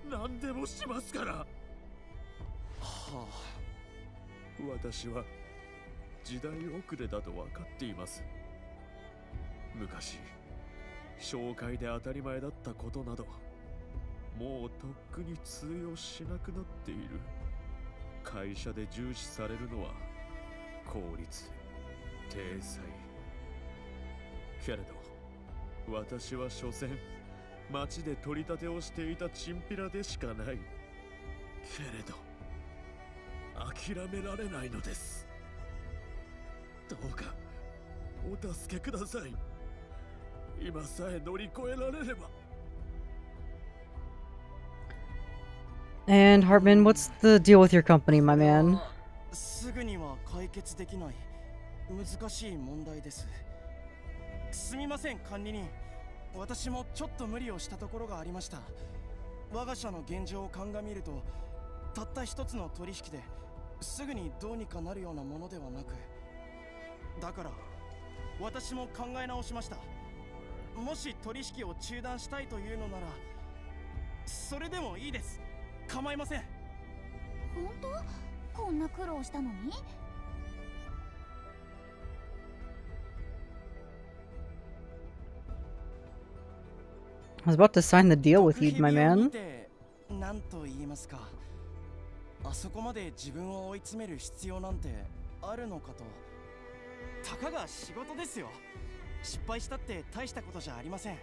何でもしますから。はあ、私は時代遅れだと分かっています。昔紹介で当たり前だったことなどもうとっくに通用しなくなっている。会社で重視されるのは効率、体裁。けれど私は所詮町で取り立てをしていたチンピラでしかない。けれど諦められないのです。どうかお助けください。今さえ乗り越えられれば。And Hartman, what's the deal with your company, my man? すぐには解決できない難しい問題です。すみません管理人、私もちょっと無理をしたところがありました。我が社の現状を鑑みると、たった一つの取引ですぐにどうにかなるようなものではなく、だから私も考え直しました。もし取引を中断したいというのなら、それでもいいです。構いません。本当？こんな苦労したのに？ I was about to sign the deal with you, my man. なんと言いますか、あそこまで自分を追い詰める必要なんてあるのかと。たかが仕事ですよ。失敗したって大したことじゃありません。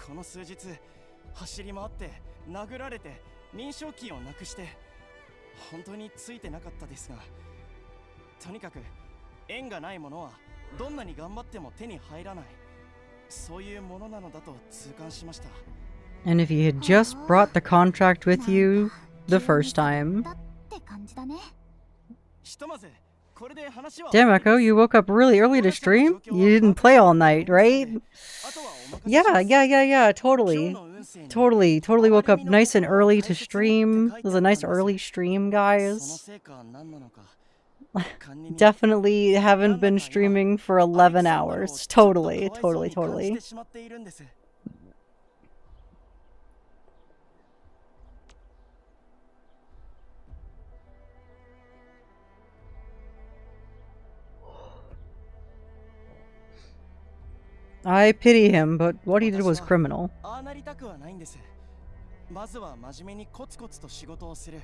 この数日走り回って殴られて認証キーをなくして本当についてなかったですが、とにかく縁がないものはどんなに頑張っても手に入らない、そういうものなのだと痛感しました。 And if you had just brought the contract with you the first time. Damn, Echo, you woke up really early to stream? You didn't play all night, right? Yeah, totally. Totally woke up nice and early to stream. It was a nice early stream, guys. Definitely haven't been streaming for 11 hours. Totally. I pity him, but what he did was criminal. まずは真面目にコツコツと仕事をする。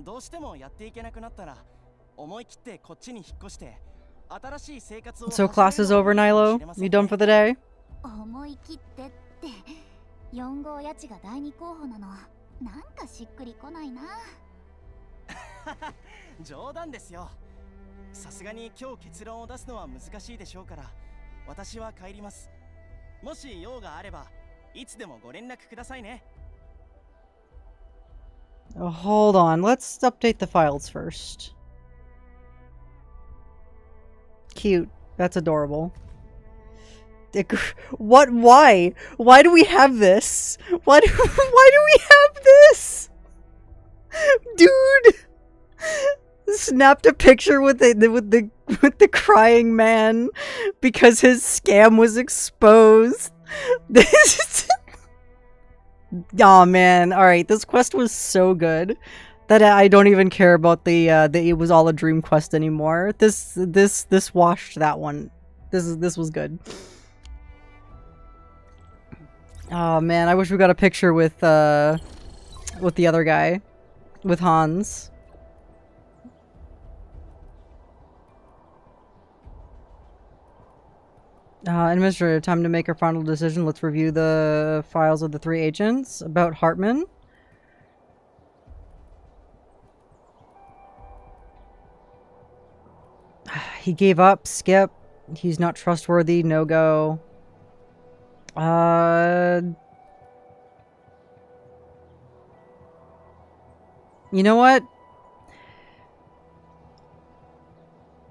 どうしてもやっていけなくなったら、思い切ってこっちに引っ越して、新しい生活を。So class is over, Nilo? You done for the day? 思い切ってって、4号家賃が第2候補なの。なんかしっくりこないな。冗談ですよ。さすがに今日結論を出すのは難しいでしょうから、私は帰ります。もし用があれば、いつでもご連絡くださいね。Hold on, let's update the files first. Cute. That's adorable. What? Why? Why do we have this? Why do we have this? Dude! Snapped a picture with the crying man because his scam was exposed. This oh man, alright, this quest was so good that I don't even care about the it was all a dream quest anymore. This washed that one. This was good. Oh man, I wish we got a picture with the other guy, with Hans. Administrator, time to make our final decision. Let's review the files of the 3 agents. About Hartman. He gave up. Skip. He's not trustworthy. No go. You know what?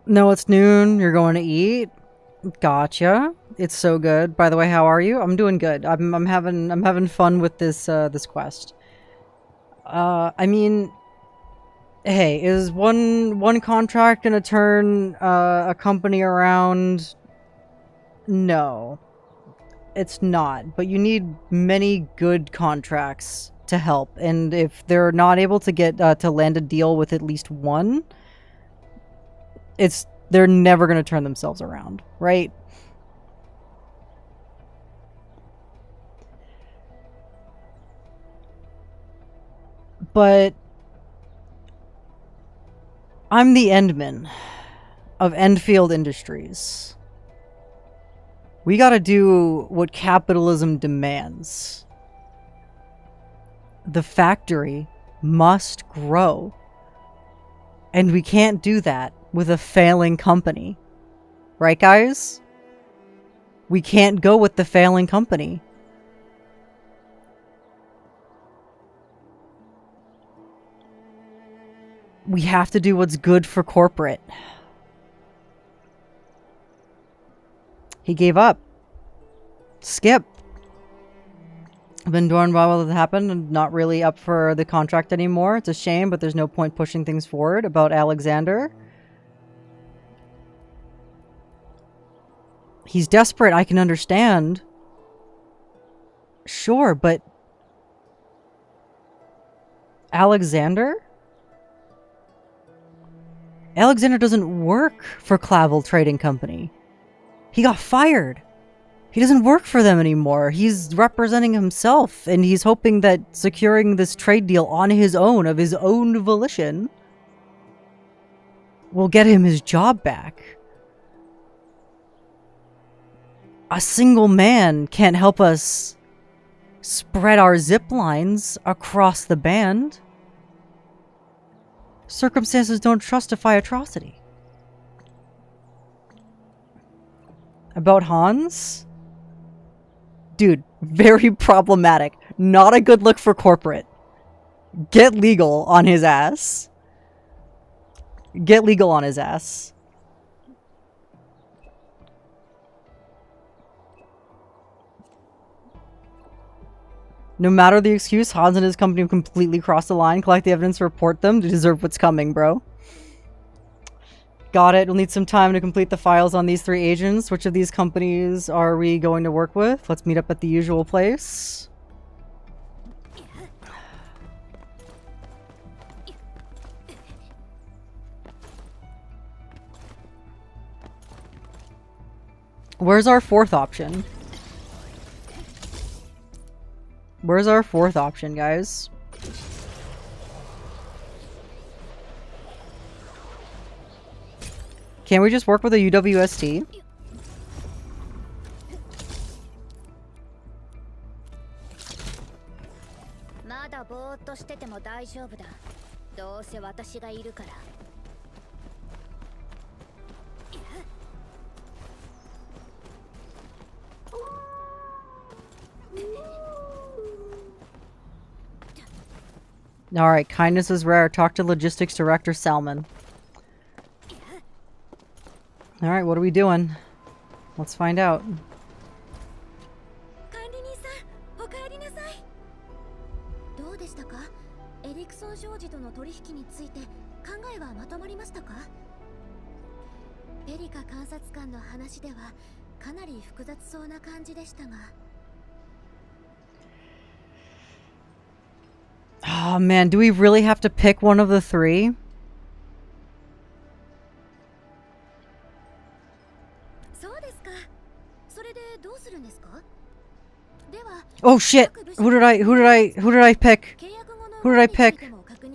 No, it's noon. You're going to eat. Gotcha. It's so good. By the way, how are you? I'm doing good. I'm having fun with this this quest. I mean, hey, is one contract gonna turn a company around? No, it's not. But you need many good contracts to help, and if they're not able to get to land a deal with at least one, they're never going to turn themselves around, right? But I'm the Endman of Enfield Industries. We gotta do what capitalism demands. The factory must grow. And we can't do that with a failing company. Right, guys? We can't go with the failing company. We have to do what's good for corporate. He gave up. Skip. I've been doing well with it happened and not really up for the contract anymore. It's a shame, but there's no point pushing things forward. About Alexander. He's desperate, I can understand. Sure, but... Alexander? Alexander doesn't work for Clavel Trading Company. He got fired. He doesn't work for them anymore. He's representing himself, and he's hoping that securing this trade deal on his own, of his own volition, will get him his job back. A single man can't help us spread our zip lines across the band. Circumstances don't justify atrocity. About Hans? Dude, very problematic. Not a good look for corporate. Get legal on his ass. Get legal on his ass. No matter the excuse, Hans and his company have completely crossed the line. Collect the evidence, report them. They deserve what's coming, bro. Got it. We'll need some time to complete the files on these 3 agents. Which of these companies are we going to work with? Let's meet up at the usual place. Where's our 4th option? Where's our 4th option, guys? Can't we just work with a UWST? Alright, kindness is rare. Talk to Logistics Director Salmon. Alright, what are we doing? Let's find out. Oh man, do we really have to pick one of the 3? Oh shit! Who did I pick? Who did I pick?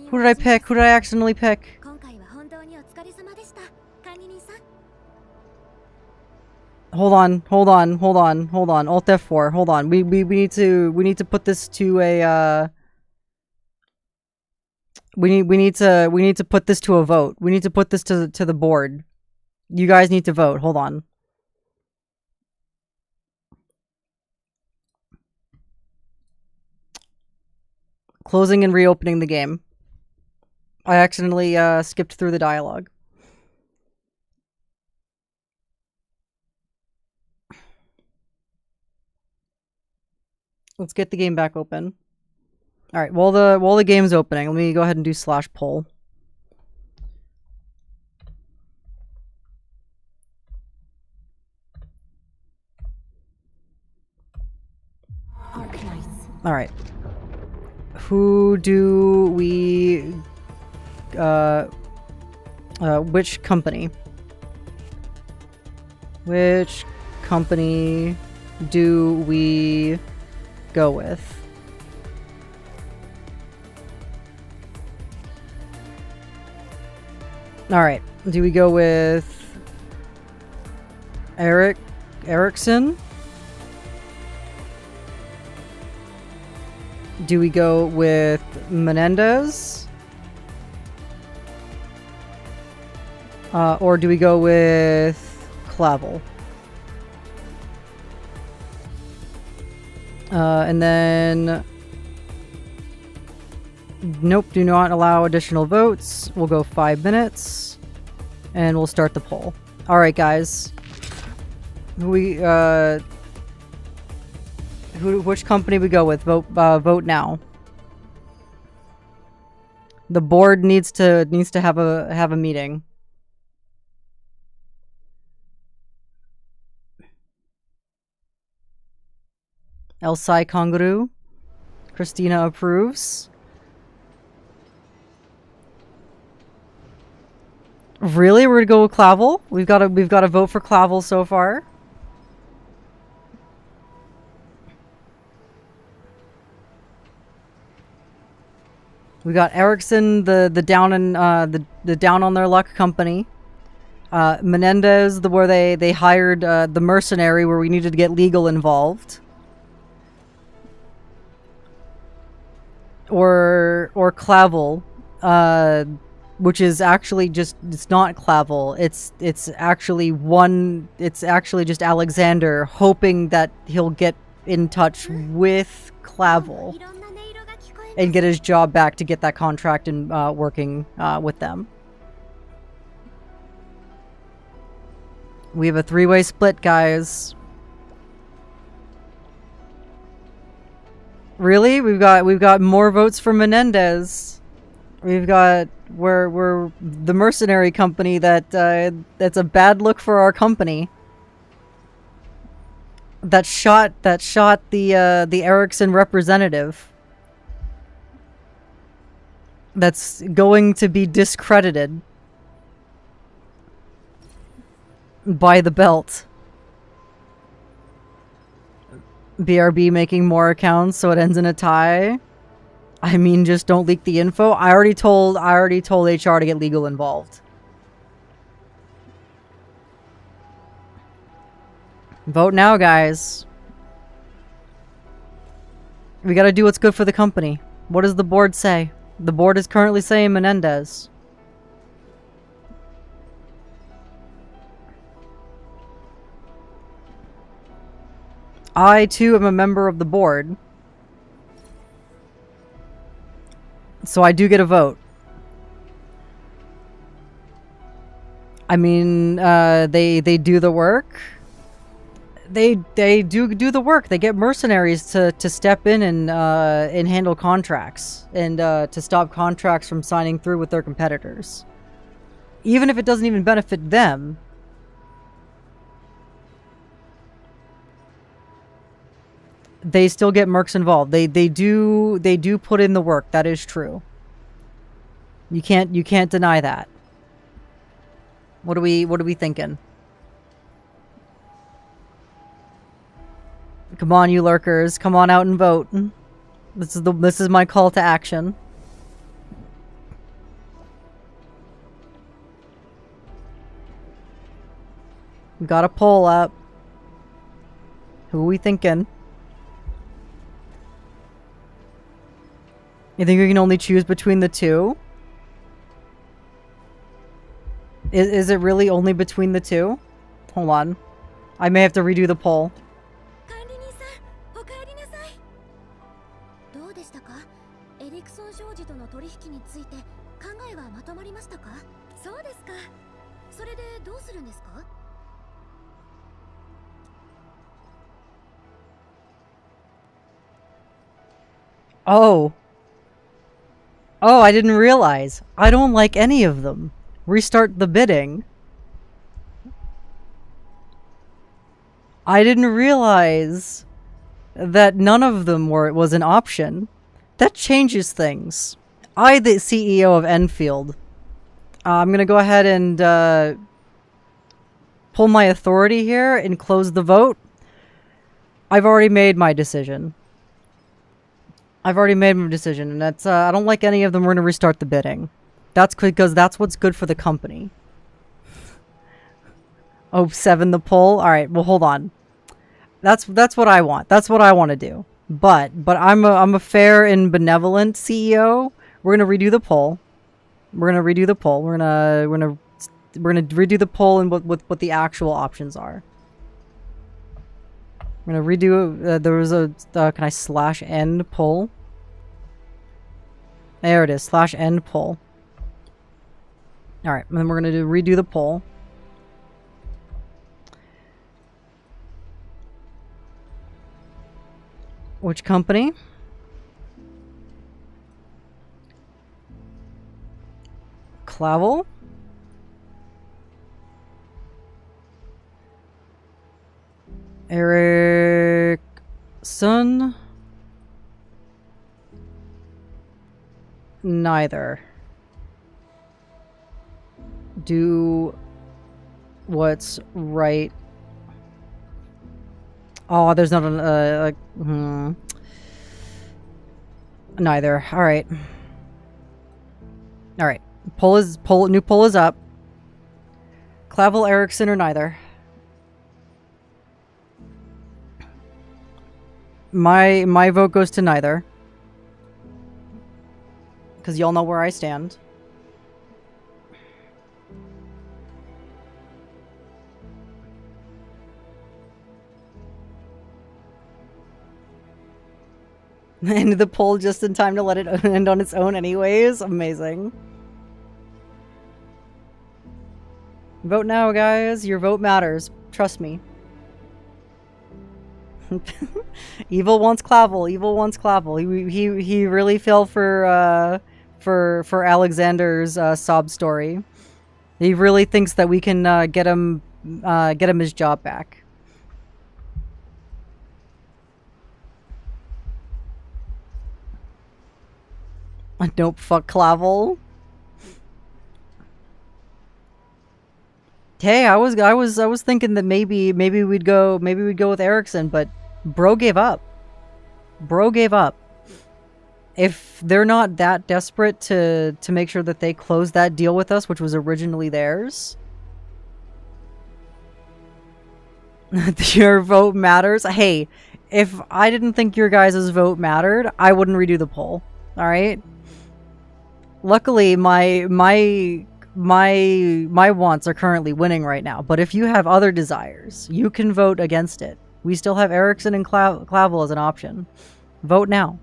Who did I accidentally pick? Hold on. Alt F4. Hold on. We need to put this to a we need to put this to a vote. We need to put this to the board. You guys need to vote. Hold on. Closing and reopening the game. I accidentally skipped through the dialogue. Let's get the game back open. Alright, while the game's opening, let me go ahead and do /poll. Arknights. Alright. Who do we... which company? Which company do we go with? Alright, do we go with Erickson? Do we go with Menendez? Or do we go with Clavel? And then... Nope, do not allow additional votes. We'll go 5 minutes. And we'll start the poll. Alright, guys. Who Which company we go with? Vote now. The board needs to have a meeting. Elsai Kangaroo. Christina approves. Really? We're gonna go with Clavel? We've got a vote for Clavel so far. We got Ericsson, the down in the down on their luck company. Menendez, where they hired the mercenary where we needed to get legal involved. Or Clavel, which is actually it's not Clavel. It's actually just Alexander hoping that he'll get in touch with Clavel and get his job back to get that contract and working with them. We have a 3-way split, guys. Really? We've got more votes for Menendez. We're the mercenary company that's a bad look for our company. That shot the Ericsson representative. That's going to be discredited by the belt. BRB making more accounts so it ends in a tie. I mean, just don't leak the info. I already told HR to get legal involved. Vote now, guys. We gotta do what's good for the company. What does the board say? The board is currently saying Menendez. I, too, am a member of the board. So I do get a vote. I mean, they do the work. They do the work. They get mercenaries to step in and handle contracts and to stop contracts from signing through with their competitors. Even if it doesn't even benefit them. They still get mercs involved. They do put in the work. That is true. You can't deny that. What are we thinking? Come on, you lurkers. Come on out and vote. This is my call to action. We got a poll up. Who are we thinking? You think we can only choose between the two? Is it really only between the two? Hold on. I may have to redo the poll. Oh. Oh, I didn't realize. I don't like any of them. Restart the bidding. I didn't realize that none of them was an option. That changes things. I, the CEO of Enfield, I'm gonna go ahead and pull my authority here and close the vote. I've already made my decision. And that's, I don't like any of them. We're gonna restart the bidding. That's because that's what's good for the company. Oh, 7 the poll? Alright, well hold on. That's what I want. That's what I want to do. But I'm a fair and benevolent CEO. We're gonna redo the poll. We're gonna redo the poll and what the actual options are. We're gonna redo. There was a. Can I /end poll? There it is. /end poll. All right, and then we're gonna redo the poll. Which company? Clavel? Erickson? Neither. Do what's right. Oh, there's not an, Neither. Alright. Alright. New poll is up. Clavel, Erickson, or neither. My vote goes to neither. Because y'all know where I stand. Ended the poll just in time to let it end on its own anyways. Amazing. Vote now, guys. Your vote matters. Trust me. Evil wants Clavel. Evil wants Clavel. He really fell for Alexander's sob story. He really thinks that we can get him his job back. Nope, fuck Clavel. Hey, I was thinking that maybe we'd go with Erickson, but bro gave up. Bro gave up. If they're not that desperate to make sure that they close that deal with us, which was originally theirs, your vote matters. Hey, if I didn't think your guys' vote mattered, I wouldn't redo the poll. All right. Luckily, my wants are currently winning right now, but if you have other desires, you can vote against it. We still have Erickson and Clavel as an option. Vote now.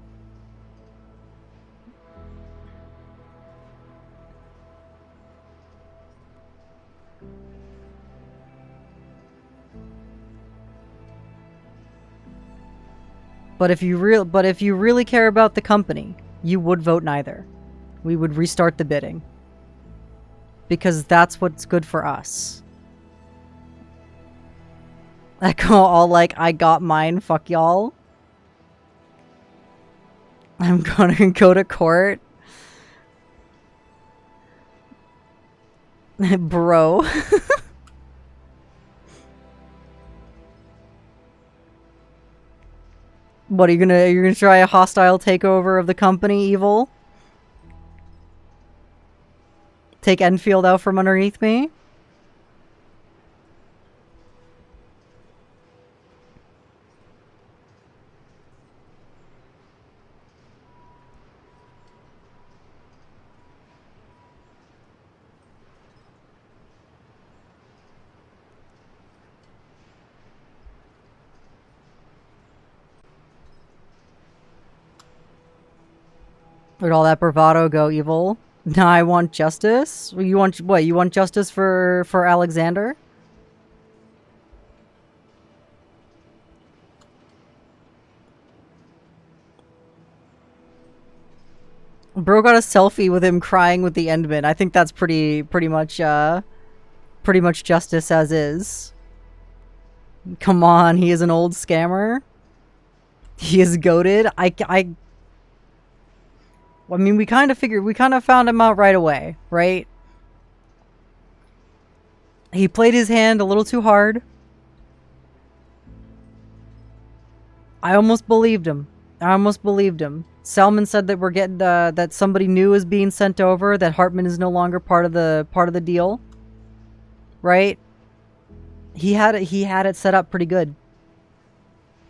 But if you really care about the company, you would vote neither. We would restart the bidding. Because that's what's good for us. Echo all like, I got mine, fuck y'all. I'm gonna go to court. Bro. What, you're gonna try a hostile takeover of the company, Evil? Take Enfield out from underneath me? Where'd all that bravado go, Evil? Now I want justice? You want what? You want justice for Alexander? Bro got a selfie with him crying with the Endman. I think that's pretty much justice as is. Come on, he is an old scammer. He is goated. I mean, we kind of found him out right away, right? He played his hand a little too hard. I almost believed him. Salmon said that we're getting that somebody new is being sent over, that Hartman is no longer part of the deal. Right? He had it set up pretty good.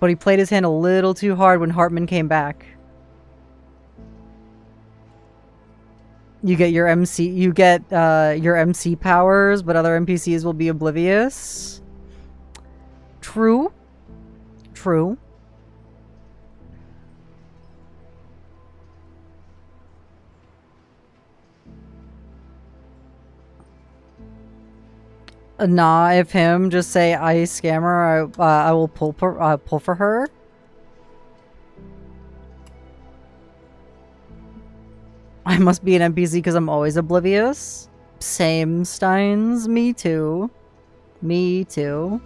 But he played his hand a little too hard when Hartman came back. You get your MC powers, but other NPCs will be oblivious. True. True. Nah, if him, just say I scammer, I will pull for her. I must be an NPC because I'm always oblivious. Same, Steins. Me too. Me too.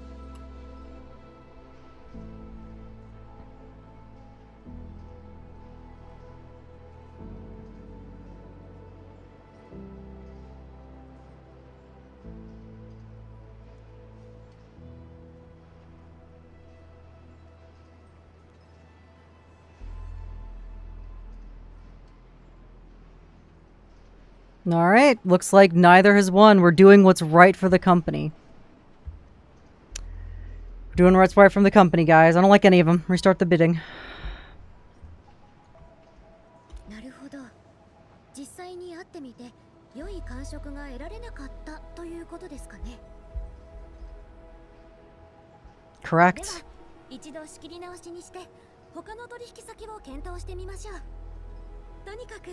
Alright, looks like neither has won. We're doing what's right for the company. We're doing what's right from the company, guys. I don't like any of them. Restart the bidding. なるほど。実際に会ってみて良い感触が得られなかったということですかね。Correct. では一度仕切り直しにして他の取引先を検討してみましょう。とにかく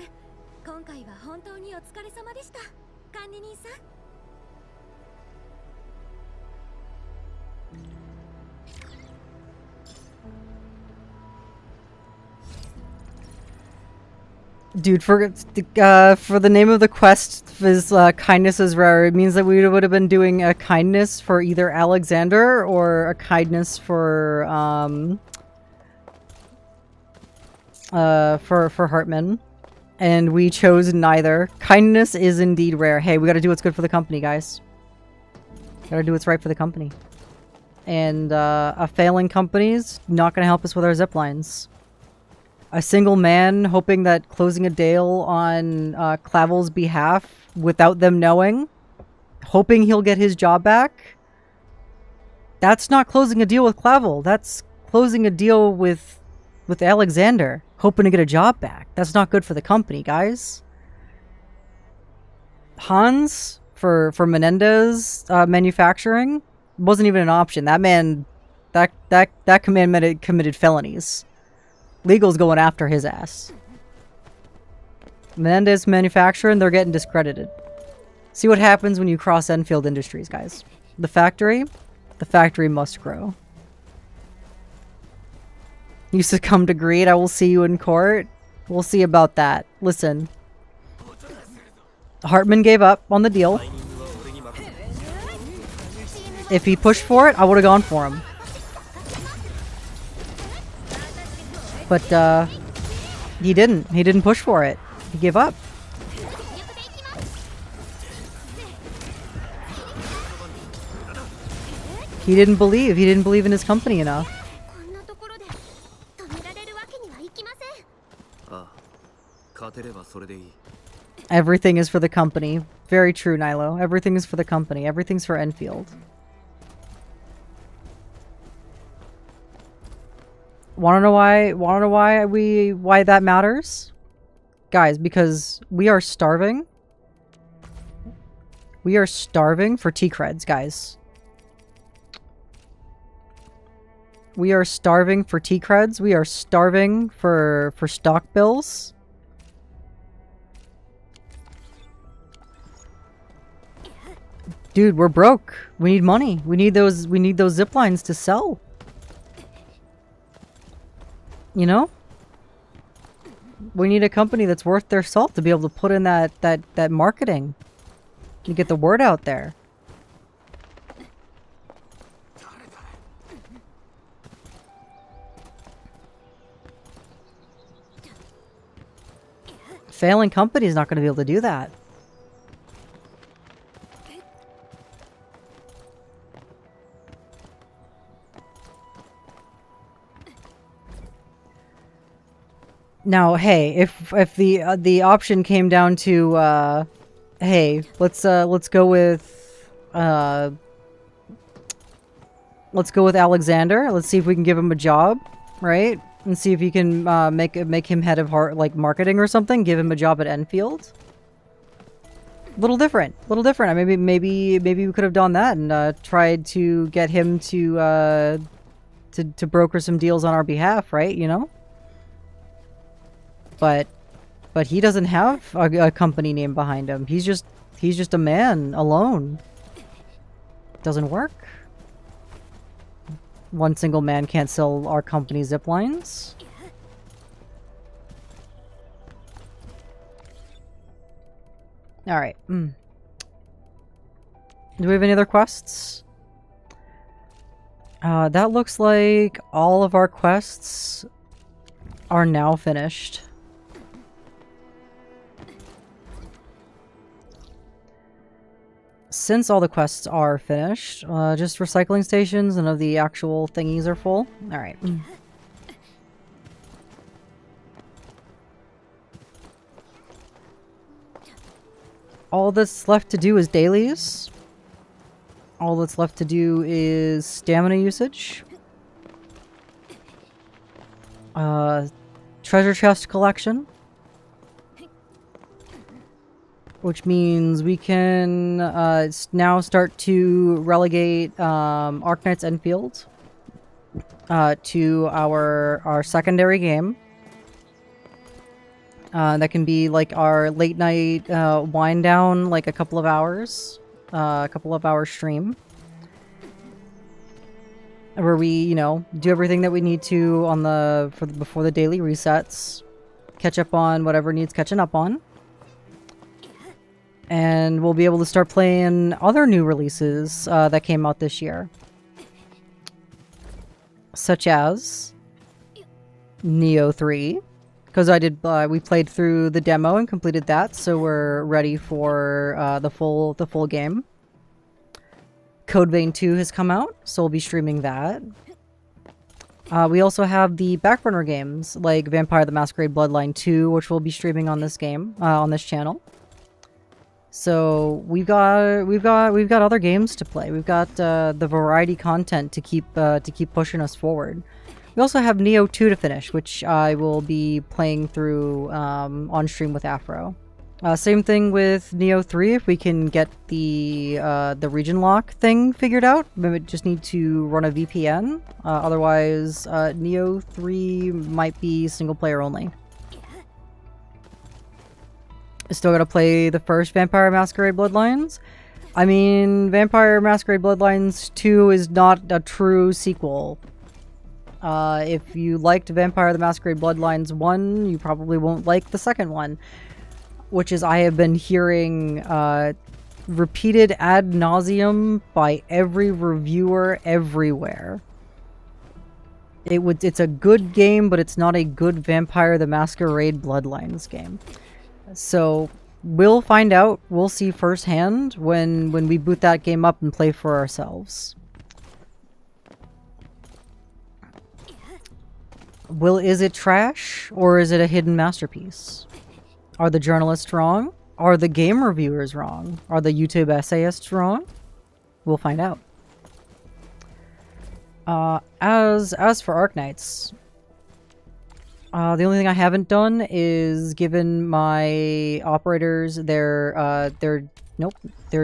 今回は本当にお疲れ様でした、管理人さん。Dude, for the name of the quest is kindness is rare. It means that we would have been doing a kindness for either Alexander or a kindness for Hartman. And we chose neither. Kindness is indeed rare. Hey, we gotta do what's good for the company, guys. Gotta do what's right for the company. And a failing company's not gonna help us with our zip lines. A single man hoping that closing a deal on Clavel's behalf without them knowing, hoping he'll get his job back. That's not closing a deal with Clavel. That's closing a deal with Alexander, hoping to get a job back. That's not good for the company, guys. Hans for Menendez manufacturing wasn't even an option. That man, that command committed felonies. Legal's going after his ass. Menendez manufacturing, they're getting discredited. See what happens when you cross Enfield Industries, guys. The factory must grow. You succumb to greed, I will see you in court. We'll see about that. Listen. Hartman gave up on the deal. If he pushed for it, I would have gone for him. But, he didn't. He didn't push for it. He gave up. He didn't believe. He didn't believe in his company enough. Everything is for the company. Very true, Nilo. Everything is for the company. Everything's for Enfield. Wanna know why that matters? Guys, because we are starving. We are starving for T-creds, guys. We are starving for T-creds. We are starving for stock bills. Dude, we're broke. We need money. We need those zip lines to sell. You know? We need a company that's worth their salt to be able to put in that marketing. To get the word out there. Failing company is not going to be able to do that. Now, hey, if the option came down to, hey, let's go with Alexander. Let's see if we can give him a job, right? And see if you can make him head of marketing or something. Give him a job at Enfield. Little different. Maybe we could have done that and tried to get him to broker some deals on our behalf, right? You know. But he doesn't have a company name behind him. He's just a man alone. Doesn't work. One single man can't sell our company zip lines. Alright. Do we have any other quests? That looks like all of our quests are now finished. Since all the quests are finished, just recycling stations and of the actual thingies are full. Alright. All that's left to do is dailies. All that's left to do is stamina usage. Treasure chest collection. Which means we can now start to relegate Arknights Enfield to our secondary game. That can be like our late night wind down, like a couple of hours stream. Where we, you know, do everything that we need to on before the daily resets. Catch up on whatever needs catching up on. And we'll be able to start playing other new releases that came out this year. Such as Neo 3. Because we played through the demo and completed that, so we're ready for the full game. Code Vein 2 has come out, so we'll be streaming that. We also have the backburner games, like Vampire the Masquerade Bloodline 2, which we'll be streaming on this game, on this channel. So we've got other games to play. We've got the variety content to keep pushing us forward. We also have Neo 2 to finish, which I will be playing through on stream with Afro. Same thing with Neo 3. If we can get the region lock thing figured out, we just need to run a VPN. Otherwise, Neo 3 might be single player only. Still gotta play the first Vampire Masquerade Bloodlines. I mean, Vampire Masquerade Bloodlines 2 is not a true sequel. If you liked Vampire the Masquerade Bloodlines 1, you probably won't like the second one. Which is, I have been hearing repeated ad nauseum by every reviewer everywhere. It's a good game, but it's not a good Vampire the Masquerade Bloodlines game. So we'll find out. We'll see firsthand when we boot that game up and play for ourselves. Is it trash, or is it a hidden masterpiece? Are the journalists wrong? Are the game reviewers wrong? Are the YouTube essayists wrong? We'll find out. As for Arknights, the only thing I haven't done is given my operators their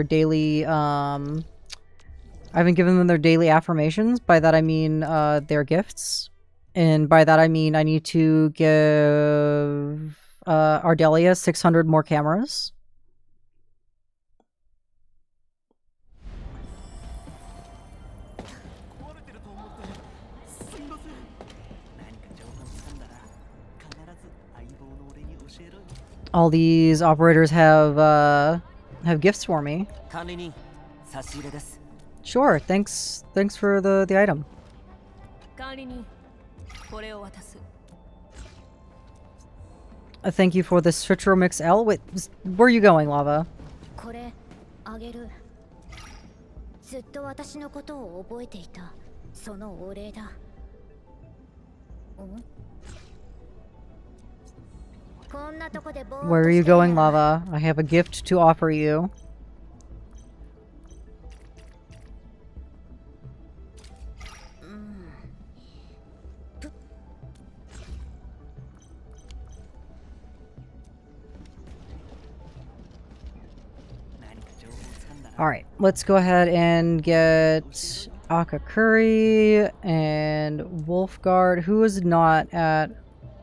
daily I haven't given them their daily affirmations. By that I mean their gifts. And by that I mean I need to give Ardelia 600 more cameras. All these operators have gifts for me. Sure, thanks for the item. Thank you for the Citro Mix L. Wait, where are you going, Lava? Where are you going, Lava? I have a gift to offer you. Alright, let's go ahead and get Akakuri and Wolfguard, who is not at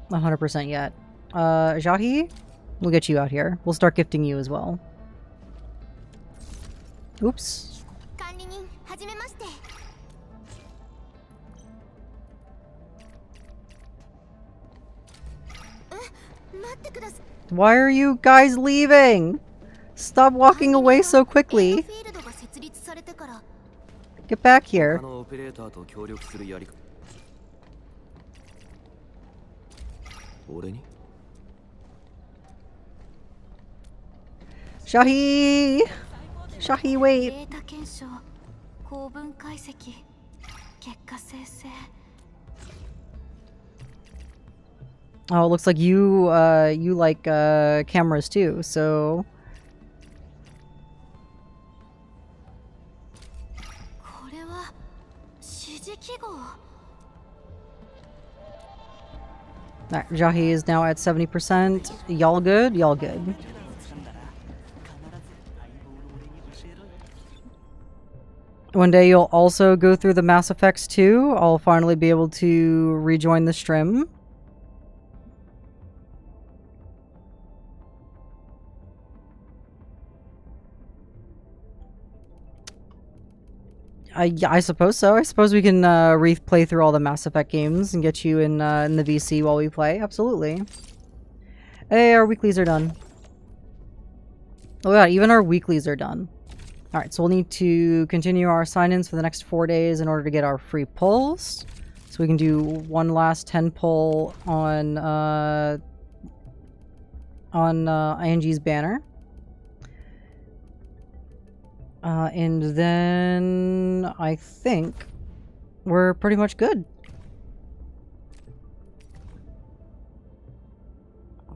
100% yet. Jahi? We'll get you out here. We'll start gifting you as well. Oops. Why are you guys leaving? Stop walking away so quickly. Get back here. Shahi! Shahi, wait. Oh, it looks like you like cameras too, so... Alright, Jahi is now at 70%. Y'all good? Y'all good. One day you'll also go through the Mass Effects too. I'll finally be able to rejoin the stream. I suppose so. I suppose we can replay through all the Mass Effect games and get you in the VC while we play. Absolutely. Hey, our weeklies are done. Oh yeah, even our weeklies are done. Alright, so we'll need to continue our sign-ins for the next 4 days in order to get our free pulls. So we can do one last 10 pull on ING's banner. And then I think we're pretty much good.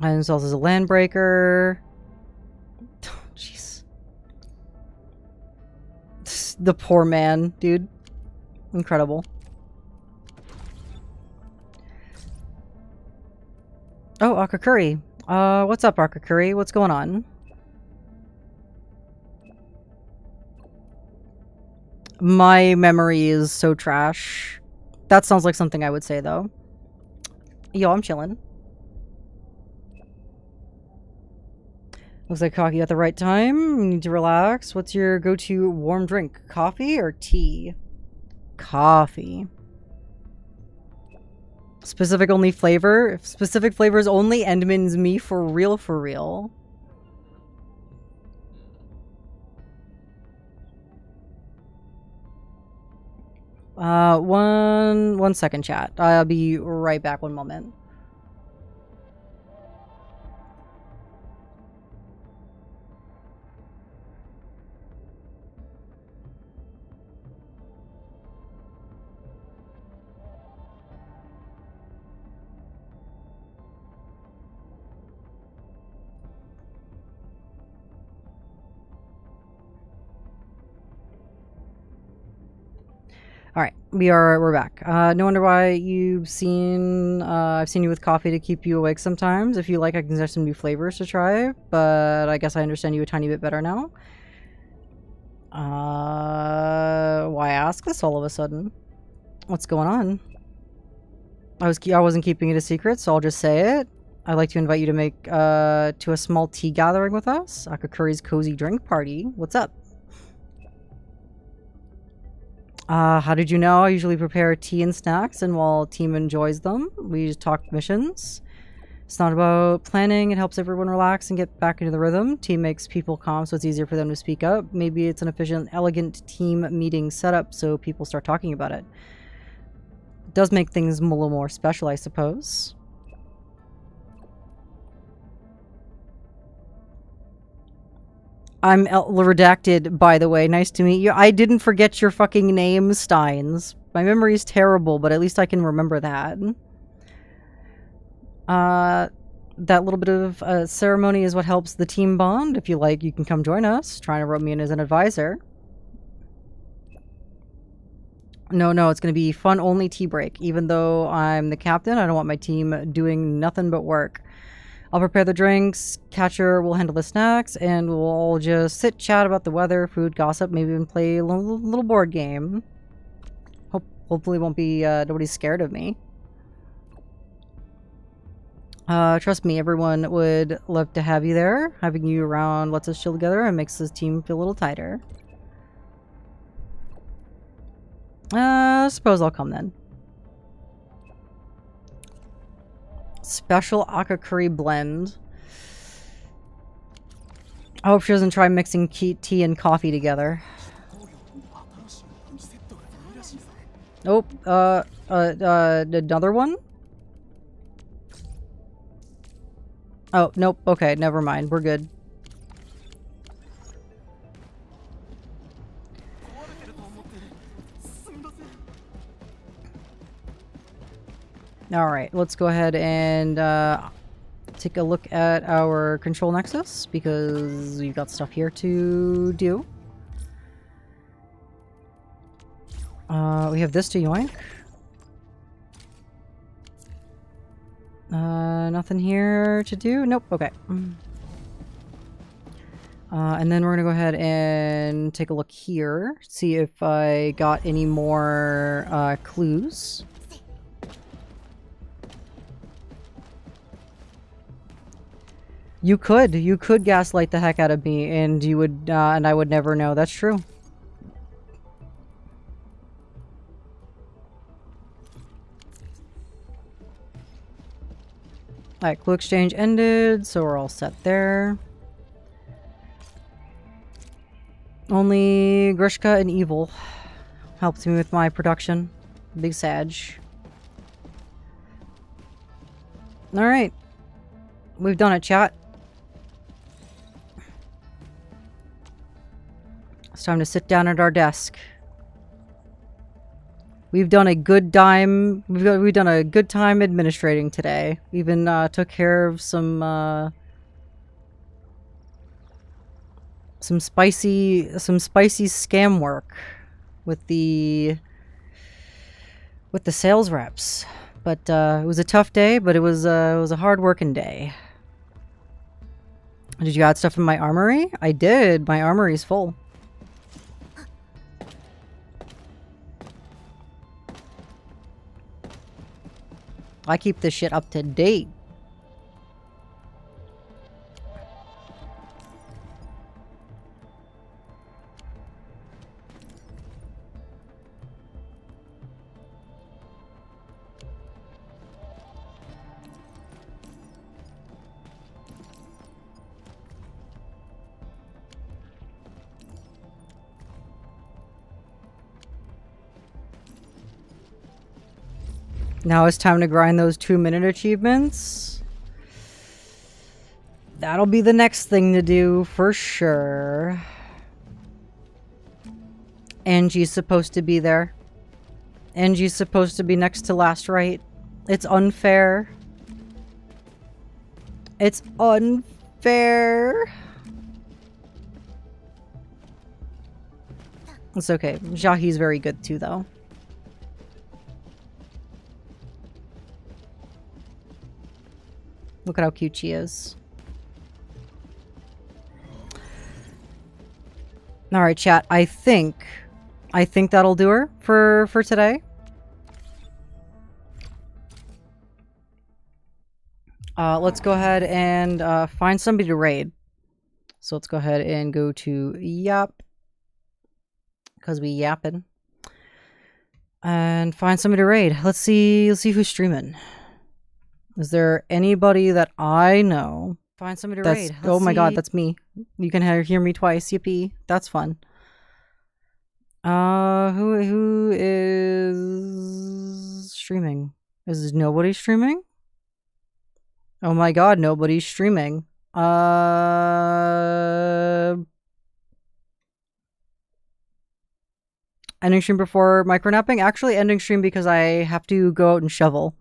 And this also is a land breaker. Jeez. The poor man, dude. Incredible. Oh, Akakuri. What's up, Akakuri? What's going on? My memory is so trash. That sounds like something I would say, though. Yo, I'm chilling. Looks like coffee at the right time. You need to relax. What's your go-to warm drink? Coffee or tea? Coffee. Specific only flavor? If specific flavors only, Endman's me for real, for real. One second, chat. I'll be right back. One moment. Alright, we're back. No wonder why you've seen, I've seen you with coffee to keep you awake sometimes. If you like, I can suggest some new flavors to try, but I guess I understand you a tiny bit better now. Why ask this all of a sudden? What's going on? I wasn't keeping it a secret, so I'll just say it. I'd like to invite you to make, to a small tea gathering with us. Akakuri's Cozy Drink Party. What's up? How did you know? I usually prepare tea and snacks, and while team enjoys them, we just talk missions. It's not about planning. It helps everyone relax and get back into the rhythm. Team makes people calm, so it's easier for them to speak up. Maybe it's an efficient, elegant team meeting setup, so people start talking about it. It does make things a little more special, I suppose. I'm redacted, by the way. Nice to meet you. I didn't forget your fucking name, Steins. My memory's terrible, but at least I can remember that. That little bit of ceremony is what helps the team bond. If you like, you can come join us. Trying to rope me in as an advisor. No, it's going to be fun-only tea break. Even though I'm the captain, I don't want my team doing nothing but work. I'll prepare the drinks, Catcher will handle the snacks, and we'll all just sit, chat about the weather, food, gossip, maybe even play a little board game. Hopefully won't be, nobody's scared of me. Trust me, everyone would love to have you there. Having you around lets us chill together and makes this team feel a little tighter. I suppose I'll come then. Special Akakuri blend. I hope she doesn't try mixing tea and coffee together. Nope. Another one? Oh, nope. Okay, never mind. We're good. Alright, let's go ahead and take a look at our control nexus, because we've got stuff here to do. We have this to yoink. Nothing here to do? Nope, okay. And then we're gonna go ahead and take a look here, see if I got any more clues. You could gaslight the heck out of me, and you would, and I would never know. That's true. Alright, clue exchange ended, so we're all set there. Only Grishka and Evil helped me with my production. Big Sag. Alright. We've done it, chat. It's time to sit down at our desk. We've done a good time. We've done a good time administrating today. Even took care of some spicy scam work with the sales reps. But it was a tough day. But it was a hard working day. Did you add stuff in my armory? I did. My armory's full. I keep this shit up to date. Now it's time to grind those 2-minute achievements. That'll be the next thing to do for sure. Angie's supposed to be there. Angie's supposed to be next to last, right? It's unfair. It's unfair. It's okay. Jahi's very good too, though. Look at how cute she is. Alright, chat. I think that'll do her for today. Let's go ahead and find somebody to raid. So let's go ahead and go to Yap. Because we yapping. And find somebody to raid. Let's see who's streaming. Is there anybody that I know? Find somebody to raid. Oh my god, that's me. You can hear me twice. Yippee. That's fun. Who is streaming? Is nobody streaming? Oh my god, nobody's streaming. Ending stream before micronapping? Actually, ending stream because I have to go out and shovel.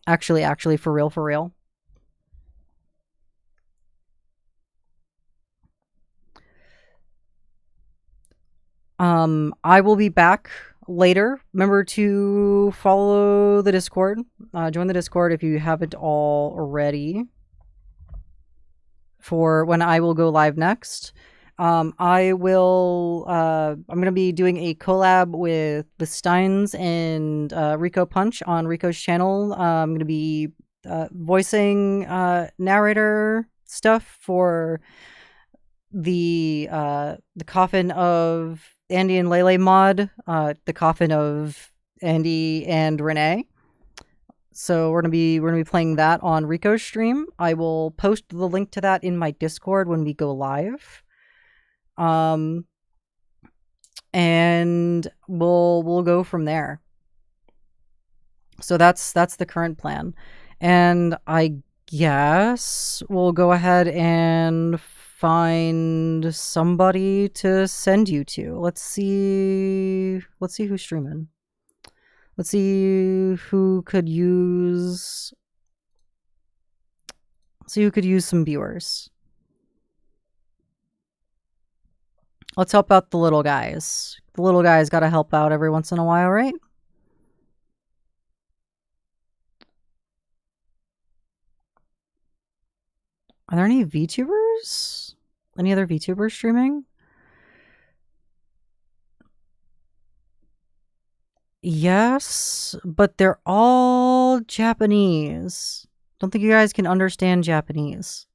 Actually, for real. I will be back later. Remember to follow the Discord. Join the Discord if you haven't already. For when I will go live next. I'm gonna be doing a collab with the Steins and Rico Punch on Rico's channel. I'm gonna be voicing narrator stuff for the coffin of Andy and Lele mod, the coffin of Andy and Renee. So we're gonna be playing that on Rico's stream. I will post the link to that in my Discord when we go live. And we'll go from there. So that's the current plan. And I guess we'll go ahead and find somebody to send you to. Let's see who's streaming. Let's see who could use some viewers. Let's help out the little guys. The little guys got to help out every once in a while, right? Are there any VTubers? Any other VTubers streaming? Yes, but they're all Japanese. Don't think you guys can understand Japanese.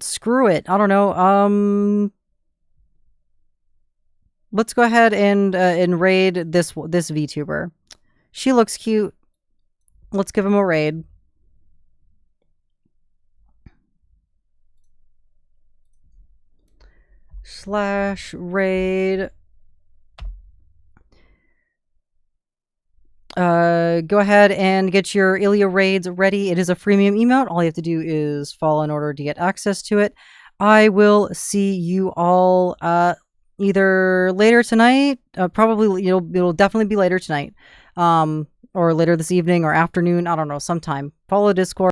Screw it. I don't know. Let's go ahead and raid this VTuber. She looks cute. Let's give him a raid. /raid. Go ahead and get your Ilya raids ready. It is a freemium emote. All you have to do is follow in order to get access to it. I will see you all either later tonight. Probably it'll definitely be later tonight. Or later this evening or afternoon. I don't know, sometime. Follow Discord.